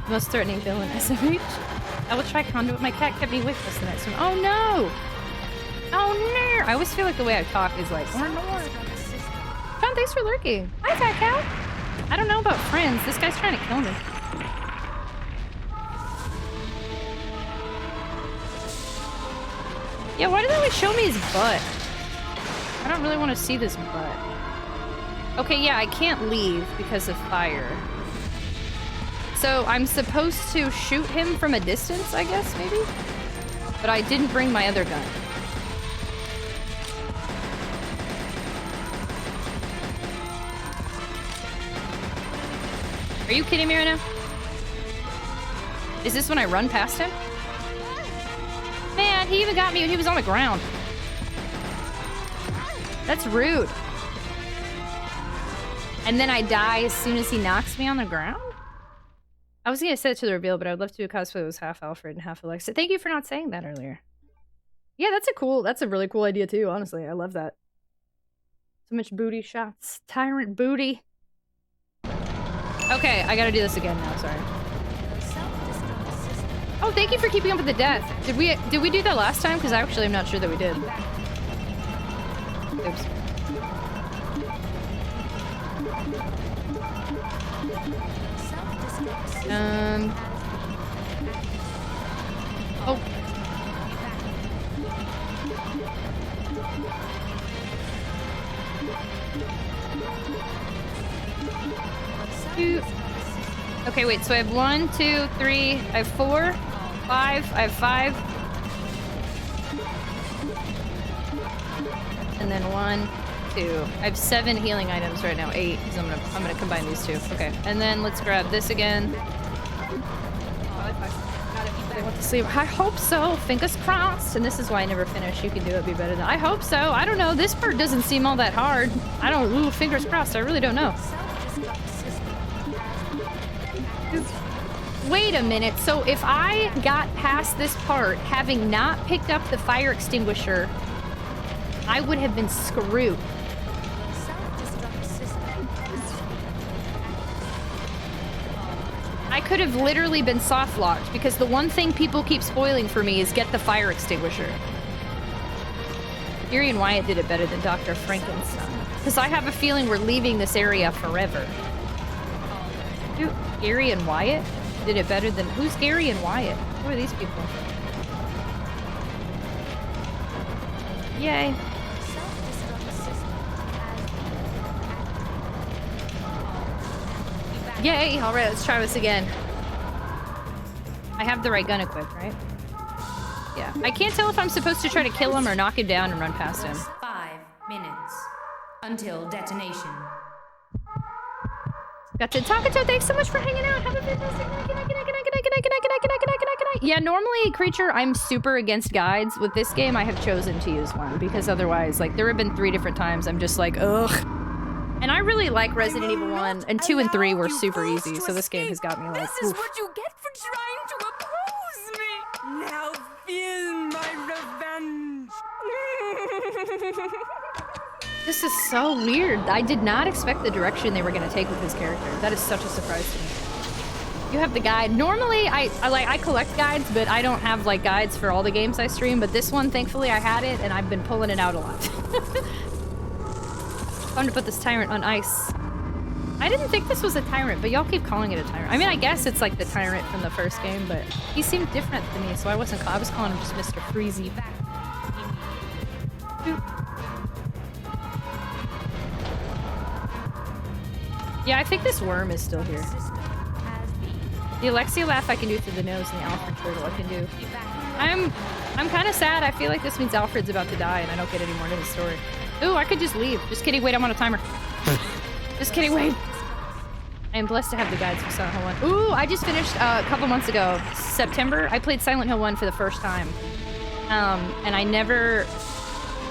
Most threatening villain, SMH. I will try Conduit. My cat kept me awake for the next one. Oh no! Oh no! I always feel like the way I talk is like, or no. John, thanks for lurking. Hi, Fat Cow. I don't know about friends. This guy's trying to kill me. Yeah, why do they always show me his butt? I don't really want to see this butt. Okay, yeah, I can't leave because of fire. So I'm supposed to shoot him from a distance, I guess, maybe? But I didn't bring my other gun. Are you kidding me right now? Is this when I run past him? Man, he even got me when he was on the ground. That's rude. And then I die as soon as he knocks me on the ground? I was gonna say it to the reveal, but I'd love to do a cosplay that was half Alfred and half Alexa. Thank you for not saying that earlier. Yeah, that's a really cool idea too, honestly. I love that. So much booty shots. Tyrant booty. Okay, I gotta do this again now, sorry. Oh, thank you for keeping up with the death. Did we do that last time? Because I actually am not sure that we did. Oops. Oh. Okay, wait, so I have 1, 2, 3, I have 4, 5, I have 5. And then 1, 2. I have 7 healing items right now, 8, because I'm gonna combine these two. Okay, and then let's grab this again. I want to sleep. I hope so. Fingers crossed. And this is why I never finish. You can do it. Be better than. I hope so. I don't know. This part doesn't seem all that hard. I don't. Ooh, fingers crossed. I really don't know. Wait a minute. So if I got past this part having not picked up the fire extinguisher, I would have been screwed. I could have literally been soft locked because the one thing people keep spoiling for me is get the fire extinguisher. Gary and Wyatt did it better than Dr. Frankenstein. Because I have a feeling we're leaving this area forever. Gary and Wyatt did it better than... Who's Gary and Wyatt? Who are these people? Yay. Yay! Alright, let's try this again. I have the right gun equipped, right? Yeah. I can't tell if I'm supposed to try to kill him or knock him down and run past him. 5 minutes until detonation. Got to Takato, thanks so much for hanging out. Have a fantastic night. Good night, good night, good night, good night, good night, good night, good night, good night, good night, good night, good night. Yeah, normally, Creature, I'm super against guides. With this game, I have chosen to use one because otherwise, like, there have been 3 different times I'm just like, ugh. And I really like Resident Evil 1, and 2 and 3 were super easy, so this game has got me like, This is what you get for trying to oppose me. Now feel my revenge. This is so weird. I did not expect the direction they were going to take with his character. That is such a surprise to me. You have the guide. Normally, I collect guides, but I don't have like guides for all the games I stream. But this one, thankfully, I had it, and I've been pulling it out a lot. Time to put this tyrant on ice. I didn't think this was a tyrant, but y'all keep calling it a tyrant. I mean, I guess it's like the tyrant from the first game, but he seemed different to me, so I wasn't. I was calling him just Mr. Freezy. Yeah, I think this worm is still here. The Alexia laugh I can do through the nose, and the Alfred turtle I can do. I'm kind of sad. I feel like this means Alfred's about to die, and I don't get any more to his story. Ooh, I could just leave. Just kidding. Wait, I'm on a timer. Just kidding. Wait. I am blessed to have the guides for Silent Hill 1. Ooh, I just finished a couple months ago, September. I played Silent Hill 1 for the first time, and I never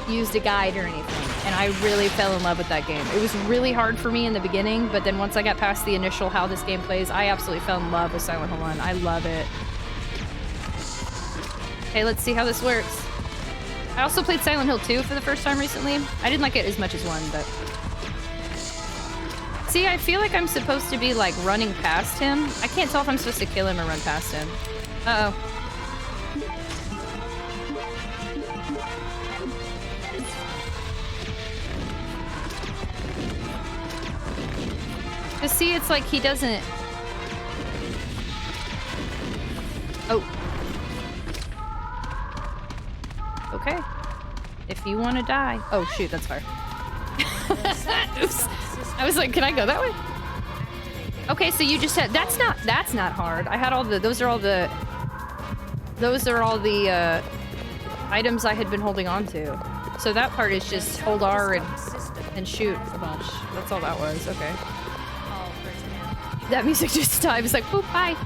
used a guide or anything, and I really fell in love with that game. It was really hard for me in the beginning, but then once I got past the initial how this game plays, I absolutely fell in love with Silent Hill 1. I love it. Okay, let's see how this works. I also played Silent Hill 2 for the first time recently. I didn't like it as much as 1, but... See, I feel like I'm supposed to be, like, running past him. I can't tell if I'm supposed to kill him or run past him. Uh-oh. Cause see, it's like he doesn't... Oh. Okay. If you want to die. Oh shoot, that's hard. Oops. I was like, can I go that way? Okay, so you just had... That's not hard. I had all the... Those are all the items I had been holding on to. So that part is just hold R and shoot a bunch. That's all that was. Okay. That music just stopped. It was like, boop, bye.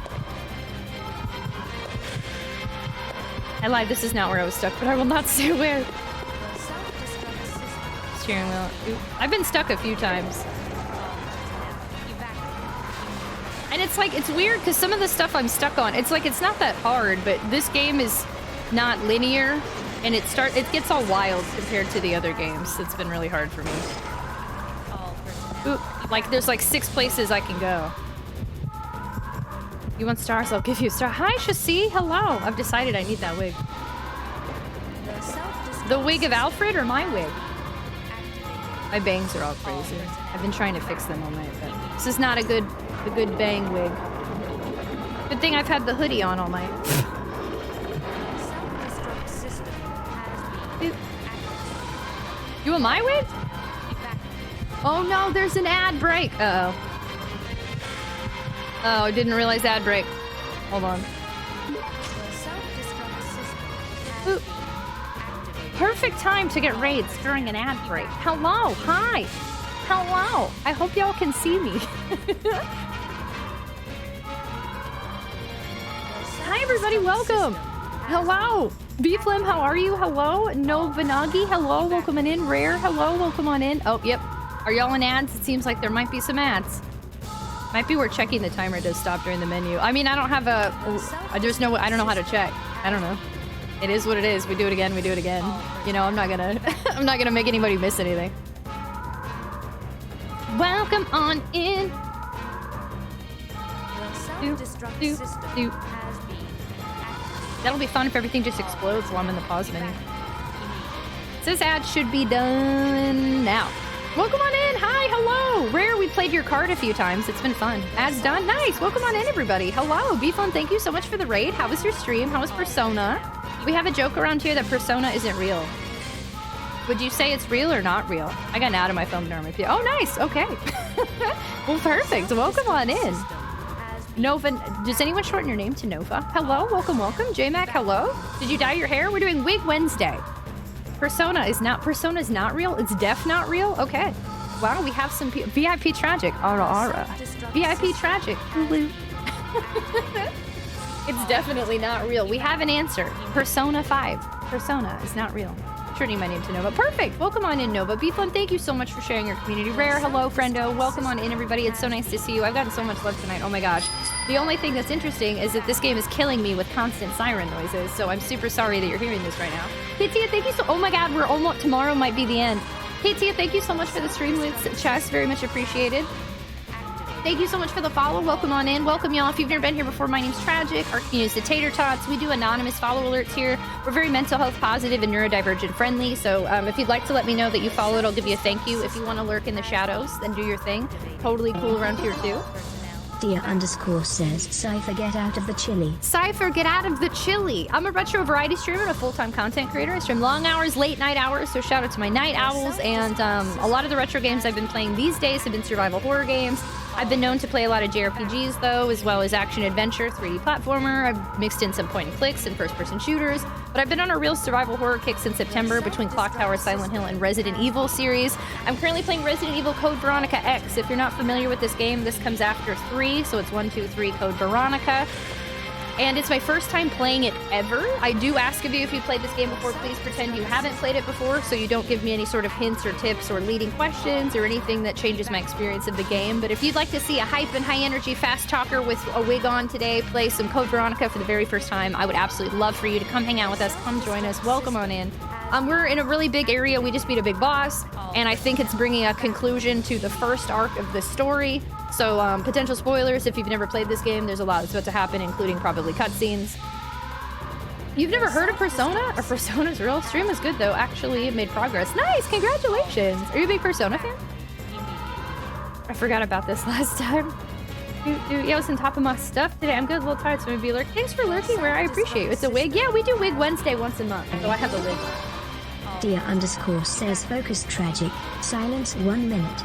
I lied, this is not where I was stuck, but I will not say where. Steering wheel. Ooh. I've been stuck a few times. And it's like, it's weird because some of the stuff I'm stuck on, it's like, it's not that hard, but this game is not linear, and it gets all wild compared to the other games. It's been really hard for me. Ooh, like, there's like 6 places I can go. You want stars? I'll give you a star. Hi, Shasi. Hello. I've decided I need that wig. The wig of Alfred or my wig? My bangs are all crazy. I've been trying to fix them all night, but this is not a good bang wig. Good thing I've had the hoodie on all night. You want my wig? Oh no, there's an ad break. Uh-oh. Oh, I didn't realize ad break. Hold on. Ooh. Perfect time to get raids during an ad break. Hello, hi. Hello. I hope y'all can see me. Hi everybody, welcome. Hello. Beeflim, how are you? Hello. No Vanagi, hello, welcome on in. Rare, hello, welcome on in. Oh, yep. Are y'all in ads? It seems like there might be some ads. Might be worth checking the timer does stop during the menu. I mean, I don't have a... There's no... I don't know how to check. I don't know. It is what it is. We do it again, we do it again. You know, I'm not gonna... I'm not gonna make anybody miss anything. Welcome on in. That'll be fun if everything just explodes while I'm in the pause menu. This ad should be done now. Welcome on in. Hi, hello. Rare, we played your card a few times. It's been fun. Ad's done. Nice. Welcome on in, everybody. Hello. Be fun. Thank you so much for the raid. How was your stream? How was Persona? We have a joke around here that Persona isn't real. Would you say it's real or not real? I got an ad on my phone during my video. Oh, nice. Okay. Well, perfect. Welcome on in. Nova, does anyone shorten your name to Nova? Hello, welcome, welcome. J-Mac, hello. Did you dye your hair? We're doing Wig Wednesday. Persona's not real? It's def not real? Okay. Wow, we have some VIP Tragic. Ara ara. VIP Tragic. Hulu. It's definitely not real. We have an answer. Persona 5. Persona is not real. Shortening my name to Nova. Perfect. Welcome on in, Nova. Be fun. Thank you so much for sharing your community. Rare, hello, friendo. Welcome on in, everybody. It's so nice to see you. I've gotten so much love tonight. Oh my gosh. The only thing that's interesting is that this game is killing me with constant siren noises, so I'm super sorry that you're hearing this right now. Hey, Tia, thank you so... Oh my god, we're almost... Tomorrow might be the end. Hey, Tia, thank you so much for the stream with Chess. Very much appreciated. Thank you so much for the follow. Welcome on in. Welcome, y'all. If you've never been here before, my name's Tragic. Our community is the Tater Tots. We do anonymous follow alerts here. We're very mental health positive and neurodivergent friendly. So if you'd like to let me know that you followed, I'll give you a thank you. If you want to lurk in the shadows, then do your thing. Totally cool around here, too. Dia_ says, Cypher, get out of the chili. Cypher, get out of the chili. I'm a retro variety streamer and a full-time content creator. I stream long hours, late night hours, so shout out to my night owls. And a lot of the retro games I've been playing these days have been survival horror games. I've been known to play a lot of JRPGs, though, as well as action-adventure, 3D platformer. I've mixed in some point-and-clicks and first-person shooters. But I've been on a real survival horror kick since September between Clock Tower, Silent Hill, and Resident Evil series. I'm currently playing Resident Evil Code Veronica X. If you're not familiar with this game, this comes after 3, so it's 1, 2, 3 Code Veronica. And it's my first time playing it ever. I do ask of you, if you played this game before, please pretend you haven't played it before, so you don't give me any sort of hints or tips or leading questions or anything that changes my experience of the game. But if you'd like to see a hype and high energy fast talker with a wig on today play some Code Veronica for the very first time, I would absolutely love for you to come hang out with us. Come join us. Welcome on in. We're in a really big area. We just beat a big boss, and I think it's bringing a conclusion to the first arc of the story. So, potential spoilers, if you've never played this game, there's a lot that's about to happen, including probably cutscenes. You've never heard of Persona? Or Persona's real? Stream was good, though. Actually, it made progress. Nice! Congratulations! Are you a big Persona fan? I forgot about this last time. Yeah, I was on top of my stuff today. I'm good, a little tired, so maybe lurk. Thanks for lurking, Rare. I appreciate you. It's a wig? Yeah, we do Wig Wednesday once a month, so I have a wig. Dia_ says, focus Tragic. Silence 1 minute.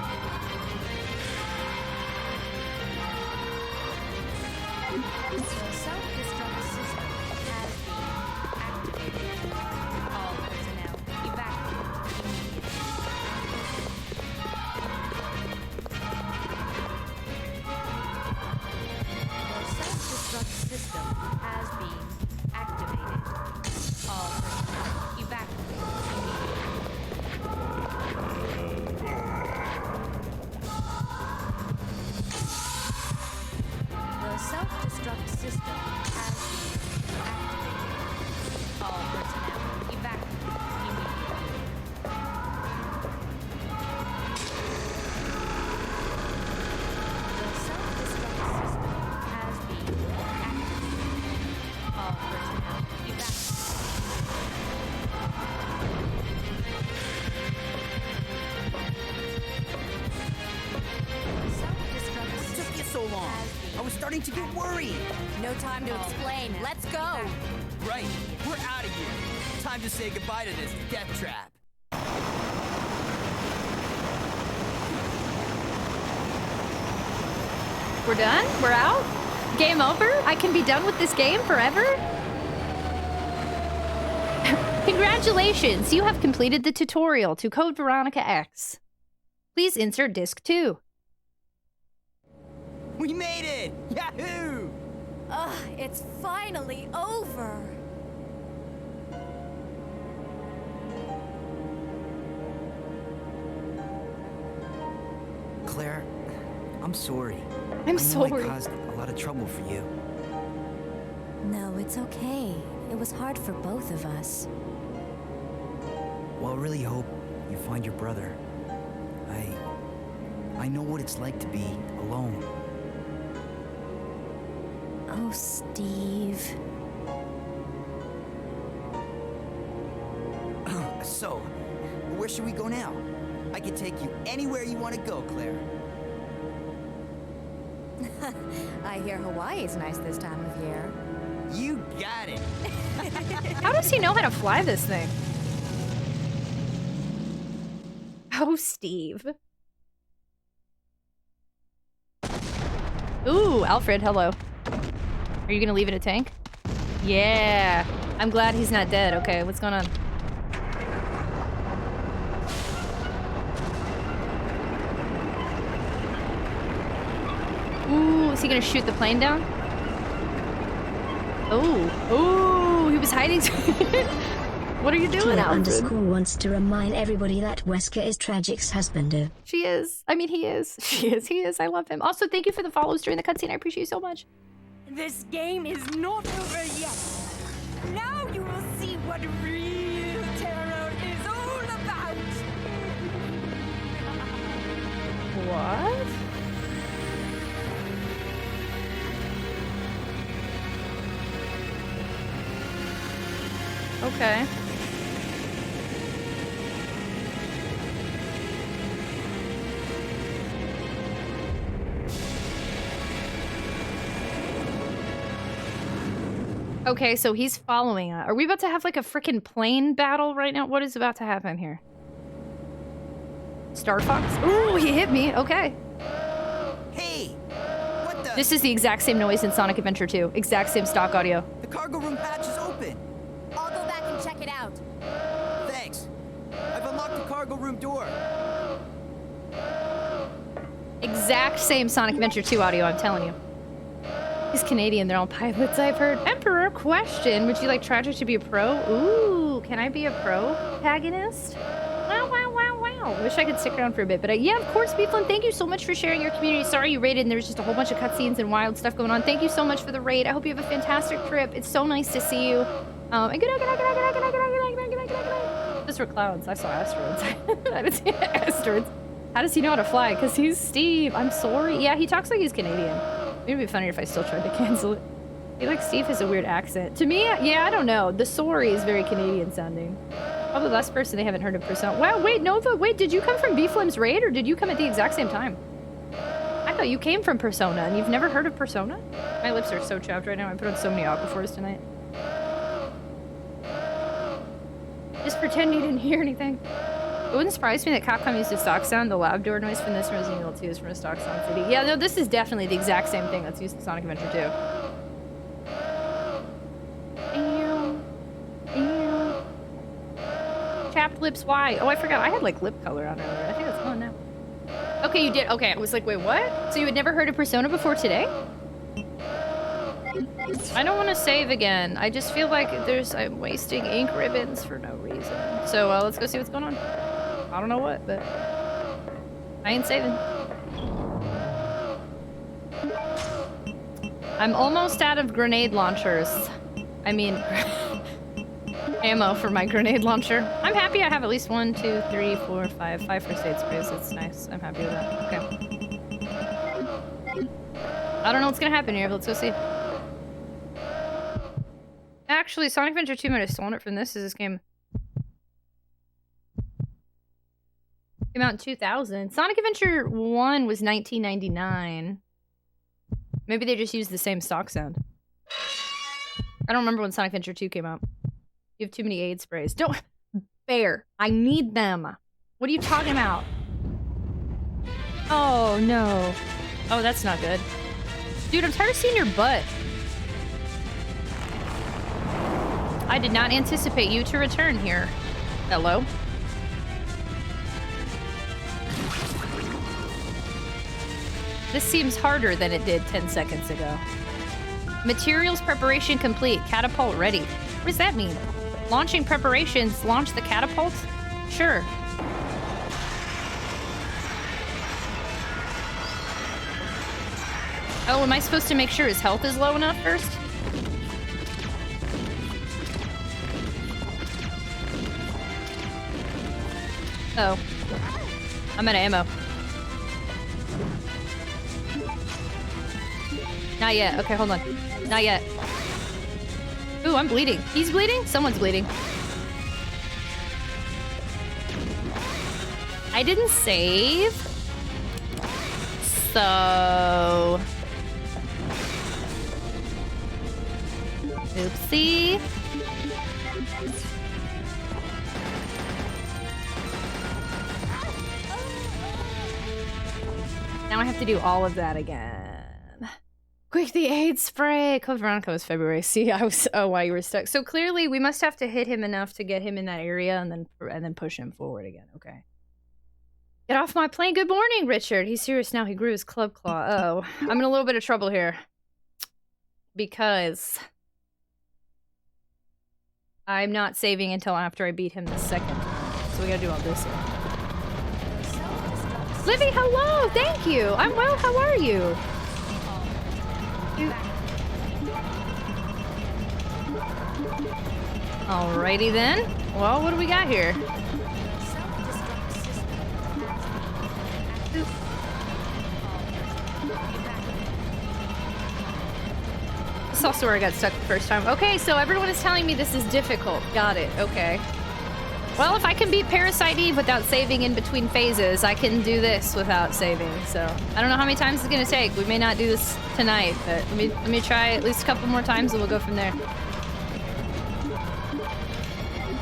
Say goodbye to this death trap. We're done? We're out? Game over? I can be done with this game forever? Congratulations! You have completed the tutorial to Code Veronica X. Please insert disc 2. We made it! Yahoo! Ugh, it's finally over. Claire, I'm sorry. I'm sorry. I caused a lot of trouble for you. No, it's okay. It was hard for both of us. Well, I really hope you find your brother. I know what it's like to be alone. Oh, Steve. So, Where should we go now? I can take you anywhere you want to go, Claire. I hear Hawaii's nice this time of year. You got it. How does he know how to fly this thing? Oh, Steve. Ooh, Alfred, hello. Are you gonna leave it a tank? Yeah. I'm glad he's not dead. Okay, what's going on? Ooh, is he gonna shoot the plane down? Oh, he was hiding. What are you doing, Alfred? __ wants to remind everybody that Wesker is Tragic's husband. She is. I mean, he is. She is. He is. I love him. Also, thank you for the follows during the cutscene. I appreciate you so much. This game is not over yet. Now you will see what real terror is all about. What? Okay. Okay, so he's following us. Are we about to have like a freaking plane battle right now? What is about to happen here? Star Fox? Ooh, he hit me. Okay. Hey! What the? This is the exact same noise in Sonic Adventure 2. Exact same stock audio. The cargo room hatch is open. I'll go back and check it out. Thanks. I've unlocked the cargo room door. Exact same Sonic Adventure 2 audio, I'm telling you. He's Canadian, they're all pilots, I've heard. Emperor, question. Would you like Tragic to be a pro? Ooh, can I be a pro protagonist? Wow, wow, wow, wow. Wish I could stick around for a bit, but yeah, of course, Beeflin, thank you so much for sharing your community. Sorry you raided and there was just a whole bunch of cutscenes and wild stuff going on. Thank you so much for the raid. I hope you have a fantastic trip. It's so nice to see you. And good night. Those were clouds. I saw asteroids. I didn't see asteroids. How does he know how to fly? Because he's Steve. I'm sorry. Yeah, he talks like he's Canadian. Maybe it'd be funnier if I still tried to cancel it. I feel like Steve has a weird accent. To me, yeah, I don't know. The sorry is very Canadian sounding. Probably the last person they haven't heard of Persona. Wow, wait, Nova, wait, did you come from Beeflim's raid or did you come at the exact same time? I thought you came from Persona and you've never heard of Persona? My lips are so chapped right now. I put on so many Aquaphors tonight. Just pretend you didn't hear anything. It wouldn't surprise me that Capcom used a stock sound. The loud door noise from this Resident Evil 2 is from a stock sound city. Yeah, no, this is definitely the exact same thing that's used in Sonic Adventure 2. Chapped lips, why? Oh, I forgot. I had like lip color on earlier. I think it's gone now. Okay, you did. Okay, I was like, wait, what? So you had never heard of Persona before today? I don't want to save again. I just feel like I'm wasting ink ribbons for no reason. So let's go see what's going on. I don't know what, but I ain't saving. I'm almost out of grenade launchers. I mean, ammo for my grenade launcher. I'm happy I have at least 1, 2, 3, 4, 5 first aid sprays. It's nice. I'm happy with that. Okay. I don't know what's gonna happen here, but let's go see. Actually, Sonic Adventure 2 might have stolen it from this. Is this game came out in 2000. Sonic Adventure 1 was 1999. Maybe they just used the same stock sound. I don't remember when Sonic Adventure 2 came out. You have too many aid sprays. Don't... Bear, I need them. What are you talking about? Oh, no. Oh, that's not good. Dude, I'm tired of seeing your butt. I did not anticipate you to return here. Hello? This seems harder than it did 10 seconds ago. Materials preparation complete. Catapult ready. What does that mean? Launching preparations. Launch the catapult? Sure. Oh, am I supposed to make sure his health is low enough first? Oh. I'm out of ammo. Not yet. Okay, hold on. Not yet. Ooh, I'm bleeding. He's bleeding? Someone's bleeding. I didn't save. So... Oopsie. Now I have to do all of that again. Quick, the AIDS spray! Code Veronica was February. See, I was... Oh, why you were stuck. So clearly, we must have to hit him enough to get him in that area and then push him forward again. Okay. Get off my plane. Good morning, Richard. He's serious now. He grew his club claw. Uh-oh. I'm in a little bit of trouble here. Because... I'm not saving until after I beat him the second time. So we gotta do all this here. Livy, hello! Thank you! I'm well, how are you? Alrighty then. Well, what do we got here? This is also where I got stuck the first time. Okay, so everyone is telling me this is difficult. Got it, okay. Well, if I can beat Parasite Eve without saving in between phases, I can do this without saving. So, I don't know how many times it's gonna take. We may not do this tonight, but let me try at least a couple more times and we'll go from there.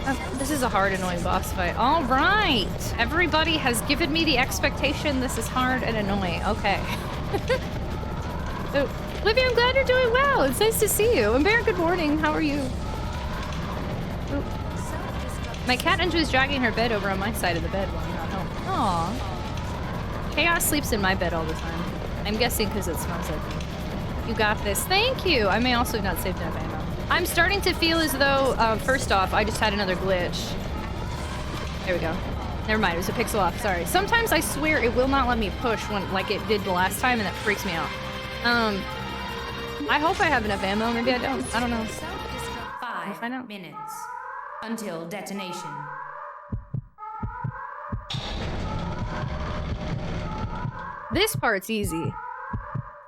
Oh, this is a hard, annoying boss fight. All right! Everybody has given me the expectation this is hard and annoying. Okay. Oh, Livy, I'm glad you're doing well. It's nice to see you. And Bear, good morning. How are you? Oh. My cat enjoys dragging her bed over on my side of the bed while I'm not home. Aww. Chaos sleeps in my bed all the time. I'm guessing because it smells like me. You got this. Thank you. I may also have not saved enough ammo. I'm starting to feel as though, first off, I just had another glitch. There we go. Never mind, it was a pixel off, sorry. Sometimes I swear it will not let me push when, like it did the last time, and that freaks me out. I hope I have enough ammo, maybe I don't. I don't know. 5 minutes until detonation. This part's easy.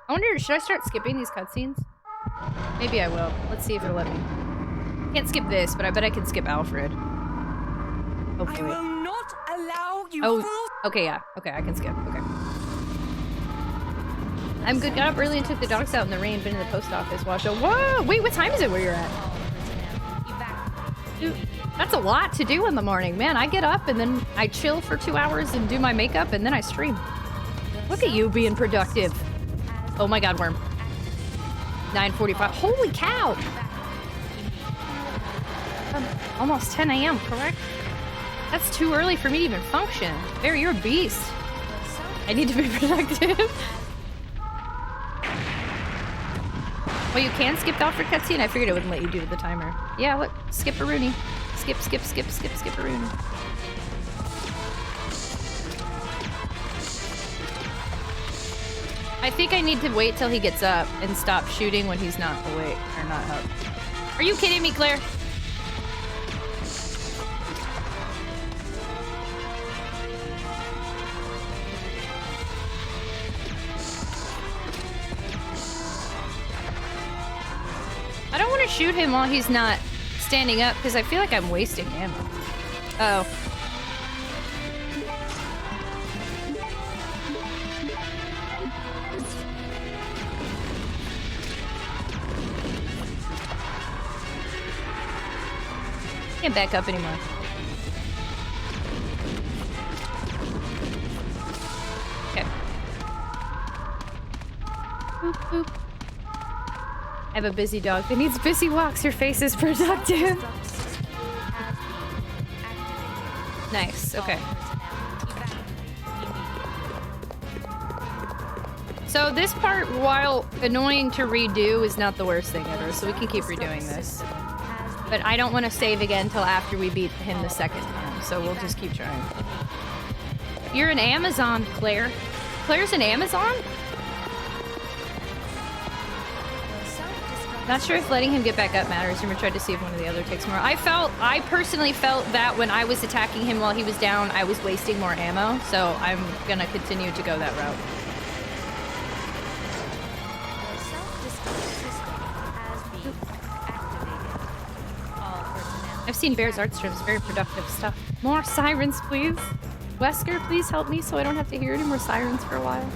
I wonder, should I start skipping these cutscenes? Maybe I will. Let's see if it'll let me. Can't skip this, but I bet I can skip Alfred. Hopefully. I will not allow you. Oh, okay, yeah. Okay, I can skip. Okay. I'm good. Got up early and took the dogs out in the rain. Been in the post office. Watched a... Whoa! Wait, what time is it where you're at? Dude, that's a lot to do in the morning. Man, I get up and then I chill for 2 hours and do my makeup and then I stream. Look at you being productive. Oh my god, worm. 9:45. Holy cow! Almost 10 a.m., correct? That's too early for me to even function. Barry, you're a beast. I need to be productive. Well, you can skip the Alfred cutscene. I figured it wouldn't let you do with the timer. Yeah, look. Skip a Rooney. Skip a Rooney. I think I need to wait till he gets up and stop shooting when he's not awake or not up. Are you kidding me, Claire? I don't want to shoot him while he's not standing up because I feel like I'm wasting ammo. Oh. Can't back up anymore. Okay. Boop, boop. I have a busy dog that needs busy walks. Your face is productive. Nice, okay. So this part, while annoying to redo, is not the worst thing ever, so we can keep redoing this. But I don't want to save again until after we beat him the second time, so we'll just keep trying. You're an Amazon, Claire. Claire's an Amazon? Not sure if letting him get back up matters. Remember, tried to see if one of the other takes more. I personally felt that when I was attacking him while he was down, I was wasting more ammo, so I'm gonna continue to go that route. I've seen Bear's art streams, very productive stuff. More sirens, please. Wesker, please help me so I don't have to hear any more sirens for a while.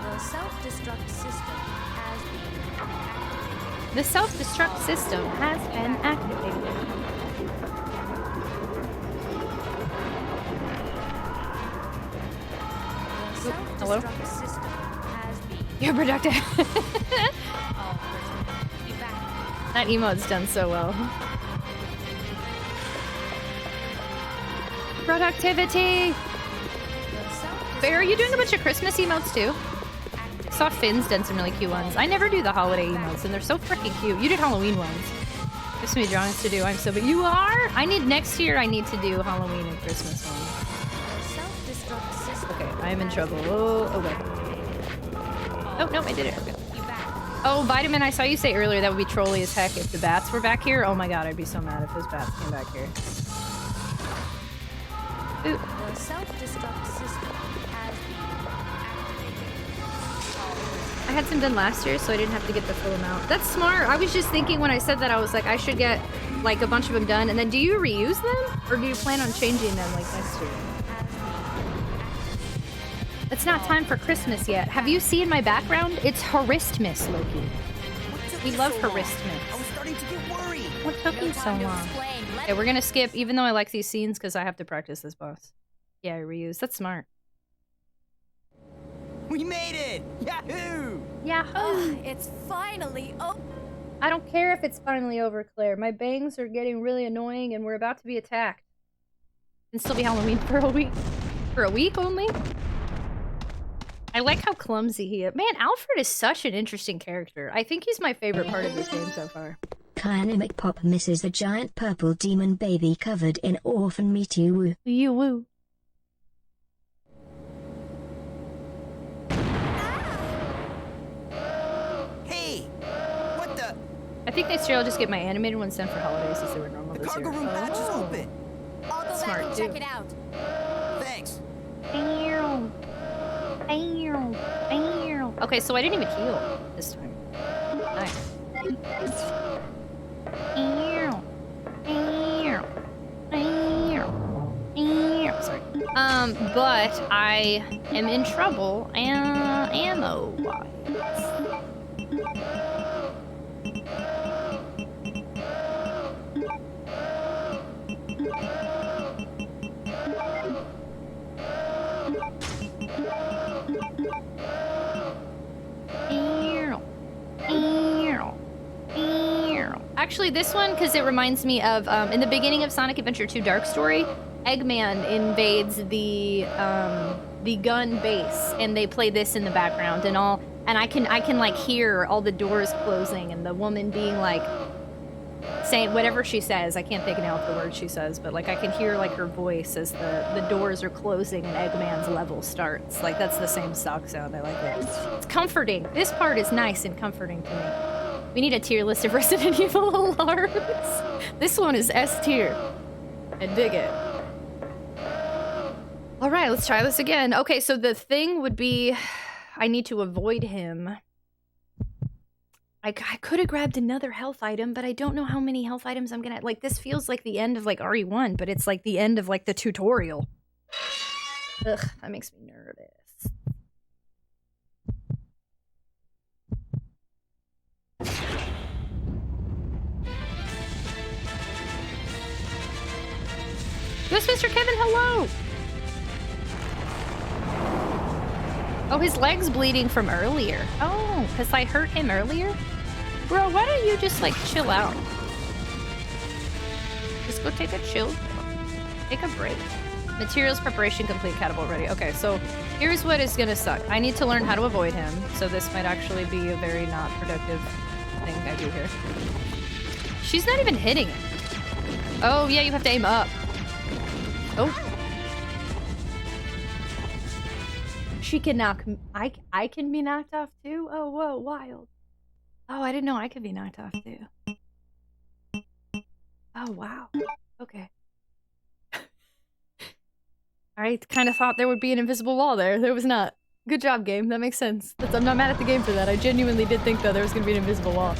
The self-destruct system has been activated. The self-destruct system has been activated. Hello? System has been. You're productive. All personnel evacuated. That emote's done so well. Productivity! Bear, are you doing a bunch of Christmas emotes too? I saw Finn's done some really cute ones. I never do the holiday emotes, and they're so freaking cute. You did Halloween ones. There's so many drawings to do. I'm so, but you are? Next year I need to do Halloween and Christmas ones. Okay, I am in trouble. Oh, okay. Oh, no, I did it. Okay. Oh, Vitamin, I saw you say earlier that would be trolly as heck if the bats were back here. Oh my god, I'd be so mad if those bats came back here. Ooh. The self-destruct system has been activated. I had some done last year, so I didn't have to get the full amount. That's smart. I was just thinking when I said that, I was like, I should get like a bunch of them done. And then do you reuse them? Or do you plan on changing them like next year? It's not time for Christmas yet. Have you seen my background? It's Christmas, Loki. We love Christmas. I was starting to get worried. What took you so long? Okay, we're gonna skip, even though I like these scenes, because I have to practice this boss. Yeah, I reuse. That's smart. We made it! Yahoo! Yahoo! It's finally over. I don't care if it's finally over, Claire. My bangs are getting really annoying, and we're about to be attacked. And still be Halloween for a week. For a week only? I like how clumsy he is. Man, Alfred is such an interesting character. I think he's my favorite part of this game so far. Kinemic Pop misses a giant purple demon baby covered in orphan meat. You woo. You woo. Hey! What the? I think next year I'll just get my animated ones sent for holidays since they were normal this year. The cargo room hatch is open. I'll go Smart, back and too. check it out. Thanks. Okay, so I didn't even heal this time. Nice. Sorry. But I am in trouble ammo-wise. Actually, this one, because it reminds me of, in the beginning of Sonic Adventure 2 Dark Story, Eggman invades the gun base, and they play this in the background and all, and I can like hear all the doors closing and the woman being like, saying whatever she says. I can't think now of the word she says, but like I can hear like her voice as the doors are closing and Eggman's level starts. Like that's the same stock sound. I like it. It's comforting. This part is nice and comforting to me. We need a tier list of Resident Evil alarms. This one is S tier. I dig it. All right, let's try this again. Okay, so the thing would be, I need to avoid him. I could have grabbed another health item, but I don't know how many health items I'm gonna, like, this feels like the end of, like, RE1, but it's, like, the end of, like, the tutorial. Ugh, that makes me nervous. Yes, Mr. Kevin, hello! Oh, his leg's bleeding from earlier. Oh, because I hurt him earlier? Bro, why don't you just, like, chill out? Just go take a chill. Take a break. Materials preparation complete, catapult ready. Okay, so here's what is gonna suck. I need to learn how to avoid him, so this might actually be a very not productive thing I do here. She's not even hitting it. Oh, yeah, you have to aim up. Oh. She can knock me. I can be knocked off too? Oh, whoa, wild. Oh, I didn't know I could be knocked off too. Oh, wow. Okay. I kind of thought there would be an invisible wall there. There was not. Good job, game. That makes sense. I'm not mad at the game for that. I genuinely did think, though, there was going to be an invisible wall.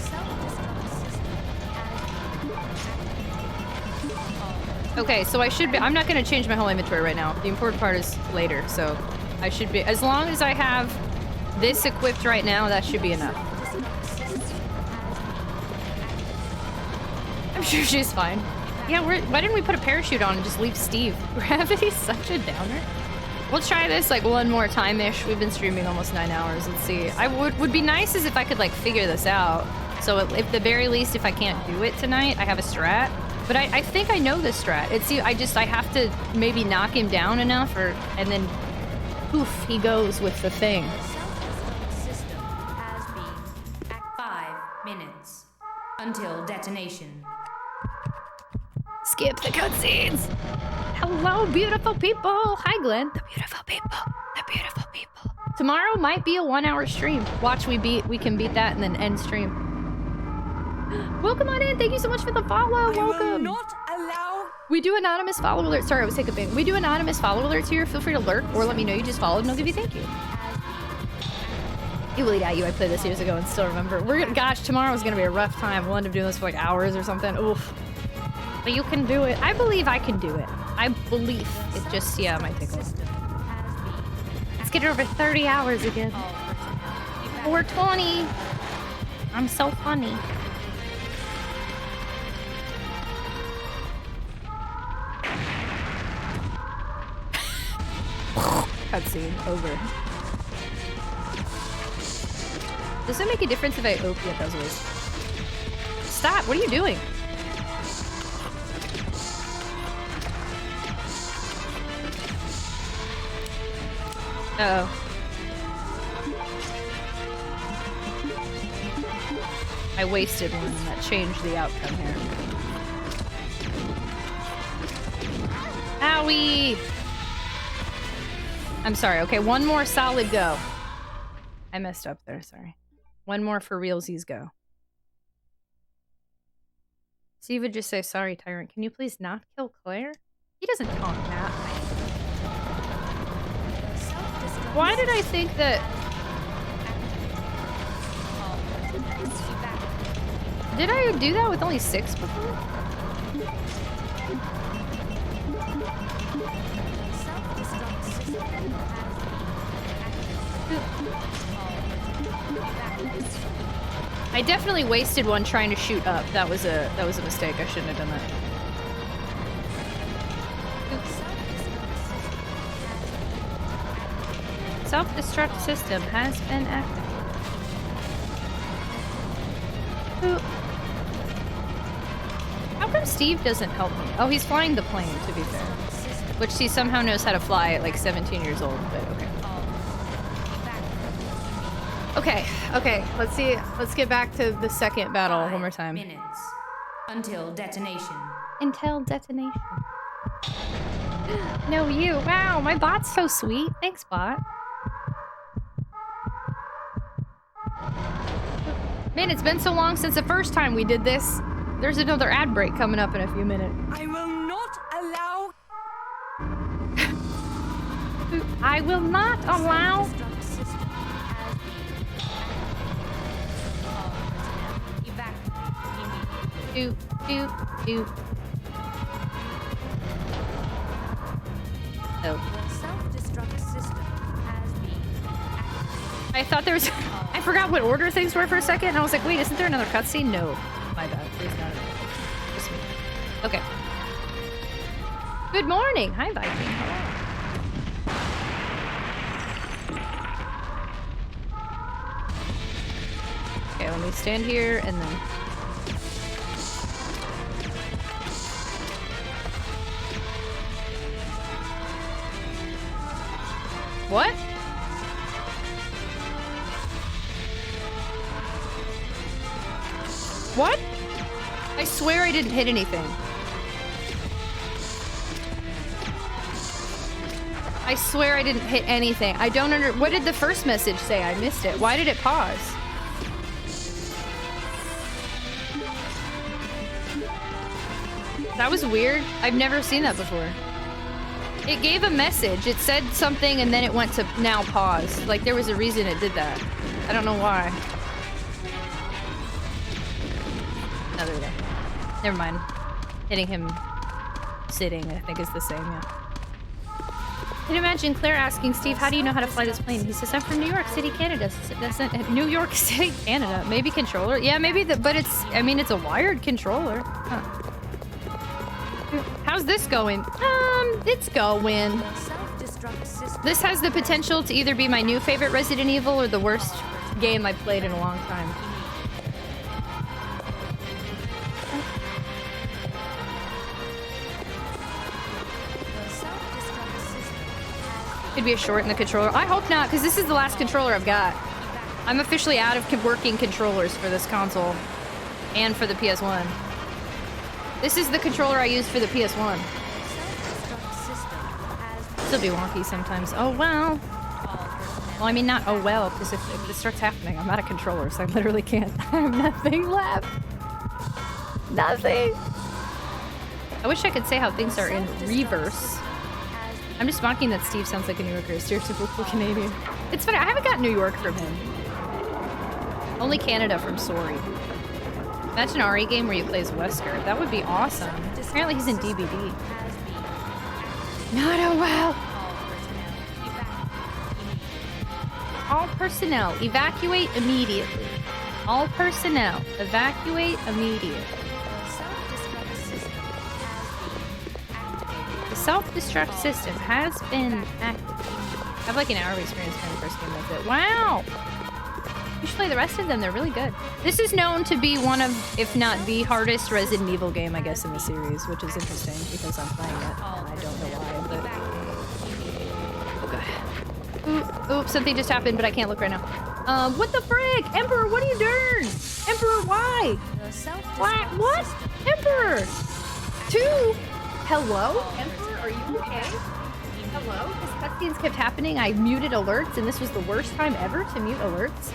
Okay, so I should be. I'm not going to change my whole inventory right now. The important part is later, so I should be. As long as I have this equipped right now, that should be enough. I'm sure she's fine. Yeah, why didn't we put a parachute on and just leave Steve? Gravity's such a downer. We'll try this like one more time-ish. We've been streaming almost 9 hours. Let's see. I would be nice as if I could like figure this out. So at the very least, if I can't do it tonight, I have a strat. But I think I know the strat. I have to maybe knock him down enough, and then poof, he goes with the thing. System has been at 5 minutes until detonation. Skip the cutscenes. Hello, beautiful people. Hi, Glenn. The beautiful people. The beautiful people. Tomorrow might be a 1-hour stream. Watch, we can beat that and then end stream. Welcome on in. Thank you so much for the follow. Welcome. Not allow. We do anonymous follow alerts. Sorry, I was hiccuping. We do anonymous follow alerts here. Feel free to lurk or let me know you just followed and I'll give you thank you. You will eat at you. I played this years ago and still remember. Gosh, tomorrow is gonna be a rough time. We'll end up doing this for like hours or something. Oof. But you can do it. I believe I can do it. I believe. It just, yeah, it might take a while. Let's get it over 30 hours again. 420. I'm so funny. Cutscene over. Does it make a difference if I open it? Does it? Stop! What are you doing? Uh oh. I wasted one that changed the outcome here. Owie! I'm sorry. Okay, one more solid go. I messed up there, sorry. One more for realsies go. Steve would just say, sorry, Tyrant. Can you please not kill Claire? He doesn't talk that way. Why did I think that... Did I do that with only 6 before? I definitely wasted one trying to shoot up. That was a mistake. I shouldn't have done that. Oops. Self-destruct system has been activated. How come Steve doesn't help me? Oh, he's flying the plane, to be fair. Which he somehow knows how to fly at like 17 years old, but okay. Okay, let's see. Let's get back to the second battle one more time. 5 minutes until detonation. Until detonation. No, you. Wow, my bot's so sweet. Thanks, bot. Man, it's been so long since the first time we did this. There's another ad break coming up in a few minutes. I will not allow. I will not allow. Do. Oh. Self-destruct system has been activated. I thought there was... I forgot what order things were for a second. And I was like, wait, isn't there another cutscene? No. My bad. There's not. Just me. Okay. Good morning. Hi, Viking. Okay, let me stand here and then... What? What? I swear I didn't hit anything. I swear I didn't hit anything. I don't what did the first message say? I missed it. Why did it pause? That was weird. I've never seen that before. It gave a message. It said something and then it went to now pause. Like there was a reason it did that. I don't know why. Oh, there we go. Never mind. Hitting him sitting, I think is the same, yeah. Can you imagine Claire asking Steve, how do you know how to fly this plane? He says, I'm from New York City, Canada. That's New York City, Canada. Maybe controller? Yeah, maybe, but it's, I mean, it's a wired controller. Huh. How's this going? It's going. This has the potential to either be my new favorite Resident Evil or the worst game I've played in a long time. Could be a short in the controller. I hope not, because this is the last controller I've got. I'm officially out of working controllers for this console and for the PS1. This is the controller I used for the PS1. Still be wonky sometimes. Oh well. Well, I mean not oh well, because if this starts happening, I'm out of controller, so I literally can't. I have nothing left. Nothing. I wish I could say how things are in reverse. I'm just mocking that Steve sounds like a New Yorker, a stereotypical Canadian. It's funny, I haven't got New York from him. Only Canada from Sorry. Imagine an RE game where you play as Wesker. That would be awesome. Apparently he's in DBD. Not oh well. All personnel, evacuate immediately. All personnel, evacuate immediately. The self-destruct system has been activated. I have like an hour of experience playing the first game like that. Wow! You should play the rest of them, they're really good. This is known to be one of, if not the hardest Resident Evil game, I guess, in the series, which is interesting because I'm playing it, and I don't know why, but... Oh god. Oops, something just happened, but I can't look right now. What the frick? Emperor, what are you doing? Emperor, why? What? Emperor! 2? Hello? Emperor, are you okay? Hello? Because cutscenes kept happening, I muted alerts, and this was the worst time ever to mute alerts.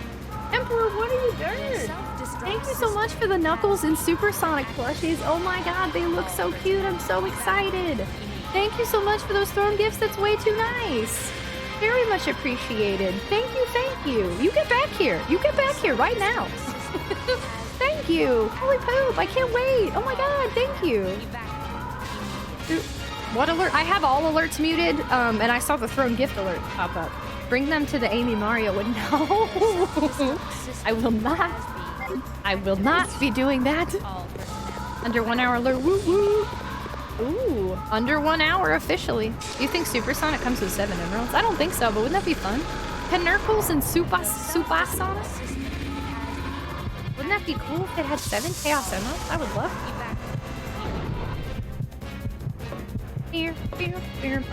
Emperor, what are you doing? Thank you so much for the Knuckles and Supersonic plushies. Oh my god, they look so cute. I'm so excited. Thank you so much for those thrown gifts. That's way too nice. Very much appreciated. Thank you, thank you. You get back here. You get back here right now. Thank you. Holy poop, I can't wait. Oh my god, thank you. What alert? I have all alerts muted, and I saw the thrown gift alert pop up. Bring them to the Amy Mario window. No! I will not. I will not be doing that. Under 1 hour alert. Woo woo. Ooh, under 1 hour officially. Do you think Supersonic comes with 7 emeralds? I don't think so, but wouldn't that be fun? Panurkles and Supasonic? Wouldn't that be cool if it had 7 Chaos Emeralds? I would love it.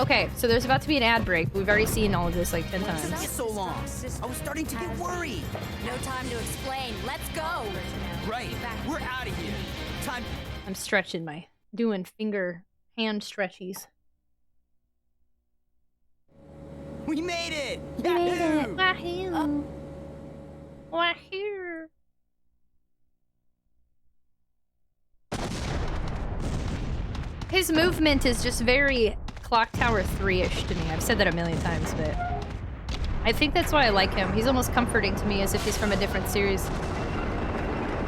Okay, so there's about to be an ad break. We've already seen all of this like 10 times. It's so long. I was starting to get worried. No time to explain. Let's go. Right. We're out of here. Time. I'm stretching doing hand stretchies. We made it. We made it. Wahoo. Wahoo. His movement is just very Clock Tower 3-ish to me. I've said that a million times, but I think that's why I like him. He's almost comforting to me, as if he's from a different series.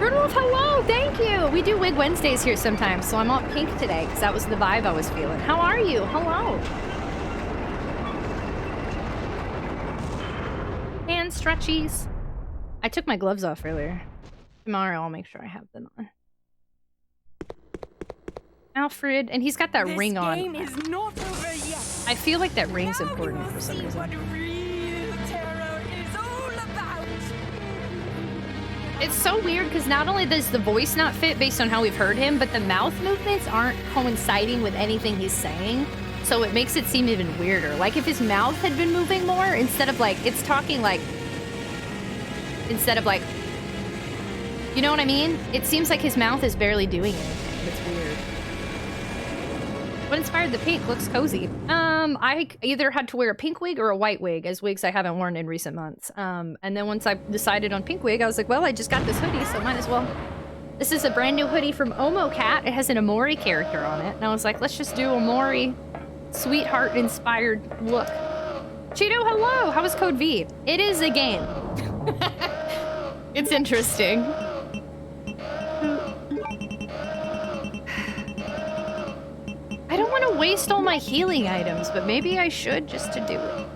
Rudolph, hello! Thank you! We do Wig Wednesdays here sometimes, so I'm all pink today, because that was the vibe I was feeling. How are you? Hello! Hand stretchies. I took my gloves off earlier. Tomorrow I'll make sure I have them on. Alfred, and he's got that ring on. This game is not over yet. I feel like that ring's important for some reason. What real terror is all about. It's so weird because not only does the voice not fit based on how we've heard him, but the mouth movements aren't coinciding with anything he's saying. So it makes it seem even weirder. Like if his mouth had been moving more, instead of like, it's talking like, instead of like, you know what I mean? It seems like his mouth is barely doing anything. It's weird. What inspired the pink? Looks cozy. I either had to wear a pink wig or a white wig, as wigs I haven't worn in recent months. And then once I decided on pink wig, I was like, well, I just got this hoodie, so might as well. This is a brand new hoodie from Omo Cat. It has an Omori character on it. And I was like, let's just do Omori sweetheart-inspired look. Cheeto, hello! How was Code V? It is a game. It's interesting. I I don't want to waste all my healing items, but maybe I should just to do it.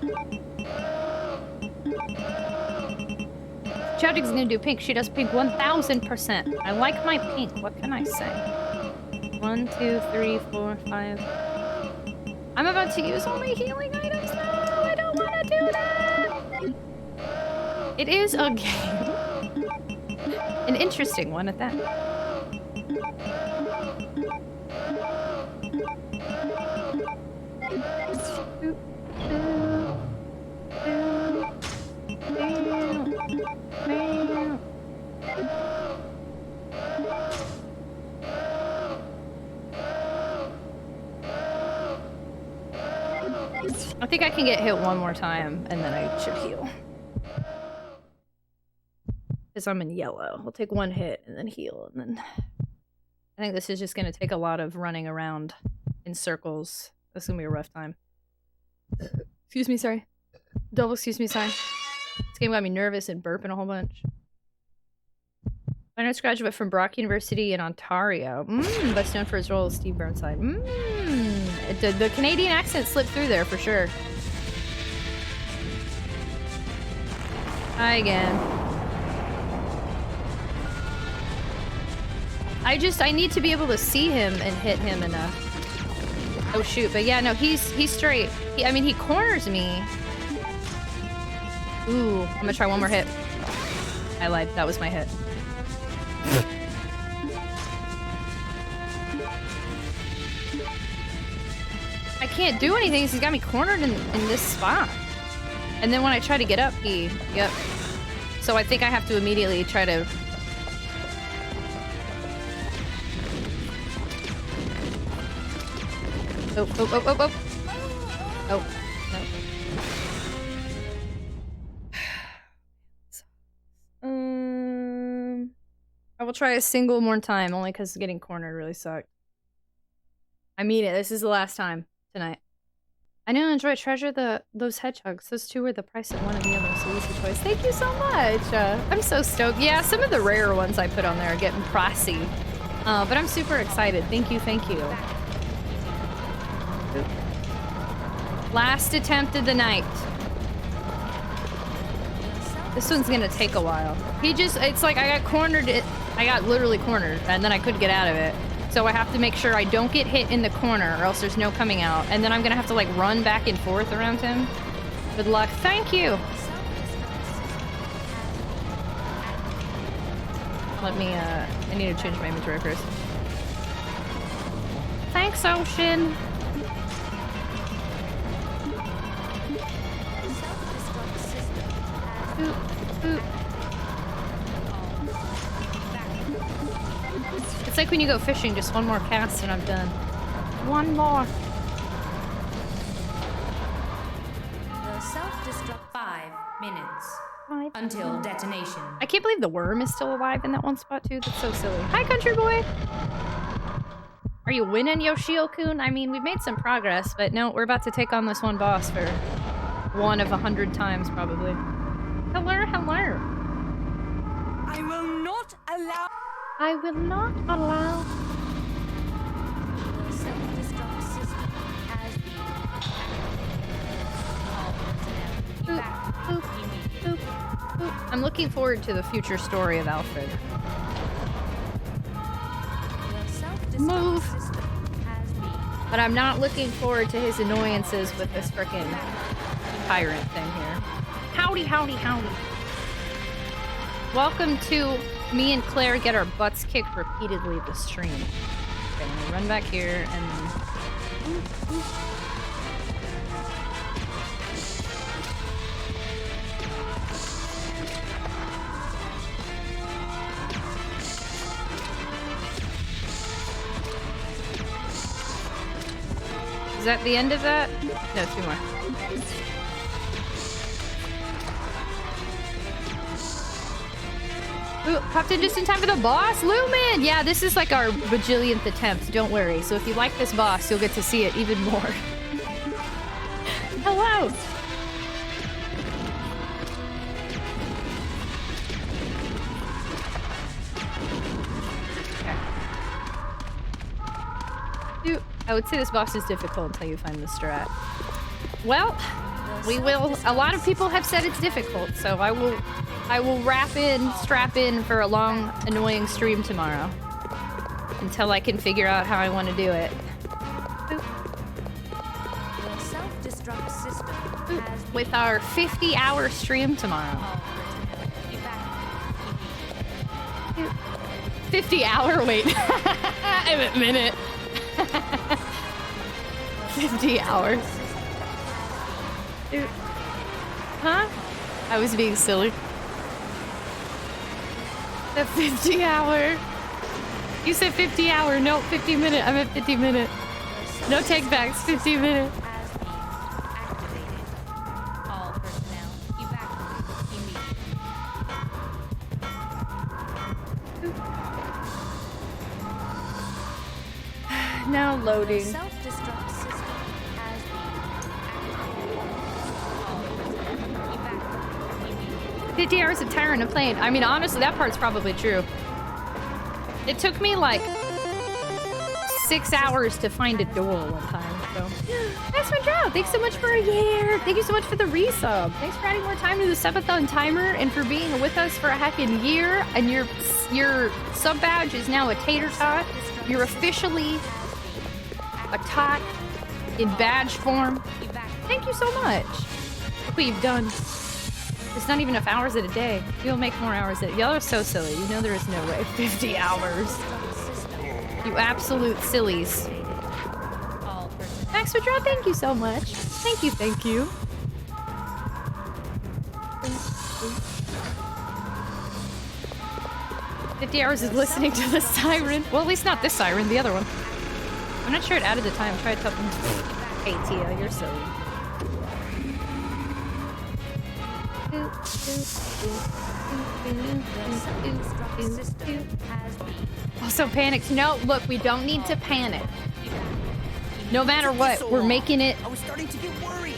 Tragic's gonna do pink. She does pink 1000%. I like my pink. What can I say? 1, 2, 3, 4, 5. I'm about to use all my healing items now. I don't want to do that. It is a game. An interesting one at that. I think I can get hit one more time and then I should heal. Because I'm in yellow. We'll take one hit and then heal, and then I think this is just gonna take a lot of running around in circles. This is gonna be a rough time. Excuse me, sorry. Double excuse me, sorry. This game got me nervous and burping a whole bunch. Finance graduate from Brock University in Ontario. Best known for his role as Steve Burnside. The Canadian accent slipped through there for sure. Hi again. I need to be able to see him and hit him enough. Oh shoot, but yeah, no, he's straight. I mean, he corners me. Ooh, I'm gonna try one more hit. I lied, that was my hit. I can't do anything because he's got me cornered in this spot. And then when I try to get up, yep. So I think I have to immediately try to... Oh. Oh, no. I will try a single more time, only because getting cornered really sucked. I mean it. This is the last time tonight. I know, enjoy, treasure those hedgehogs. Those two were the price of one of the other, so easy choice. Thank you so much. I'm so stoked. Yeah, some of the rare ones I put on there are getting pricey. But I'm super excited. Thank you, thank you. Last attempt of the night. This one's gonna take a while. It's like I got cornered. I got literally cornered, and then I couldn't get out of it. So I have to make sure I don't get hit in the corner, or else there's no coming out. And then I'm gonna have to like run back and forth around him. Good luck. Thank you. Let me, I need to change my inventory first. Thanks, Ocean. It's like when you go fishing, just one more cast and I'm done. One more. The self-destruct 5 minutes until detonation. I can't believe the worm is still alive in that one spot too. That's so silly. Hi, country boy. Are you winning, Yoshio-kun? I mean, we've made some progress, but no, we're about to take on this one boss for one of 100 times probably. Hello, hello. I will not allow. I will not allow. The self-destruct system has been activated. I'm looking forward to the future story of Alfred. Move. But I'm not looking forward to his annoyances with this frickin' tyrant thing here. Howdy, howdy, howdy. Welcome to me and Claire get our butts kicked repeatedly this stream. Okay, I'm gonna run back here and then... Is that the end of that? No, 2 more. Ooh, popped in just in time for the boss, Lumen! Yeah, this is like our bajillionth attempt, don't worry. So if you like this boss, you'll get to see it even more. Hello! Okay. I would say this boss is difficult until you find the strat. Well, we will. A lot of people have said it's difficult, so I will strap in for a long, annoying stream tomorrow until I can figure out how I want to do it. The self-destruct system has With our 50-hour stream tomorrow. 50-hour? Wait. I meant minute. 50 hours. Dude. Huh? I was being silly. The 50 hour. You said 50 hour. No, 50 minute. I meant 50 minute. No take backs. 50 minute. all personnel evacuate immediately. Now loading. The self-destruct system has been activated. 50 hours of tiring of playing. I mean, honestly, that part's probably true. It took me like 6 hours to find a door one time, so. Nice one, job. Thanks so much for a year. Thank you so much for the resub. Thanks for adding more time to the subathon timer and for being with us for a heckin' year. And your sub badge is now a tater tot. You're officially a tot in badge form. Thank you so much. Look what you've done. It's not even enough hours in a day. You'll make more hours in Y'all are so silly. You know there is no way. 50 hours. You absolute sillies. Max Withdraw, thank you so much. Thank you, thank you. "50 hours is listening to the siren." Well, at least not this siren, the other one. I'm not sure it added the time. Try to tell them. Hey, Tia, you're silly. Also panicked. No, look, we don't need to panic. No matter what, we're making it. I was starting to get worried.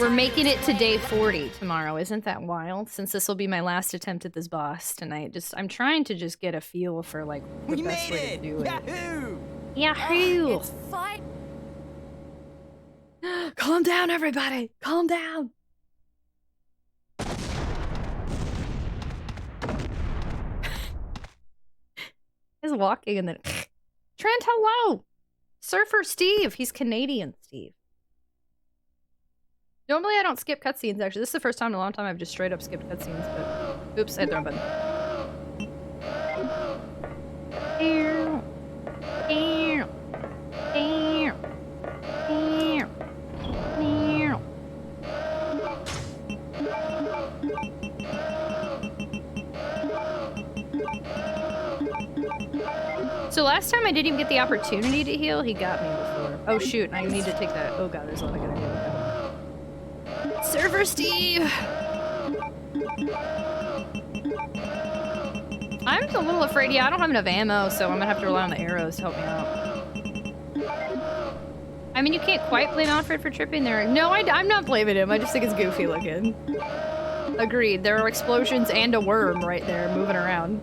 We're making it to day 40 tomorrow. Isn't that wild? Since this will be my last attempt at this boss tonight. I'm trying to just get a feel for like the best way to do it. Yahoo! Yahoo! It's fine. Calm down, everybody. Calm down. He's walking and then Trent, hello. Surfer Steve. He's Canadian Steve. Normally I don't skip cutscenes, actually. This is the first time in a long time I've just straight up skipped cutscenes, but oops, I hit the wrong button. So last time I didn't even get the opportunity to heal, he got me before. Oh shoot, I need to take that. Oh god, there's a lot I gotta do with that. Server Steve! I'm a little afraid, yeah, I don't have enough ammo, so I'm gonna have to rely on the arrows to help me out. I mean, you can't quite blame Alfred for tripping there. No, I'm not blaming him, I just think it's goofy looking. Agreed, there are explosions and a worm right there moving around.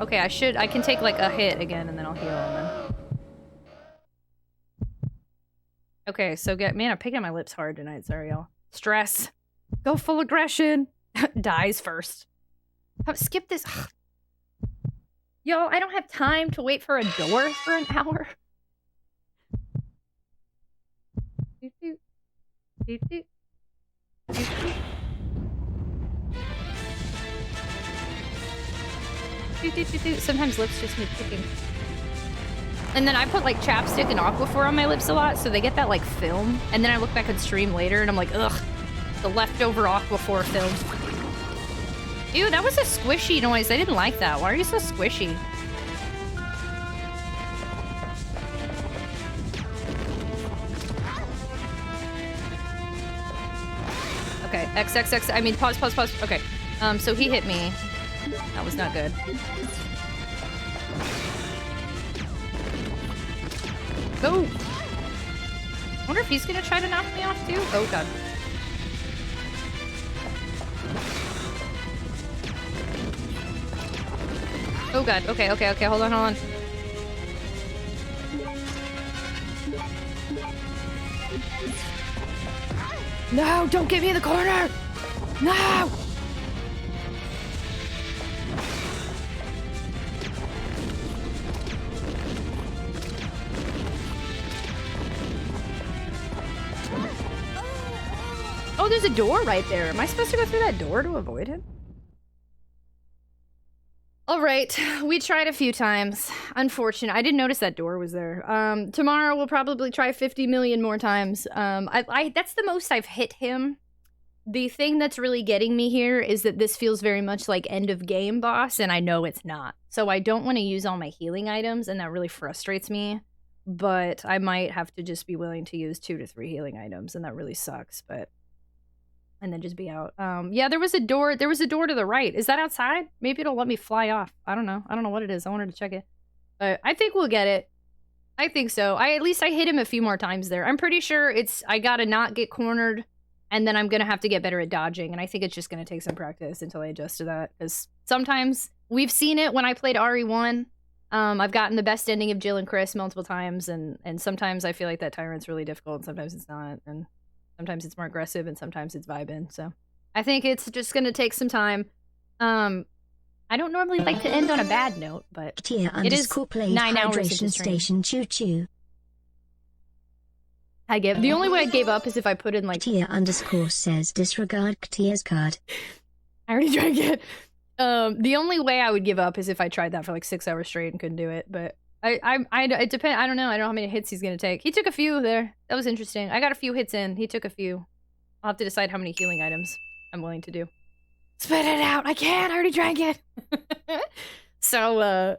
Okay, I can take like a hit again and then I'll heal and then. Okay, so man, I'm picking up my lips hard tonight, sorry y'all. Stress. Go full aggression. Dies first. Skip this. Y'all, I don't have time to wait for a door for an hour. Sometimes lips just need picking. And then I put like chapstick and Aquaphor on my lips a lot, so they get that like film. And then I look back on stream later and I'm like, ugh, the leftover Aquaphor film. Ew, that was a squishy noise. I didn't like that. Why are you so squishy? Okay, XXX, I mean, pause. Okay, so he hit me. That was not good. Go! I wonder if he's gonna try to knock me off too? Oh god. Oh god, okay, hold on. No, don't get me in the corner! No! Oh, there's a door right there. Am I supposed to go through that door to avoid him? All right, we tried a few times. Unfortunate. I didn't notice that door was there. Tomorrow we'll probably try 50 million more times. That's the most I've hit him. The thing that's really getting me here is that this feels very much like end of game boss, and I know it's not. So I don't want to use all my healing items, and that really frustrates me. But I might have to just be willing to use 2 to 3 healing items, and that really sucks, but... And then just be out. Yeah, there was a door to the right. Is that outside? Maybe it'll let me fly off. I don't know what it is. I wanted to check it. But I think we'll get it. I think so. At least I hit him a few more times there. I'm pretty sure I gotta not get cornered, and then I'm gonna have to get better at dodging, and I think it's just gonna take some practice until I adjust to that. Because sometimes, we've seen it when I played RE1. I've gotten the best ending of Jill and Chris multiple times, and sometimes I feel like that Tyrant's really difficult, and sometimes it's not, and... Sometimes it's more aggressive and sometimes it's vibing, so I think it's just gonna take some time. I don't normally like to end on a bad note, but it is 9 hours of station choo-choo. I give. The only way I gave up is if I put in like Tia_ says disregard Tia's card. I already drank it. The only way I would give up is if I tried that for like 6 hours straight and couldn't do it, but it depends. I don't know. I don't know how many hits he's gonna take. He took a few there. That was interesting. I got a few hits in. He took a few. I'll have to decide how many healing items I'm willing to do. Spit it out! I can't! I already drank it! So,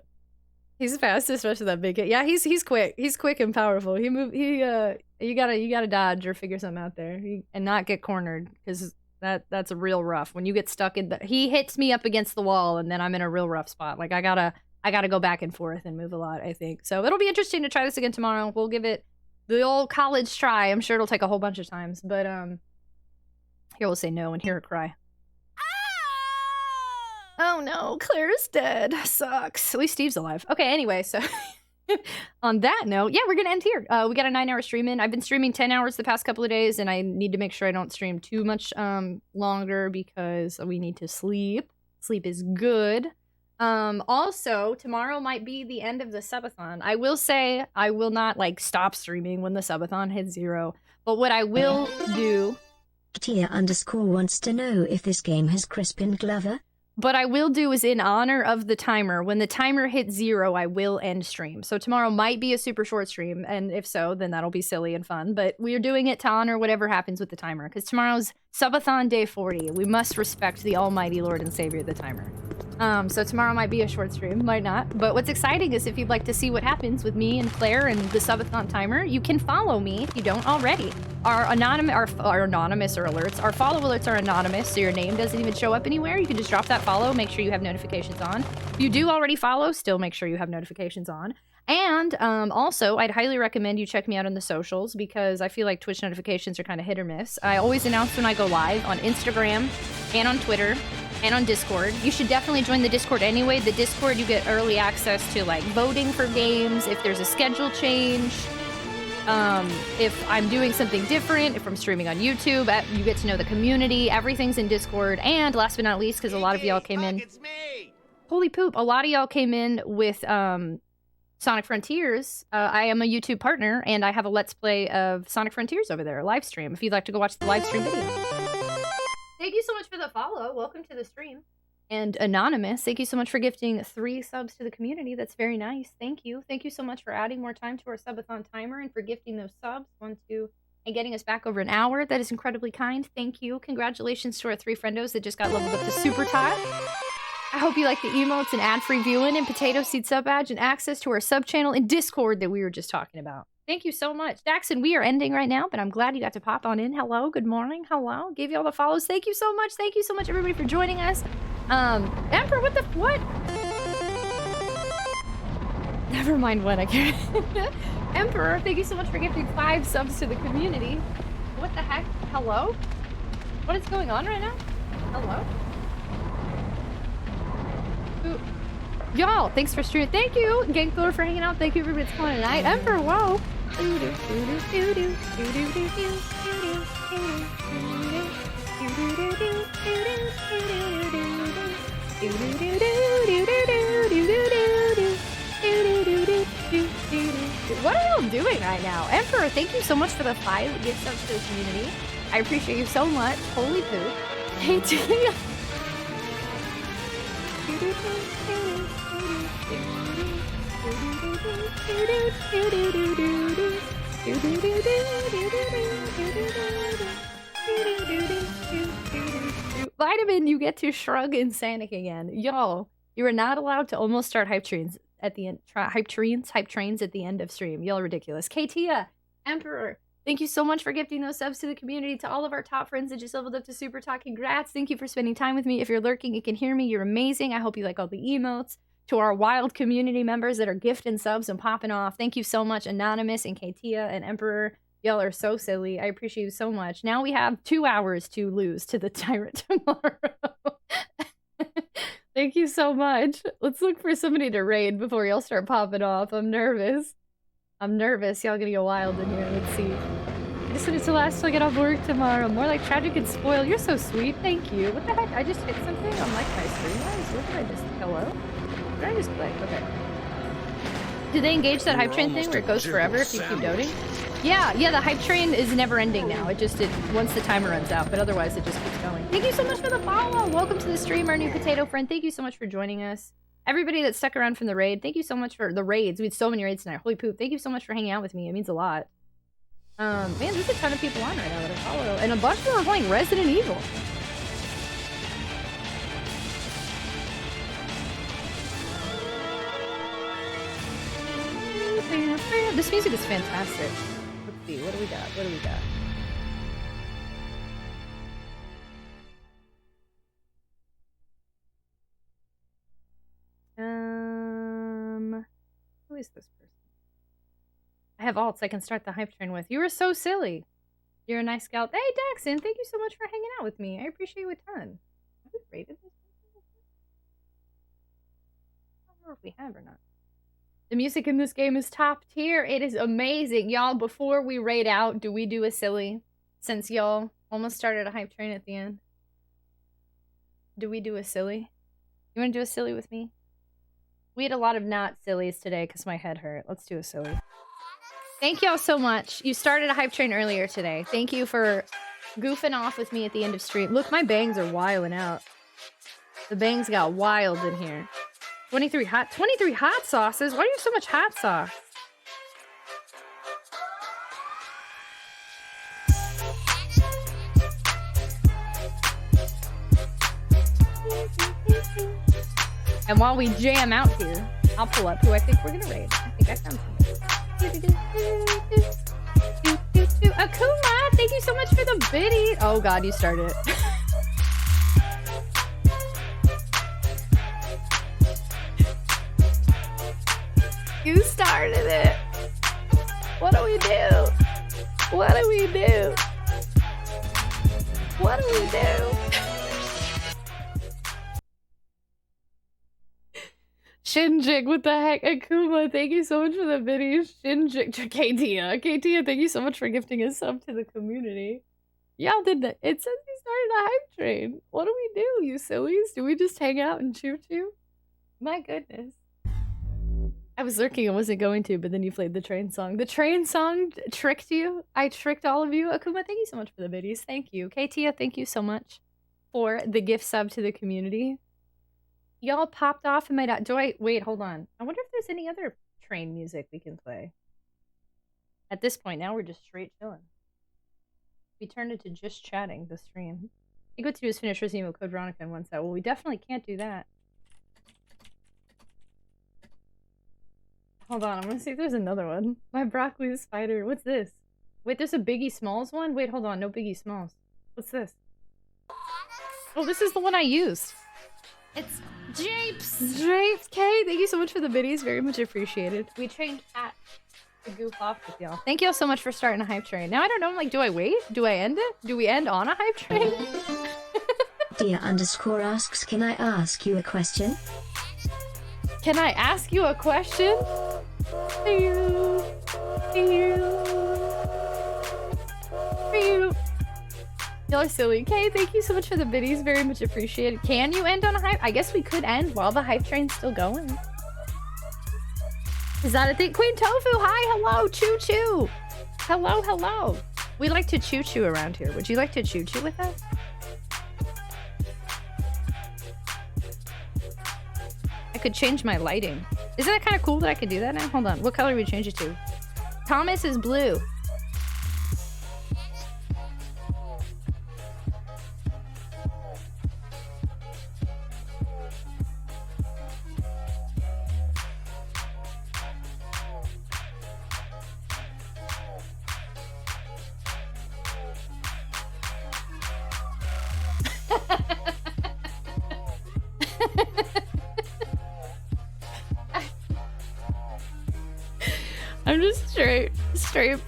he's fast, especially that big hit. Yeah, he's quick. He's quick and powerful. You gotta dodge or figure something out there. And not get cornered, because that's a real rough. When you get stuck in he hits me up against the wall, and then I'm in a real rough spot. Like, I gotta go back and forth and move a lot, I think. So it'll be interesting to try this again tomorrow. We'll give it the old college try. I'm sure it'll take a whole bunch of times. But, here we'll say no and hear her cry. Oh no, Claire's dead. Sucks. At least Steve's alive. Okay, anyway, so... on that note, yeah, we're gonna end here. We got a 9-hour stream in. I've been streaming 10 hours the past couple of days, and I need to make sure I don't stream too much longer because we need to sleep. Sleep is good. Also, tomorrow might be the end of the subathon. I will say I will not, like, stop streaming when the subathon hits 0. But what I will do... Tia_ wants to know if this game has Crispin Glover. What I will do is in honor of the timer. When the timer hits 0, I will end stream. So tomorrow might be a super short stream, and if so, then that'll be silly and fun. But we're doing it to honor whatever happens with the timer, because tomorrow's subathon day 40. We must respect the almighty Lord and Savior, the timer. So tomorrow might be a short stream, might not. But what's exciting is if you'd like to see what happens with me and Claire and the subathon timer, you can follow me if you don't already. Our anonymous or alerts, our follow alerts are anonymous, so your name doesn't even show up anywhere. You can just drop that follow, make sure you have notifications on. If you do already follow, still make sure you have notifications on. And also, I'd highly recommend you check me out on the socials because I feel like Twitch notifications are kind of hit or miss. I always announce when I go live on Instagram and on Twitter and on Discord. You should definitely join the Discord anyway. The Discord, you get early access to like voting for games, if there's a schedule change, if I'm doing something different, if I'm streaming on YouTube, you get to know the community. Everything's in Discord. And last but not least, because a lot of y'all came in... Holy poop. A lot of y'all came in with Sonic Frontiers. I am a YouTube partner, and I have a Let's Play of Sonic Frontiers over there, a live stream, if you'd like to go watch the live stream video. Thank you so much for the follow. Welcome to the stream. And Anonymous, thank you so much for gifting 3 subs to the community. That's very nice. Thank you. Thank you so much for adding more time to our subathon timer and for gifting those subs. 1, 2, and getting us back over an hour. That is incredibly kind. Thank you. Congratulations to our 3 friendos that just got leveled up to Super Tie. I hope you like the emotes and ad-free viewing and Potato Seed sub badge and access to our sub channel and Discord that we were just talking about. Thank you so much. Daxon, we are ending right now, but I'm glad you got to pop on in. Hello, good morning, hello. Gave you all the follows. Thank you so much. Thank you so much, everybody, for joining us. Emperor, what? Never mind what I can't. Emperor, thank you so much for gifting 5 subs to the community. What the heck? Hello? What is going on right now? Hello? Y'all, thanks for streaming. Thank you, Gang Thor, for hanging out. Thank you, everybody that's calling tonight. Emperor, whoa. What are y'all doing right now? Emperor, thank you so much for the 5 gift subs to the community. I appreciate you so much. Holy poop. Hey, Tia. Vitamin, you get to shrug and Sanic again. Y'all, you are not allowed to almost start hype trains at the end. Hype trains at the end of stream. Y'all are ridiculous. Katia, Emperor, thank you so much for gifting those subs to the community. To all of our top friends that just leveled up to Super Talk, congrats. Thank you for spending time with me. If you're lurking, you can hear me. You're amazing. I hope you like all the emotes. To our wild community members that are gifting subs and popping off, thank you so much, Anonymous and Katia and Emperor. Y'all are so silly. I appreciate you so much. Now we have 2 hours to lose to the Tyrant tomorrow. Thank you so much. Let's look for somebody to raid before y'all start popping off. I'm nervous. Y'all gonna go wild in here. Let's see. I just wanted to last till I get off work tomorrow. More like Tragic and Spoil. You're so sweet. Thank you. What the heck? I just hit something on like my screen. What did I just... Hello? Did I just click? Okay. Do they engage that hype train thing where it goes forever if you keep doting? Yeah, the hype train is never ending now. It once the timer runs out, but otherwise it just keeps going. Thank you so much for the follow. Welcome to the stream, our new potato friend. Thank you so much for joining us. Everybody that stuck around from the raid, thank you so much for the raids. We had so many raids tonight. Holy poop. Thank you so much for hanging out with me. It means a lot. Man, there's a ton of people on right now that I follow. And a bunch of them are playing Resident Evil. This music is fantastic. Let's see, what do we got? Who is this person? I have alts I can start the hype train with. You were so silly. You're a nice gal. Hey, Daxon, thank you so much for hanging out with me. I appreciate you a ton. Have we rated this person? I don't know if we have or not. The music in this game is top tier. It is amazing. Y'all, before we raid out, do we do a silly? Since y'all almost started a hype train at the end. Do we do a silly? You want to do a silly with me? We had a lot of not sillies today because my head hurt. Let's do a silly. Thank y'all so much. You started a hype train earlier today. Thank you for goofing off with me at the end of stream. Look, my bangs are wilding out. The bangs got wild in here. 23 hot sauces? Why do you have so much hot sauce? And while we jam out here, I'll pull up who I think we're gonna raid. I think I found somebody. Akuma, thank you so much for the biddy. Oh god, you started it. You started it. What do we do? What do we do? What do we do? Shinjik, what the heck? Akuma, thank you so much for the video. Shinjik, Katia, thank you so much for gifting a sub to the community. Y'all did that. It says we started a hype train. What do we do, you sillies? Do we just hang out and choo-choo? My goodness. I was lurking and wasn't going to, but then you played the train song. The train song tricked you. I tricked all of you. Akuma, thank you so much for the biddies. Thank you. Katia, thank you so much for the gift sub to the community. Y'all popped off in my... Wait, hold on. I wonder if there's any other train music we can play. At this point, now we're just straight chilling. We turned it to just chatting, the stream. I think what to do is finish Resident Evil Code Veronica in one set. Well, we definitely can't do that. Hold on, I'm gonna see if there's another one. My broccoli spider. What's this? Wait, there's a Biggie Smalls one? Wait, hold on. No Biggie Smalls. What's this? Oh, this is the one I used. It's Japes. Japes. Kay, thank you so much for the biddies. Very much appreciated. We trained Cat to goof off with y'all. Thank y'all so much for starting a hype train. Now I don't know, I'm like, do I wait? Do I end it? Do we end on a hype train? Dia_asks, can I ask you a question? Can I ask you a question? Y'all are silly. Kay, thank you so much for the biddies. Very much appreciated. Can you end on a hype? I guess we could end while the hype train's still going. Is that a thing? Queen Tofu, hi, hello, choo-choo. Hello, hello. We like to choo-choo around here. Would you like to choo-choo with us? I could change my lighting. Isn't that kind of cool that I could do that now? Hold on. What color do we change it to? Thomas is blue. I'm just straight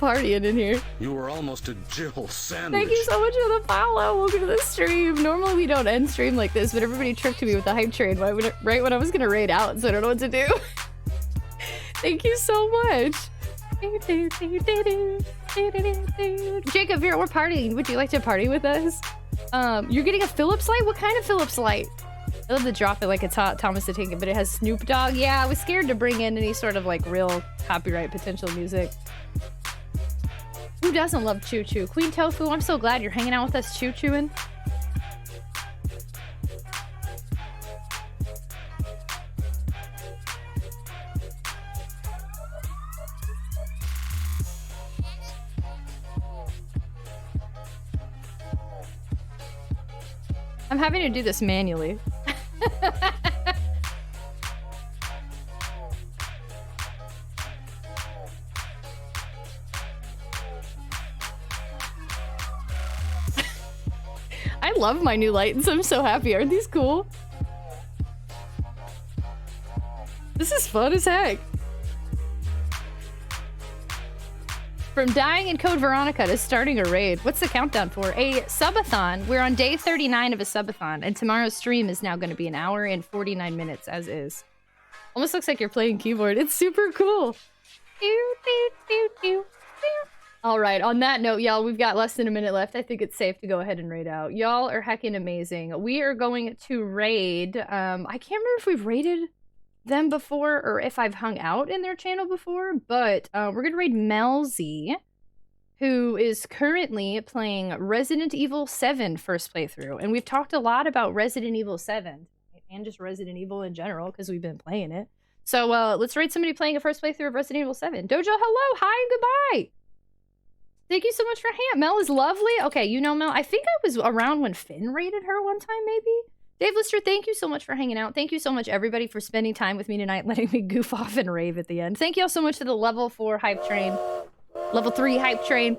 partying in here. You were almost a Jill sandwich. Thank you so much for the follow. Welcome to the stream. Normally we don't end stream like this, but everybody tricked me with the hype train right when I was gonna raid out, so I don't know what to do. Thank you so much. Jacob, here we're partying. Would you like to party with us? You're getting a Philips light? What kind of Philips light? I love to drop it like it's hot, Thomas the Tank It, but it has Snoop Dogg. Yeah, I was scared to bring in any sort of like real copyright potential music. Who doesn't love Choo Choo? Queen Tofu, I'm so glad you're hanging out with us choo chooing. I'm having to do this manually. I love my new lights. I'm so happy. Aren't these cool? This is fun as heck. From dying in Code Veronica to starting a raid. What's the countdown for? A subathon. We're on day 39 of a subathon, and tomorrow's stream is now going to be 1 hour and 49 minutes, as is. Almost looks like you're playing keyboard. It's super cool. All right, on that note, y'all, we've got less than a minute left. I think it's safe to go ahead and raid out. Y'all are heckin' amazing. We are going to raid. I can't remember if we've raided them before or if I've hung out in their channel before, but we're gonna raid Melzy, who is currently playing Resident Evil 7 first playthrough, and we've talked a lot about Resident Evil 7 and just Resident Evil in general because we've been playing it. So let's raid somebody playing a first playthrough of Resident Evil 7. Dojo, hello, hi, and goodbye. Thank you so much for hanging. Mel is lovely. Okay, you know Mel. I think I was around when Finn raided her one time, maybe. Dave Lister, thank you so much for hanging out. Thank you so much, everybody, for spending time with me tonight, letting me goof off and rave at the end. Thank you all so much for the level 4 hype train. Level 3 hype train.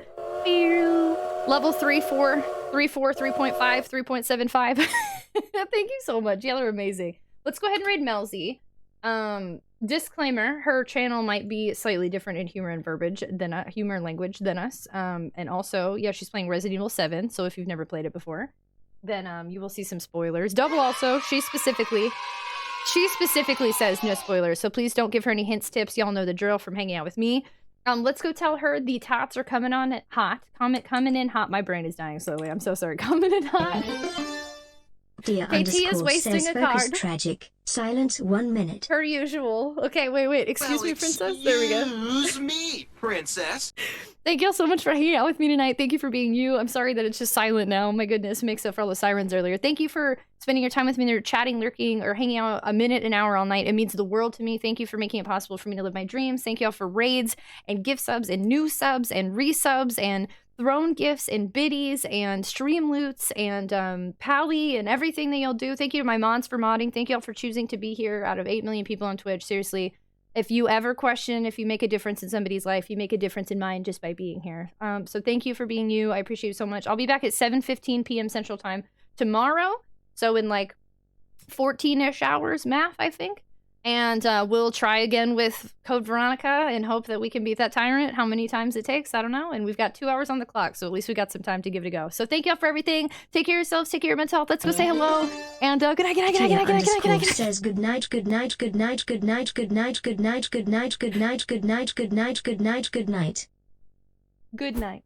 Level 3, 4, 3, 4, 3.5, 3.75. Thank you so much. Y'all are amazing. Let's go ahead and raid Melzy. Disclaimer, her channel might be slightly different in humor and verbiage than humor and language than us. And also, yeah, she's playing Resident Evil 7, so if you've never played it before, then you will see some spoilers. Double also, she specifically says no spoilers, so please don't give her any hints, tips. Y'all know the drill from hanging out with me. Let's go tell her the tots are coming on hot. Coming in hot. My brain is dying slowly. I'm so sorry. Coming in hot. Dear KT is wasting says a card. Tragic. Silence 1 minute. Per usual. Okay, wait. Excuse me, princess. There we go. Excuse me, princess. Thank y'all so much for hanging out with me tonight. Thank you for being you. I'm sorry that it's just silent now. My goodness, makes up for all the sirens earlier. Thank you for spending your time with me. They're chatting, lurking, or hanging out a minute, an hour, all night. It means the world to me. Thank you for making it possible for me to live my dreams. Thank y'all for raids and gift subs and new subs and resubs and throne gifts and biddies and stream loots and pally and everything that y'all do. Thank you to my mods for modding. Thank y'all for choosing to be here out of 8 million people on Twitch. Seriously, if you ever question if you make a difference in somebody's life, you make a difference in mine just by being here. So thank you for being you. I appreciate you so much. I'll be back at 7:15 p.m. Central Time tomorrow. So in like 14-ish hours, math, I think. And we'll try again with Code Veronica and hope that we can beat that tyrant. How many times it takes, I don't know. And we've got 2 hours on the clock, so at least we got some time to give it a go. So thank you all for everything. Take care of yourselves. Take care of your mental health. Let's go say hello. And good night, good night, good night, good night, good night, good night, good night. Says good night, good night, good night, good night, good night, good night, good night, good night, good night, good night, good night, good night. Good night.